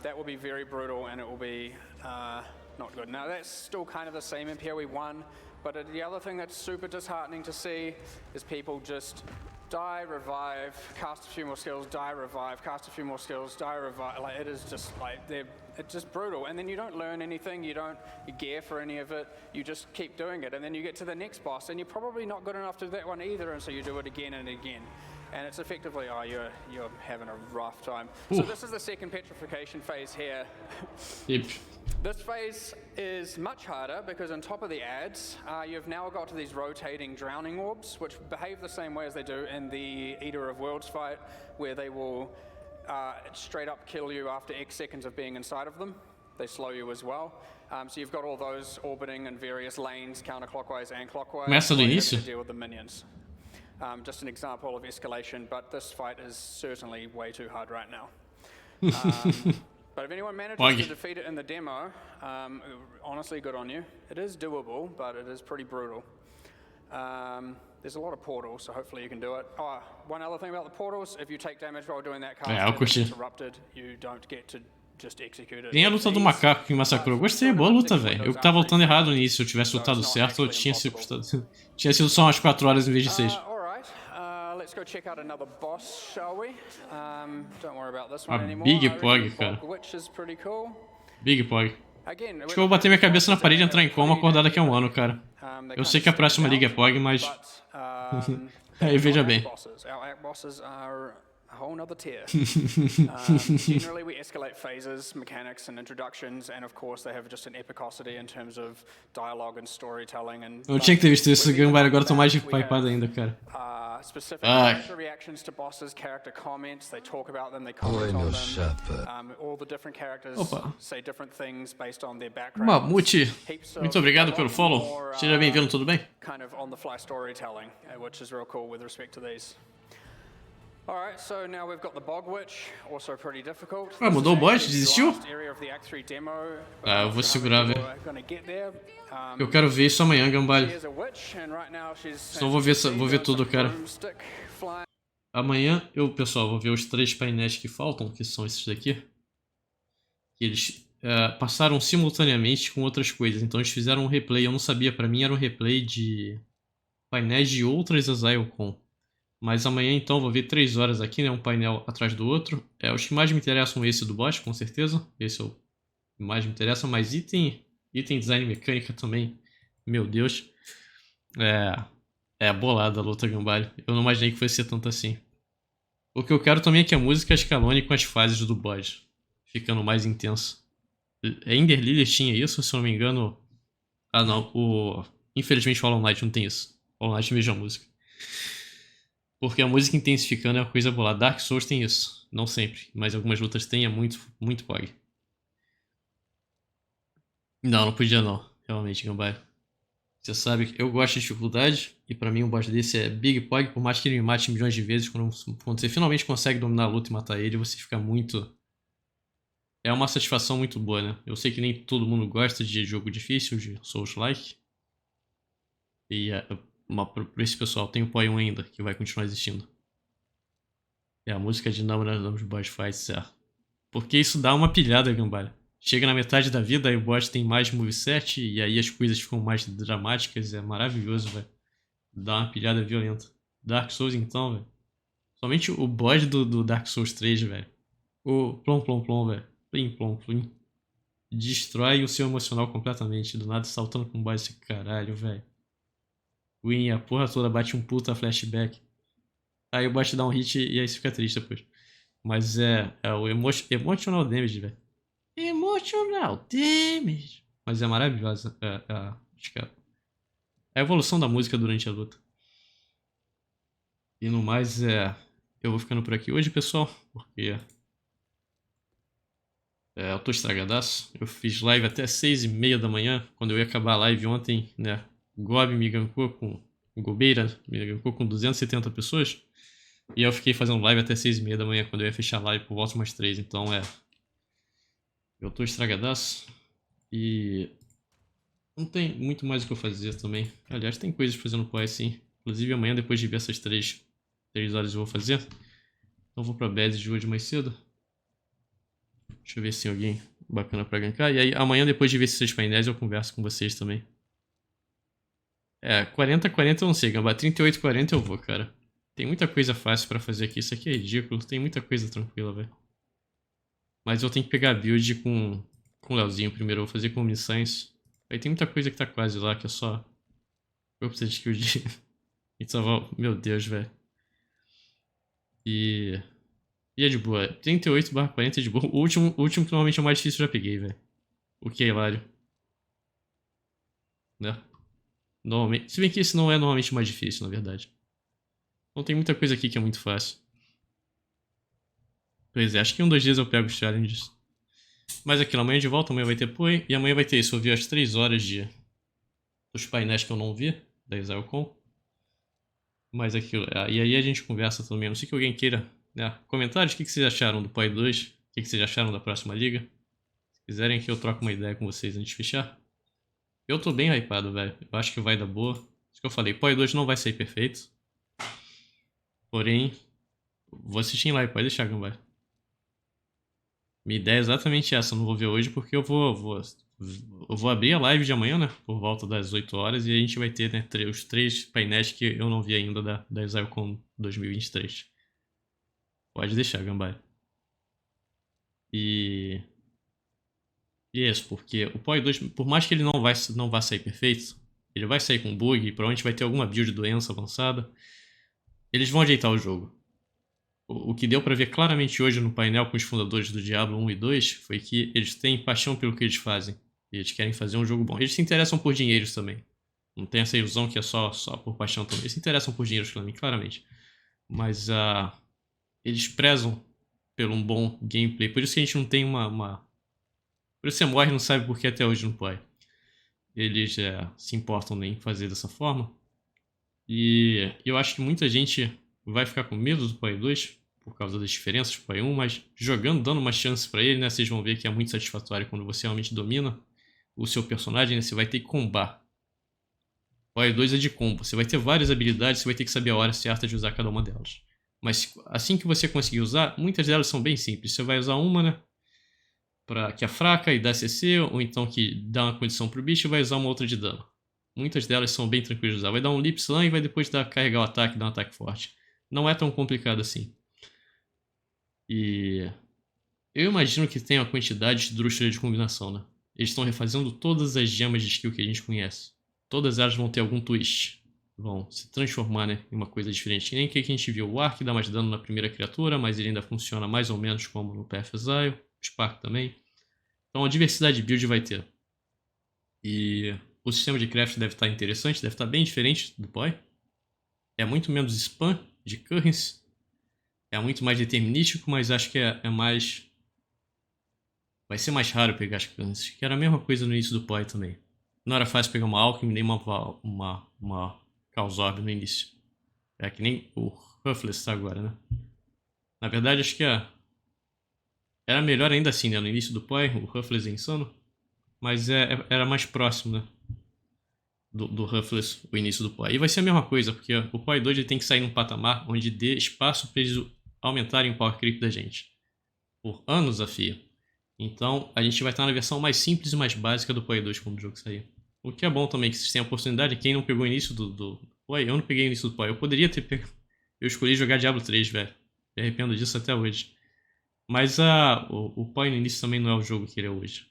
That will be very brutal and it will be not good. Now that's still kind of the same in PoE 1, but the other thing that's super disheartening to see is people just die, revive, cast a few more skills, die, revive, cast a few more skills, die, revive. Like, it is just like, it's just brutal. And then you don't learn anything, you gear for any of it, you just keep doing it. And then you get to the next boss and you're probably not good enough to do that one either, and so you do it again and again. And it's effectively, oh, you're having a rough time. So this is the second petrification phase here. Yep. This phase is much harder because on top of the ads, you've now got to these rotating drowning orbs, which behave the same way as they do in the Eater of Worlds fight, where they will straight up kill you after X seconds of being inside of them. They slow you as well. So you've got all those orbiting in various lanes, counterclockwise and clockwise. Começa do início. To deal with the minions. Just an example of escalation, but this fight is certainly way too hard right now. But if anyone manages to defeat it in the demo, honestly, good on you. It is doable, but it is pretty brutal. There's a lot of portals, so hopefully you can do it. Oh, one other thing about the portals, if you take damage while doing that cast, it's interrupted, you don't get to just execute it. Nem a luta do macaco que massacrou. Gostei, boa luta, velho. Eu que tava lutando errado no início. Se eu tivesse lutado certo, eu tinha sido só umas 4 horas em vez de 6. Let's go check out another boss, shall we? Don't worry about this one anymore. Big Pog, cara. Which is pretty cool. Big Pog. Acho que eu vou bater minha cabeça na parede e entrar em coma acordar daqui a um ano, cara. Eu sei que a próxima liga é Pog, mas... Aí veja bem. A whole nother tier. Generally, we escalate phases, mechanics, and introductions, and of course, they have just an epicosity in terms of dialogue and storytelling. And eu tinha que ter visto isso, Gambara. Agora eu tô mais hypado ainda, cara. Specific character reactions to bosses, character comments. They talk about them, they comment on them. All the different characters say different things based on their background. Mamute, muito obrigado pelo follow. Seja bem-vindo, tudo bem? Kind of on-the-fly storytelling, which is real cool with respect to these. Alright, so now we've got the Bog Witch, also pretty difficult. Ah, mudou o boss? Desistiu? Ah, eu vou segurar, velho. Eu quero ver isso amanhã, Gambalho. Senão vou ver tudo, cara. Amanhã pessoal, vou ver os 3 painéis que faltam, que são esses daqui. Que eles passaram simultaneamente com outras coisas. Então eles fizeram um replay. Eu não sabia, pra mim era um replay de painéis de outras ExileCon. Mas amanhã então vou ver 3 horas aqui, né? Um painel atrás do outro. Os que mais me interessam esse do boss, com certeza. Esse é o que mais me interessa. Mas item design mecânica também. Meu Deus. É bolada a luta, Gambalho. Eu não imaginei que fosse ser tanto assim. O que eu quero também é que a música escalone com as fases do boss, ficando mais intensa. Ender Lilies tinha isso, se eu não me engano. Ah não, infelizmente o Hollow Knight não tem isso. O Hollow Knight veja a música. Porque a música intensificando é uma coisa boa. Dark Souls tem isso. Não sempre, mas algumas lutas tem, é muito, muito pog. Não podia não. Realmente, Gambai. Você sabe que eu gosto de dificuldade, e pra mim um boss desse é Big Pog, por mais que ele me mate milhões de vezes, quando você finalmente consegue dominar a luta e matar ele, você fica muito... É uma satisfação muito boa, né? Eu sei que nem todo mundo gosta de jogo difícil, de Souls-like. E pra esse pessoal tem o Poi 1 ainda, que vai continuar existindo. É a música de Namara nos boss fights, Porque isso dá uma pilhada, Gambalha. Chega na metade da vida, aí o boss tem mais moveset, e aí as coisas ficam mais dramáticas, é maravilhoso, velho. Dá uma pilhada violenta. Dark Souls então, velho. Somente o boss do Dark Souls 3, velho. O plom plom plom, velho. Plim plom plim. Destrói o seu emocional completamente. Do nada saltando com o boss esse caralho, velho. Win, a porra toda bate um puta flashback. Aí o boss dá um hit e aí você fica triste depois. Mas é o emotional damage, velho. Emotional damage. Mas é maravilhosa a evolução da música durante a luta. E no mais, eu vou ficando por aqui hoje, pessoal, porque eu tô estragadaço. Eu fiz live até 6h30 da manhã, quando eu ia acabar a live ontem, né? O Gob me gankou o Gobeira me gankou com 270 pessoas. E eu fiquei fazendo live até 6h30 da manhã, quando eu ia fechar a live por volta umas 3. Então eu tô estragadaço. E não tem muito mais o que eu fazer também. Aliás, tem coisas pra fazer no Pai, sim. Inclusive amanhã, depois de ver essas 3 horas eu vou fazer. Então vou pra bed de hoje mais cedo. Deixa eu ver se tem alguém bacana pra gankar. E aí amanhã, depois de ver esses 3 painéis, eu converso com vocês também. 40-40 eu não sei, Gambá. 38-40 eu vou, cara. Tem muita coisa fácil pra fazer aqui. Isso aqui é ridículo. Tem muita coisa tranquila, velho. Mas eu tenho que pegar a build com o Leozinho primeiro. Eu vou fazer com missões. Aí tem muita coisa que tá quase lá, que é só... Eu preciso de skill de... Meu Deus, velho. E é de boa. 38/40 é de boa. O último que normalmente é o mais difícil eu já peguei, velho. O que é hilário. Né? Normalmente... Se bem que esse não é normalmente o mais difícil, na verdade. Então tem muita coisa aqui que é muito fácil. Pois é, acho que em 2 dias eu pego os challenges. Mas aquilo, amanhã de volta, amanhã vai ter Poi. E amanhã vai ter isso. Eu vi as 3 horas dos painéis que eu não vi, da ExileCon. Mas aquilo. E aí a gente conversa também. A não sei que alguém queira, né? Comentários, o que vocês acharam do Poi 2? O que vocês acharam da próxima liga? Se quiserem que eu troque uma ideia com vocês antes de fechar. Eu tô bem hypado, velho. Eu acho que vai dar boa. Isso que eu falei, Poi 2 não vai sair perfeito. Porém, vou assistir em live, pode deixar, Gambá. Minha ideia é exatamente essa. Eu não vou ver hoje porque eu vou abrir a live de amanhã, né? Por volta das 8 horas. E a gente vai ter, né, os 3 painéis que eu não vi ainda da ExileCon 2023. Pode deixar, Gambá. E é isso, porque o Poi 2, por mais que ele não vá sair perfeito, ele vai sair com bug, provavelmente vai ter alguma build de doença avançada. Eles vão ajeitar o jogo. O que deu pra ver claramente hoje no painel com os fundadores do Diablo 1 e 2 foi que eles têm paixão pelo que eles fazem. E eles querem fazer um jogo bom. Eles se interessam por dinheiros também. Não tem essa ilusão que é só por paixão também. Eles se interessam por dinheiros também, claramente. Mas eles prezam pelo um bom gameplay. Por isso que a gente não tem uma... Por isso você morre e não sabe por que até hoje não pode. Eles se importam em fazer dessa forma. E eu acho que muita gente vai ficar com medo do PoE 2 por causa das diferenças do PoE 1, mas jogando, dando uma chance pra ele, né? Vocês vão ver que é muito satisfatório quando você realmente domina o seu personagem, né? Você vai ter que combar. PoE 2 é de combo. Você vai ter várias habilidades, você vai ter que saber a hora certa de usar cada uma delas. Mas assim que você conseguir usar, muitas delas são bem simples. Você vai usar uma, né? Que é fraca e dá CC, ou então que dá uma condição pro bicho e vai usar uma outra de dano. Muitas delas são bem tranquilas de usar. Vai dar um Lip Slam e vai depois carregar o ataque, dar um ataque forte. Não é tão complicado assim. E eu imagino que tem uma quantidade de esdrúxula de combinação, né? Eles estão refazendo todas as gemas de skill que a gente conhece. Todas elas vão ter algum twist. Vão se transformar, né, em uma coisa diferente. Que nem que a gente viu. O Arc dá mais dano na primeira criatura, mas ele ainda funciona mais ou menos como no Path Exile. O Spark também. Então a diversidade de build vai ter. E o sistema de craft deve estar interessante, deve estar bem diferente do PoE. É muito menos spam de currency. É muito mais determinístico, mas acho que é mais... Vai ser mais raro pegar as currencies. Que era a mesma coisa no início do PoE também. Não era fácil pegar uma Alchemy nem uma Chaos Orb no início. É que nem o Ruffles está agora, né? Na verdade, acho que era melhor ainda assim, né? No início do PoE, o Ruffles é insano. Mas era mais próximo, né? Do Ruffles, o início do PoE. E vai ser a mesma coisa, porque o PoE 2 ele tem que sair num patamar onde dê espaço para eles aumentarem o power creep da gente. Por anos a fio. Então, a gente vai estar na versão mais simples e mais básica do PoE 2 quando o jogo sair. O que é bom também, que vocês têm a oportunidade, quem não pegou o início do PoE, eu não peguei o início do PoE, eu poderia ter pegado. Eu escolhi jogar Diablo 3, velho. Me arrependo disso até hoje. Mas o PoE no início também não é o jogo que ele é hoje.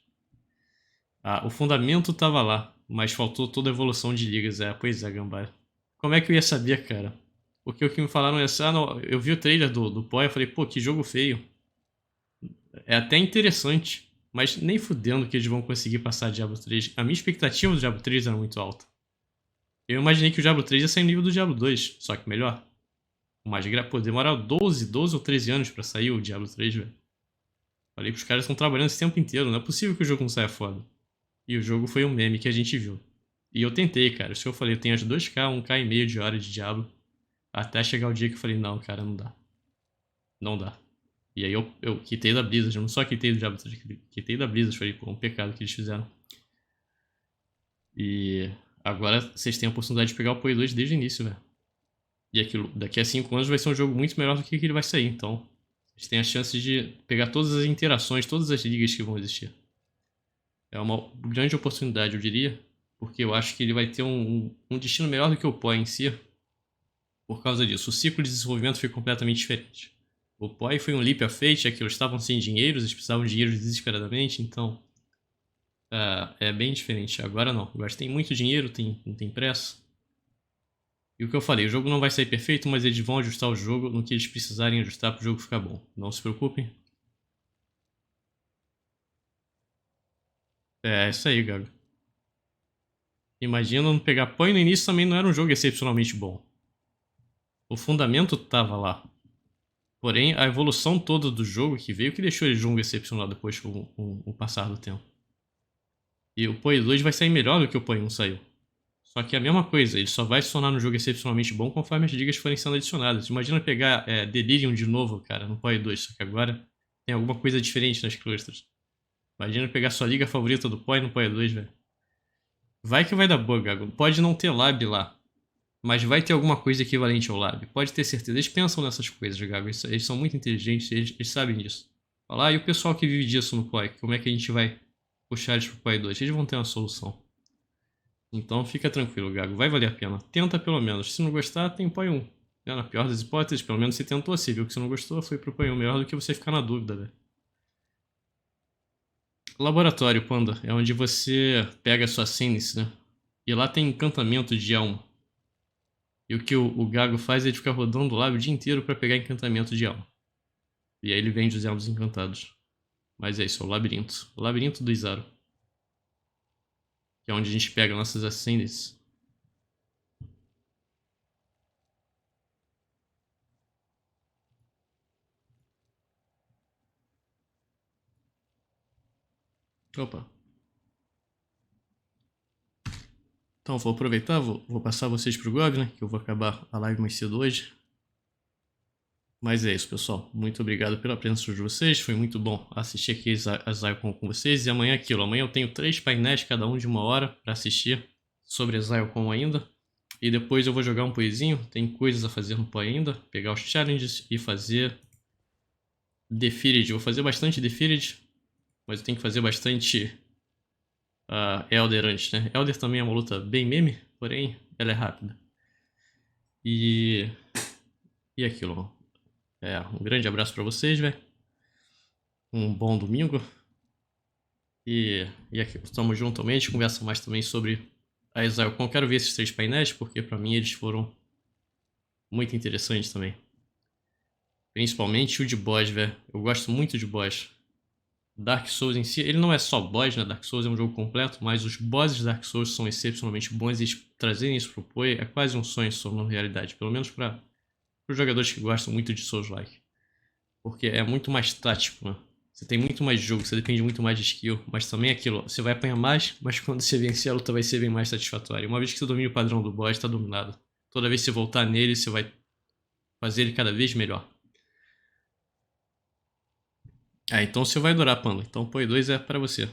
O fundamento tava lá, mas faltou toda a evolução de ligas. Pois é, Gambara. Como é que eu ia saber, cara? Porque o que me falaram é assim, não, eu vi o trailer do PoE e falei, pô, que jogo feio. É até interessante, mas nem fudendo que eles vão conseguir passar Diablo 3. A minha expectativa do Diablo 3 era muito alta. Eu imaginei que o Diablo 3 ia sair no nível do Diablo 2, só que melhor. Mas, pô, demoraram 12 ou 13 anos pra sair o Diablo 3, velho. Falei que os caras estão trabalhando esse tempo inteiro, não é possível que o jogo não saia foda. E o jogo foi um meme que a gente viu. E eu tentei, cara. Se eu falei, eu tenho as 2K, 1K e meio de hora de Diablo. Até chegar o dia que eu falei, não, cara, não dá. Não dá. E aí eu quitei da Blizzard, eu não só quitei do Diablo 3, quitei da Blizzard, falei, pô, um pecado que eles fizeram. E agora vocês têm a oportunidade de pegar o PoE 2 desde o início, velho. E aquilo, daqui a 5 anos vai ser um jogo muito melhor do que ele vai sair, então vocês têm a chance de pegar todas as interações, todas as ligas que vão existir. É uma grande oportunidade, eu diria, porque eu acho que ele vai ter um destino melhor do que o PoE em si, por causa disso. O ciclo de desenvolvimento foi completamente diferente. O PoE foi um leap of faith, é que eles estavam sem dinheiro, eles precisavam de dinheiro desesperadamente, então é bem diferente. Agora não, agora tem muito dinheiro, não tem pressa. E o que eu falei, o jogo não vai sair perfeito, mas eles vão ajustar o jogo no que eles precisarem ajustar para o jogo ficar bom. Não se preocupem. É isso aí, Gago. Imagina não pegar PoE no início também não era um jogo excepcionalmente bom. O fundamento tava lá. Porém, a evolução toda do jogo que veio que deixou ele jogo excepcional depois com o passar do tempo. E o PoE 2 vai sair melhor do que o PoE 1 saiu. Só que é a mesma coisa, ele só vai se tornar um jogo excepcionalmente bom conforme as ligas forem sendo adicionadas. Imagina pegar Delirium de novo, cara, no PoE 2, só que agora tem alguma coisa diferente nas clusters. Imagina pegar sua liga favorita do PoE no PoE 2, velho. Vai que vai dar bug, Gago. Pode não ter lab lá, mas vai ter alguma coisa equivalente ao lab. Pode ter certeza. Eles pensam nessas coisas, Gago. Eles são muito inteligentes, eles sabem disso. Fala, e o pessoal que vive disso no PoE? Como é que a gente vai puxar eles pro PoE 2? Eles vão ter uma solução. Então fica tranquilo, Gago. Vai valer a pena. Tenta pelo menos. Se não gostar, tem PoE 1. Na pior das hipóteses, pelo menos você tentou. Você viu que você não gostou, foi pro PoE 1. Melhor do que você ficar na dúvida, velho. Laboratório, Panda, é onde você pega a sua Sense, né? E lá tem encantamento de alma. E o que o Gago faz é ele ficar rodando o lábio o dia inteiro pra pegar encantamento de alma. E aí ele vende os elmos encantados. Mas é isso, é o labirinto. O labirinto do Izaro. Que é onde a gente pega nossas Ascendants. Opa. Então vou aproveitar, vou passar vocês pro Gob, né? Que eu vou acabar a live mais cedo hoje. Mas é isso, pessoal. Muito obrigado pela presença de vocês. Foi muito bom assistir aqui a ExileCon com vocês. E amanhã é aquilo. Amanhã eu tenho 3 painéis, cada um de 1 hora, para assistir sobre ExileCon ainda. E depois eu vou jogar um poezinho. Tem coisas a fazer no PO ainda. Pegar os challenges e fazer Defeated. Vou fazer bastante Defeated, mas eu tenho que fazer bastante Elder antes, né? Elder também é uma luta bem meme, porém ela é rápida. E aquilo, um grande abraço pra vocês, velho. Um bom domingo. E aquilo, tamo junto também. A gente conversa mais também sobre a ExileCon. Quero ver esses 3 painéis, porque pra mim eles foram muito interessantes também. Principalmente o de boss, velho. Eu gosto muito de boss. Dark Souls em si, ele não é só boss, né? Dark Souls é um jogo completo, mas os bosses de Dark Souls são excepcionalmente bons e trazerem isso pro play é quase um sonho se tornando realidade. Pelo menos para os jogadores que gostam muito de Souls-like. Porque é muito mais tático, né? Você tem muito mais jogo, você depende muito mais de skill, mas também é aquilo, você vai apanhar mais, mas quando você vencer a luta vai ser bem mais satisfatória. Uma vez que você domina o padrão do boss, está dominado. Toda vez que você voltar nele, você vai fazer ele cada vez melhor. Então você vai adorar, Panda. Então o PoE 2 é pra você.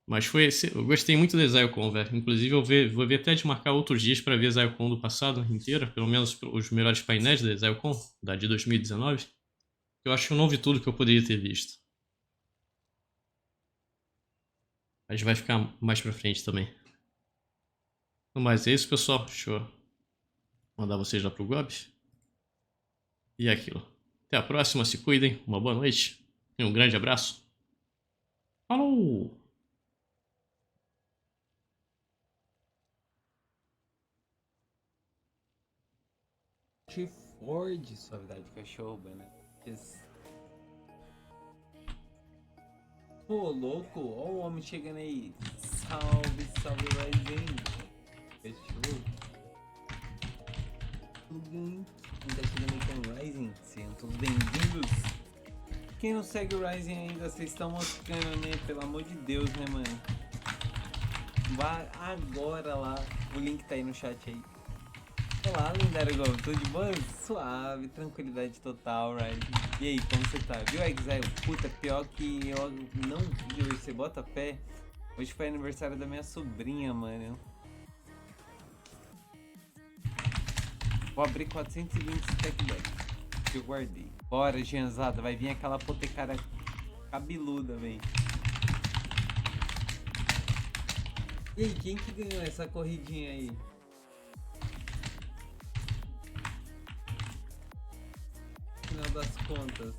Mas foi esse, eu gostei muito do ExileCon, velho. Inclusive eu vou ver até de marcar outros dias pra ver a ExileCon do passado inteira. Pelo menos os melhores painéis da ExileCon, da de 2019. Eu acho que eu não vi tudo que eu poderia ter visto. Mas vai ficar mais pra frente também. Mas é isso, pessoal. Deixa eu mandar vocês lá pro Gob. E é aquilo. Até a próxima, se cuidem. Uma boa noite. E um grande abraço. Falou! Ford, suavidade cachorro, né? Pô, louco, ó o homem chegando aí. Salve, salve, Ryzen. Fechou. Tudo bem? Quem tá chegando aí com o Ryzen? Sejam todos bem-vindos. Quem não segue o Ryzen ainda, vocês estão moscando, né? Pelo amor de Deus, né, mano? Vá agora lá. O link tá aí no chat aí. Olá, lendário Gob, tudo de boa? Suave, tranquilidade total, right? E aí, como você tá? Viu, Exile? Puta, pior que eu não vi hoje, você bota fé? Hoje foi aniversário da minha sobrinha, mano. Vou abrir 420 stack deck que eu guardei. Bora, Gianzada, vai vir aquela apotecária cabeluda, véi. E aí, quem que ganhou essa corridinha aí? Final das contas.